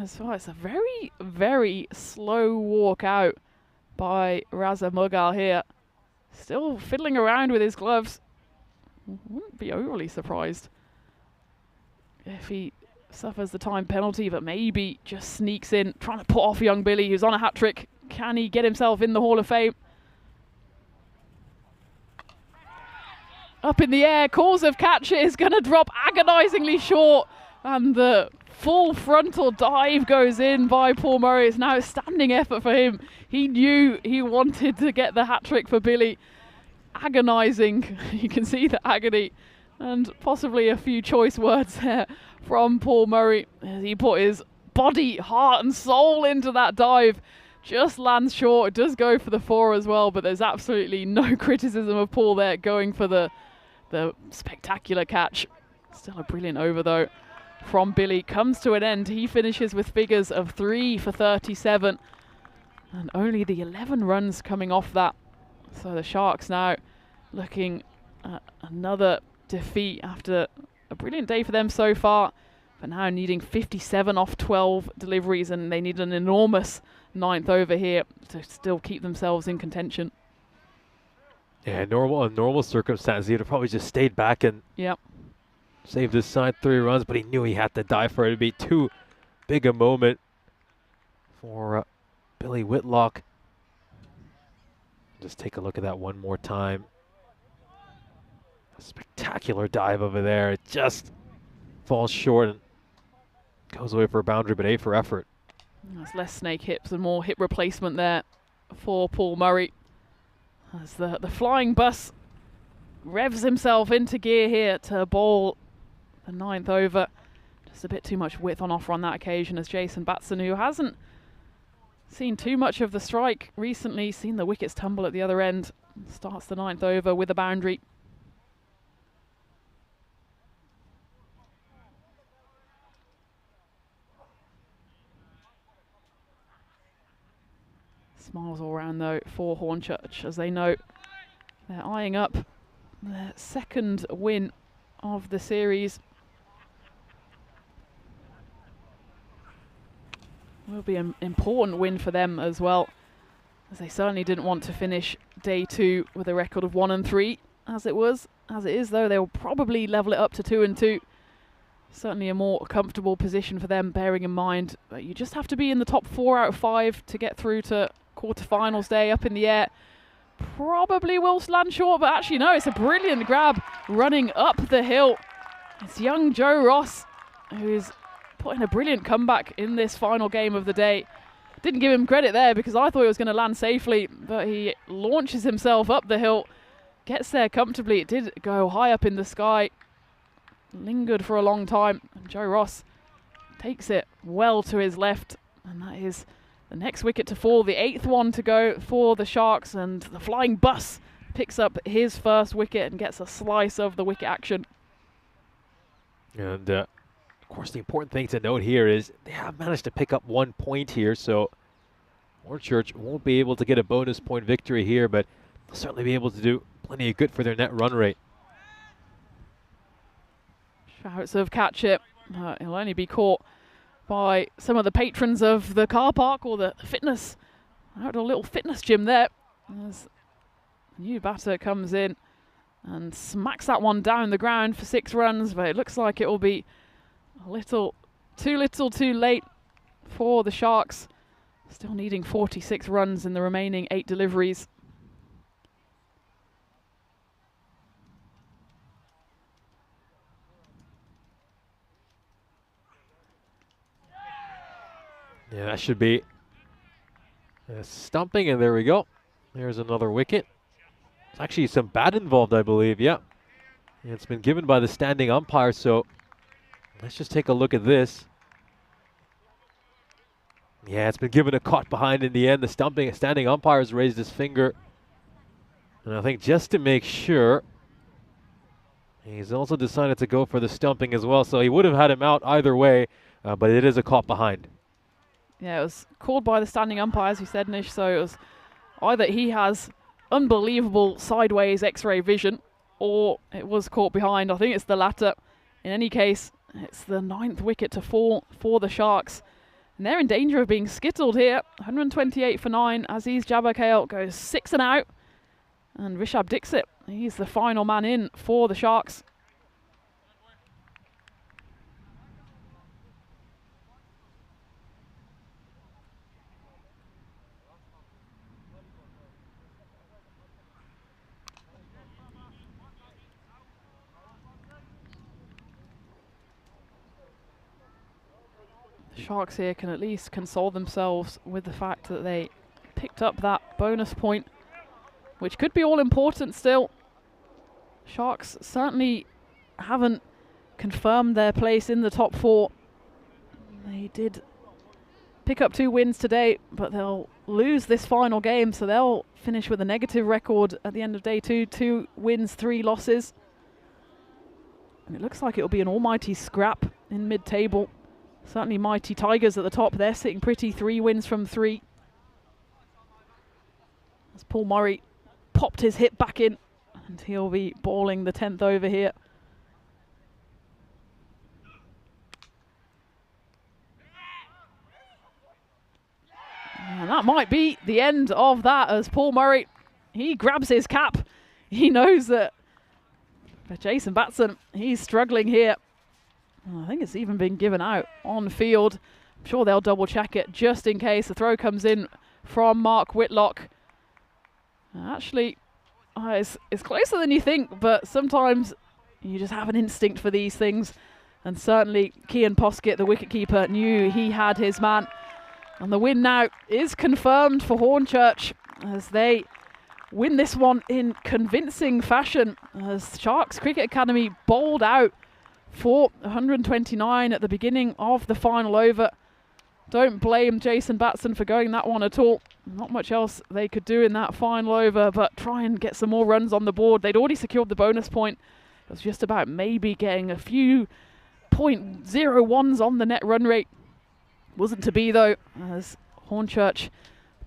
[SPEAKER 2] So it's a very, very slow walk out by Raza Mughal here. Still fiddling around with his gloves. Wouldn't be overly surprised if he suffers the time penalty, but maybe just sneaks in, trying to put off young Billy, who's on a hat-trick. Can he get himself in the Hall of Fame? Up in the air, cause of catch is going to drop agonisingly short, and the full frontal dive goes in by Paul Murray. It's now a standing effort for him. He knew he wanted to get the hat-trick for Billy. Agonising. You can see the agony and possibly a few choice words there from Paul Murray as he put his body, heart and soul into that dive. Just lands short. It does go for the 4 as well, but there's absolutely no criticism of Paul there, going for the spectacular catch. Still a brilliant over though from Billy. Comes to an end. He finishes with figures of 3 for 37 and only the 11 runs coming off that. So the Sharks now looking at another defeat after a brilliant day for them so far, but now needing 57 off 12 deliveries, and they need an enormous 9th over here to still keep themselves in contention.
[SPEAKER 3] Yeah, normal circumstances, he'd have probably just stayed back and saved his side 3 runs, but he knew he had to die for it to be too big a moment for Billy Whitlock. Just take a look at that one more time. A spectacular dive over there. It just falls short and goes away for a boundary, but A for effort.
[SPEAKER 2] There's less snake hips and more hip replacement there for Paul Murray. As the flying bus revs himself into gear here to bowl the 9th over. Just a bit too much width on offer on that occasion, as Jason Batson, who hasn't seen too much of the strike recently, seen the wickets tumble at the other end, starts the 9th over with a boundary. Smiles all round though for Hornchurch, as they know they're eyeing up their 2nd win of the series. Will be an important win for them as well. as they certainly didn't want to finish day 2 with a record of 1-3 as it is though. They'll probably level it up to 2-2. Certainly a more comfortable position for them, bearing in mind that you just have to be in the top 4 out of 5 to get through to quarterfinals day. Up in the air, probably will land short, but actually no, it's a brilliant grab running up the hill. It's young Joe Ross who's putting a brilliant comeback in this final game of the day. Didn't give him credit there because I thought he was going to land safely, but he launches himself up the hill, gets there comfortably. It did go high up in the sky, lingered for a long time, and Joe Ross takes it well to his left, and that is the next wicket to fall, the 8th one to go for the Sharks, and the Flying Bus picks up his first wicket and gets a slice of the wicket action.
[SPEAKER 3] And of course, the important thing to note here is they have managed to pick up 1 point here, so Hornchurch won't be able to get a bonus point victory here, but they'll certainly be able to do plenty of good for their net run rate.
[SPEAKER 2] Shouts of catch it. He'll only be caught by some of the patrons of the car park or the fitness, outdoor little fitness gym there. As a new batter comes in and smacks that one down the ground for 6 runs, but it looks like it will be a little too late for the Sharks. Still needing 46 runs in the remaining 8 deliveries.
[SPEAKER 3] Yeah, that should be stumping, and there we go. There's another wicket. There's actually some bat involved, I believe. Yeah, and it's been given by the standing umpire, so let's just take a look at this. Yeah, it's been given a caught behind in the end. The standing umpire has raised his finger, and I think just to make sure, he's also decided to go for the stumping as well, so he would have had him out either way, but it is a caught behind.
[SPEAKER 2] Yeah, it was called by the standing umpire, as you said, Nish, so it was either he has unbelievable sideways X-ray vision, or it was caught behind. I think it's the latter. In any case, it's the 9th wicket to fall for the Sharks, and they're in danger of being skittled here. 128 for 9. Aziz Jabakale goes 6 and out, and Rishabh Dixit, he's the final man in for the Sharks. Sharks here can at least console themselves with the fact that they picked up that bonus point, which could be all important still. Sharks certainly haven't confirmed their place in the top 4. They did pick up 2 wins today, but they'll lose this final game, so they'll finish with a negative record at the end of day 2. 2 wins, 3 losses. And it looks like it'll be an almighty scrap in mid-table. Certainly Mighty Tigers at the top, they're sitting pretty, 3 wins from 3. As Paul Murray popped his hip back in, and he'll be balling the 10th over here. And that might be the end of that, as Paul Murray, he grabs his cap. He knows that for Jason Batson, he's struggling here. I think it's even been given out on field. I'm sure they'll double check it just in case. The throw comes in from Mark Whitlock. Actually, it's closer than you think, but sometimes you just have an instinct for these things. And certainly Cian Poskett, the wicketkeeper, knew he had his man. And the win now is confirmed for Hornchurch as they win this one in convincing fashion, as Sharks Cricket Academy bowled out for 129 at the beginning of the final over. Don't blame Jason Batson for going that one at all. Not much else they could do in that final over, but try and get some more runs on the board. They'd already secured the bonus point. It was just about maybe getting a few .01s on the net run rate. Wasn't to be though, as Hornchurch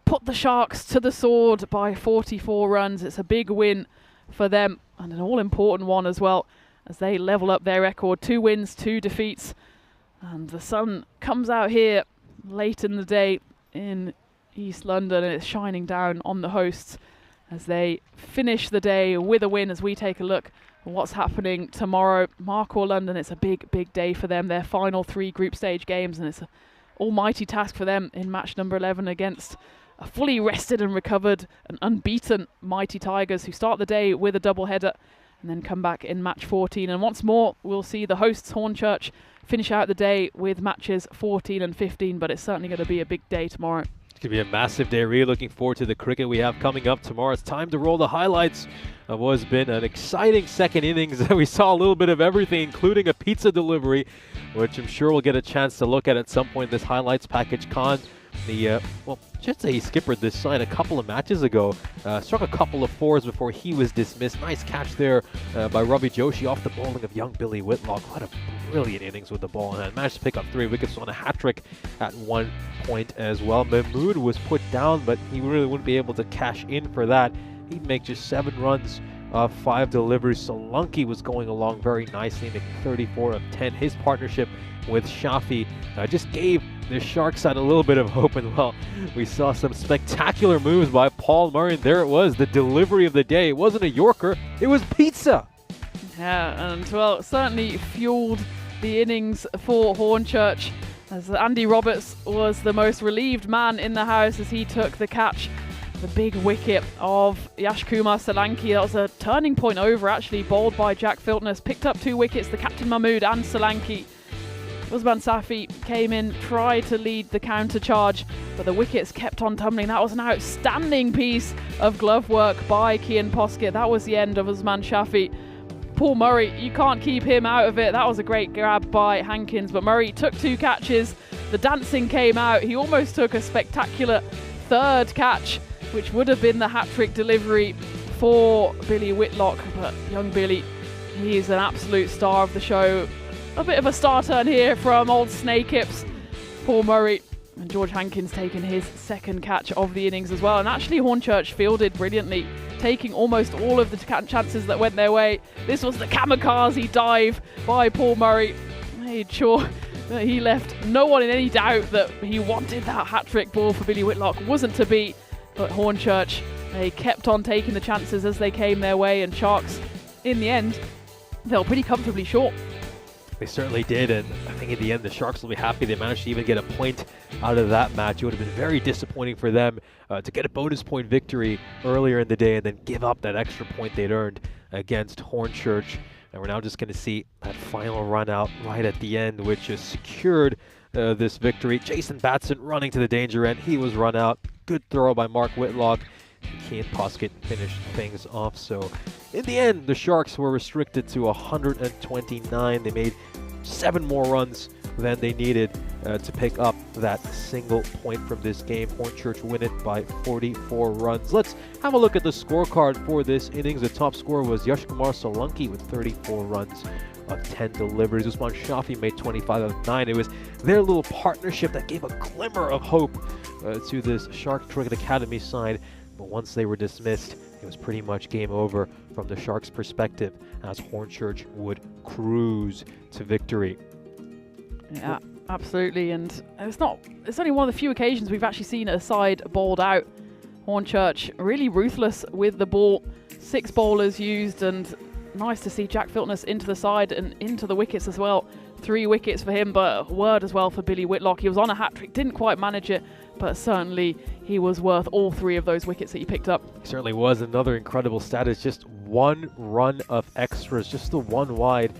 [SPEAKER 2] put the Sharks to the sword by 44 runs. It's a big win for them, and an all-important one as well, as they level up their record. 2 wins, 2 defeats. And the sun comes out here late in the day in East London, and it's shining down on the hosts as they finish the day with a win. As we take a look at what's happening tomorrow, Markhor London, it's a big day for them. Their final 3 group stage games, and it's an almighty task for them in match number 11 against a fully rested and recovered and unbeaten Mighty Tigers, who start the day with a double header and then come back in match 14. And once more, we'll see the hosts Hornchurch finish out the day with matches 14 and 15, but it's certainly going to be a big day tomorrow.
[SPEAKER 3] It's going to be a massive day. Really looking forward to the cricket we have coming up tomorrow. It's time to roll the highlights of what has been an exciting second innings. We saw a little bit of everything, including a pizza delivery, which I'm sure we'll get a chance to look at some point in this highlights package. Khan, well, I should say he skippered this side a couple of matches ago. Struck a couple of 4s before he was dismissed. Nice catch there by Ravi Joshi off the bowling of young Billy Whitlock. What a brilliant innings with the ball in hand. Managed to pick up 3 wickets on a hat-trick at one point as well. Mahmood was put down, but he really wouldn't be able to cash in for that. He'd make just 7 runs of 5 deliveries. Solanki was going along very nicely, making 34 of 10. His partnership with Shafi just gave the Sharks side a little bit of hope, and well, we saw some spectacular moves by Paul Murray, and there it was, the delivery of the day. It wasn't a Yorker, it was pizza.
[SPEAKER 2] Yeah, and well, certainly fueled the innings for Hornchurch, as Andy Roberts was the most relieved man in the house as he took the catch. The big wicket of Yashkumar Solanki. That was a turning point over, actually, bowled by Jack Filtness. Picked up 2 wickets, the captain Mahmood and Solanki. Usman Safi came in, tried to lead the counter charge, but the wickets kept on tumbling. That was an outstanding piece of glove work by Kian Poskett. That was the end of Usman Shafi. Paul Murray, you can't keep him out of it. That was a great grab by Hankins, but Murray took 2 catches. The dancing came out. He almost took a spectacular 3rd catch, which would have been the hat-trick delivery for Billy Whitlock. But young Billy, he is an absolute star of the show. A bit of a star turn here from old Snake Hips, Paul Murray, and George Hankins taking his 2nd catch of the innings as well. And actually Hornchurch fielded brilliantly, taking almost all of the chances that went their way. This was the kamikaze dive by Paul Murray. Made sure that he left no one in any doubt that he wanted that hat-trick ball for Billy Whitlock. Wasn't to be, but Hornchurch, they kept on taking the chances as they came their way, and Sharks, in the end, fell pretty comfortably short.
[SPEAKER 3] They certainly did, and I think in the end the Sharks will be happy they managed to even get a point out of that match. It would have been very disappointing for them to get a bonus point victory earlier in the day and then give up that extra point they'd earned against Hornchurch. And we're now just going to see that final run out right at the end, which has secured this victory. Jason Batson running to the danger end. He was run out. Good throw by Mark Whitlock. Kian Poskett finished things off. So in the end, the Sharks were restricted to 129. They made 7 more runs than they needed to pick up that single point from this game. Hornchurch win it by 44 runs. Let's have a look at the scorecard for this innings. The top scorer was Yashkumar Solanki with 34 runs of 10 deliveries. Usman Shafi made 25 of 9. It was their little partnership that gave a glimmer of hope to this Shark Cricket Academy side. But once they were dismissed, it was pretty much game over from the Sharks' perspective, as Hornchurch would cruise to victory.
[SPEAKER 2] Yeah, absolutely. And it's only one of the few occasions we've actually seen a side bowled out. Hornchurch really ruthless with the ball. 6 bowlers used, and nice to see Jack Filtness into the side and into the wickets as well. 3 wickets for him, but a word as well for Billy Whitlock. He was on a hat-trick, didn't quite manage it, but certainly he was worth all 3 of those wickets that he picked up.
[SPEAKER 3] He certainly was. Another incredible stat is just 1 run of extras, just the 1 wide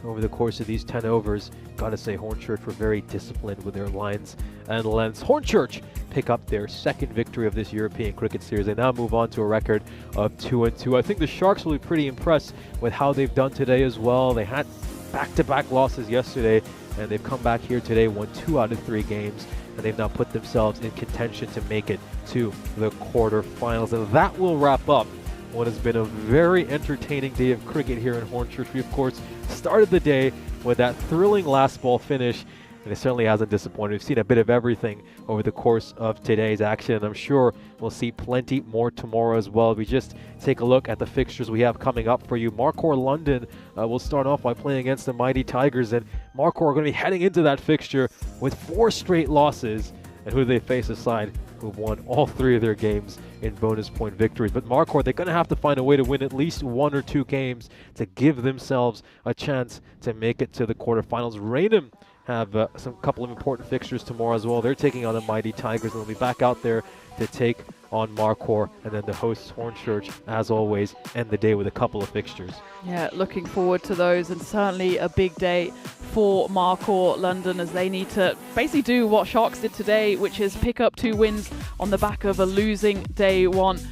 [SPEAKER 3] over the course of these 10 overs. Gotta say, Hornchurch were very disciplined with their lines and lengths. Hornchurch pick up their 2nd victory of this European Cricket Series. They now move on to a record of 2-2. I think the Sharks will be pretty impressed with how they've done today as well. They had back-to-back losses yesterday, and they've come back here today, won 2 out of 3 games, and they've now put themselves in contention to make it to the quarterfinals. And that will wrap up what has been a very entertaining day of cricket here in Hornchurch. We, of course, started the day with that thrilling last ball finish, and it certainly hasn't disappointed. We've seen a bit of everything over the course of today's action, and I'm sure we'll see plenty more tomorrow as well. We just take a look at the fixtures we have coming up for you. Markhor London will start off by playing against the Mighty Tigers, and Markhor are going to be heading into that fixture with 4 straight losses. And who do they face aside? who've won all 3 of their games in bonus point victories. But Marquardt, they're going to have to find a way to win at least 1 or 2 games to give themselves a chance to make it to the quarterfinals. Raynham have some couple of important fixtures tomorrow as well. They're taking on the mighty Tigers, and they'll be back out there to take on Marquardt, and then the hosts Hornchurch, as always, end the day with a couple of fixtures.
[SPEAKER 2] Yeah, looking forward to those, and certainly a big day for Marquardt London as they need to basically do what Sharks did today, which is pick up 2 wins on the back of a losing day 1. And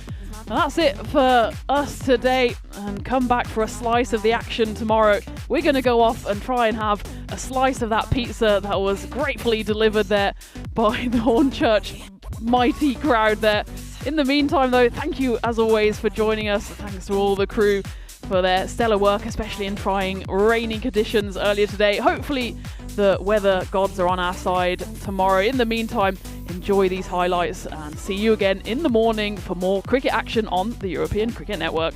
[SPEAKER 2] that's it for us today, and come back for a slice of the action tomorrow. We're going to go off and try and have a slice of that pizza that was gratefully delivered there by the Hornchurch mighty crowd there. In the meantime, though, thank you as always for joining us. Thanks to all the crew for their stellar work, especially in trying rainy conditions earlier today. Hopefully the weather gods are on our side tomorrow. In the meantime, enjoy these highlights and see you again in the morning for more cricket action on the European Cricket Network.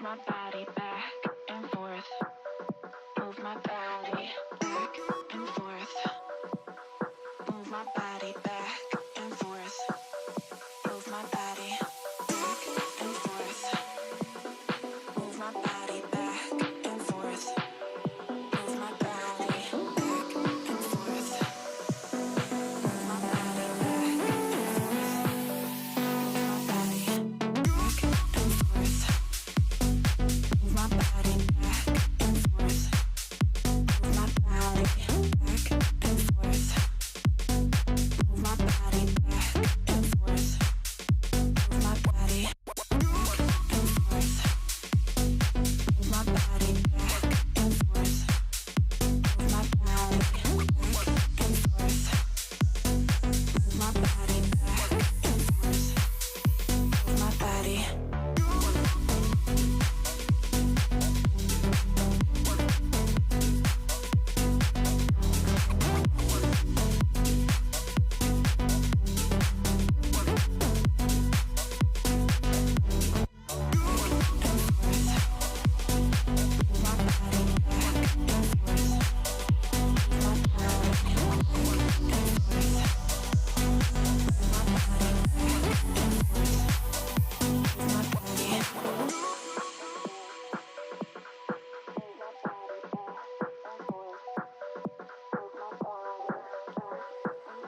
[SPEAKER 9] my body back and forth. Move my body back and forth. Move my body back and forth. Move my body back and forth. Move my body back and forth. Move my body back and forth. Move my body back and forth. Move my body back and forth. Move my body back and forth. Move my body back and forth. Move my body back and forth. Move my body back and forth. Move my body back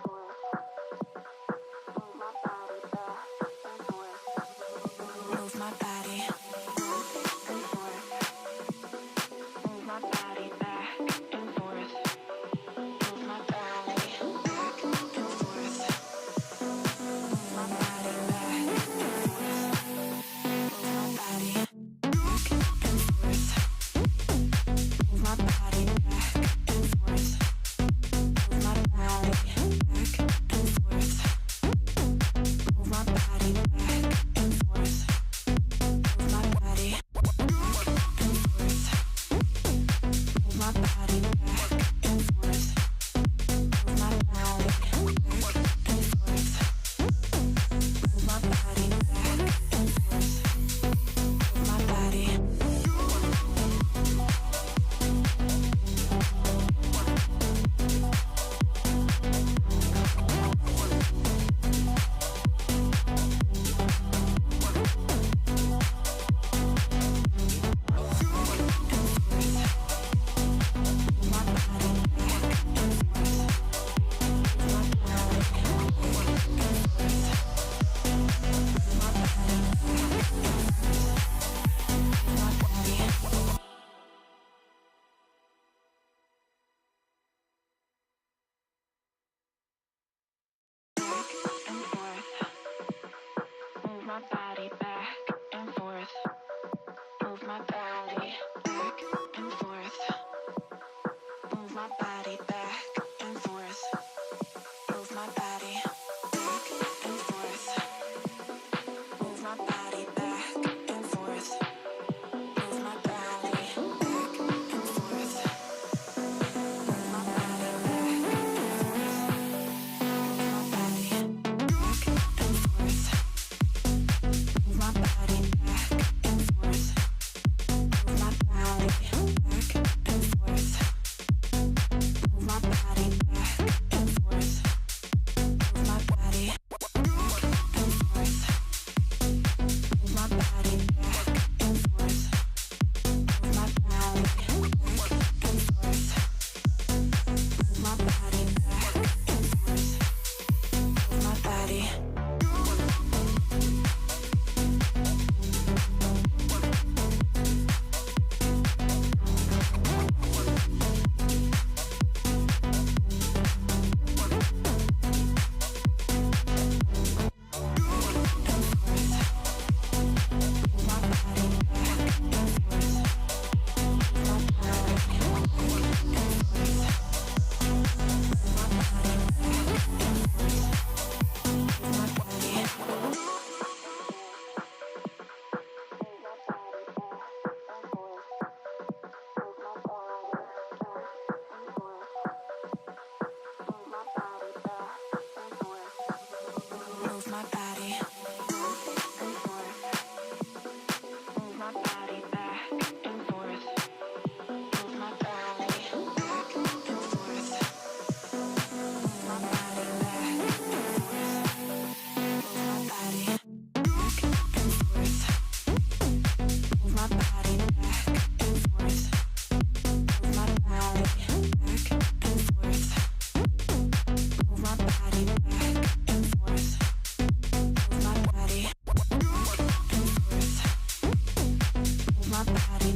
[SPEAKER 9] and forth. Move my body back and forth. Move my body back and forth. Move my body. Move my body and forth. Move my body back and forth. Move my body back and forth. Move my body back and forth. Move my body back and forth. Move my body back and forth. Move my body back and forth. Move my body back and forth. Move my body back and forth. Move my body back and forth. Move my body back and forth. Move my body back and forth. Move my body. Move my body back and forth. Move my body back and forth. Move my body back and forth. Move my body back and forth. Move my body back and forth. Move my body back and forth. Move my body back and forth. Move my body back and forth. Move my body back and forth. Move my body back and forth. Move my body back and forth. Move my body back and forth. Move my body back and forth. Move my body back and forth. Move my body. Move my body and forth. Move my body back and forth. Move my body back and forth. Move my body back and forth. Move my body back and forth. Move my body back and forth. Move my body back and forth. Move my body back and forth. Move my body back and forth. Move my body